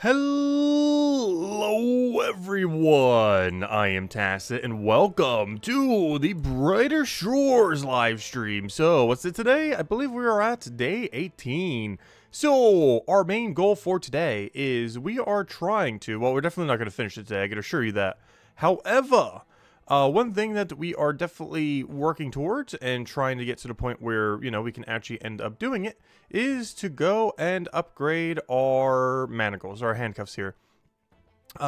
Hello everyone, I am Tacit and welcome to the Brighter Shores live stream. So what's it today? I believe we are at day 18. So our main goal for today is we are trying to, well, we're definitely not going to finish it today, I can assure you that. However, one thing that we are definitely working towards and trying to get to the point where, you know, we can actually end up doing it is to go and upgrade our manacles, our handcuffs here.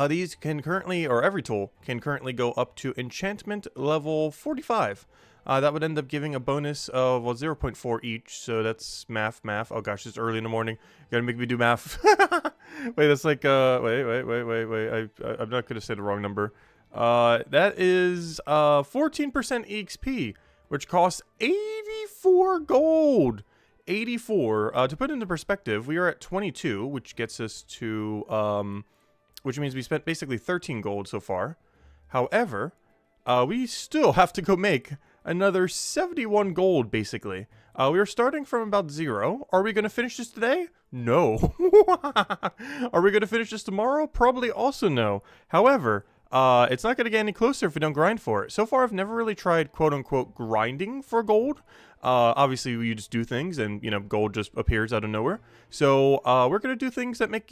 These can currently, or every tool can currently go up to enchantment level 45. That would end up giving a bonus of, well, 0.4 each, so that's math. Oh gosh, it's early in the morning. You gotta make me do math. Wait, that's like, wait. I'm not gonna say the wrong number. That is 14% EXP, which costs 84 gold. 84. To put into perspective, we are at 22, which gets us to, which means we spent basically 13 gold so far. However, we still have to go make another 71 gold, basically. We are starting from about 0. Are we going to finish this today? No. Are we going to finish this tomorrow? Probably also no. However, it's not going to get any closer if we don't grind for it. So far, I've never really tried quote-unquote grinding for gold. Obviously, you just do things and, you know, gold just appears out of nowhere. So, we're going to do things that make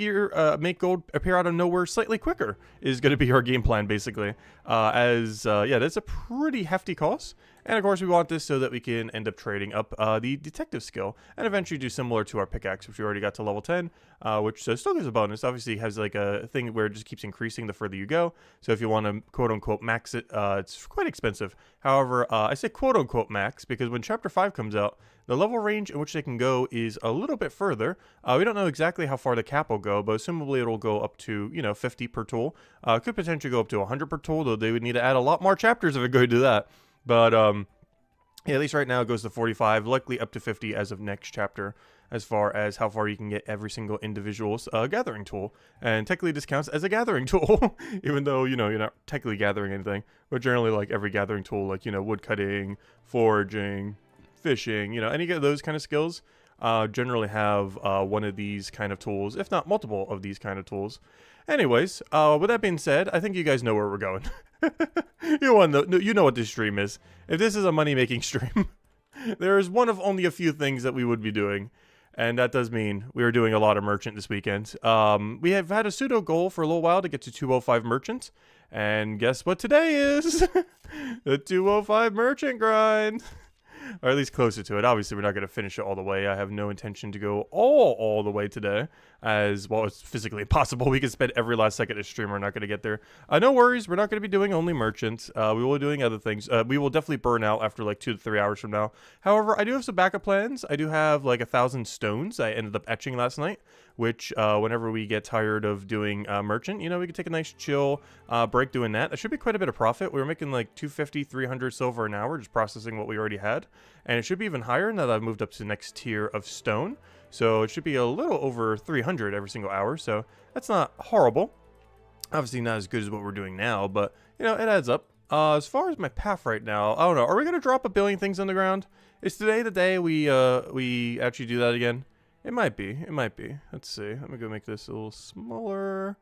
make gold appear out of nowhere slightly quicker is going to be our game plan, basically. Yeah, that's a pretty hefty cost. And of course, we want this so that we can end up trading up the detective skill and eventually do similar to our pickaxe, which we already got to level 10, which still gives a bonus. Obviously, it has like a thing where it just keeps increasing the further you go. So if you want to quote-unquote max it, it's quite expensive. However, I say quote-unquote max because when Chapter 5 comes out, the level range in which they can go is a little bit further. We don't know exactly how far the cap will go, but assumably it'll go up to, you know, 50 per tool. Could potentially go up to 100 per tool, though they would need to add a lot more chapters if it could do that. But, yeah, at least right now it goes to 45, likely up to 50 as of next chapter, as far as how far you can get every single individual's gathering tool. And technically this counts as a gathering tool, even though, you know, you're not technically gathering anything. But generally, like, every gathering tool, like, you know, wood cutting, foraging, fishing, you know, any of those kind of skills generally have one of these kind of tools, if not multiple of these kind of tools. Anyways, with that being said, I think you guys know where we're going. You know what this stream is. If this is a money-making stream, there is one of only a few things that we would be doing. And that does mean we are doing a lot of merchant this weekend. We have had a pseudo goal for a little while to get to 205 merchant. And guess what today is? The 205 merchant grind. Or at least closer to it. Obviously, we're not going to finish it all the way. I have no intention to go all the way today. As, well, it's physically impossible. We can spend every last second of stream. We're not going to get there. No worries. We're not going to be doing only merchants. We will be doing other things. We will definitely burn out after like 2 to 3 hours from now. However, I do have some backup plans. I do have like 1,000 stones I ended up etching last night. Which, whenever we get tired of doing merchant, you know, we can take a nice chill break doing that. That should be quite a bit of profit. We were making like 250, 300 silver an hour just processing what we already had. And it should be even higher now that I've moved up to the next tier of stone. So it should be a little over 300 every single hour. So that's not horrible. Obviously not as good as what we're doing now, but, you know, it adds up. As far as my path right now, I don't know. Are we going to drop a billion things on the ground? Is today the day we actually do that again? It might be. It might be. Let's see. Let me go make this a little smaller.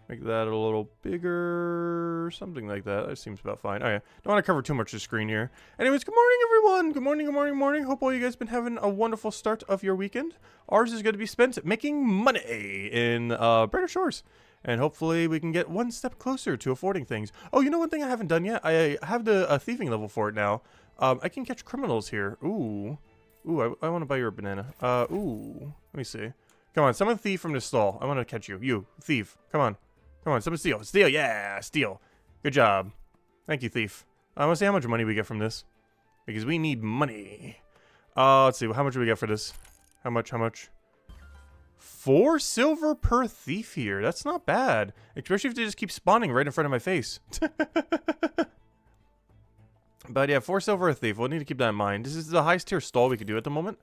Make that a little bigger. Something like that. That seems about fine. Oh, yeah. Don't want to cover too much of the screen here. Anyways, good morning, everyone. Good morning, good morning, morning. Hope all you guys been having a wonderful start of your weekend. Ours is going to be spent making money in Brighter Shores. And hopefully we can get one step closer to affording things. Oh, you know one thing I haven't done yet? I have the thieving level for it now. I can catch criminals here. Ooh. Ooh, I want to buy your banana. Ooh. Let me see. Come on, someone thief from the stall. I want to catch you. You, thief. Come on. Come on, someone steal. Steal, yeah, steal. Good job. Thank you, thief. I want to see how much money we get from this. Because we need money. Let's see, how much do we get for this? How much? 4 silver per thief here. That's not bad. Especially if they just keep spawning right in front of my face. But yeah, 4 silver a thief. We'll need to keep that in mind. This is the highest tier stall we could do at the moment.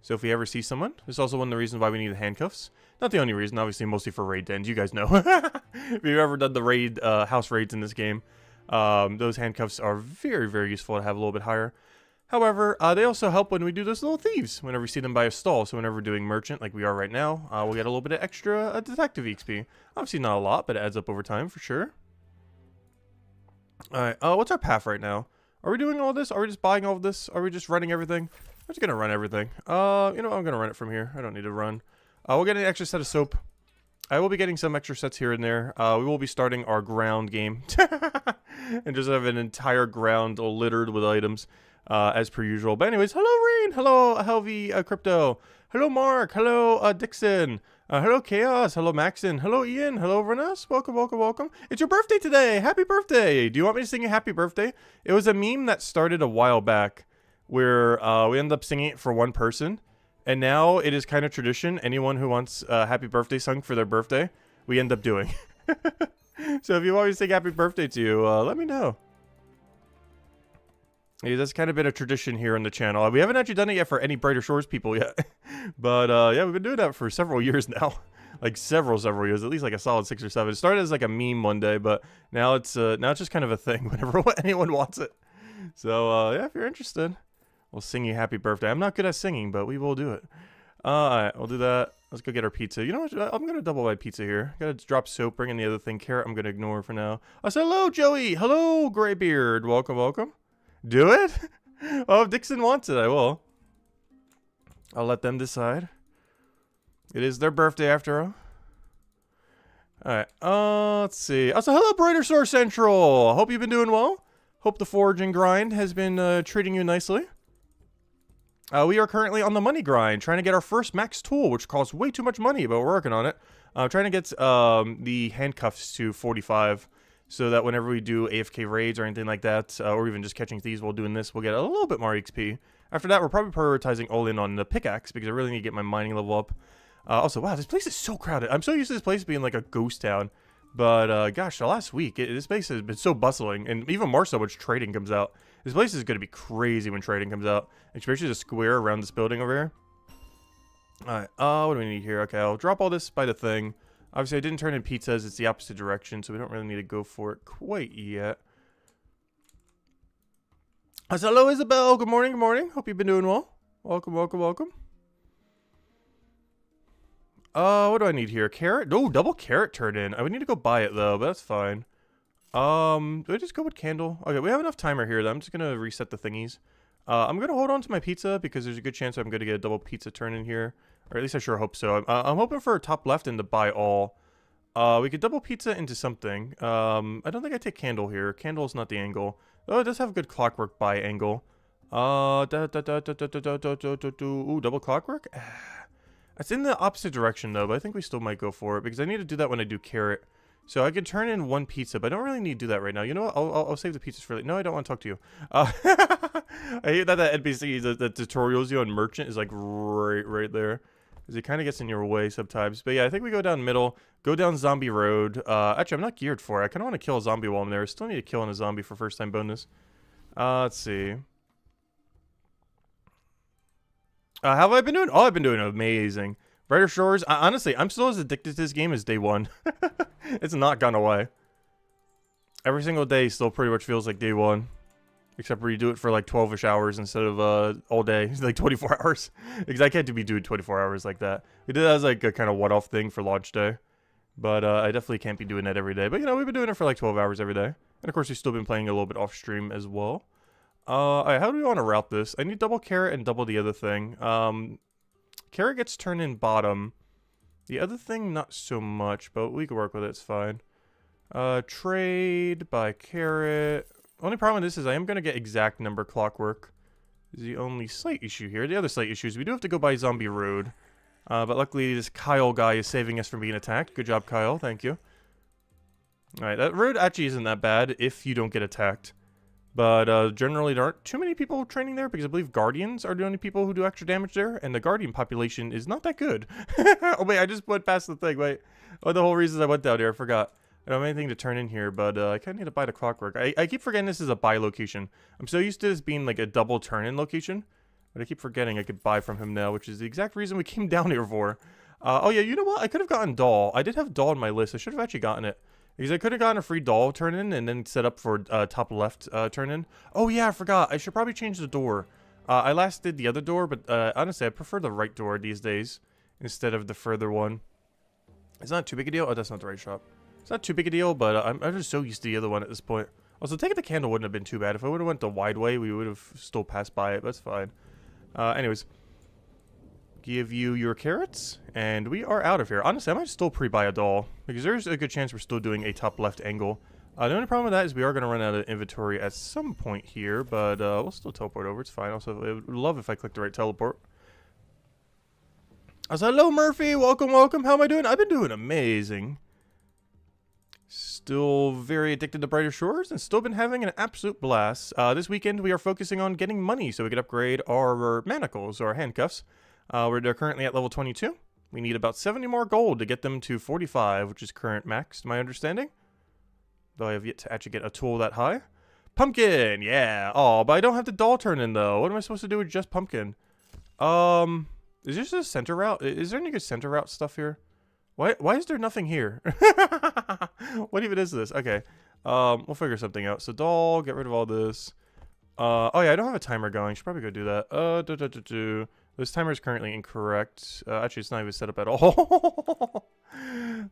So if we ever see someone, this is also one of the reasons why we need the handcuffs. Not the only reason, obviously, mostly for raid dens. You guys know. If you've ever done the raid house raids in this game, those handcuffs are very, very useful to have a little bit higher. However, they also help when we do those little thieves, whenever we see them by a stall. So whenever we're doing merchant, like we are right now, we'll get a little bit of extra detective XP. Obviously not a lot, but it adds up over time for sure. Alright, what's our path right now? Are we doing all this? Are we just buying all of this? Are we just running everything? I'm just gonna run everything. You know, I'm gonna run it from here. I don't need to run. We'll get an extra set of soap. I will be getting some extra sets here and there. We will be starting our ground game. And just have an entire ground littered with items. As per usual. But anyways, hello Rain, hello Helvi Crypto, hello Mark, hello Dixon, hello Chaos, hello Maxon, hello Ian, hello Renas, welcome, welcome, welcome. It's your birthday today, happy birthday. Do you want me to sing a happy birthday? It was a meme that started a while back where we ended up singing it for one person, and now it is kind of tradition. Anyone who wants a happy birthday sung for their birthday, we end up doing. So if you want me to sing happy birthday to you, let me know. Yeah, that's kind of been a tradition here on the channel. We haven't actually done it yet for any Brighter Shores people yet. But yeah, we've been doing that for several years now. Like several years, at least like a solid 6 or 7. It started as like a meme one day, but now it's just kind of a thing whenever anyone wants it. So yeah, if you're interested, we'll sing you happy birthday. I'm not good at singing, but we will do it. Alright, we'll do that. Let's go get our pizza. You know what? I'm going to double my pizza here. Gotta drop soap, bring in the other thing. Carrot, I'm going to ignore for now. I said hello, Joey. Hello, Graybeard. Welcome, welcome. Do it? Oh, if Dixon wants it, I will. I'll let them decide. It is their birthday after all. Alright, let's see. Also, hello, Brighter Source Central. Hope you've been doing well. Hope the forge and grind has been treating you nicely. We are currently on the money grind, trying to get our first max tool, which costs way too much money, but we're working on it. Trying to get the handcuffs to 45. So that whenever we do AFK raids or anything like that, or even just catching thieves while doing this, we'll get a little bit more XP. After that, we're probably prioritizing all in on the pickaxe, because I really need to get my mining level up. Also, wow, this place is so crowded. I'm so used to this place being like a ghost town. But, gosh, the last week, this place has been so bustling, and even more so when trading comes out. This place is going to be crazy when trading comes out, especially the square around this building over here. Alright, what do we need here? Okay, I'll drop all this by the thing. Obviously, I didn't turn in pizzas. It's the opposite direction, so we don't really need to go for it quite yet. Hello, Isabel. Good morning, good morning. Hope you've been doing well. Welcome, welcome, welcome. What do I need here? Carrot? Oh, double carrot turned in. I would need to go buy it, though, but that's fine. Do I just go with candle? Okay, we have enough timer here, though. I'm just going to reset the thingies. I'm going to hold on to my pizza, because there's a good chance I'm going to get a double pizza turn in here. Or at least I sure hope so. I'm hoping for a top left and to buy all. We could double pizza into something. I don't think I take candle here. Candle's not the angle. Oh, it does have a good clockwork buy angle. Ooh, double clockwork? It's in the opposite direction, though, but I think we still might go for it, because I need to do that when I do carrot. So I could turn in one pizza, but I don't really need to do that right now. You know what? I'll save the pizzas for later. No, I don't want to talk to you. I hate that NPC, the tutorials you on Merchant is like right there. Because it kind of gets in your way sometimes. But yeah, I think we go down middle, go down zombie road. Actually, I'm not geared for it. I kind of want to kill a zombie while I'm there. I still need to kill a zombie for first time bonus. Let's see. How have I been doing? Oh, I've been doing amazing. Brighter Shores, honestly, I'm still as addicted to this game as day one. It's not gone away. Every single day still pretty much feels like day one. Except where you do it for like 12-ish hours instead of all day. Like 24 hours. Because I can't be doing 24 hours like that. We did that as like a kind of one-off thing for launch day. But I definitely can't be doing that every day. But you know, we've been doing it for like 12 hours every day. And of course, we've still been playing a little bit off stream as well. Alright, how do we want to route this? I need double carrot and double the other thing. Carrot gets turned in bottom. The other thing, not so much, but we can work with it, it's fine. Trade by carrot. Only problem with this is I am going to get exact number clockwork. Is the only slight issue here. The other slight issue is we do have to go by zombie road. But luckily this Kyle guy is saving us from being attacked. Good job, Kyle. Thank you. Alright, that road actually isn't that bad if you don't get attacked. But generally there aren't too many people training there because I believe Guardians are the only people who do extra damage there. And the Guardian population is not that good. Oh wait, I just went past the thing. Wait. Oh, the whole reason I went down here. I forgot. I don't have anything to turn in here, but I kind of need to buy the clockwork. I keep forgetting this is a buy location. I'm so used to this being like a double turn-in location. But I keep forgetting I could buy from him now, which is the exact reason we came down here for. Oh yeah, you know what? I could have gotten Doll. I did have Doll on my list. I should have actually gotten it. Because I could have gotten a free doll turn-in and then set up for top left turn-in. Oh yeah, I forgot. I should probably change the door. I last did the other door, but honestly, I prefer the right door these days instead of the further one. It's not too big a deal. Oh, that's not the right shop. It's not too big a deal, but I'm just so used to the other one at this point. Also, taking the candle wouldn't have been too bad. If I would have went the wide way, we would have still passed by it. That's fine. Anyways. Give you your carrots, and we are out of here. Honestly, I might still pre-buy a doll, because there's a good chance we're still doing a top left angle. The only problem with that is we are going to run out of inventory at some point here, but we'll still teleport over. It's fine. Also, I would love if I clicked the right teleport. I was like, hello, Murphy. Welcome, welcome. How am I doing? I've been doing amazing. Still very addicted to Brighter Shores and still been having an absolute blast. This weekend, we are focusing on getting money so we can upgrade our manacles, or handcuffs. They're currently at level 22. We need about 70 more gold to get them to 45, which is current max, to my understanding. Though I have yet to actually get a tool that high. Pumpkin, yeah. Oh, but I don't have the doll turn in, though. What am I supposed to do with just pumpkin? Is this a center route? Is there any good center route stuff here? Why is there nothing here? What even is this? Okay. We'll figure something out. So doll, get rid of all this. Oh yeah, I don't have a timer going. Should probably go do that. This timer is currently incorrect. Actually, it's not even set up at all.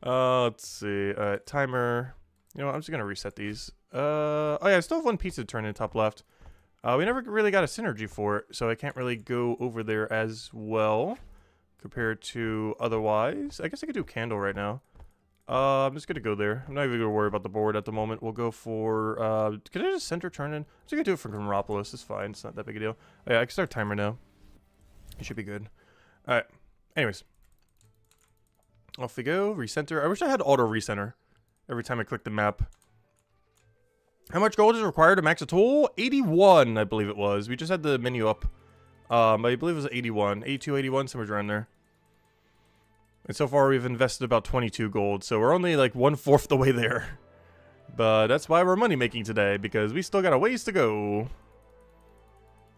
Let's see. Timer. You know what? I'm just gonna reset these. Oh yeah, I still have one pizza to turn in top left. We never really got a synergy for it, so I can't really go over there as well compared to otherwise. I guess I could do candle right now. I'm just gonna go there. I'm not even gonna worry about the board at the moment. We'll go for. Can I just center turn in? I'm just gonna do it for Grimropolis. It's fine. It's not that big a deal. Oh, yeah, I can start timer now. It should be good. Alright. Anyways. Off we go. Recenter. I wish I had auto recenter every time I click the map. How much gold is required to max a tool? 81, I believe it was. We just had the menu up. I believe it was 81. 82, 81, somewhere around there. And so far we've invested about 22 gold. So we're only like 1/4 the way there. But that's why we're money making today. Because we still got a ways to go.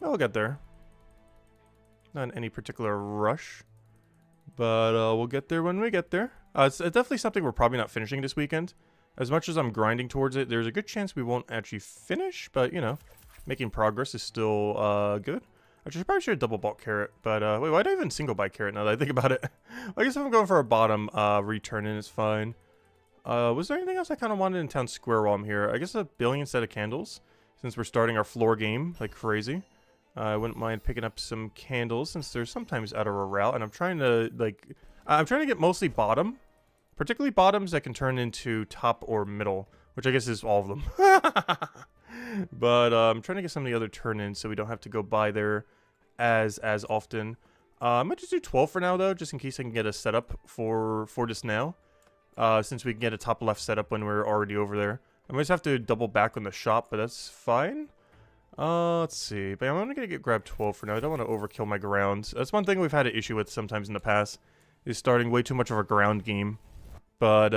We'll get there. Not in any particular rush, but we'll get there when we get there. It's definitely something we're probably not finishing this weekend. As much as I'm grinding towards it, there's a good chance we won't actually finish, but, you know, making progress is still good. Actually, I probably should have double bought carrot, but wait, why did I even single buy carrot now that I think about it? I guess if I'm going for a bottom return in, it's fine. Was there anything else I kind of wanted in town square while I'm here? I guess a billion set of candles, since we're starting our floor game like crazy. I wouldn't mind picking up some candles since they're sometimes out of a route, and I'm trying to get mostly bottom, particularly bottoms that can turn into top or middle, which I guess is all of them. But I'm trying to get some of the other turn-ins so we don't have to go by there as often. I might just do 12 for now though, just in case I can get a setup for this now, since we can get a top left setup when we're already over there. I might just have to double back on the shop, but that's fine. Let's see. But I'm only gonna grab 12 for now. I don't want to overkill my grounds. That's one thing we've had an issue with sometimes in the past, is starting way too much of a ground game. But,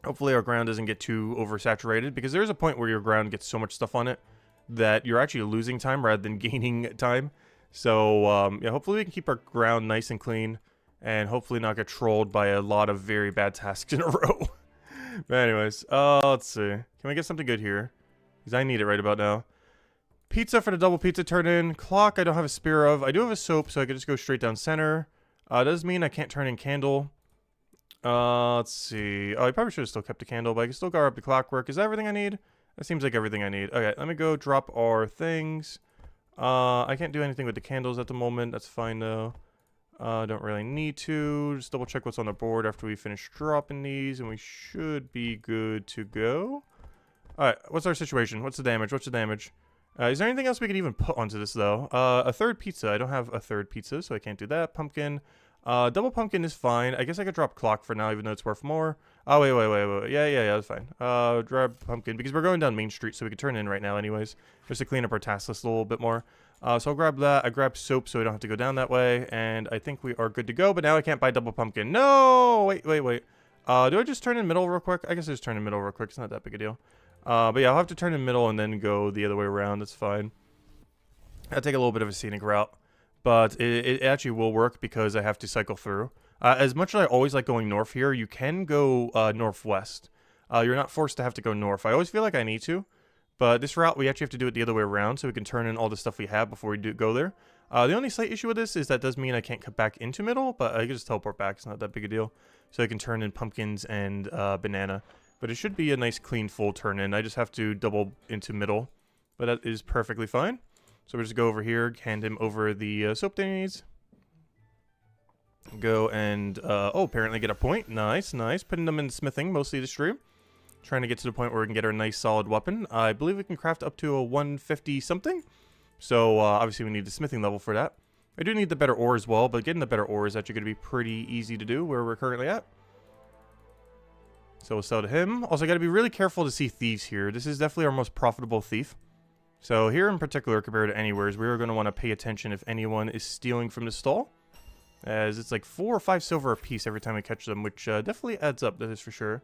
hopefully our ground doesn't get too oversaturated, because there is a point where your ground gets so much stuff on it that you're actually losing time rather than gaining time. So, yeah, hopefully we can keep our ground nice and clean, and hopefully not get trolled by a lot of very bad tasks in a row. But anyways, let's see. Can we get something good here? Because I need it right about now. Pizza for the double pizza turn in. Clock I don't have a spear of. I do have a soap, so I could just go straight down center. Does mean I can't turn in candle. Let's see. Oh, I probably should have still kept the candle, but I can still guard up the clockwork. Is that everything I need? That seems like everything I need. Okay, let me go drop our things. I can't do anything with the candles at the moment. That's fine, though. Don't really need to. Just double check what's on the board after we finish dropping these, and we should be good to go. Alright, what's our situation? What's the damage? What's the damage? Is there anything else we could even put onto this, though? A third pizza. I don't have a third pizza, so I can't do that. Pumpkin. Double pumpkin is fine. I guess I could drop clock for now, even though it's worth more. Oh, wait. Yeah, that's fine. Grab pumpkin, because we're going down Main Street, so we could turn in right now anyways, just to clean up our task list a little bit more. So I'll grab that. I grab soap so we don't have to go down that way, and I think we are good to go, but now I can't buy double pumpkin. No! Wait. Do I just turn in middle real quick? I guess I just turn in middle real quick. It's not that big a deal. But yeah, I'll have to turn in middle and then go the other way around. That's fine. I'll take a little bit of a scenic route, but it actually will work because I have to cycle through. As much as I always like going north here, you can go northwest. You're not forced to have to go north. I always feel like I need to, but this route we actually have to do it the other way around so we can turn in all the stuff we have before we go there. The only slight issue with this is that does mean I can't cut back into middle, but I can just teleport back. It's not that big a deal. So I can turn in pumpkins and banana. But it should be a nice clean full turn in. I just have to double into middle, but that is perfectly fine. So we'll just go over here, hand him over the soap that he needs. Go and, oh, apparently get a point. Nice, nice. Putting them in smithing, mostly the stream. Trying to get to the point where we can get our nice solid weapon. I believe we can craft up to a 150 something. So, obviously we need the smithing level for that. I do need the better ore as well, but getting the better ore is actually going to be pretty easy to do where we're currently at. So we'll sell to him. Also, got to be really careful to see thieves here. This is definitely our most profitable thief. So here in particular, compared to anywhere, we are going to want to pay attention if anyone is stealing from the stall. As it's like 4 or 5 silver a piece every time we catch them, which definitely adds up, that is for sure.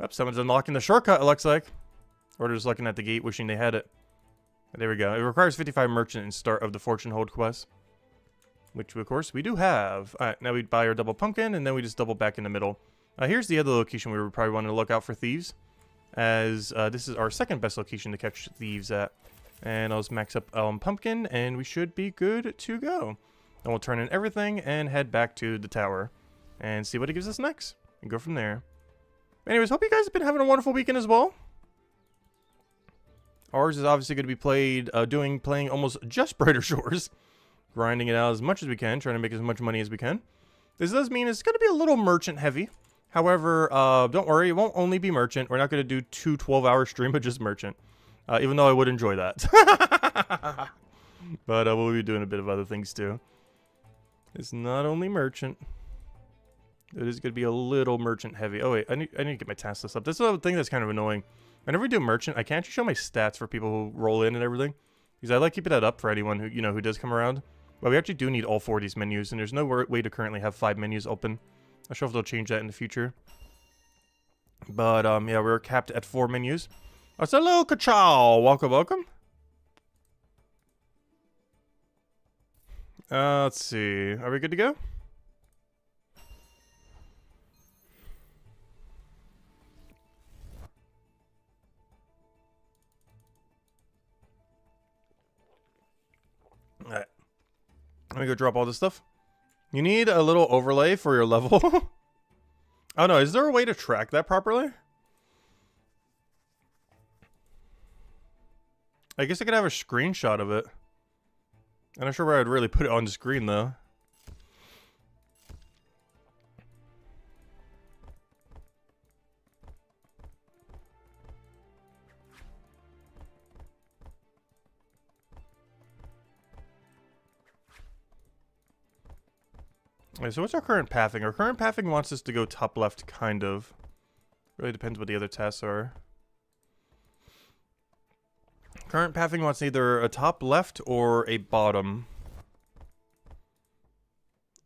Oh, someone's unlocking the shortcut, it looks like. Or they're just looking at the gate, wishing they had it. There we go. It requires 55 merchant in start of the fortune hold quest. Which, of course, we do have. Alright, now we buy our double pumpkin, and then we just double back in the middle. Here's the other location we would probably want to look out for thieves. As this is our second best location to catch thieves at. And I'll just max up pumpkin, and we should be good to go. And we'll turn in everything and head back to the tower. And see what it gives us next. And go from there. Anyways, hope you guys have been having a wonderful weekend as well. Ours is obviously going to be playing almost just Brighter Shores. Grinding it out as much as we can, trying to make as much money as we can. This does mean it's going to be a little merchant heavy. However, don't worry, it won't only be merchant. We're not going to do 2 12-hour stream, but just merchant. Even though I would enjoy that. But we'll be doing a bit of other things too. It's not only merchant. It is going to be a little merchant heavy. Oh wait, I need to get my task list up. This is a thing that's kind of annoying. Whenever we do merchant, I can't actually show my stats for people who roll in and everything. Because I like keeping that up for anyone who, who does come around. But we actually do need all 4 of these menus, and there's no way to currently have 5 menus open. I'm sure if they'll change that in the future. But, yeah, we're capped at 4 menus. Oh, so hello, Ka-chow! Welcome, welcome. Let's see. Are we good to go? Alright. Let me go drop all this stuff. You need a little overlay for your level. Oh no, is there a way to track that properly? I guess I could have a screenshot of it. I'm not sure where I'd really put it on the screen though. Okay, so what's our current pathing? Our current pathing wants us to go top left, kind of. Really depends what the other tasks are. Current pathing wants either a top left or a bottom.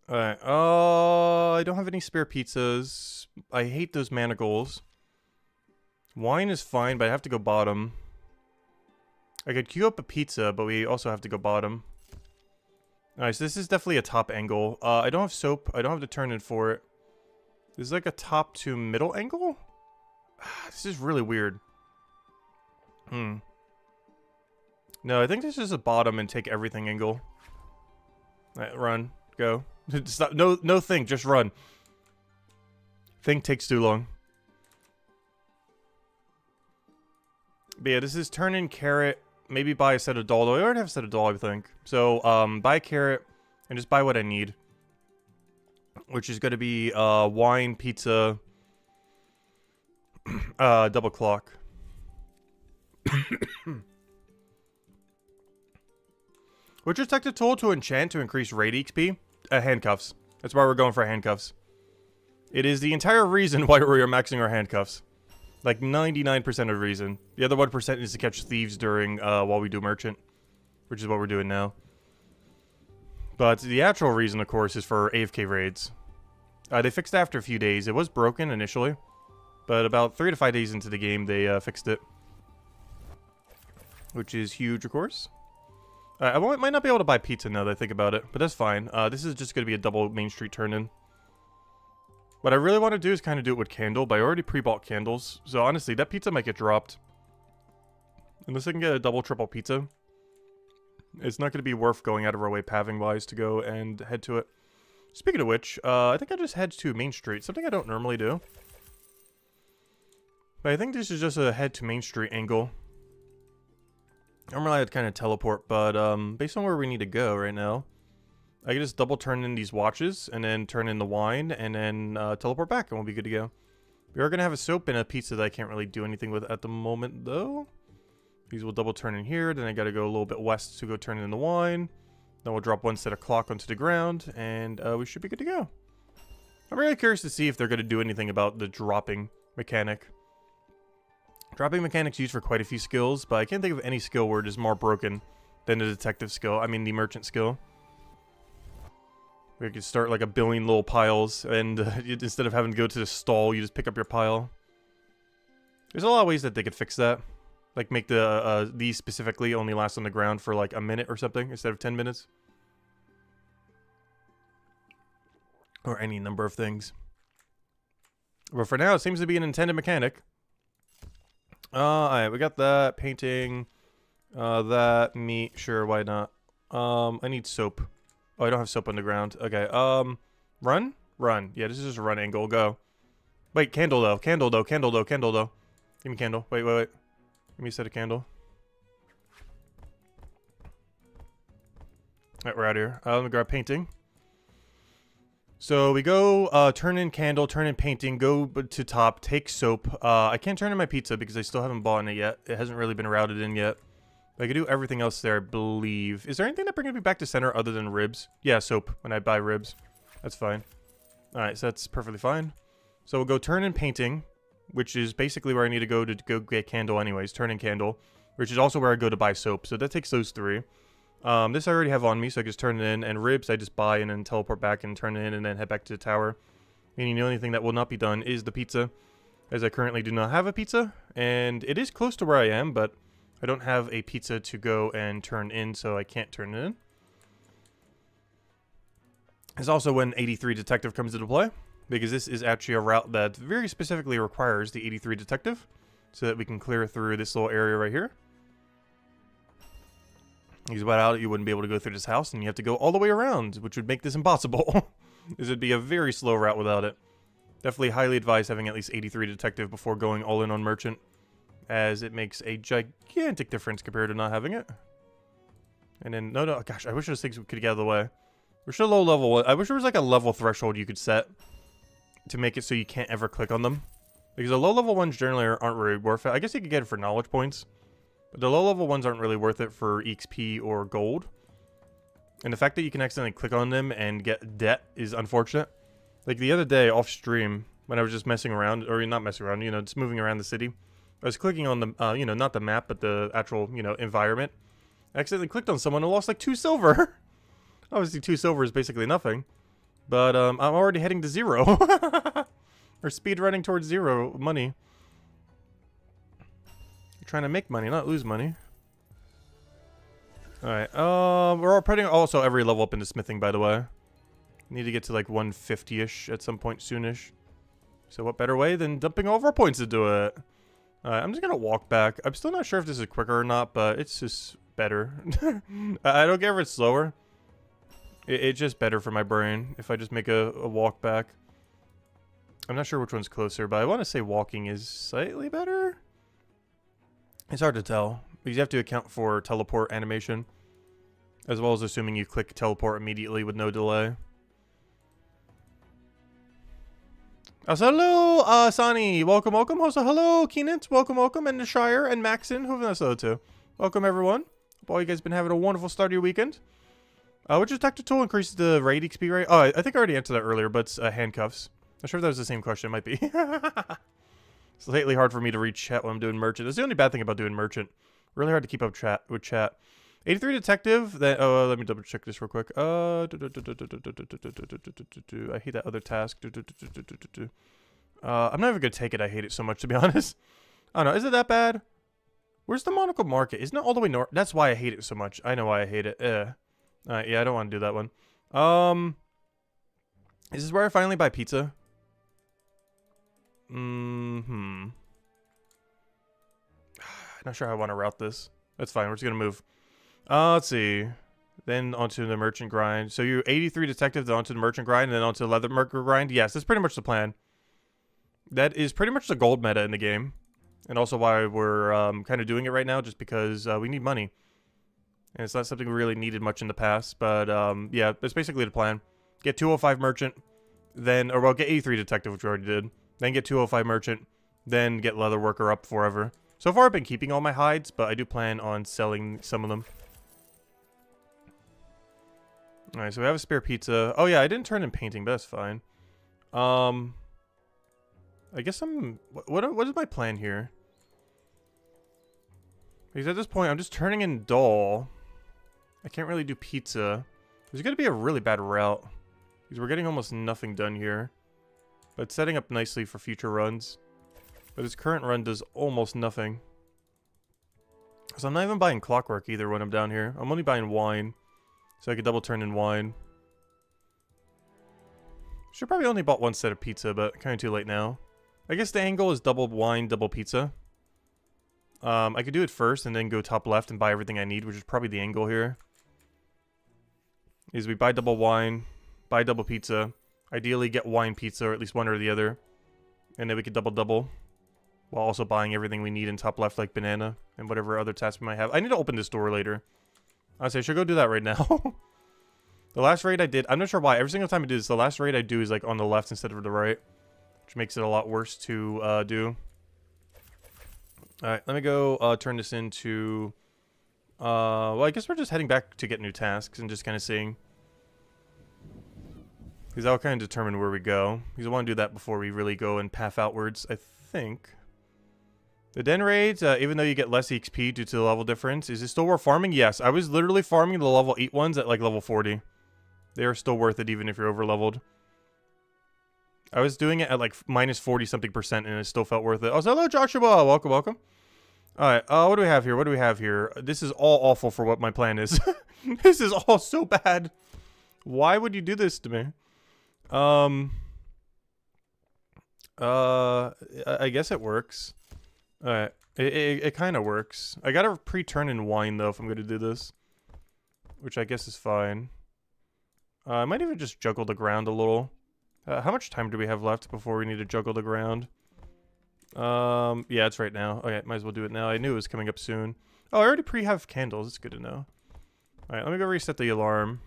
Alright, I don't have any spare pizzas. I hate those manacles. Wine is fine, but I have to go bottom. I could queue up a pizza, but we also have to go bottom. Alright, so this is definitely a top angle. I don't have soap. I don't have to turn in for it. This is like a top to middle angle? This is really weird. No, I think this is a bottom and take everything angle. Alright, run. Go. Stop. No think, just run. Think takes too long. But yeah, this is turn in carrot. Maybe buy a set of doll. I already have a set of doll, I think. So, buy carrot and just buy what I need. Which is going to be, wine, pizza, double clock. Which is tech tool to enchant to increase raid XP? Handcuffs. That's why we're going for handcuffs. It is the entire reason why we are maxing our handcuffs. Like 99% of the reason. The other 1% is to catch thieves during while we do merchant, which is what we're doing now. But the actual reason, of course, is for AFK raids. They fixed it after a few days. It was broken initially, but about 3 to 5 days into the game, they fixed it, which is huge, of course. I might not be able to buy pizza now that I think about it, but that's fine. This is just going to be a double Main Street turn-in. What I really want to do is kind of do it with candle, but I already pre-bought candles. So honestly, that pizza might get dropped. Unless I can get a double, triple pizza. It's not going to be worth going out of our way paving-wise to go and head to it. Speaking of which, I think I just head to Main Street. Something I don't normally do. But I think this is just a head to Main Street angle. Normally I'd kind of teleport, but based on where we need to go right now, I can just double turn in these watches and then turn in the wine and then teleport back and we'll be good to go. We are going to have a soap and a pizza that I can't really do anything with at the moment though. These will double turn in here, then I got to go a little bit west to go turn in the wine. Then we'll drop one set of clock onto the ground and we should be good to go. I'm really curious to see if they're going to do anything about the dropping mechanic. Dropping mechanic's used for quite a few skills, but I can't think of any skill where it is more broken than the detective skill. I mean, the merchant skill. We could start like a billion little piles, and instead of having to go to the stall, you just pick up your pile. There's a lot of ways that they could fix that. Like make the these specifically only last on the ground for like a minute or something instead of 10 minutes. Or any number of things. But for now, it seems to be an intended mechanic. Alright, we got that, painting, that, meat, sure, why not. I need soap. Oh, I don't have soap on the ground. Okay, run? Run. Yeah, this is just a run angle, go. Wait, candle though, candle though, candle though, candle though. Give me candle, wait. Give me a set of candle. Alright, we're out of here. Let me grab painting. So we go, turn in candle, turn in painting, go to top, take soap. I can't turn in my pizza because I still haven't bought it yet. It hasn't really been routed in yet. But I can do everything else there, I believe. Is there anything that brings me back to center other than ribs? Yeah, soap, when I buy ribs. That's fine. Alright, so that's perfectly fine. So we'll go turn in painting, which is basically where I need to go get candle anyways. Turn in candle, which is also where I go to buy soap. So that takes those three. This I already have on me, so I can just turn it in. And ribs, I just buy and then teleport back and turn it in and then head back to the tower. Meaning the only thing that will not be done is the pizza, as I currently do not have a pizza. And it is close to where I am, but I don't have a pizza to go and turn in, so I can't turn it in. It's also when 83 Detective comes into play, because this is actually a route that very specifically requires the 83 Detective, so that we can clear through this little area right here. Because without it, you wouldn't be able to go through this house, and you have to go all the way around, which would make this impossible. This would be a very slow route without it. Definitely highly advise having at least 83 Detective before going all in on Merchant, as it makes a gigantic difference compared to not having it. And then, no, gosh, I wish those things could get out of the way. We're still low level. I wish there was like a level threshold you could set to make it so you can't ever click on them. Because the low level ones generally aren't really worth it. I guess you could get it for knowledge points. But the low level ones aren't really worth it for XP or gold. And the fact that you can accidentally click on them and get debt is unfortunate. Like the other day off stream, when I was just messing around, or not messing around, you know, just moving around the city. I was clicking on the, you know, not the map, but the actual, you know, environment. I accidentally clicked on someone and lost like 2 silver. Obviously 2 silver is basically nothing. But I'm already heading to 0. Or speed running towards 0 money. Trying to make money, not lose money. Alright, we're all putting also every level up into smithing, by the way. Need to get to like 150-ish at some point soonish. So what better way than dumping all of our points into it? Alright, I'm just gonna walk back. I'm still not sure if this is quicker or not, but it's just better. I don't care if it's slower. It's just better for my brain if I just make a walk back. I'm not sure which one's closer, but I want to say walking is slightly better. It's hard to tell, because you have to account for teleport animation, as well as assuming you click teleport immediately with no delay. Also, hello, Sani, welcome. Also, hello, Keenan, welcome, and the Shire, and Maxon, who have I too. Welcome, everyone. Hope all you guys been having a wonderful start of your weekend. Which detector tool increases the raid XP rate? Oh, I think I already answered that earlier, but it's handcuffs. Not sure if that was the same question, it might be. It's lately hard for me to read chat when I'm doing Merchant. That's the only bad thing about doing Merchant. Really hard to keep up with chat. 83 Detective, then, let me double check this real quick. I hate that other task. I'm not even gonna take it. I hate it so much, to be honest. I don't know, is it that bad? Where's the Monaco Market? Isn't it all the way north? That's why I hate it so much. I know why I hate it. Yeah, I don't want to do that one. Is this where I finally buy pizza? Not sure how I want to route this. That's fine. We're just going to move. Let's see. Then onto the merchant grind. So you're 83 detective, then onto the merchant grind, and then onto the leather merchant grind. Yes, that's pretty much the plan. That is pretty much the gold meta in the game. And also why we're kind of doing it right now, just because we need money. And it's not something we really needed much in the past. But yeah, that's basically the plan. Get 205 merchant, then, or well, get 83 detective, which we already did. Then get 205 merchant, then get leather worker up forever. So far I've been keeping all my hides, but I do plan on selling some of them. Alright, so we have a spare pizza. Oh yeah, I didn't turn in painting, but that's fine. I guess what is my plan here? Because at this point, I'm just turning in doll. I can't really do pizza. There's going to be a really bad route. Because we're getting almost nothing done here. But it's setting up nicely for future runs. But this current run does almost nothing. So I'm not even buying clockwork either when I'm down here. I'm only buying wine. So I could double turn in wine. Should probably only bought one set of pizza, but kind of too late now. I guess the angle is double wine, double pizza. I could do it first and then go top left and buy everything I need, which is probably the angle here. Is we buy double wine, buy double pizza. Ideally get wine pizza, or at least one or the other. And then we could double. While also buying everything we need in top left, like banana and whatever other tasks we might have. I need to open this door later. Honestly, I should go do that right now. The last raid I did, I'm not sure why. Every single time I do this, the last raid I do is like on the left instead of the right. Which makes it a lot worse to do. Alright, let me go turn this into... well, I guess we're just heading back to get new tasks and just kind of seeing. Because that'll kind of determine where we go. Because I want to do that before we really go and path outwards, I think. The den raids, even though you get less XP due to the level difference, is it still worth farming? Yes, I was literally farming the level 8 ones at like level 40. They are still worth it even if you're over leveled. I was doing it at like minus 40 something percent and it still felt worth it. Oh, so hello Joshua, welcome, welcome. Alright, what do we have here? What do we have here? This is all awful for what my plan is. This is all so bad. Why would you do this to me? I guess it works. Alright, it kind of works. I gotta pre-turn in wine though if I'm gonna do this. Which I guess is fine. I might even just juggle the ground a little. How much time do we have left before we need to juggle the ground? Yeah, it's right now. Okay, might as well do it now. I knew it was coming up soon. Oh, I already pre-have candles. It's good to know. Alright, let me go reset the alarm.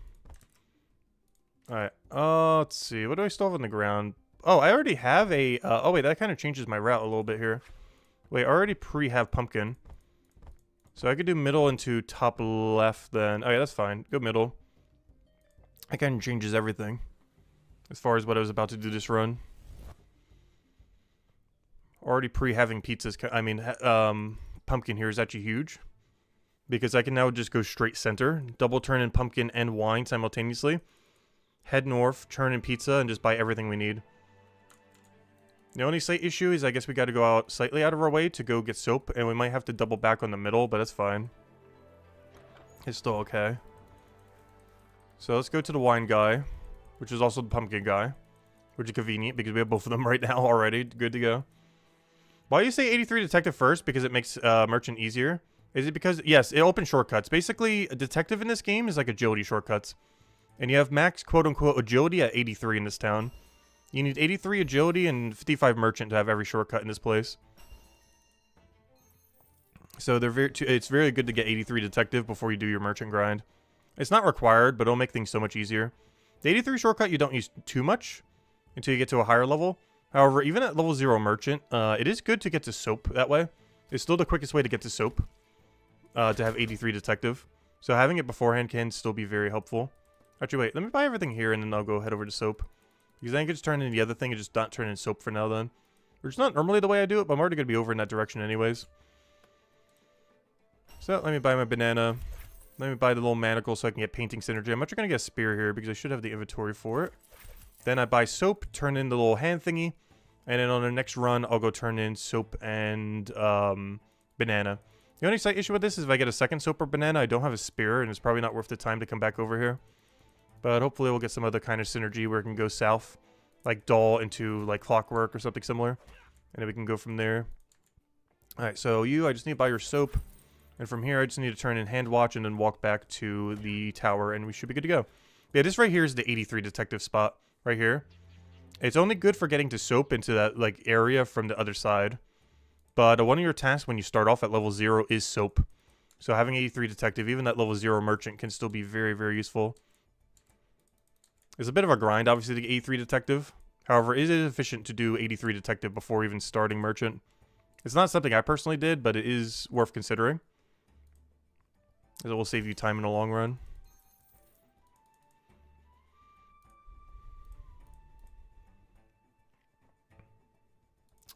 Alright, let's see. What do I still have on the ground? Oh, I already have a... oh, wait, that kind of changes my route a little bit here. Wait, I already pre-have pumpkin. So I could do middle into top left then. Oh, yeah, that's fine. Go middle. That kind of changes everything. As far as what I was about to do this run. Already pre-having pizzas, I mean, pumpkin here is actually huge. Because I can now just go straight center. Double turn in pumpkin and wine simultaneously. Head north, turn in pizza, and just buy everything we need. The only slight issue is I guess we got to go out slightly out of our way to go get soap. And we might have to double back on the middle, but that's fine. It's still okay. So let's go to the wine guy. Which is also the pumpkin guy. Which is convenient because we have both of them right now already. Good to go. Why do you say 83 detective first? Because it makes merchant easier? Is it because... Yes, it opens shortcuts. Basically, a detective in this game is like agility shortcuts. And you have max quote-unquote agility at 83 in this town. You need 83 agility and 55 merchant to have every shortcut in this place. So they're it's very good to get 83 detective before you do your merchant grind. It's not required, but it'll make things so much easier. The 83 shortcut you don't use too much until you get to a higher level. However, even at level 0 merchant, it is good to get to soap that way. It's still the quickest way to get to soap. To have 83 detective. So having it beforehand can still be very helpful. Actually, wait. Let me buy everything here and then I'll go head over to soap. Because then I can just turn in the other thing and just not turn in soap for now then. Which is not normally the way I do it, but I'm already going to be over in that direction anyways. So, let me buy my banana. Let me buy the little manacle so I can get painting synergy. I'm actually going to get a spear here because I should have the inventory for it. Then I buy soap, turn in the little hand thingy. And then on the next run, I'll go turn in soap and banana. The only slight issue with this is if I get a second soap or banana, I don't have a spear. And it's probably not worth the time to come back over here. But hopefully we'll get some other kind of synergy where it can go south. Like doll into like clockwork or something similar. And then we can go from there. Alright, so I just need to buy your soap. And from here, I just need to turn in hand watch and then walk back to the tower, and we should be good to go. Yeah, this right here is the 83 detective spot. Right here. It's only good for getting to soap into that, like, area from the other side. But one of your tasks when you start off at level 0 is soap. So having 83 detective, even that level 0 merchant, can still be very, very useful. It's a bit of a grind, obviously, to get 83 detective. However, it is efficient to do 83 detective before even starting merchant. It's not something I personally did, but it is worth considering. As it will save you time in the long run.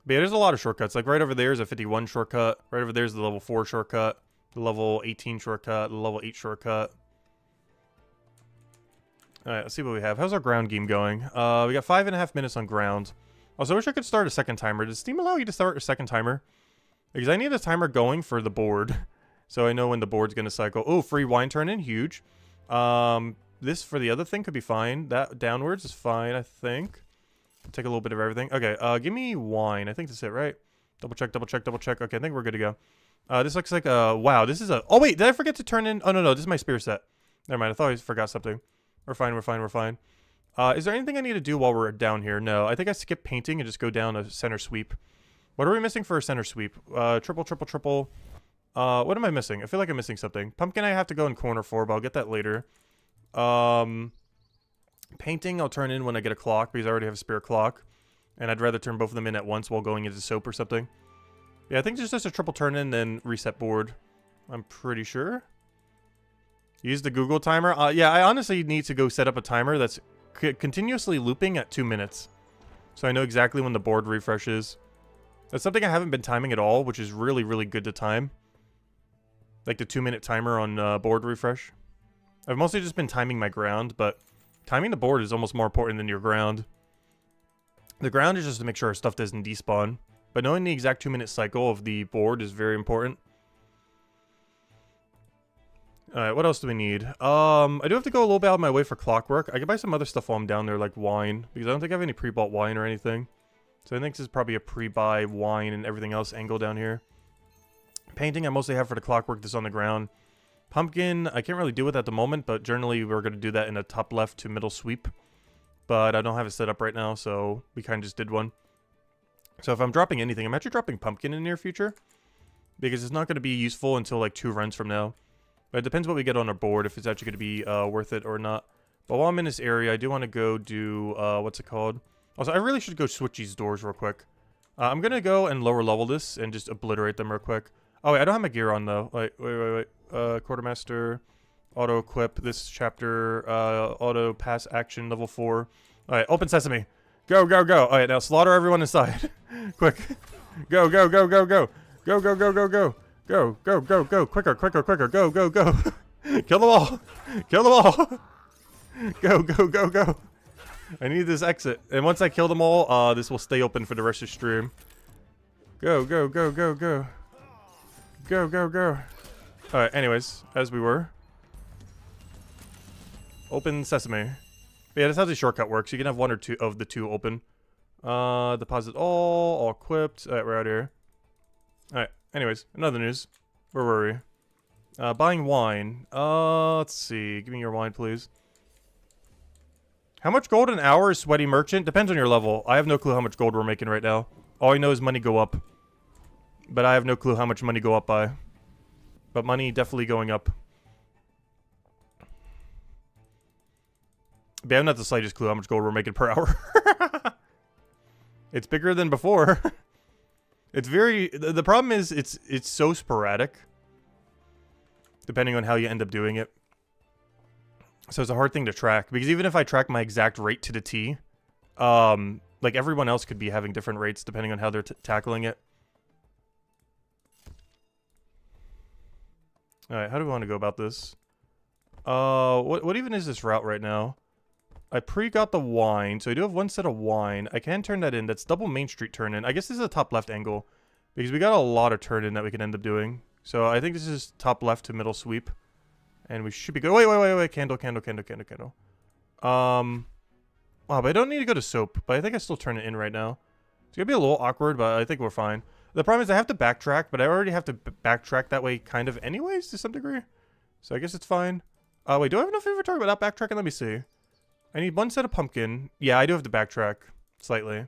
But yeah, there's a lot of shortcuts. Like right over there is a 51 shortcut. Right over there is the level 4 shortcut. The level 18 shortcut. The level 8 shortcut. Alright, let's see what we have. How's our ground game going? We got 5.5 minutes on ground. Also, I wish I could start a second timer. Does Steam allow you to start a second timer? Because I need a timer going for the board. So I know when the board's going to cycle. Oh, free wine turn-in. Huge. This for the other thing could be fine. That downwards is fine, I think. Take a little bit of everything. Okay, give me wine. I think that's it, right? Double check, double check, double check. Okay, I think we're good to go. This looks like a... Wow, this is a... Oh, wait, did I forget to turn in... Oh, no, this is my spear set. Never mind, I thought I forgot something. We're fine, we're fine, we're fine. Is there anything I need to do while we're down here? No, I think I skip painting and just go down a center sweep. What are we missing for a center sweep? Triple, triple, triple. What am I missing? I feel like I'm missing something. Pumpkin I have to go in corner for, but I'll get that later. Painting I'll turn in when I get a clock, because I already have a spare clock. And I'd rather turn both of them in at once while going into soap or something. Yeah, I think it's just a triple turn in, then reset board. I'm pretty sure. Use the Google timer. Yeah, I honestly need to go set up a timer that's continuously looping at 2 minutes. So I know exactly when the board refreshes. That's something I haven't been timing at all, which is really, really good to time. Like the 2-minute timer on board refresh. I've mostly just been timing my ground, but timing the board is almost more important than your ground. The ground is just to make sure our stuff doesn't despawn. But knowing the exact 2-minute cycle of the board is very important. Alright, what else do we need? I do have to go a little bit out of my way for clockwork. I can buy some other stuff while I'm down there, like wine. Because I don't think I have any pre-bought wine or anything. So I think this is probably a pre-buy wine and everything else angle down here. Painting I mostly have for the clockwork that's on the ground. Pumpkin, I can't really do it at the moment, but generally we're going to do that in a top left to middle sweep. But I don't have it set up right now, so we kind of just did one. So if I'm dropping anything, I'm actually dropping pumpkin in the near future. Because it's not going to be useful until like 2 runs from now. But it depends what we get on our board, if it's actually going to be worth it or not. But while I'm in this area, I do want to go do, what's it called? Also, I really should go switch these doors real quick. I'm going to go and lower level this and just obliterate them real quick. Oh, wait, I don't have my gear on, though. Wait. Quartermaster, auto-equip, this chapter, auto-pass action, level 4. Alright, open sesame. Go, go, go. Alright, now slaughter everyone inside. Quick. Go, go, go, go, go. Go, go, go, go, go. Go, go, go, go. Quicker, quicker, quicker. Go, go, go. Kill them all. Kill them all. Go, go, go, go. I need this exit. And once I kill them all, this will stay open for the rest of the stream. Go, go, go, go, go. Go, go, go. Alright, anyways, as we were. Open sesame. But yeah, that's how the shortcut works. You can have 1 or 2 of the 2 open. Deposit all equipped. Alright, we're out here. Alright, anyways, another news. Where were we? Buying wine. Let's see. Give me your wine, please. How much gold an hour is Sweaty Merchant? Depends on your level. I have no clue how much gold we're making right now. All I know is money go up. But I have no clue how much money go up by. But money definitely going up. But I have not the slightest clue how much gold we're making per hour. It's bigger than before. It's very... The problem is it's so sporadic. Depending on how you end up doing it. So it's a hard thing to track. Because even if I track my exact rate to the T, like everyone else could be having different rates depending on how they're tackling it. Alright, how do we want to go about this? What even is this route right now? I pre-got the wine, so I do have 1 set of wine. I can turn that in. That's double Main Street turn-in. I guess this is a top left angle. Because we got a lot of turn-in that we can end up doing. So I think this is top left to middle sweep. And we should be good. Wait. Candle. Wow, but I don't need to go to soap. But I think I still turn it in right now. It's gonna be a little awkward, but I think we're fine. The problem is I have to backtrack, but I already have to backtrack that way kind of anyways to some degree. So I guess it's fine. Wait, do I have enough inventory without backtracking? Let me see. I need one set of pumpkin. Yeah, I do have to backtrack slightly.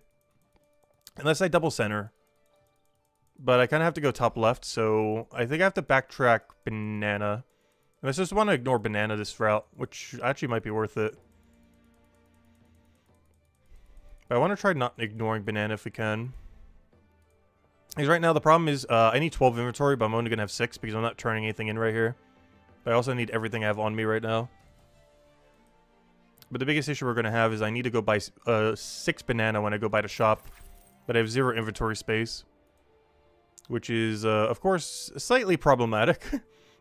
Unless I double center. But I kind of have to go top left, so I think I have to backtrack banana. And I just want to ignore banana this route, which actually might be worth it. But I want to try not ignoring banana if we can. Because right now the problem is I need 12 inventory, but I'm only going to have 6 because I'm not turning anything in right here. But I also need everything I have on me right now. But the biggest issue we're going to have is I need to go buy 6 banana when I go by the shop. But I have 0 inventory space. Which is, of course, slightly problematic.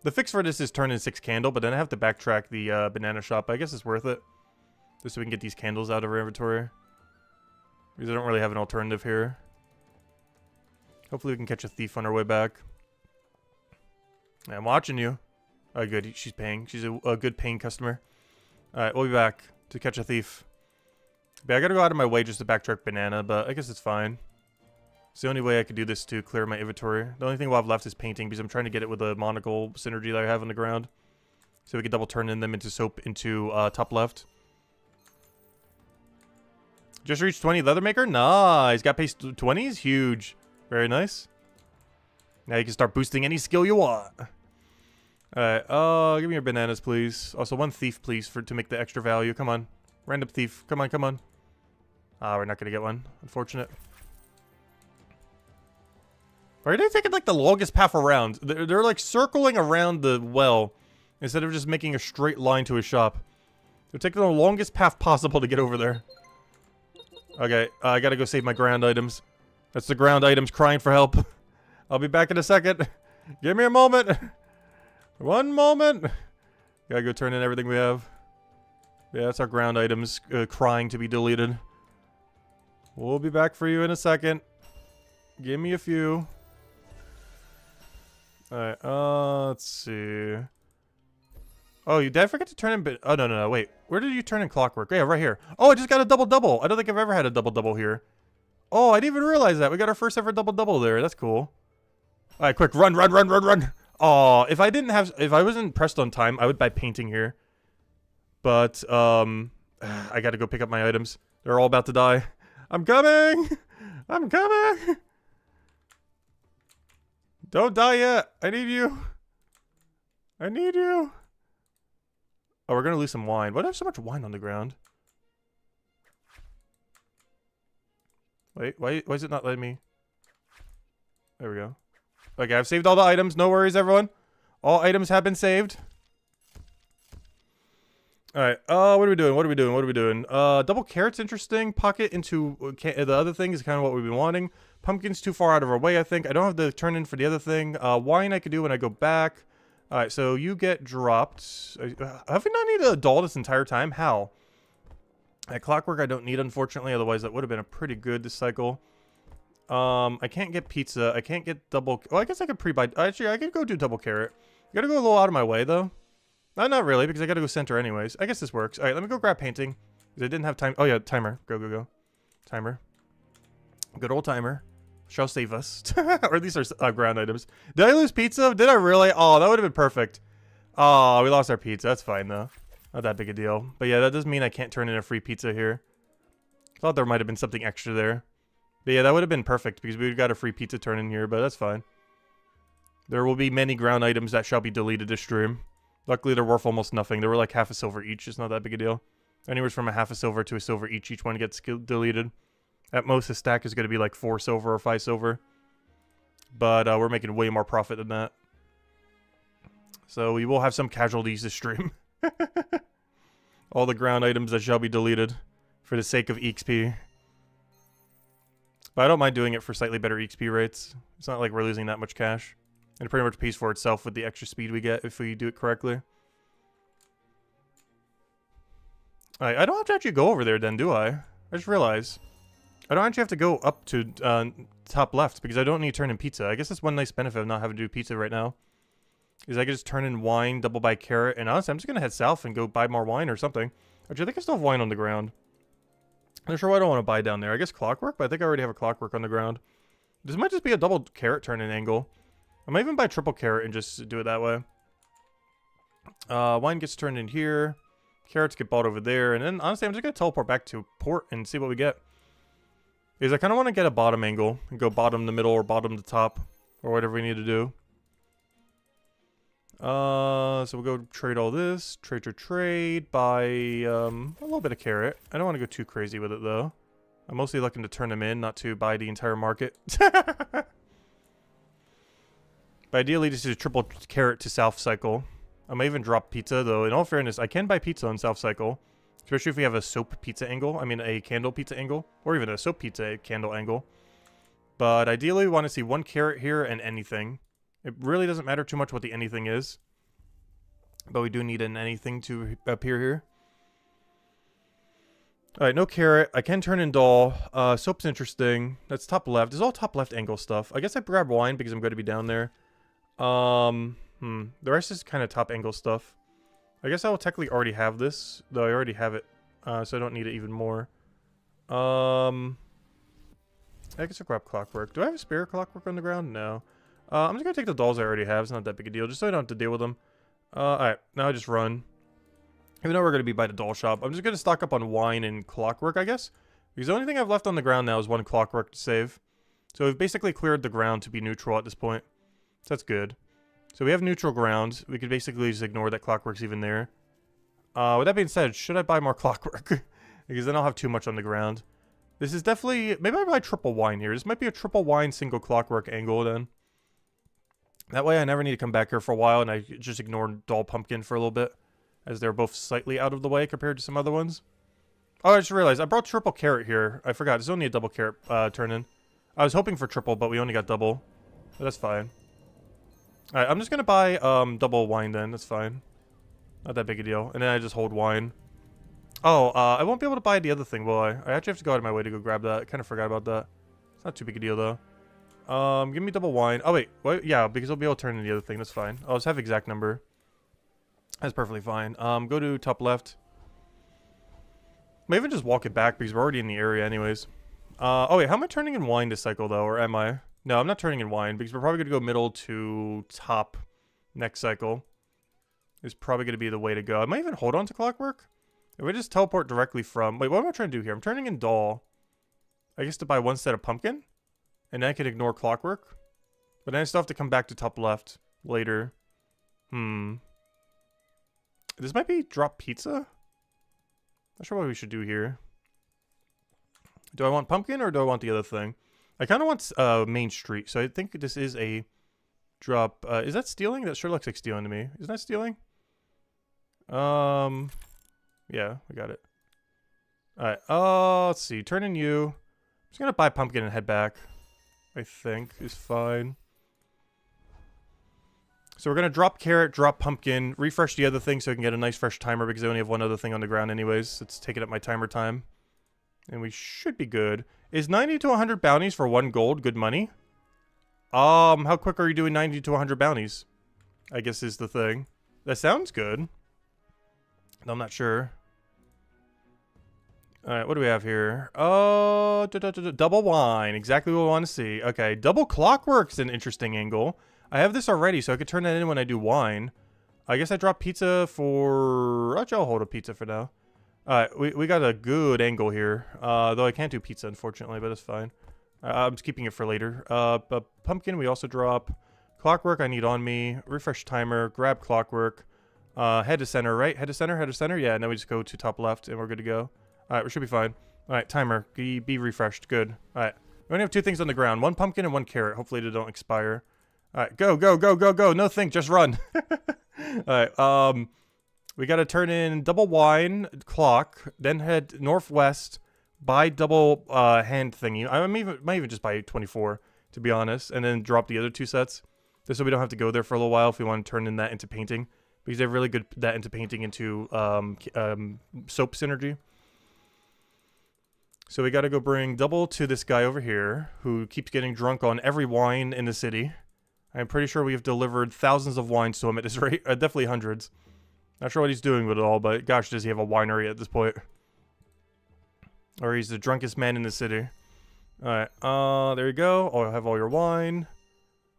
The fix for this is turn in 6 candle, but then I have to backtrack the banana shop. I guess it's worth it. Just so we can get these candles out of our inventory. Because I don't really have an alternative here. Hopefully we can catch a thief on our way back. I'm watching you. Oh, good. She's paying. She's a good paying customer. Alright, we'll be back to catch a thief. But I gotta go out of my way just to backtrack banana, but I guess it's fine. It's the only way I could do this to clear my inventory. The only thing we'll have left is painting, because I'm trying to get it with the monocle synergy that I have on the ground. So we can double turn them into soap into top left. Just reached 20 leather maker? Nice. Got pace 20s? Huge. Very nice. Now you can start boosting any skill you want. Alright, give me your bananas, please. Also, one thief, please, to make the extra value. Come on. Random thief. Come on, come on. Ah, we're not gonna get one. Unfortunate. Why are they taking, like, the longest path around? They're like, circling around the well instead of just making a straight line to a shop. They're taking the longest path possible to get over there. Okay, I gotta go save my ground items. That's the ground items crying for help. I'll be back in a second. Give me a moment. One moment. Gotta go turn in everything we have. Yeah, that's our ground items crying to be deleted. We'll be back for you in a second. Give me a few. Alright, let's see. Oh, did I forget to turn in... Oh, no, wait. Where did you turn in clockwork? Yeah, right here. Oh, I just got a double-double. I don't think I've ever had a double-double here. Oh, I didn't even realize that. We got our first ever double-double there. That's cool. Alright, quick. Run. Oh, if I wasn't pressed on time, I would buy painting here. But, I gotta go pick up my items. They're all about to die. I'm coming! I'm coming! Don't die yet. I need you. I need you. Oh, we're gonna lose some wine. Why do I have so much wine on the ground? Wait, why is it not letting me? There we go. Okay, I've saved all the items. No worries, everyone. All items have been saved. Alright, what are we doing? Double carrot's interesting. Pocket into the other thing is kind of what we've been wanting. Pumpkin's too far out of our way, I think. I don't have the turn in for the other thing. Wine I could do when I go back. Alright, so you get dropped. Have we not needed a doll this entire time? How? At clockwork I don't need, unfortunately. Otherwise that would have been a pretty good this cycle. I can't get pizza. I can't get double... Oh, I guess I could pre-buy... Actually, I could go do double carrot. I gotta go a little out of my way, though. No, not really, because I gotta go center anyways. I guess this works. Alright, let me go grab painting. Because I didn't have time... Oh, yeah, timer. Go. Timer. Good old timer. Shall save us. Or at least our ground items. Did I lose pizza? Did I really? Oh, that would have been perfect. Oh, we lost our pizza. That's fine, though. Not that big a deal. But yeah, that doesn't mean I can't turn in a free pizza here. Thought there might have been something extra there. But yeah, that would have been perfect because we would have got a free pizza turn in here, but that's fine. There will be many ground items that shall be deleted this stream. Luckily, they're worth almost nothing. They were like half a silver each. It's not that big a deal. Anywhere from a half a silver to a silver each. Each one gets deleted. At most, a stack is going to be like 4 silver or 5 silver. But we're making way more profit than that. So we will have some casualties this stream. All the ground items that shall be deleted for the sake of EXP. But I don't mind doing it for slightly better EXP rates. It's not like we're losing that much cash. And it pretty much pays for itself with the extra speed we get if we do it correctly. I don't have to actually go over there then, do I? I just realized. I don't actually have to go up to top left because I don't need to turn in pizza. I guess that's one nice benefit of not having to do pizza right now. Is I can just turn in wine, double buy carrot, and honestly, I'm just going to head south and go buy more wine or something. Actually, I think I still have wine on the ground. I'm not sure why I don't want to buy down there. I guess clockwork, but I think I already have a clockwork on the ground. This might just be a double carrot turn-in angle. I might even buy triple carrot and just do it that way. Wine gets turned in here. Carrots get bought over there. And then, honestly, I'm just going to teleport back to port and see what we get. Because I kind of want to get a bottom angle. And go bottom to middle or bottom to top. Or whatever we need to do. So we'll go trade all this. Trade. Buy a little bit of carrot. I don't want to go too crazy with it, though. I'm mostly looking to turn them in, not to buy the entire market. But ideally, this is a triple carrot to South Cycle. I might even drop pizza, though. In all fairness, I can buy pizza on South Cycle. Especially if we have a soap pizza angle. I mean, a candle pizza angle. Or even a soap pizza candle angle. But ideally, we want to see one carrot here and anything. It really doesn't matter too much what the anything is. But we do need an anything to appear here. Alright, no carrot. I can turn in doll. Soap's interesting. That's top left. This is all top left angle stuff. I guess I grab wine because I'm going to be down there. The rest is kind of top angle stuff. I guess I will technically already have this, though I already have it, so I don't need it even more. I guess I'll grab clockwork. Do I have a spare clockwork on the ground? No. I'm just going to take the dolls I already have. It's not that big a deal, just so I don't have to deal with them. Alright, now I just run. Even though we're going to be by the doll shop, I'm just going to stock up on wine and clockwork, I guess. Because the only thing I've left on the ground now is one clockwork to save. So we've basically cleared the ground to be neutral at this point. So that's good. So we have neutral ground. We could basically just ignore that clockwork's even there. With that being said, should I buy more clockwork? Because then I'll have too much on the ground. This is definitely... Maybe I buy triple wine here. This might be a triple wine single clockwork angle then. That way I never need to come back here for a while and I just ignore doll pumpkin for a little bit. As they're both slightly out of the way compared to some other ones. Oh, I just realized I brought triple carrot here. I forgot. It's only a double carrot turn-in. I was hoping for triple, but we only got double. But that's fine. Alright, I'm just gonna buy double wine then. That's fine. Not that big a deal. And then I just hold wine. Oh, I won't be able to buy the other thing, will I? I actually have to go out of my way to go grab that. I kind of forgot about that. It's not too big a deal, though. Give me double wine. Oh, wait. What? Yeah, because I'll be able to turn in the other thing. That's fine. I'll just have exact number. That's perfectly fine. Go to top left. Maybe even just walk it back because we're already in the area anyways. Oh, wait. How am I turning in wine this cycle, though? Or am I? No, I'm not turning in wine because we're probably going to go middle to top next cycle. Is probably going to be the way to go. I might even hold on to clockwork. If we just teleport directly from... Wait, what am I trying to do here? I'm turning in doll. I guess to buy one set of pumpkin. And then I can ignore clockwork. But then I still have to come back to top left later. This might be drop pizza? Not sure what we should do here. Do I want pumpkin or do I want the other thing? I kind of want Main Street, so I think this is a drop. Is that stealing? That sure looks like stealing to me. Isn't that stealing? Yeah, we got it. Alright, let's see. Turn in you. I'm just gonna buy pumpkin and head back. I think is fine. So we're gonna drop carrot, drop pumpkin, refresh the other thing so I can get a nice fresh timer because I only have one other thing on the ground anyways. It's taking up my timer time. And we should be good. Is 90 to 100 bounties for 1 gold good money? How quick are you doing 90 to 100 bounties? I guess is the thing. That sounds good. I'm not sure. Alright, what do we have here? Oh, double wine. Exactly what we want to see. Okay, double clockwork's an interesting angle. I have this already, so I could turn that in when I do wine. I guess I drop pizza for... I'll hold a pizza for now. Alright, we got a good angle here. Though I can't do pizza, unfortunately, but it's fine. I'm just keeping it for later. But pumpkin, we also drop. Clockwork, I need on me. Refresh timer. Grab clockwork. Head to center, right? Head to center, head to center. Yeah, now we just go to top left, and we're good to go. Alright, we should be fine. Alright, timer. Be refreshed. Good. Alright. We only have 2 things on the ground. 1 pumpkin and 1 carrot. Hopefully they don't expire. Alright, go, go, go, go, go. No think, just run. Alright, we gotta turn in double wine clock, then head northwest, buy double hand thingy. I might even just buy 24, to be honest, and then drop the other 2 sets. Just so we don't have to go there for a little while if we want to turn in that into painting. Because they have really good that into painting into soap synergy. So we gotta go bring double to this guy over here, who keeps getting drunk on every wine in the city. I'm pretty sure we have delivered thousands of wines to him at this rate. Definitely hundreds. Not sure what he's doing with it all, but gosh, does he have a winery at this point. Or he's the drunkest man in the city. Alright, there you go. I'll have all your wine.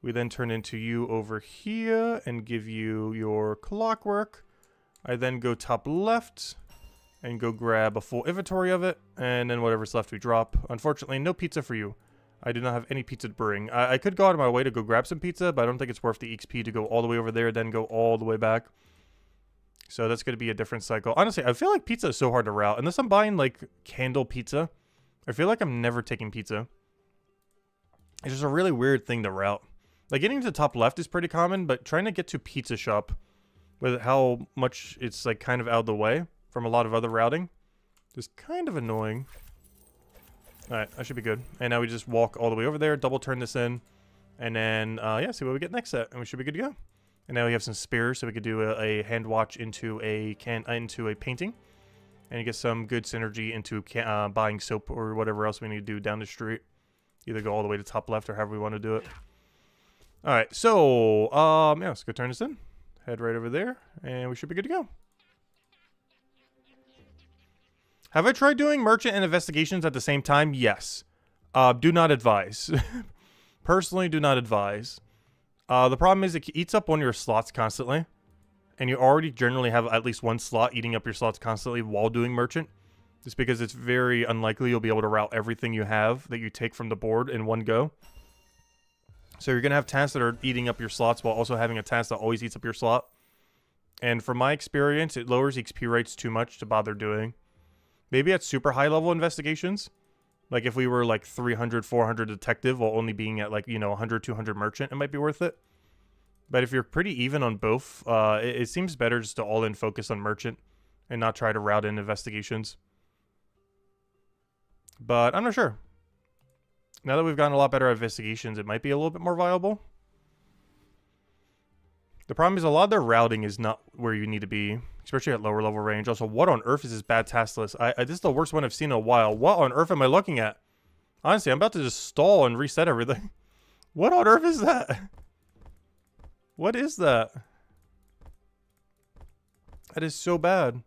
We then turn into you over here and give you your clockwork. I then go top left and go grab a full inventory of it. And then whatever's left we drop. Unfortunately, no pizza for you. I do not have any pizza to bring. I could go out of my way to go grab some pizza, but I don't think it's worth the XP to go all the way over there, then go all the way back. So that's going to be a different cycle. Honestly, I feel like pizza is so hard to route. Unless I'm buying, like, candle pizza, I feel like I'm never taking pizza. It's just a really weird thing to route. Like, getting to the top left is pretty common, but trying to get to pizza shop with how much it's, like, kind of out of the way from a lot of other routing is kind of annoying. Alright, that should be good. And now we just walk all the way over there, double turn this in, and then, yeah, see what we get next set, and we should be good to go. And now we have some spares, so we could do a hand watch into a painting, and get some good synergy into buying soap or whatever else we need to do down the street. Either go all the way to top left or however we want to do it. Alright, so, yeah, let's go turn this in. Head right over there, and we should be good to go. Have I tried doing merchant and investigations at the same time? Yes. Do not advise. Personally, do not advise. The problem is it eats up one of your slots constantly. And you already generally have at least one slot eating up your slots constantly while doing merchant. Just because it's very unlikely you'll be able to route everything you have that you take from the board in one go. So you're going to have tasks that are eating up your slots while also having a task that always eats up your slot. And from my experience, it lowers XP rates too much to bother doing. Maybe at super high level investigations. Like if we were like 300, 400 detective while only being at like, you know, 100, 200 merchant, it might be worth it. But if you're pretty even on both, it seems better just to all in focus on merchant and not try to route in investigations. But I'm not sure. Now that we've gotten a lot better at investigations, it might be a little bit more viable. The problem is a lot of their routing is not where you need to be, especially at lower level range. Also, what on earth is this bad task list? This is the worst one I've seen in a while. What on earth am I looking at? Honestly, I'm about to just stall and reset everything. What on earth is that? What is that? That is so bad.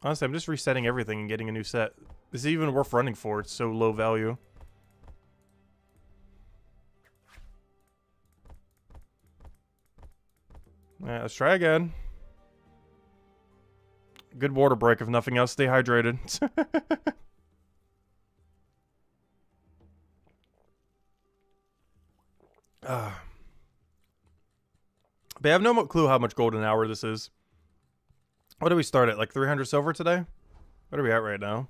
Honestly, I'm just resetting everything and getting a new set. This is even worth running for. It's so low value. Alright, let's try again. Good water break, if nothing else. Stay hydrated. But I have no clue how much gold an hour this is. What do we start at? Like 300 silver today? What are we at right now?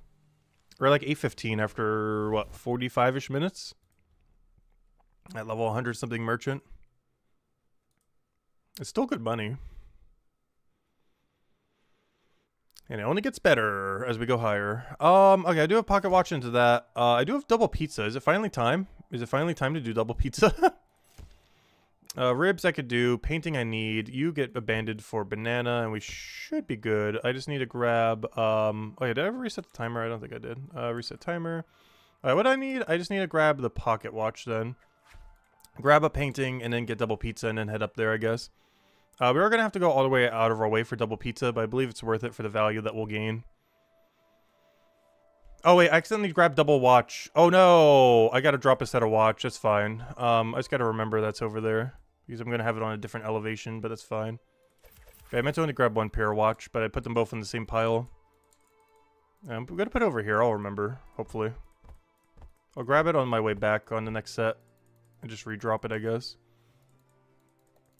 We're like 8:15 after, what, 45-ish minutes? At level 100 something merchant. It's still good money. And it only gets better as we go higher. Okay, I do have pocket watch into that. I do have double pizza. Is it finally time? Is it finally time to do double pizza? Ribs I could do. Painting I need. You get abandoned for banana, and we should be good. I just need to grab, oh yeah, did I ever reset the timer? I don't think I did. Reset timer. What do I need? I just need to grab the pocket watch then. Grab a painting, and then get double pizza, and then head up there, I guess. We are going to have to go all the way out of our way for double pizza, but I believe it's worth it for the value that we'll gain. Oh, wait, I accidentally grabbed double watch. Oh, no. I got to drop a set of watch. That's fine. I just got to remember that's over there. Because I'm going to have it on a different elevation, but that's fine. Okay, I meant to only grab one pair of watch, but I put them both in the same pile. We're going to put it over here. I'll remember, hopefully. I'll grab it on my way back on the next set. And just redrop it, I guess.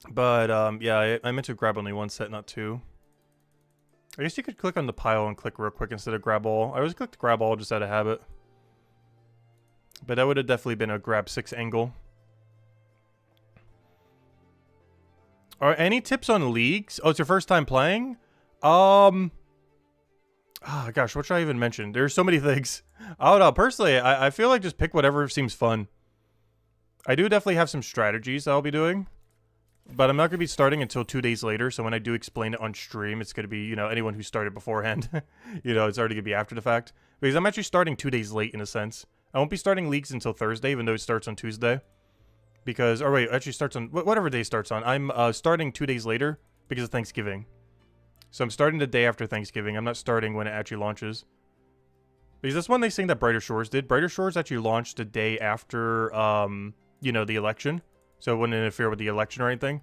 But, yeah, I meant to grab only one set, not two. I guess you could click on the pile and click real quick instead of grab all. I always clicked grab all just out of habit. But that would have definitely been a grab 6 angle. Are any tips on leagues? Oh, it's your first time playing? Oh, gosh, what should I even mention? There's so many things. I don't know. Personally, I feel like just pick whatever seems fun. I do definitely have some strategies I'll be doing. But I'm not going to be starting until 2 days later, so when I do explain it on stream, it's going to be, you know, anyone who started beforehand. You know, it's already going to be after the fact. Because I'm actually starting 2 days late, in a sense. I won't be starting leagues until Thursday, even though it starts on Tuesday. Because, or wait, it actually starts on, whatever day starts on. I'm starting 2 days later because of Thanksgiving. So I'm starting the day after Thanksgiving. I'm not starting when it actually launches. Because that's one they saying that Brighter Shores did. Brighter Shores actually launched the day after, you know, the election. So it wouldn't interfere with the election or anything.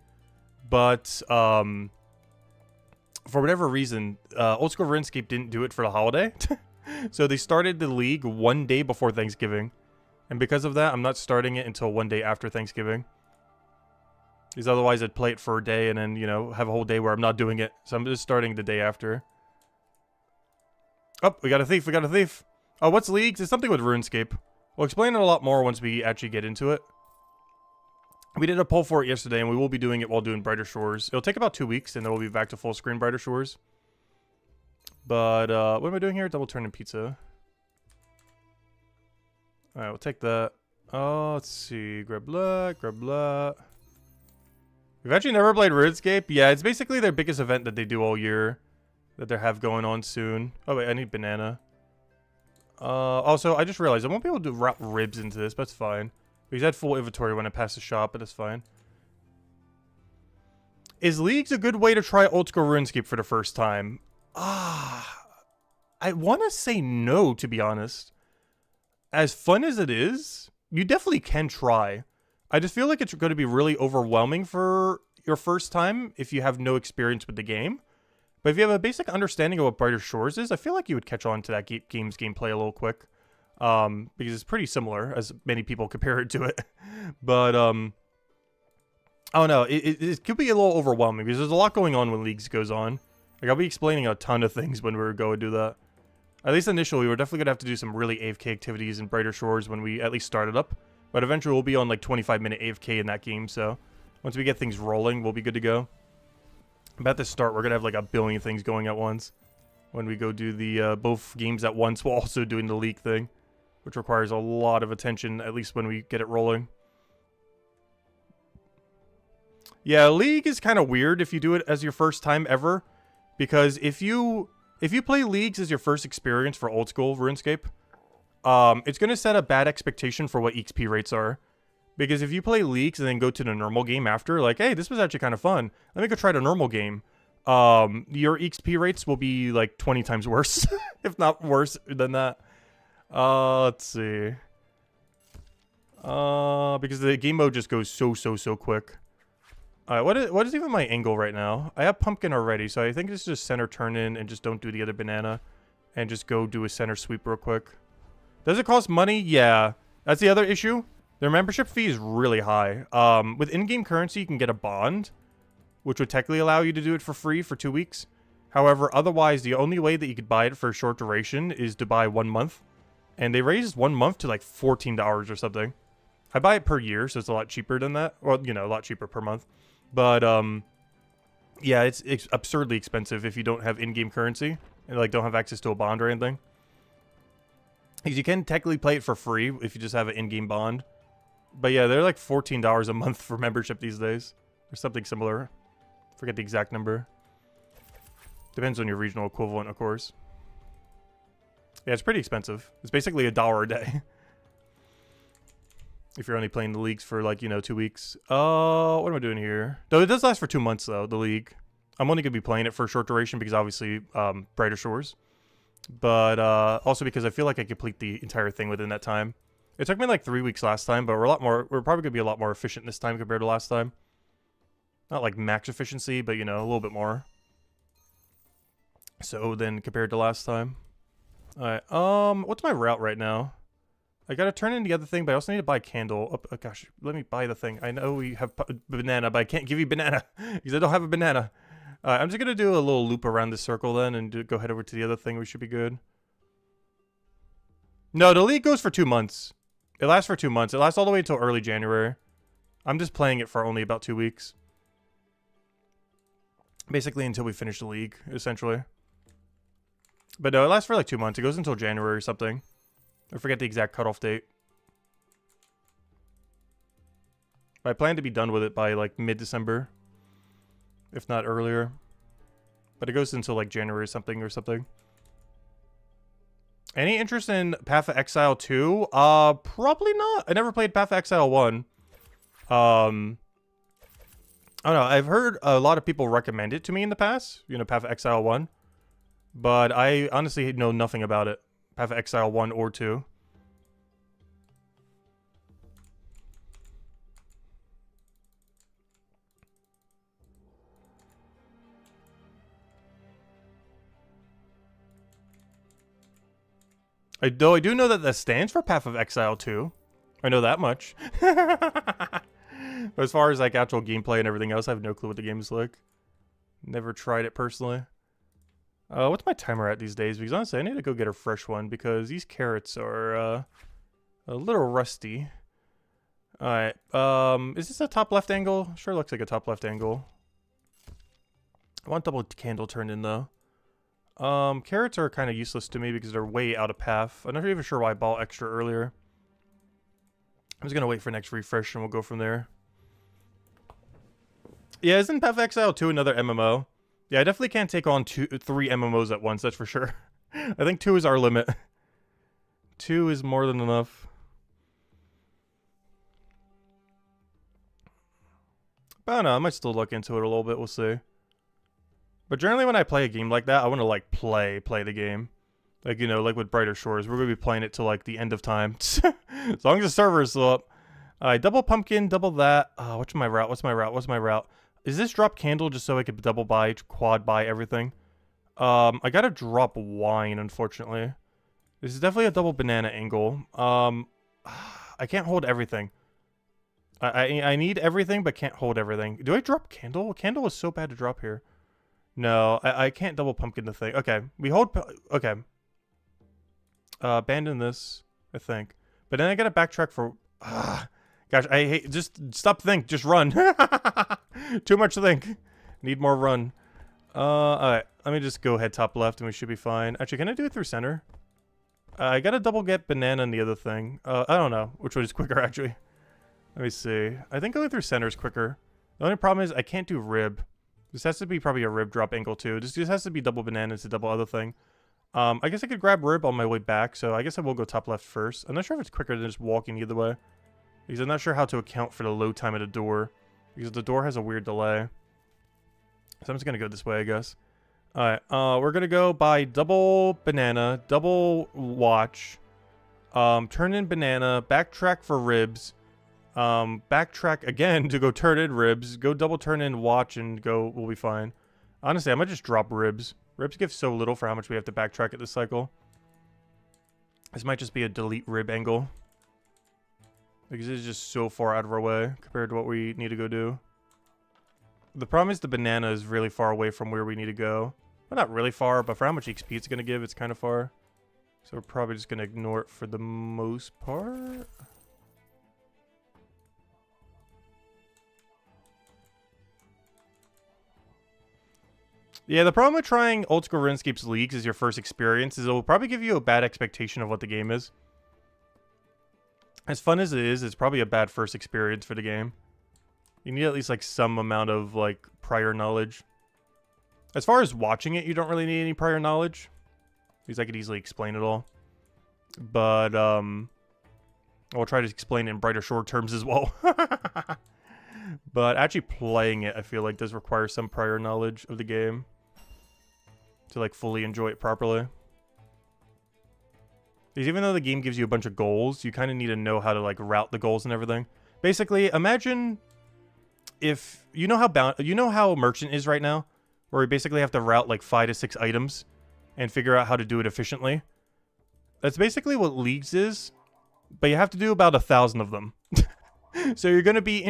But, for whatever reason, Old School RuneScape didn't do it for the holiday. So they started the league one day before Thanksgiving. And because of that, I'm not starting it until one day after Thanksgiving. Because otherwise I'd play it for a day and then, you know, have a whole day where I'm not doing it. So I'm just starting the day after. Oh, we got a thief, we got a thief. Oh, what's leagues? It's something with RuneScape. We'll explain it a lot more once we actually get into it. We did a poll for it yesterday, and we will be doing it while doing Brighter Shores. It'll take about 2 weeks, and then we'll be back to full screen Brighter Shores. But, what am I doing here? Double turn in pizza. Alright, we'll take that. Oh, let's see. Grab that, grab that. We've actually never played RuneScape. Yeah, it's basically their biggest event that they do all year. That they have going on soon. Oh, wait, I need banana. Also, I just realized I won't be able to route ribs into this, but that's fine. Because I had full inventory when I passed the shop, but that's fine. Is Leagues a good way to try Old School RuneScape for the first time? I want to say no, to be honest. As fun as it is, you definitely can try. I just feel like it's going to be really overwhelming for your first time if you have no experience with the game. But if you have a basic understanding of what Brighter Shores is, I feel like you would catch on to that game's gameplay a little quick. Because it's pretty similar, as many people compare it to it. But, I don't know, it could be a little overwhelming, because there's a lot going on when Leagues goes on. Like, I'll be explaining a ton of things when we go and do that. At least initially, we're definitely going to have to do some really AFK activities in Brighter Shores when we at least start it up. But eventually, we'll be on, like, 25-minute AFK in that game, so once we get things rolling, we'll be good to go. About to start, we're going to have like a billion things going at once when we go do the both games at once while also doing the league thing, which requires a lot of attention, at least when we get it rolling. Yeah, league is kind of weird if you do it as your first time ever, because if you play leagues as your first experience for Old School RuneScape, it's going to set a bad expectation for what XP rates are. Because if you play leagues and then go to the normal game after, like, hey, this was actually kind of fun. Let me go try the normal game. Your XP rates will be like 20 times worse, if not worse than that. Let's see. Because the game mode just goes so quick. Alright, what is even my angle right now? I have pumpkin already, so I think it's just center turn in and just don't do the other banana. And just go do a center sweep real quick. Does it cost money? Yeah. That's the other issue. Their membership fee is really high. With in-game currency, you can get a bond, which would technically allow you to do it for free for 2 weeks. However, otherwise, the only way that you could buy it for a short duration is to buy 1 month. And they raised 1 month to like $14 or something. I buy it per year, so it's a lot cheaper than that. Well, you know, a lot cheaper per month. But, yeah, it's absurdly expensive if you don't have in-game currency and, like, don't have access to a bond or anything. Because you can technically play it for free if you just have an in-game bond. But yeah, they're like $14 a month for membership these days. Or something similar. Forget the exact number. Depends on your regional equivalent, of course. Yeah, it's pretty expensive. It's basically $1 a day. If you're only playing the leagues for like, you know, 2 weeks. What am I doing here? Though it does last for 2 months though, the league. I'm only going to be playing it for a short duration because obviously, Brighter Shores. But, also because I feel like I complete the entire thing within that time. It took me like 3 weeks last time, but we're probably going to be a lot more efficient this time compared to last time. Not like max efficiency, but you know, a little bit more. So then compared to last time. Alright, what's my route right now? I gotta turn in the other thing, but I also need to buy a candle. Oh gosh, let me buy the thing. I know we have banana, but I can't give you banana because I don't have a banana. I'm just gonna do a little loop around this circle then and go head over to the other thing. We should be good. No, the league goes for 2 months. It lasts for 2 months. It lasts all the way until early January. I'm just playing it for only about 2 weeks. Basically until we finish the league, essentially. But no, it lasts for like 2 months. It goes until January or something. I forget the exact cutoff date. But I plan to be done with it by like mid-December. If not earlier. But it goes until like January or something. Any interest in Path of Exile 2? Probably not. I never played Path of Exile 1. I don't know. I've heard a lot of people recommend it to me in the past. You know, Path of Exile 1. But I honestly know nothing about it. Path of Exile 1 or 2. I do know that stands for Path of Exile 2. I know that much. But as far as like actual gameplay and everything else, I have no clue what the game is like. Never tried it personally. What's my timer at these days? Because honestly, I need to go get a fresh one because these carrots are a little rusty. Alright, is this a top left angle? Sure looks like a top left angle. I want double candle turned in though. Carrots are kind of useless to me because they're way out of path. I'm not even sure why I bought extra earlier. I'm just gonna wait for next refresh and we'll go from there. Yeah, isn't Path of Exile 2 another MMO? Yeah, I definitely can't take on 3 MMOs at once, that's for sure. I think 2 is our limit. 2 is more than enough. But I don't know, I might still look into it a little bit, we'll see. But generally when I play a game like that, I want to like play the game. Like, you know, like with Brighter Shores, we're going to be playing it till like the end of time. As long as the server is still up. Double pumpkin, double that. What's my route? Is this drop candle just so I could double buy, quad buy everything? I gotta drop wine, unfortunately. This is definitely a double banana angle. I can't hold everything. I need everything, but can't hold everything. Do I drop candle? Candle is so bad to drop here. No, I can't double pumpkin the thing. Okay, we hold... Okay. Abandon this, I think. But then I gotta backtrack for... gosh, I hate... Just stop think. Just run. Too much to think. Need more run. Alright. Let me just go head top left and we should be fine. Actually, can I do it through center? I gotta double get banana and the other thing. I don't know which one is quicker, actually. Let me see. I think going through center is quicker. The only problem is I can't do rib. This has to be probably a rib drop angle too. This just has to be double bananas to double other thing. I guess I could grab rib on my way back, so I guess I will go top left first. I'm not sure if it's quicker than just walking either way. Because I'm not sure how to account for the load time of the door. Because the door has a weird delay. So I'm just going to go this way, I guess. Alright, we're going to go by double banana, double watch, turn in banana, backtrack for ribs, backtrack again to go turn in ribs, go double turn in watch and go, we'll be fine. Honestly, I might just drop ribs. Ribs give so little for how much we have to backtrack at this cycle. This might just be a delete rib angle. Because it's just so far out of our way compared to what we need to go do. The problem is the banana is really far away from where we need to go. Well, not really far, but for how much XP it's going to give, it's kind of far. So we're probably just going to ignore it for the most part. Yeah, the problem with trying Old School RuneScape's leagues as your first experience is it will probably give you a bad expectation of what the game is. As fun as it is, it's probably a bad first experience for the game. You need at least like some amount of like prior knowledge. As far as watching it, you don't really need any prior knowledge. Because I could easily explain it all. But I'll try to explain it in Brighter Shore terms as well. But actually playing it, I feel like does require some prior knowledge of the game. To like fully enjoy it properly. Because even though the game gives you a bunch of goals, you kind of need to know how to like route the goals and everything. Basically, imagine if you know how Merchant is right now, where we basically have to route like 5 to 6 items and figure out how to do it efficiently. That's basically what Leagues is, but you have to do about 1,000 of them. So you're going to be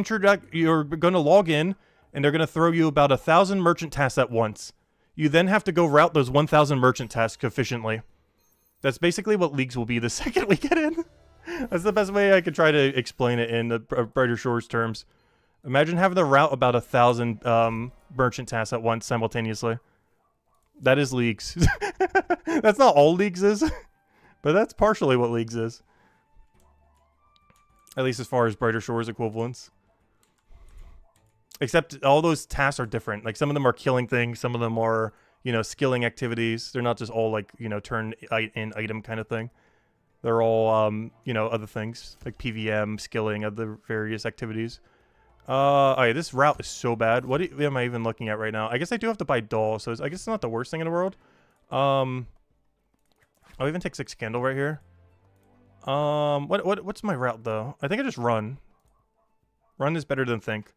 you're going to log in, and they're going to throw you about 1,000 merchant tasks at once. You then have to go route those 1,000 merchant tasks efficiently. That's basically what Leagues will be the second we get in. That's the best way I could try to explain it in the Brighter Shores terms. Imagine having to route about 1,000 merchant tasks at once simultaneously. That is Leagues. That's not all Leagues is, but that's partially what Leagues is. At least as far as Brighter Shores equivalents. Except all those tasks are different. Like some of them are killing things, some of them are, you know, skilling activities. They're not just all like, you know, turn in item kind of thing. They're all, you know, other things like PVM, skilling, other various activities. Alright, this route is so bad. What am I even looking at right now? I guess I do have to buy doll, so I guess it's not the worst thing in the world. I'll even take 6 candle right here. What's my route though? I think I just run. Run is better than think.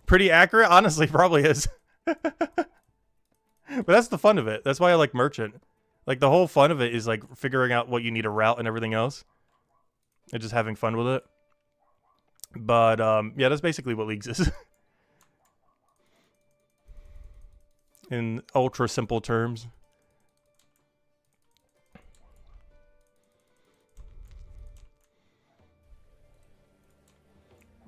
Pretty accurate? Honestly, probably is. But that's the fun of it. That's why I like merchant. Like the whole fun of it is like figuring out what you need to route and everything else. And just having fun with it. But yeah, that's basically what Leagues is. In ultra simple terms.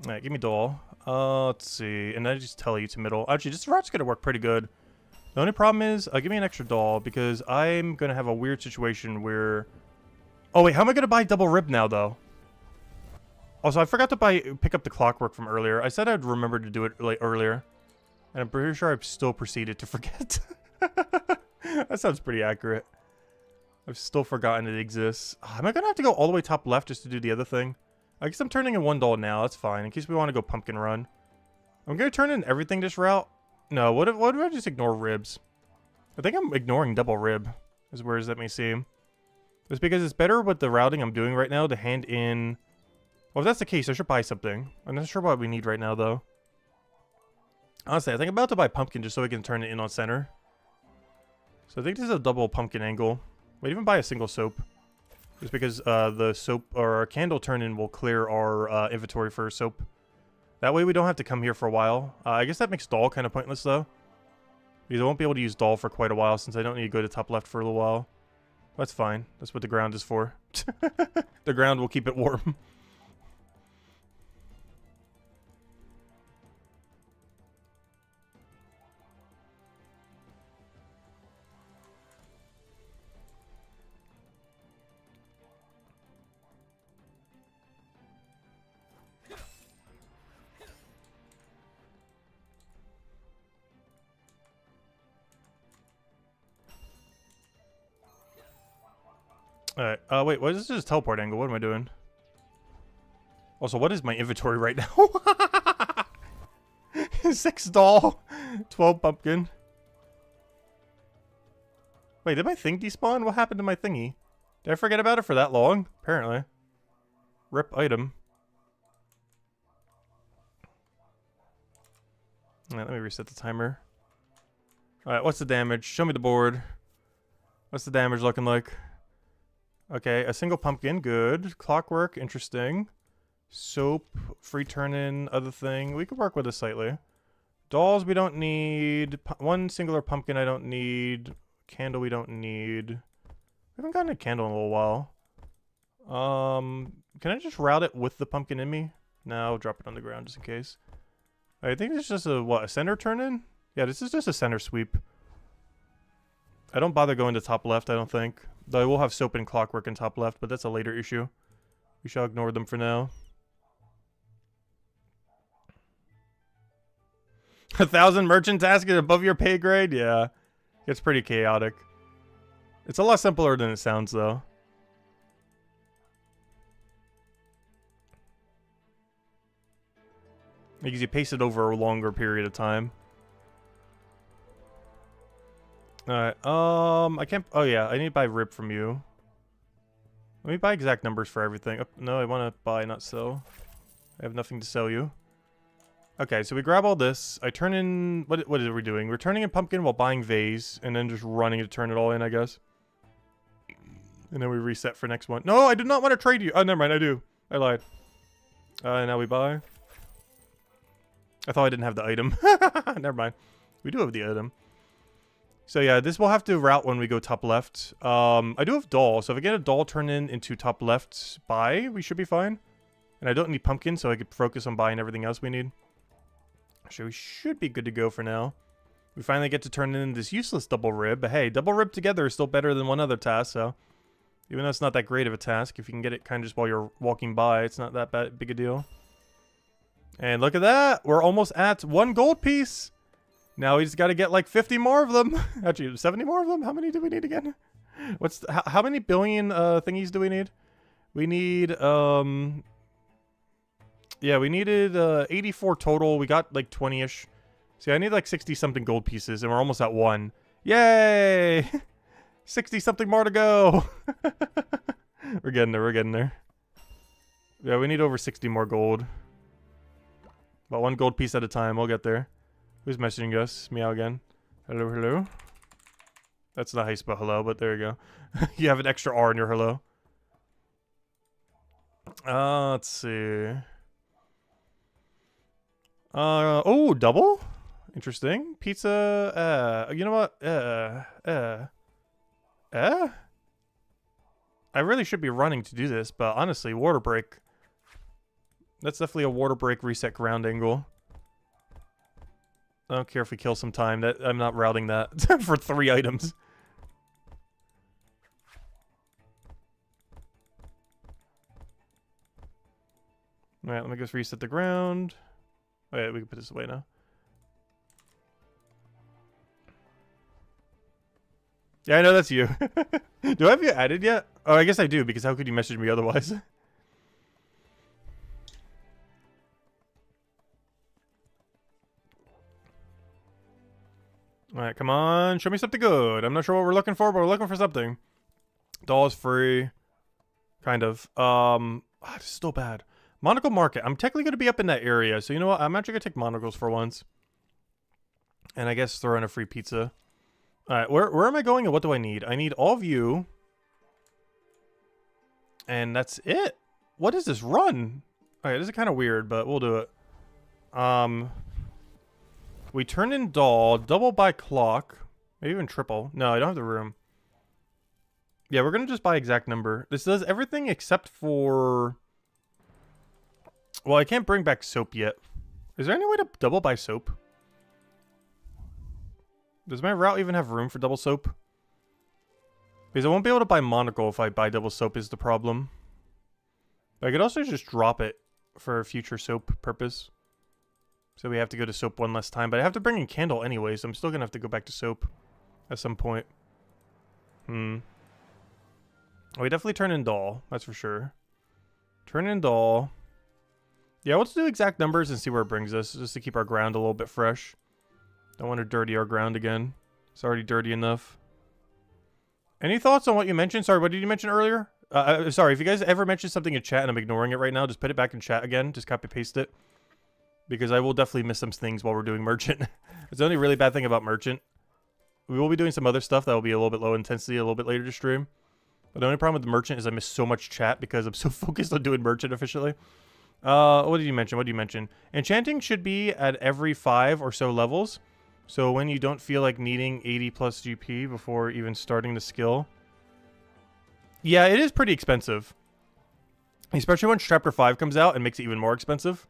Alright, give me doll. Let's see. And then I just tell you to middle. Actually, this route's gonna work pretty good. The only problem is, give me an extra doll because I'm gonna have a weird situation where... Oh wait, how am I gonna buy double rib now though? Also, I forgot to pick up the clockwork from earlier. I said I'd remember to do it like earlier. And I'm pretty sure I've still proceeded to forget. That sounds pretty accurate. I've still forgotten it exists. Am I gonna have to go all the way top left just to do the other thing? I guess I'm turning in 1 doll now. That's fine. In case we want to go pumpkin run. I'm gonna turn in everything this route. No, what if I just ignore ribs? I think I'm ignoring double rib. As weird as that may seem. It's because it's better with the routing I'm doing right now to hand in... Well, if that's the case, I should buy something. I'm not sure what we need right now, though. Honestly, I think I'm about to buy pumpkin just so we can turn it in on center. So I think this is a double pumpkin angle. Might even buy a single soap. Just because the soap or our candle turn-in will clear our inventory for soap. That way we don't have to come here for a while. I guess that makes doll kind of pointless, though. Because I won't be able to use doll for quite a while since I don't need to go to top left for a little while. That's fine. That's what the ground is for. The ground will keep it warm. Alright, wait, what is this teleport angle? What am I doing? Also, what is my inventory right now? 6 doll, 12 pumpkin. Wait, did my thing despawn? What happened to my thingy? Did I forget about it for that long? Apparently. Rip item. Alright, let me reset the timer. Alright, what's the damage? Show me the board. What's the damage looking like? Okay, a single pumpkin, good. Clockwork, interesting. Soap, free turn-in, other thing. We could work with this slightly. Dolls, we don't need. 1 singular pumpkin, I don't need. Candle, we don't need. We haven't gotten a candle in a little while. Can I just route it with the pumpkin in me? No, I'll drop it on the ground just in case. I think it's just a, what, a center turn-in? Yeah, this is just a center sweep. I don't bother going to top left, I don't think. Though I will have soap and clockwork in top left, but that's a later issue. We shall ignore them for now. 1,000 merchant tasks above your pay grade? Yeah. It's pretty chaotic. It's a lot simpler than it sounds, though. Because you pace it over a longer period of time. Alright, I can't... Oh, yeah, I need to buy rib from you. Let me buy exact numbers for everything. Oh, no, I want to buy, not sell. I have nothing to sell you. Okay, so we grab all this. I turn in... What are we doing? We're turning in pumpkin while buying vase, and then just running to turn it all in, I guess. And then we reset for next one. No, I do not want to trade you! Oh, never mind, I do. I lied. Now we buy. I thought I didn't have the item. Never mind. We do have the item. So yeah, this will have to route when we go top left. I do have doll, so if I get a doll turn in into top left buy, we should be fine. And I don't need pumpkin, so I could focus on buying everything else we need. So we should be good to go for now. We finally get to turn in this useless double rib, but hey, double rib together is still better than one other task, so... Even though it's not that great of a task, if you can get it kind of just while you're walking by, it's not that big a deal. And look at that! We're almost at 1 gold piece! Now we just got to get like 50 more of them. Actually, 70 more of them? How many do we need again? How many billion thingies do we need? We need, yeah, we needed 84 total. We got like 20-ish. See, I need like 60-something gold pieces, and we're almost at 1. Yay! 60 something more to go. We're getting there. We're getting there. Yeah, we need over 60 more gold. About 1 gold piece at a time. We'll get there. Who's messaging us? Meow again. Hello, hello. That's not how you spell hello, but there you go. You have an extra R in your hello. Let's see. Oh, double? Interesting. Pizza, you know what? I really should be running to do this, but honestly, water break. That's definitely a water break reset ground angle. I don't care if we kill some time. That I'm not routing that for 3 items. Alright, let me just reset the ground. Oh yeah, we can put this away now. Yeah, I know that's you. Do I have you added yet? Oh, I guess I do, because how could you message me otherwise? Alright, come on. Show me something good. I'm not sure what we're looking for, but we're looking for something. Doll is free. Kind of. This is still bad. Monocle Market. I'm technically going to be up in that area, so you know what? I'm actually going to take monocles for once. And I guess throw in a free pizza. Alright, where am I going and what do I need? I need all of you. And that's it. What is this run? Alright, this is kind of weird, but we'll do it. We turn in doll, double by clock. Maybe even triple. No, I don't have the room. Yeah, we're going to just buy exact number. This does everything except for... Well, I can't bring back soap yet. Is there any way to double buy soap? Does my route even have room for double soap? Because I won't be able to buy monocle if I buy double soap is the problem. But I could also just drop it for a future soap purpose. So we have to go to soap one less time. But I have to bring in candle anyway, so I'm still going to have to go back to soap at some point. We definitely turn in doll. That's for sure. Turn in doll. Yeah, let's do exact numbers and see where it brings us. Just to keep our ground a little bit fresh. Don't want to dirty our ground again. It's already dirty enough. Any thoughts on what you mentioned? Sorry, what did you mention earlier? Sorry, if you guys ever mentioned something in chat and I'm ignoring it right now, just put it back in chat again. Just copy paste it. Because I will definitely miss some things while we're doing merchant. It's the only really bad thing about merchant. We will be doing some other stuff that will be a little bit low intensity a little bit later to stream. But the only problem with the merchant is I miss so much chat because I'm so focused on doing merchant efficiently. What did you mention? What did you mention? Enchanting should be at every 5 or so levels. So when you don't feel like needing 80 plus GP before even starting the skill. Yeah, it is pretty expensive. Especially when Chapter 5 comes out and makes it even more expensive.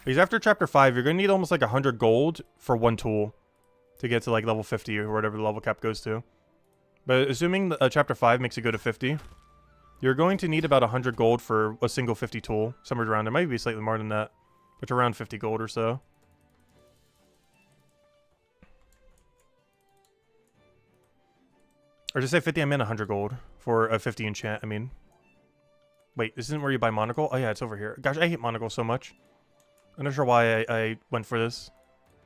Because after Chapter 5, you're going to need almost like 100 gold for one tool. To get to like level 50 or whatever the level cap goes to. But assuming Chapter 5 makes it go to 50, you're going to need about 100 gold for a single 50 tool. Somewhere around there. Might be slightly more than that. But around 50 gold or so. Or just say 50, I meant 100 gold for a 50 enchant, I mean. Wait, this isn't where you buy monocle? Oh yeah, it's over here. Gosh, I hate monocle so much. I'm not sure why I went for this.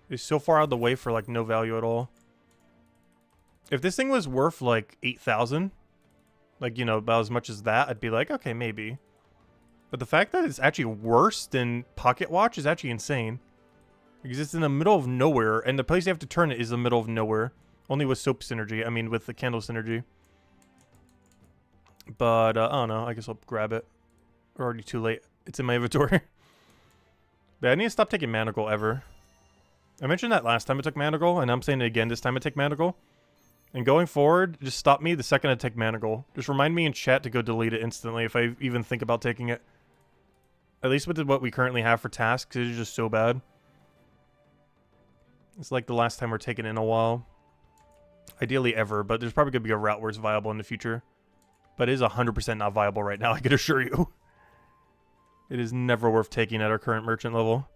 It's so far out of the way for like no value at all. If this thing was worth like 8,000, like, you know, about as much as that, I'd be like, okay, maybe. But the fact that it's actually worse than Pocket Watch is actually insane. Because it's in the middle of nowhere, and the place you have to turn it is the middle of nowhere. Only with soap synergy, I mean with the candle synergy. But, I don't know, I guess I'll grab it. Already too late. It's in my inventory. But I need to stop taking manacle ever. I mentioned that last time I took manacle, and I'm saying it again this time I take manacle. And going forward, just stop me the second I take manacle. Just remind me in chat to go delete it instantly if I even think about taking it. At least with what we currently have for tasks, it is just so bad. It's like the last time we're taking it in a while. Ideally ever, but there's probably going to be a route where it's viable in the future. But it is 100% not viable right now, I can assure you. It is never worth taking at our current merchant level.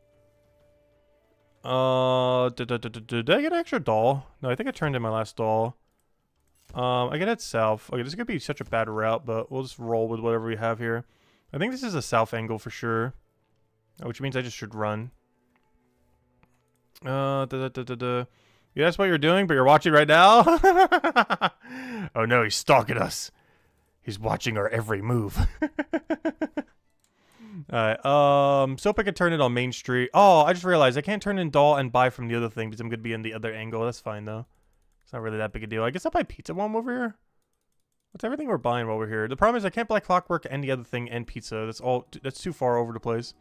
Did I get an extra doll? No, I think I turned in my last doll. I get it south. Okay, this is going to be such a bad route, but we'll just roll with whatever we have here. I think this is a south angle for sure. Which means I just should run. You Yeah, that's what you're doing, but you're watching right now? Oh no, he's stalking us. He's watching our every move. Alright, so if I could turn it on Main Street. Oh, I just realized I can't turn in doll and buy from the other thing because I'm going to be in the other angle. That's fine, though. It's not really that big a deal. I guess I'll buy pizza while I'm over here. What's everything we're buying while we're here? The problem is I can't buy clockwork and the other thing and pizza. That's too far over the place.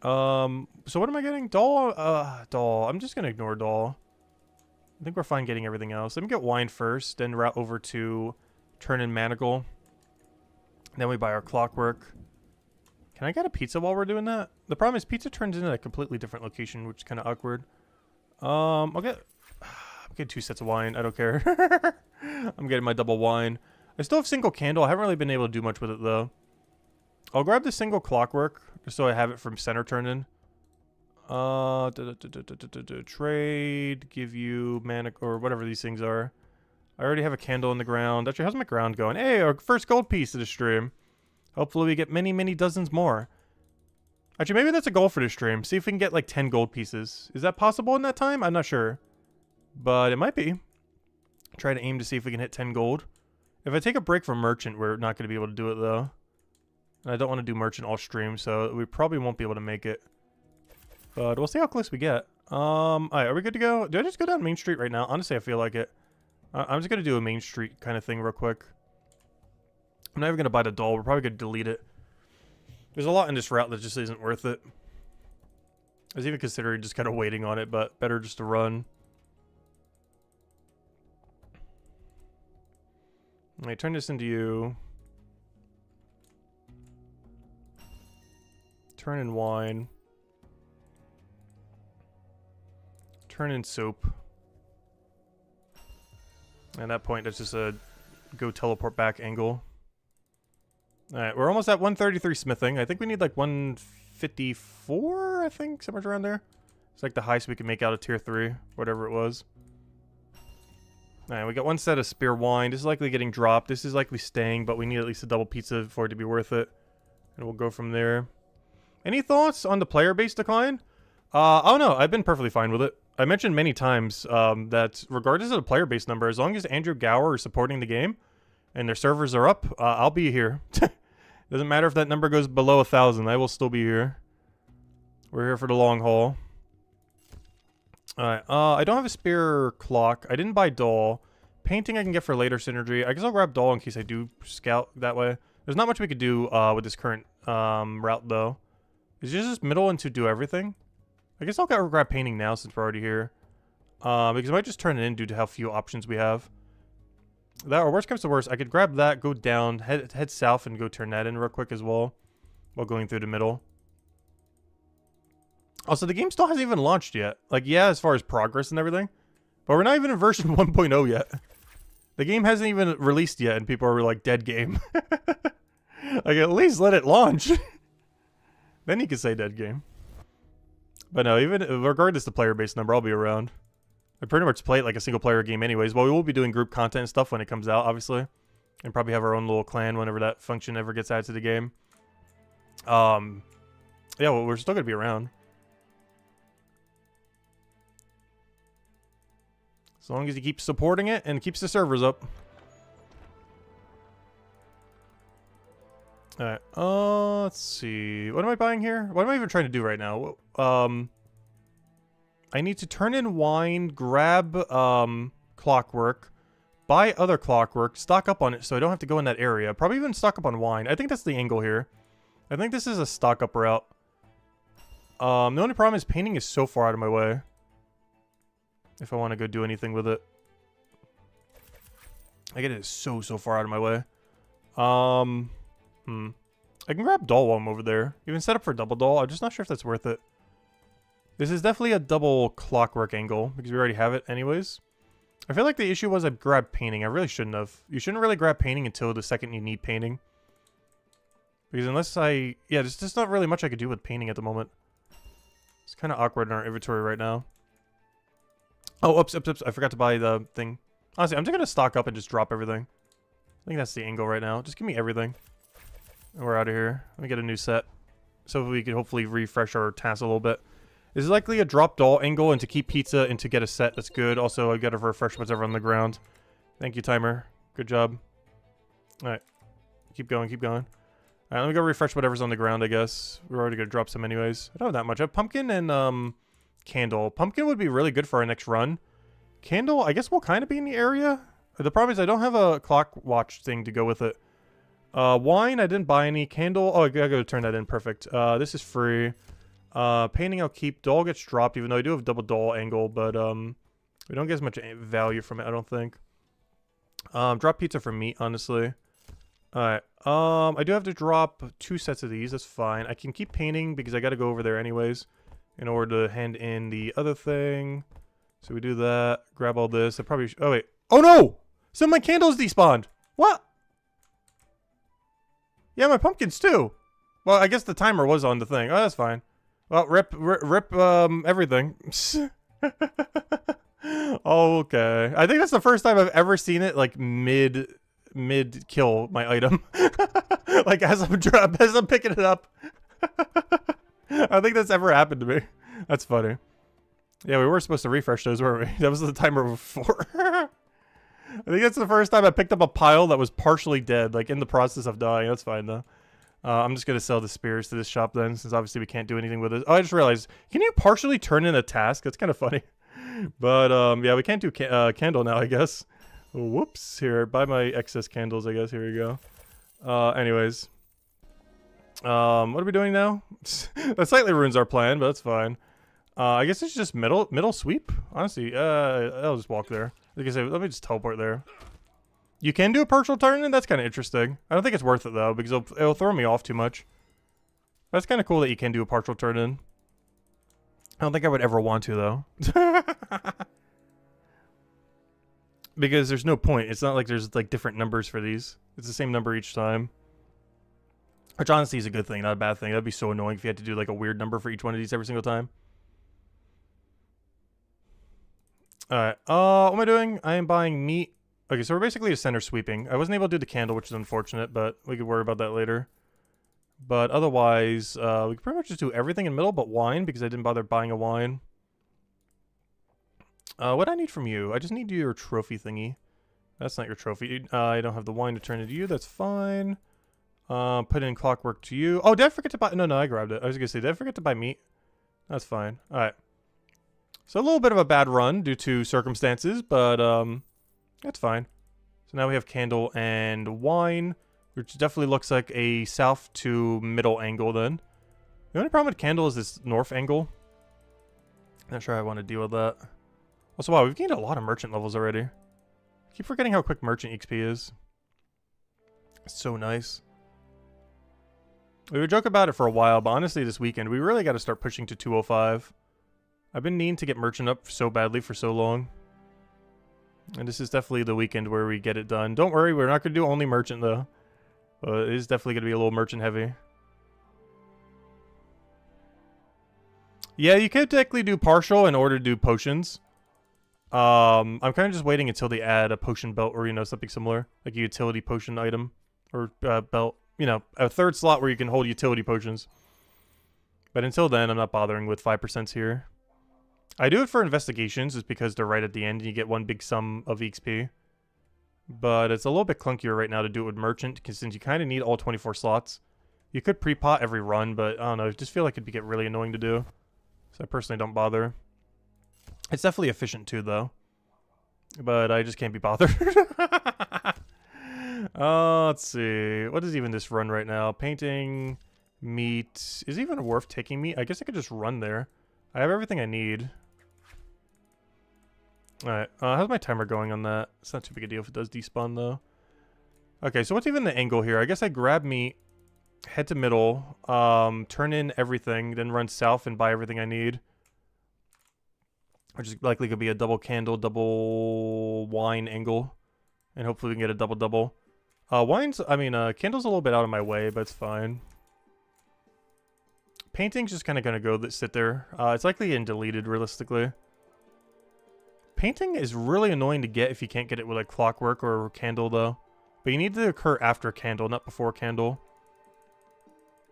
So what am I getting? Doll? Doll. I'm just going to ignore doll. I think we're fine getting everything else. Let me get wine first, then route over to turn in manacle. Then we buy our clockwork. Can I get a pizza while we're doing that? The problem is pizza turns into a completely different location, which is kind of awkward. I'll get 2 sets of wine. I don't care. I'm getting my double wine. I still have single candle. I haven't really been able to do much with it, though. I'll grab the single clockwork, just so I have it from center turn in. Trade, give you mana, or whatever these things are. I already have a candle in the ground. Actually, how's my ground going? Hey, our first gold piece of the stream. Hopefully we get many, many dozens more. Actually, maybe that's a goal for this stream. See if we can get like 10 gold pieces. Is that possible in that time? I'm not sure. But it might be. Try to aim to see if we can hit 10 gold. If I take a break from merchant, we're not going to be able to do it though. And I don't want to do merchant all stream, so we probably won't be able to make it. But we'll see how close we get. Alright, are we good to go? Do I just go down Main Street right now? Honestly, I feel like it. I'm just going to do a Main Street kind of thing real quick. I'm not even going to buy the doll. We're probably going to delete it. There's a lot in this route that just isn't worth it. I was even considering just kind of waiting on it, but better just to run. Let me turn this into you. Turn in wine. Turn in soap. And at that point, that's just a go teleport back angle. Alright, we're almost at 133 smithing. I think we need like 154, I think, somewhere around there. It's like the highest we can make out of tier 3, whatever it was. Alright, we got 1 set of spear wine. This is likely getting dropped. This is likely staying, but we need at least a double pizza for it to be worth it. And we'll go from there. Any thoughts on the player base decline? I don't know. I've been perfectly fine with it. I mentioned many times that regardless of the player base number, as long as Andrew Gower is supporting the game and their servers are up, I'll be here. Doesn't matter if that number goes below 1,000. I will still be here. We're here for the long haul. Alright, I don't have a spear clock. I didn't buy doll. Painting I can get for later synergy. I guess I'll grab doll in case I do scout that way. There's not much we could do with this current route, though. Is it just middle and to do everything? I guess I'll grab painting now since we're already here. Because I might just turn it in due to how few options we have. That, or worst comes to worst, I could grab that, go down, head south, and go turn that in real quick as well. While going through the middle. Also, the game still hasn't even launched yet. Like, yeah, as far as progress and everything. But we're not even in version 1.0 yet. The game hasn't even released yet, and people are like, dead game. Like, at least let it launch. Then you can say dead game. But no, even regardless of the player base number, I'll be around. I pretty much play it like a single player game anyways. Well, we will be doing group content and stuff when it comes out, obviously. And probably have our own little clan whenever that function ever gets added to the game. Yeah, well, we're still going to be around. As long as he keeps supporting it and keeps the servers up. Alright, let's see. What am I buying here? What am I even trying to do right now? I need to turn in wine, grab clockwork, buy other clockwork, stock up on it so I don't have to go in that area. Probably even stock up on wine. I think that's the angle here. I think this is a stock up route. The only problem is painting is so far out of my way. If I want to go do anything with it. I get it so far out of my way. I can grab doll while I'm over there. Even set up for double doll. I'm just not sure if that's worth it. This is definitely a double clockwork angle because we already have it anyways. I feel like the issue was I grabbed painting. I really shouldn't have. You shouldn't really grab painting until the second you need painting. Because unless yeah, there's just not really much I could do with painting at the moment. It's kind of awkward in our inventory right now. Oh, oops. I forgot to buy the thing. Honestly, I'm just going to stock up and just drop everything. I think that's the angle right now. Just give me everything. And we're out of here. Let me get a new set. So we can hopefully refresh our tasks a little bit. This is likely a drop doll angle and to keep pizza and to get a set. That's good. Also, I gotta refresh whatever on the ground. Thank you, timer. Good job. Alright. Keep going, keep going. Alright, let me go refresh whatever's on the ground, I guess. We're already gonna drop some anyways. I don't have that much. I have pumpkin and, candle. Pumpkin would be really good for our next run. Candle, I guess we'll kind of be in the area. The problem is I don't have a clock watch thing to go with it. Wine, I didn't buy any. Candle, oh, I gotta turn that in. Perfect. This is free. Painting I'll keep. Doll gets dropped, even though I do have double doll angle, but, we don't get as much value from it, I don't think. Drop pizza for meat, honestly. Alright. I do have to drop 2 sets of these. That's fine. I can keep painting because I gotta go over there anyways in order to hand in the other thing. So we do that. Grab all this. I probably oh, wait. Oh, no! Some of my candles despawned. What? Yeah, my pumpkins, too. Well, I guess the timer was on the thing. Oh, that's fine. Well, rip, everything. Okay. I think that's the first time I've ever seen it, like, mid kill my item. Like, as I'm picking it up. I don't think that's ever happened to me. That's funny. Yeah, we were supposed to refresh those, weren't we? That was the timer before. I think that's the first time I picked up a pile that was partially dead, like in the process of dying. That's fine, though. I'm just going to sell the spears to this shop then, since obviously we can't do anything with it. Oh, I just realized, can you partially turn in a task? That's kind of funny. But, yeah, we can't do candle now, I guess. Whoops. Here, buy my excess candles, I guess. Here we go. Anyways. What are we doing now? That slightly ruins our plan, but that's fine. I guess it's just middle sweep. Honestly, I'll just walk there. Like I said, let me just teleport there. You can do a partial turn, and that's kind of interesting. I don't think it's worth it though, because it'll throw me off too much. That's kind of cool that you can do a partial turn in. I don't think I would ever want to though. Because there's no point. It's not like there's like different numbers for these. It's the same number each time. Which honestly is a good thing, not a bad thing. That'd be so annoying if you had to do like a weird number for each one of these every single time. Alright, what am I doing? I am buying meat. Okay, so we're basically a center sweeping. I wasn't able to do the candle, which is unfortunate, but we could worry about that later. But otherwise, we could pretty much just do everything in the middle but wine, because I didn't bother buying a wine. What do I need from you? I just need your trophy thingy. That's not your trophy. I don't have the wine to turn into you. That's fine. Put in clockwork to you. Oh, did I forget to buy... No, I grabbed it. I was gonna say, did I forget to buy meat? That's fine. Alright. So a little bit of a bad run due to circumstances, but, that's fine. So now we have candle and wine, which definitely looks like a south to middle angle then. The only problem with candle is this north angle. Not sure I want to deal with that. Also, wow, we've gained a lot of merchant levels already. I keep forgetting how quick merchant XP is. It's so nice. We would joke about it for a while, but honestly this weekend, we really got to start pushing to 205. I've been needing to get merchant up so badly for so long. And this is definitely the weekend where we get it done. Don't worry, we're not going to do only merchant though. But it is definitely going to be a little merchant heavy. Yeah, you could technically do partial in order to do potions. I'm kind of just waiting until they add a potion belt or, you know, something similar. Like a utility potion item. Or belt. You know, a third slot where you can hold utility potions. But until then, I'm not bothering with 5% here. I do it for investigations just because they're right at the end and you get one big sum of XP. But it's a little bit clunkier right now to do it with merchant because since you kind of need all 24 slots. You could pre-pot every run, but I don't know, I just feel like it'd get really annoying to do. So I personally don't bother. It's definitely efficient too, though. But I just can't be bothered. Let's see. What is even this run right now? Painting, meat. Is it even worth taking meat? I guess I could just run there. I have everything I need. Alright, how's my timer going on that? It's not too big a deal if it does despawn, though. Okay, so what's even the angle here? I guess I grab meat, head to middle, turn in everything, then run south and buy everything I need. Which is likely going to be a double candle, double wine angle. And hopefully we can get a double-double. Candle's a little bit out of my way, but it's fine. Painting's just kind of going to go sit there. It's likely getting deleted, realistically. Painting is really annoying to get if you can't get it with like clockwork or candle, though. But you need to occur after candle, not before candle.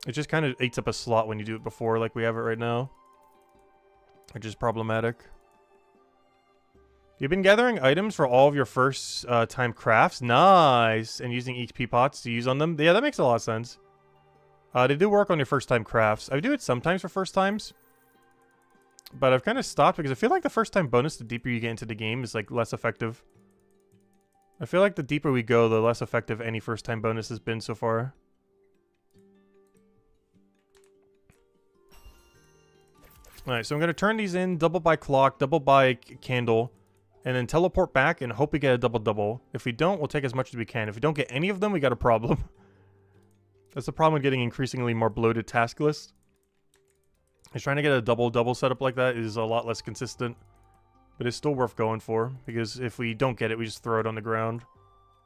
It just kind of eats up a slot when you do it before, like we have it right now. which is problematic. You've been gathering items for all of your first time crafts. Nice. And using XP pots to use on them. Yeah, that makes a lot of sense. They do work on your first time crafts. I do it sometimes for first times. But I've kind of stopped because I feel like the first time bonus, the deeper you get into the game, is like less effective. I feel like the deeper we go, the less effective any first time bonus has been so far. Alright, so I'm going to turn these in, double by clock, double by candle, and then teleport back and hope we get a double-double. If we don't, we'll take as much as we can. If we don't get any of them, we got a problem. That's the problem with getting increasingly more bloated task list. Is trying to get a double-double setup like that is a lot less consistent. But it's still worth going for, because if we don't get it, we just throw it on the ground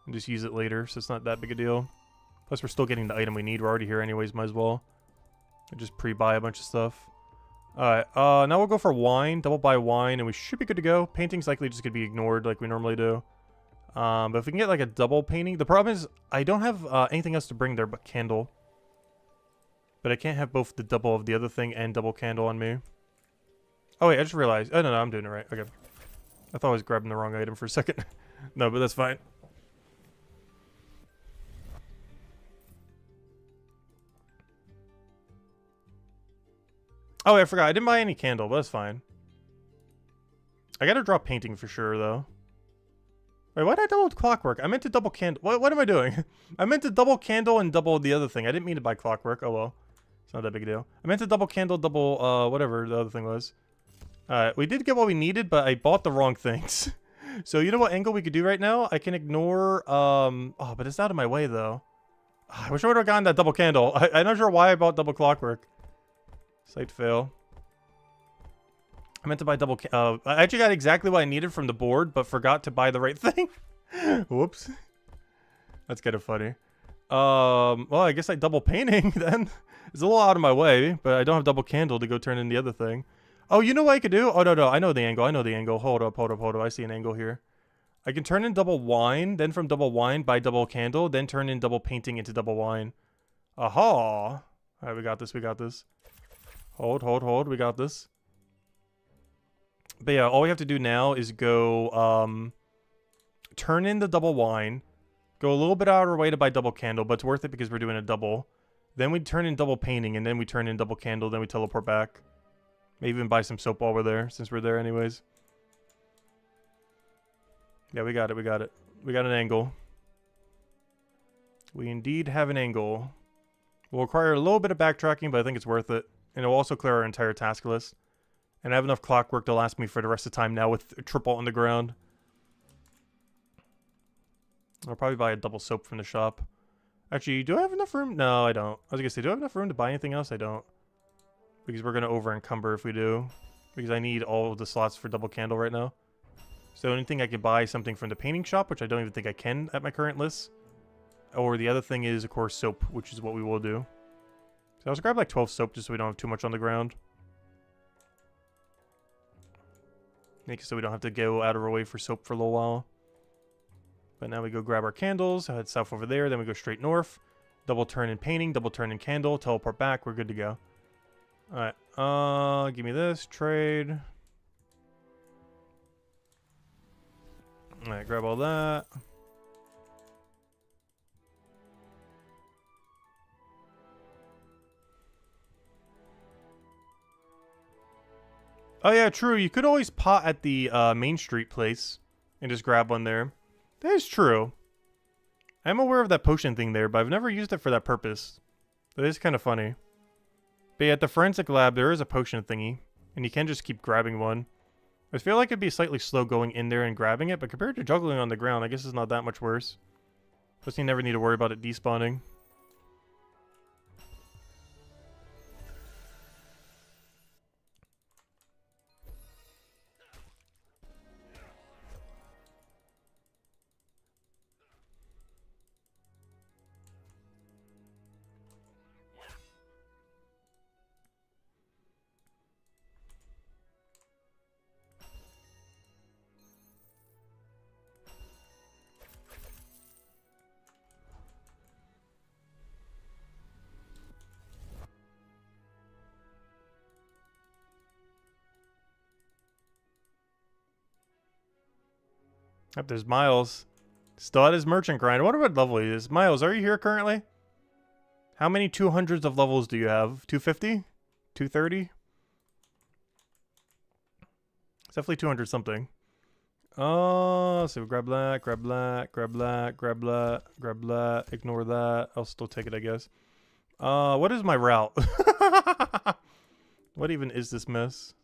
and just use it later, so it's not that big a deal. Plus, we're still getting the item we need. We're already here anyways, might as well. We just pre-buy a bunch of stuff. Alright, now we'll go for wine, double buy wine, and we should be good to go. Painting's likely just gonna be ignored like we normally do. But if we can get like a double painting, the problem is I don't have anything else to bring there but candle. But I can't have both the double of the other thing and double candle on me. Oh wait, I just realized. Oh no, I'm doing it right. Okay. I thought I was grabbing the wrong item for a second. No, but that's fine. Oh, I forgot. I didn't buy any candle, but that's fine. I gotta draw painting for sure, though. Wait, why did I double clockwork? I meant to double candle. What am I doing? I meant to double candle and double the other thing. I didn't mean to buy clockwork. Oh, well. It's not that big a deal. I meant to double candle, double, whatever the other thing was. We did get what we needed, but I bought the wrong things. So, you know what angle we could do right now? I can ignore, oh, but it's out of my way, though. I wish I would have gotten that double candle. I'm not sure why I bought double clockwork. Slight fail. I meant to buy double... I actually got exactly what I needed from the board, but forgot to buy the right thing. Whoops. That's kind of funny. Well, I guess I double painting, then. It's a little out of my way, but I don't have double candle to go turn in the other thing. Oh, you know what I could do? Oh, no. I know the angle. Hold up. I see an angle here. I can turn in double wine, then from double wine, buy double candle, then turn in double painting into double wine. Aha! Alright, we got this. Hold. We got this. But yeah, all we have to do now is go, turn in the double wine, go a little bit out of our way to buy double candle, but it's worth it because we're doing a double. Then we turn in double painting, and then we turn in double candle, then we teleport back. Maybe even buy some soap while we're there, since we're there anyways. Yeah, we got it. We got an angle. We indeed have an angle. We'll require a little bit of backtracking, but I think it's worth it. And it'll also clear our entire task list. And I have enough clockwork to last me for the rest of the time now with triple on the ground. I'll probably buy a double soap from the shop. Actually, do I have enough room? No, I don't. I was gonna say, do I have enough room to buy anything else? I don't. Because we're gonna over encumber if we do. Because I need all of the slots for double candle right now. So anything I could buy something from the painting shop, which I don't even think I can at my current list. Or the other thing is, of course, soap, which is what we will do. So I'll grab like 12 soap just so we don't have too much on the ground. Make it so we don't have to go out of our way for soap for a little while. But now we go grab our candles, head south over there, then we go straight north. Double turn in painting, double turn in candle, teleport back, we're good to go. Alright, give me this, trade. Alright, grab all that. Oh yeah, true. You could always pot at the Main Street place and just grab one there. That is true. I'm aware of that potion thing there, but I've never used it for that purpose. That is kind of funny. But yeah, at the forensic lab, there is a potion thingy, and you can just keep grabbing one. I feel like it'd be slightly slow going in there and grabbing it, but compared to juggling on the ground, I guess it's not that much worse. Plus, you never need to worry about it despawning. Yep, there's Miles. Still at his merchant grind. I wonder what level he is. Miles, are you here currently? How many 200s of levels do you have? 250? 230? It's definitely 200 something. Oh, so grab that, grab that, grab that, grab that, grab that, ignore that. I'll still take it, I guess. What is my route? What even is this mess?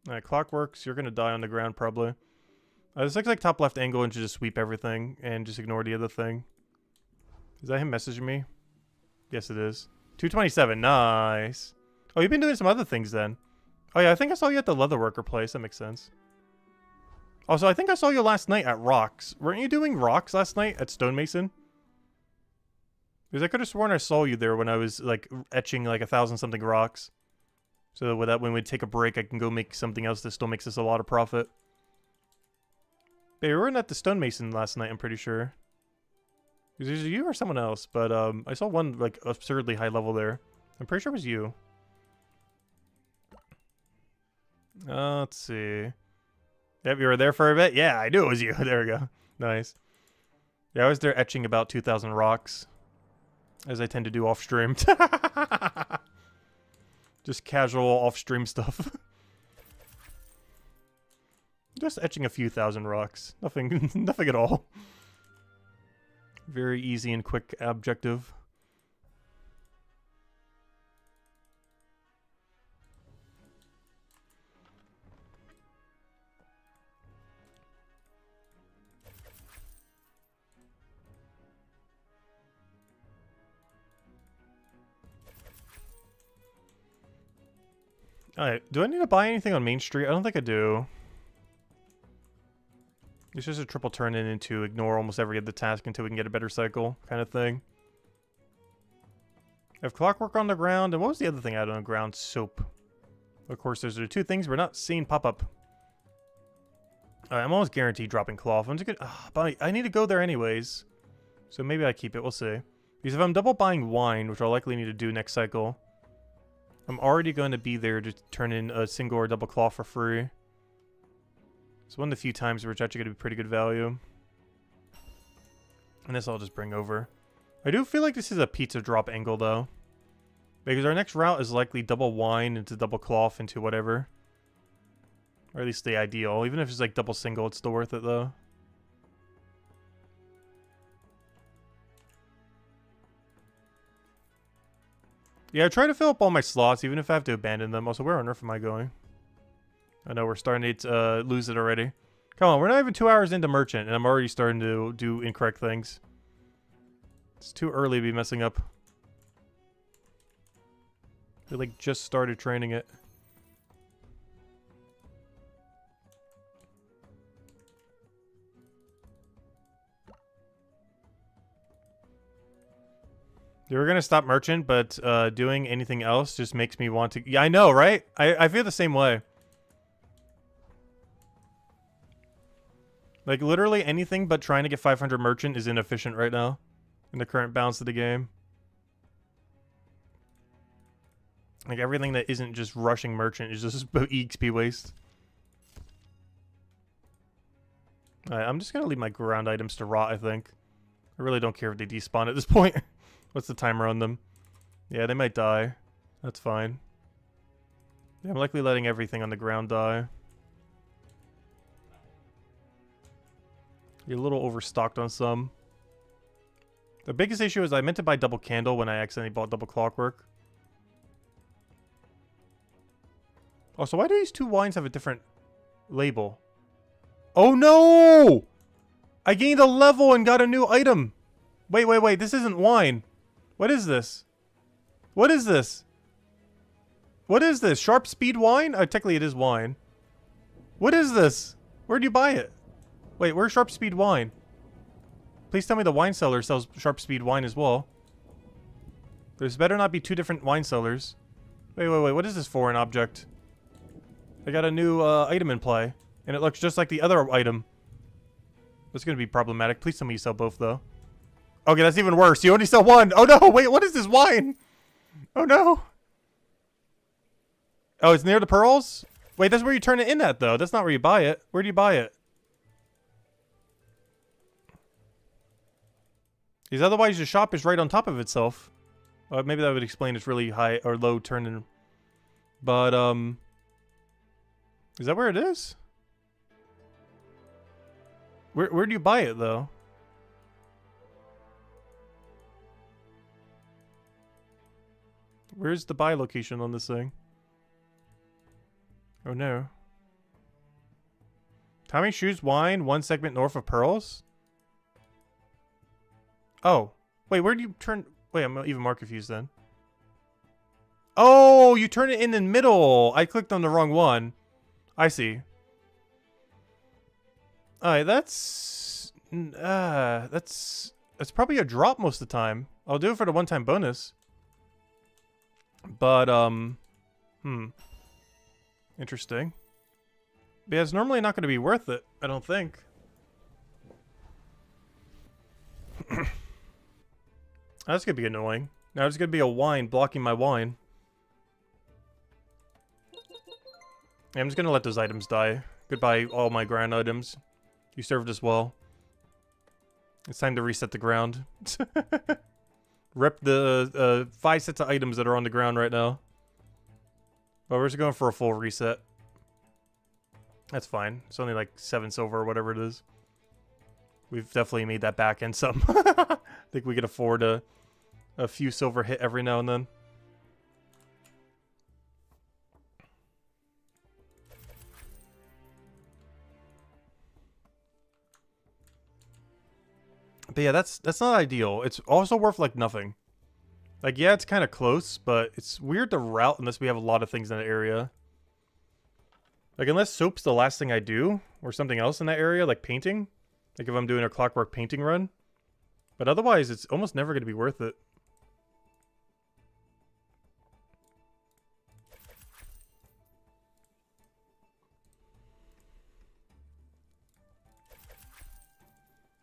Alright, Clockworks, you're gonna die on the ground probably. This looks like top left angle and should just sweep everything and just ignore the other thing. Is that him messaging me? Yes, it is. 227, nice. Oh, you've been doing some other things then. Oh yeah, I think I saw you at the leatherworker place. That makes sense. Also, I think I saw you last night at Rocks. Weren't you doing Rocks last night at Stonemason? Because I could have sworn I saw you there when I was like etching like 1,000 something rocks. So with that, when we take a break, I can go make something else that still makes us a lot of profit. But we weren't at the Stonemason last night, I'm pretty sure. It was you or someone else, but I saw one like absurdly high level there. I'm pretty sure it was you. Let's see. Yep, you were there for a bit? Yeah, I knew it was you. There we go. Nice. Yeah, I was there etching about 2,000 rocks. As I tend to do off-stream. Just casual off-stream stuff. Just etching a few thousand rocks. Nothing, nothing at all. Very easy and quick objective. Alright, do I need to buy anything on Main Street? I don't think I do. It's just a triple turn in into ignore almost every other task until we can get a better cycle kind of thing. I have clockwork on the ground, and what was the other thing I had on the ground? Soap. Of course, those are the two things we're not seeing pop up. Alright, I'm almost guaranteed dropping cloth. I'm just gonna, but I need to go there anyways. So maybe I keep it, we'll see. Because if I'm double buying wine, which I'll likely need to do next cycle, I'm already going to be there to turn in a single or double claw for free. It's one of the few times where it's actually going to be pretty good value. And this I'll just bring over. I do feel like this is a pizza drop angle though. Because our next route is likely double wine into double cloth into whatever. Or at least the ideal. Even if it's like double single, it's still worth it though. Yeah, I try to fill up all my slots, even if I have to abandon them. Also, where on earth am I going? I know, we're starting to lose it already. Come on, we're not even 2 hours into Merchant, and I'm already starting to do incorrect things. It's too early to be messing up. We, like, just started training it. You were gonna stop Merchant, but doing anything else just makes me want to... Yeah, I know, right? I feel the same way. Like, literally anything but trying to get 500 Merchant is inefficient right now. In the current balance of the game. Like, everything that isn't just rushing Merchant is just EXP waste. Alright, I'm just gonna leave my ground items to rot, I think. I really don't care if they despawn at this point. What's the timer on them? Yeah, they might die. That's fine. Yeah, I'm likely letting everything on the ground die. You're a little overstocked on some. The biggest issue is I meant to buy double candle when I accidentally bought double clockwork. Also, why do these two wines have a different label? Oh no! I gained a level and got a new item. Wait. This isn't wine. What is this? What is this? What is this? Sharp speed wine? Technically it is wine. What is this? Where'd you buy it? Wait, where's sharp speed wine? Please tell me the wine seller sells sharp speed wine as well. There's better not be two different wine sellers. Wait. What is this foreign object? I got a new item in play. And it looks just like the other item. That's going to be problematic. Please tell me you sell both, though. Okay, that's even worse. You only sell one. Oh, no. Wait, what is this wine? Oh, no. Oh, it's near the pearls? Wait, that's where you turn it in at, though. That's not where you buy it. Where do you buy it? Because otherwise the shop is right on top of itself. Maybe that would explain its really high or low turn-in. But, is that where it is? Where do you buy it, though? Where's the buy location on this thing? Oh, no. Tommy Shoes Wine, 1 segment north of Pearls? Oh. Wait, where do you turn... Wait, I'm even more confused then. Oh, you turn it in the middle. I clicked on the wrong one. I see. Alright, that's probably a drop most of the time. I'll do it for the one-time bonus. But, interesting. But yeah, it's normally not going to be worth it, I don't think. That's going to be annoying. Now there's going to be a wine blocking my wine. Yeah, I'm just going to let those items die. Goodbye, all my ground items. You served us well. It's time to reset the ground. Rip the 5 sets of items that are on the ground right now. But we're just going for a full reset. That's fine. It's only like 7 silver or whatever it is. We've definitely made that back and some. I think we could afford a few silver hit every now and then. But yeah, that's not ideal. It's also worth like nothing. Like, yeah, it's kind of close, but it's weird to route unless we have a lot of things in that area. Like, unless soap's the last thing I do, or something else in that area, like painting. Like if I'm doing a clockwork painting run. But otherwise, it's almost never going to be worth it.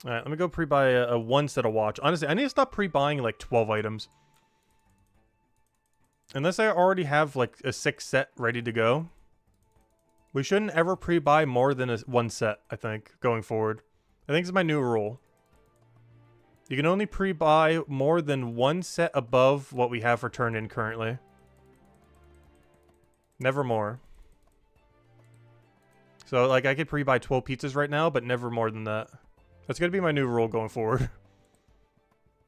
Alright, let me go pre-buy a 1 set of watch. Honestly, I need to stop pre-buying like 12 items. Unless I already have like a 6 set ready to go. We shouldn't ever pre-buy more than 1 set, I think, going forward. I think it's my new rule. You can only pre-buy more than 1 set above what we have for turn-in currently. Never more. So, like, I could pre-buy 12 pizzas right now, but never more than that. That's going to be my new rule going forward.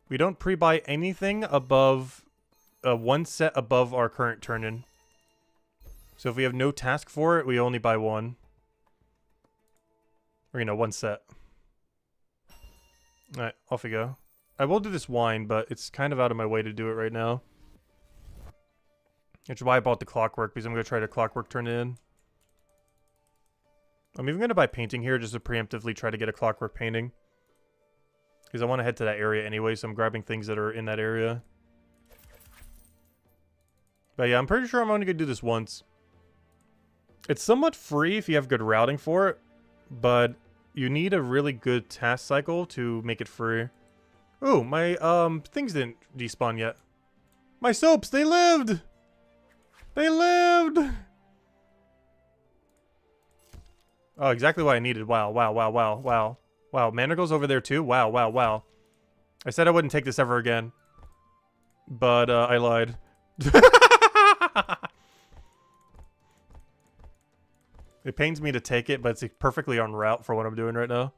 We don't pre-buy anything above 1 set above our current turn-in. So if we have no task for it, we only buy 1. Or, 1 set. Alright, off we go. I will do this wine, but it's kind of out of my way to do it right now. Which is why I bought the clockwork, because I'm going to try to clockwork turn it in. I'm even going to buy painting here just to preemptively try to get a clockwork painting. Because I want to head to that area anyway, so I'm grabbing things that are in that area. But yeah, I'm pretty sure I'm only going to do this once. It's somewhat free if you have good routing for it, but you need a really good task cycle to make it free. Ooh, my things didn't despawn yet. My soaps, they lived! They lived! Oh, exactly what I needed. Wow, wow, wow, wow, wow. Wow, manacles over there too? Wow, wow, wow. I said I wouldn't take this ever again. But, I lied. It pains me to take it, but it's perfectly en route for what I'm doing right now.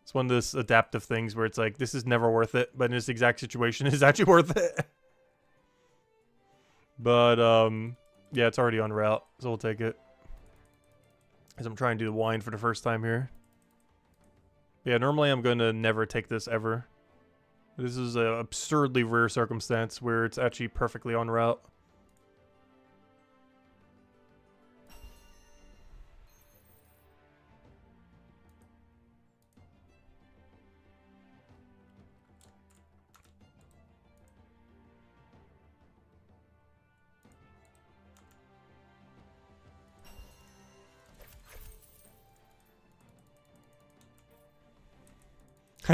It's one of those adaptive things where it's like, this is never worth it, but in this exact situation, it's actually worth it. But, yeah, it's already en route, so we'll take it. As I'm trying to do the wine for the first time here. Yeah, normally I'm going to never take this ever. This is an absurdly rare circumstance where it's actually perfectly en route.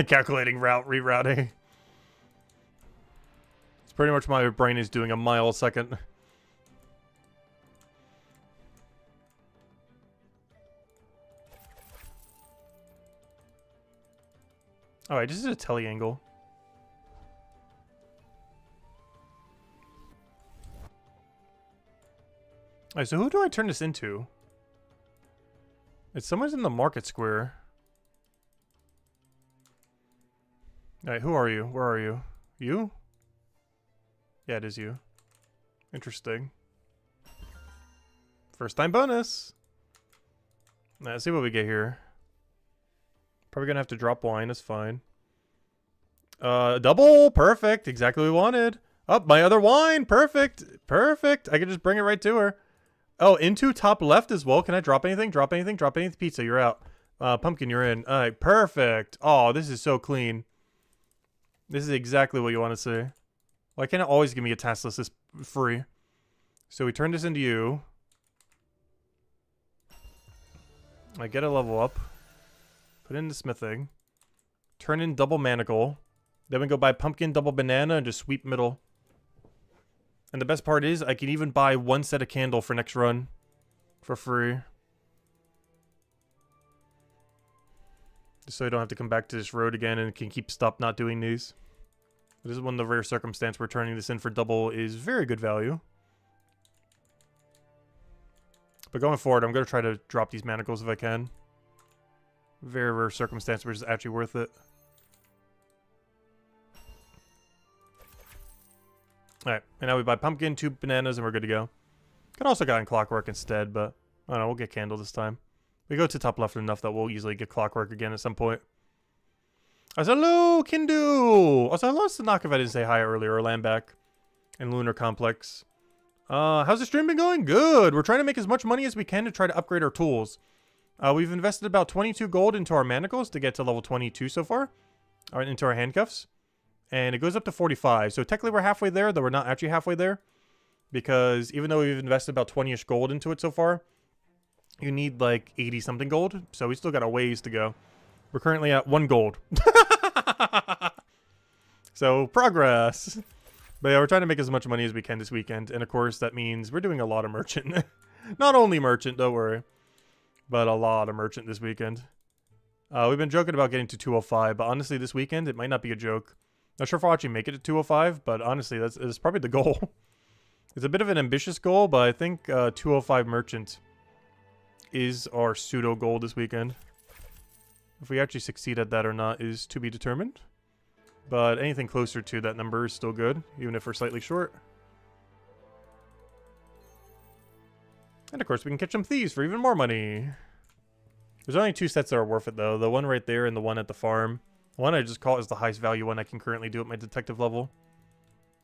Calculating route, rerouting. It's pretty much my brain is doing a mile a second. Alright, this is a tele angle. Alright, so who do I turn this into? It's someone's in the market square. Alright, who are you? Where are you? You? Yeah, it is you. Interesting. First time bonus! Let's see what we get here. Probably gonna have to drop wine, that's fine. Double! Perfect! Exactly what we wanted. Oh, my other wine! Perfect! Perfect! I can just bring it right to her. Oh, into top left as well. Can I drop anything? Drop anything? Drop anything? Pizza, you're out. Pumpkin, you're in. Alright, perfect. Oh, this is so clean. This is exactly what you want to see. Why can't it always give me a task list this free? So we turn this into you. I get a level up. Put in the smithing. Turn in double manacle. Then we go buy pumpkin, double banana, and just sweep middle. And the best part is, I can even buy one set of candle for next run. For free. Just so I don't have to come back to this road again and can keep not doing these. This is one of the rare circumstances where turning this in for double is very good value. But going forward, I'm going to try to drop these manacles if I can. Very rare circumstance where it's actually worth it. Alright, and now we buy pumpkin, 2 bananas, and we're good to go. Could also gotten clockwork instead, but I don't know, we'll get candle this time. We go to top left enough that we'll easily get clockwork again at some point. I said, hello, Kindu! Also, I lost the knock if I didn't say hi earlier, or land back. And Lunar Complex. How's the stream been going? Good! We're trying to make as much money as we can to try to upgrade our tools. We've invested about 22 gold into our manacles to get to level 22 so far. Or into our handcuffs. And it goes up to 45. So technically we're halfway there, though we're not actually halfway there. Because even though we've invested about 20-ish gold into it so far, you need like 80-something gold. So we still got a ways to go. We're currently at 1 gold. So, progress. But yeah, we're trying to make as much money as we can this weekend. And of course, that means we're doing a lot of merchant. Not only merchant, don't worry. But a lot of merchant this weekend. We've been joking about getting to 205, but honestly, this weekend, it might not be a joke. Not sure if I'll actually make it to 205, but honestly, that's probably the goal. It's a bit of an ambitious goal, but I think 205 merchant is our pseudo goal this weekend. If we actually succeed at that or not is to be determined. But anything closer to that number is still good, even if we're slightly short. And of course, we can catch some thieves for even more money. There's only 2 sets that are worth it, though. The one right there and the one at the farm. The one I just call is the highest value one I can currently do at my detective level.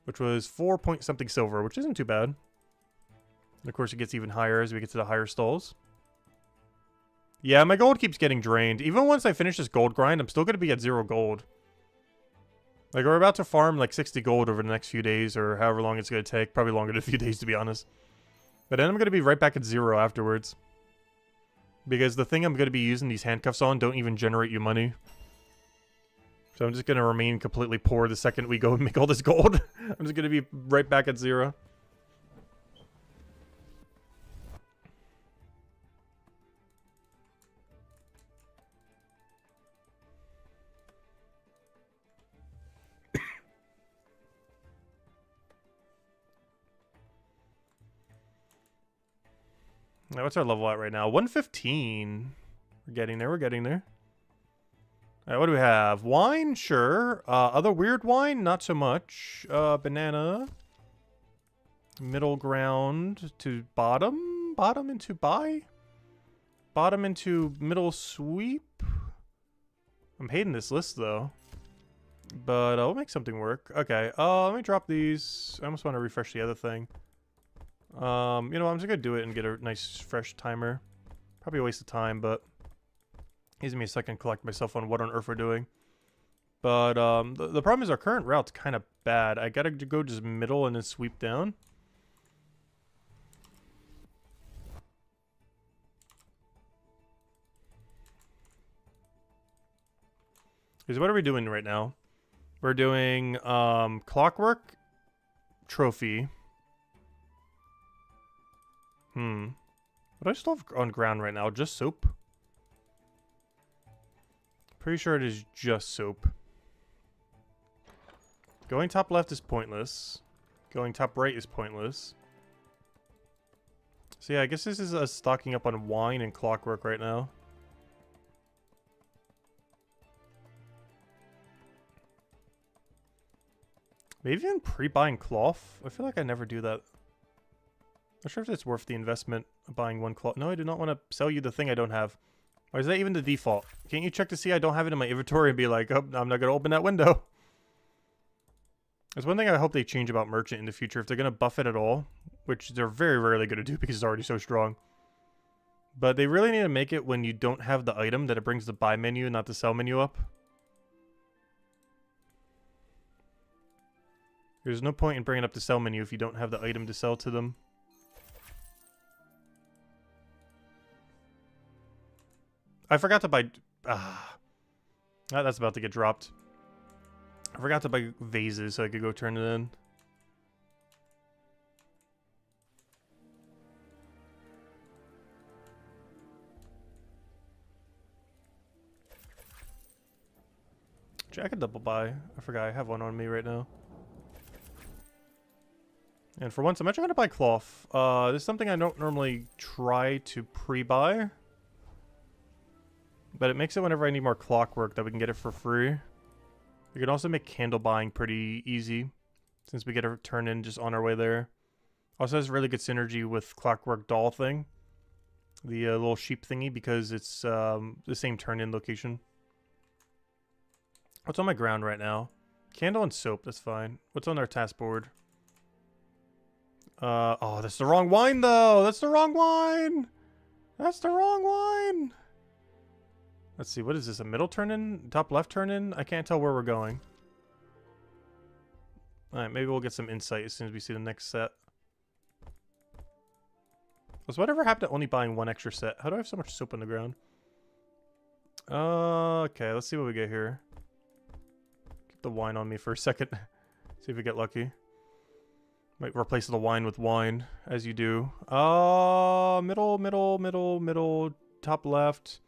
Which was 4 point something silver, which isn't too bad. And of course, it gets even higher as we get to the higher stalls. Yeah, my gold keeps getting drained. Even once I finish this gold grind, I'm still going to be at 0 gold. Like, we're about to farm like 60 gold over the next few days, or however long it's going to take. Probably longer than a few days, to be honest. But then I'm going to be right back at 0 afterwards. Because the thing I'm going to be using these handcuffs on don't even generate you money. So I'm just going to remain completely poor the second we go and make all this gold. I'm just going to be right back at 0. Now, what's our level at right now? 115. We're getting there. We're getting there. All right, what do we have? Wine? Sure. Other weird wine? Not so much. Banana. Middle ground to bottom? Bottom into buy? Bottom into middle sweep? I'm hating this list, though. But I'll make something work. Okay, let me drop these. I almost want to refresh the other thing. You know, I'm just gonna do it and get a nice fresh timer. Probably a waste of time, but gives me a second to collect myself on what on earth we're doing. But the problem is our current route's kind of bad. I gotta go just middle and then sweep down. Because what are we doing right now? We're doing clockwork, trophy. What do I still have on ground right now? Just soap? Pretty sure it is just soap. Going top left is pointless. Going top right is pointless. So yeah, I guess this is us stocking up on wine and clockwork right now. Maybe even pre-buying cloth? I feel like I never do that. Not sure if it's worth the investment of buying one cloth. No, I do not want to sell you the thing I don't have. Or is that even the default? Can't you check to see I don't have it in my inventory and be like, oh, I'm not going to open that window? There's one thing I hope they change about Merchant in the future. If they're going to buff it at all, which they're very rarely going to do because it's already so strong. But they really need to make it when you don't have the item that it brings the buy menu, not the sell menu up. There's no point in bringing up the sell menu if you don't have the item to sell to them. I forgot to buy... that's about to get dropped. I forgot to buy vases so I could go turn it in. I could double buy. I forgot I have one on me right now. And for once, I'm actually going to buy cloth. This is something I don't normally try to pre-buy. But it makes it whenever I need more clockwork that we can get it for free. We can also make candle buying pretty easy, since we get a turn in just on our way there. Also has really good synergy with clockwork doll thing. The little sheep thingy, because it's the same turn in location. What's on my ground right now? Candle and soap, that's fine. What's on our task board? Oh, that's the wrong wine, though! That's the wrong wine! That's the wrong wine! Let's see, what is this? A middle turn-in? Top left turn-in? I can't tell where we're going. Alright, maybe we'll get some insight as soon as we see the next set. Was whatever happened to only buying one extra set? How do I have so much soap on the ground? Okay, let's see what we get here. Keep the wine on me for a second. See if we get lucky. Might replace the wine with wine, as you do. Middle, middle, middle, middle, top left.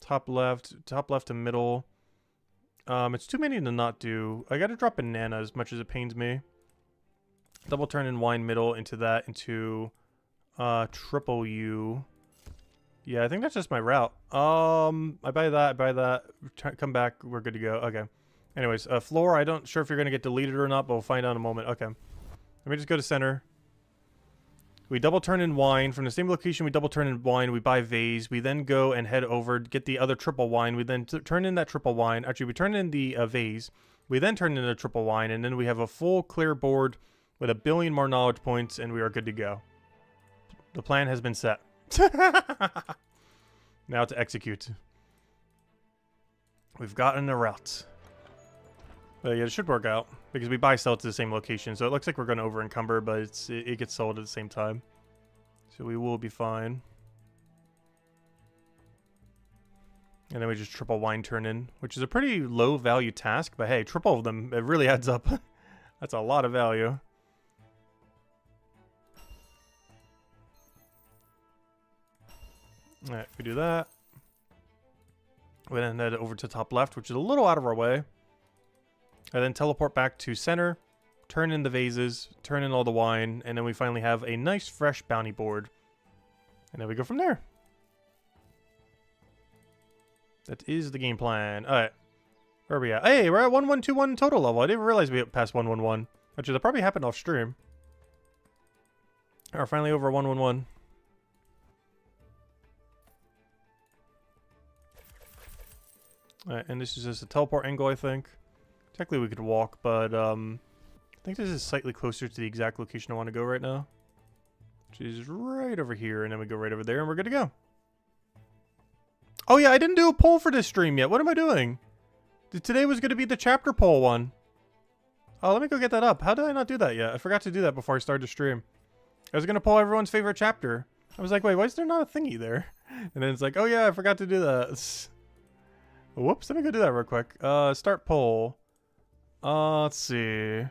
Top left to middle. It's too many to not do. I gotta drop banana as much as it pains me. Double turn in wine middle into that, into triple U. Yeah, I think that's just my route. I buy that. Come back, we're good to go. Okay. Anyways, floor, I don't sure if you're gonna get deleted or not, but we'll find out in a moment. Okay. Let me just go to center. We double turn in wine. From the same location, we double turn in wine. We buy vase. We then go and head over, get the other triple wine. We then turn in that triple wine. Actually, we turn in the vase. We then turn in the triple wine. And then we have a full clear board with 1 billion more knowledge points. And we are good to go. The plan has been set. Now to execute. We've gotten a route. Yeah, it should work out. Because we buy sell to the same location. So it looks like we're going to over encumber, but it gets sold at the same time. So we will be fine. And then we just triple wine turn in, which is a pretty low value task. But hey, triple of them, it really adds up. That's a lot of value. Alright, we do that. We then head over to top left, which is a little out of our way. And then teleport back to center, turn in the vases, turn in all the wine, and then we finally have a nice fresh bounty board. And then we go from there. That is the game plan. Alright. Where are we at? Hey, we're at 1121 total level. I didn't realize we hit past 111. Actually, that probably happened off stream. We're finally over 111. Alright, and this is just a teleport angle, I think. Technically, we could walk, but I think this is slightly closer to the exact location I want to go right now. Which is right over here, and then we go right over there, and we're good to go. Oh yeah, I didn't do a poll for this stream yet. What am I doing? Today was going to be the chapter poll one. Oh, let me go get that up. How did I not do that yet? I forgot to do that before I started the stream. I was going to poll everyone's favorite chapter. I was like, wait, why is there not a thingy there? And then it's like, oh yeah, I forgot to do that. Whoops, let me go do that real quick. Start poll. Let's see.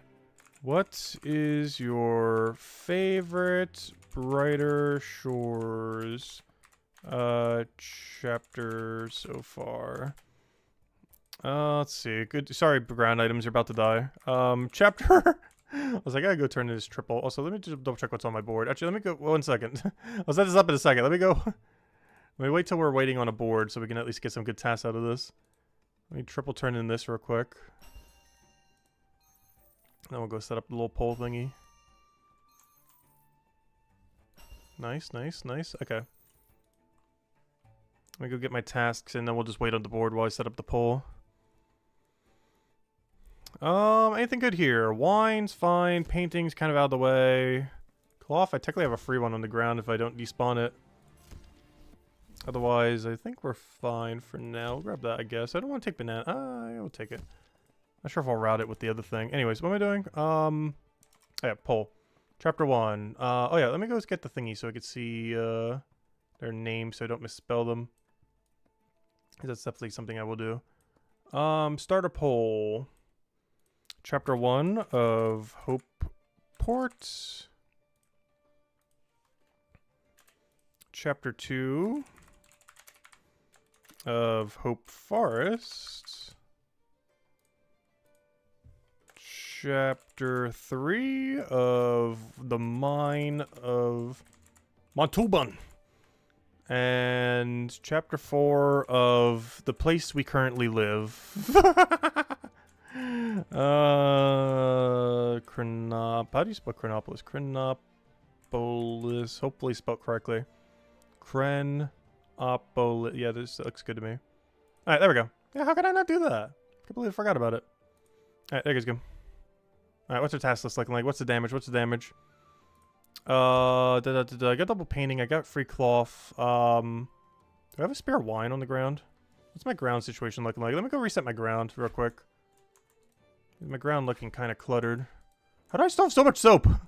What is your favorite Brighter Shores chapter so far? Let's see. Good. Sorry, ground items are about to die. Chapter. I was like, I gotta go turn this triple. Also, let me just double check what's on my board. Actually, let me go 1 second. I'll set this up in a second. Let me go. Let me wait till we're waiting on a board so we can at least get some good tasks out of this. Let me triple turn in this real quick. Then we'll go set up the little pole thingy. Nice, nice, nice. Okay. Let me go get my tasks and then we'll just wait on the board while I set up the pole. Anything good here? Wine's fine. Painting's kind of out of the way. Cloth, I technically have a free one on the ground if I don't despawn it. Otherwise, I think we're fine for now. We'll grab that, I guess. I don't want to take banana. I will take it. Not sure if I'll route it with the other thing. Anyways, what am I doing? Yeah, poll. Chapter 1. Oh yeah, let me go get the thingy so I can see, their names so I don't misspell them. Because that's definitely something I will do. Start a poll. Chapter 1 of Hope Port. Chapter 2 of Hope Forest. Chapter 3 of the Mine of Montauban. And Chapter 4 of the place we currently live. How do you spell Chronopolis? Chronopolis. Hopefully spelled correctly. Chronopolis. Yeah, this looks good to me. Alright, there we go. Yeah, how could I not do that? I completely forgot about it. Alright, there goes good. Alright, what's our task list looking like? What's the damage? What's the damage? I got double painting. I got free cloth. Do I have a spare wine on the ground? What's my ground situation looking like? Let me go reset my ground real quick. My ground looking kind of cluttered. How do I still have so much soap? Oh,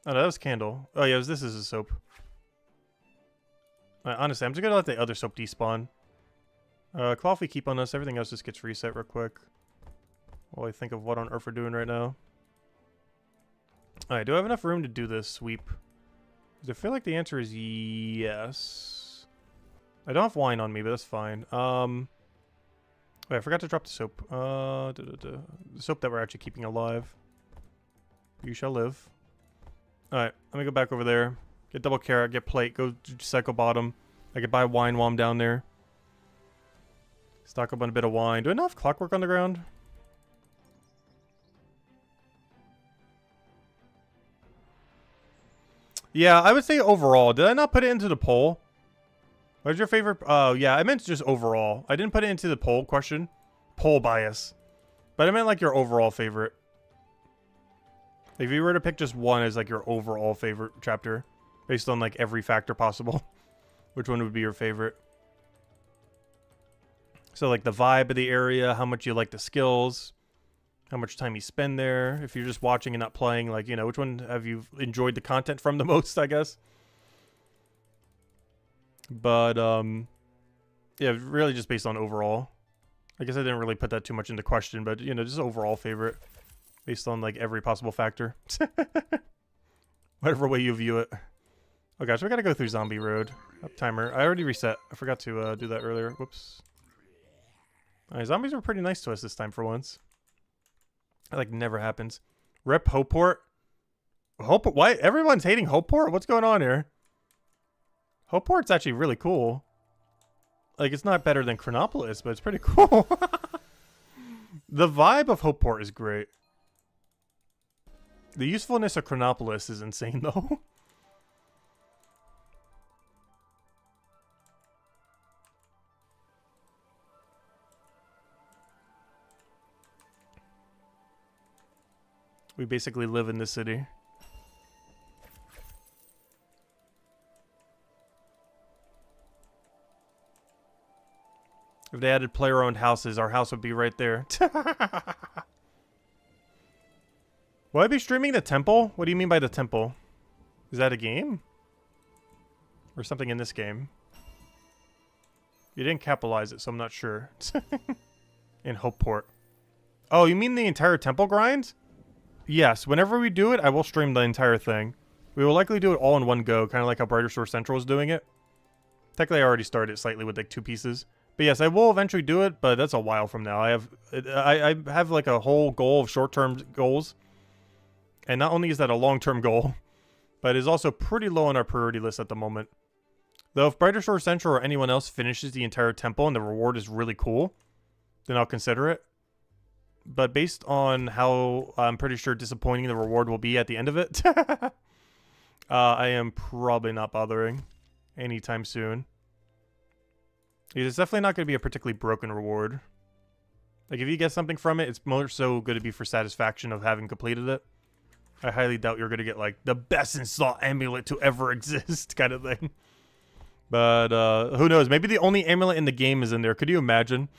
no, that was candle. Oh, yeah, this is a soap. Honestly, I'm just gonna let the other soap despawn. Cloth we keep on us. Everything else just gets reset real quick. While I think of what on earth we're doing right now. Alright, do I have enough room to do this sweep? I feel like the answer is yes. I don't have wine on me, but that's fine. Wait, I forgot to drop the soap. The soap that we're actually keeping alive. You shall live. Alright, let me go back over there. Get double carrot, get plate, go cycle bottom. I could buy wine while I'm down there. Stock up on a bit of wine. Do I not have clockwork on the ground? Yeah, I would say overall. Did I not put it into the poll? What's your favorite? Oh, yeah, I meant just overall. I didn't put it into the poll question. Poll bias. But I meant like your overall favorite. If you were to pick just one as like your overall favorite chapter, based on like every factor possible, which one would be your favorite? So like the vibe of the area, how much you like the skills, how much time you spend there. If you're just watching and not playing, like, you know, which one have you enjoyed the content from the most, I guess? But, yeah, really just based on overall. I guess I didn't really put that too much into question, but, you know, just overall favorite. Based on, like, every possible factor. Whatever way you view it. Oh gosh, we gotta go through Zombie Road. Up timer. I already reset. I forgot to do that earlier. Whoops. Alright, zombies were pretty nice to us this time for once. That, like, never happens. Rep Hopeport. Why? Everyone's hating Hopeport? What's going on here? Hopeport's actually really cool. Like, it's not better than Chronopolis, but it's pretty cool. The vibe of Hopeport is great. The usefulness of Chronopolis is insane, though. We basically live in this city. If they added player-owned houses, our house would be right there. Will I be streaming the temple? What do you mean by the temple? Is that a game? Or something in this game? You didn't capitalize it, so I'm not sure. In Hopeport. Oh, you mean the entire temple grind? Yes, whenever we do it, I will stream the entire thing. We will likely do it all in one go, kind of like how Brighter Shore Central is doing it. Technically, I already started slightly with like 2 pieces. But yes, I will eventually do it, but that's a while from now. I have like a whole goal of short-term goals. And not only is that a long-term goal, but it is also pretty low on our priority list at the moment. Though if Brighter Shore Central or anyone else finishes the entire temple and the reward is really cool, then I'll consider it. But based on how I'm pretty sure disappointing the reward will be at the end of it, I am probably not bothering anytime soon. It's definitely not going to be a particularly broken reward. Like, if you get something from it, it's more so going to be for satisfaction of having completed it. I highly doubt you're going to get, like, the best install amulet to ever exist kind of thing. But, who knows? Maybe the only amulet in the game is in there. Could you imagine?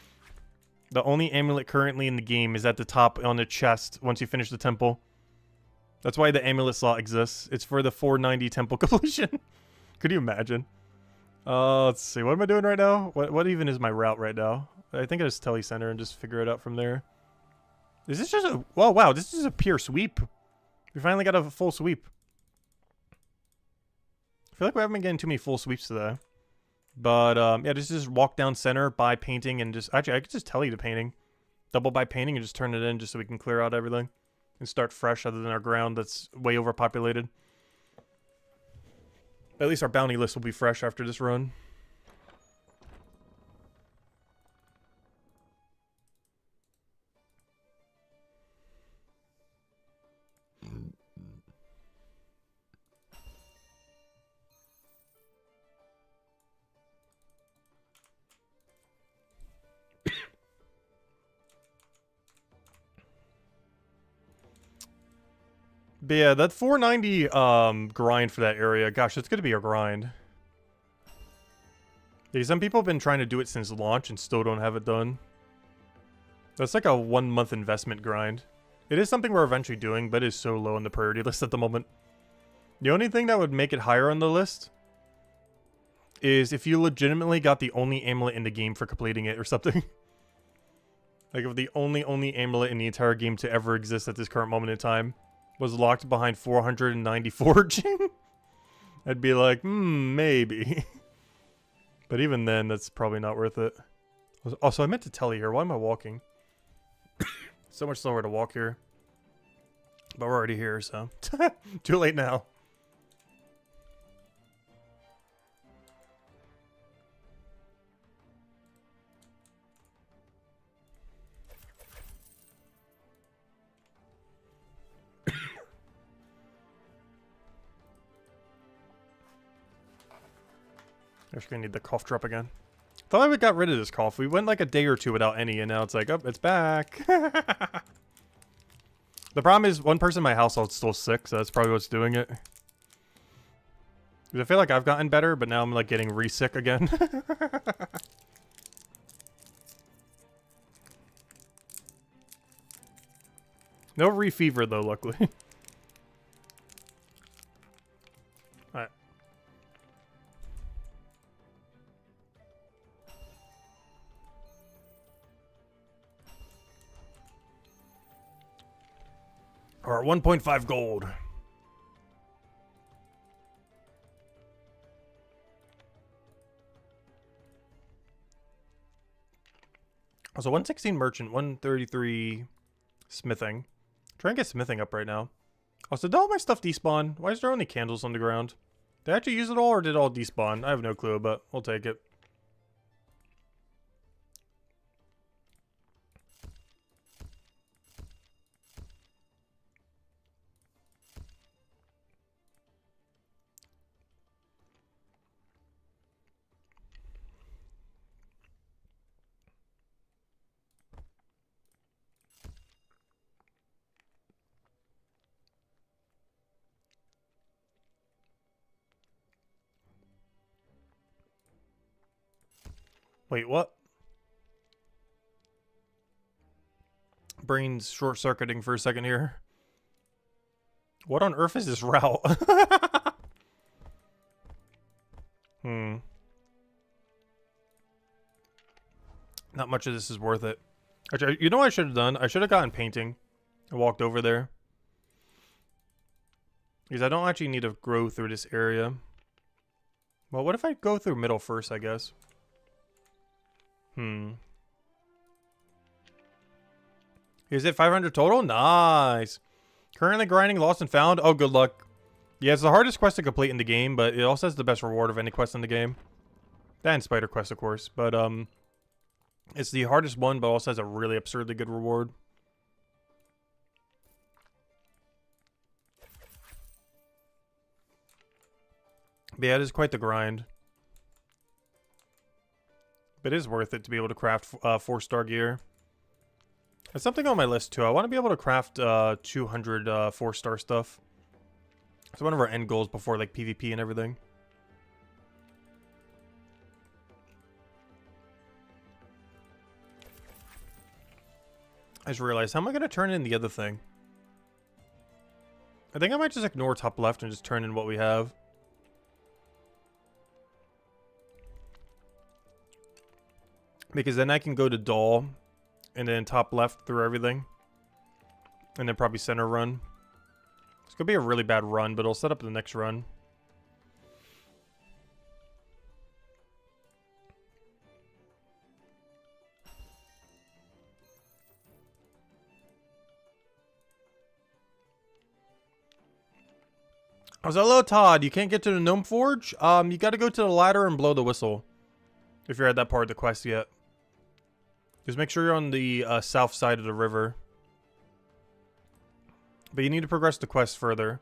The only amulet currently in the game is at the top on the chest once you finish the temple. That's why the amulet slot exists. It's for the 490 temple completion. Could you imagine? Let's see. What am I doing right now? What even is my route right now? I think I just telecenter and just figure it out from there. Is this just a... Oh, wow. This is a pure sweep. We finally got a full sweep. I feel like we haven't been getting too many full sweeps today. But, yeah, just walk down center, buy painting, and just... Actually, I could just tell you the painting. Double buy painting and just turn it in just so we can clear out everything. And start fresh other than our ground that's way overpopulated. At least our bounty list will be fresh after this run. But yeah, that 490 grind for that area, gosh, it's gonna be a grind. Yeah, some people have been trying to do it since launch and still don't have it done. That's like a 1 month investment grind. It is something we're eventually doing, but it is so low on the priority list at the moment. The only thing that would make it higher on the list is if you legitimately got the only amulet in the game for completing it or something. Like if the only amulet in the entire game to ever exist at this current moment in time was locked behind 490 foraging, I'd be like, maybe. But even then, that's probably not worth it. Also, I meant to tell you here, why am I walking? So much slower to walk here. But we're already here, so. Too late now. I'm just gonna need the cough drop again. Thought I got rid of this cough. We went like a day or two without any, and now it's like, oh, it's back. The problem is one person in my household's still sick, so that's probably what's doing it. 'Cause I feel like I've gotten better, but now I'm like getting re-sick again. No re-fever though, luckily. Alright. Or 1.5 gold. Also, 116 merchant, 133 smithing. Try and get smithing up right now. Also, did all my stuff despawn? Why is there only candles on the ground? Did I actually use it all or did it all despawn? I have no clue, but we'll take it. Wait, what? Brain's short-circuiting for a second here. What on earth is this route? Not much of this is worth it. Actually, you know what I should have done? I should have gotten painting and walked over there. Because I don't actually need to grow through this area. Well, what if I go through middle first, I guess? Is it 500 total? Nice. Currently grinding Lost and Found. Oh, good luck. Yeah, it's the hardest quest to complete in the game, but it also has the best reward of any quest in the game. That and Spider Quest, of course. But, it's the hardest one, but also has a really absurdly good reward. But yeah, it is quite the grind. But it is worth it to be able to craft 4-star gear. It's something on my list, too. I want to be able to craft 200 4-star stuff. It's one of our end goals before, like, PvP and everything. I just realized, how am I going to turn in the other thing? I think I might just ignore top left and just turn in what we have. Because then I can go to doll, and then top left through everything. And then probably center run. It's going to be a really bad run, but I'll set up the next run. I was like, hello, Todd. You can't get to the Gnome Forge? You got to go to the ladder and blow the whistle. If you're at that part of the quest yet. Just make sure you're on the south side of the river. But you need to progress the quest further.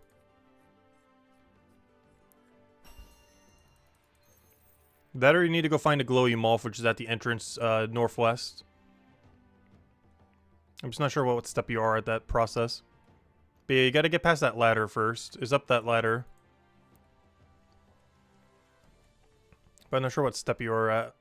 That or you need to go find a glowy moth, which is at the entrance northwest. I'm just not sure what step you are at that process. But yeah, you gotta get past that ladder first. Is up that ladder. But I'm not sure what step you are at.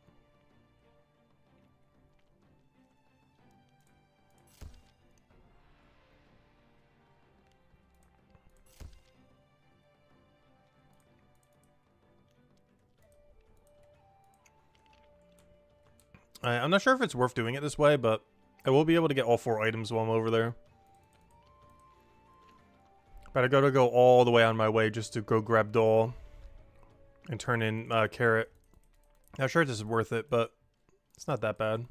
I'm not sure if it's worth doing it this way, but I will be able to get all 4 items while I'm over there. But I gotta go all the way on my way just to go grab doll and turn in carrot. Not sure this is worth it, but it's not that bad.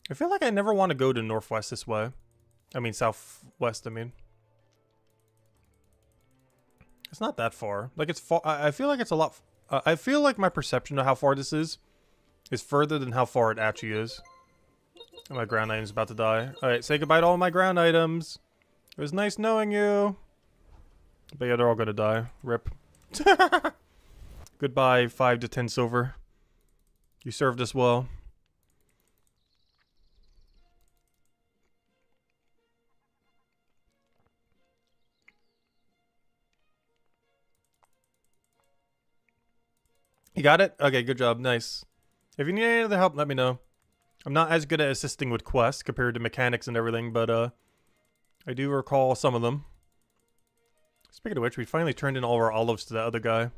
I feel like I never want to go to northwest this way. I mean southwest, I mean. It's not that far. Like it's far. I feel like it's a lot. I feel like my perception of how far this is further than how far it actually is. And my ground item's about to die. Alright, say goodbye to all my ground items. It was nice knowing you. But yeah, they're all gonna die. Rip. Goodbye, 5 to 10 silver. You served us well. You got it? Okay, good job. Nice. If you need any other help, let me know. I'm not as good at assisting with quests compared to mechanics and everything, but I do recall some of them. Speaking of which, we finally turned in all of our olives to that other guy.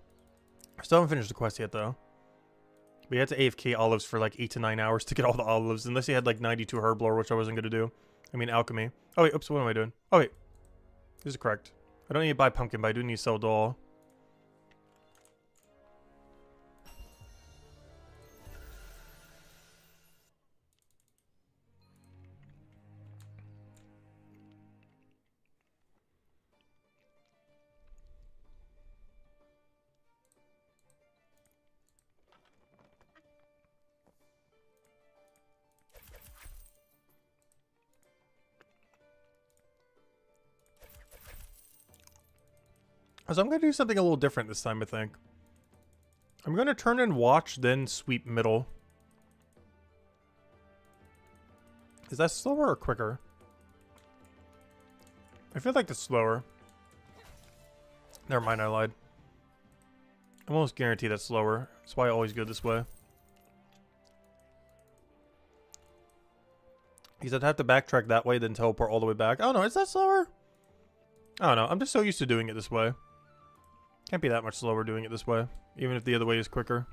Still haven't finished the quest yet, though. We had to AFK olives for like 8 to 9 hours to get all the olives, unless you had like 92 herblore, which I wasn't going to do. I mean, alchemy. Oh, wait, oops, what am I doing? Oh, wait. This is correct. I don't need to buy pumpkin, but I do need to sell doll. So I'm going to do something a little different this time, I think. I'm going to turn in watch, then sweep middle. Is that slower or quicker? I feel like it's slower. Never mind, I lied. I'm almost guaranteed that's slower. That's why I always go this way. Because I'd have to backtrack that way, then teleport all the way back. Oh no, is that slower? I don't know. I'm just so used to doing it this way. Can't be that much slower doing it this way, even if the other way is quicker.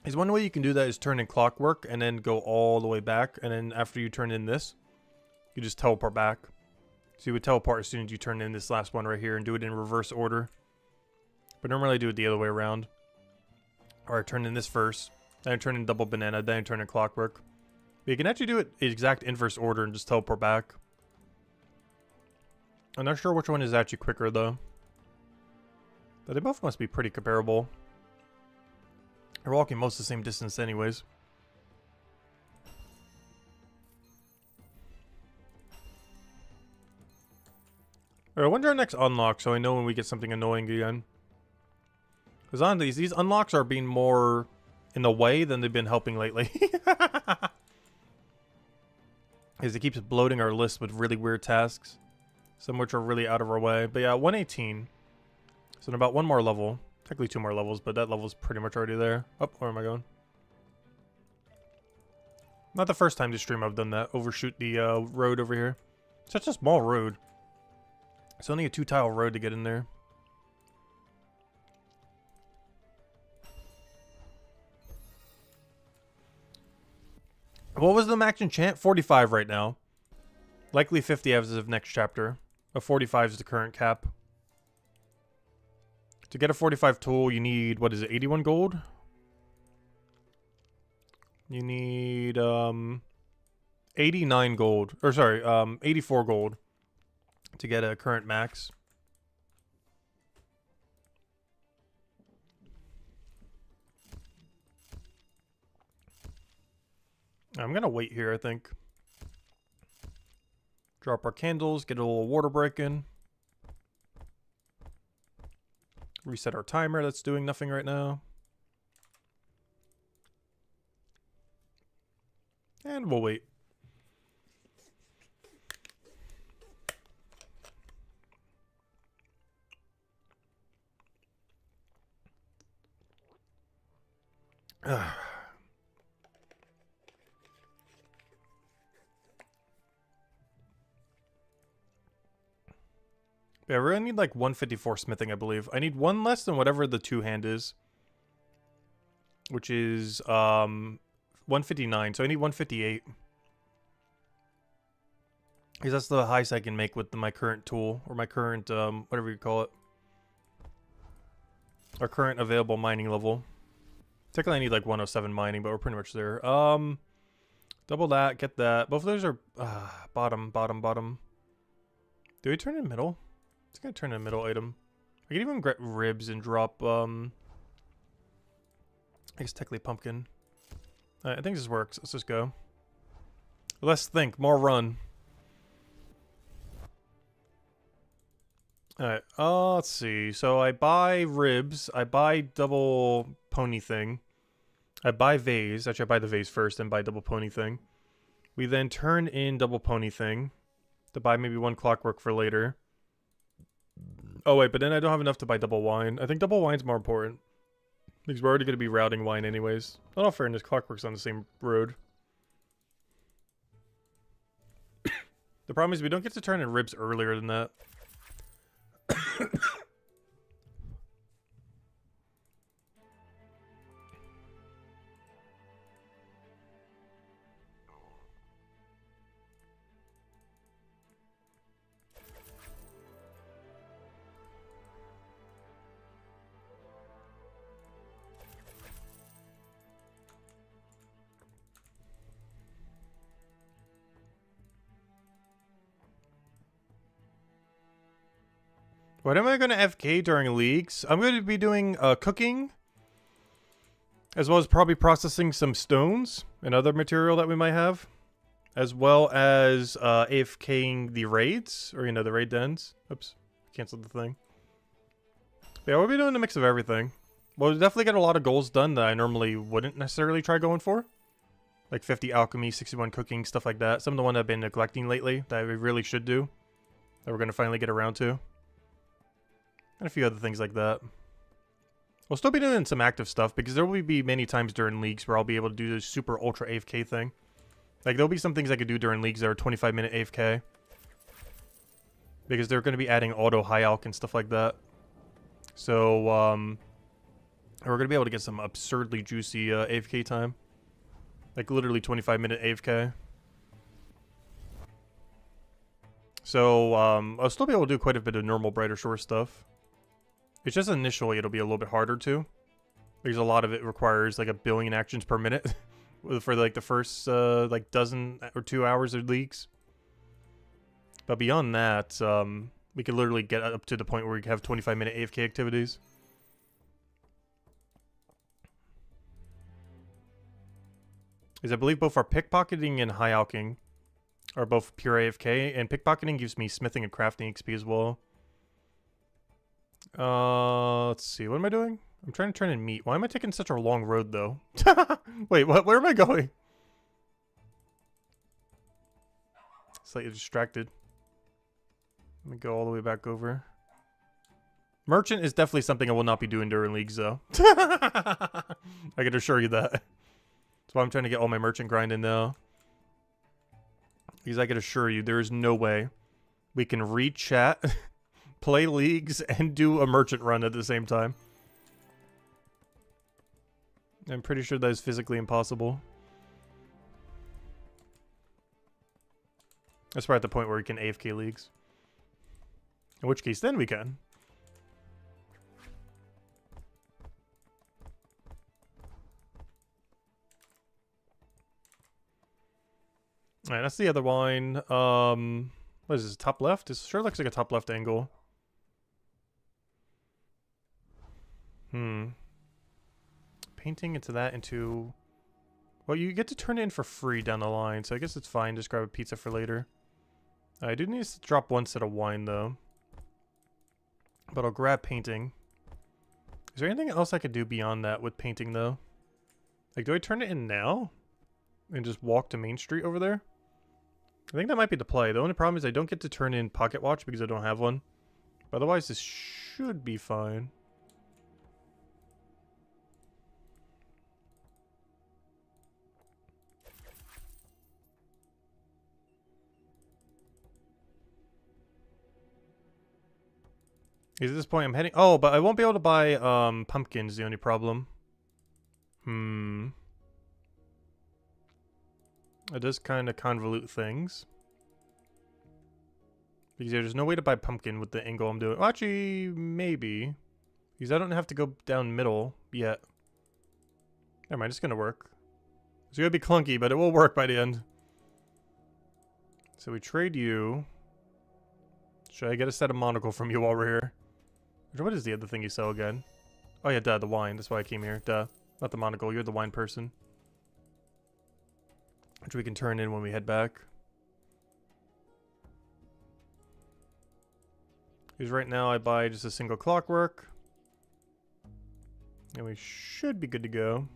Is one way you can do that is turn in clockwork and then go all the way back, and then after you turn in this, you just teleport back. So you would teleport as soon as you turn in this last one right here and do it in reverse order. But normally I do it the other way around. Or I turn in this first. Then I turn in double banana. Then I turn in clockwork. But you can actually do it in exact inverse order and just teleport back. I'm not sure which one is actually quicker though. But they both must be pretty comparable. They're walking most of the same distance anyways. Alright, when's our next unlock so I know when we get something annoying again? Because on these unlocks are being more in the way than they've been helping lately. Because it keeps bloating our list with really weird tasks. Some which are really out of our way. But yeah, 118. So in about one more level. Technically 2 more levels, but that level's pretty much already there. Oh, where am I going? Not the first time this stream I've done that. Overshoot the road over here. Such a small road. It's only a 2-tile road to get in there. What was the max enchant? 45 right now. Likely 50 as of next chapter. A 45 is the current cap. To get a 45 tool, you need, what is it, 81 gold? You need, 89 gold. Or sorry, 84 gold to get a current max. I'm gonna wait here, I think. Drop our candles, get a little water break in. Reset our timer, that's doing nothing right now. And we'll wait. Yeah, I really need like 154 smithing, I believe. I need one less than whatever the 2-hand is. Which is 159, so I need 158. Because that's the highest I can make with my current tool, or my current, whatever you call it. Our current available mining level. Technically I need like 107 mining, but we're pretty much there. Double that, get that. Both of those are bottom. Do we turn in middle? It's gonna turn in a middle item. I can even get ribs and drop, I guess technically pumpkin. I think this works. Let's just go. Less think, more run. Alright, let's see. So I buy ribs, I buy double pony thing. I buy vase. Actually, I buy the vase first, then buy double pony thing. We then turn in double pony thing to buy maybe 1 clockwork for later. Oh wait, but then I don't have enough to buy double wine. I think double wine's more important. Because we're already going to be routing wine anyways. In all fairness, clockwork's on the same road. The problem is we don't get to turn in ribs earlier than that. What am I going to FK during leagues? I'm going to be doing cooking, as well as probably processing some stones and other material that we might have, as well as AFKing the raids, or, you know, the raid dens. Oops, canceled the thing. But yeah, we'll be doing a mix of everything. We'll definitely get a lot of goals done that I normally wouldn't necessarily try going for. Like 50 alchemy, 61 cooking, stuff like that. Some of the ones I've been neglecting lately that we really should do, that we're going to finally get around to. And a few other things like that. We'll still be doing some active stuff because there will be many times during leagues where I'll be able to do this super ultra AFK thing. Like there'll be some things I could do during leagues that are 25-minute AFK. Because they're going to be adding auto high alch and stuff like that. So, we're going to be able to get some absurdly juicy AFK time. Like literally 25-minute AFK. So, I'll still be able to do quite a bit of normal Brighter Shore stuff. It's just initially it'll be a little bit harder to. Because a lot of it requires like 1 billion actions per minute for like the first like dozen or 2 hours of leagues. But beyond that, we could literally get up to the point where we have 25-minute AFK activities. Because I believe both our pickpocketing and high alching are both pure AFK, and pickpocketing gives me smithing and crafting XP as well. Let's see, what am I doing? I'm trying to turn in meat. Why am I taking such a long road, though? Wait, what? Where am I going? Slightly distracted. Let me go all the way back over. Merchant is definitely something I will not be doing during leagues, though. I can assure you that. That's why I'm trying to get all my merchant grind in now. Because I can assure you, there is no way we can read chat, play leagues, and do a merchant run at the same time. I'm pretty sure that is physically impossible. That's probably at the point where we can AFK leagues. In which case, then we can. Alright, that's the other wine. What is this, top left? This sure looks like a top left angle. Painting into that into... Well, you get to turn it in for free down the line, so I guess it's fine. Just grab a pizza for later. I do need to drop 1 set of wine, though. But I'll grab painting. Is there anything else I could do beyond that with painting, though? Like, do I turn it in now? And just walk to Main Street over there? I think that might be the play. The only problem is I don't get to turn in Pocket Watch because I don't have one. But otherwise, this should be fine. Because at this point I'm heading... Oh, but I won't be able to buy pumpkins, the only problem. It does kind of convolute things. Because there's no way to buy pumpkin with the angle I'm doing. Well, actually, maybe. Because I don't have to go down middle yet. Never mind, it's going to work. It's going to be clunky, but it will work by the end. So we trade you. Should I get a set of monocle from you while we're here? What is the other thing you sell again? Oh yeah, duh, the wine. That's why I came here. Duh. Not the monocle. You're the wine person. Which we can turn in when we head back. Because right now I buy just a single clockwork. And we should be good to go.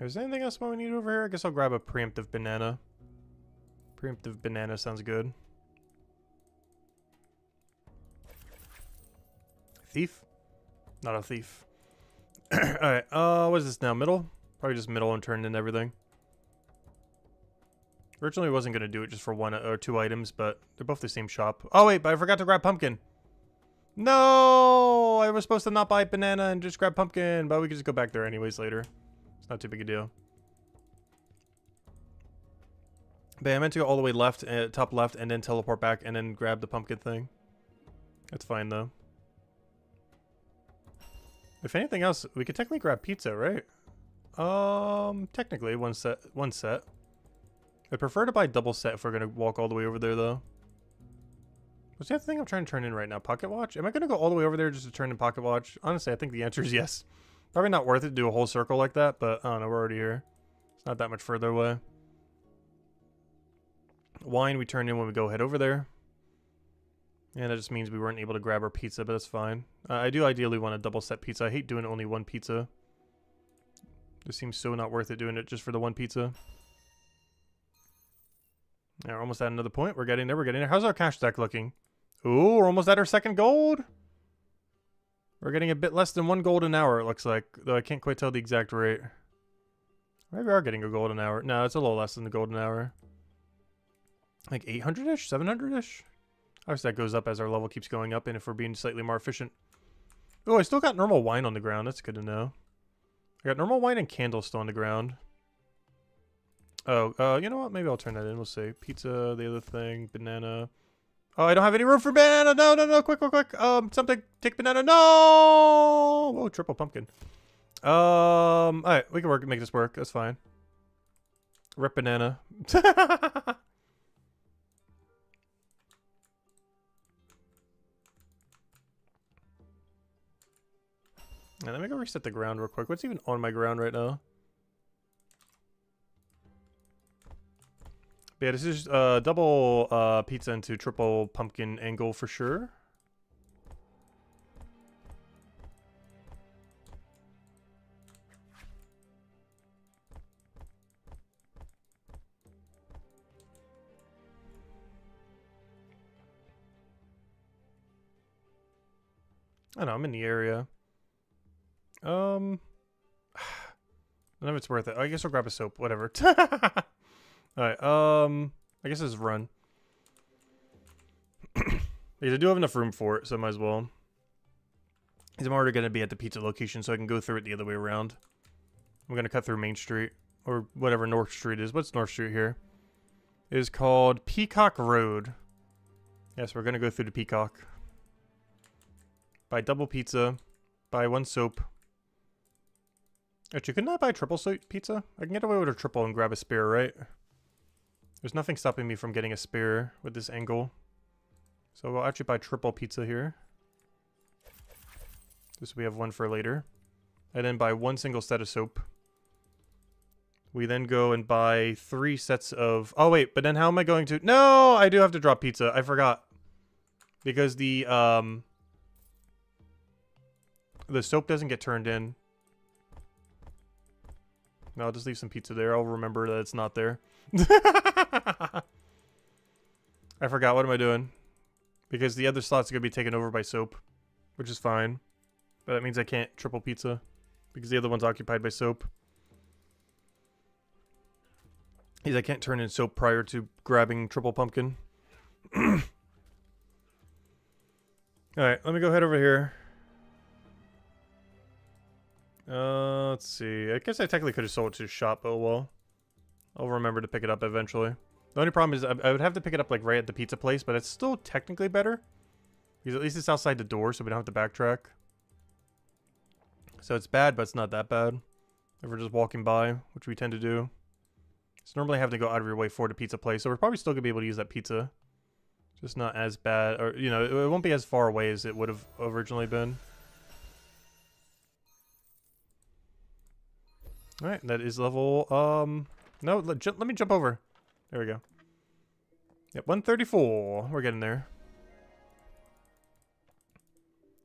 Is there anything else we need over here? I guess I'll grab a preemptive banana. Preemptive banana sounds good. Thief? Not a thief. Alright, what is this now? Middle? Probably just middle and turn in everything. Originally I wasn't going to do it just for 1 or 2 items, but they're both the same shop. Oh wait, but I forgot to grab pumpkin. No! I was supposed to not buy banana and just grab pumpkin, but we could just go back there anyways later. Not too big a deal. But I meant to go all the way left, top left, and then teleport back, and then grab the pumpkin thing. That's fine, though. If anything else, we could technically grab pizza, right? Technically, one set. I prefer to buy double set if we're going to walk all the way over there, though. What's the other thing I'm trying to turn in right now? Pocket watch? Am I going to go all the way over there just to turn in pocket watch? Honestly, I think the answer is yes. Probably not worth it to do a whole circle like that, but I don't know, we're already here. It's not that much further away. Wine we turn in when we go head over there. And that just means we weren't able to grab our pizza, but that's fine. I do ideally want a double set pizza. I hate doing only 1 pizza. It seems so not worth it doing it just for the 1 pizza. Yeah, we're almost at another point. We're getting there. How's our cash stack looking? Ooh, we're almost at our 2nd gold. We're getting a bit less than 1 gold an hour, it looks like. Though I can't quite tell the exact rate. Maybe we are getting a gold an hour. No, it's a little less than the gold an hour. Like 800-ish? 700-ish? Obviously that goes up as our level keeps going up and if we're being slightly more efficient. Oh, I still got normal wine on the ground. That's good to know. I got normal wine and candles still on the ground. Oh, you know what? Maybe I'll turn that in. We'll see. Pizza, the other thing, banana. Oh, I don't have any room for banana. No, no, no. Quick, quick, quick. Something. Take banana. No! Whoa, triple pumpkin. Alright, we can make this work. That's fine. Rip banana. And let me go reset the ground real quick. What's even on my ground right now? But yeah, this is double pizza into triple pumpkin angle for sure. I don't know, I'm in the area. None of it's worth it. I guess I'll grab a soap, whatever. Alright, I guess this is run. Because I do have enough room for it, so I might as well. Because I'm already going to be at the pizza location, so I can go through it the other way around. I'm going to cut through Main Street, or whatever North Street is. What's North Street here? It is called Peacock Road. Yes, we're going to go through the Peacock. Buy double pizza. Buy one soap. Actually, couldn't I buy triple soap pizza? I can get away with a triple and grab a spare, right? There's nothing stopping me from getting a spare with this angle. So we'll actually buy triple pizza here. This we have one for later. And then buy one single set of soap. We then go and buy 3 sets of... Oh, wait, but then how am I going to... No, I do have to drop pizza. I forgot. Because the soap doesn't get turned in. No, I'll just leave some pizza there. I'll remember that it's not there. I forgot. What am I doing? Because the other slots are going to be taken over by soap. Which is fine. But that means I can't triple pizza. Because the other one's occupied by soap. Because I can't turn in soap prior to grabbing triple pumpkin. Alright, let me go head over here. Let's see. I guess I technically could have sold it to the shop, but well. I'll remember to pick it up eventually. The only problem is I would have to pick it up like right at the pizza place, but it's still technically better. Because at least it's outside the door, so we don't have to backtrack. So it's bad, but it's not that bad. If we're just walking by, which we tend to do. So normally have to go out of your way for the pizza place, so we're probably still going to be able to use that pizza. Just not as bad, or, you know, it won't be as far away as it would have originally been. Alright, that is level, no, let me jump over. There we go. Yep, 134. We're getting there.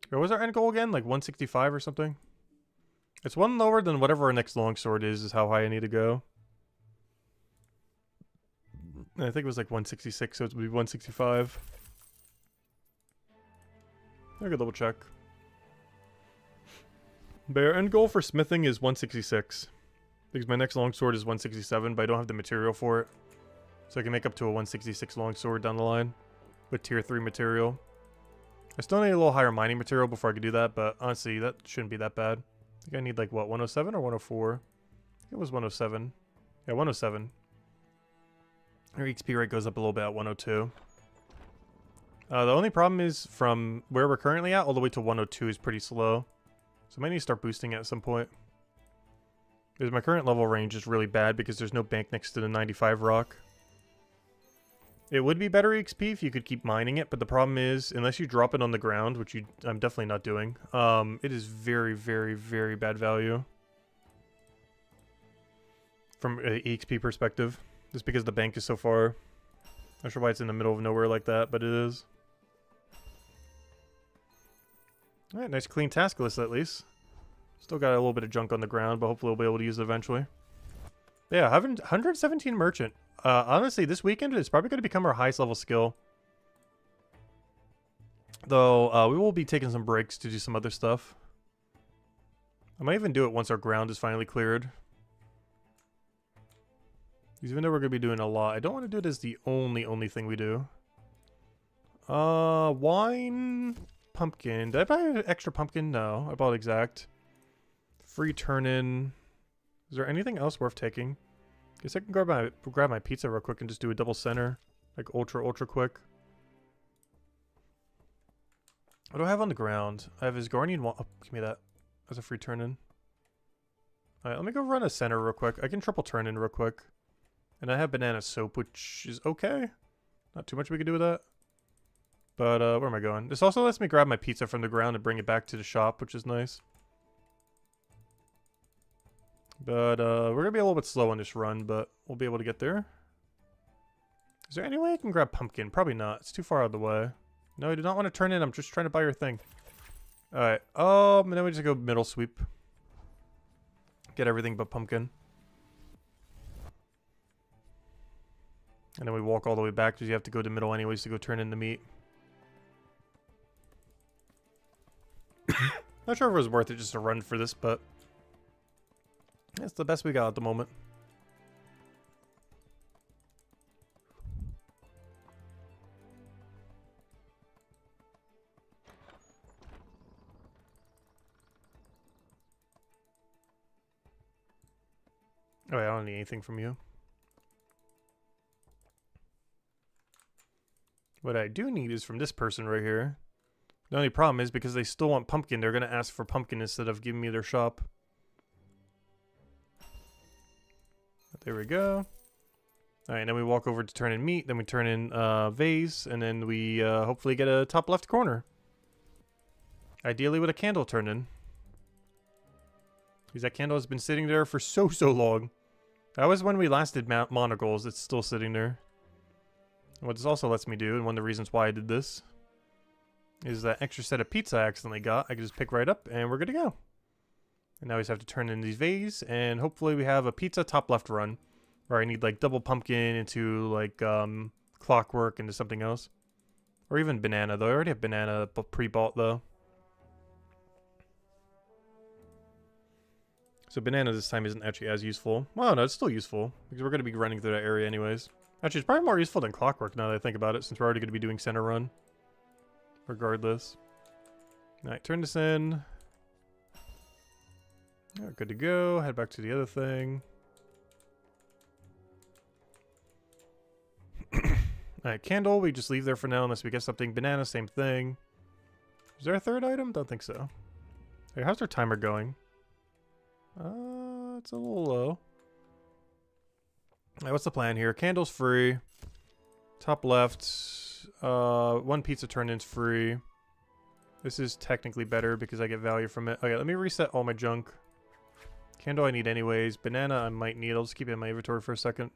What was our end goal again? Like 165 or something? It's one lower than whatever our next longsword is how high I need to go. I think it was like 166, so it would be 165. I could double check. But our end goal for smithing is 166. Because my next longsword is 167, but I don't have the material for it. So I can make up to a 166 longsword down the line. With tier 3 material. I still need a little higher mining material before I can do that, but honestly, that shouldn't be that bad. I think I need like, what, 107 or 104? I think it was 107. Yeah, 107. Our XP rate goes up a little bit at 102. The only problem is from where we're currently at all the way to 102 is pretty slow. So I might need to start boosting it at some point. Because my current level range is really bad because there's no bank next to the 95 rock. It would be better XP if you could keep mining it, but the problem is, unless you drop it on the ground, which I'm definitely not doing, it is very, very, very bad value. From an EXP perspective. Just because the bank is so far. Not sure why it's in the middle of nowhere like that, but it is. Alright, nice clean task list at least. Still got a little bit of junk on the ground, but hopefully we'll be able to use it eventually. But yeah, having 117 merchant. Honestly, this weekend is probably going to become our highest level skill. Though, we will be taking some breaks to do some other stuff. I might even do it once our ground is finally cleared. Even though we're going to be doing a lot, I don't want to do it as the only thing we do. Wine, pumpkin. Did I buy an extra pumpkin? No, I bought exact. Free turn-in. Is there anything else worth taking? Guess I can grab my pizza real quick and just do a double center. Like ultra quick. What do I have on the ground? I have his Guardian wall. Oh, give me that. As a free turn-in. Alright, let me go run a center real quick. I can triple turn-in real quick. And I have banana soap, which is okay. Not too much we can do with that. But, where am I going? This also lets me grab my pizza from the ground and bring it back to the shop, which is nice. But, we're gonna be a little bit slow on this run, but we'll be able to get there. Is there any way I can grab pumpkin? Probably not. It's too far out of the way. No, I do not want to turn in. I'm just trying to buy your thing. Alright. And then we just go middle sweep. Get everything but pumpkin. And then we walk all the way back because you have to go to middle anyways to go turn in the meat. Not sure if it was worth it just to run for this, but it's the best we got at the moment. Oh, yeah, I don't need anything from you. What I do need is from this person right here. The only problem is because they still want pumpkin, they're going to ask for pumpkin instead of giving me their shop. There we go. Alright, then we walk over to turn in meat, then we turn in vase, and then we hopefully get a top left corner. Ideally with a candle turned in. Because that candle has been sitting there for so long. That was when we last did manacles. It's still sitting there. And what this also lets me do, and one of the reasons why I did this, is that extra set of pizza I accidentally got. I can just pick right up, and we're good to go. And now we just have to turn in these vase, and hopefully we have a pizza top left run, where I need like double pumpkin into like clockwork into something else. Or even banana, though. I already have banana pre-bought, though. So banana this time isn't actually as useful. Well, no, it's still useful, because we're going to be running through that area anyways. Actually, it's probably more useful than clockwork now that I think about it, since we're already going to be doing center run. Regardless. Alright, turn this in. Right, good to go. Head back to the other thing. Alright, candle, we just leave there for now unless we get something. Banana, same thing. Is there a third item? Don't think so. Hey, how's our timer going? It's a little low. Alright, what's the plan here? Candle's free. Top left. One pizza turn-in's free. This is technically better because I get value from it. Okay, let me reset all my junk. Candle I need anyways. Banana I might need. I'll just keep it in my inventory for a second.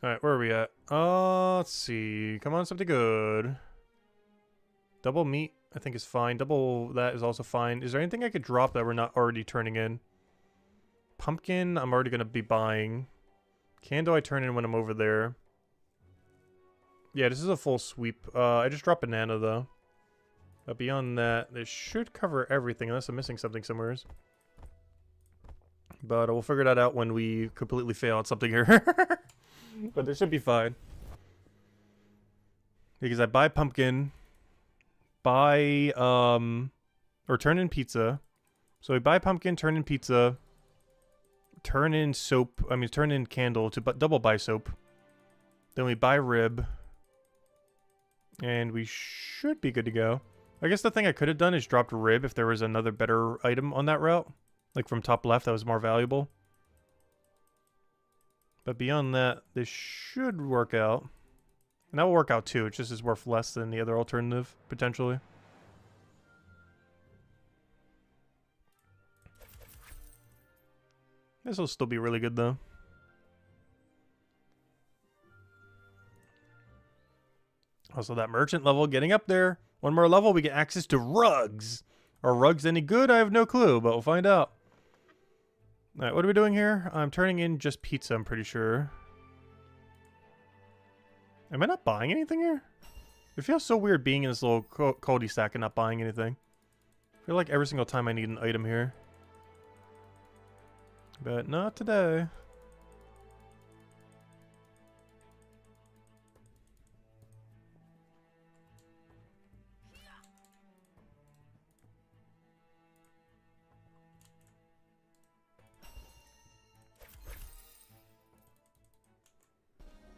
Alright, where are we at? Let's see. Come on, something good. Double meat, I think is fine. Double that is also fine. Is there anything I could drop that we're not already turning in? Pumpkin, I'm already going to be buying. Candle, I turn in when I'm over there. Yeah, this is a full sweep. I just dropped banana, though. But beyond that, this should cover everything, unless I'm missing something somewhere. But we'll figure that out when we completely fail at something here. But this should be fine. Because I buy pumpkin, buy, or turn in pizza. So we buy pumpkin, turn in pizza, turn in soap, turn in candle to double buy soap. Then we buy rib. And we should be good to go. I guess the thing I could have done is dropped rib if there was another better item on that route. Like from top left that was more valuable. But beyond that, this should work out. And that will work out too. It just is worth less than the other alternative, potentially. This will still be really good though. Also that merchant level getting up there. One more level, we get access to rugs. Are rugs any good? I have no clue, but we'll find out. Alright, what are we doing here? I'm turning in just pizza, I'm pretty sure. Am I not buying anything here? It feels so weird being in this little cul-de-sac and not buying anything. I feel like every single time I need an item here. But not today.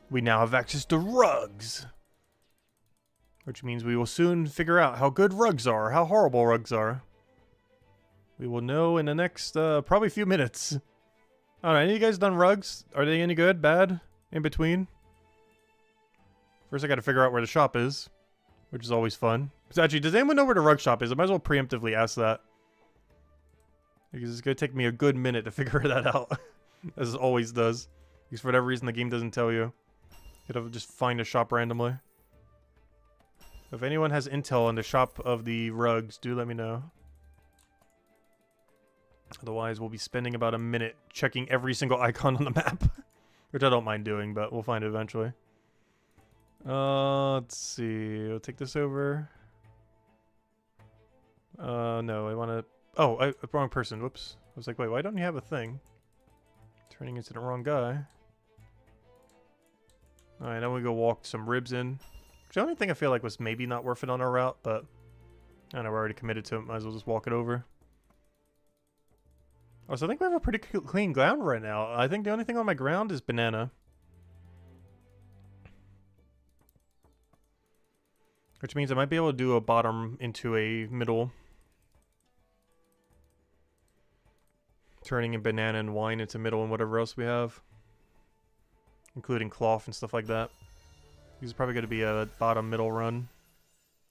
we now have access to rugs. Which means we will soon figure out how good rugs are, how horrible rugs are. We will know in the next, probably few minutes. Alright, any of you guys done rugs? Are they any good, bad, in between? First I gotta figure out where the shop is, which is always fun. So actually, does anyone know where the rug shop is? I might as well preemptively ask that. Because it's gonna take me a good minute to figure that out. As it always does. Because for whatever reason the game doesn't tell you. You gotta just find a shop randomly. If anyone has intel on the shop of the rugs, do let me know. Otherwise, we'll be spending about a minute checking every single icon on the map. Which I don't mind doing, but we'll find it eventually. Let's see. We'll take this over. No, I want to... Oh, wrong person. Whoops. I was like, wait, why don't you have a thing? Turning into the wrong guy. Alright, now we go walk some ribs in. Which the only thing I feel like was maybe not worth it on our route, but... I don't know, we're already committed to it. Might as well just walk it over. Oh, so I think we have a pretty clean ground right now. I think the only thing on my ground is banana. Which means I might be able to do a bottom into a middle. Turning in banana and wine into middle and whatever else we have. Including cloth and stuff like that. This is probably going to be a bottom middle run.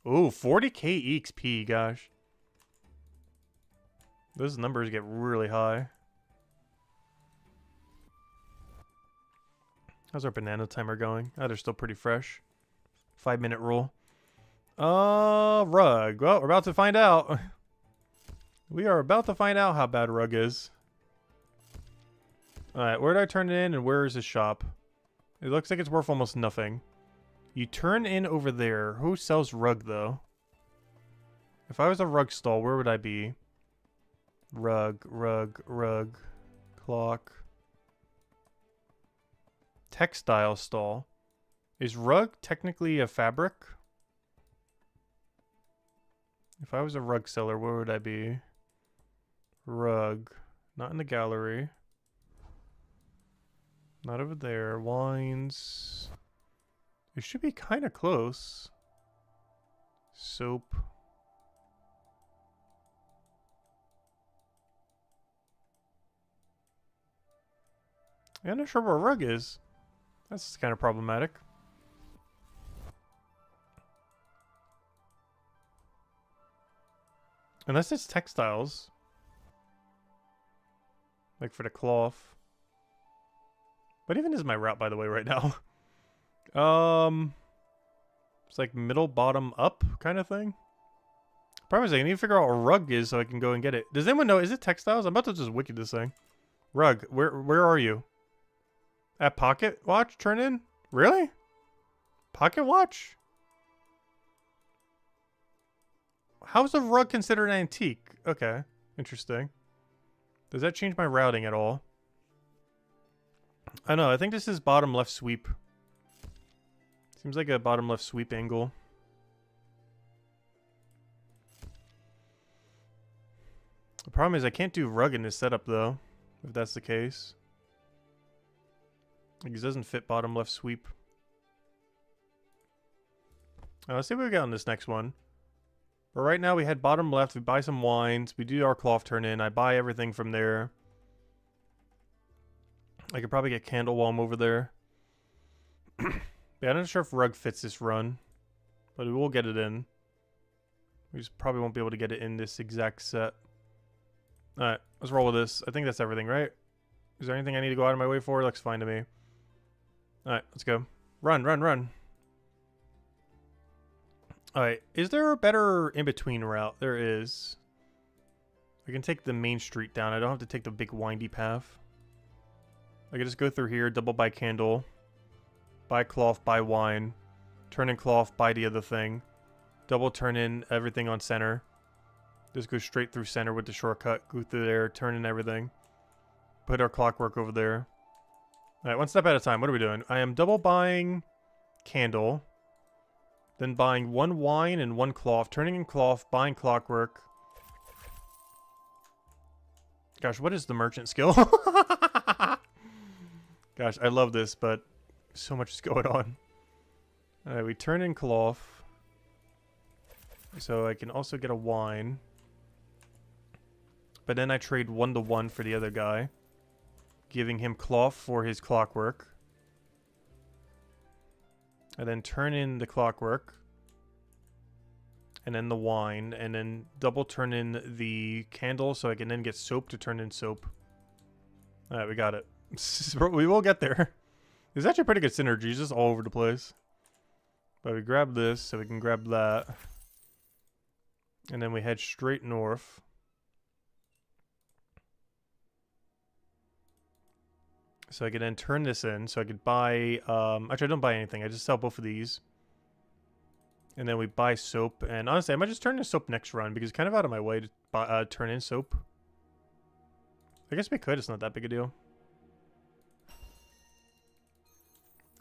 Ooh, 40k EXP, gosh. Those numbers get really high. How's our banana timer going? Oh, they're still pretty fresh. 5-minute rule. Rug. Well, we're about to find out. We are about to find out how bad rug is. Alright, where did I turn it in and where is the shop? It looks like it's worth almost nothing. You turn in over there. Who sells rug, though? If I was a rug stall, where would I be? Rug, rug, rug. Clock. Textile stall. Is rug technically a fabric? If I was a rug seller, where would I be? Rug. Not in the gallery. Not over there. Wines. It should be kind of close. Soap. I'm not sure where rug is. That's kind of problematic. Unless it's textiles. Like for the cloth. What even is my route, by the way, right now? It's like middle, bottom, up kind of thing. Problem is I need to figure out what a rug is so I can go and get it. Does anyone know? Is it textiles? I'm about to just wiki this thing. Rug. Where are you? At Pocket Watch? Turn in? Really? Pocket Watch? How's a rug considered antique? Okay. Interesting. Does that change my routing at all? I know. I think this is bottom left sweep. Seems like a bottom left sweep angle. The problem is I can't do rug in this setup though, if that's the case. Like it doesn't fit bottom left sweep. Let's see what we got on this next one. But right now we had bottom left, we buy some wines, we do our cloth turn in, I buy everything from there. I could probably get candle while I'm over there. Yeah, I'm not sure if rug fits this run, but we will get it in. We just probably won't be able to get it in this exact set. Alright, let's roll with this. I think that's everything, right? Is there anything I need to go out of my way for? Looks fine to me. Alright, let's go. Run, run, run. Alright, is there a better in-between route? There is. I can take the main street down. I don't have to take the big windy path. I can just go through here, double buy candle, buy cloth, buy wine, turn in cloth, buy the other thing, double turn in everything on center. Just go straight through center with the shortcut, go through there, turn in everything. Put our clockwork over there. Alright, one step at a time. What are we doing? I am double buying candle, then buying one wine and one cloth, turning in cloth, buying clockwork. Gosh, what is the merchant skill? Gosh, I love this, but So much is going on. Alright, we turn in cloth. So I can also get a wine. But then I trade 1-to-1 for the other guy. Giving him cloth for his clockwork. And then turn in the clockwork. And then the wine. And then double turn in the candle so I can then get soap to turn in soap. Alright, we got it. We will get there. There's actually pretty good synergy, just all over the place. But we grab this, so we can grab that. And then we head straight north. So I can then turn this in, so I could buy, actually I don't buy anything, I just sell both of these. And then we buy soap, and honestly I might just turn in soap next run, because it's kind of out of my way to buy, turn in soap. I guess we could, it's not that big a deal.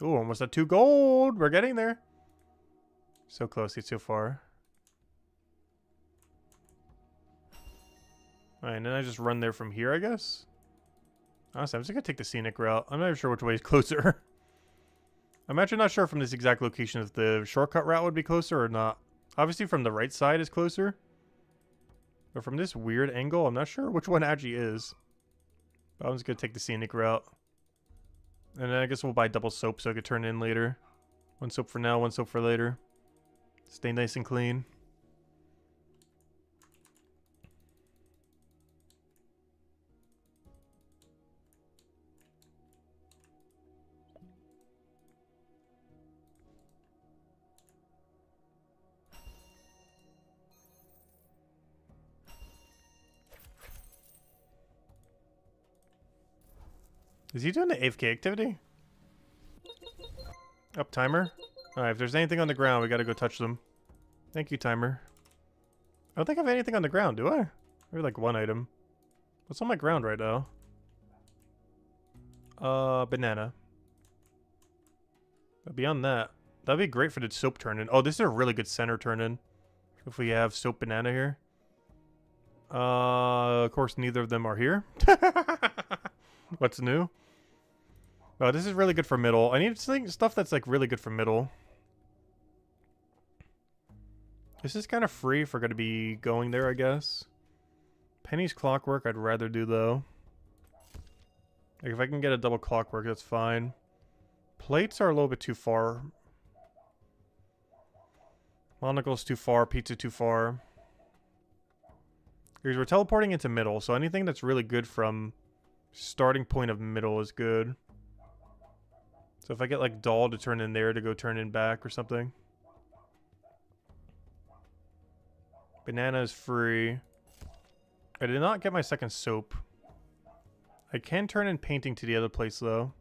Ooh, almost at 2 gold! We're getting there! So close, it's so far. Alright, and then I just run there from here, I guess? Honestly, I'm just gonna take the scenic route. I'm not even sure which way is closer. I'm actually not sure from this exact location if the shortcut route would be closer or not. Obviously from the right side is closer. But from this weird angle, I'm not sure which one actually is. But I'm just gonna take the scenic route. And then I guess we'll buy double soap so I could turn in later. 1 soap for now, 1 soap for later. Stay nice and clean. Is he doing the AFK activity? Up, timer. Alright, if there's anything on the ground, we gotta go touch them. Thank you, timer. I don't think I have anything on the ground, do I? Maybe like 1 item. What's on my ground right now? Banana. But beyond that, that'd be great for the soap turn-in. Oh, this is a really good center turn-in. If we have soap banana here. Of course, neither of them are here. What's new? Oh, this is really good for middle. I need stuff that's like really good for middle. This is kind of free if we're going to be going there, I guess. Penny's clockwork I'd rather do, though. Like, if I can get a double clockwork, that's fine. Plates are a little bit too far. Manacles too far. Pizza too far. Because we're teleporting into middle, so anything that's really good from starting point of middle is good. So if I get, like, doll to turn in there to go turn in back or something. Banana is free. I did not get my second soap. I can turn in painting to the other place, though.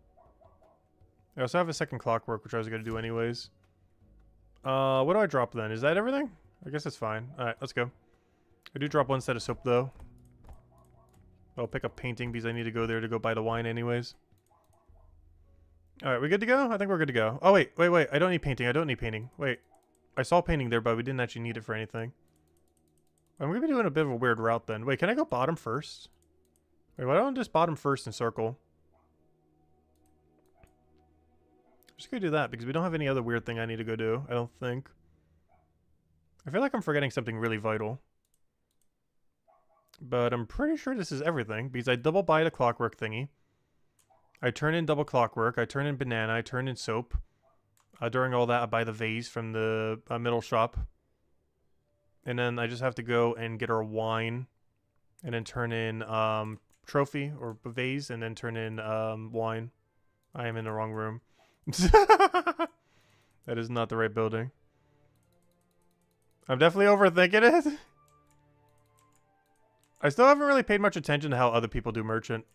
I also have a second clockwork, which I was going to do anyways. What do I drop then? Is that everything? I guess that's fine. Alright, let's go. I do drop 1 set of soap, though. I'll pick up painting because I need to go there to go buy the wine anyways. Alright, we good to go? I think we're good to go. Oh, wait. I don't need painting. I don't need painting. Wait. I saw painting there, but we didn't actually need it for anything. I'm going to be doing a bit of a weird route then. Wait, can I go bottom first? Wait, why don't I just bottom first and circle? I'm just going to do that because we don't have any other weird thing I need to go do, I don't think. I feel like I'm forgetting something really vital. But I'm pretty sure this is everything because I double buy the clockwork thingy. I turn in double clockwork. I turn in banana. I turn in soap. During all that, I buy the vase from the middle shop. And then I just have to go and get our wine. And then turn in trophy or vase. And then turn in wine. I am in the wrong room. That is not the right building. I'm definitely overthinking it. I still haven't really paid much attention to how other people do merchant.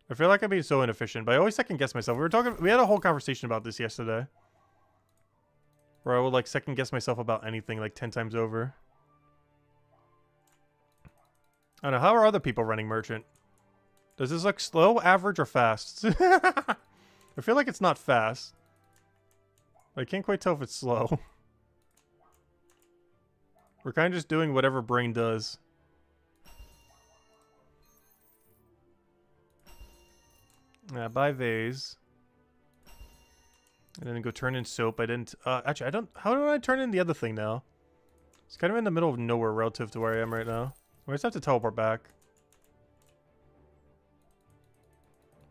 I feel like I'm being so inefficient, but I always second guess myself. We had a whole conversation about this yesterday. Where I would like second guess myself about anything like 10 times over. I don't know, how are other people running merchant? Does this look slow, average, or fast? I feel like it's not fast. I can't quite tell if it's slow. We're kind of just doing whatever brain does. Buy vase. And then go turn in soap. I didn't... actually, I don't... How do I turn in the other thing now? It's kind of in the middle of nowhere relative to where I am right now. I just have to teleport back.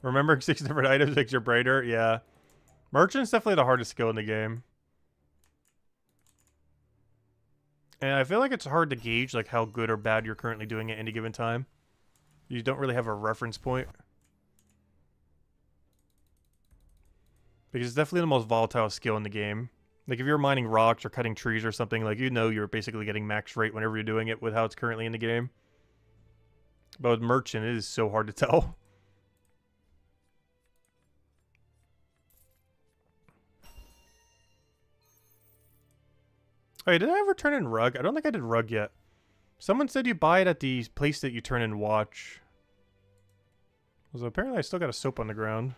Remembering 6 different items makes you brighter? Yeah. Merchant's definitely the hardest skill in the game. And I feel like it's hard to gauge like how good or bad you're currently doing at any given time. You don't really have a reference point. Because it's definitely the most volatile skill in the game. Like if you're mining rocks or cutting trees or something, like you know you're basically getting max rate whenever you're doing it with how it's currently in the game. But with Merchant, it is so hard to tell. Wait, did I ever turn in rug? I don't think I did rug yet. Someone said you buy it at the place that you turn in watch. So apparently I still got a soap on the ground.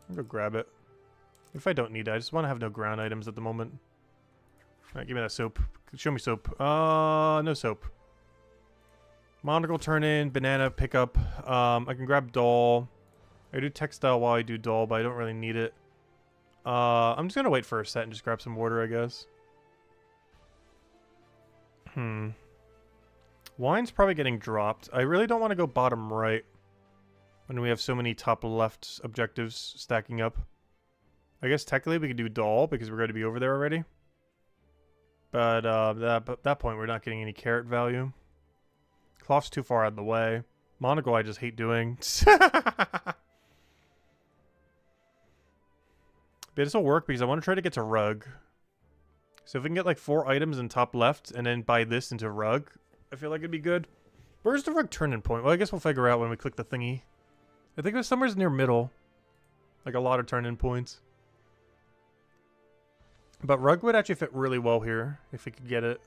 I'll go grab it. If I don't need it, I just want to have no ground items at the moment. Alright, give me that soap. Show me soap. No soap. Monocle turn in, banana pickup. I can grab doll. I do textile while I do doll, but I don't really need it. I'm just gonna wait for a set and just grab some water, I guess. Wine's probably getting dropped. I really don't want to go bottom right when we have so many top left objectives stacking up. I guess technically we could do doll because we're going to be over there already. But at that point we're not getting any carrot value. Cloth's too far out of the way. Monocle I just hate doing. But this will work because I want to try to get to rug. So if we can get like 4 items in top left and then buy this into rug, I feel like it'd be good. Where's the rug turn-in point? Well, I guess we'll figure out when we click the thingy. I think it was somewhere near middle. Like a lot of turn-in points. But rug would actually fit really well here if we could get it.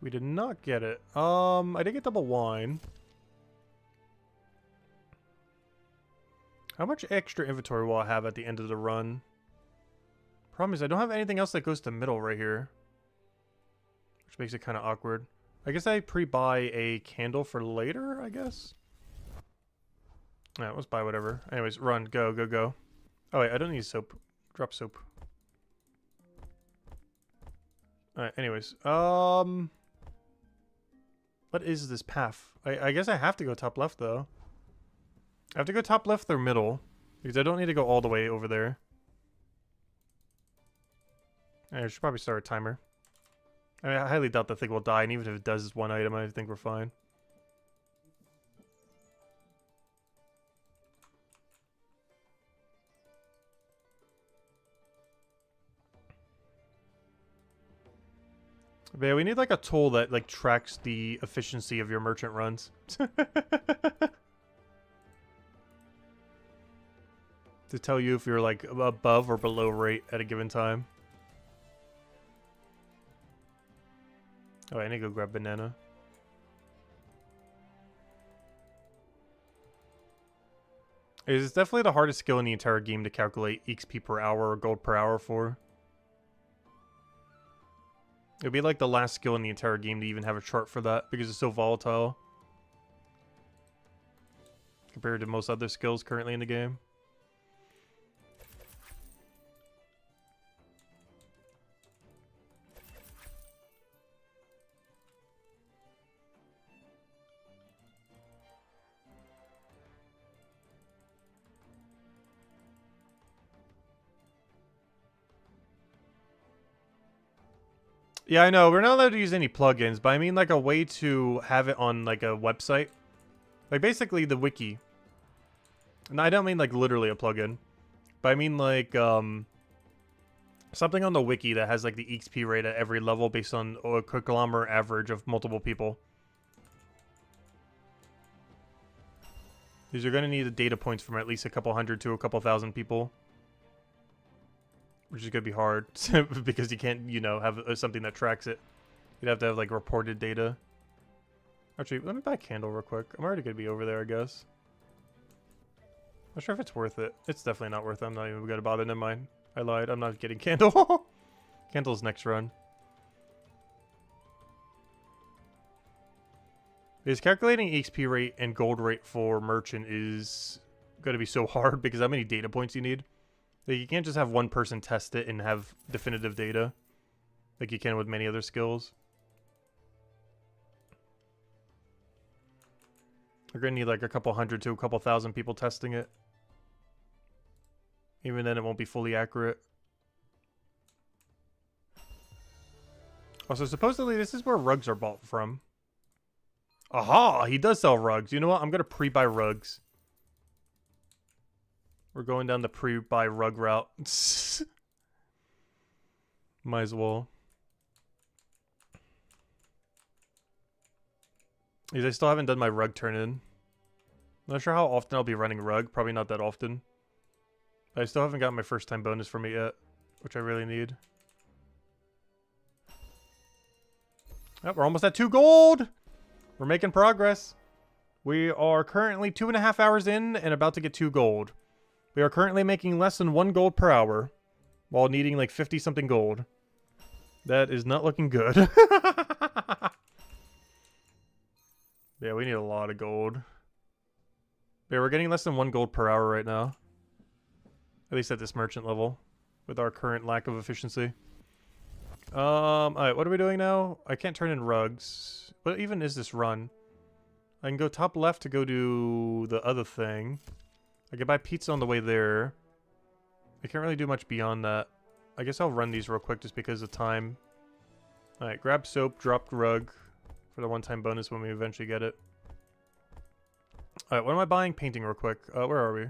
We did not get it. I did get double wine. How much extra inventory will I have at the end of the run? Problem is I don't have anything else that goes to middle right here. Which makes it kind of awkward. I guess I pre-buy a candle for later, I guess? Alright, let's buy whatever. Anyways, run. Go, go, go. Oh wait, I don't need soap. Drop soap. Alright, anyways. What is this path? I guess I have to go top left, though. I have to go top left or middle. Because I don't need to go all the way over there. I should probably start a timer. I mean, I highly doubt the thing will die, and even if it does this one item, I think we're fine. But yeah, we need like a tool that like tracks the efficiency of your merchant runs. To tell you if you're like above or below rate at a given time. Oh, I need to go grab banana. It's definitely the hardest skill in the entire game to calculate XP per hour or gold per hour for. It'd be like the last skill in the entire game to even have a chart for that because it's so volatile. Compared to most other skills currently in the game. Yeah, I know. We're not allowed to use any plugins, but I mean like a way to have it on like a website. Like basically the wiki. And I don't mean like literally a plugin. But I mean like something on the wiki that has like the XP rate at every level based on a conglomerate average of multiple people. Because you're going to need the data points from at least a couple hundred to a couple thousand people. Which is going to be hard, because you can't, you know, have something that tracks it. You'd have to have, like, reported data. Actually, let me buy a candle real quick. I'm already going to be over there, I guess. Not sure if it's worth it. It's definitely not worth it. I'm not even going to bother. Never mind. I lied. I'm not getting candle. Candle's next run. Because calculating XP rate and gold rate for merchant is going to be so hard because how many data points you need. Like, you can't just have one person test it and have definitive data like you can with many other skills. You're gonna need like a couple hundred to a couple thousand people testing it. Even then, it won't be fully accurate. Also, supposedly, this is where rugs are bought from. Aha! He does sell rugs. You know what? I'm gonna pre-buy rugs. We're going down the pre-buy rug route. Might as well. Because I still haven't done my rug turn-in. Not sure how often I'll be running rug. Probably not that often. But I still haven't got my first time bonus from it yet, which I really need. Oh, we're almost at 2 gold! We're making progress. We are currently 2.5 hours in and about to get 2 gold. We are currently making less than 1 gold per hour while needing like 50-something gold. That is not looking good. Yeah, we need a lot of gold. Yeah, we're getting less than 1 gold per hour right now. At least at this merchant level. With our current lack of efficiency. Alright, what are we doing now? I can't turn in rugs. What even is this run? I can go top left to go to the other thing. I can buy pizza on the way there. I can't really do much beyond that. I guess I'll run these real quick just because of time. Alright, grab soap, drop rug. For the one-time bonus when we eventually get it. Alright, what am I buying? Painting real quick. Where are we?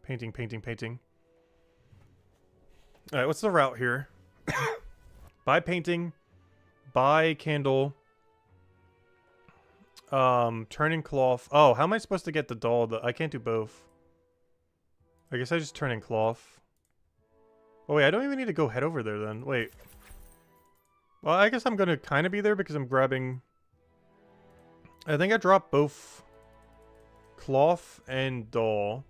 Painting, painting, painting. Alright, what's the route here? Buy painting. Buy candle. Turning cloth. Oh, how am I supposed to get the doll? I can't do both. I guess I just turn in cloth. Oh wait, I don't even need to go head over there then. Wait. Well, I guess I'm gonna kind of be there because I'm grabbing... I think I dropped both cloth and doll.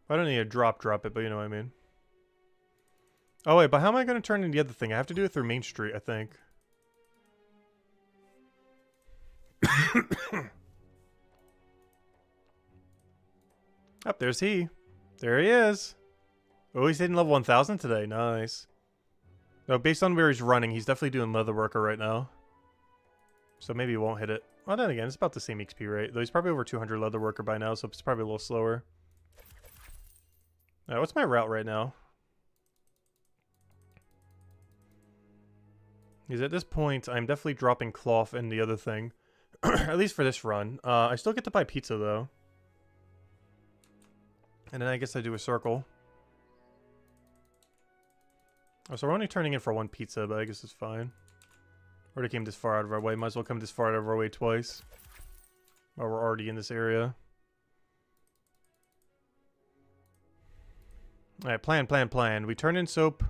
I don't need to drop it, but you know what I mean. Oh wait, but how am I going to turn in the other thing? I have to do it through Main Street, I think. Oh, there's he. There he is. Oh, he's hitting level 1000 today. Nice. No, based on where he's running, he's definitely doing leather worker right now. So maybe he won't hit it. Well, then again, it's about the same XP rate. Though he's probably over 200 leather worker by now, so it's probably a little slower. Alright, what's my route right now? Because at this point, I'm definitely dropping cloth and the other thing. At least for this run. I still get to buy pizza, though. And then I guess I do a circle. Oh, so we're only turning in for 1 pizza, but I guess it's fine. Already came this far out of our way. Might as well come this far out of our way twice. While we're already in this area. Alright, plan. We turn in soap.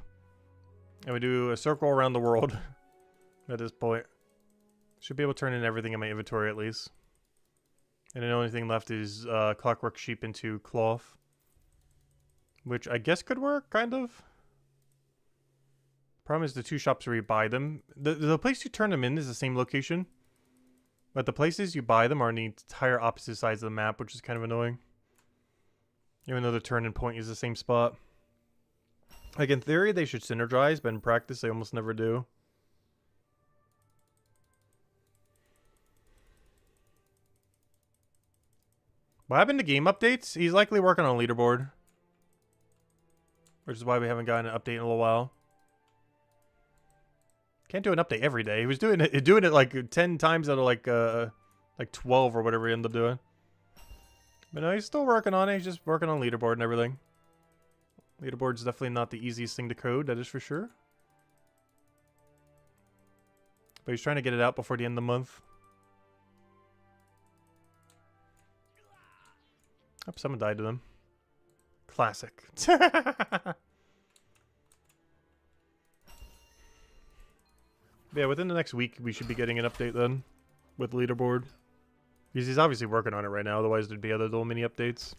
And we do a circle around the world. At this point. Should be able to turn in everything in my inventory at least. And the only thing left is clockwork sheep into cloth. Which I guess could work, kind of. Problem is the 2 shops where you buy them. The place you turn them in is the same location. But the places you buy them are on the entire opposite sides of the map, which is kind of annoying. Even though the turn-in point is the same spot. Like, in theory, they should synergize, but in practice, they almost never do. What happened to game updates? He's likely working on a leaderboard. Which is why we haven't gotten an update in a little while. Can't do an update every day. He was doing it like 10 times out of like 12 or whatever he ended up doing. But no, he's still working on it. He's just working on leaderboard and everything. Leaderboard's definitely not the easiest thing to code, that is for sure. But he's trying to get it out before the end of the month. Oh, someone died to them. Classic. Yeah, within the next week, we should be getting an update then. With leaderboard. Because he's obviously working on it right now, otherwise there'd be other little mini updates.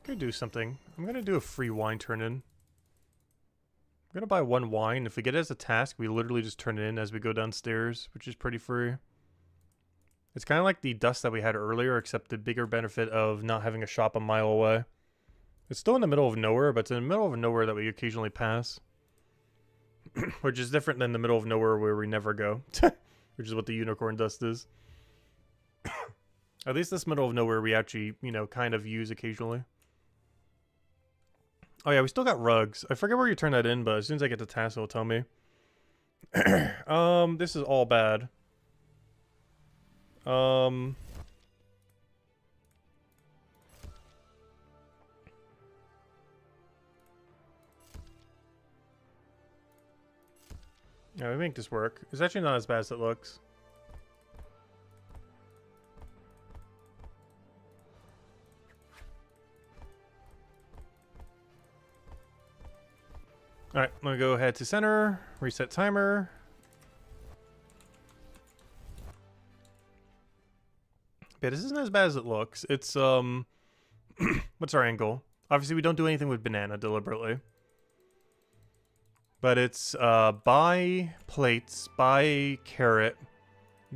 I'm gonna do something. I'm gonna do a free wine turn-in. I'm gonna buy 1 wine. If we get it as a task, we literally just turn it in as we go downstairs, which is pretty free. It's kind of like the dust that we had earlier, except the bigger benefit of not having a shop a mile away. It's still in the middle of nowhere, but it's in the middle of nowhere that we occasionally pass. Which is different than the middle of nowhere where we never go. Which is what the unicorn dust is. At least this middle of nowhere we actually, you know, kind of use occasionally. Oh yeah, we still got rugs. I forget where you turn that in, but as soon as I get the task, it'll tell me. This is all bad. Yeah, we make this work. It's actually not as bad as it looks. Alright, I'm gonna go ahead to center, reset timer. Yeah, this isn't as bad as it looks. It's, what's our angle? Obviously, we don't do anything with banana deliberately. But it's, buy plates, buy carrot,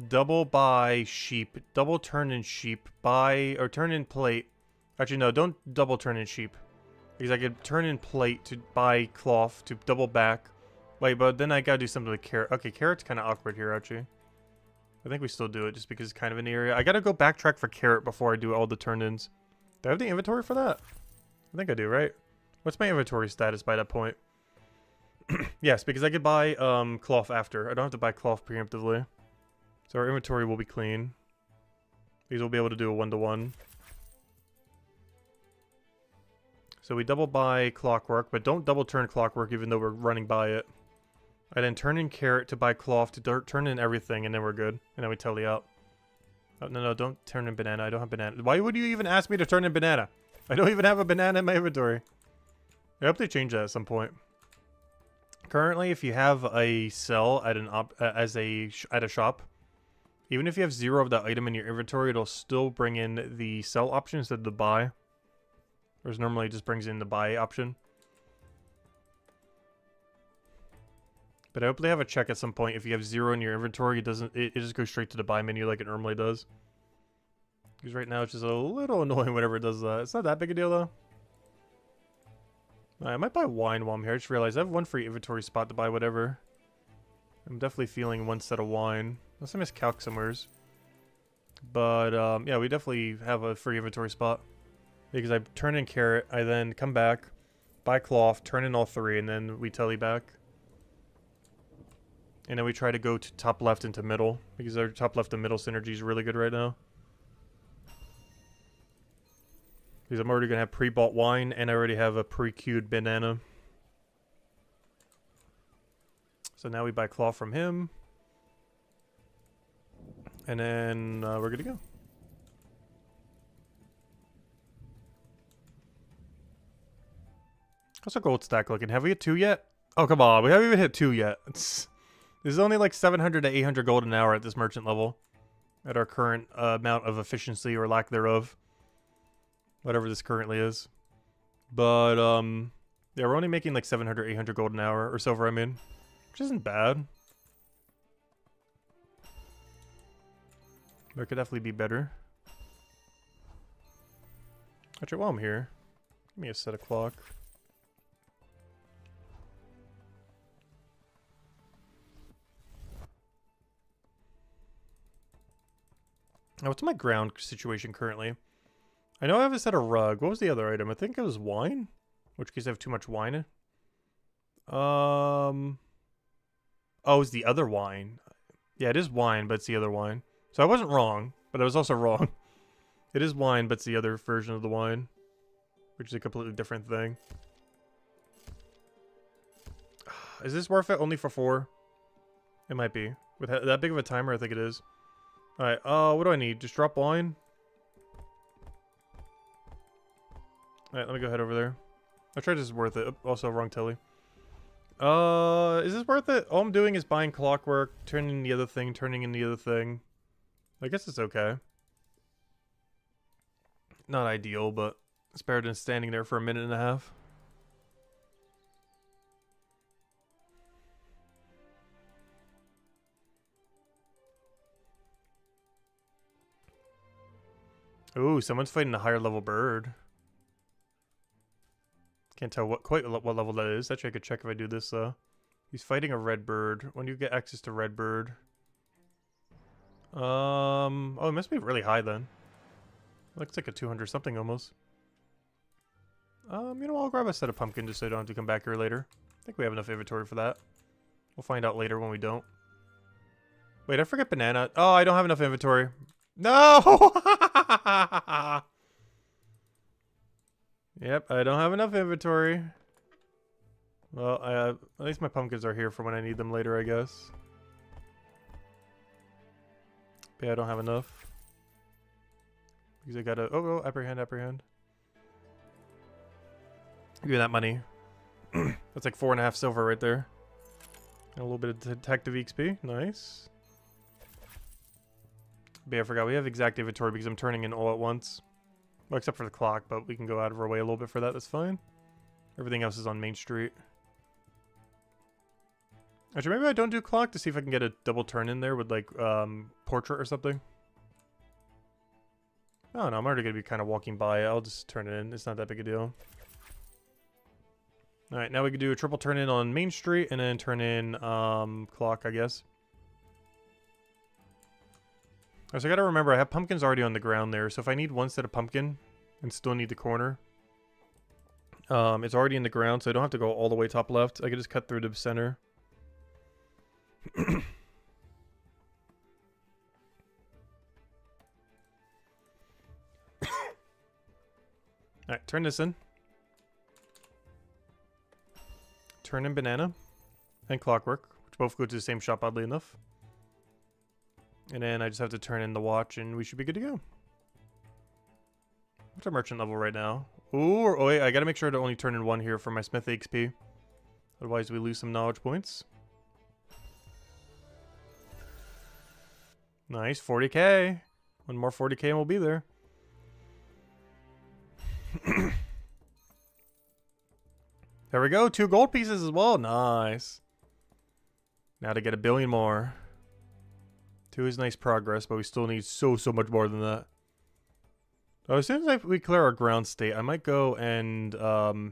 double buy sheep, double turn in sheep, buy, or turn in plate. Actually, no, don't double turn in sheep. Because I could turn in plate to buy cloth to double back. Wait, but then I gotta do something with carrot. Okay, carrot's kind of awkward here, actually. I think we still do it just because it's kind of an area. I gotta go backtrack for carrot before I do all the turn-ins. Do I have the inventory for that? I think I do, right? What's my inventory status by that point? Yes, because I could buy cloth after. I don't have to buy cloth preemptively. So our inventory will be clean. These will be able to do a 1-to-1. So we double buy clockwork, but don't double turn clockwork even though we're running by it. I then turn in carrot to buy cloth to turn in everything, and then we're good. And then we tally out. Oh, no, don't turn in banana. I don't have banana. Why would you even ask me to turn in banana? I don't even have a banana in my inventory. I hope they change that at some point. Currently, if you have a sell at at a shop, even if you have 0 of that item in your inventory, it'll still bring in the sell option instead of the buy. Whereas normally it just brings in the buy option. But I hope they have a check at some point. If you have 0 in your inventory, it just goes straight to the buy menu like it normally does. Because right now it's just a little annoying whenever it does that. It's not that big a deal though. I might buy wine while I'm here. I just realized I have 1 free inventory spot to buy whatever. I'm definitely feeling 1 set of wine. Unless I miscalc somewheres. But yeah, we definitely have a free inventory spot. Because I turn in carrot, I then come back, buy cloth, turn in all 3, and then we tally back. And then we try to go to top left into middle, because our top left and middle synergy is really good right now. Because I'm already going to have pre-bought wine, and I already have a pre-queued banana. So now we buy cloth from him. And then we're good to go. How's our gold stack looking? Have we hit 2 yet? Oh, come on. We haven't even hit 2 yet. This is only like 700 to 800 gold an hour at this merchant level. At our current amount of efficiency or lack thereof. Whatever this currently is. But, yeah, we're only making like 700, 800 gold an hour. Or silver, I mean. Which isn't bad. But it could definitely be better. Actually, while I'm here, give me a set of clock. Now, what's my ground situation currently? I know I have a set of rug. What was the other item? I think it was wine? In which case I have too much wine. Oh, it's the other wine. Yeah, it is wine, but it's the other wine. So I wasn't wrong, but I was also wrong. It is wine, but it's the other version of the wine. Which is a completely different thing. Is this worth it only for 4? It might be. With that big of a timer, I think it is. Alright, what do I need? Just drop wine? Alright, let me go head over there. I'll try this is worth it. Also, wrong telly. Is this worth it? All I'm doing is buying clockwork, turning in the other thing, turning in the other thing. I guess it's okay. Not ideal, but it's better than standing there for a minute and a half. Ooh, someone's fighting a higher level bird. Can't tell quite what level that is. Actually, I could check if I do this, though. He's fighting a red bird. When do you get access to red bird? Oh, it must be really high then. Looks like a 200 something almost. You know, I'll grab a set of pumpkin just so I don't have to come back here later. I think we have enough inventory for that. We'll find out later when we don't. Wait, I forget banana. Oh, I don't have enough inventory. No! Yep, I don't have enough inventory. Well, at least my pumpkins are here for when I need them later, I guess. But yeah, I don't have enough. Because I gotta... Oh, apprehend. Give me that money. That's like 4.5 silver right there. And a little bit of detective XP. Nice. But yeah, I forgot. We have exact inventory because I'm turning in all at once. Well, except for the clock, but we can go out of our way a little bit for that. That's fine. Everything else is on Main Street. Actually, maybe I don't do clock to see if I can get a double turn in there with, like, portrait or something. Oh, no, I'm already going to be kind of walking by. I'll just turn it in. It's not that big a deal. Alright, now we can do a triple turn in on Main Street and then turn in clock, I guess. So I gotta remember, I have pumpkins already on the ground there, so if I need one set of pumpkin and still need the corner, it's already in the ground, so I don't have to go all the way top left. I can just cut through the center. Alright, turn this in. Turn in banana and clockwork, which both go to the same shop, oddly enough. And then I just have to turn in the watch and we should be good to go. What's our merchant level right now? Ooh, oh wait, I gotta make sure to only turn in one here for my Smith XP. Otherwise we lose some knowledge points. Nice, 40k. One more 40k and we'll be there. There we go, 2 gold pieces as well. Nice. Now to get 1 billion more. 2 is nice progress, but we still need so much more than that. So as soon as we clear our ground state, I might go and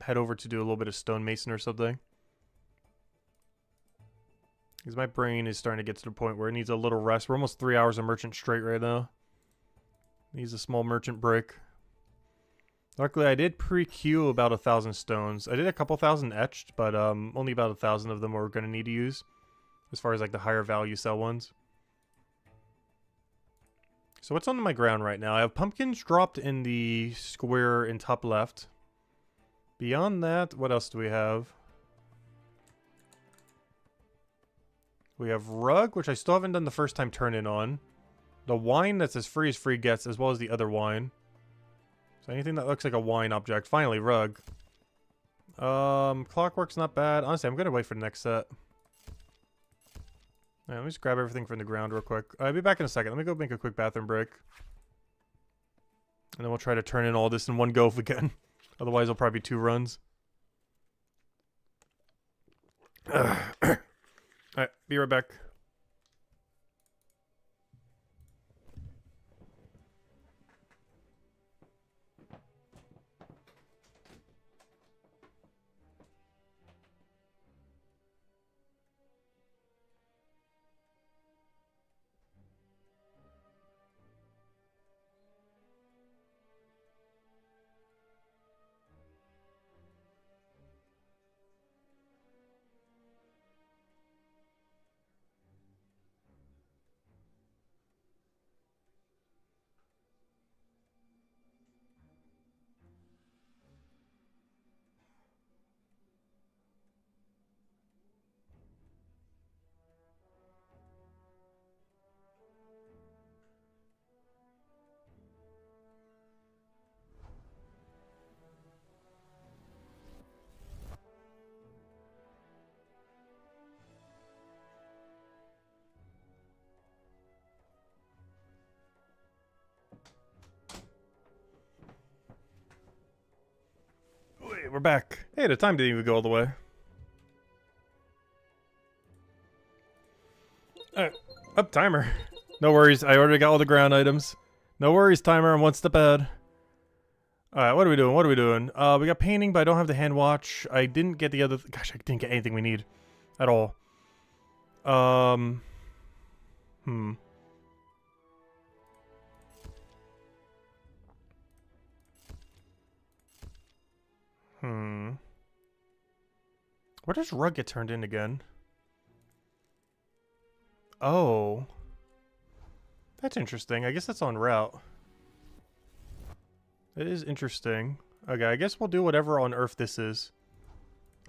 head over to do a little bit of stonemason or something. Because my brain is starting to get to the point where it needs a little rest. We're almost 3 hours of merchant straight right now. Needs a small merchant break. Luckily, I did pre-queue about 1,000 stones. I did a couple thousand etched, but only about 1,000 of them we're going to need to use. As far as like the higher value sell ones. So what's on my ground right now? I have pumpkins dropped in the square in top left. Beyond that, what else do we have? We have rug, which I still haven't done the first time turn in on. The wine that's as free gets, as well as the other wine. So anything that looks like a wine object. Finally, rug. Clockwork's not bad. Honestly, I'm gonna wait for the next set. Alright, let me just grab everything from the ground real quick. I'll be back in a second. Let me go make a quick bathroom break. And then we'll try to turn in all this in one go if we can. Otherwise, it'll probably be 2 runs. Alright, be right back. We're back. Hey, the time didn't even go all the way. Alright, up timer. No worries, I already got all the ground items. No worries, timer. I'm one step ahead. Alright, what are we doing? What are we doing? We got painting, but I don't have the hand watch. I didn't get the other... Gosh, I didn't get anything we need. At all. Where does rug get turned in again? Oh. That's interesting. I guess that's on route. It is interesting. Okay, I guess we'll do whatever on earth this is.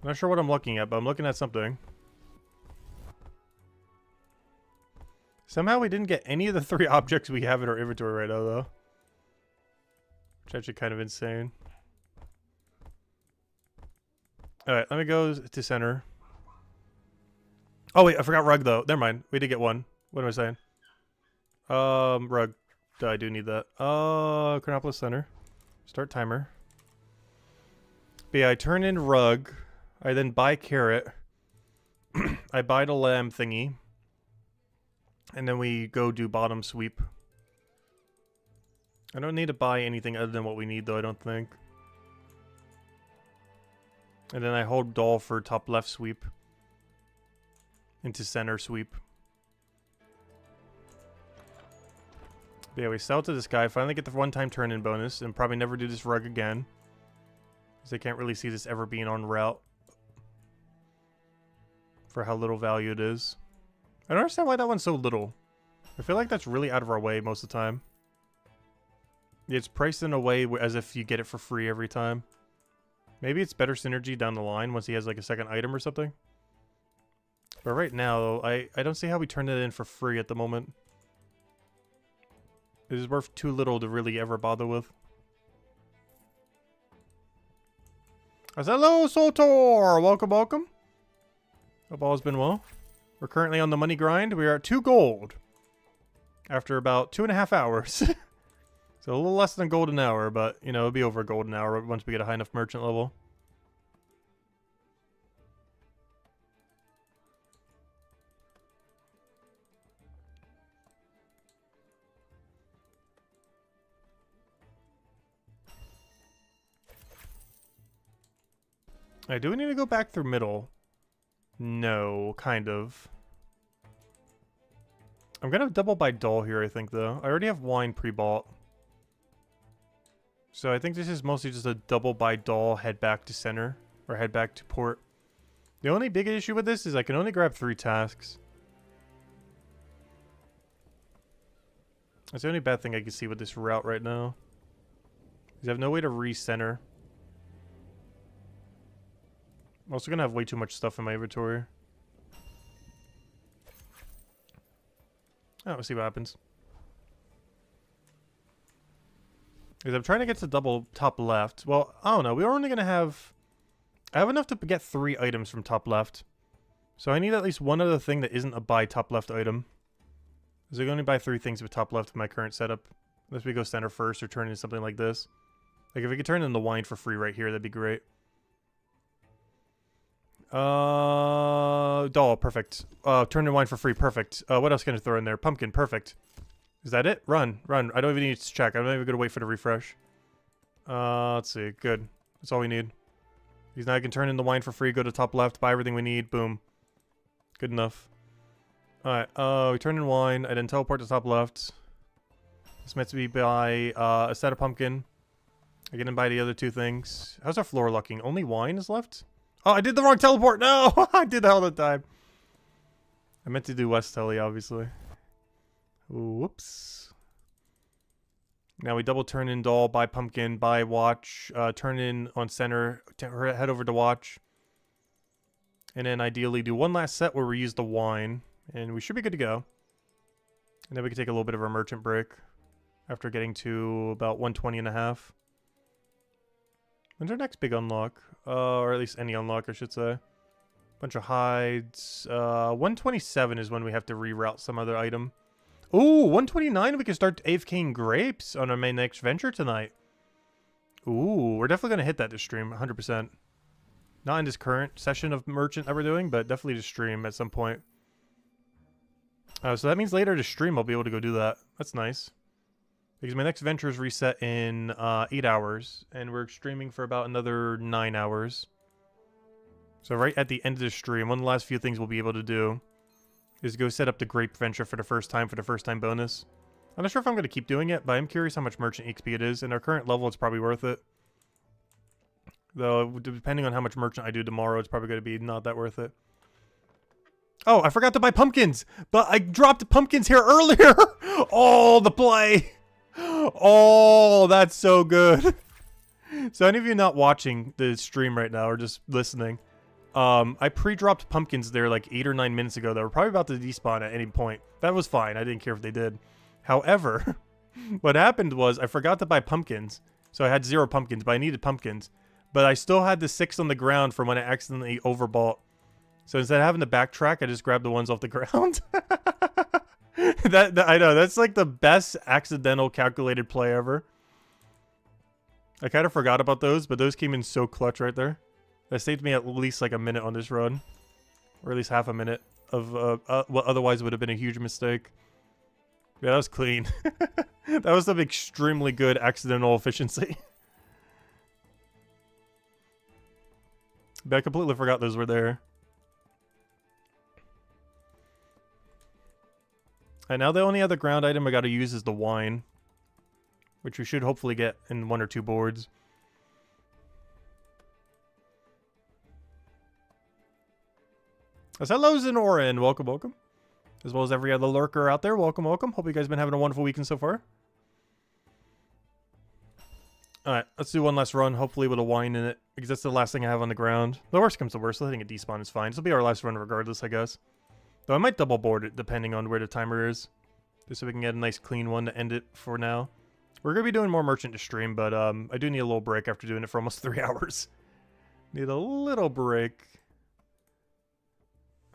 I'm not sure what I'm looking at, but I'm looking at something. Somehow we didn't get any of the 3 objects we have in our inventory right now, though. Which is actually kind of insane. Alright, let me go to center. Oh wait, I forgot rug though. Never mind. We did get one. What am I saying? Rug. I do need that. Chronopolis center. Start timer. But yeah, I turn in rug. I then buy carrot. I buy the lamb thingy. And then we go do bottom sweep. I don't need to buy anything other than what we need though, I don't think. And then I hold doll for top left sweep. Into center sweep. But yeah, we sell to this guy. Finally get the one-time turn-in bonus. And probably never do this rug again. Because I can't really see this ever being on route. For how little value it is. I don't understand why that one's so little. I feel like that's really out of our way most of the time. It's priced in a way as if you get it for free every time. Maybe it's better synergy down the line once he has like a second item or something. But right now, I don't see how we turn it in for free at the moment. It is worth too little to really ever bother with. I said, hello, Sotor! Welcome, welcome. Hope all has been well. We're currently on the money grind. We are at 2 gold. After about 2.5 hours. So a little less than gold an hour, but, you know, it'll be over a gold an hour once we get a high enough merchant level. Alright, do we need to go back through middle? No, kind of. I'm gonna double buy doll here, I think, though. I already have wine pre-bought. So I think this is mostly just a double buy doll, head back to center, or head back to port. The only big issue with this is I can only grab 3 tasks. That's the only bad thing I can see with this route right now. Because I have no way to re-center. I'm also gonna have way too much stuff in my inventory. Oh, we'll see what happens. Because I'm trying to get to double top left. Well, I don't know. We're only going to have... I have enough to get 3 items from top left. So I need at least one other thing that isn't a buy top left item. Because I can only buy 3 things with top left in my current setup. Unless we go center first or turn into something like this. Like if we could turn in the wine for free right here, that'd be great. Doll, perfect. Turn in wine for free, perfect. What else can I throw in there? Pumpkin, perfect. Is that it? Run. I don't even need to check. I'm not even going to wait for the refresh. Let's see. Good. That's all we need. Because now I can turn in the wine for free, go to top left, buy everything we need. Boom. Good enough. Alright, we turn in wine. I then teleport to top left. This meant to be buy a set of pumpkin. I can then buy the other 2 things. How's our floor looking? Only wine is left? Oh, I did the wrong teleport! No! I did that all the time. I meant to do West Telly, obviously. Whoops. Now we double turn in doll, buy pumpkin, buy watch, turn in on center, head over to watch. And then ideally do one last set where we use the wine. And we should be good to go. And then we can take a little bit of a merchant break. After getting to about 120.5. When's our next big unlock? Or at least any unlock, I should say. Bunch of hides. 127 is when we have to reroute some other item. Ooh, 129, we can start AFKing grapes on our main next venture tonight. Ooh, we're definitely going to hit that this stream, 100%. Not in this current session of merchant that we're doing, but definitely to stream at some point. So that means later to stream I'll be able to go do that. That's nice. Because my next venture is reset in 8 hours, and we're streaming for about another 9 hours. So right at the end of the stream, one of the last few things we'll be able to do is go set up the grape venture for the first time bonus. I'm not sure if I'm going to keep doing it, but I'm curious how much merchant XP it is. In our current level, it's probably worth it. Though, depending on how much merchant I do tomorrow, it's probably going to be not that worth it. Oh, I forgot to buy pumpkins, but I dropped pumpkins here earlier. Oh, the play. Oh, that's so good. So any of you not watching the stream right now or just listening, I pre-dropped pumpkins there like 8 or 9 minutes ago that were probably about to despawn at any point. That was fine. I didn't care if they did. However, what happened was I forgot to buy pumpkins. So I had 0 pumpkins, but I needed pumpkins. But I still had the 6 on the ground from when I accidentally overbought. So instead of having to backtrack, I just grabbed the ones off the ground. that I know, that's like the best accidental calculated play ever. I kind of forgot about those, but those came in so clutch right there. That saved me at least like a minute on this run. Or at least half a minute of what otherwise would have been a huge mistake. Yeah, that was clean. That was some extremely good accidental efficiency. But I completely forgot those were there. And now the only other ground item I gotta use is the wine. Which we should hopefully get in 1 or 2 boards. Hello, Zenorin. Welcome, welcome. As well as every other lurker out there. Welcome, welcome. Hope you guys have been having a wonderful weekend so far. Alright, let's do one last run, hopefully with a wine in it. Because that's the last thing I have on the ground. The worst comes to worst, letting it despawn is fine. This will be our last run regardless, I guess. Though I might double board it depending on where the timer is. Just so we can get a nice clean one to end it for now. We're going to be doing more merchant to stream, but I do need a little break after doing it for almost 3 hours. Need a little break.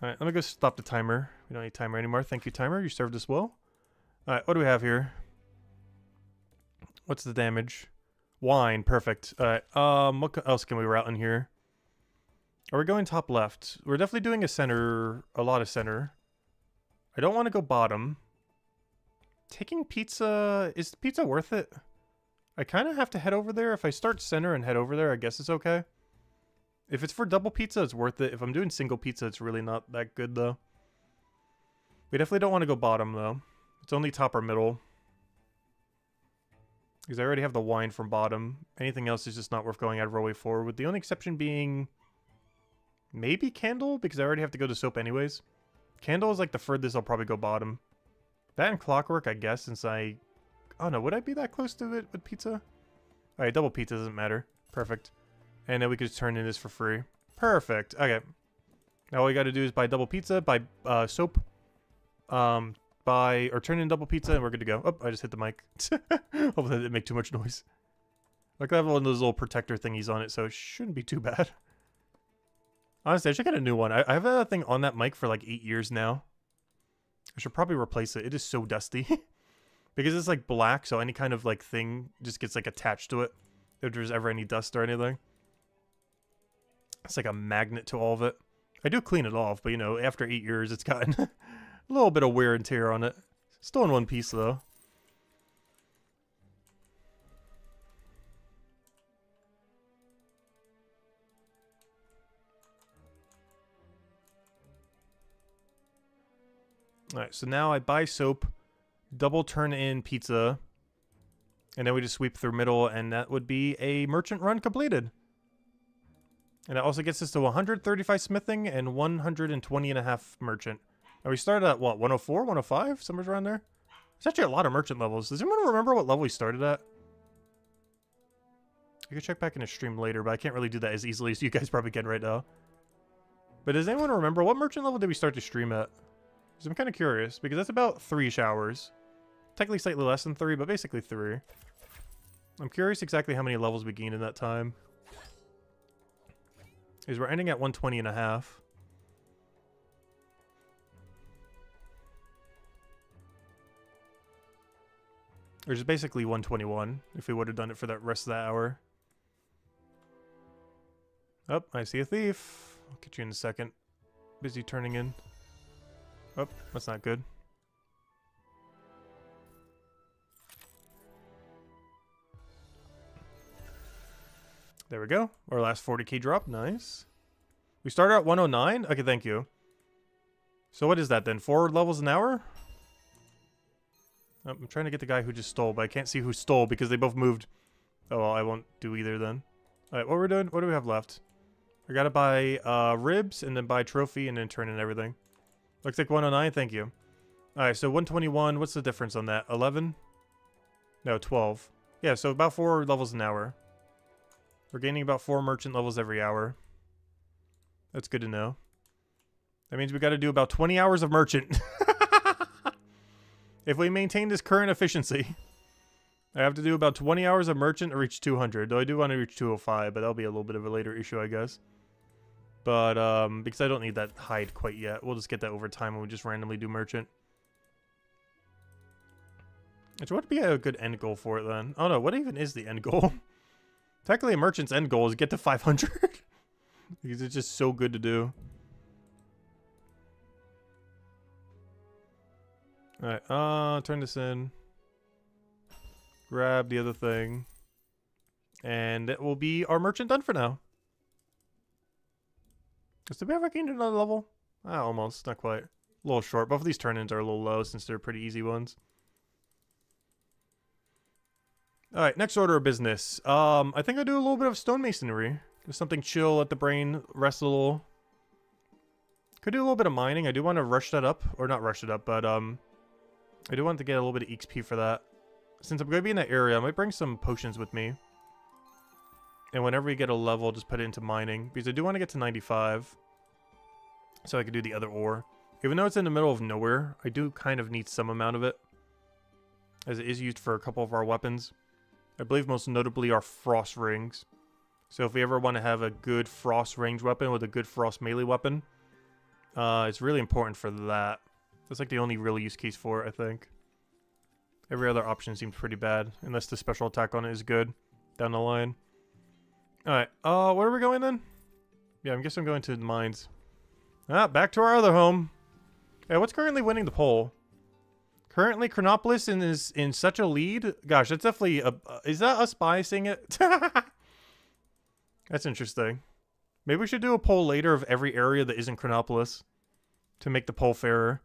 Alright, let me go stop the timer. We don't need timer anymore. Thank you, timer. You served us well. Alright, what do we have here? What's the damage? Wine, perfect. Alright, what else can we route in here? Are we going top left? We're definitely doing a center, a lot of center. I don't want to go bottom. Taking pizza, is pizza worth it? I kind of have to head over there. If I start center and head over there, I guess it's okay. If it's for double pizza, it's worth it. If I'm doing single pizza, it's really not that good, though. We definitely don't want to go bottom, though. It's only top or middle. Because I already have the wine from bottom. Anything else is just not worth going out of our way for. With the only exception being... maybe candle? Because I already have to go to soap anyways. Candle is like the furthest I'll probably go bottom. That and clockwork, I guess, since I... oh no, would I be that close to it with pizza? Alright, double pizza doesn't matter. Perfect. And then we could just turn in this for free. Perfect. Okay. Now all we gotta do is buy double pizza, buy soap, or turn in double pizza, and we're good to go. Oh, I just hit the mic. Hopefully that didn't make too much noise. Like I have one of those little protector thingies on it, so it shouldn't be too bad. Honestly, I should get a new one. I have that thing on that mic for like 8 years now. I should probably replace it. It is so dusty. Because it's like black, so any kind of like thing just gets like attached to it. If there's ever any dust or anything. It's like a magnet to all of it. I do clean it off, but you know, after 8 years, it's gotten a little bit of wear and tear on it. Still in one piece though. Alright, so now I buy soap, double turn in pizza, and then we just sweep through middle, and that would be a merchant run completed. And that also gets us to 135 smithing and 120.5 merchant. And we started at, what, 104, 105? Somewhere around there? It's actually a lot of merchant levels. Does anyone remember what level we started at? I could check back in the stream later, but I can't really do that as easily as you guys probably can right now. But does anyone remember what merchant level did we start to stream at? Because I'm kind of curious, because that's about 3 showers. Technically slightly less than 3, but basically 3. I'm curious exactly how many levels we gained in that time. Because we're ending at 120.5. Which is basically 121, if we would have done it for that rest of that hour. Oh, I see a thief. I'll get you in a second. Busy turning in. Oh, that's not good. There we go. Our last 40k drop. Nice. We started at 109? Okay, thank you. So what is that then? 4 levels an hour? Oh, I'm trying to get the guy who just stole, but I can't see who stole because they both moved. Oh, well, I won't do either then. Alright, what we're doing? What do we have left? I gotta buy ribs and then buy trophy and then turn in everything. Looks like 109, thank you. Alright, so 121, what's the difference on that? 11? No, 12. Yeah, so about 4 levels an hour. We're gaining about 4 merchant levels every hour. That's good to know. That means we gotta do about 20 hours of merchant. If we maintain this current efficiency, I have to do about 20 hours of merchant to reach 200. Though I do want to reach 205, but that'll be a little bit of a later issue, I guess. But, because I don't need that hide quite yet. We'll just get that over time and we'll just randomly do merchant. Which would be a good end goal for it then. Oh no, what even is the end goal? Technically, a merchant's end goal is get to 500. Because it's just so good to do. Alright, turn this in. Grab the other thing. And it will be our merchant done for now. Did we ever gain another level? Almost, not quite. A little short. Both of these turn-ins are a little low since they're pretty easy ones. Alright, next order of business. I think I'll do a little bit of stonemasonry. Just something chill, let the brain rest a little. Could do a little bit of mining. I do want to rush that up. Or not rush it up, but I do want to get a little bit of XP for that. Since I'm going to be in that area, I might bring some potions with me. And whenever we get a level, just put it into mining. Because I do want to get to 95. So I can do the other ore. Even though it's in the middle of nowhere, I do kind of need some amount of it. As it is used for a couple of our weapons. I believe most notably our frost rings. So if we ever want to have a good frost range weapon with a good frost melee weapon, it's really important for that. That's like the only real use case for it, I think. Every other option seems pretty bad, unless the special attack on it is good down the line. Alright, where are we going then? Yeah, I guess I'm going to the mines. Back to our other home. Yeah, what's currently winning the poll? Currently, Chronopolis is in such a lead. Gosh, that's definitely a... is that us biasing it? That's interesting. Maybe we should do a poll later of every area that isn't Chronopolis. To make the poll fairer.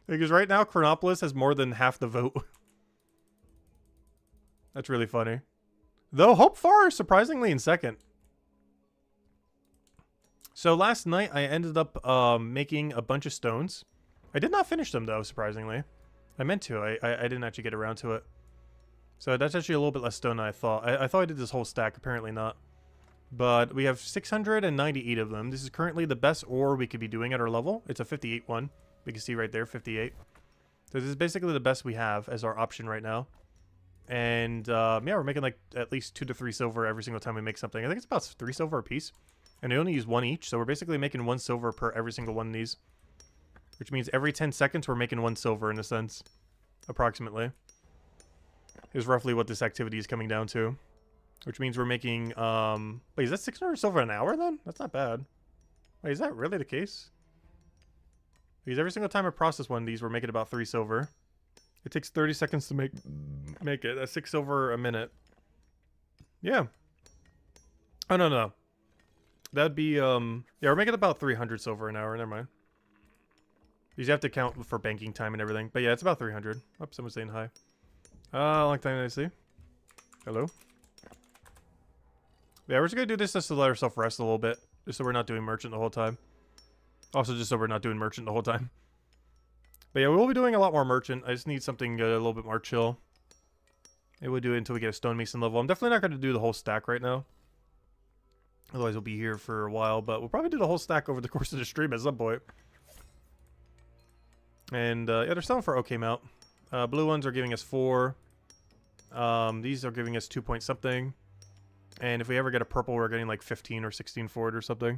Because right now, Chronopolis has more than half the vote. That's really funny. Though Hope Far is surprisingly in second. So last night, I ended up making a bunch of stones. I did not finish them, though, surprisingly. I meant to. I didn't actually get around to it. So that's actually a little bit less stone than I thought. I thought I did this whole stack. Apparently not. But we have 698 of them. This is currently the best ore we could be doing at our level. It's a 58 one. We can see right there, 58. So this is basically the best we have as our option right now. And yeah, we're making like at least 2 to 3 silver every single time we make something. I think it's about 3 silver a piece. And they only use 1 each. So we're basically making 1 silver per every single one of these. Which means every 10 seconds we're making 1 silver in a sense. Approximately. Is roughly what this activity is coming down to. Which means we're making, wait, is that 600 silver an hour then? That's not bad. Wait, is that really the case? Because every single time I process one of these, we're making about 3 silver. It takes 30 seconds to make it. That's 6 silver a minute. Yeah. Oh, no. That'd be, yeah, we're making about 300 silver an hour. Never mind. You have to count for banking time and everything. But yeah, it's about 300. Oh, someone's saying hi. Long time no see. Hello. Yeah, we're just gonna do this just to let ourselves rest a little bit. Just so we're not doing merchant the whole time. Also, just so we're not doing merchant the whole time. But yeah, we will be doing a lot more merchant. I just need something a little bit more chill. Maybe we'll do it until we get a stonemason level. I'm definitely not going to do the whole stack right now. Otherwise, we'll be here for a while. But we'll probably do the whole stack over the course of the stream at some point. And yeah, they're selling for okay amount. Blue ones are giving us 4. These are giving us 2 point something. And if we ever get a purple, we're getting like 15 or 16 for it or something.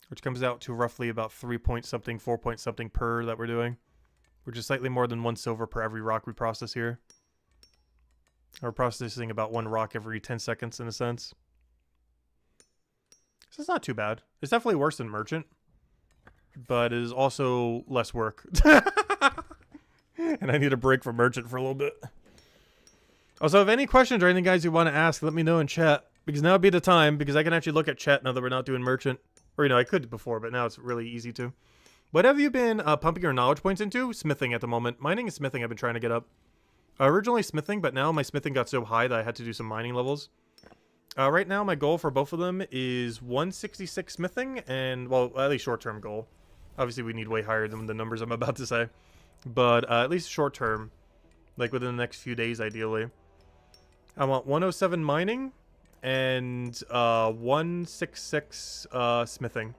Which comes out to roughly about 3 point something, 4 point something per that we're doing. Which is slightly more than 1 silver per every rock we process here. We're processing about 1 rock every 10 seconds in a sense. So it's not too bad. It's definitely worse than merchant. But it is also less work. And I need a break from merchant for a little bit. Also, if any questions or anything, guys, you want to ask, let me know in chat. Because now would be the time, because I can actually look at chat now that we're not doing merchant. Or, you know, I could before, but now it's really easy to. What have you been pumping your knowledge points into? Smithing at the moment. Mining and smithing I've been trying to get up. Originally smithing, but now my smithing got so high that I had to do some mining levels. Right now, my goal for both of them is 166 smithing and, well, at least short-term goal. Obviously, we need way higher than the numbers I'm about to say. But at least short-term, like within the next few days, ideally. I want 107 mining and 166 smithing.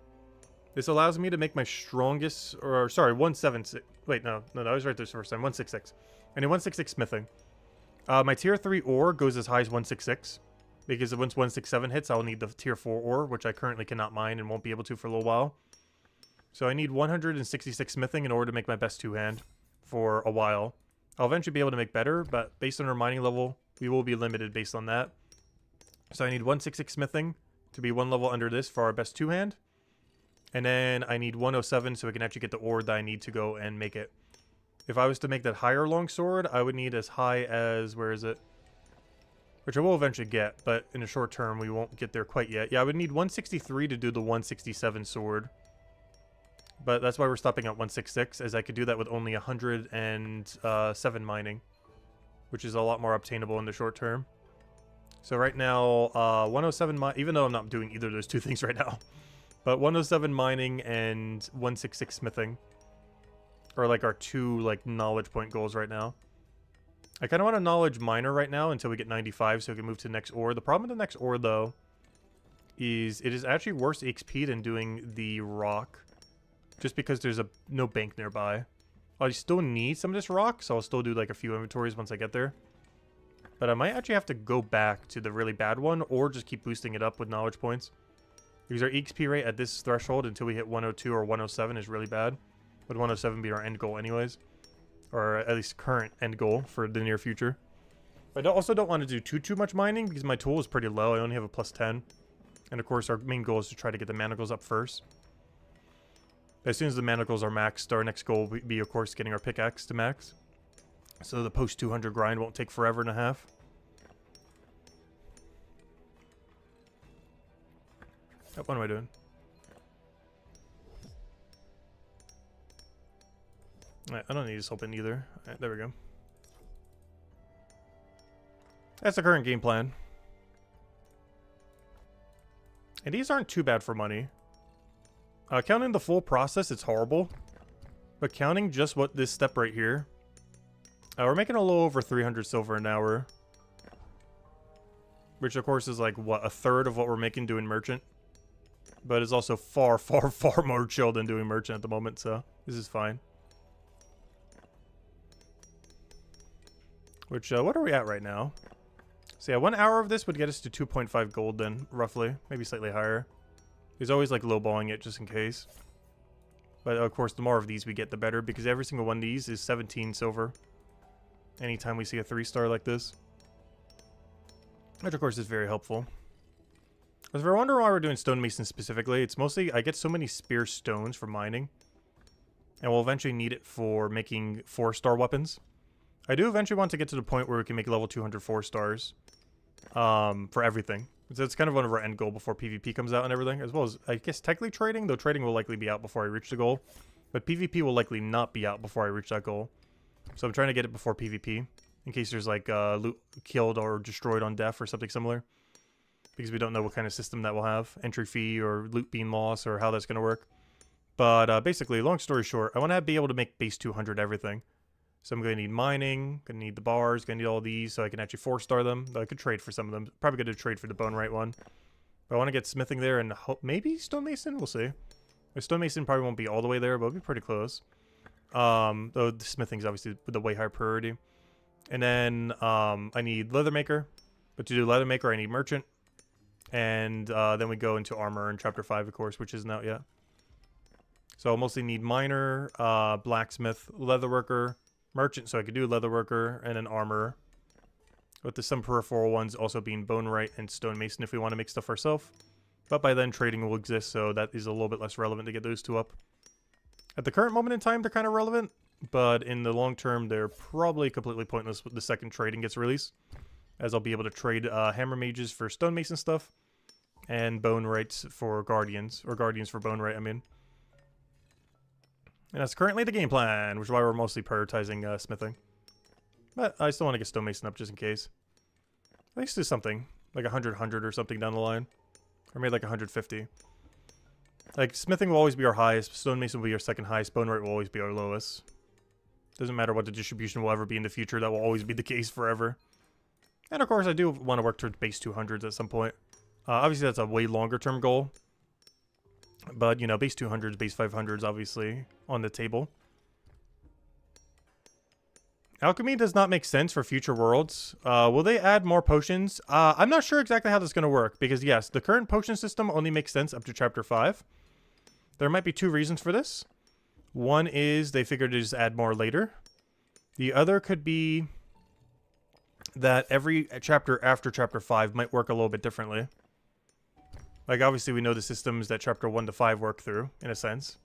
This allows me to make my strongest, or sorry, 176. Wait, no, I was right this first time. 166. I need 166 smithing. My tier 3 ore goes as high as 166. Because once 167 hits, I'll need the tier 4 ore, which I currently cannot mine and won't be able to for a little while. So I need 166 smithing in order to make my best two-hand for a while. I'll eventually be able to make better, but based on our mining level, we will be limited based on that. So I need 166 smithing to be one level under this for our best two-hand. And then I need 107 so I can actually get the ore that I need to go and make it. If I was to make that higher longsword, I would need as high as, where is it? Which I will eventually get, but in the short term, we won't get there quite yet. Yeah, I would need 163 to do the 167 sword. But that's why we're stopping at 166, as I could do that with only 107 mining. Which is a lot more obtainable in the short term. So right now, 107 even though I'm not doing either of those two things right now. But 107 mining and 166 smithing are like our two like knowledge point goals right now. I kind of want a knowledge miner right now until we get 95 so we can move to the next ore. The problem with the next ore though is it is actually worse XP than doing the rock. Just because there's no bank nearby. I still need some of this rock, so I'll still do like a few inventories once I get there. But I might actually have to go back to the really bad one or just keep boosting it up with knowledge points. Because our XP rate at this threshold until we hit 102 or 107 is really bad. Would 107 be our end goal anyways? Or at least current end goal for the near future. But I also don't want to do too much mining because my tool is pretty low. I only have a plus 10. And of course our main goal is to try to get the manacles up first. As soon as the manacles are maxed, our next goal will be of course getting our pickaxe to max. So the post 200 grind won't take forever and a half. Oh, what am I doing? Alright, I don't need this open either. Alright, there we go. That's the current game plan. And these aren't too bad for money. Counting the full process, it's horrible. But counting just what this step right here, we're making a little over 300 silver an hour. Which of course is like, what, a third of what we're making doing merchant. But it's also far more chill than doing merchant at the moment, so this is fine. Which, what are we at right now? So yeah, 1 hour of this would get us to 2.5 gold then, roughly. Maybe slightly higher. He's always like lowballing it just in case. But of course, the more of these we get, the better, because every single one of these is 17 silver. Anytime we see a 3-star like this. Which of course is very helpful. If you're wondering why we're doing stonemason specifically, it's mostly I get so many spear stones for mining. And we'll eventually need it for making 4-star weapons. I do eventually want to get to the point where we can make level 200 4-stars. For everything. So it's kind of one of our end goal before PvP comes out and everything. As well as, I guess, technically trading. Though trading will likely be out before I reach the goal. But PvP will likely not be out before I reach that goal. So I'm trying to get it before PvP. In case there's like loot killed or destroyed on death or something similar. Because we don't know what kind of system that will have. Entry fee or loot being lost or how that's going to work. But basically, long story short, I want to be able to make base 200 everything. So I'm going to need mining, going to need the bars, going to need all these so I can actually 4-star them. Though I could trade for some of them. Probably going to trade for the bone right one. But I want to get smithing there and maybe stonemason? We'll see. The stonemason probably won't be all the way there, but it'll be pretty close. Though the smithing's obviously with the way higher priority. And then I need leathermaker. But to do leathermaker, I need merchant. And then we go into armor in chapter 5, of course, which isn't out yet. So I'll mostly need miner, blacksmith, leatherworker, merchant, so I could do leatherworker, and an armor. With some peripheral ones also being bonewright and stonemason if we want to make stuff ourselves. But by then trading will exist, so that is a little bit less relevant to get those two up. At the current moment in time, they're kind of relevant. But in the long term, they're probably completely pointless when the second trading gets released. as I'll be able to trade hammer mages for stonemason stuff, and bone rights for guardians, or guardians for bone right, I mean. And that's currently the game plan, which is why we're mostly prioritizing smithing. But I still want to get stonemason up just in case. At least do something, like 100 or something down the line. Or maybe like 150. Like, smithing will always be our highest, stonemason will be our second highest, bone right will always be our lowest. Doesn't matter what the distribution will ever be in the future, that will always be the case forever. And of course, I do want to work towards base 200s at some point. Obviously, that's a way longer term goal. But, you know, base 200s, base 500s, obviously, on the table. Alchemy does not make sense for future worlds. Will they add more potions? I'm not sure exactly how this is going to work. Because, yes, the current potion system only makes sense up to Chapter 5. There might be two reasons for this. One is they figured to just add more later. The other could be that every chapter after Chapter 5 might work a little bit differently. Like, obviously, we know the systems that Chapter 1 to 5 work through, in a sense.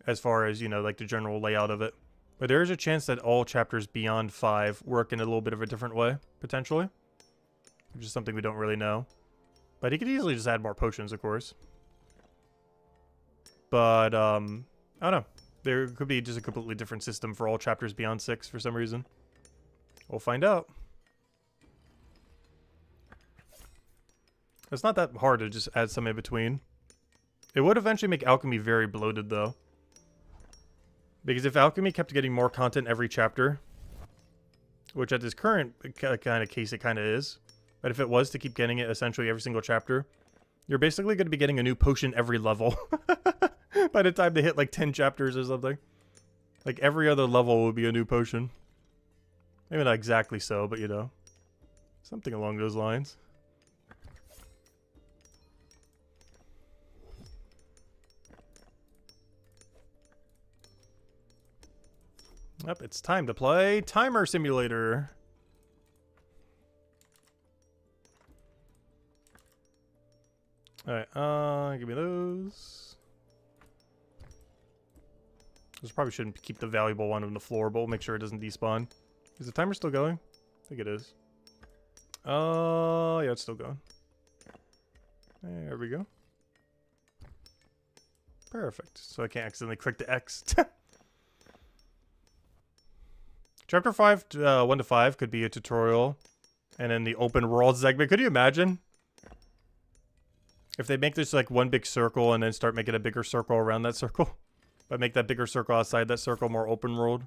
As far as, you know, like the general layout of it. But there is a chance that all chapters beyond 5 work in a little bit of a different way, potentially. Which is something we don't really know. But he could easily just add more potions, of course. But, I don't know. There could be just a completely different system for all chapters beyond 6 for some reason. We'll find out. It's not that hard to just add some in between. It would eventually make alchemy very bloated, though. Because if alchemy kept getting more content every chapter, which at this current kind of case it kind of is, but if it was to keep getting it essentially every single chapter, you're basically going to be getting a new potion every level by the time they hit like 10 chapters or something. Like every other level would be a new potion. Maybe not exactly so, but you know, something along those lines. Yep, it's time to play Timer Simulator. Alright, give me those. This probably shouldn't keep the valuable one on the floor, but we'll make sure it doesn't despawn. Is the timer still going? I think it is. Yeah, it's still going. There we go. Perfect. So I can't accidentally click the X. Chapter 5, 1 to 5 could be a tutorial. And then the open world segment. Could you imagine? If they make this like one big circle and then start making a bigger circle around that circle. But make that bigger circle outside that circle more open world.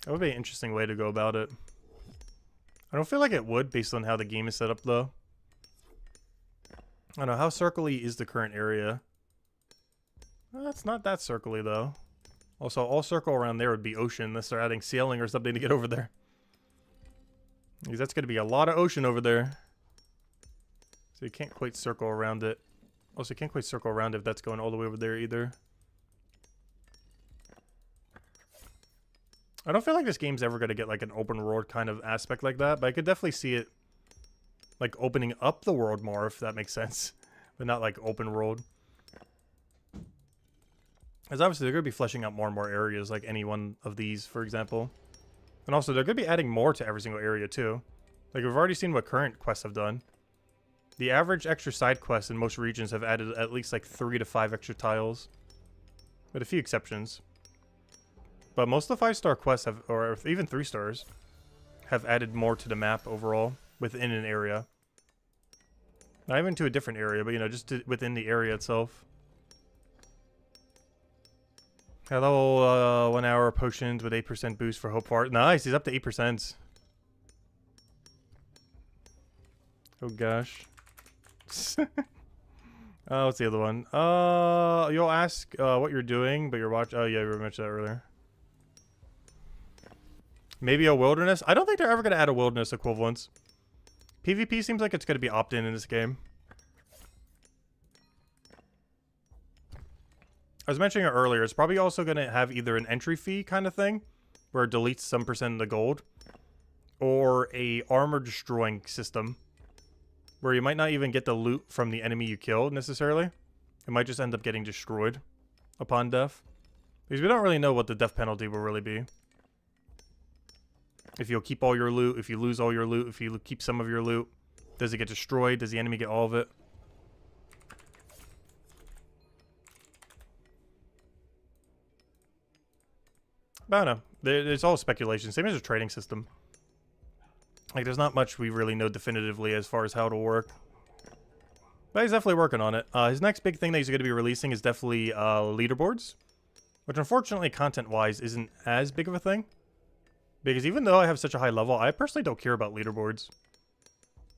That would be an interesting way to go about it. I don't feel like it would based on how the game is set up though. I don't know, how circly is the current area? It's not that circly though. Also, all circle around there would be ocean unless they're adding sailing or something to get over there. Because that's going to be a lot of ocean over there. So you can't quite circle around it. Also, you can't quite circle around if that's going all the way over there either. I don't feel like this game's ever going to get like an open world kind of aspect like that. But I could definitely see it like opening up the world more, if that makes sense. But not like open world. Because obviously they're going to be fleshing out more and more areas, like any one of these, for example. And also, they're going to be adding more to every single area, too. Like, we've already seen what current quests have done. The average extra side quests in most regions have added at least, like, 3 to 5 extra tiles. With a few exceptions. But most of the 5-star quests have, or even 3 stars, have added more to the map overall within an area. Not even to a different area, but, you know, just within the area itself. Hello, 1 hour potions with 8% boost for Hope Fart. Nice, he's up to 8%. Oh gosh. What's the other one? You'll ask what you're doing, but you're watching. Oh yeah, you mentioned that earlier. Maybe a wilderness? I don't think they're ever going to add a wilderness equivalence. PvP seems like it's going to be opt-in in this game. I was mentioning it earlier, it's probably also going to have either an entry fee kind of thing, where it deletes some percent of the gold, or a armor destroying system, where you might not even get the loot from the enemy you killed necessarily. It might just end up getting destroyed upon death. Because we don't really know what the death penalty will really be. If you'll keep all your loot, if you lose all your loot, if you keep some of your loot, does it get destroyed? Does the enemy get all of it? But I don't know. It's all speculation. Same as a trading system. Like, there's not much we really know definitively as far as how it'll work. But he's definitely working on it. His next big thing that he's going to be releasing is definitely leaderboards. Which, unfortunately, content-wise, isn't as big of a thing. Because even though I have such a high level, I personally don't care about leaderboards.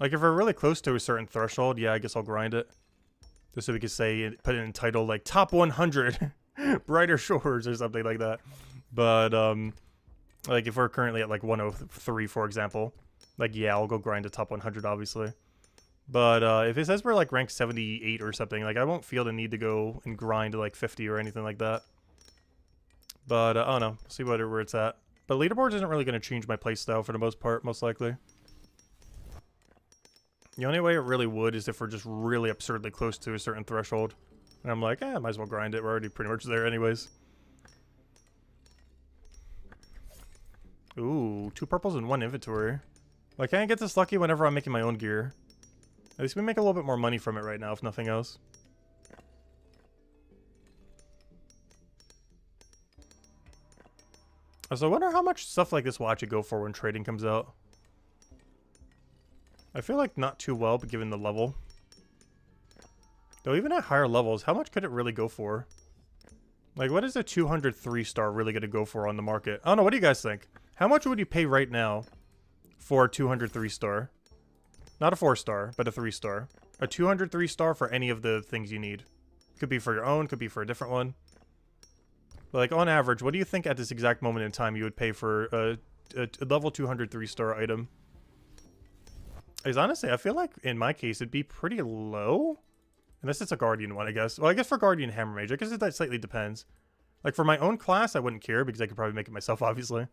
Like, if we're really close to a certain threshold, yeah, I guess I'll grind it. Just so we can say, put it in title, like, top 100 Brighter Shores or something like that. But, like, if we're currently at, like, 103, for example, like, yeah, I'll go grind the top 100, obviously. But, if it says we're, like, ranked 78 or something, like, I won't feel the need to go and grind to, like, 50 or anything like that. But, I don't know. See where it's at. But leaderboards isn't really going to change my playstyle for the most part, most likely. The only way it really would is if we're just really absurdly close to a certain threshold. And I'm like, might as well grind it. We're already pretty much there anyways. Ooh, 2 purples and 1 inventory. Like, can I get this lucky whenever I'm making my own gear? At least we make a little bit more money from it right now, if nothing else. So I wonder how much stuff like this will actually go for when trading comes out. I feel like not too well, but given the level. Though even at higher levels, how much could it really go for? Like, what is a 203 star really going to go for on the market? I don't know, what do you guys think? How much would you pay right now for a 203 star? Not a 4 star, but a 3 star. A 203 star for any of the things you need. Could be for your own, could be for a different one. But like, on average, what do you think at this exact moment in time you would pay for a level 203 star item? Because honestly, I feel like in my case, it'd be pretty low. Unless it's a Guardian one, I guess. Well, I guess for Guardian Hammer Mage, I guess that slightly depends. Like, for my own class, I wouldn't care because I could probably make it myself, obviously.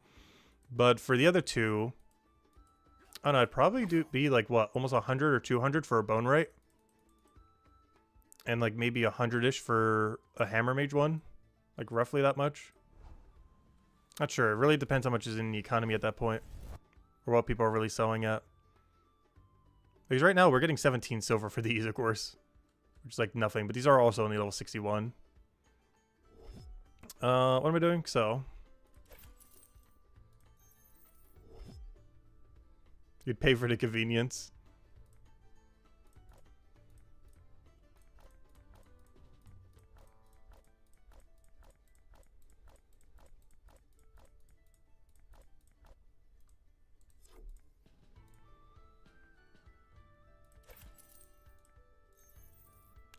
But for the other two, I don't know, I'd probably be like, what, almost 100 or 200 for a Bone Rite? And like maybe 100-ish for a Hammer Mage one? Like, roughly that much? Not sure. It really depends how much is in the economy at that point. Or what people are really selling at. Because right now, we're getting 17 silver for these, of course. Which is like nothing. But these are also only level 61. What am I doing? So. You'd pay for the convenience.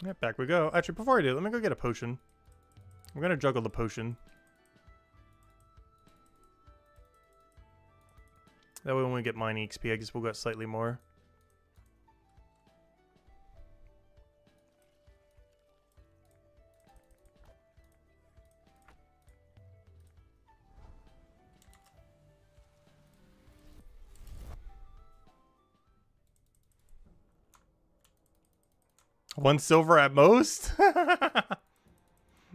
Yeah, back we go. Actually, before I do, let me go get a potion. I'm gonna juggle the potion. That way when we get mine XP, I guess we'll get slightly more. One silver at most?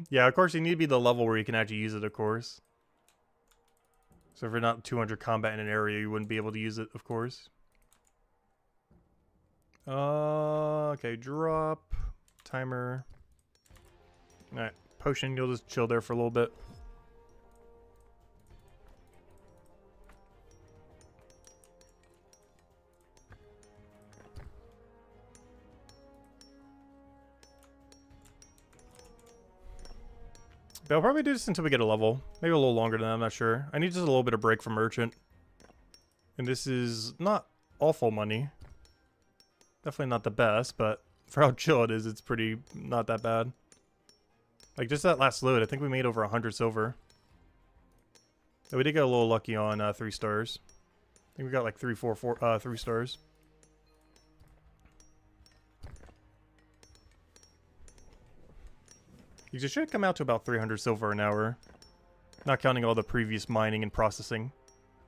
Yeah, of course, you need to be the level where you can actually use it, of course. So if you're not 200 combat in an area, you wouldn't be able to use it, of course. Okay, drop. Timer. Alright, potion, you'll just chill there for a little bit. But I'll probably do this until we get a level. Maybe a little longer than that, I'm not sure. I need just a little bit of break from Merchant. And this is not awful money. Definitely not the best, but for how chill it is, it's pretty not that bad. Like, just that last load, I think we made over 100 silver. So we did get a little lucky on 3 stars. I think we got like 3 stars. It should come out to about 300 silver an hour. Not counting all the previous mining and processing.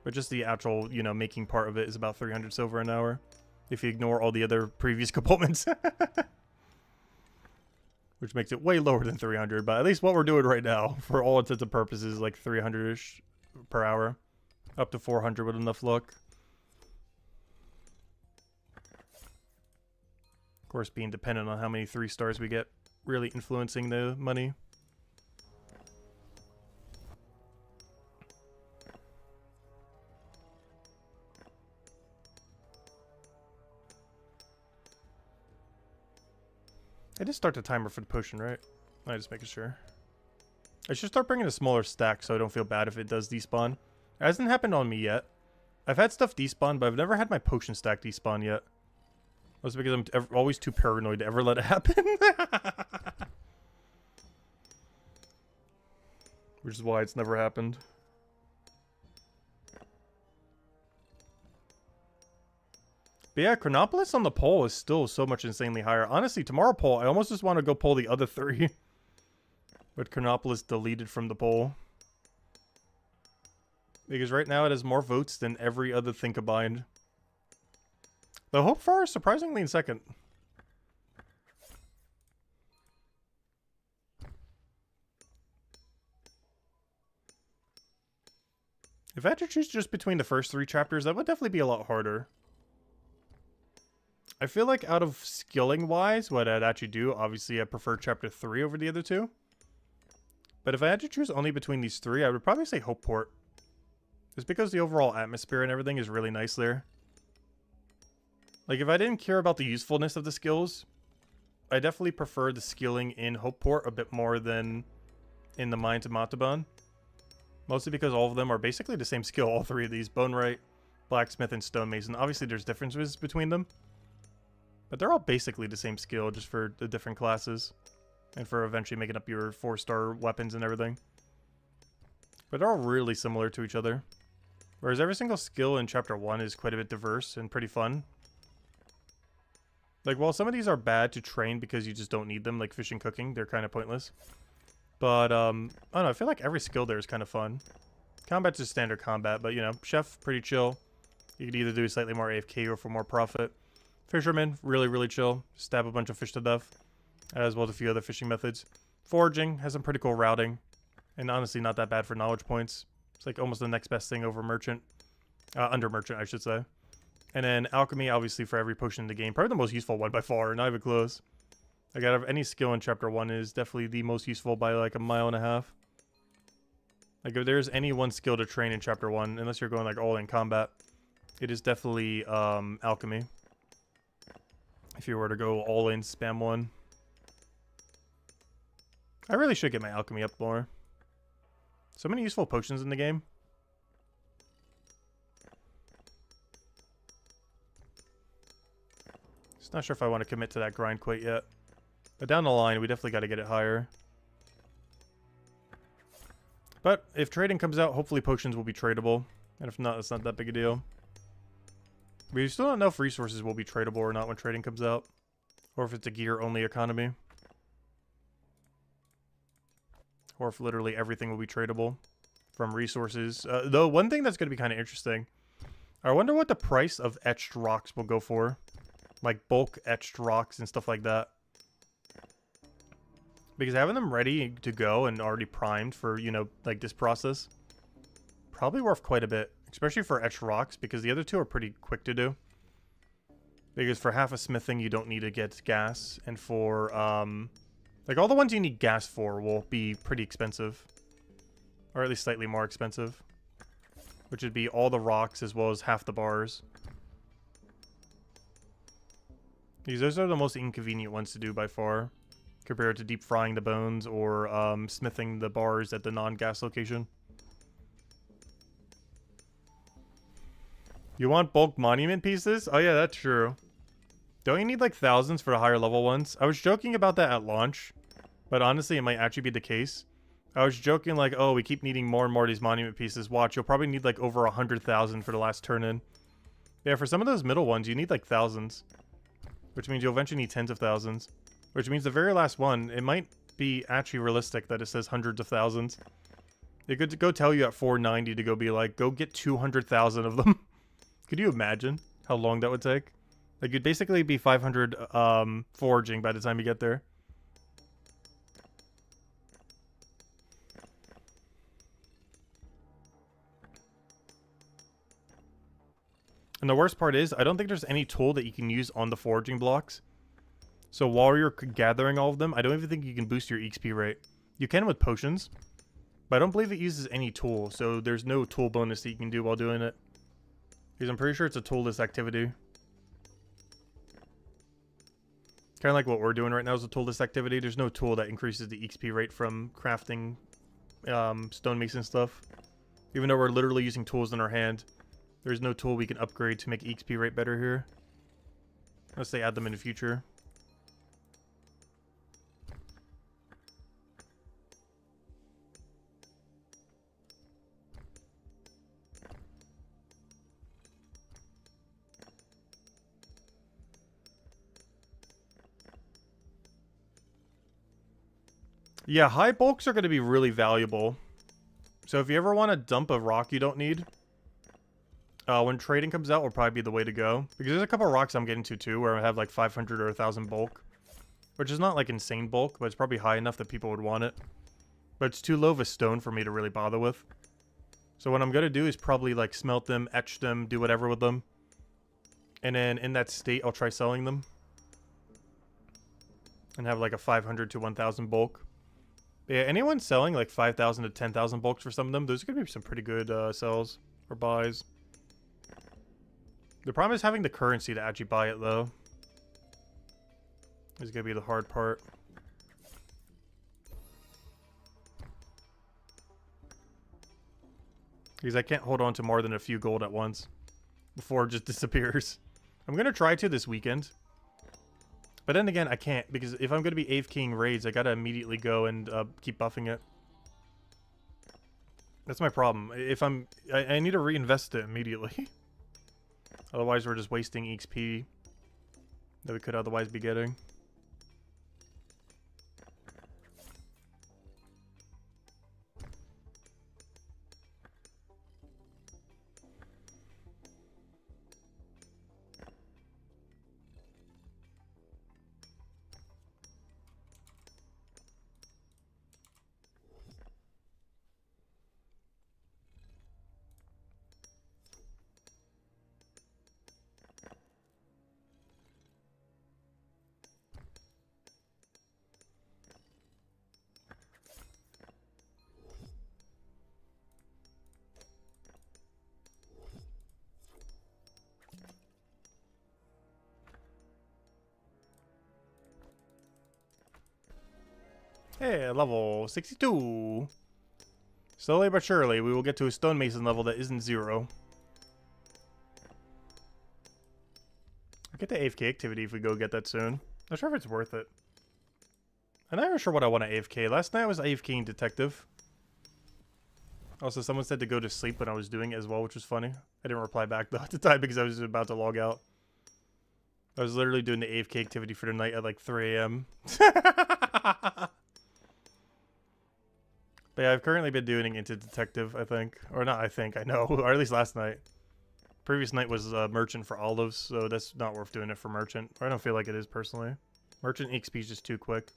But just the actual, you know, making part of it is about 300 silver an hour. If you ignore all the other previous components. Which makes it way lower than 300. But at least what we're doing right now, for all intents and purposes, like 300-ish per hour. Up to 400 with enough luck. Of course, being dependent on how many 3 stars we get, really influencing the money. I did start the timer for the potion, right? I'm just making sure. I should start bringing a smaller stack so I don't feel bad if it does despawn. It hasn't happened on me yet. I've had stuff despawn, but I've never had my potion stack despawn yet. That's because I'm always too paranoid to ever let it happen. Which is why it's never happened. But yeah, Chronopolis on the poll is still so much insanely higher. Honestly, tomorrow poll, I almost just want to go poll the other 3. But Chronopolis deleted from the poll. Because right now it has more votes than every other thing combined. The Hope For is surprisingly in second. If I had to choose just between the first 3 chapters, that would definitely be a lot harder. I feel like out of skilling-wise, what I'd actually do, obviously I prefer chapter 3 over the other 2. But if I had to choose only between these 3, I would probably say Hopeport. Just because the overall atmosphere and everything is really nice there. Like, if I didn't care about the usefulness of the skills, I definitely prefer the skilling in Hopeport a bit more than in the Mines of Montalban. Mostly because all of them are basically the same skill, all 3 of these. Bonewright, Blacksmith, and Stonemason. Obviously, there's differences between them. But they're all basically the same skill, just for the different classes. And for eventually making up your 4-star weapons and everything. But they're all really similar to each other. Whereas every single skill in Chapter 1 is quite a bit diverse and pretty fun. Like, while some of these are bad to train because you just don't need them, like fishing, cooking, they're kind of pointless. But, I don't know, I feel like every skill there is kind of fun. Combat's just standard combat, but, you know, Chef, pretty chill. You could either do slightly more AFK or for more profit. Fisherman, really, really chill. Stab a bunch of fish to death. As well as a few other fishing methods. Foraging has some pretty cool routing. And honestly, not that bad for knowledge points. It's like almost the next best thing over Merchant. Under Merchant, I should say. And then Alchemy, obviously, for every potion in the game. Probably the most useful one by far, not even close. Like, out of any skill in Chapter 1 is definitely the most useful by like a mile and a half. Like, if there's any one skill to train in Chapter 1, unless you're going like all in combat, it is definitely Alchemy. If you were to go all in spam 1. I really should get my Alchemy up more. So many useful potions in the game. Just not sure if I want to commit to that grind quite yet. But down the line, we definitely got to get it higher. But if trading comes out, hopefully potions will be tradable. And if not, it's not that big a deal. We still don't know if resources will be tradable or not when trading comes out. Or if it's a gear-only economy. Or if literally everything will be tradable from resources. Though, one thing that's going to be kind of interesting. I wonder what the price of etched rocks will go for. Like bulk etched rocks and stuff like that. Because having them ready to go and already primed for, you know, like this process. Probably worth quite a bit. Especially for etched rocks. Because the other 2 are pretty quick to do. Because for half a smithing you don't need to get gas. And for, like, all the ones you need gas for will be pretty expensive. Or at least slightly more expensive. Which would be all the rocks as well as half the bars. Because those are the most inconvenient ones to do by far. Compared to deep frying the bones or smithing the bars at the non-gas location. You want bulk monument pieces? Oh yeah, that's true. Don't you need like thousands for the higher level ones? I was joking about that at launch. But honestly, it might actually be the case. I was joking like, oh, we keep needing more and more of these monument pieces. Watch, you'll probably need like over 100,000 for the last turn-in. Yeah, for some of those middle ones, you need like thousands. Which means you'll eventually need tens of thousands. Which means the very last one, it might be actually realistic that it says hundreds of thousands. It could go tell you at 490 to go be like, go get 200,000 of them. Could you imagine how long that would take? Like, you'd basically be 500 foraging by the time you get there. And the worst part is, I don't think there's any tool that you can use on the foraging blocks. So while you're gathering all of them, I don't even think you can boost your XP rate. You can with potions, but I don't believe it uses any tool. So there's no tool bonus that you can do while doing it. Because I'm pretty sure it's a toolless activity. Kind of like what we're doing right now is a toolless activity. There's no tool that increases the XP rate from crafting stonemason stuff. Even though we're literally using tools in our hand, there's no tool we can upgrade to make XP rate better here. Unless they add them in the future. Yeah, high bulks are going to be really valuable. So if you ever want to dump a rock you don't need, when trading comes out will probably be the way to go. Because there's a couple of rocks I'm getting to too where I have like 500 or 1,000 bulk. Which is not like insane bulk, but it's probably high enough that people would want it. But it's too low of a stone for me to really bother with. So what I'm going to do is probably like smelt them, etch them, do whatever with them. And then in that state I'll try selling them. And have like a 500 to 1,000 bulk. Yeah, anyone selling like 5,000 to 10,000 bulks for some of them, those are going to be some pretty good sells or buys. The problem is having the currency to actually buy it, though. Is going to be the hard part. Because I can't hold on to more than a few gold at once before it just disappears. I'm going to try to this weekend. But then again, I can't, because if I'm going to be AFKing raids, I gotta immediately go and keep buffing it. That's my problem. If I need to reinvest it immediately. Otherwise, we're just wasting XP that we could otherwise be getting. Hey, level 62. Slowly but surely, we will get to a stonemason level that isn't 0. I'll get the AFK activity if we go get that soon. Not sure if it's worth it. I'm not even sure what I want to AFK. Last night I was AFKing detective. Also, someone said to go to sleep when I was doing it as well, which was funny. I didn't reply back though at the time because I was about to log out. I was literally doing the AFK activity for the night at like 3 a.m. But yeah, I've currently been doing into detective, I think. Or not I think, I know. Or at least last night. Previous night was merchant for olives, so that's not worth doing it for merchant. Or I don't feel like it is, personally. Merchant XP is just too quick.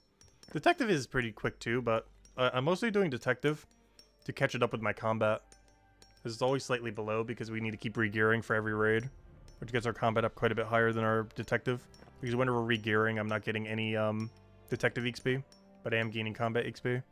Detective is pretty quick too, but I'm mostly doing detective to catch it up with my combat. It's always slightly below because we need to keep re-gearing for every raid. Which gets our combat up quite a bit higher than our detective. Because when we're re-gearing, I'm not getting any detective XP. But I am gaining combat XP.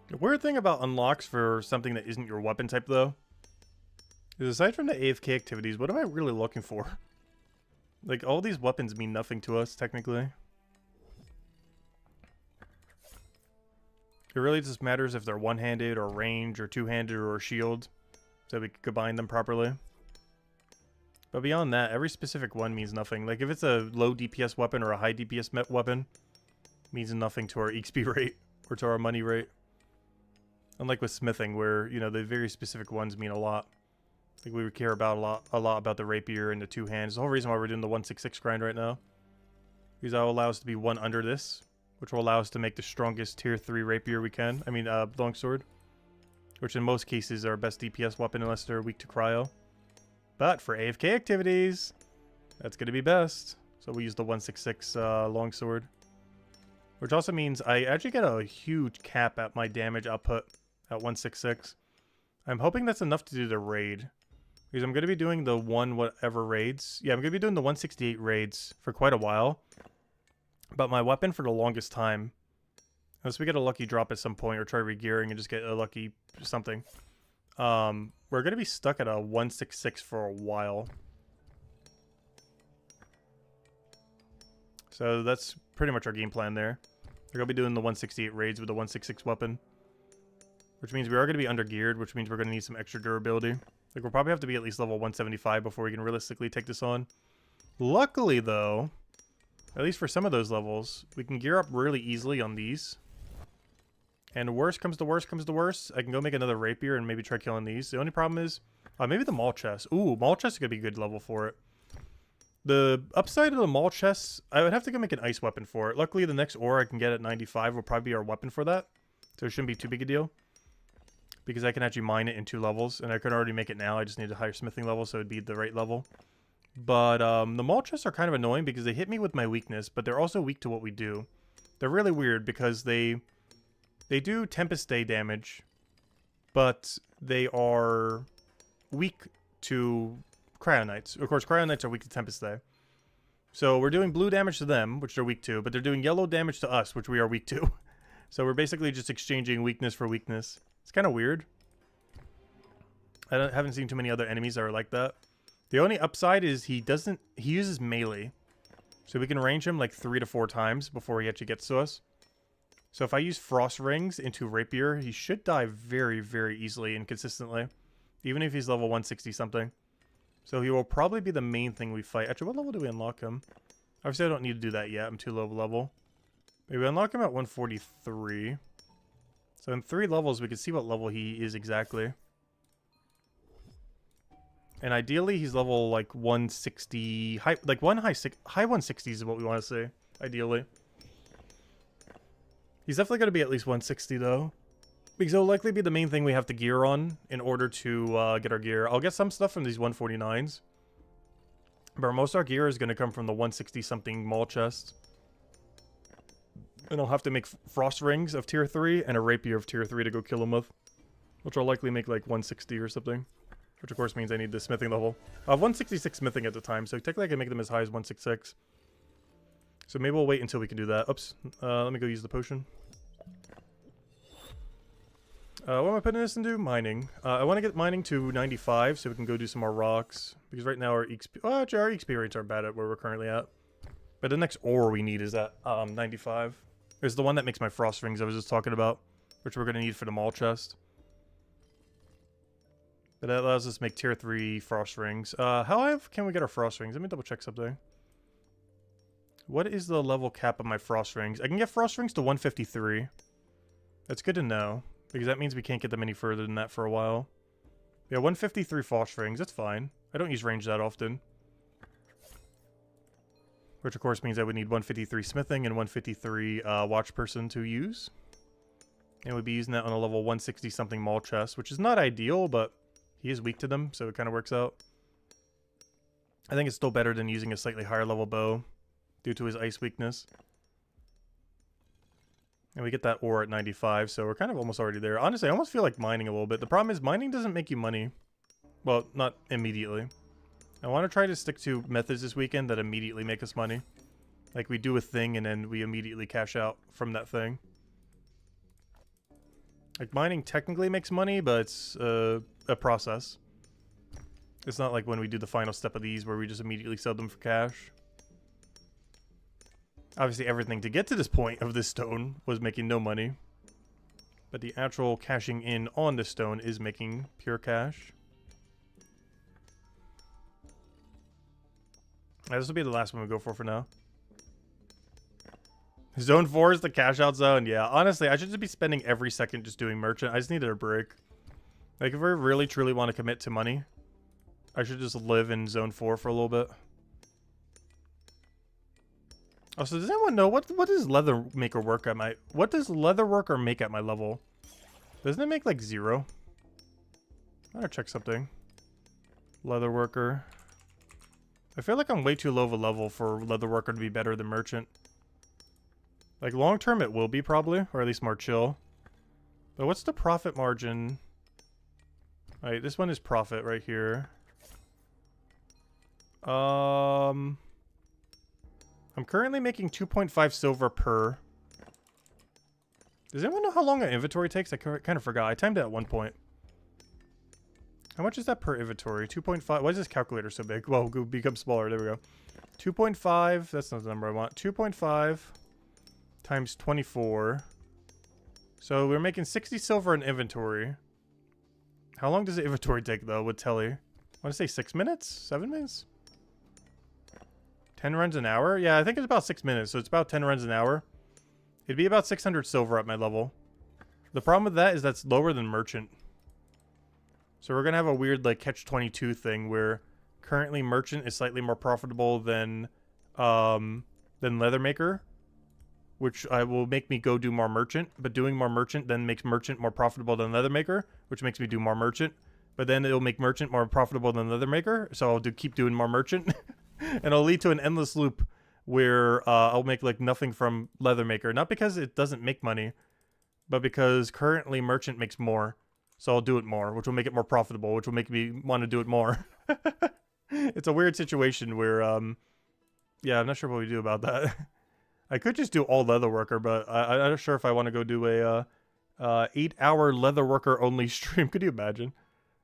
The weird thing about unlocks for something that isn't your weapon type, though, is aside from the AFK activities, what am I really looking for? Like, all these weapons mean nothing to us, technically. It really just matters if they're one-handed, or range, or two-handed, or shield, so we can combine them properly. But beyond that, every specific one means nothing. Like, if it's a low DPS weapon or a high DPS weapon, it means nothing to our XP rate, or to our money rate. Unlike with smithing, where, you know, the very specific ones mean a lot. Like, we would care about a lot about the rapier and the two hands. The whole reason why we're doing the 166 grind right now. Because that will allow us to be one under this. which will allow us to make the strongest tier 3 rapier we can. I mean, longsword, which in most cases are our best DPS weapon unless they're weak to cryo. But for AFK activities, that's going to be best. So we use the 166 longsword, which also means I actually get a huge cap at my damage output at 166. I'm hoping that's enough to do the raid, because I'm going to be doing the whatever raids. Yeah, I'm going to be doing the 168 raids for quite a while. But my weapon for the longest time, unless we get a lucky drop at some point or try regearing and just get a lucky something, we're going to be stuck at a 166 for a while. So that's pretty much our game plan there. We're going to be doing the 168 raids with the 166 weapon, which means we are going to be under geared, which means we're going to need some extra durability. Like, we'll probably have to be at least level 175 before we can realistically take this on. Luckily, though, at least for some of those levels, we can gear up really easily on these. And worst comes to worst comes to worst, I can go make another rapier and maybe try killing these. The only problem is, maybe the maul chest. Ooh, maul chest is going to be a good level for it. The upside of the maul chest, I would have to go make an ice weapon for it. Luckily, the next ore I can get at 95 will probably be our weapon for that. So it shouldn't be too big a deal, because I can actually mine it in 2 levels, and I can already make it now. I just need a higher smithing level, so it'd be the right level. But the maul chests are kind of annoying because they hit me with my weakness, but they're also weak to what we do. They're really weird because they do Tempest Day damage, but they are weak to Cryonites. Of course, Cryonites are weak to Tempest Day. So we're doing blue damage to them, which they're weak to, but they're doing yellow damage to us, which we are weak to. So we're basically just exchanging weakness for weakness. It's kind of weird. I haven't seen too many other enemies that are like that. The only upside is he uses melee. So we can range him like 3 to 4 times before he actually gets to us. So if I use Frost Rings into Rapier, he should die very, very easily and consistently. Even if he's level 160 something. So he will probably be the main thing we fight. Actually, what level do we unlock him? Obviously, I don't need to do that yet. I'm too low level. Maybe we unlock him at 143. So in 3 levels, we can see what level he is exactly. And ideally, he's level like 160, high 160s is what we want to say. Ideally, he's definitely going to be at least 160 though, because it'll likely be the main thing we have to gear on in order to get our gear. I'll get some stuff from these 149s, but most of our gear is going to come from the 160 something maul chest. And I'll have to make Frost Rings of tier 3 and a Rapier of tier 3 to go kill him with, which I'll likely make like 160 or something. Which of course means I need the smithing level. I have 166 smithing at the time, so technically I can make them as high as 166. So maybe we'll wait until we can do that. Oops. Let me go use the potion. What am I putting this into? Mining. I want to get mining to 95 so we can go do some more rocks. Because right now our XP... actually our XP rates aren't bad at where we're currently at. But the next ore we need is at 95. It's the one that makes my Frost Rings I was just talking about, which we're going to need for the maul chest. But that allows us to make tier 3 Frost Rings. How high can we get our Frost Rings? Let me double check something. What is the level cap of my Frost Rings? I can get Frost Rings to 153. That's good to know, because that means we can't get them any further than that for a while. Yeah, 153 Frost Rings, that's fine. I don't use range that often. Which of course means I would need 153 smithing and 153 watch person to use. And we'd be using that on a level 160 something maul chest, which is not ideal, but he is weak to them, so it kind of works out. I think it's still better than using a slightly higher level bow due to his ice weakness. And we get that ore at 95, so we're kind of almost already there. Honestly, I almost feel like mining a little bit. The problem is mining doesn't make you money. Well, not immediately. I want to try to stick to methods this weekend that immediately make us money. Like we do a thing and then we immediately cash out from that thing. Like mining technically makes money, but it's a process. It's not like when we do the final step of these where we just immediately sell them for cash. Obviously everything to get to this point of this stone was making no money. But the actual cashing in on this stone is making pure cash. This will be the last one we go for now. Zone 4 is the cash out zone. Yeah, honestly, I should just be spending every second just doing merchant. I just needed a break. Like, if I really, truly want to commit to money, I should just live in Zone 4 for a little bit. Oh, so does anyone know what does leather maker work at my... What does leather worker make at my level? Doesn't it make like 0? I gotta check something. Leather worker. I feel like I'm way too low of a level for leather worker to be better than merchant. Like long term it will be probably, or at least more chill. But what's the profit margin? Alright, this one is profit right here. I'm currently making 2.5 silver per. Does anyone know how long an inventory takes? I kind of forgot. I timed it at one point. How much is that per inventory? 2.5. Why is this calculator so big? Well, it'll become smaller. There we go. 2.5. That's not the number I want. 2.5 times 24. So we're making 60 silver in inventory. How long does the inventory take, though, with Telly? I want to say 6 minutes? 7 minutes? 10 runs an hour? Yeah, I think it's about 6 minutes, so it's about 10 runs an hour. It'd be about 600 silver at my level. The problem with that is that's lower than merchant. So we're going to have a weird, like, catch-22 thing where currently merchant is slightly more profitable than leather maker, which will make me go do more merchant. But doing more merchant then makes merchant more profitable than leather maker, which makes me do more merchant. But then it'll make merchant more profitable than leather maker, so I'll keep doing more merchant. And it'll lead to an endless loop where I'll make like nothing from leather maker. Not because it doesn't make money, but because currently merchant makes more. So I'll do it more, which will make it more profitable, which will make me want to do it more. It's a weird situation where, yeah, I'm not sure what we do about that. I could just do all leather worker, but I'm not sure if I want to go do a 8-hour leather worker only stream. Could you imagine?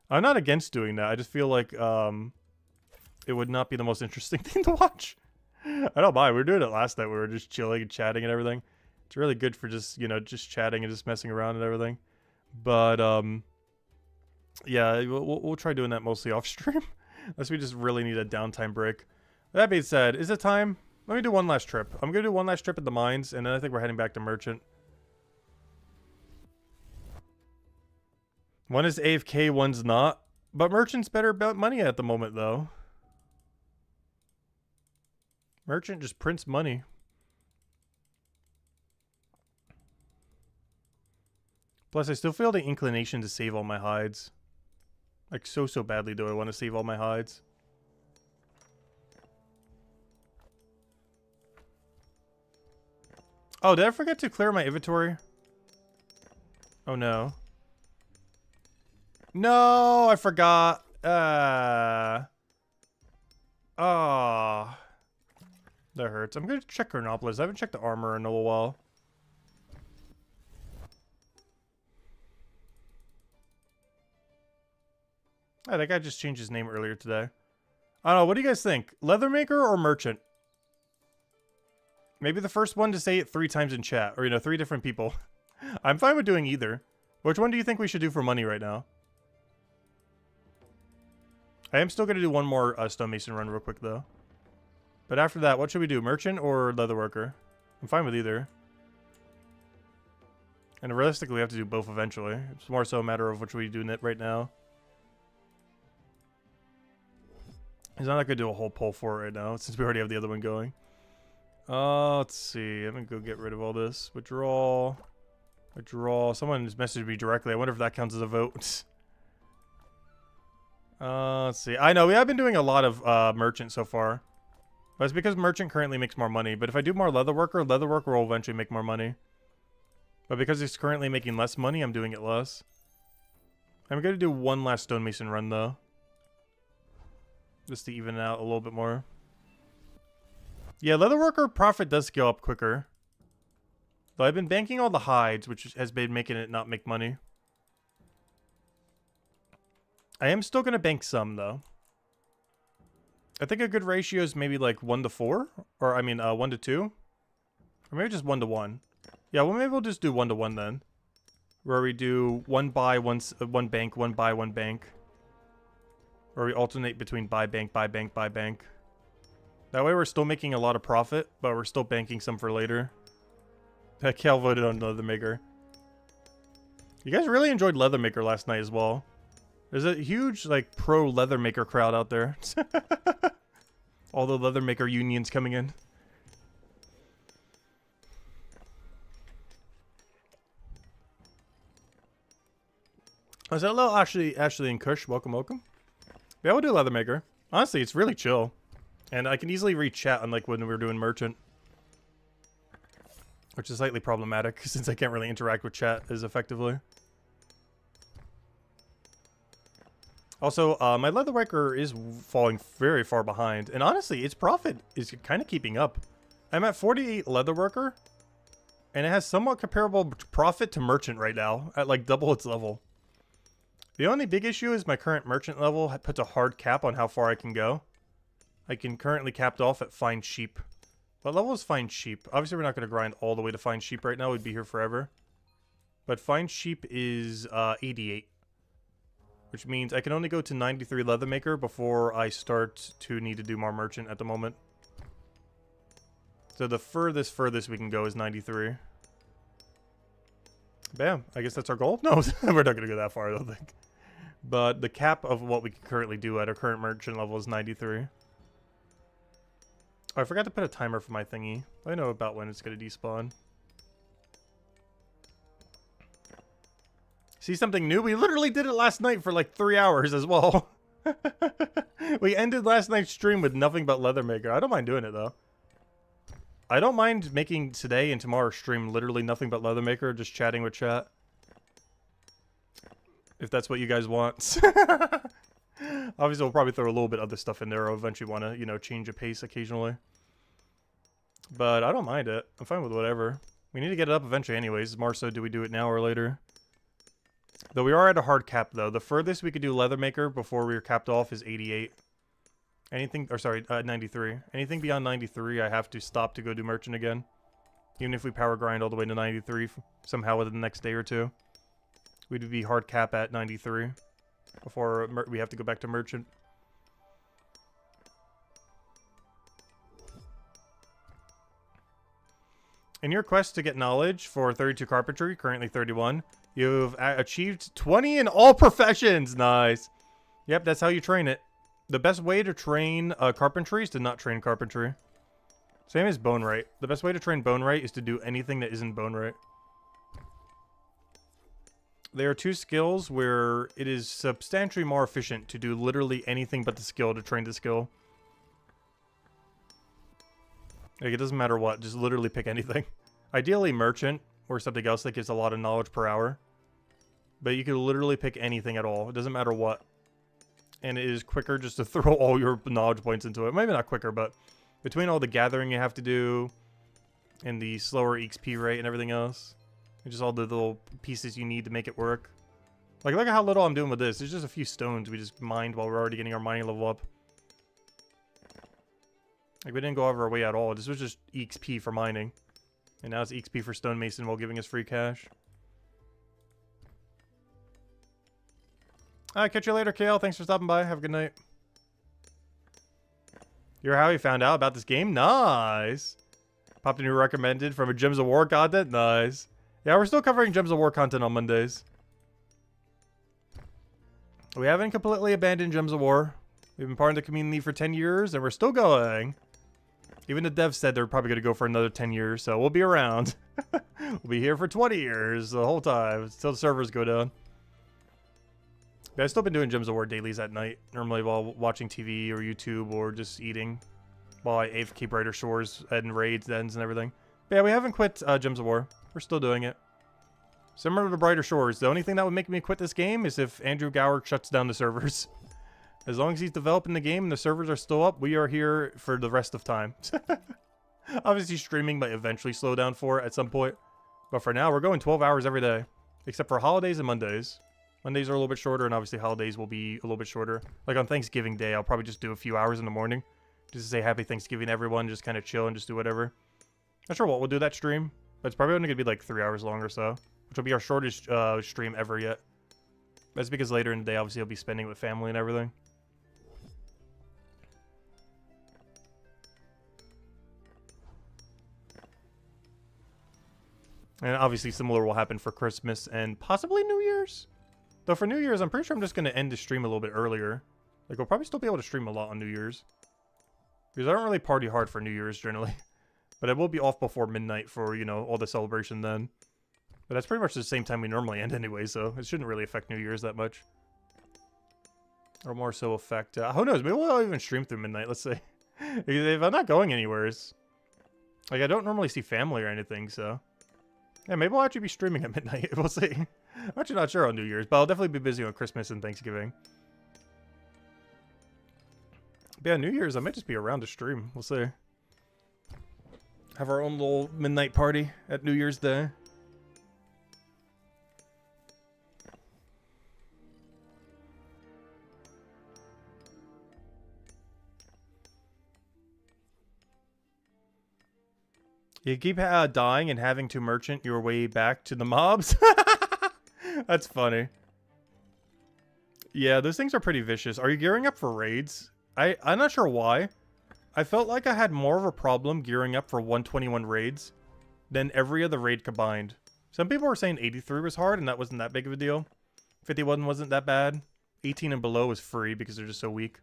I'm not against doing that. I just feel like it would not be the most interesting thing to watch. I don't mind. We were doing it last night. We were just chilling and chatting and everything. It's really good for just, you know, just chatting and just messing around and everything. But, yeah, we'll try doing that mostly off stream. Unless we just really need a downtime break. That being said, is it time? Let me do one last trip. I'm going to do one last trip at the mines, and then I think we're heading back to merchant. One is AFK, one's not. But merchant's better about money at the moment, though. Merchant just prints money. Plus, I still feel the inclination to save all my hides. Like, so badly do I want to save all my hides. Oh, did I forget to clear my inventory? Oh, no. No, I forgot. Oh. That hurts. I'm going to check Chronopolis. I haven't checked the armor in a little while. Oh, that guy just changed his name earlier today. I don't know. What do you guys think? Leathermaker or merchant? Maybe the first one to say it 3 times in chat. Or, you know, 3 different people. I'm fine with doing either. Which one do you think we should do for money right now? I am still going to do one more stonemason run real quick, though. But after that, what should we do? Merchant or leatherworker? I'm fine with either. And realistically, we have to do both eventually. It's more so a matter of which we do right now. He's not going to do a whole poll for it right now, since we already have the other one going. Let's see. I'm going to go get rid of all this. Withdraw. Withdraw. Someone just messaged me directly. I wonder if that counts as a vote. Let's see. I know, we have been doing a lot of merchant so far. But it's because merchant currently makes more money. But if I do more leatherworker, leatherworker will eventually make more money. But because it's currently making less money, I'm doing it less. I'm going to do one last stonemason run, though. Just to even it out a little bit more. Yeah, leatherworker profit does go up quicker. Though I've been banking all the hides, which has been making it not make money. I am still going to bank some, though. I think a good ratio is maybe like 1 to 4. Or, I mean, 1 to 2. Or maybe just 1 to 1. Yeah, well, maybe we'll just do 1 to 1 then. Where we do one buy, one bank, one buy, one bank. Where we alternate between buy, bank, buy, bank, buy, bank. That way we're still making a lot of profit, but we're still banking some for later. Cal voted on Leathermaker. You guys really enjoyed Leathermaker last night as well. There's a huge, like, pro Leathermaker crowd out there. All the Leathermaker unions coming in. I said, hello, Ashley and Kush. Welcome, welcome. Yeah, we'll do Leathermaker. Honestly, it's really chill. And I can easily read chat unlike when we were doing Merchant. Which is slightly problematic since I can't really interact with chat as effectively. Also, my Leatherworker is falling very far behind. And honestly, its profit is kind of keeping up. I'm at 48 Leatherworker. And it has somewhat comparable profit to Merchant right now. At like double its level. The only big issue is my current Merchant level puts a hard cap on how far I can go. I can currently capped off at Find Sheep. What level is Find Sheep? Obviously, we're not going to grind all the way to Find Sheep right now. We'd be here forever. But Find Sheep is 88. Which means I can only go to 93 Leathermaker before I start to need to do more Merchant at the moment. So the furthest we can go is 93. Bam. I guess that's our goal? No, we're not going to go that far, I don't think. But the cap of what we can currently do at our current Merchant level is 93. Oh, I forgot to put a timer for my thingy. I know about when it's going to despawn. See something new? We literally did it last night for like 3 hours as well. We ended last night's stream with nothing but Leathermaker. I don't mind doing it though. I don't mind making today and tomorrow's stream literally nothing but Leathermaker, just chatting with chat. If that's what you guys want. Obviously, we'll probably throw a little bit of other stuff in there. I'll eventually want to, you know, change a pace occasionally. But I don't mind it. I'm fine with whatever. We need to get it up eventually anyways. More so, do we do it now or later? Though we are at a hard cap, though. The furthest we could do Leathermaker before we were capped off is 88. Anything, or sorry, 93. Anything beyond 93, I have to stop to go do Merchant again. Even if we power grind all the way to 93 somehow within the next day or two. We'd be hard cap at 93 before we have to go back to Merchant. In your quest to get knowledge for 32 carpentry, currently 31, you've achieved 20 in all professions. Nice. Yep, that's how you train it. The best way to train carpentry is to not train carpentry. Same as bone right. The best way to train bone right is to do anything that isn't bone right. There are two skills where it is substantially more efficient to do literally anything but the skill to train the skill. Like, it doesn't matter what, just literally pick anything. Ideally Merchant, or something else that gives a lot of knowledge per hour. But you can literally pick anything at all. It doesn't matter what. And it is quicker just to throw all your knowledge points into it. Maybe not quicker, but between all the gathering you have to do, and the slower XP rate and everything else. And just all the little pieces you need to make it work. Like, look at how little I'm doing with this. There's just a few stones we just mined while we're already getting our mining level up. Like, we didn't go over our way at all. This was just XP for mining. And now it's XP for stonemason while giving us free cash. Alright, catch you later, Kale. Thanks for stopping by. Have a good night. You're how you found out about this game? Nice. Popped a new recommended from a Gems of War content? Nice. Yeah, we're still covering Gems of War content on Mondays. We haven't completely abandoned Gems of War. We've been part of the community for 10 years, and we're still going. Even the devs said they're probably going to go for another 10 years, so we'll be around. We'll be here for 20 years the whole time, until the servers go down. But I've still been doing Gems of War dailies at night, normally while watching TV or YouTube or just eating. While I AFK Brighter Shores and raids, ends, and everything. But yeah, we haven't quit Gems of War. We're still doing it. Similar to Brighter Shores, the only thing that would make me quit this game is if Andrew Gower shuts down the servers. As long as he's developing the game and the servers are still up, we are here for the rest of time. Obviously, streaming might eventually slow down for it at some point. But for now, we're going 12 hours every day. Except for holidays and Mondays. Mondays are a little bit shorter, and obviously holidays will be a little bit shorter. Like on Thanksgiving Day, I'll probably just do a few hours in the morning. Just to say Happy Thanksgiving, everyone. Just kind of chill and just do whatever. Not sure what we'll do that stream. But it's probably only going to be like 3 hours long or so. Which will be our shortest stream ever yet. That's because later in the day, obviously, I'll be spending it with family and everything. And obviously similar will happen for Christmas and possibly New Year's. Though for New Year's, I'm pretty sure I'm just going to end the stream a little bit earlier. Like, we'll probably still be able to stream a lot on New Year's. Because I don't really party hard for New Year's generally. But I will be off before midnight for, you know, all the celebration then. But that's pretty much the same time we normally end anyway, so it shouldn't really affect New Year's that much. Or more so affect... who knows? Maybe we'll even stream through midnight. Let's see. If I'm not going anywhere, like, I don't normally see family or anything, so... Yeah, maybe we'll actually be streaming at midnight. We'll see. I'm actually not sure on New Year's, but I'll definitely be busy on Christmas and Thanksgiving. But yeah, New Year's, I might just be around to stream. We'll see. Have our own little midnight party at New Year's Day. You keep dying and having to merchant your way back to the mobs? That's funny. Yeah, those things are pretty vicious. Are you gearing up for raids? I'm not sure why. I felt like I had more of a problem gearing up for 121 raids than every other raid combined. Some people were saying 83 was hard and that wasn't that big of a deal. 51 wasn't that bad. 18 and below was free because they're just so weak.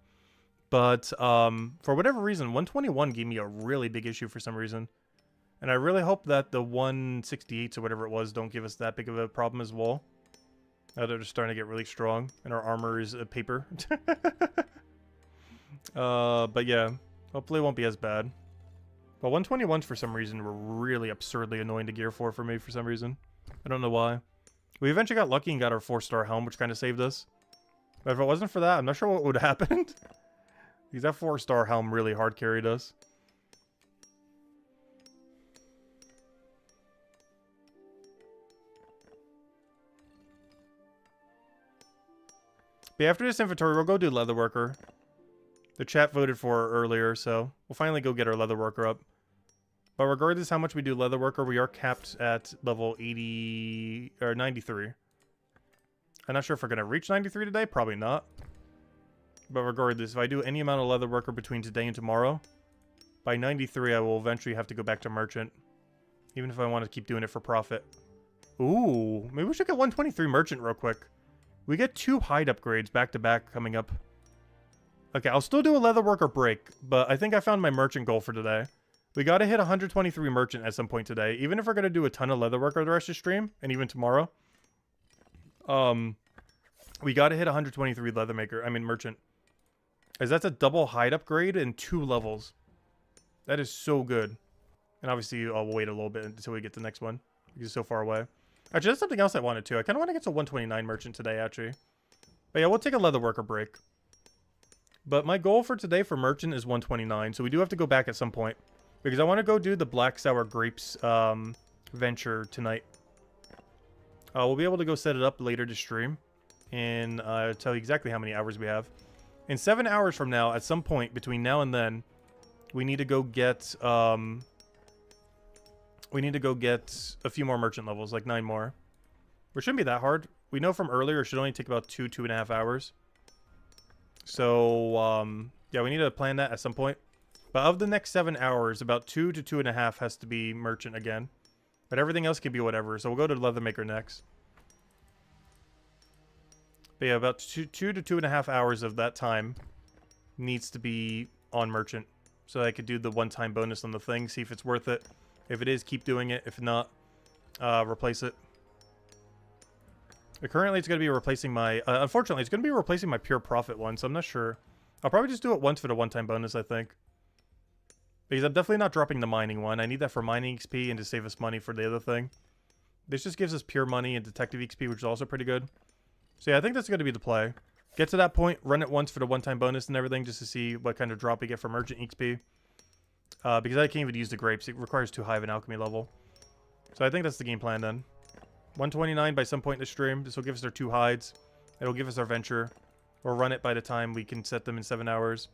But for whatever reason, 121 gave me a really big issue for some reason. And I really hope that the 168s or whatever it was don't give us that big of a problem as well. Now they're just starting to get really strong, and our armor is paper. But yeah, hopefully it won't be as bad. But 121s for some reason were really absurdly annoying to gear for me for some reason. I don't know why. We eventually got lucky and got our 4-star helm, which kind of saved us. But if it wasn't for that, I'm not sure what would have happened. Because that 4-star helm really hard carried us. But after this inventory, we'll go do Leatherworker. The chat voted for it earlier, so we'll finally go get our Leatherworker up. But regardless how much we do Leatherworker, we are capped at level 80 or 93. I'm not sure if we're going to reach 93 today. Probably not. But regardless, if I do any amount of Leatherworker between today and tomorrow, by 93 I will eventually have to go back to Merchant. Even if I want to keep doing it for profit. Ooh, maybe we should get 123 Merchant real quick. We get 2 hide upgrades back to back coming up. Okay, I'll still do a Leatherworker break, but I think I found my Merchant goal for today. We gotta hit 123 Merchant at some point today, even if we're gonna do a ton of Leatherworker the rest of the stream, and even tomorrow. We gotta hit 123 Merchant. As that's a double hide upgrade in 2 levels. That is so good. And obviously, I'll wait a little bit until we get to the next one, because it's so far away. Actually, that's something else I wanted to. I kind of want to get to 129 Merchant today, actually. But yeah, we'll take a Leatherworker break. But my goal for today for Merchant is 129, so we do have to go back at some point. Because I want to go do the Black Sour Grapes venture tonight. We'll be able to go set it up later to stream. And tell you exactly how many hours we have. In 7 hours from now, at some point between now and then, we need to go get... we need to go get a few more merchant levels, like 9 more. Which shouldn't be that hard. We know from earlier it should only take about 2.5 hours. So, yeah, we need to plan that at some point. But of the next 7 hours, about 2 to 2.5 has to be merchant again. But everything else can be whatever. So we'll go to Leathermaker next. But yeah, about 2 to 2.5 hours of that time needs to be on merchant. So I could do the one-time bonus on the thing, see if it's worth it. If it is, keep doing it. If not, replace it. But currently, it's going to be replacing my... unfortunately, it's going to be replacing my pure profit one, so I'm not sure. I'll probably just do it once for the one-time bonus, I think. Because I'm definitely not dropping the mining one. I need that for mining XP and to save us money for the other thing. This just gives us pure money and detective XP, which is also pretty good. So yeah, I think that's going to be the play. Get to that point, run it once for the one-time bonus and everything, just to see what kind of drop we get from merchant XP. Because I can't even use the grapes. It requires too high of an alchemy level. So I think that's the game plan then. 129 by some point in the stream. This will give us our 2 hides. It'll give us our venture. We'll run it by the time we can set them in 7 hours.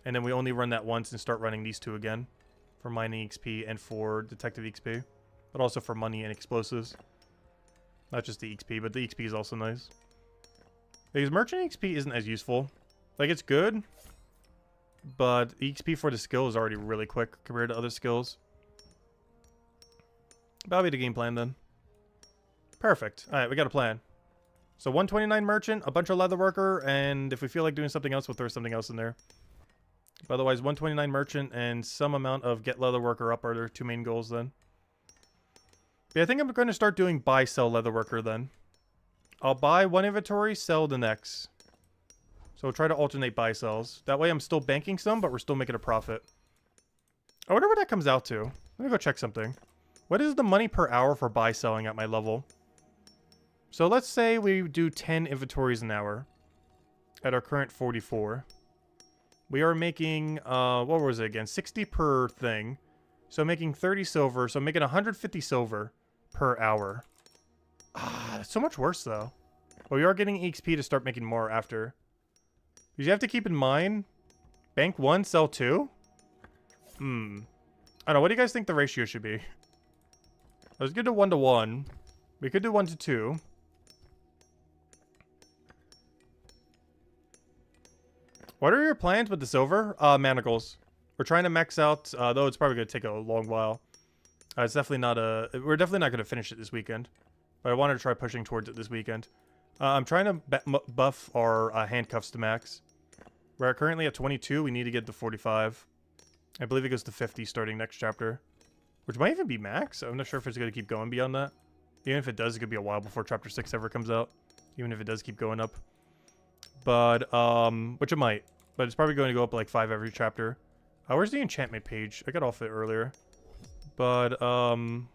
And then we only run that once and start running these 2 again. For mining XP and for detective XP. But also for money and explosives. Not just the XP, but the XP is also nice. Because merchant XP isn't as useful. Like, it's good. But XP for the skill is already really quick compared to other skills. That'll be the game plan then. Perfect. Alright, we got a plan. So 129 merchant, a bunch of leatherworker, and if we feel like doing something else, we'll throw something else in there. But otherwise, 129 merchant and some amount of get leatherworker up are their 2 main goals then. Yeah, I think I'm going to start doing buy, sell leatherworker then. I'll buy one inventory, sell the next. So we'll try to alternate buy sells. That way I'm still banking some, but we're still making a profit. I wonder what that comes out to. Let me go check something. What is the money per hour for buy selling at my level? So let's say we do 10 inventories an hour at our current 44. We are making, what was it again? 60 per thing. So making 30 silver. So making 150 silver per hour. Ah, that's so much worse though. But we are getting EXP to start making more after. Because you have to keep in mind, bank 1, sell 2? I don't know. What do you guys think the ratio should be? Let's get to 1 to 1. We could do 1 to 2. What are your plans with the silver? Manacles. We're trying to max out, though it's probably going to take a long while. It's definitely not we're definitely not going to finish it this weekend. But I wanted to try pushing towards it this weekend. I'm trying to buff our handcuffs to max. We're currently at 22. We need to get to 45. I believe it goes to 50 starting next chapter. Which might even be max. I'm not sure if it's going to keep going beyond that. Even if it does, it could be a while before chapter 6 ever comes out. Even if it does keep going up. But, which it might. But it's probably going to go up like 5 every chapter. Where's the enchantment page? I got off it earlier. But,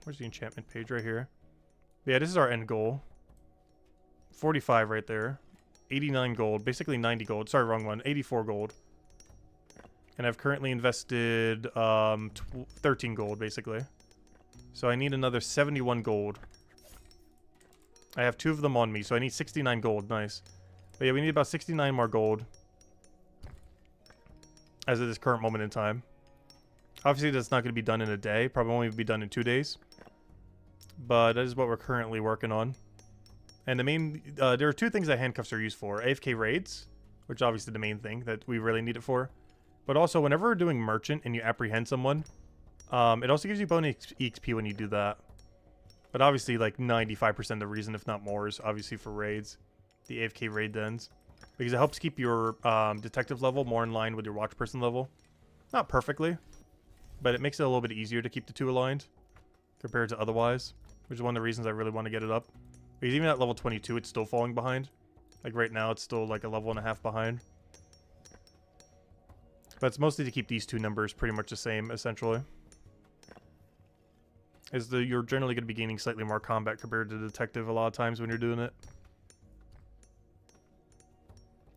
where's the enchantment page? Right here. Yeah, this is our end goal. 45 right there. 89 gold. Basically 90 gold. Sorry, wrong one. 84 gold. And I've currently invested 13 gold, basically. So I need another 71 gold. I have 2 of them on me, so I need 69 gold. Nice. But yeah, we need about 69 more gold. As of this current moment in time. Obviously, that's not going to be done in a day. Probably only be done in 2 days. But that is what we're currently working on. And the main, there are 2 things that handcuffs are used for. AFK raids, which is obviously the main thing that we really need it for. But also, whenever we're doing merchant and you apprehend someone, it also gives you bonus EXP when you do that. But obviously, like 95% of the reason, if not more, is obviously for raids. The AFK raid dens. Because it helps keep your detective level more in line with your watch person level. Not perfectly, but it makes it a little bit easier to keep the 2 aligned compared to otherwise. Which is one of the reasons I really want to get it up. Because even at level 22, it's still falling behind. Like right now, it's still like a level and a half behind. But it's mostly to keep these 2 numbers pretty much the same, essentially. You're generally going to be gaining slightly more combat compared to detective a lot of times when you're doing it.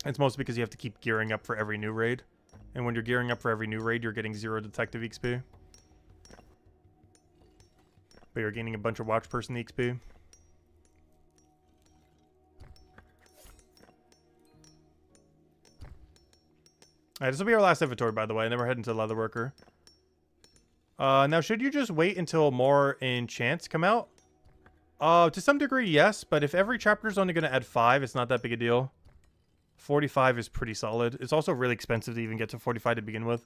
It's mostly because you have to keep gearing up for every new raid. And when you're gearing up for every new raid, you're getting 0 detective XP. But you're gaining a bunch of watch person XP. Alright, this will be our last inventory, by the way, and then we're heading to Leatherworker. Now, should you just wait until more enchants come out? To some degree, yes, but if every chapter is only going to add 5, it's not that big a deal. 45 is pretty solid. It's also really expensive to even get to 45 to begin with.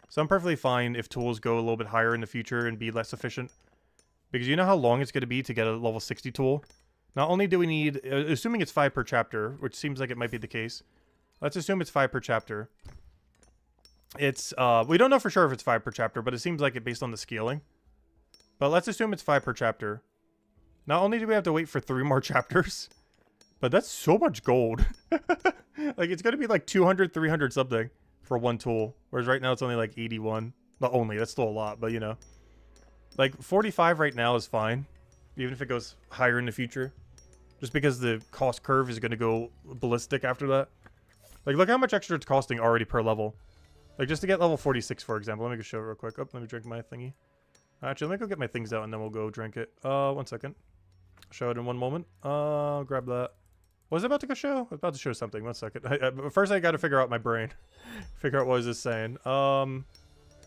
So I'm perfectly fine if tools go a little bit higher in the future and be less efficient. Because you know how long it's going to be to get a level 60 tool? Not only do we need, assuming it's 5 per chapter, which seems like it might be the case. Let's assume it's 5 per chapter. It's, we don't know for sure if it's 5 per chapter, but it seems like it based on the scaling. But let's assume it's 5 per chapter. Not only do we have to wait for 3 more chapters, but that's so much gold. Like, it's going to be like 200, 300 something for 1 tool. Whereas right now it's only like 81. Not only, that's still a lot, but you know. Like, 45 right now is fine. Even if it goes higher in the future. Just because the cost curve is going to go ballistic after that. Like, look how much extra it's costing already per level. Like, just to get level 46, for example. Let me go show it real quick. Oh, let me drink my thingy. Actually, let me go get my things out and then we'll go drink it. 1 second. Show it in 1 moment. Grab that. Was I about to go show? I was about to show something. 1 second. First, I got to figure out my brain. Figure out what was this saying. As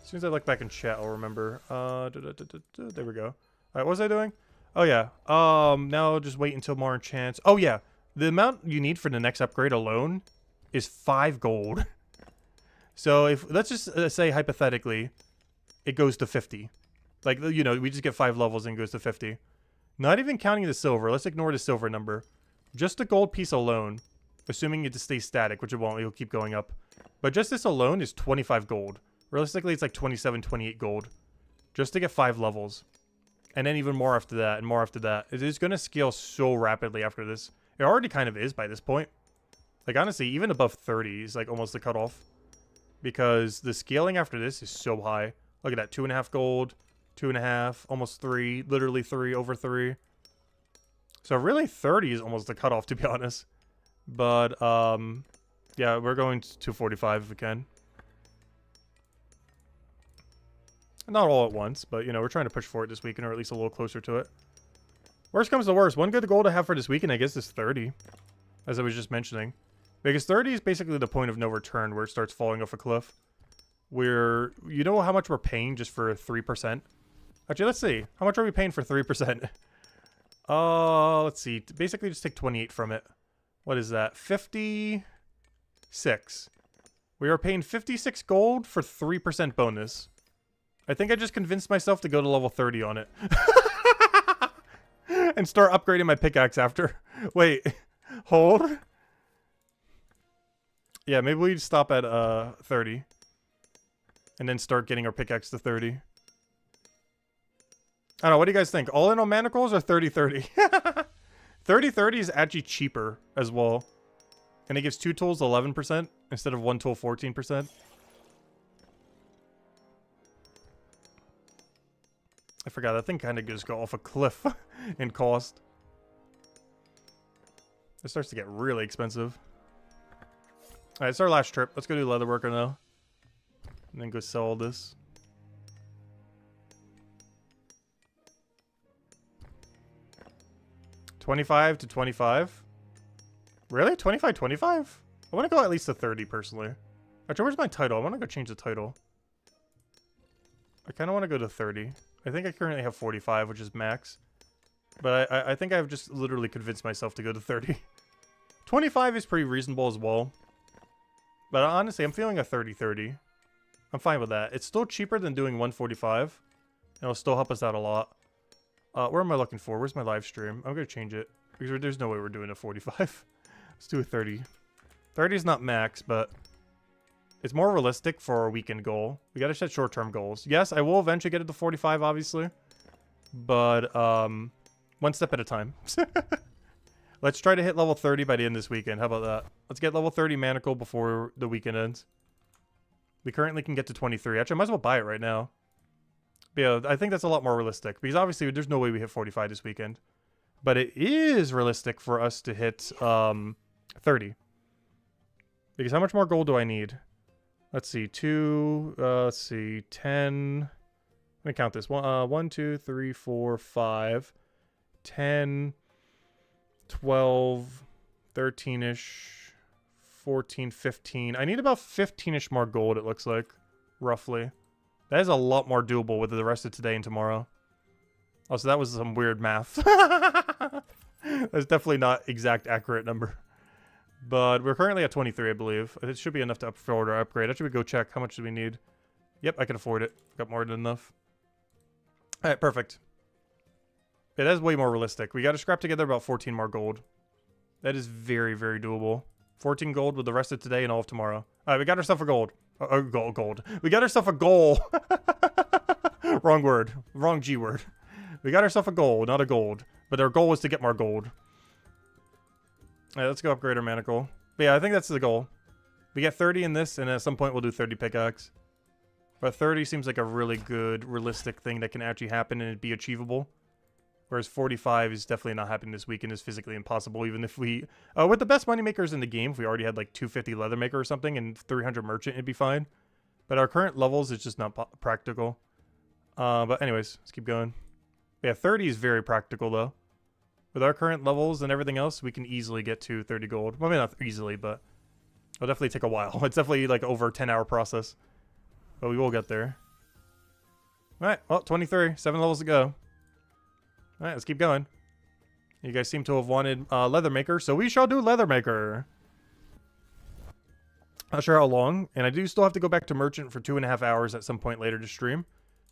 soon as I look back in chat, I'll remember. There we go. All right, what was I doing? Oh, yeah. Now just wait until more enchants. Oh, yeah. The amount you need for the next upgrade alone is 5 gold. So if, let's just say hypothetically, it goes to 50. Like, you know, we just get 5 levels and it goes to 50. Not even counting the silver. Let's ignore the silver number. Just the gold piece alone, assuming it just stays static, which it won't, it'll keep going up. But just this alone is 25 gold. Realistically, it's like 27, 28 gold. Just to get 5 levels. And then even more after that, and more after that. It is going to scale so rapidly after this. It already kind of is by this point. Like, honestly, even above 30 is, like, almost the cutoff. Because the scaling after this is so high. Look at that. 2.5 gold. 2.5. Almost 3. Literally 3. Over 3. So, really, 30 is almost the cutoff, to be honest. But, yeah, we're going to 245 if we can. Not all at once, but, you know, we're trying to push for it this weekend, or at least a little closer to it. Worst comes to worst. One good goal to have for this weekend, I guess, is 30. As I was just mentioning. Because 30 is basically the point of no return, where it starts falling off a cliff. Where, you know how much we're paying just for 3%? Actually, let's see. How much are we paying for 3%? Let's see. Basically, just take 28 from it. What is that? 56. We are paying 56 gold for 3% bonus. I think I just convinced myself to go to level 30 on it. And start upgrading my pickaxe after. Wait. Hold. Yeah, maybe we stop at 30. And then start getting our pickaxe to 30. I don't know, what do you guys think? All in on manacles or 30-30? 30-30 is actually cheaper as well. And it gives 2 tools 11% instead of 1 tool 14%. I forgot, that thing kind of just go off a cliff in cost. It starts to get really expensive. Alright, it's our last trip. Let's go do leather worker now. And then go sell all this. $25 to $25? Really? $25-$25? I want to go at least to 30 personally. Actually, where's my title? I want to go change the title. I kind of want to go to 30. I think I currently have 45, which is max. But I think I've just literally convinced myself to go to 30. 25 is pretty reasonable as well. But honestly, I'm feeling a 30-30. I'm fine with that. It's still cheaper than doing 145. And it'll still help us out a lot. Where am I looking for? Where's my live stream? I'm going to change it. Because there's no way we're doing a 45. Let's do a 30. 30 is not max, but it's more realistic for our weekend goal. We got to set short-term goals. Yes, I will eventually get it to 45, obviously. But, one step at a time. Let's try to hit level 30 by the end of this weekend. How about that? Let's get level 30 manacle before the weekend ends. We currently can get to 23. Actually, I might as well buy it right now. But yeah, I think that's a lot more realistic. Because obviously, there's no way we hit 45 this weekend. But it is realistic for us to hit 30. Because how much more gold do I need? Let's see. 10. Let me count this. 1, 2, 3, 4, 5. 10, 12, 13-ish, 14, 15. I need about 15-ish more gold, it looks like, roughly. That is a lot more doable with the rest of today and tomorrow. Oh, so that was some weird math. That's definitely not exact accurate number. But we're currently at 23, I believe. It should be enough to afford our upgrade. Actually, we go check. How much do we need? Yep, I can afford it. Got more than enough. Alright, perfect. Yeah, that is way more realistic. We got to scrap together about 14 more gold. That is very, very doable. 14 gold with the rest of today and all of tomorrow. Alright, we got ourselves a gold. Gold. We got ourselves a goal. Wrong word. Wrong G word. We got ourselves a goal, not a gold. But our goal was to get more gold. Alright, let's go upgrade our manacle. But yeah, I think that's the goal. We get 30 in this, and at some point we'll do 30 pickaxe. But 30 seems like a really good, realistic thing that can actually happen and be achievable. Whereas 45 is definitely not happening this weekend. Is physically impossible, even if we... with the best moneymakers in the game, if we already had like 250 Leathermaker or something and 300 Merchant, it'd be fine. But our current levels, it's just not practical. But anyways, let's keep going. Yeah, 30 is very practical, though. With our current levels and everything else, we can easily get to 30 gold. Well, maybe not easily, but it'll definitely take a while. It's definitely like over a 10-hour process. But we will get there. Alright, well, 23. 7 levels to go. Alright, let's keep going. You guys seem to have wanted Leathermaker, so we shall do Leathermaker. Not sure how long, and I do still have to go back to Merchant for 2.5 hours at some point later to stream,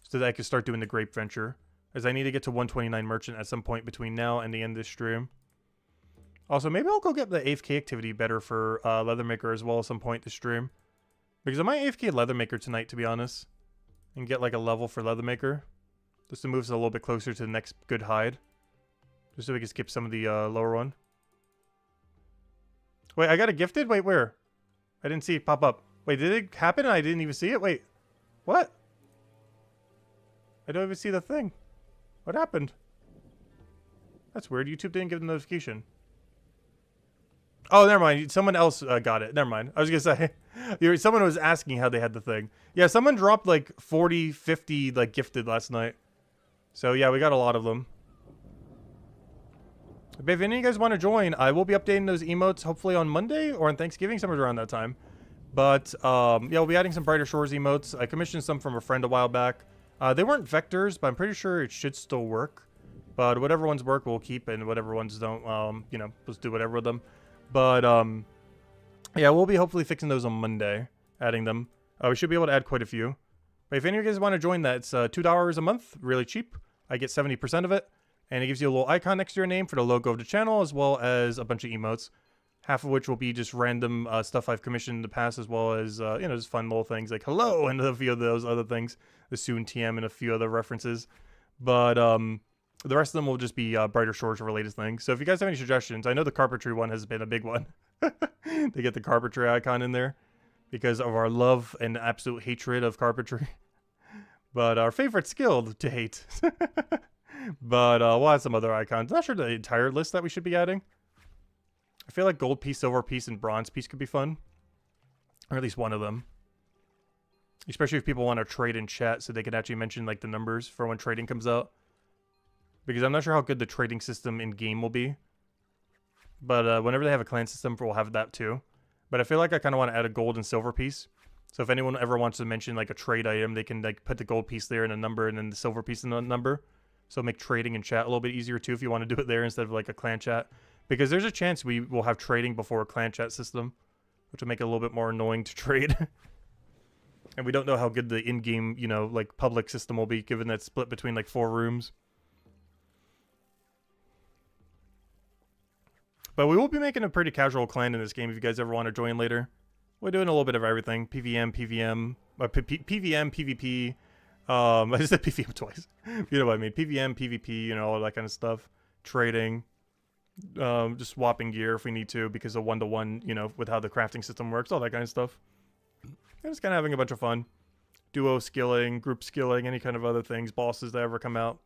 so that I can start doing the Grape Venture, as I need to get to 129 Merchant at some point between now and the end of this stream. Also, maybe I'll go get the AFK activity better for Leathermaker as well at some point to stream. Because I might AFK Leathermaker tonight, to be honest, and get like a level for Leathermaker. Just to move us a little bit closer to the next good hide. Just so we can skip some of the lower one. Wait, I got a gifted? Wait, where? I didn't see it pop up. Wait, did it happen and I didn't even see it? Wait, what? I don't even see the thing. What happened? That's weird. YouTube didn't give the notification. Oh, never mind. Someone else got it. Never mind. I was going to say, someone was asking how they had the thing. Yeah, someone dropped like 40, 50 like gifted last night. So yeah, we got a lot of them. But if any of you guys want to join, I will be updating those emotes hopefully on Monday or on Thanksgiving, somewhere around that time. But yeah, we'll be adding some Brighter Shores emotes. I commissioned some from a friend a while back. They weren't vectors, but I'm pretty sure it should still work. But whatever ones work, we'll keep, and whatever ones don't, you know, let's do whatever with them. But yeah, we'll be hopefully fixing those on Monday, adding them. We should be able to add quite a few. But if any of you guys want to join that, it's $2 a month, really cheap. I get 70% of it, and it gives you a little icon next to your name for the logo of the channel, as well as a bunch of emotes. Half of which will be just random stuff I've commissioned in the past, as well as, you know, just fun little things like hello and a few of those other things. The SoonTM and a few other references. But the rest of them will just be Brighter Shores related things. So if you guys have any suggestions, I know the carpentry one has been a big one. They get the carpentry icon in there because of our love and absolute hatred of carpentry. But our favorite skill to hate. But we'll add some other icons. Not sure the entire list that we should be adding. I feel like gold piece, silver piece, and bronze piece could be fun. Or at least one of them. Especially if people want to trade in chat so they can actually mention like the numbers for when trading comes out. Because I'm not sure how good the trading system in game will be. But whenever they have a clan system, we'll have that too. But I feel like I kind of want to add a gold and silver piece. So if anyone ever wants to mention like a trade item, they can like put the gold piece there and a number, and then the silver piece in the number. So make trading in chat a little bit easier too if you want to do it there instead of like a clan chat. Because there's a chance we will have trading before a clan chat system, which will make it a little bit more annoying to trade. And we don't know how good the in-game, you know, like public system will be, given that it's split between like 4 rooms. But we will be making a pretty casual clan in this game if you guys ever want to join later. We're doing a little bit of everything. PVM, PvP. I just said PVM twice. You know what I mean. PVM, PvP, you know, all that kind of stuff. Trading. Just swapping gear if we need to because of 1-to-1, you know, with how the crafting system works. All that kind of stuff. And just kind of having a bunch of fun. Duo skilling, group skilling, any kind of other things. Bosses that ever come out.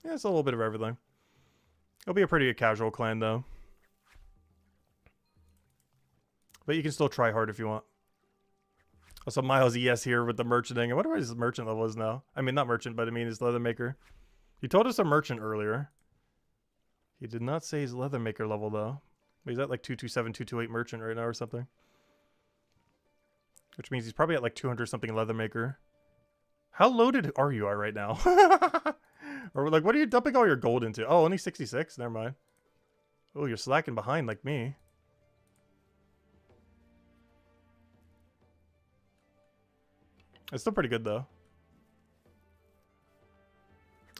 Yeah, it's a little bit of everything. It'll be a pretty casual clan, though. But you can still try hard if you want. Also, Miles ES here with the merchanting. I wonder what his merchant level is now. I mean, not merchant, but I mean his leather maker. He told us a merchant earlier. He did not say his leather maker level, though. He's at like 227, 228 merchant right now or something. Which means he's probably at like 200 something leather maker. How loaded are you right now? Or like, what are you dumping all your gold into? Oh, only 66? Never mind. Oh, you're slacking behind like me. It's still pretty good, though.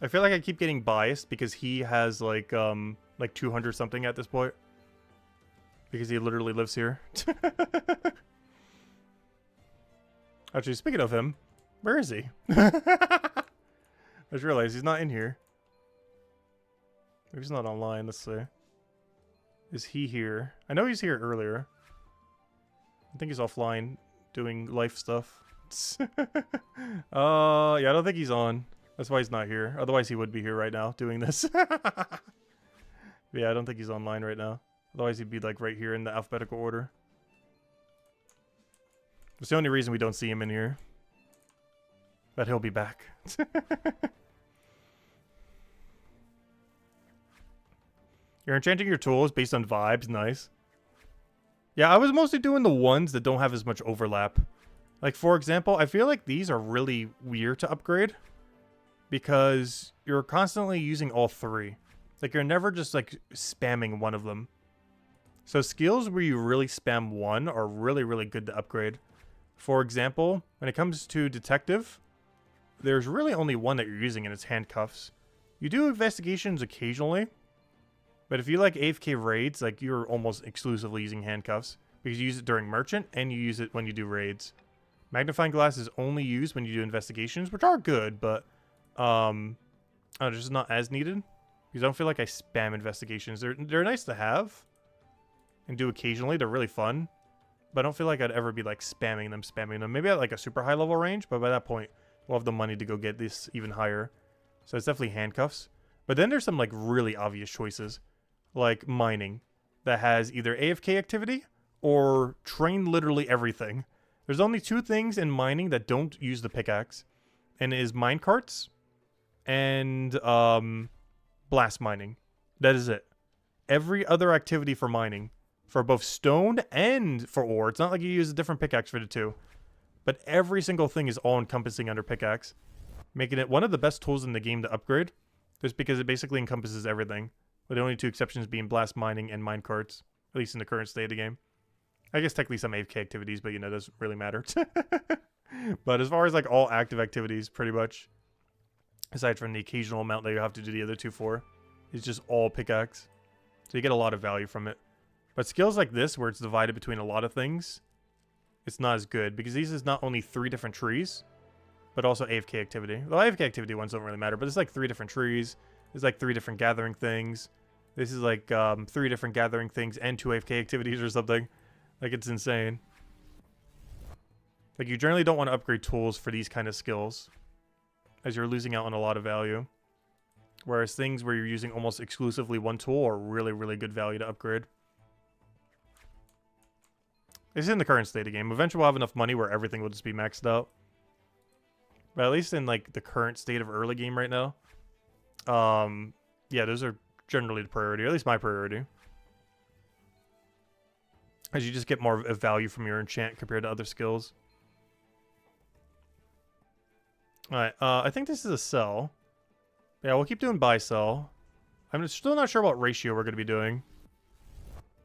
I feel like I keep getting biased because he has like 200 something at this point. Because he literally lives here. Actually, speaking of him, where is he? I just realized he's not in here. Maybe he's not online, let's see. Is he here? I know he's here earlier. I think he's offline doing life stuff. Yeah, I don't think he's on. That's why he's not here. Otherwise, he would be here right now doing this. Yeah, I don't think he's online right now. Otherwise, he'd be like right here in the alphabetical order. It's the only reason we don't see him in here. But he'll be back. You're enchanting your tools based on vibes. Nice. Yeah, I was mostly doing the ones that don't have as much overlap. Like, for example, I feel like these are really weird to upgrade. Because you're constantly using all 3. Like, you're never just, like, spamming one of them. So skills where you really spam one are really, really good to upgrade. For example, when it comes to detective, there's really only one that you're using, and it's handcuffs. You do investigations occasionally, but if you like AFK raids, like you're almost exclusively using handcuffs because you use it during merchant and you use it when you do raids. Magnifying glass is only used when you do investigations, which are good, but Oh, just not as needed? Because I don't feel like I spam investigations. They're nice to have and do occasionally. They're really fun. But I don't feel like I'd ever be like spamming them. Maybe at like a super high level range, but by that point, we'll have the money to go get this even higher. So it's definitely handcuffs. But then there's some like really obvious choices, like mining, that has either AFK activity or train literally everything. There's only two things in mining that don't use the pickaxe, and it is mine carts and blast mining. That is it. Every other activity for mining, for both stone and for ore, it's not like you use a different pickaxe for the two, but every single thing is all encompassing under pickaxe, making it one of the best tools in the game to upgrade, just because it basically encompasses everything, with the only two exceptions being blast mining and mine carts, at least in the current state of the game. I guess technically some AFK activities, but you know, it doesn't really matter. But as far as like all active activities, pretty much, aside from the occasional amount that you have to do the other two for, it's just all pickaxe. So you get a lot of value from it. But skills like this, where it's divided between a lot of things, it's not as good, because these is not only 3 different trees, but also AFK activity. The AFK activity ones don't really matter, but it's like 3 different trees. There's like 3 different gathering things. This is like 3 different gathering things and 2 AFK activities or something. Like, it's insane. Like, you generally don't want to upgrade tools for these kind of skills, as you're losing out on a lot of value. Whereas things where you're using almost exclusively one tool are really, really good value to upgrade. This is in the current state of the game. Eventually we'll have enough money where everything will just be maxed out. But at least in like the current state of early game right now, yeah, those are generally the priority, or at least my priority. As you just get more value from your enchant compared to other skills. Alright, I think this is a sell. Yeah, we'll keep doing buy sell. I'm still not sure what ratio we're going to be doing.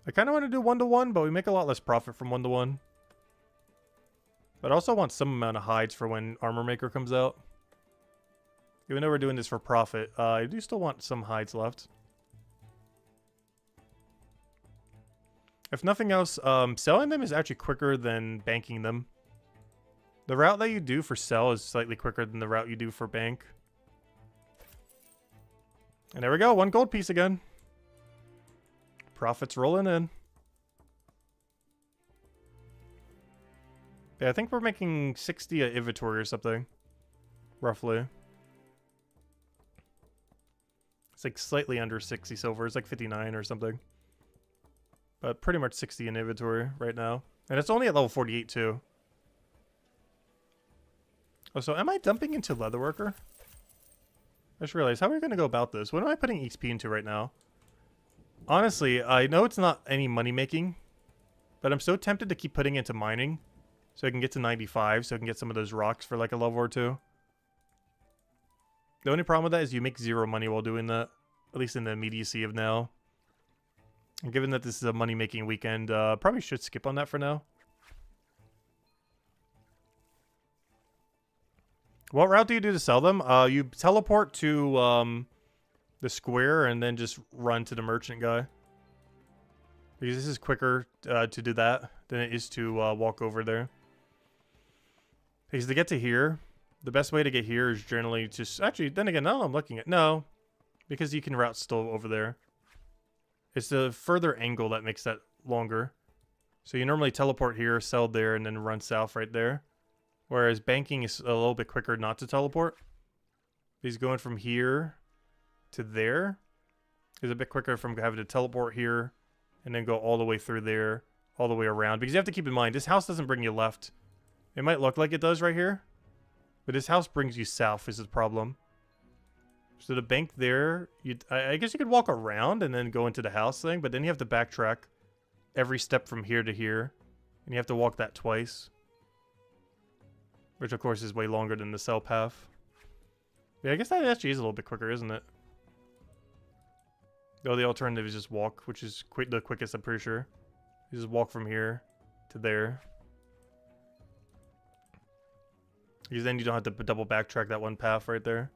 I kind of want to do 1-to-1, but we make a lot less profit from 1-to-1. But I also want some amount of hides for when Armor Maker comes out. Even though we're doing this for profit, I do still want some hides left. If nothing else, selling them is actually quicker than banking them. The route that you do for sell is slightly quicker than the route you do for bank. And there we go, 1 gold piece again. Profits rolling in. Yeah, I think we're making 60 at inventory or something. Roughly. It's like slightly under 60 silver. It's like 59 or something. But pretty much 60 in inventory right now. And it's only at level 48 too. Oh, so am I dumping into Leatherworker? I just realized, how are we going to go about this? What am I putting XP into right now? Honestly, I know it's not any money making, but I'm so tempted to keep putting into mining so I can get to 95, so I can get some of those rocks for like a level or 2. The only problem with that is you make 0 money while doing that, at least in the immediacy of now. And given that this is a money making weekend, probably should skip on that for now. What route do you do to sell them? You teleport to the square and then just run to the merchant guy. Because this is quicker to do that than it is to walk over there. Because to get to here, the best way to get here is generally just... Actually, then again, now I'm looking at... No, because you can route still over there. It's the further angle that makes that longer. So you normally teleport here, sell there, and then run south right there. Whereas banking is a little bit quicker not to teleport. He's going from here to there is a bit quicker from having to teleport here and then go all the way through there, all the way around. Because you have to keep in mind, this house doesn't bring you left. It might look like it does right here, but this house brings you south is the problem. So the bank there, I guess you could walk around and then go into the house thing, but then you have to backtrack every step from here to here, and you have to walk that twice. Which, of course, is way longer than the cell path. Yeah, I guess that actually is a little bit quicker, isn't it? Though the alternative is just walk, which is the quickest, I'm pretty sure. You just walk from here to there. Because then you don't have to double backtrack that one path right there.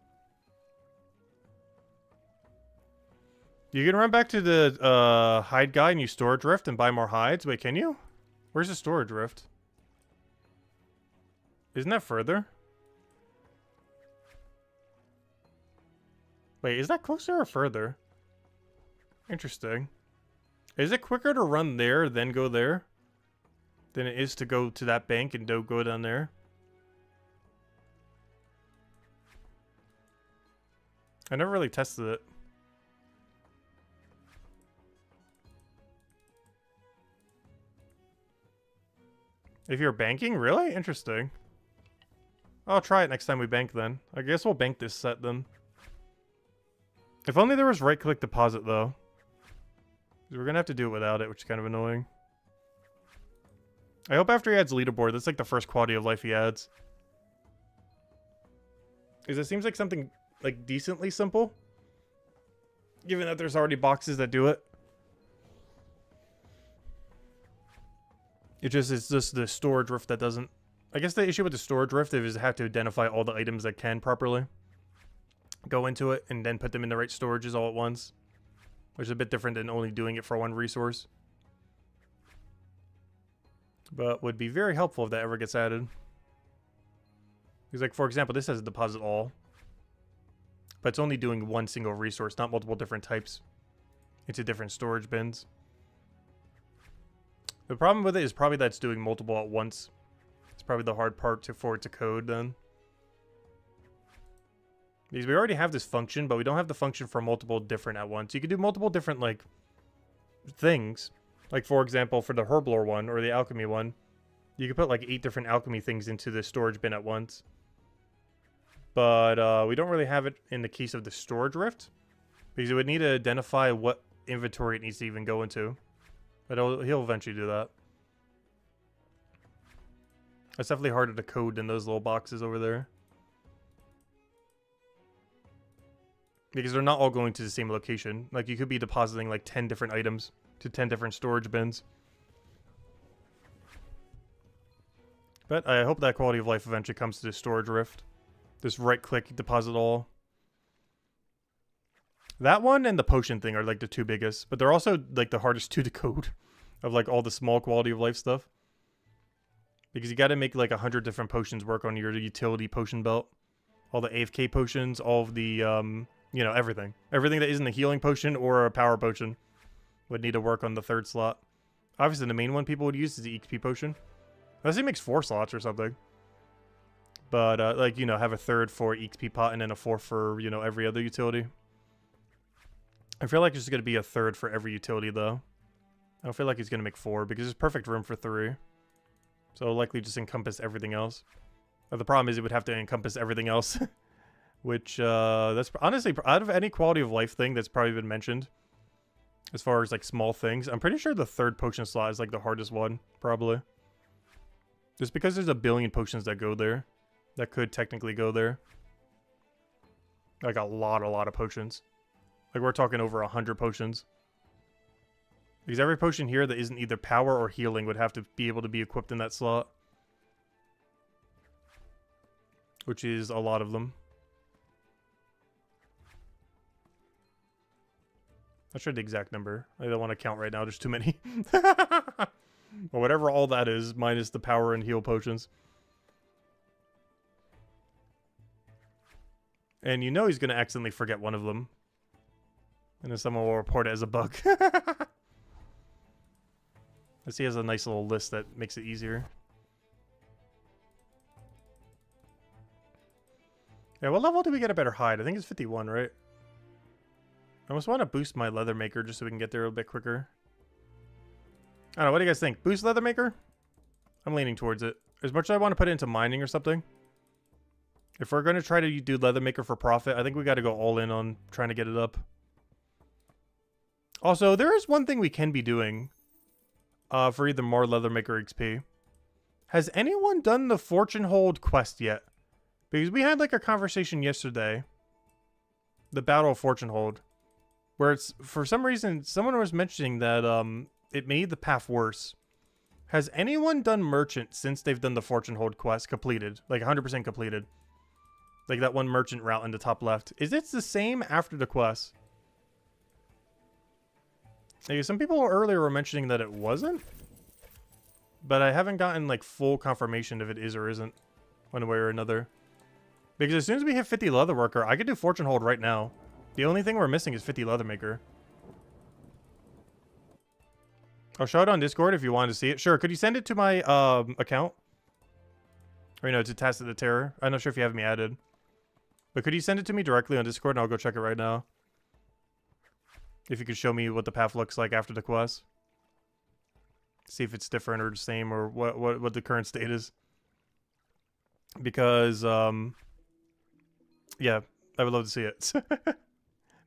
You can run back to the hide guy and you storage rift and buy more hides. Wait, can you? Where's the storage rift? Isn't that further? Wait, is that closer or further? Interesting. Is it quicker to run there, then go there? Than it is to go to that bank and don't go down there? I never really tested it. If you're banking? Really? Interesting. I'll try it next time we bank then. I guess we'll bank this set then. If only there was right-click deposit though. We're gonna have to do it without it, which is kind of annoying. I hope after he adds leaderboard, that's like the first quality of life he adds. Because it seems like something like decently simple. Given that there's already boxes that do it. It's just the storage rift that doesn't. I guess the issue with the storage rift is have to identify all the items that can properly go into it and then put them in the right storages all at once. Which is a bit different than only doing it for one resource. But would be very helpful if that ever gets added. Because like, for example, this has a deposit all. But it's only doing one single resource, not multiple different types. Into different storage bins. The problem with it is probably that it's doing multiple at once. It's probably the hard part for it to code then. Because we already have this function, but we don't have the function for multiple different at once. You could do multiple different, like, things. Like, for example, for the herblore one, or the alchemy one, you could put, like, 8 different alchemy things into the storage bin at once. But, we don't really have it in the case of the storage rift. Because it would need to identify what inventory it needs to even go into. But he'll eventually do that. It's definitely harder to code than those little boxes over there. Because they're not all going to the same location. Like, you could be depositing, like, 10 different items to 10 different storage bins. But I hope that quality of life eventually comes to the storage rift. This right-click deposit all. That one and the potion thing are, like, the two biggest. But they're also, like, the hardest to decode. Of, like, all the small quality of life stuff. Because you gotta make, like, 100 different potions work on your utility potion belt. All the AFK potions, all of the, you know, everything. Everything that isn't a healing potion or a power potion would need to work on the third slot. Obviously, the main one people would use is the XP potion. Unless it makes 4 slots or something. But, like, you know, have a third for XP pot and then a fourth for, you know, every other utility. I feel like there's going to be a third for every utility, though. I don't feel like he's going to make 4 because there's perfect room for 3. So it'll likely just encompass everything else. But the problem is it would have to encompass everything else. Which, that's honestly, out of any quality of life thing that's probably been mentioned, as far as, like, small things, I'm pretty sure the third potion slot is, like, the hardest one, probably. Just because there's a billion potions that go there. That could technically go there. Like, a lot of potions. Like, we're talking over 100 potions. Because every potion here that isn't either power or healing would have to be able to be equipped in that slot. Which is a lot of them. Not sure the exact number. I don't want to count right now. There's too many. Or whatever all that is, minus the power and heal potions. And you know he's going to accidentally forget one of them. And then someone will report it as a bug. Let's see, he has a nice little list that makes it easier. Yeah, what level do we get a better hide? I think it's 51, right? I almost want to boost my leather maker just so we can get there a little bit quicker. I don't know, what do you guys think? Boost leather maker? I'm leaning towards it. As much as I want to put it into mining or something. If we're going to try to do leather maker for profit, I think we got to go all in on trying to get it up. Also, there is one thing we can be doing for either more leather maker XP. Has anyone done the fortune hold quest yet? Because we had like a conversation yesterday. The battle of fortune hold. Where it's, for some reason, someone was mentioning that it made the path worse. Has anyone done merchant since they've done the fortune hold quest completed? Like 100% completed. Like that one merchant route in the top left. Is it the same after the quest? Like, some people earlier were mentioning that it wasn't. But I haven't gotten like full confirmation if it is or isn't. One way or another. Because as soon as we hit 50 leatherworker, I could do fortune hold right now. The only thing we're missing is 50 Leathermaker. I'll show it on Discord if you wanted to see it. Sure, could you send it to my account? Or, you know, to Tacit the Terror. I'm not sure if you have me added. But could you send it to me directly on Discord and I'll go check it right now? If you could show me what the path looks like after the quest. See if it's different or the same or what the current state is. Because, yeah, I would love to see it.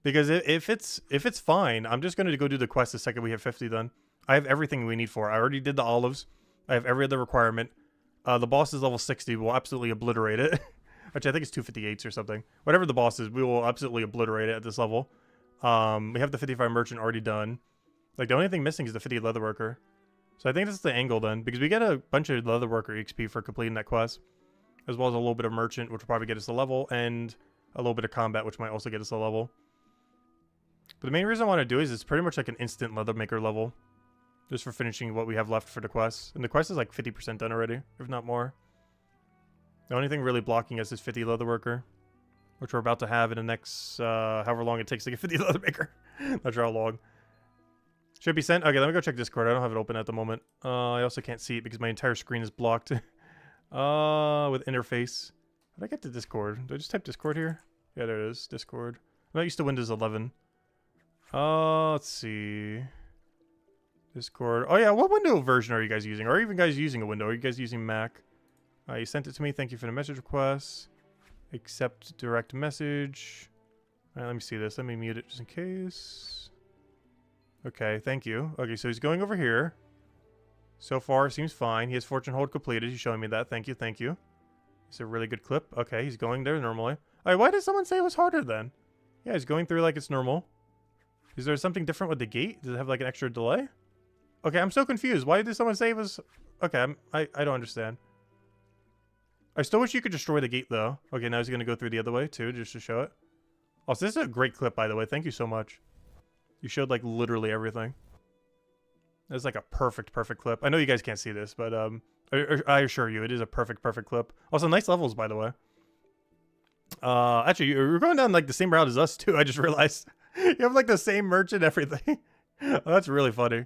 Because if it's fine, I'm just going to go do the quest the second we hit 50 then. I have everything we need for it. I already did the olives. I have every other requirement. The boss is level 60. We'll absolutely obliterate it. Which I think is 258s or something. Whatever the boss is, we will absolutely obliterate it at this level. We have the 55 merchant already done. Like, the only thing missing is the 50 leatherworker. So I think that's the angle then. Because we get a bunch of leatherworker XP for completing that quest. As well as a little bit of merchant, which will probably get us a level. And a little bit of combat, which might also get us a level. But the main reason I want to do is it's pretty much like an instant leathermaker level. Just for finishing what we have left for the quest. And the quest is like 50% done already, if not more. The only thing really blocking us is 50 leatherworker. Which we're about to have in the next, however long it takes to get 50 leathermaker. Not sure how long. Should be sent? Okay, let me go check Discord. I don't have it open at the moment. I also can't see it because my entire screen is blocked. With interface. How did I get to Discord? Did I just type Discord here? Yeah, there it is. Discord. I'm not used to Windows 11. Let's see. Discord. Oh yeah, what window version are you guys using? Are even guys using a window? Are you guys using Mac? You sent it to me. Thank you for the message request. Accept direct message. Alright, let me see this. Let me mute it just in case. Okay, thank you. Okay, so he's going over here. So far, seems fine. He has fortune hold completed. He's showing me that. Thank you, thank you. It's a really good clip. Okay, he's going there normally. Alright, why did someone say it was harder then? Yeah, he's going through like it's normal. Is there something different with the gate? Does it have like an extra delay? Okay, I'm so confused. Why did someone say it was... Okay, I don't understand. I still wish you could destroy the gate, though. Okay, now he's going to go through the other way, too, just to show it. Also, this is a great clip, by the way. Thank you so much. You showed, like, literally everything. That's, like, a perfect clip. I know you guys can't see this, but I assure you, it is a perfect clip. Also, nice levels, by the way. Actually, you're going down, like, the same route as us, too. I just realized. You have, like, the same merch and everything. Oh, that's really funny.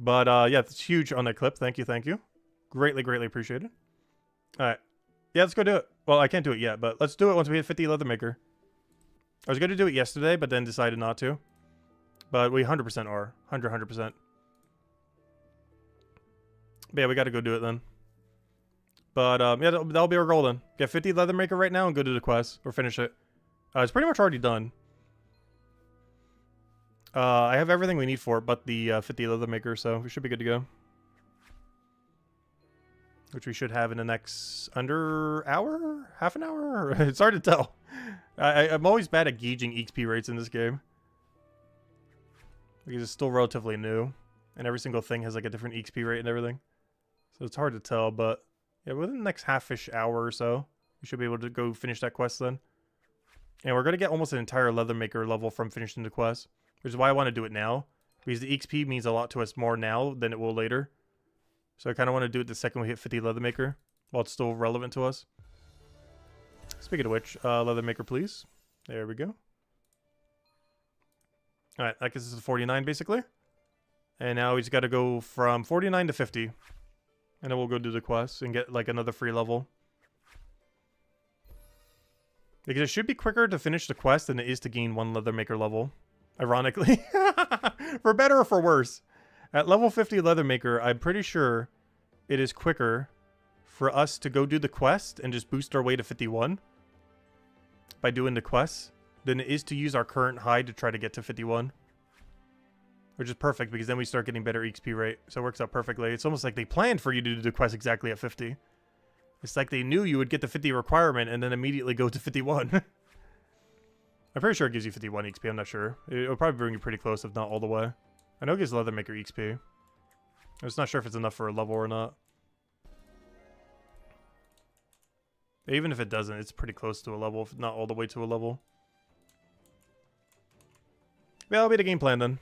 But, yeah, it's huge on that clip. Thank you, thank you. Greatly appreciated. Alright. Yeah, let's go do it. Well, I can't do it yet, but let's do it once we hit 50 Leathermaker. I was going to do it yesterday, but then decided not to. But we 100% are. 100%. But yeah, we got to go do it then. But, yeah, that'll be our goal then. Get 50 Leathermaker right now and go do the quest. Or finish it. It's pretty much already done. I have everything we need for it, but the 50 Leathermaker, so we should be good to go. Which we should have in the next under hour? Half an hour? It's hard to tell. I'm always bad at gauging XP rates in this game. Because it's still relatively new. And every single thing has like a different XP rate and everything. So it's hard to tell, but yeah, within the next half-ish hour or so, we should be able to go finish that quest then. And we're going to get almost an entire Leathermaker level from finishing the quest. Which is why I want to do it now. Because the XP means a lot to us more now than it will later. So I kind of want to do it the second we hit 50 Leathermaker, while it's still relevant to us. Speaking of which, Leathermaker, please. There we go. Alright, that gets us to 49, basically. And now he's got to go from 49 to 50. And then we'll go do the quest and get, like, another free level. Because it should be quicker to finish the quest than it is to gain one Leathermaker level. Ironically. For better or for worse. At level 50 Leathermaker, I'm pretty sure it is quicker for us to go do the quest and just boost our way to 51 by doing the quest than it is to use our current hide to try to get to 51. Which is perfect because then we start getting better XP rate. So it works out perfectly. It's almost like they planned for you to do the quest exactly at 50. It's like they knew you would get the 50 requirement and then immediately go to 51. I'm pretty sure it gives you 51 XP. I'm not sure. It'll probably bring you pretty close if not all the way. I know it gives Leathermaker XP. I'm just not sure if it's enough for a level or not. Even if it doesn't, it's pretty close to a level, if not all the way to a level. Yeah, that'll be the game plan then.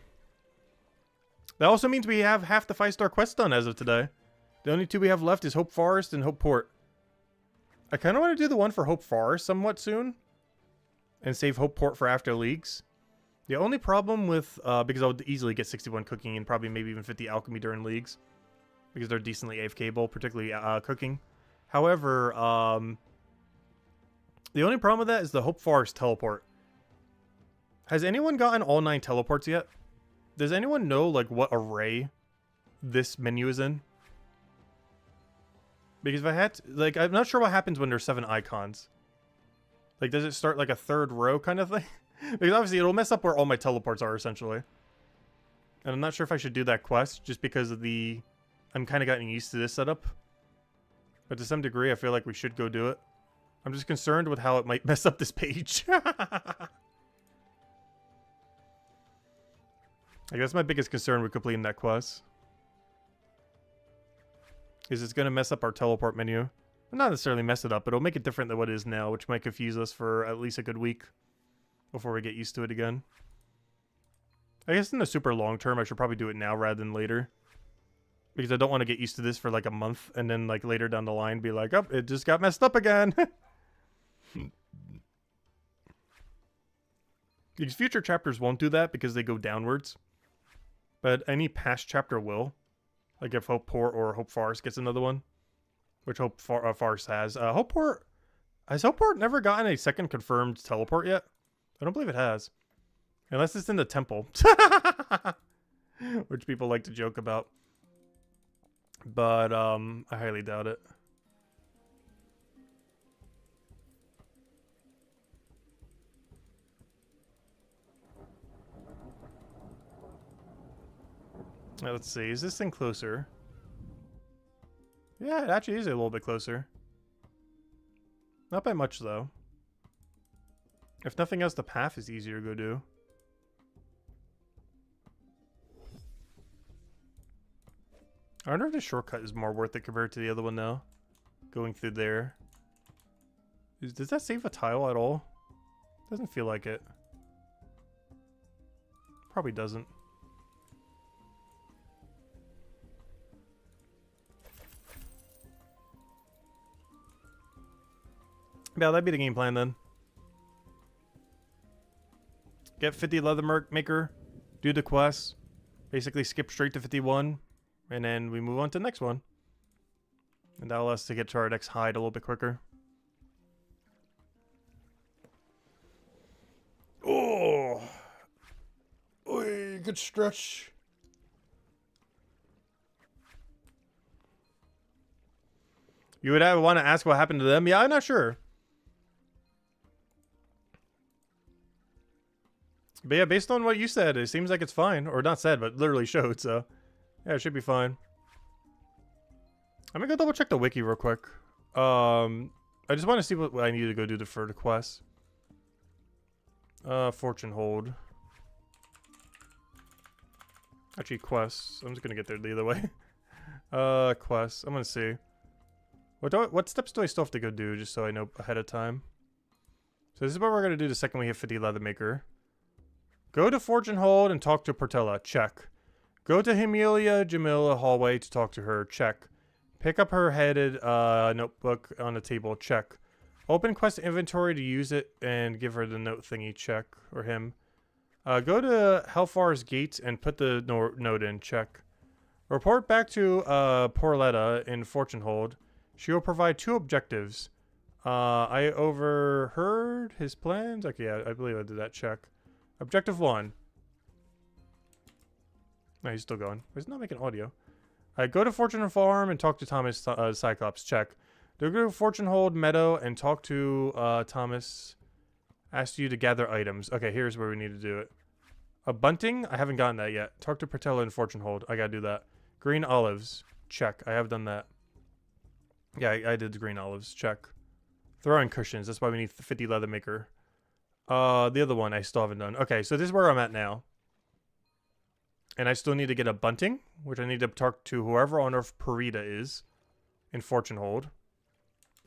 That also means we have half the 5-star quests done as of today. The only two we have left is Hope Forest and Hope Port. I kind of want to do the one for Hope Forest somewhat soon. and save Hope Port for after leagues. The only problem with, because I'll easily get 61 cooking and probably maybe even 50 alchemy during leagues, because they're decently AFK-able, particularly cooking. However, the only problem with that is the Hope Forest teleport. Has anyone gotten all 9 teleports yet? Does anyone know like what array this menu is in? Because if I had to, like, I'm not sure what happens when there's 7 icons. Like, does it start like a 3rd row kind of thing? Because obviously it'll mess up where all my teleports are essentially. And I'm not sure if I should do that quest just because of the... I'm kind of getting used to this setup. But to some degree, I feel like we should go do it. I'm just concerned with how it might mess up this page. I guess my biggest concern with completing that quest is it's going to mess up our teleport menu. Well, not necessarily mess it up, but it'll make it different than what it is now, which might confuse us for at least a good week before we get used to it again. I guess in the super long term, I should probably do it now rather than later. Because I don't want to get used to this for like a month and then like later down the line be like, oh, it just got messed up again. These future chapters won't do that because they go downwards. But any past chapter will. Like if Hope Port or Hope Forest gets another one. Which Hope Forest has. Hope Port... Has Hope Port never gotten a second confirmed teleport yet? I don't believe it has. Unless it's in the temple. Which people like to joke about. But, I highly doubt it. Now, let's see. Is this thing closer? Yeah, it actually is a little bit closer. Not by much, though. If nothing else, the path is easier to go do. I wonder if the shortcut is more worth it compared to the other one now. Going through there. Does that save a tile at all? Doesn't feel like it. Probably doesn't. Yeah, that'd be the game plan then. Get 50 leather maker, do the quest, basically skip straight to 51, and then we move on to the next one. And that'll allow us to get to our next hide a little bit quicker. Oh! Oy, good stretch. You would want to ask what happened to them? Yeah, I'm not sure. But yeah, based on what you said, it seems like it's fine. Or not said, but literally showed, so... yeah, it should be fine. I'm gonna go double check the wiki real quick. I just want to see what I need to go do for the quest. Fortune hold. Actually, quests. I'm just gonna get there the other way. Quests. I'm gonna see. What steps do I still have to go do, just so I know ahead of time? So this is what we're gonna do the second we hit 50 leather maker. Go to Fortune Hold and talk to Portella. Check. Go to Jamila hallway to talk to her. Check. Pick up her headed notebook on the table. Check. Open quest inventory to use it and give her the note thingy. Check. Or him. Go to Hellfar's gate and put the note in. Check. Report back to Porletta in Fortune Hold. She will provide 2 objectives. I overheard his plans. Okay, yeah, I believe I did that. Check. Objective 1. No, he's still going. He's not making audio. Go to Fortune Farm and talk to Thomas Cyclops. Check. Go to Fortune Hold Meadow and talk to Thomas. Asked you to gather items. Okay, here's where we need to do it. A bunting? I haven't gotten that yet. Talk to Portella and Fortune Hold. I gotta do that. Green olives. Check. I have done that. Yeah, I did the green olives. Check. Throwing cushions. That's why we need 50 leather maker. The other one I still haven't done. Okay, so this is where I'm at now. And I still need to get a bunting, which I need to talk to whoever on Earth Parita is in Fortune Hold.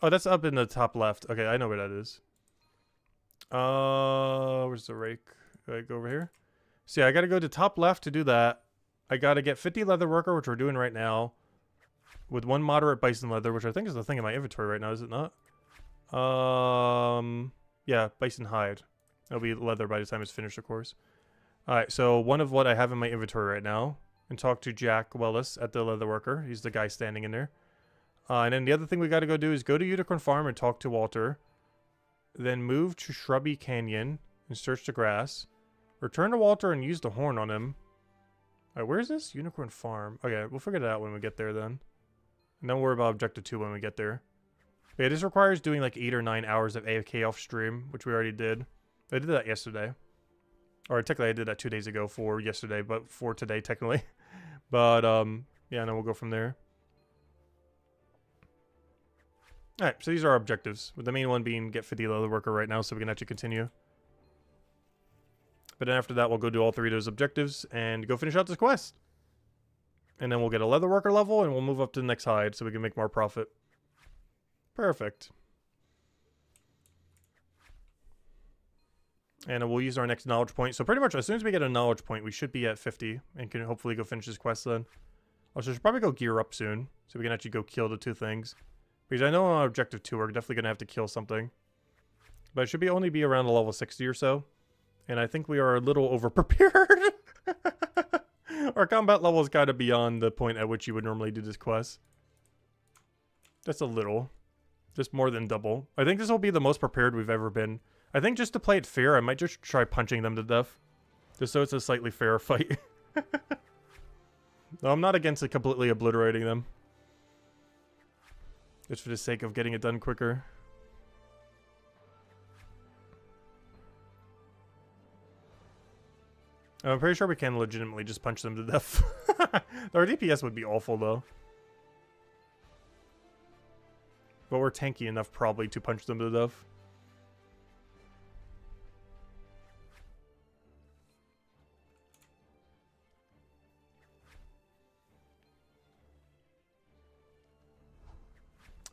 Oh, that's up in the top left. Okay, I know where that is. Where's the rake? Go over here. So yeah, I gotta go to top left to do that. I gotta get 50 leather worker, which we're doing right now. With 1 moderate bison leather, which I think is the thing in my inventory right now, is it not? Yeah, bison hide. It'll be leather by the time it's finished, of course. Alright, so one of what I have in my inventory right now, and talk to Jack Wellis at the leather worker. He's the guy standing in there. And then the other thing we got to go do is go to Unicorn Farm and talk to Walter. Then move to Shrubby Canyon and search the grass. Return to Walter and use the horn on him. Alright, where is this? Unicorn Farm. Okay, we'll figure that out when we get there then. And then worry about Objective 2 when we get there. But yeah, this requires doing like 8 or 9 hours of AFK off stream, which we already did. I did that yesterday. Or technically I did that 2 days ago for yesterday, but for today technically. But yeah, and then we'll go from there. Alright, so these are our objectives. With the main one being get 50 leather worker right now so we can actually continue. But then after that, we'll go do all 3 of those objectives and go finish out this quest. And then we'll get a leather worker level and we'll move up to the next hide so we can make more profit. Perfect. And we'll use our next knowledge point. So pretty much as soon as we get a knowledge point, we should be at 50 and can hopefully go finish this quest then. Also, should probably go gear up soon so we can actually go kill the 2 things. Because I know on Objective 2 we're definitely going to have to kill something. But it should be only be around a level 60 or so. And I think we are a little over-prepared. Our combat level is kind of beyond the point at which you would normally do this quest. That's a little. Just more than double. I think this will be the most prepared we've ever been. I think just to play it fair, I might just try punching them to death. Just so it's a slightly fairer fight. No, I'm not against it completely obliterating them. Just for the sake of getting it done quicker. I'm pretty sure we can legitimately just punch them to death. Our DPS would be awful though. But we're tanky enough probably to punch them to death.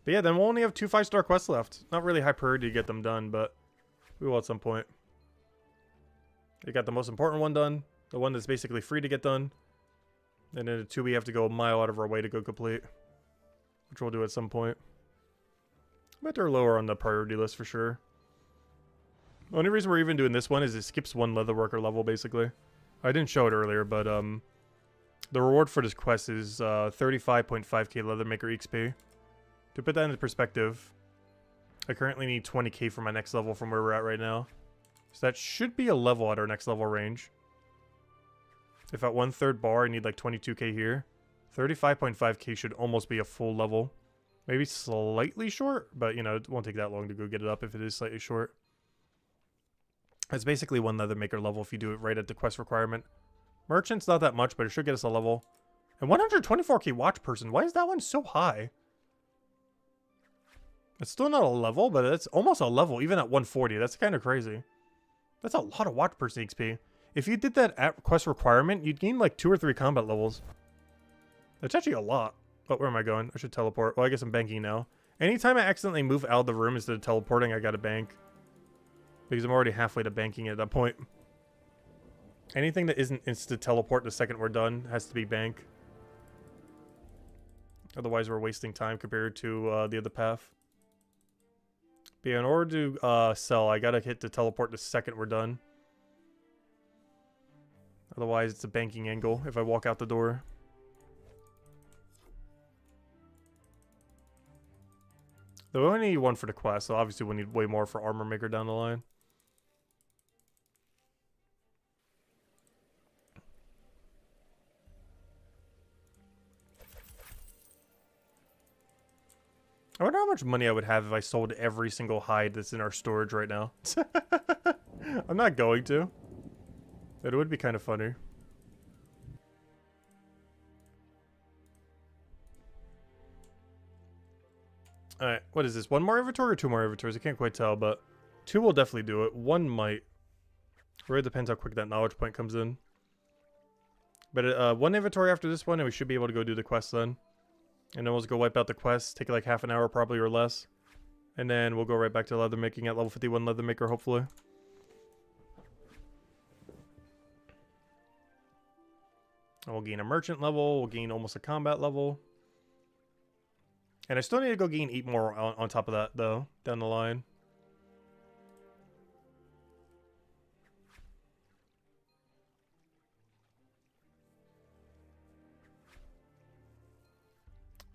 But yeah, then we'll only have 2 5-star quests left. Not really high priority to get them done, but we will at some point. We got the most important one done. The one that's basically free to get done. And then the 2 we have to go a mile out of our way to go complete. Which we'll do at some point. But they're lower on the priority list for sure. The only reason we're even doing this one is it skips 1 leather worker level, basically. I didn't show it earlier, but the reward for this quest is 35.5k leather maker XP. To put that into perspective, I currently need 20k for my next level from where we're at right now. So that should be a level at our next level range. If at 1/3 bar I need like 22k here, 35.5k should almost be a full level. Maybe slightly short, but you know, it won't take that long to go get it up if it is slightly short. It's basically 1 leather maker level if you do it right at the quest requirement. Merchant's not that much, but it should get us a level. And 124k watch person, why is that one so high? It's still not a level, but it's almost a level, even at 140. That's kind of crazy. That's a lot of watch person XP. If you did that at quest requirement, you'd gain like 2 or 3 combat levels. That's actually a lot. Oh, where am I going? I should teleport. Well, I guess I'm banking now. Anytime I accidentally move out of the room instead of teleporting, I gotta bank. Because I'm already halfway to banking at that point. Anything that isn't instant teleport the second we're done has to be bank. Otherwise, we're wasting time compared to the other path. But yeah, in order to sell, I gotta hit the teleport the second we're done. Otherwise, it's a banking angle if I walk out the door. Though we only need 1 for the quest, so obviously we'll need way more for armor maker down the line. I wonder how much money I would have if I sold every single hide that's in our storage right now. I'm not going to. But it would be kind of funny. Alright, what is this? 1 more inventory or 2 more inventories? I can't quite tell, but 2 will definitely do it. 1 might. It really depends how quick that knowledge point comes in. But 1 inventory after this one, and we should be able to go do the quest then. And then we'll just go wipe out the quest. Take like half an hour probably or less. And then we'll go right back to leather making at level 51 leather maker, hopefully. And we'll gain a merchant level. We'll gain almost a combat level. And I still need to go gain 8 more on top of that, though, down the line.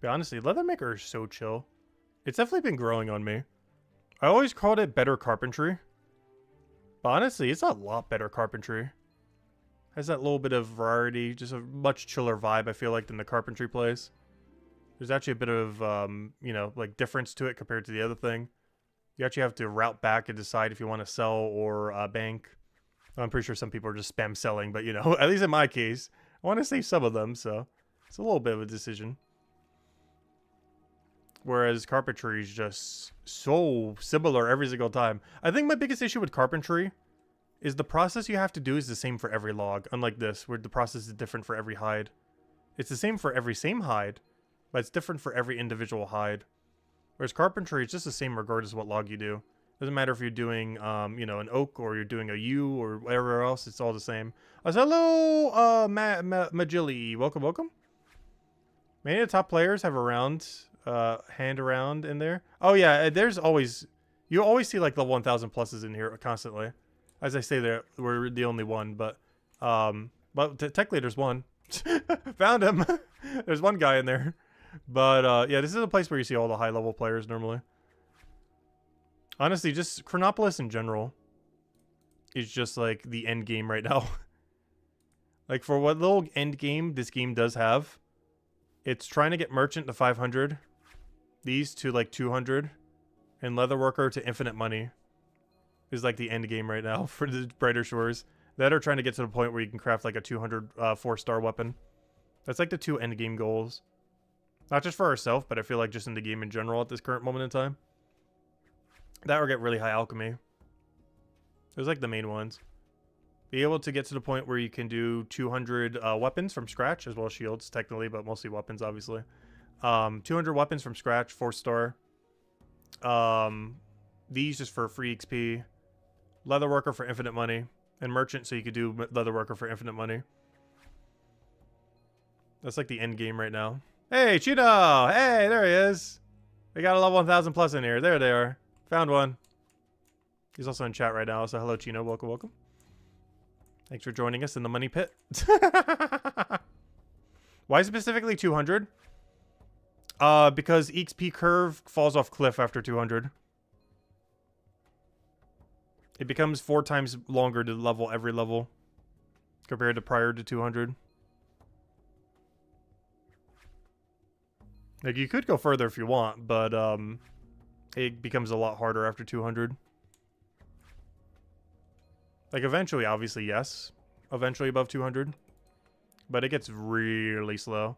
But honestly, Leathermaker is so chill. It's definitely been growing on me. I always called it better carpentry. But honestly, it's a lot better carpentry. Has that little bit of variety, just a much chiller vibe, I feel like, than the carpentry place. There's actually a bit of, you know, like difference to it compared to the other thing. You actually have to route back and decide if you want to sell or bank. I'm pretty sure some people are just spam selling, but you know, at least in my case, I want to save some of them, so it's a little bit of a decision. Whereas carpentry is just so similar every single time. I think my biggest issue with carpentry is the process you have to do is the same for every log, unlike this, where the process is different for every hide. It's the same for every same hide, but it's different for every individual hide. Whereas carpentry, it's just the same regardless of what log you do. Doesn't matter if you're doing, you know, an oak or you're doing a yew or whatever else. It's all the same. So hello, Majili. Welcome, welcome. Many of the top players have a round, hand around in there. Oh yeah, there's always, you always see like the 1,000 pluses in here constantly. As I say, there we're the only one, but technically there's one. Found him. There's one guy in there. But yeah, this is a place where you see all the high level players normally. Honestly, just Chronopolis in general is just like the end game right now. Like for what little end game this game does have, it's trying to get Merchant to 500, these to like 200, and Leatherworker to infinite money is like the end game right now for the Brighter Shores. That are trying to get to the point where you can craft like a 200 4-star weapon. That's like the two end game goals. Not just for ourselves, but I feel like just in the game in general at this current moment in time. That or get really high alchemy. Those are like the main ones. Be able to get to the point where you can do 200 weapons from scratch, as well as shields, technically, but mostly weapons, obviously. 200 weapons from scratch, 4-star. These just for free XP. Leatherworker for infinite money. And Merchant, so you could do Leatherworker for infinite money. That's like the end game right now. Hey, Chino! Hey, there he is. We got a level 1,000 plus in here. There they are. Found one. He's also in chat right now, so hello, Chino. Welcome, welcome. Thanks for joining us in the money pit. Why specifically 200? Because XP curve falls off cliff after 200. It becomes 4 times longer to level every level compared to prior to 200. Like, you could go further if you want, but it becomes a lot harder after 200. Like, eventually, obviously, yes. Eventually above 200. But it gets really slow.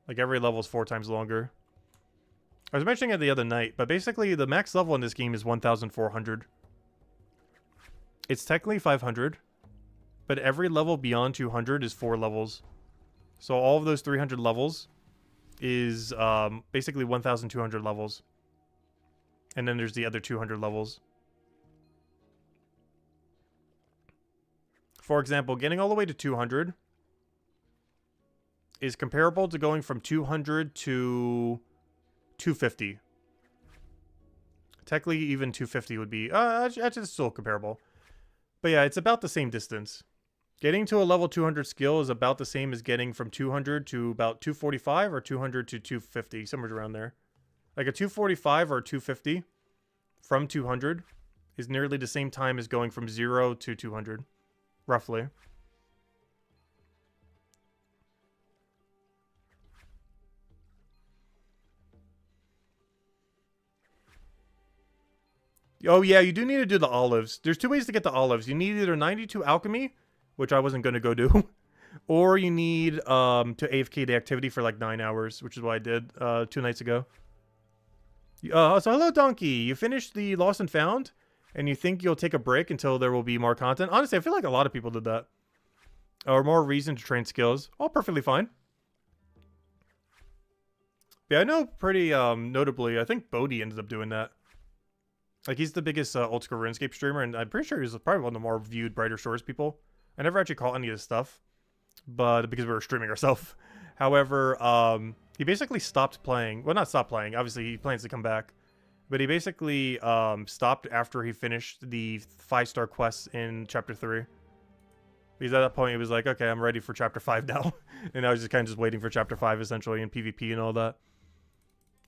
Like, every level is 4 times longer. I was mentioning it the other night, but basically, the max level in this game is 1,400. It's technically 500, but every level beyond 200 is 4 levels. So all of those 300 levels is basically 1,200 levels. And then there's the other 200 levels. For example, getting all the way to 200 is comparable to going from 200 to 250. Technically, even 250 would be... actually, still comparable. But yeah, it's about the same distance. Getting to a level 200 skill is about the same as getting from 200 to about 245 or 200 to 250, somewhere around there. Like a 245 or 250 from 200 is nearly the same time as going from 0 to 200, roughly. Oh yeah, you do need to do the olives. There's 2 ways to get the olives. You need either 92 alchemy, which I wasn't going to go do, or you need to AFK the activity for like 9 hours, which is what I did 2 nights ago. So hello, Donkey. You finished the Lost and Found, and you think you'll take a break until there will be more content? Honestly, I feel like a lot of people did that. Or more reason to train skills. All perfectly fine. Yeah, I know pretty notably, I think Bodhi ended up doing that. Like, he's the biggest old school RuneScape streamer, and I'm pretty sure he's probably one of the more viewed Brighter Shores people. I never actually caught any of his stuff, but because we were streaming ourselves. However, he basically stopped playing. Well, not stopped playing. Obviously, he plans to come back. But he basically stopped after he finished the 5-star quests in Chapter 3. Because at that point, he was like, okay, I'm ready for Chapter 5 now. And I was just kind of just waiting for Chapter 5, essentially, in PvP and all that.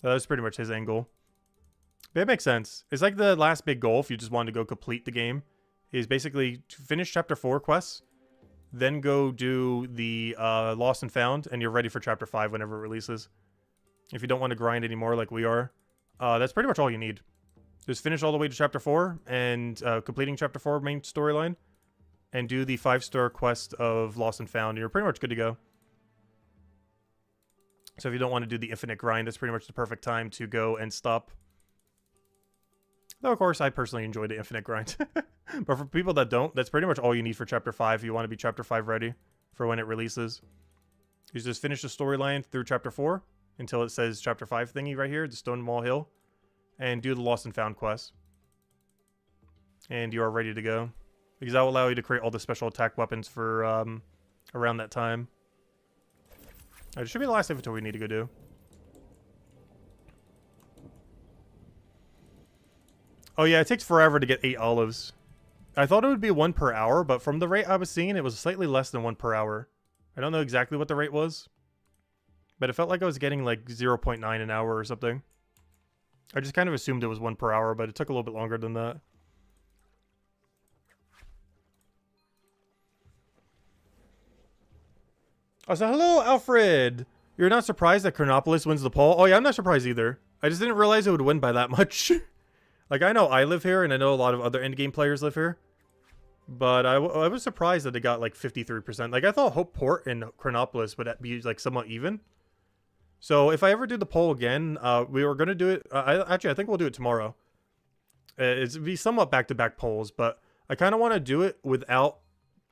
So that was pretty much his angle. But it makes sense. It's like the last big goal, if you just wanted to go complete the game, is basically to finish Chapter 4 quests, then go do the Lost and Found, and you're ready for Chapter 5 whenever it releases. If you don't want to grind anymore like we are, that's pretty much all you need. Just finish all the way to Chapter 4, and completing Chapter 4 main storyline, and do the 5-star quest of Lost and Found, and you're pretty much good to go. So if you don't want to do the infinite grind, that's pretty much the perfect time to go and stop. Though, of course, I personally enjoy the infinite grind. But for people that don't, that's pretty much all you need for Chapter 5 if you want to be Chapter 5 ready for when it releases. You just finish the storyline through Chapter 4 until it says Chapter 5 thingy right here, the Stonewall Hill, and do the Lost and Found quest. And you are ready to go. Because that will allow you to create all the special attack weapons for around that time. It should be the last inventory we need to go do. Oh yeah, it takes forever to get 8 olives. I thought it would be 1 per hour, but from the rate I was seeing, it was slightly less than 1 per hour. I don't know exactly what the rate was, but it felt like I was getting like 0.9 an hour or something. I just kind of assumed it was 1 per hour, but it took a little bit longer than that. Oh, so hello, Alfred! You're not surprised that Chronopolis wins the poll? Oh yeah, I'm not surprised either. I just didn't realize it would win by that much. Like, I know I live here, and I know a lot of other endgame players live here. But I was surprised that it got, like, 53%. Like, I thought Hope Port and Chronopolis would be, like, somewhat even. So, if I ever do the poll again, we were going to do it... actually, I think we'll do it tomorrow. It'd be somewhat back-to-back polls, but I kind of want to do it without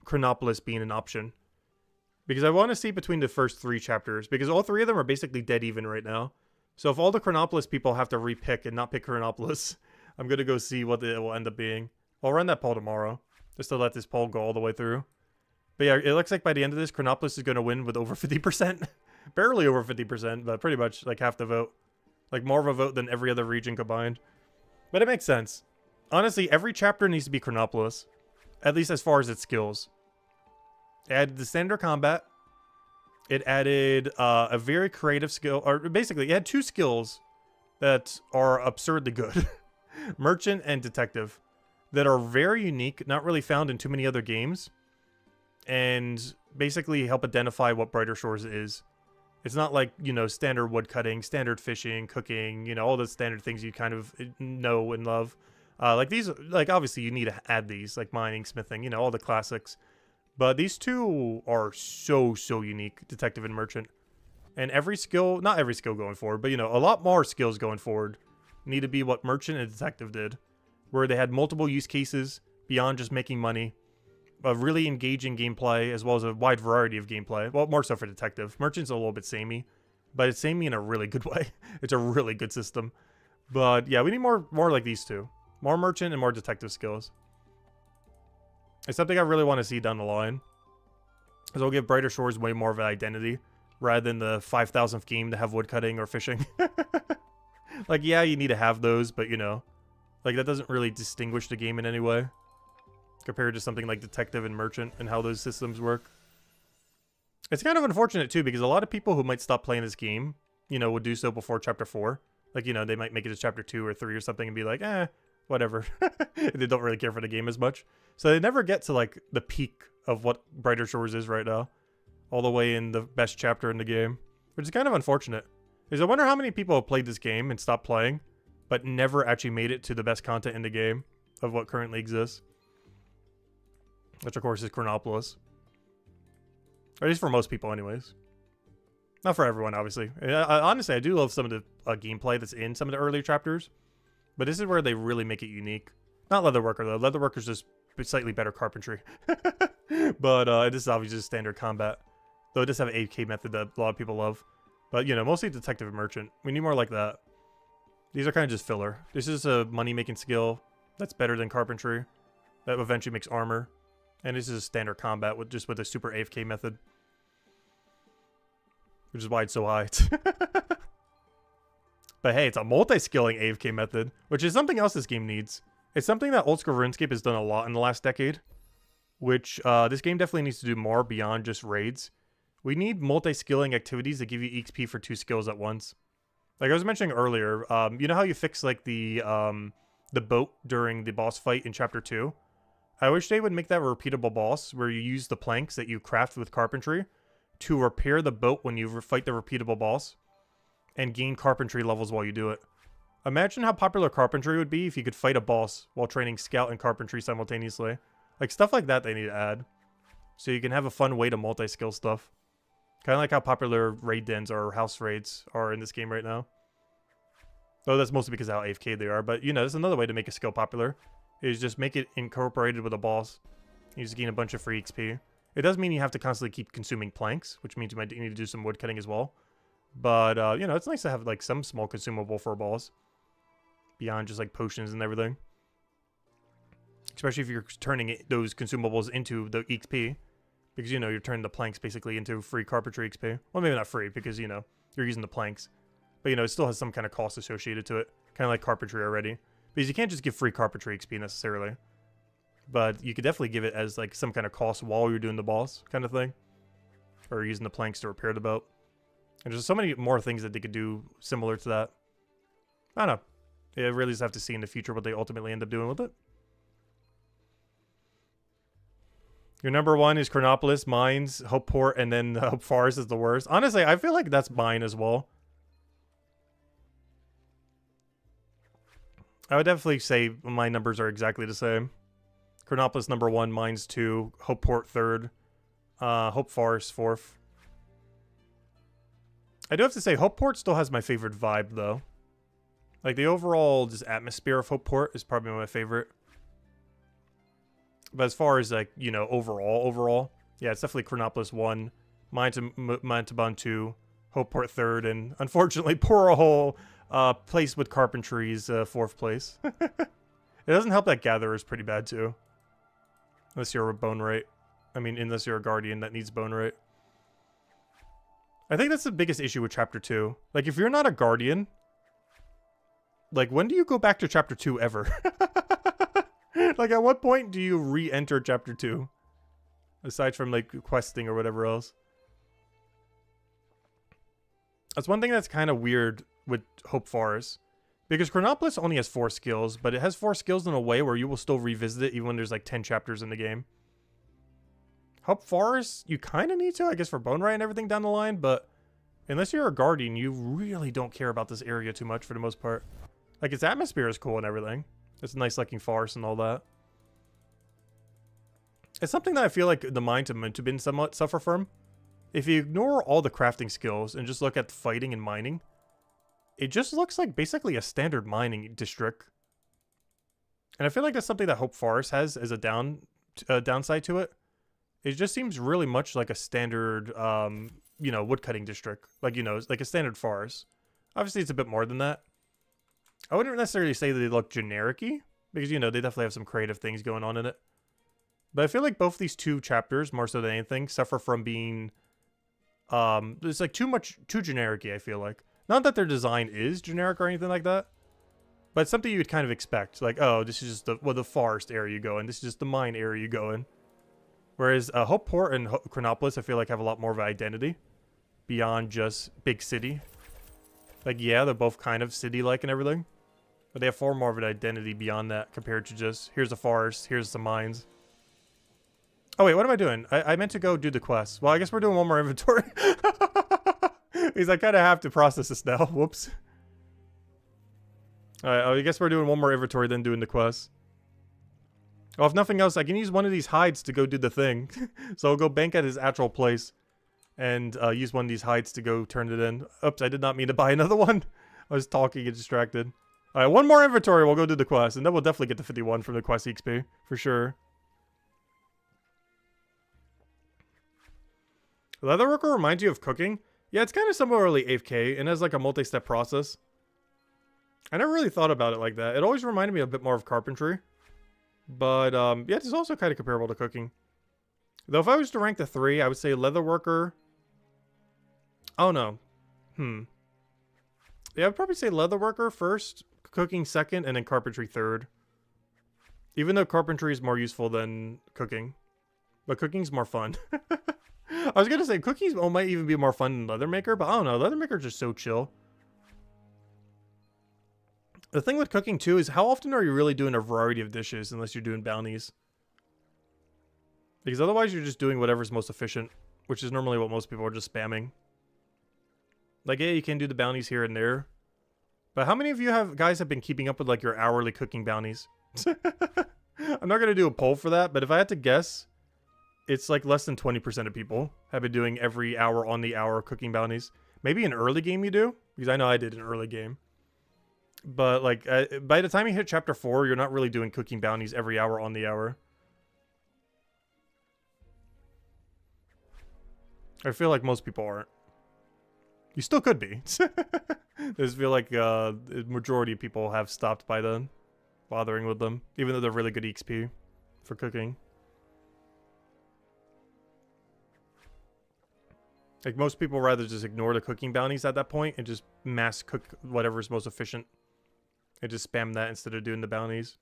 Chronopolis being an option. Because I want to see between the first 3 chapters, because all 3 of them are basically dead even right now. So, if all the Chronopolis people have to repick and not pick Chronopolis... I'm going to go see what it will end up being. I'll run that poll tomorrow, just to let this poll go all the way through. But yeah, it looks like by the end of this, Chronopolis is going to win with over 50%. Barely over 50%, but pretty much like half the vote. Like more of a vote than every other region combined. But it makes sense. Honestly, every chapter needs to be Chronopolis. At least as far as its skills. It added the standard combat. It added a very creative skill. Or basically, it had 2 skills that are absurdly good. Merchant and Detective, that are very unique, not really found in too many other games, and basically help identify what Brighter Shores is. It's not like, you know, standard woodcutting, standard fishing, cooking, you know, all the standard things you kind of know and love. Like these, like obviously you need to add these, like mining, smithing, you know, all the classics. But these 2 are so unique, Detective and Merchant. And every skill, not every skill going forward, but you know, a lot more skills going forward need to be what Merchant and Detective did, where they had multiple use cases beyond just making money, a really engaging gameplay, as well as a wide variety of gameplay. Well, more so for Detective. Merchant's a little bit samey, but it's samey in a really good way. It's a really good system. But yeah, we need more like these 2. More Merchant and more Detective skills. It's something I really want to see down the line, because it'll give Brighter Shores way more of an identity, rather than the 5,000th game to have woodcutting or fishing. Like, yeah, you need to have those, but, you know, like, that doesn't really distinguish the game in any way compared to something like Detective and Merchant and how those systems work. It's kind of unfortunate, too, because a lot of people who might stop playing this game, you know, would do so before Chapter 4. Like, you know, they might make it to Chapter 2 or 3 or something and be like, whatever. They don't really care for the game as much. So they never get to, like, the peak of what Brighter Shores is right now. All the way in the best chapter in the game. Which is kind of unfortunate. Because I wonder how many people have played this game and stopped playing, but never actually made it to the best content in the game of what currently exists. Which, of course, is Chronopolis. Or at least for most people, anyways. Not for everyone, obviously. Honestly, I do love some of the gameplay that's in some of the earlier chapters. But this is where they really make it unique. Not Leatherworker, though. Leatherworker's just slightly better carpentry. But this is obviously just standard combat. Though it does have an 8K method that a lot of people love. But, you know, mostly Detective and Merchant. We need more like that. These are kind of just filler. This is a money-making skill that's better than carpentry. That eventually makes armor. And this is standard combat with just with a super AFK method. Which is why it's so high. But hey, it's a multi-skilling AFK method, which is something else this game needs. It's something that old school RuneScape has done a lot in the last decade. which this game definitely needs to do more beyond just raids. We need multi-skilling activities that give you XP for 2 skills at once. Like I was mentioning earlier, you know how you fix like the boat during the boss fight in Chapter 2? I wish they would make that a repeatable boss where you use the planks that you craft with carpentry to repair the boat when you fight the repeatable boss and gain carpentry levels while you do it. Imagine how popular carpentry would be if you could fight a boss while training scout and carpentry simultaneously. Like stuff like that they need to add. So you can have a fun way to multi-skill stuff. Kind of like how popular raid dens or house raids are in this game right now. Though that's mostly because of how AFK they are. But, you know, there's another way to make a skill popular. Is just make it incorporated with a boss. You just gain a bunch of free XP. It does mean you have to constantly keep consuming planks, which means you might need to do some wood cutting as well. But, you know, it's nice to have, like, some small consumable for a boss. Beyond just, like, potions and everything. Especially if you're turning those consumables into the XP. Because, you know, you're turning the planks basically into free carpentry XP. Well, maybe not free, because, you know, you're using the planks. But, you know, it still has some kind of cost associated to it. Kind of like carpentry already. Because you can't just give free carpentry XP necessarily. But you could definitely give it as, like, some kind of cost while you're doing the boss kind of thing. Or using the planks to repair the boat. And there's so many more things that they could do similar to that. I don't know. Yeah, really just have to see in the future what they ultimately end up doing with it. Your number 1 is Chronopolis, mine's Hopeport, and then Hope Forest is the worst. Honestly, I feel like that's mine as well. I would definitely say my numbers are exactly the same. Chronopolis number 1, mine's 2, Hopeport 3rd, Hope Forest 4th. I do have to say, Hopeport still has my favorite vibe, though. Like, the overall just atmosphere of Hopeport is probably my favorite. But as far as, like, you know, overall, yeah, it's definitely Chronopolis 1, Montauban 2, Hopeport 3rd, and unfortunately, poor whole place with carpentry's 4th place. It doesn't help that Gatherer is pretty bad, too. Unless you're a bone rate. I mean, unless you're a guardian that needs bone rate. I think that's the biggest issue with Chapter 2. Like, if you're not a guardian, like, when do you go back to Chapter 2 ever? Like, at what point do you re-enter Chapter 2? Aside from, like, questing or whatever else. That's one thing that's kind of weird with Hope Forest. Because Chronopolis only has 4 skills, but it has 4 skills in a way where you will still revisit it even when there's, like, 10 chapters in the game. Hope Forest, you kind of need to, I guess, for Bone Rite and everything down the line, but unless you're a guardian, you really don't care about this area too much for the most part. Like, its atmosphere is cool and everything. It's a nice looking forest and all that. It's something that I feel like the mines have meant to been somewhat suffer from. If you ignore all the crafting skills and just look at fighting and mining, it just looks like basically a standard mining district. And I feel like that's something that Hope Forest has as a downside to it. It just seems really much like a standard, you know, woodcutting district. Like, you know, like a standard forest. Obviously, it's a bit more than that. I wouldn't necessarily say that they look generic-y, because, you know, they definitely have some creative things going on in it. But I feel like both these 2 chapters, more so than anything, suffer from being, it's like too generic-y, I feel like. Not that their design is generic or anything like that, but it's something you would kind of expect. Like, oh, this is just the forest area you go in. This is just the mine area you go in. Whereas Hopeport and Chronopolis, I feel like, have a lot more of an identity beyond just big city. Like, yeah, they're both kind of city-like and everything, but they have far more of an identity beyond that compared to just, here's a forest, here's some mines. Oh, wait, what am I doing? I meant to go do the quest. Well, I guess we're doing one more inventory. Because I kind of have to process this now. Whoops. Alright, I guess we're doing one more inventory, then doing the quest. Oh, if nothing else, I can use one of these hides to go do the thing. So I'll go bank at his actual place. And use one of these hides to go turn it in. Oops, I did not mean to buy another one. I was talking and distracted. Alright, one more inventory, we'll go do the quest. And then we'll definitely get the 51 from the quest XP. For sure. Leatherworker reminds you of cooking? Yeah, it's kind of similarly AFK, and has like a multi-step process. I never really thought about it like that. It always reminded me a bit more of carpentry. But, yeah, it's also kind of comparable to cooking. Though if I was to rank the 3, I would say Leatherworker. Oh, no. Yeah, I'd probably say Leatherworker first, cooking second, and then carpentry third. Even though carpentry is more useful than cooking. But cooking's more fun. I was gonna say cooking might even be more fun than Leathermaker, but I don't know. Leathermaker's just so chill. The thing with cooking too is how often are you really doing a variety of dishes unless you're doing bounties? Because otherwise you're just doing whatever's most efficient, which is normally what most people are just spamming. Like, yeah, you can do the bounties here and there. But how many of you guys have been keeping up with like your hourly cooking bounties? I'm not gonna do a poll for that, but if I had to guess, it's like less than 20% of people have been doing every hour on the hour cooking bounties. Maybe in early game you do, because I know I did in early game. But like by the time you hit chapter 4, you're not really doing cooking bounties every hour on the hour. I feel like most people aren't. You still could be. I just feel like the majority of people have stopped by then, bothering with them, even though they're really good XP for cooking. Like, most people rather just ignore the cooking bounties at that point and just mass cook whatever's most efficient. And just spam that instead of doing the bounties.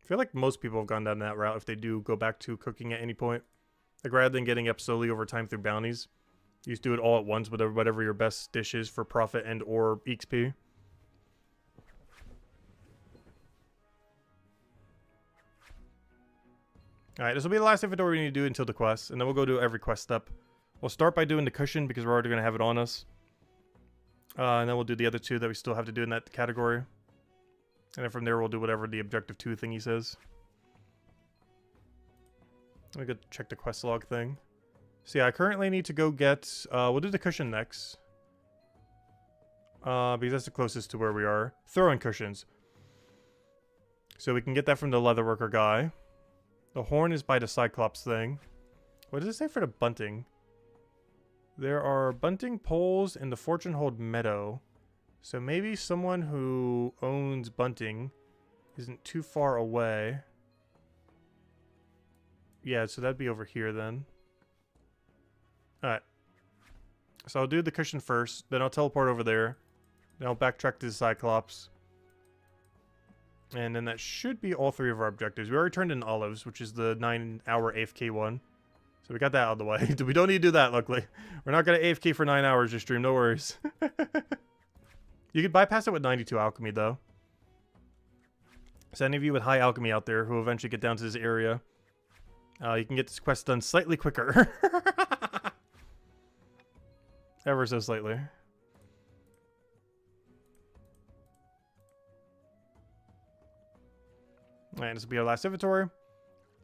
I feel like most people have gone down that route if they do go back to cooking at any point. Like, rather than getting up slowly over time through bounties, you just do it all at once with whatever your best dish is for profit and or XP. Alright, this will be the last inventory we need to do until the quest, and then we'll go do every quest step. We'll start by doing the cushion because we're already going to have it on us. And then we'll do the other two that we still have to do in that category. And then from there we'll do whatever the objective 2 thingy says. Let me go check the quest log thing. So yeah, I currently need to go get... we'll do the cushion next. Because that's the closest to where we are. Throwing cushions. So we can get that from the leatherworker guy. The horn is by the Cyclops thing. What does it say for the bunting? There are bunting poles in the Fortune Hold Meadow. So maybe someone who owns bunting isn't too far away. Yeah, so that'd be over here then. Alright. So I'll do the cushion first, then I'll teleport over there. Then I'll backtrack to the Cyclops. And then that should be all 3 of our objectives. We already turned in Olives, which is the 9-hour AFK one. So we got that out of the way. We don't need to do that, luckily. We're not going to AFK for 9 hours this stream, no worries. You could bypass it with 92 alchemy, though. So any of you with high alchemy out there who eventually get down to this area, you can get this quest done slightly quicker. Ever so slightly. And this will be our last inventory.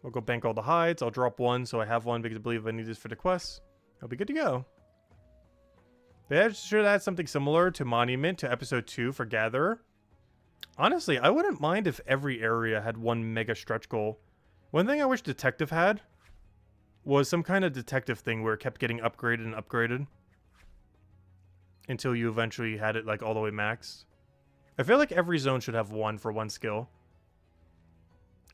We'll go bank all the hides. I'll drop 1 so I have 1 because I believe I need this for the quest. I'll be good to go. They should add something similar to Monument to episode 2 for Gatherer. Honestly, I wouldn't mind if every area had 1 mega stretch goal. One thing I wish Detective had was some kind of detective thing where it kept getting upgraded and upgraded until you eventually had it like all the way maxed. I feel like every zone should have 1 for 1 skill.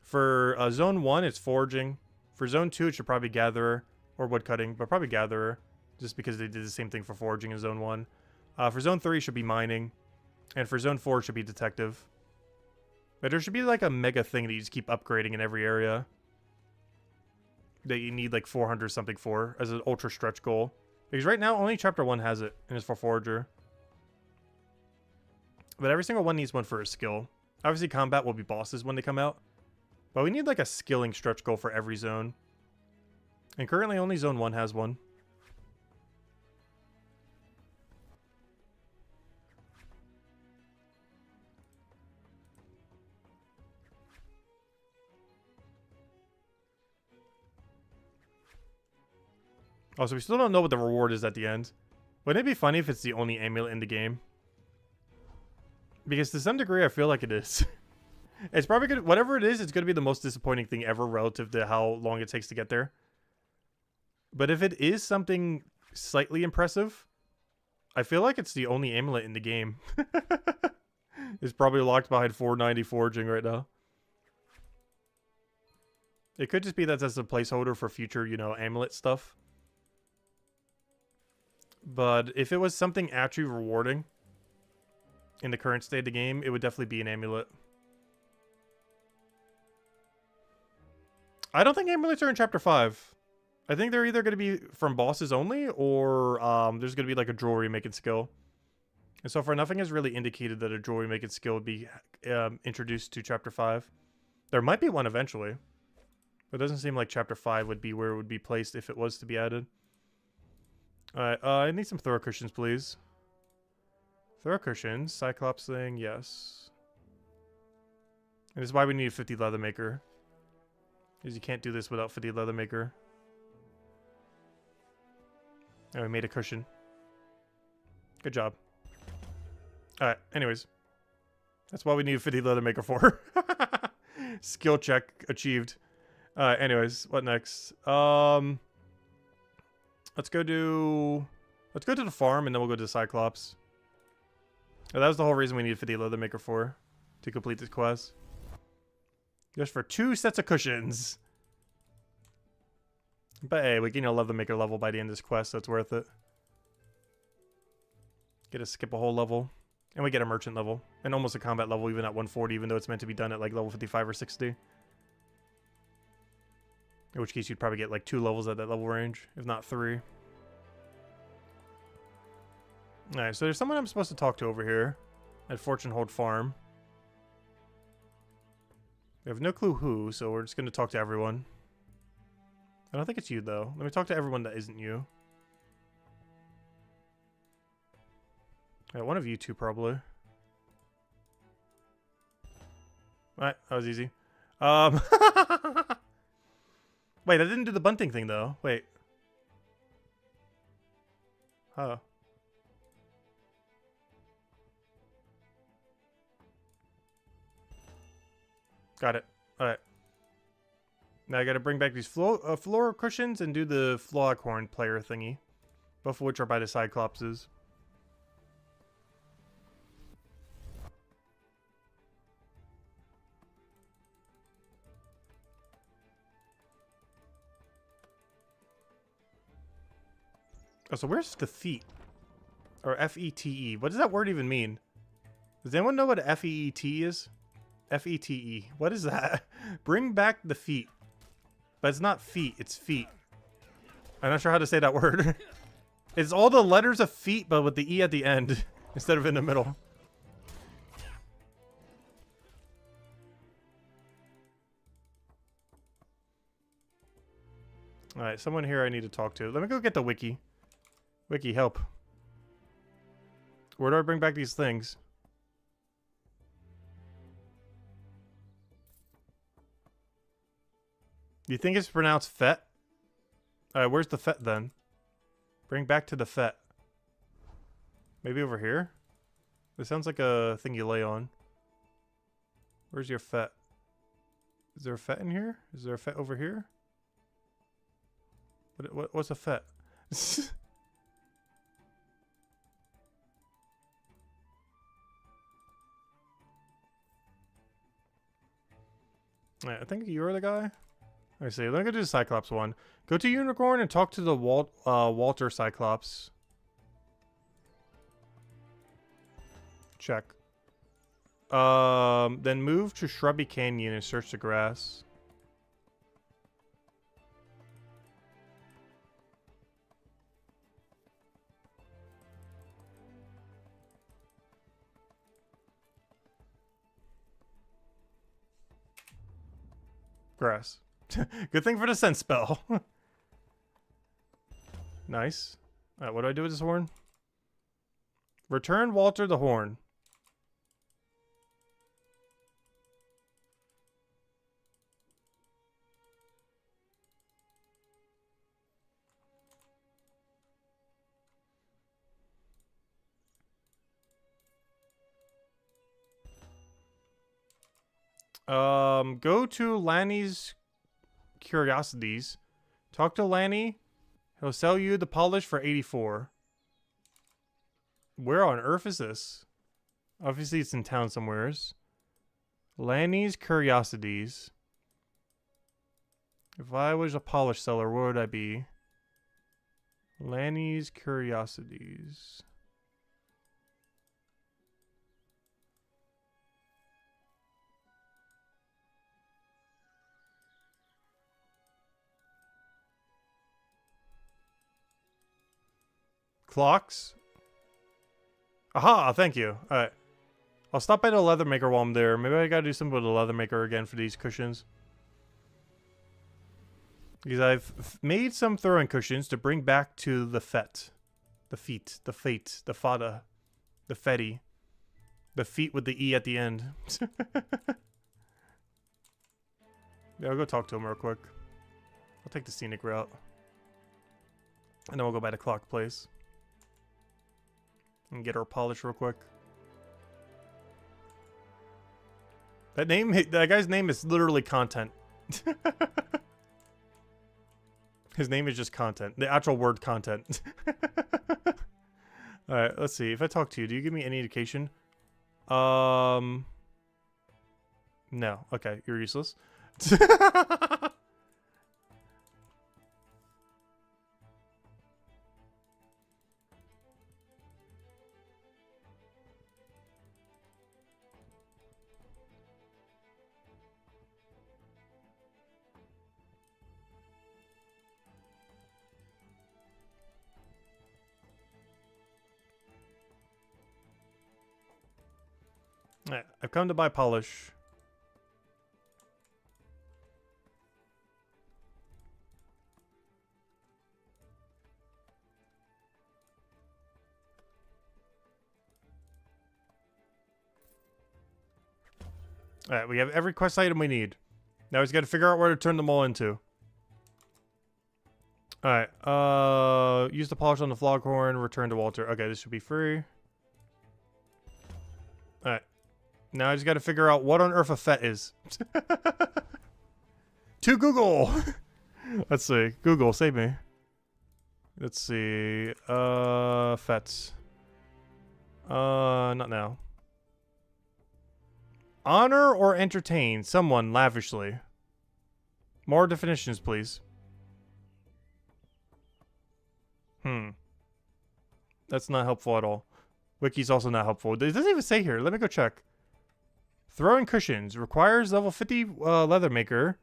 For Zone 1, it's Foraging. For Zone 2, it should probably Gatherer or Woodcutting, but probably Gatherer, just because they did the same thing for Foraging in Zone 1. For Zone 3, it should be Mining. And for Zone 4, it should be Detective. But there should be like a mega thing that you just keep upgrading in every area that you need like 400 something for as an ultra stretch goal. Because right now, only Chapter 1 has it, and it's for Forager. But every single one needs 1 for a skill. Obviously, combat will be bosses when they come out. But we need like a skilling stretch goal for every zone. And currently only Zone 1 has 1. Also, we still don't know what the reward is at the end. Wouldn't it be funny if it's the only amulet in the game? Because to some degree, I feel like it is. It's probably gonna, whatever it is, it's gonna be the most disappointing thing ever relative to how long it takes to get there. But if it is something slightly impressive, I feel like it's the only amulet in the game. It's probably locked behind 490 foraging right now. It could just be that that's a placeholder for future, you know, amulet stuff. But if it was something actually rewarding in the current state of the game, it would definitely be an amulet. I don't think amulets are in chapter 5. I think they're either going to be from bosses only, or there's going to be like a jewelry making skill. And so far, nothing has really indicated that a jewelry making skill would be introduced to chapter 5. There might be one eventually. But it doesn't seem like chapter 5 would be where it would be placed if it was to be added. Alright, I need some throw cushions, please. Throw cushions, Cyclops thing, yes. And this is why we need a 50 leather maker. Because you can't do this without 50 leather maker. And we made a cushion. Good job. Alright, anyways. That's why we need a 50 leather maker for. Skill check achieved. Anyways, what next? Let's go to the farm and then we'll go to the Cyclops. Oh, that was the whole reason we needed 50 leather maker for, to complete this quest. Just for 2 sets of cushions. But hey, we gain a leather maker level by the end of this quest, so it's worth it. Get to skip a whole level. And we get a merchant level. And almost a combat level even at 140, even though it's meant to be done at like level 55 or 60. In which case you'd probably get like 2 levels at that level range, if not 3. Alright, so there's someone I'm supposed to talk to over here at Fortune Hold Farm. We have no clue who, so we're just going to talk to everyone. I don't think it's you, though. Let me talk to everyone that isn't you. Yeah, one of you two, probably. Alright, that was easy. Wait, I didn't do the bunting thing, though. Wait. Oh. Got it. Alright. Now I gotta bring back these floor cushions and do the Floghorn player thingy. Both of which are by the Cyclopses. Oh, so where's the feet? Or F-E-T-E. What does that word even mean? Does anyone know what F-E-E-T is? F-E-T-E. What is that? Bring back the feet. But it's not feet, it's feet. I'm not sure how to say that word. It's all the letters of feet, but with the E at the end instead of in the middle. Alright, someone here I need to talk to. Let me go get the wiki. Wiki, help. Where do I bring back these things? Do you think it's pronounced fet? Alright, where's the fet then? Bring back to the fet. Maybe over here? This sounds like a thing you lay on. Where's your fet? Is there a fet in here? Is there a fet over here? What's a fet? I think you're the guy. I see. Let me go do the Cyclops one. Go to Unicorn and talk to the Walter Cyclops. Check. Then move to Shrubby Canyon and search the grass. Grass. Good thing for the sense spell. Nice. Alright, what do I do with this horn? Return Walter the horn. Go to Lanny's Curiosities. Talk to Lanny. He'll sell you the polish for 84. Where on earth is this? Obviously it's in town somewheres. Lanny's Curiosities. If I was a polish seller, where would I be? Lanny's Curiosities. Clocks. Aha, thank you. Alright. I'll stop by the leather maker while I'm there. Maybe I gotta do something with the leather maker again for these cushions. Because I've made some throwing cushions to bring back to the fet. The feet. The fate. The fada. The fetty. The feet with the E at the end. Yeah, I'll go talk to him real quick. I'll take the scenic route. And then we'll go by the clock place. And get our polish real quick. That guy's name is literally content. His name is just content. The actual word content. Alright, let's see. If I talk to you, do you give me any indication? No. Okay, you're useless. Alright, I've come to buy polish. Alright, we have every quest item we need. Now we just gotta figure out where to turn them all into. Alright, use the polish on the foghorn, return to Walter. Okay, this should be free. Alright. Now I just gotta figure out what on earth a fet is. To Google! Let's see. Google, save me. Let's see. Fets. Not now. Honor or entertain someone lavishly. More definitions, please. That's not helpful at all. Wiki's also not helpful. It doesn't even say here. Let me go check. Throwing cushions. Requires level 50 leather maker.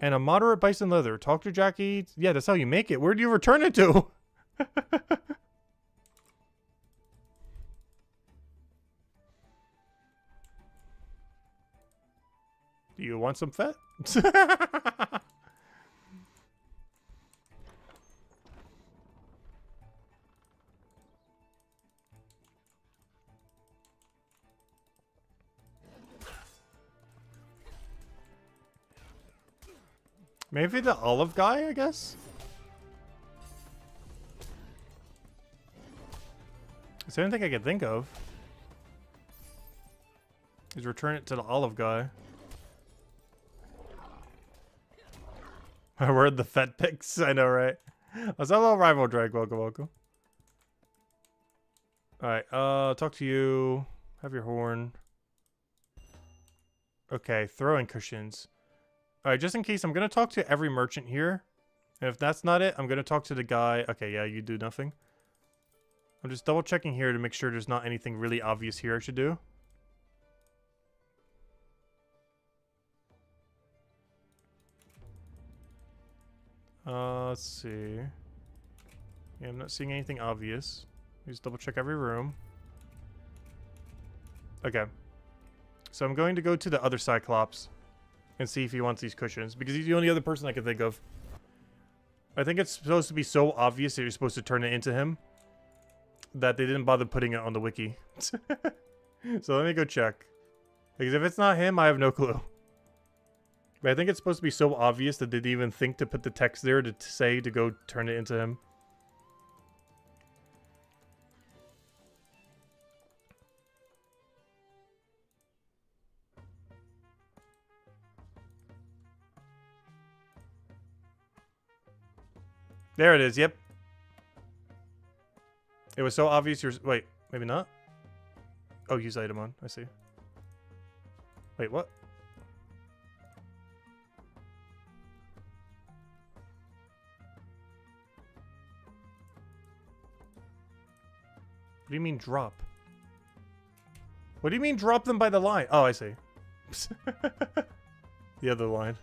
And a moderate bison leather. Talk to Jackie. Yeah, that's how you make it. Where do you return it to? Do you want some fet? Maybe the olive guy, I guess? Is there anything I can think of? Is return it to the olive guy. Where'd the fet pics? I know, right? What's up, little rival drag? Welcome, welcome. Alright, talk to you. Have your horn. Okay, throwing cushions. Alright, just in case, I'm gonna talk to every merchant here. And if that's not it, I'm gonna talk to the guy. Okay, yeah, you do nothing. I'm just double checking here to make sure there's not anything really obvious here I should do. Let's see. Yeah, I'm not seeing anything obvious. Just double check every room. Okay. So I'm going to go to the other Cyclops and see if he wants these cushions, because he's the only other person I can think of. I think it's supposed to be so obvious that you're supposed to turn it into him that they didn't bother putting it on the wiki. So let me go check. Because if it's not him, I have no clue. But I think it's supposed to be so obvious that they didn't even think to put the text there to say to go turn it into him. There it is, yep. It was so obvious you're... Wait, maybe not? Oh, use item on. I see. Wait, what? What do you mean drop? What do you mean drop them by the line? Oh, I see. The other line.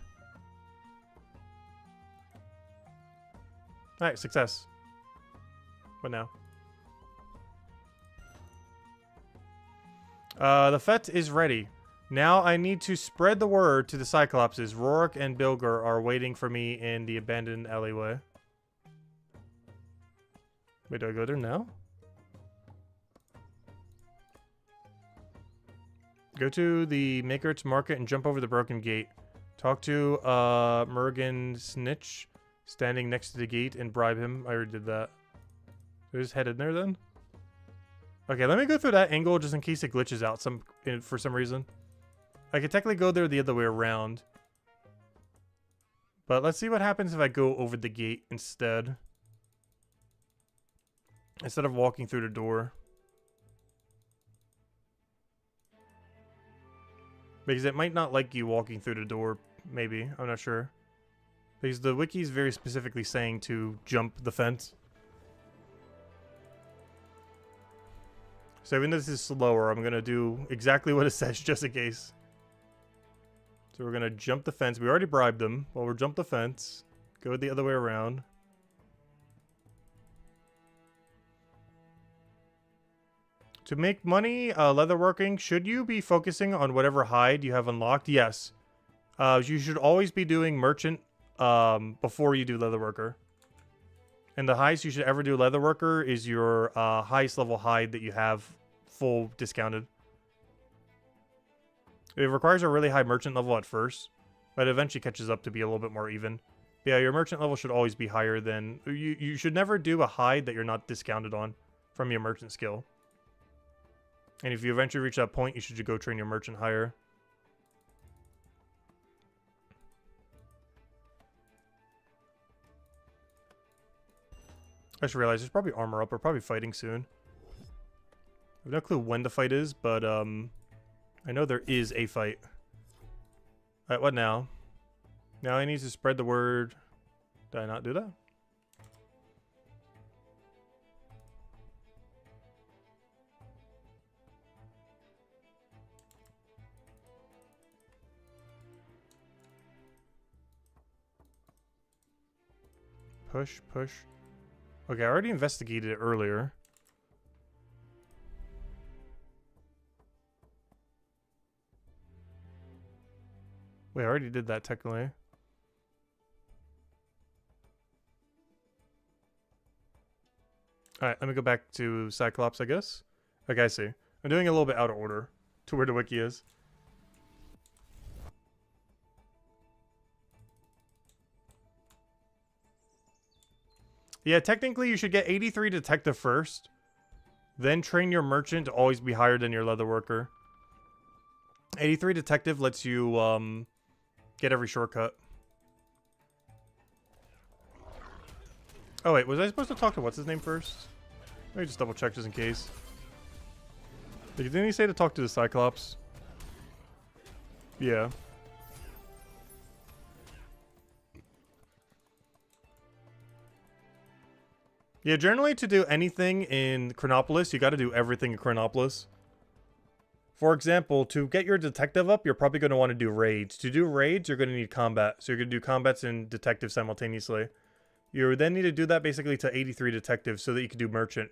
Alright, success. What now? The fete is ready. Now I need to spread the word to the Cyclopses. Rourke and Bilger are waiting for me in the abandoned alleyway. Wait, do I go there now? Go to the Maker's Market and jump over the broken gate. Talk to Mergen Snitch standing next to the gate and bribe him. I already did that. So just head in there then. Okay, let me go through that angle just in case it glitches out for some reason. I could technically go there the other way around. But let's see what happens if I go over the gate instead. Instead of walking through the door. Because it might not like you walking through the door, maybe. I'm not sure. Because the wiki is very specifically saying to jump the fence. So even though this is slower, I'm going to do exactly what it says just in case. So we're going to jump the fence. We already bribed them. Well, we'll jump the fence. Go the other way around. To make money, leatherworking, should you be focusing on whatever hide you have unlocked? Yes. You should always be doing merchant before you do leatherworker. And the highest you should ever do leatherworker is your highest level hide that you have full discounted. It requires a really high merchant level at first, but it eventually catches up to be a little bit more even. Yeah, your merchant level should always be higher than... You should never do a hide that you're not discounted on from your merchant skill. And if you eventually reach that point, you should go train your merchant higher. I just realized there's probably armor up. We're probably fighting soon. I have no clue when the fight is, but I know there is a fight. Alright, what now? Now I need to spread the word. Did I not do that? Push, push. Okay, I already investigated it earlier. Wait, I already did that technically. Alright, let me go back to Cyclops, I guess. Okay, I see. I'm doing a little bit out of order to where the wiki is. Yeah, technically you should get 83 detective first. Then train your merchant to always be higher than your leatherworker. 83 detective lets you get every shortcut. Oh wait, was I supposed to talk to what's his name first? Let me just double check just in case. Like, didn't he say to talk to the Cyclops? Yeah. Yeah, generally to do anything in Chronopolis, you got to do everything in Chronopolis. For example, to get your detective up, you're probably going to want to do raids. To do raids, you're going to need combat. So you're going to do combats and detective simultaneously. You then need to do that basically to 83 detective so that you can do merchant.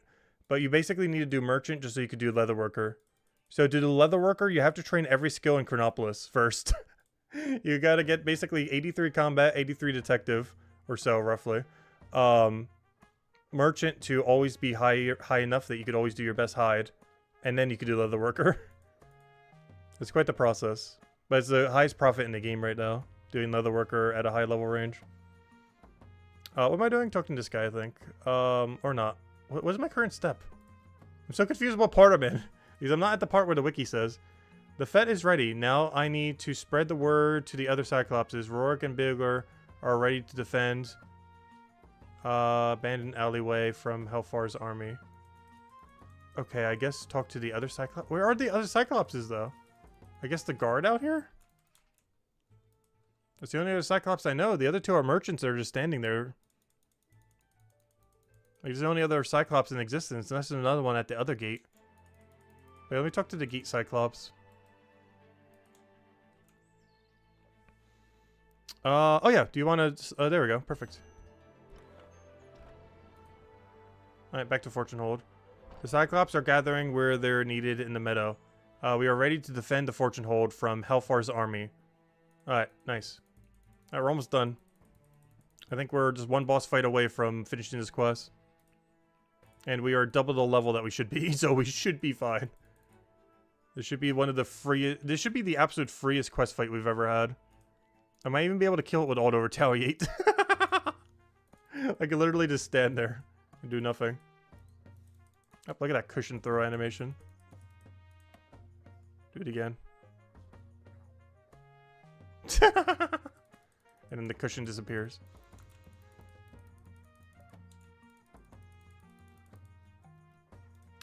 But you basically need to do merchant just so you could do leatherworker. So to do leatherworker, you have to train every skill in Chronopolis first. You got to get basically 83 combat, 83 detective, or so roughly. Merchant to always be high enough that you could always do your best hide. And then you could do leatherworker. It's quite the process. But it's the highest profit in the game right now. Doing leatherworker at a high level range. What am I doing? Talking to this guy, I think. Or not. What's my current step? I'm so confused what part I'm in. Because I'm not at the part where the wiki says. The fete is ready. Now I need to spread the word to the other Cyclopses. Rourke and Bigler are ready to defend. Abandoned alleyway from Hellfar's army. Okay, I guess talk to the other Cyclops. Where are the other Cyclopses, though? I guess the guard out here? That's the only other Cyclops I know. The other two are merchants that are just standing there. Like, there's the only other Cyclops in existence, unless there's another one at the other gate. Wait, let me talk to the gate Cyclops. Oh yeah, do you want to... there we go, perfect. Alright, back to Fortune Hold. The Cyclops are gathering where they're needed in the meadow. We are ready to defend the fortune hold from Hellfar's army. Alright, nice. Alright, we're almost done. I think we're just one boss fight away from finishing this quest. And we are double the level that we should be, so we should be fine. This should be one of the freest... This should be the absolute freest quest fight we've ever had. I might even be able to kill it with auto retaliate. I could literally just stand there and do nothing. Oh, look at that cushion throw animation. Do it again. And then the cushion disappears.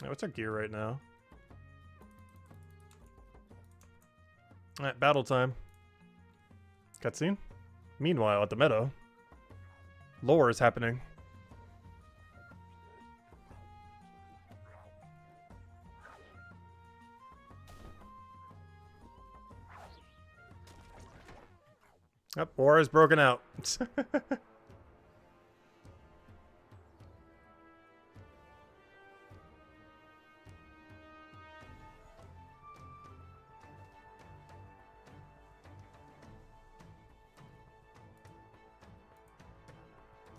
Right, what's our gear right now? Alright, battle time. Cutscene. Meanwhile, at the meadow, lore is happening. Yep, war is broken out.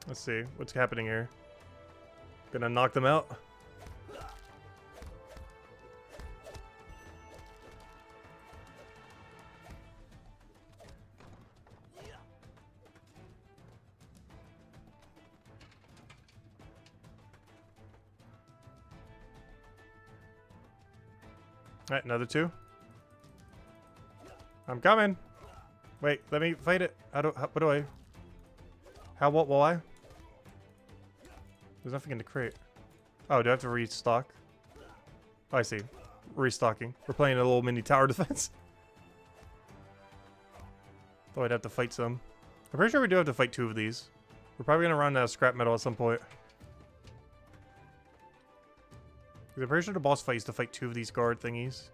Let's see what's happening here. Gonna knock them out. Alright, another two. I'm coming. Wait, let me fight it. What do I? How, what, why? There's nothing in the crate. Oh, do I have to restock? Oh, I see. Restocking. We're playing a little mini tower defense. Thought I'd have to fight some. I'm pretty sure we do have to fight two of these. We're probably gonna run out of scrap metal at some point. I'm pretty sure the boss fight is to fight two of these guard thingies.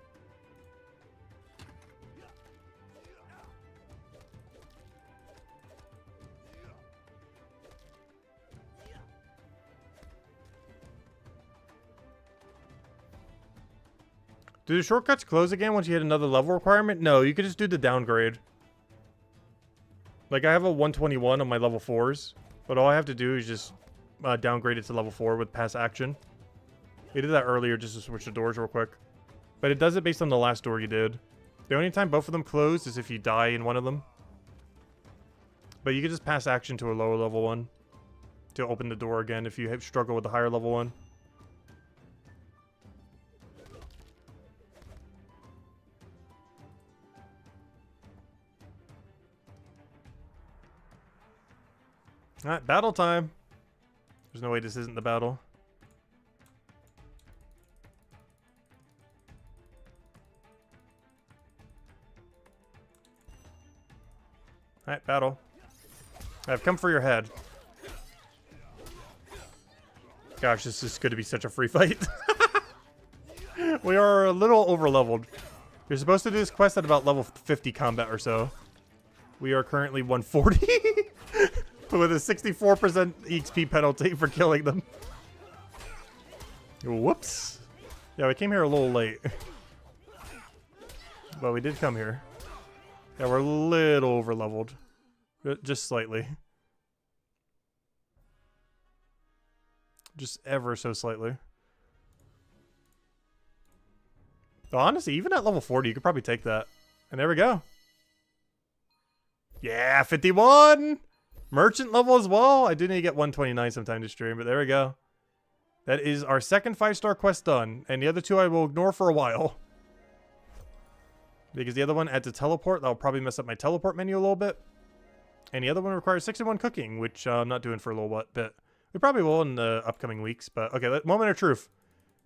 Do the shortcuts close again once you hit another level requirement? No, you could just do the downgrade. Like, I have a 121 on my level 4s, but all I have to do is just downgrade it to level 4 with pass action. We did that earlier just to switch the doors real quick. But it does it based on the last door you did. The only time both of them close is if you die in one of them. But you can just pass action to a lower level one to open the door again if you struggle with the higher level one. Alright, battle time. There's no way this isn't the battle. Alright, battle. I've come for your head. Gosh, this is going to be such a free fight. We are a little over-leveled. You're supposed to do this quest at about level 50 combat or so. We are currently 140. With a 64% XP penalty for killing them. Whoops. Yeah, we came here a little late. But we did come here. Yeah, we're a little over-leveled. Just slightly. Just ever so slightly. But honestly, even at level 40, you could probably take that. And there we go. Yeah, 51! Merchant level as well. I do need to get 129 sometime to stream, but there we go. That is our second 5-star quest done. And the other two I will ignore for a while. Because the other one adds a teleport. That'll probably mess up my teleport menu a little bit. And the other one requires 61 cooking, which I'm not doing for a little bit. We probably will in the upcoming weeks. But okay, moment of truth.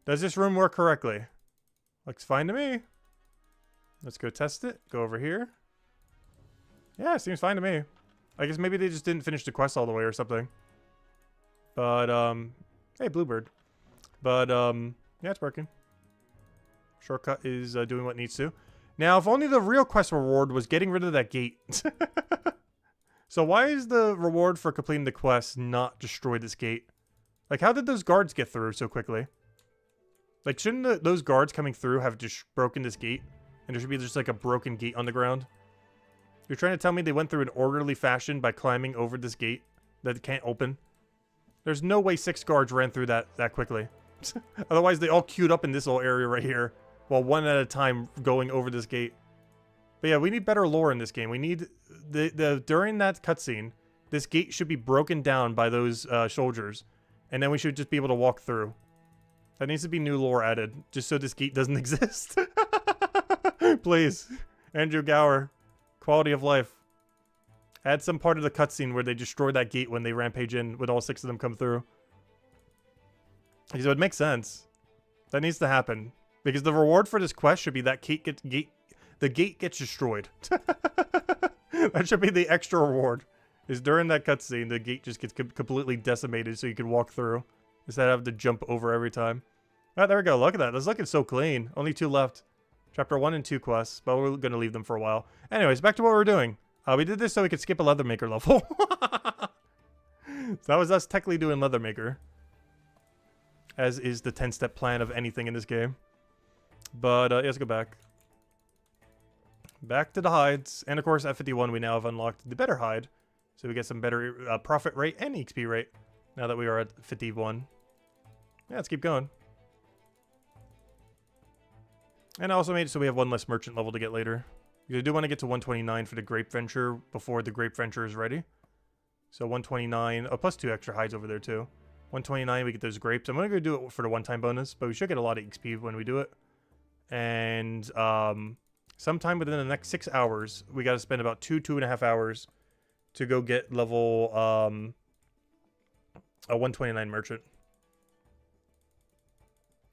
Does this room work correctly? Looks fine to me. Let's go test it. Go over here. Yeah, seems fine to me. I guess maybe they just didn't finish the quest all the way or something. But, hey, Bluebird. But, yeah, it's working. Shortcut is doing what it needs to. Now, if only the real quest reward was getting rid of that gate. So why is the reward for completing the quest not destroy this gate? Like, how did those guards get through so quickly? Like, shouldn't those guards coming through have just broken this gate? And there should be just like a broken gate on the ground? You're trying to tell me they went through an orderly fashion by climbing over this gate that can't open? There's no way 6 guards ran through that quickly. Otherwise, they all queued up in this little area right here, while one at a time going over this gate. But yeah, we need better lore in this game. We need during that cutscene, this gate should be broken down by those soldiers, and then we should just be able to walk through. That needs to be new lore added, just so this gate doesn't exist. Please, Andrew Gower, quality of life. Add some part of the cutscene where they destroy that gate when they rampage in with all 6 of them come through. So it makes sense. That needs to happen. Because the reward for this quest should be that the gate gets destroyed. That should be the extra reward. Is during that cutscene, the gate just gets completely decimated so you can walk through. Instead of having to jump over every time. Alright, there we go. Look at that. That's looking so clean. Only 2 left. Chapter 1 and 2 quests. But we're going to leave them for a while. Anyways, back to what we're doing. We did this so we could skip a Leathermaker level. So that was us technically doing Leathermaker. As is the 10-step plan of anything in this game. But, yeah, let's go back. Back to the hides. And, of course, at 51, we now have unlocked the better hide. So we get some better profit rate and XP rate. Now that we are at 51. Yeah, let's keep going. And I also made it so we have 1 less merchant level to get later. You do want to get to 129 for the Grape Venture before the Grape Venture is ready. So 129, plus 2 extra hides over there too. 129, we get those grapes. I'm going to go do it for the one-time bonus, but we should get a lot of XP when we do it. And sometime within the next 6 hours, we got to spend about 2.5 hours to go get level a 129 merchant.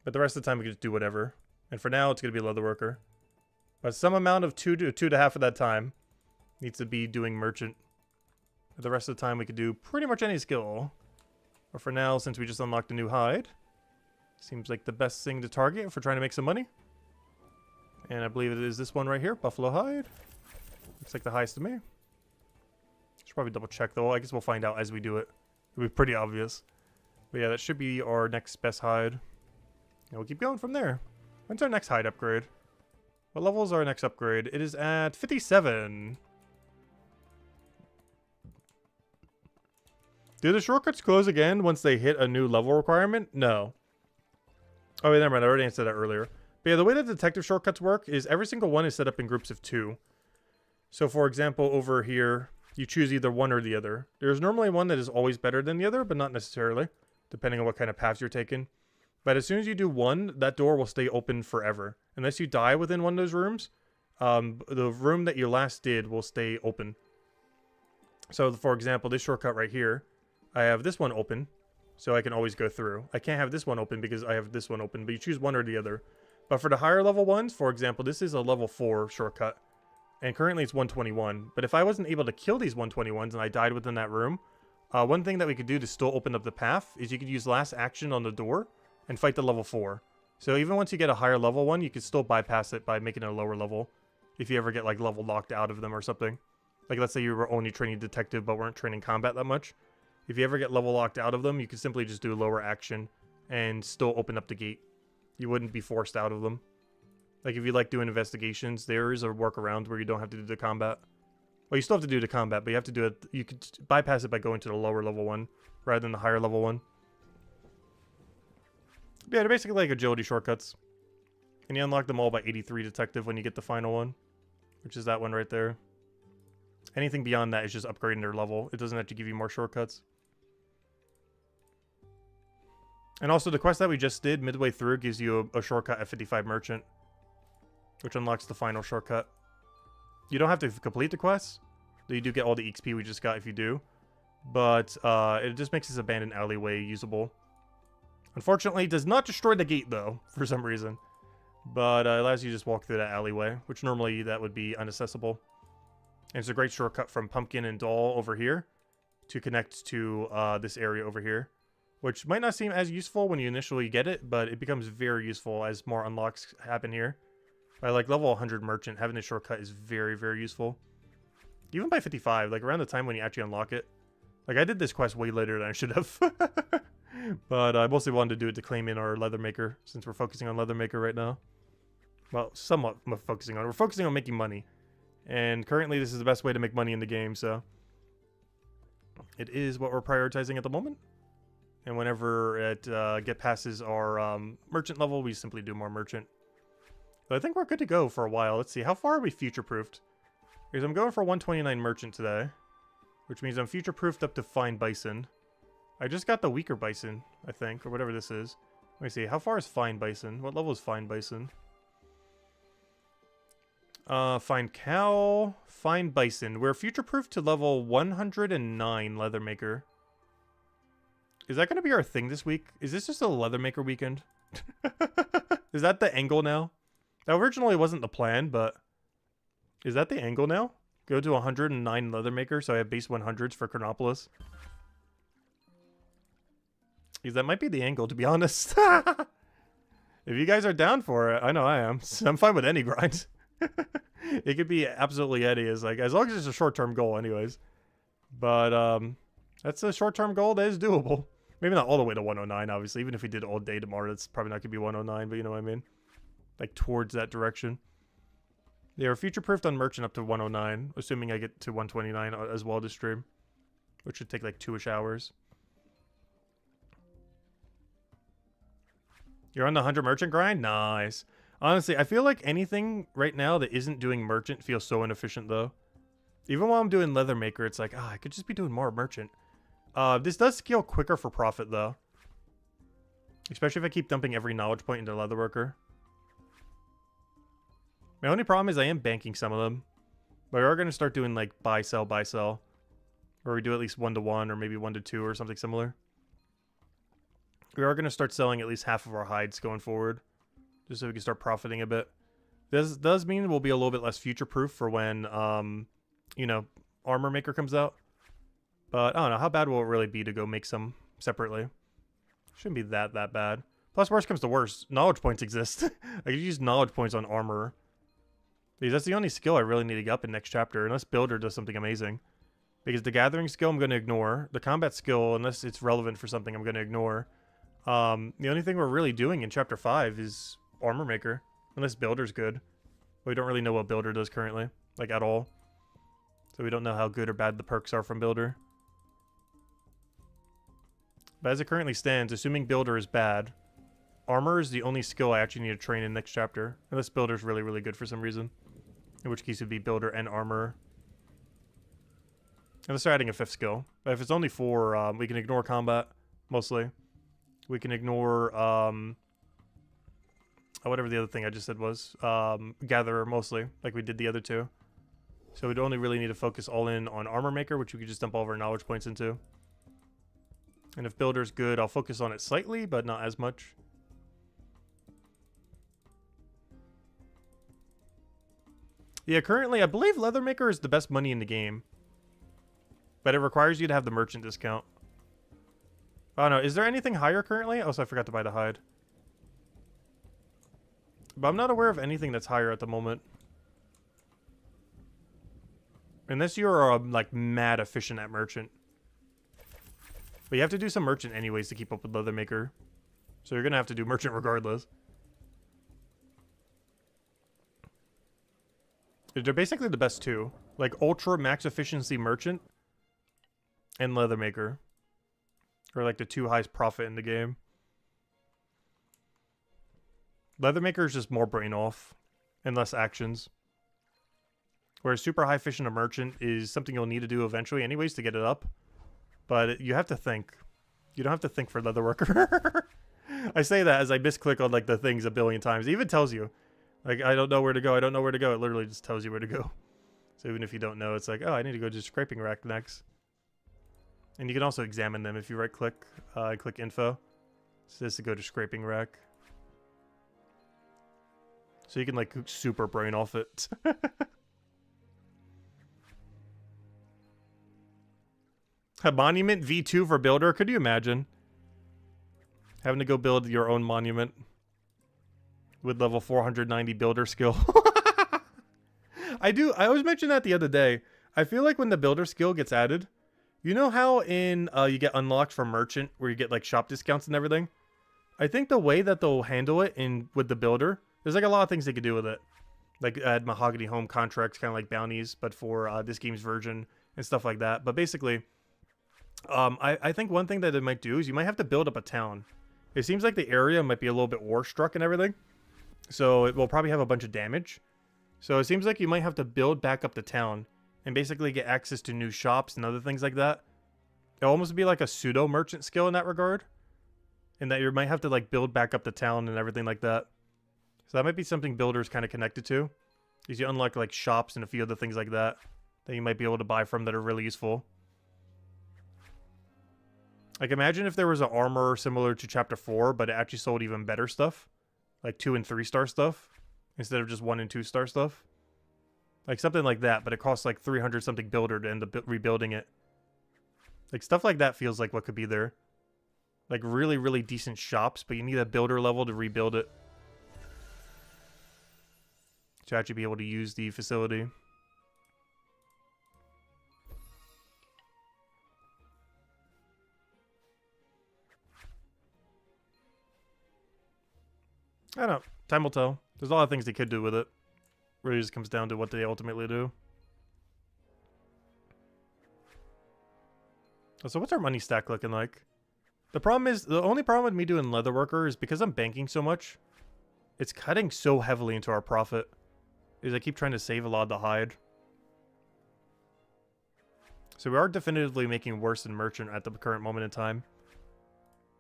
But the rest of the time, we can just do whatever. And for now, it's going to be leatherworker. But some amount of 2.5 of that time needs to be doing merchant. But the rest of the time we could do pretty much any skill. But for now, since we just unlocked a new hide, seems like the best thing to target for trying to make some money. And I believe it is this one right here, Buffalo Hide. Looks like the highest to me. Should probably double check though. I guess we'll find out as we do it. It'll be pretty obvious. But yeah, that should be our next best hide. And we'll keep going from there. When's our next hide upgrade? What level is our next upgrade? It is at 57. Do the shortcuts close again once they hit a new level requirement? No. Oh, wait, never mind. I already answered that earlier. But yeah, the way that detective shortcuts work is every single one is set up in groups of 2. So, for example, over here, you choose either one or the other. There's normally one that is always better than the other, but not necessarily, depending on what kind of paths you're taking. But as soon as you do one, that door will stay open forever. Unless you die within one of those rooms, the room that you last did will stay open. So, for example, this shortcut right here, I have this one open, so I can always go through. I can't have this one open because I have this one open, but you choose one or the other. But for the higher level ones, for example, this is a level 4 shortcut, and currently it's 121. But if I wasn't able to kill these 121s and I died within that room, one thing that we could do to still open up the path is you could use last action on the door and fight the level 4. So even once you get a higher level one, you can still bypass it by making it a lower level. If you ever get like level locked out of them or something. Like let's say you were only training detective but weren't training combat that much. If you ever get level locked out of them, you can simply just do lower action and still open up the gate. You wouldn't be forced out of them. Like if you like doing investigations, there is a workaround where you don't have to do the combat. Well, you still have to do the combat, but you have to do it. You could bypass it by going to the lower level one rather than the higher level one. But yeah, they're basically like agility shortcuts. And you unlock them all by 83 detective when you get the final one, which is that one right there. Anything beyond that is just upgrading their level. It doesn't have to give you more shortcuts. And also the quest that we just did midway through gives you a shortcut at 55 merchant, which unlocks the final shortcut. You don't have to complete the quest. You do get all the XP we just got if you do. But it just makes this abandoned alleyway usable. Unfortunately, it does not destroy the gate though, for some reason. But it allows you to just walk through that alleyway, which normally that would be inaccessible. And it's a great shortcut from Pumpkin and Doll over here to connect to this area over here. Which might not seem as useful when you initially get it, but it becomes very useful as more unlocks happen here. By like level 100 merchant, having this shortcut is very, very useful. Even by 55, like around the time when you actually unlock it. Like I did this quest way later than I should have. But I mostly wanted to do it to claim in our leather maker, since we're focusing on leather maker right now. Well, somewhat focusing on it. We're focusing on making money. And currently this is the best way to make money in the game, so it is what we're prioritizing at the moment. And whenever it get passes our merchant level, we simply do more merchant. But I think we're good to go for a while. Let's see, how far are we future-proofed? Because I'm going for 129 merchant today, which means I'm future-proofed up to fine bison. I just got the weaker bison, I think, or whatever this is. Let me see, how far is fine bison? What level is fine bison? Fine cow, fine bison. We're future-proof to level 109 leather maker. Is that going to be our thing this week? Is this just a leather maker weekend? Is that the angle now? That originally wasn't the plan, but is that the angle now? Go to 109 leather maker, so I have base 100s for Chronopolis. Because that might be the angle, to be honest. If you guys are down for it, I know I am. I'm fine with any grind. It could be absolutely any, as long as it's a short-term goal anyways. But that's a short-term goal that is doable. Maybe not all the way to 109, obviously. Even if we did all day tomorrow, that's probably not gonna be 109, but you know what I mean. Like towards that direction. They are future-proofed on merchant up to 109, assuming I get to 129 as well this stream, which should take like 2-ish hours. You're on the 100 merchant grind? Nice. Honestly, I feel like anything right now that isn't doing merchant feels so inefficient, though. Even while I'm doing leather maker, it's like, I could just be doing more merchant. This does scale quicker for profit, though. Especially if I keep dumping every knowledge point into leather worker. My only problem is I am banking some of them. But we are going to start doing, like, buy, sell, where we do at least 1-to-1 or maybe 1-to-2 or something similar. We are going to start selling at least half of our hides going forward, just so we can start profiting a bit. This does mean we'll be a little bit less future-proof for when, you know, armor maker comes out. But I don't know, how bad will it really be to go make some separately? Shouldn't be that bad. Plus, worst comes to worst, knowledge points exist. I could use knowledge points on armor. Because that's the only skill I really need to get up in next chapter, unless Builder does something amazing. Because the gathering skill I'm going to ignore. The combat skill, unless it's relevant for something, I'm going to ignore. The only thing we're really doing in chapter 5 is armor maker, unless Builder's good. We don't really know what Builder does currently, like at all. So we don't know how good or bad the perks are from Builder. But as it currently stands, assuming Builder is bad, armor is the only skill I actually need to train in next chapter, unless Builder's really good for some reason. In which case it would be Builder and armor. Unless they're adding a 5th skill. But if it's only 4, we can ignore combat, mostly. We can ignore, whatever the other thing I just said was. Gatherer, mostly, like we did the other 2. So we'd only really need to focus all in on Armor Maker, which we could just dump all of our knowledge points into. And if Builder's good, I'll focus on it slightly, but not as much. Yeah, currently, I believe Leather Maker is the best money in the game. But it requires you to have the merchant discount. Oh no, is there anything higher currently? Also, I forgot to buy the hide. But I'm not aware of anything that's higher at the moment. Unless you're, like, mad efficient at merchant. But you have to do some merchant anyways to keep up with Leather Maker. So you're gonna have to do merchant regardless. They're basically the best two. Like, ultra max efficiency merchant and Leather Maker are like the 2 highest profit in the game. Leather Maker is just more brain off and less actions. Whereas super high efficient merchant is something you'll need to do eventually anyways to get it up. But you have to think. You don't have to think for Leather Worker. I say that as I misclick on like the things a billion times. It even tells you. Like, I don't know where to go. I don't know where to go. It literally just tells you where to go. So even if you don't know, it's like, oh, I need to go to scraping rack next. And you can also examine them if you right click and click info. It says to go to scraping rack. So you can like super brain off it. A monument V2 for builder? Could you imagine? Having to go build your own monument with level 490 builder skill. I always mention that the other day. I feel like when the builder skill gets added, You know how in you get unlocked from merchant where you get like shop discounts and everything? I think the way that they'll handle it in with the builder, there's like a lot of things they could do with it. Like add mahogany home contracts, kind of like bounties, but for this game's version and stuff like that. But basically, I think one thing that it might do is you might have to build up a town. It seems like the area might be a little bit war struck and everything. So it will probably have a bunch of damage. So it seems like you might have to build back up the town and basically get access to new shops and other things like that. It'll almost be like a pseudo merchant skill in that regard. And that you might have to like build back up the town and everything like that. So that might be something builders kind of connected to. Because you unlock like shops and a few other things like that that you might be able to buy from that are really useful. Like imagine if there was an armor similar to chapter 4, but it actually sold even better stuff. Like 2 and 3 star stuff. Instead of just 1 and 2 star stuff. Like something like that, but it costs like 300 something builder to end up rebuilding it. Like stuff like that feels like what could be there. Like really, really decent shops, but you need a builder level to rebuild it. To actually be able to use the facility. I don't know. Time will tell. There's a lot of things they could do with it. Really just comes down to what they ultimately do. So what's our money stack looking like? The problem is, the only problem with me doing leatherworker is because I'm banking so much, it's cutting so heavily into our profit. Is I keep trying to save a lot of the hide. So we are definitively making worse than merchant at the current moment in time.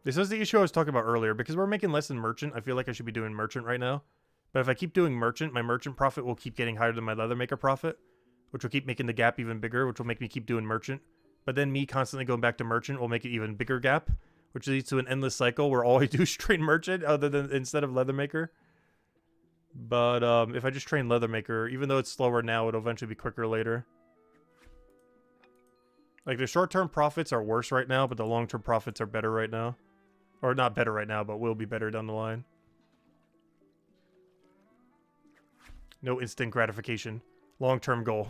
This is the issue I was talking about earlier. Because we're making less than merchant, I feel like I should be doing merchant right now. But if I keep doing merchant, my merchant profit will keep getting higher than my leathermaker profit. Which will keep making the gap even bigger, which will make me keep doing merchant. But then me constantly going back to merchant will make it even bigger gap. Which leads to an endless cycle where all I do is train merchant other than instead of leathermaker. But if I just train leathermaker, even though it's slower now, it'll eventually be quicker later. Like the short-term profits are worse right now, but the long-term profits are better right now. Or not better right now, but will be better down the line. No instant gratification. Long-term goal.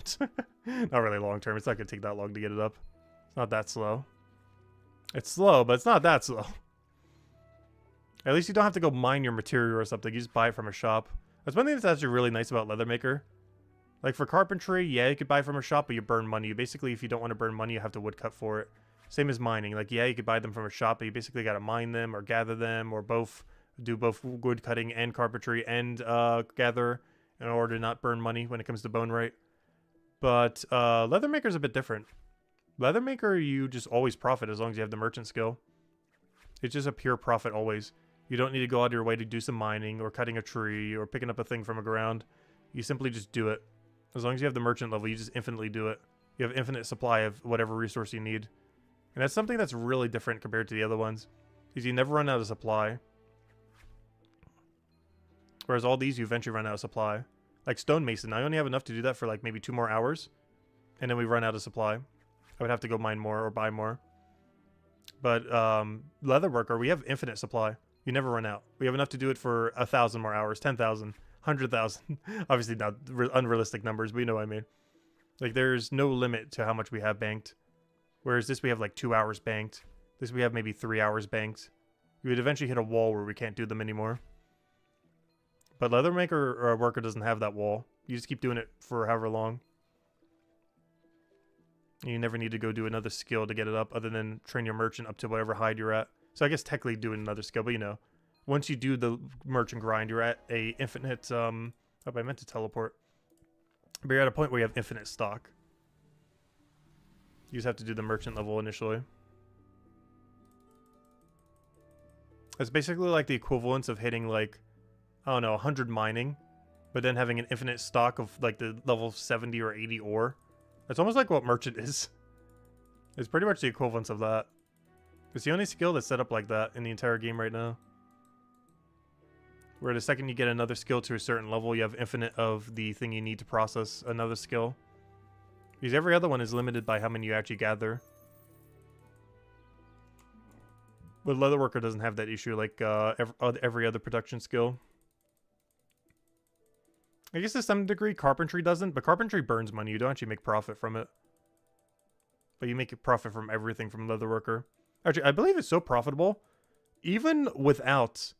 Not really long-term. It's not going to take that long to get it up. It's not that slow. It's slow, but it's not that slow. At least you don't have to go mine your material or something. You just buy it from a shop. That's one thing that's actually really nice about leathermaker. Like for carpentry, yeah, you could buy from a shop, but you burn money. You basically, if you don't want to burn money, you have to woodcut for it. Same as mining. Like, yeah, you could buy them from a shop, but you basically got to mine them or gather them or both. Do both wood cutting and carpentry and gather in order to not burn money when it comes to bone rate. But leathermaker's a bit different. Leathermaker, you just always profit as long as you have the merchant skill. It's just a pure profit always. You don't need to go out of your way to do some mining or cutting a tree or picking up a thing from a ground. You simply just do it. As long as you have the merchant level, you just infinitely do it. You have infinite supply of whatever resource you need. And that's something that's really different compared to the other ones. Is you never run out of supply. Whereas all these, you eventually run out of supply. Like stonemason, I only have enough to do that for like maybe 2 more hours. And then we run out of supply. I would have to go mine more or buy more. But leatherworker, we have infinite supply. You never run out. We have enough to do it for 1,000 more hours, 10,000, 100,000. Obviously not unrealistic numbers, but you know what I mean. Like there's no limit to how much we have banked. Whereas this we have like 2 hours banked. This we have maybe 3 hours banked. We would eventually hit a wall where we can't do them anymore. But leathermaker or worker doesn't have that wall. You just keep doing it for however long. You never need to go do another skill to get it up other than train your merchant up to whatever hide you're at. So I guess technically doing another skill, but you know, once you do the merchant grind, you're at a infinite, oh, I meant to teleport. But you're at a point where you have infinite stock. You just have to do the merchant level initially. It's basically like the equivalence of hitting like, I don't know, 100 mining, but then having an infinite stock of like the level 70 or 80 ore. It's almost like what merchant is. It's pretty much the equivalence of that. It's the only skill that's set up like that in the entire game right now. Where the second you get another skill to a certain level, you have infinite of the thing you need to process another skill. Because every other one is limited by how many you actually gather. But leatherworker doesn't have that issue like every other production skill. I guess to some degree carpentry doesn't, but carpentry burns money. You don't actually make profit from it. but you make a profit from everything from leatherworker. Actually, I believe it's so profitable, even without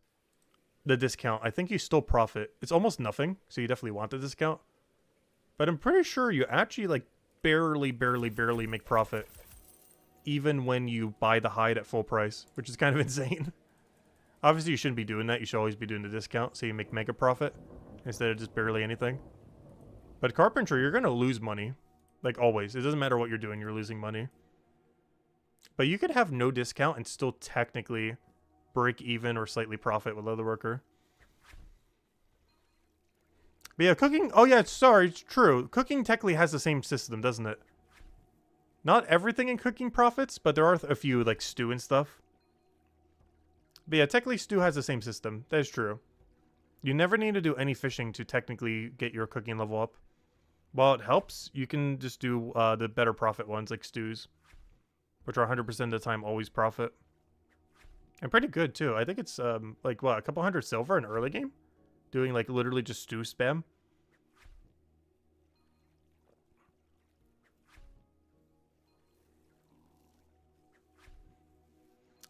the discount, I think you still profit. It's almost nothing, so you definitely want the discount. But I'm pretty sure you actually like barely make profit, even when you buy the hide at full price, which is kind of insane. Obviously, you shouldn't be doing that. You should always be doing the discount, so you make mega profit instead of just barely anything. But carpentry, you're going to lose money. Like always. It doesn't matter what you're doing, you're losing money. But you could have no discount and still technically break even or slightly profit with leatherworker. But yeah, cooking... Oh yeah, sorry, it's true. Cooking technically has the same system, doesn't it? Not everything in cooking profits, but there are a few, like stew and stuff. But yeah, technically stew has the same system. That is true. You never need to do any fishing to technically get your cooking level up. While it helps, you can just do the better profit ones, like stews, which are 100% of the time always profit. And pretty good, too. I think it's, like, what, a couple hundred silver in early game? Doing, like, literally just stew spam.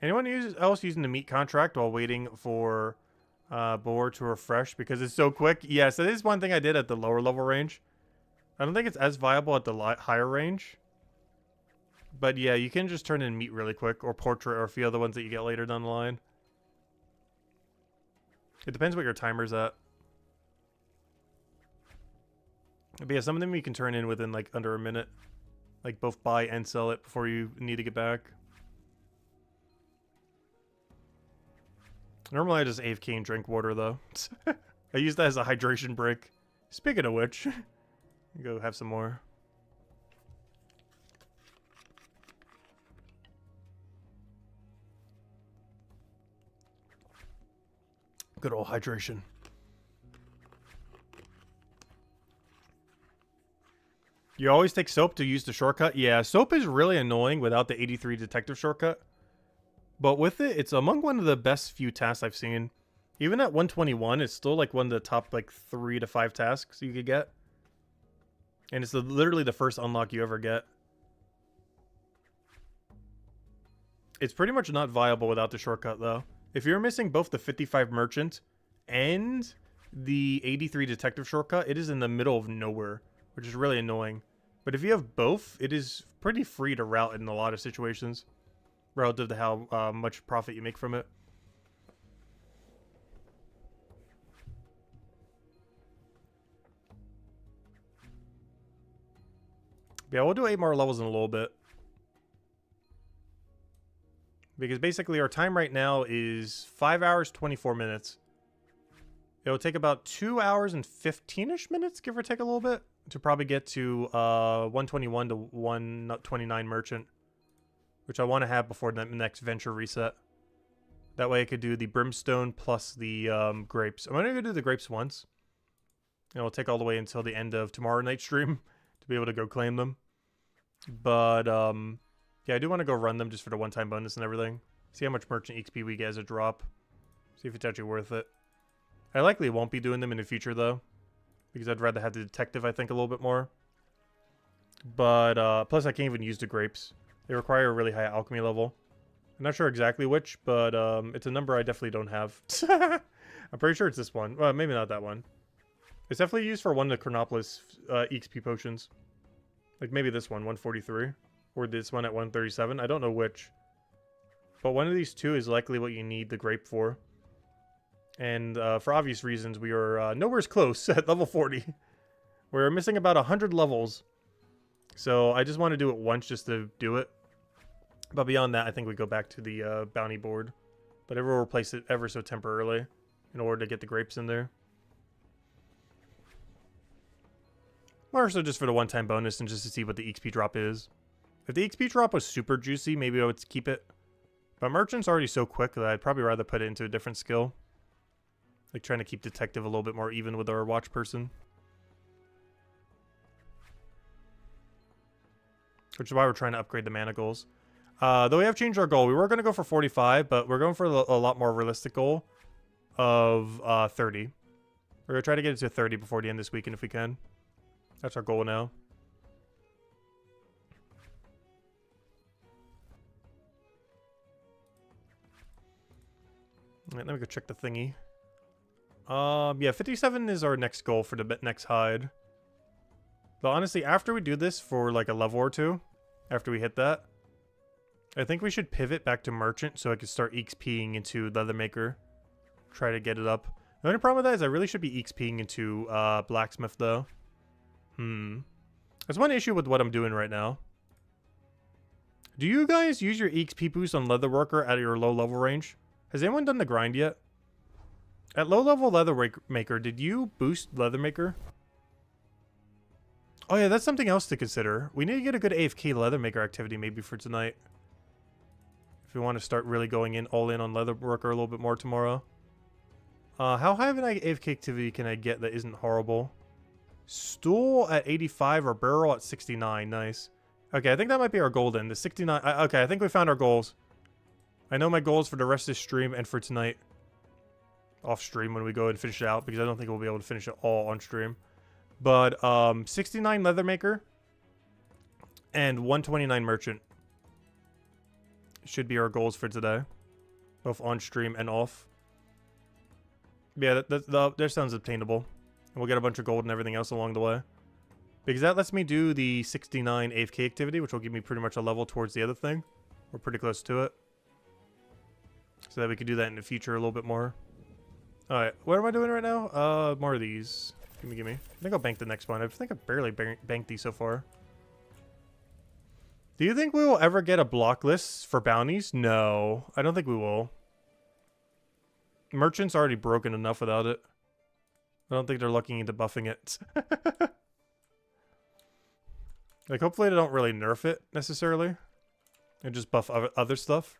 Anyone else using the meat contract while waiting for board to refresh because it's so quick? Yes, that is one thing I did at the lower level range. I don't think it's as viable at the higher range. But yeah, you can just turn in meat really quick, or portrait, or a few other ones that you get later down the line. It depends what your timer's at. But yeah, some of them you can turn in within like under a minute. Like both buy and sell it before you need to get back. Normally I just AFK and drink water though. I use that as a hydration break. Speaking of which, go have some more. Good old hydration. You always take soap to use the shortcut? Yeah, soap is really annoying without the 83 detective shortcut. But with it, it's among one of the best few tasks I've seen. Even at 121, it's still like one of the top like 3 to 5 tasks you could get. And it's literally the first unlock you ever get. It's pretty much not viable without the shortcut though. If you're missing both the 55 merchant and the 83 detective shortcut, it is in the middle of nowhere, which is really annoying. But if you have both, it is pretty free to route in a lot of situations relative to how much profit you make from it. Yeah, we'll do 8 more levels in a little bit. Because basically our time right now is 5 hours, 24 minutes. It'll take about 2 hours and 15-ish minutes, give or take a little bit, to probably get to 121 to 129 merchant, which I want to have before the next venture reset. That way I could do the brimstone plus the grapes. I'm going to go do the grapes once. And it'll take all the way until the end of tomorrow night's stream to be able to go claim them. But yeah, I do want to go run them just for the one-time bonus and everything. See how much merchant XP we get as a drop. See if it's actually worth it. I likely won't be doing them in the future, though. Because I'd rather have the detective, I think, a little bit more. But, plus I can't even use the grapes. They require a really high alchemy level. I'm not sure exactly which, but it's a number I definitely don't have. I'm pretty sure it's this one. Well, maybe not that one. It's definitely used for one of the Chronopolis XP potions. Like maybe this one, 143. Or this one at 137. I don't know which. But one of these two is likely what you need the grape for. And for obvious reasons, we are nowhere close at level 40. We're missing about 100 levels. So I just want to do it once just to do it. But beyond that, I think we go back to the bounty board. But I will replace it ever so temporarily in order to get the grapes in there. More so just for the one-time bonus and just to see what the XP drop is. If the XP drop was super juicy, maybe I would keep it. But merchant's already so quick that I'd probably rather put it into a different skill. Like trying to keep detective a little bit more even with our watch person. Which is why we're trying to upgrade the manacles. Though we have changed our goal. We were going to go for 45, but we're going for a lot more realistic goal of 30. We're going to try to get it to 30 before the end of this weekend if we can. That's our goal now. Alright, let me go check the thingy. Yeah, 57 is our next goal for the next hide. But honestly, after we do this for like a level or two, after we hit that, I think we should pivot back to merchant so I can start XPing into Leathermaker. Try to get it up. The only problem with that is I really should be XPing into blacksmith though. There's one issue with what I'm doing right now. Do you guys use your XP boost on Leatherworker at your low level range? Has anyone done the grind yet? At low level Leathermaker, did you boost Leathermaker? Oh yeah, that's something else to consider. We need to get a good AFK Leathermaker activity maybe for tonight. If we want to start really going in all in on Leatherworker a little bit more tomorrow. How high of an AFK activity can I get that isn't horrible? Stool at 85 or barrel at 69. Nice. Okay, I think that might be our goal then. The 69. Okay, I think we found our goals. I know my goals for the rest of this stream and for tonight. Off stream when we go and finish it out, because I don't think we'll be able to finish it all on stream. But 69 Leathermaker and 129 Merchant should be our goals for today, both on stream and off. Yeah, that sounds obtainable. And we'll get a bunch of gold and everything else along the way. Because that lets me do the 69 AFK activity, which will give me pretty much a level towards the other thing. We're pretty close to it. So that we can do that in the future a little bit more. Alright, what am I doing right now? More of these. Gimme. I think I'll bank the next one. I think I've barely banked these so far. Do you think we will ever get a block list for bounties? No, I don't think we will. Merchant's already broken enough without it. I don't think they're looking into buffing it. Like, hopefully they don't really nerf it, necessarily. And just buff other stuff.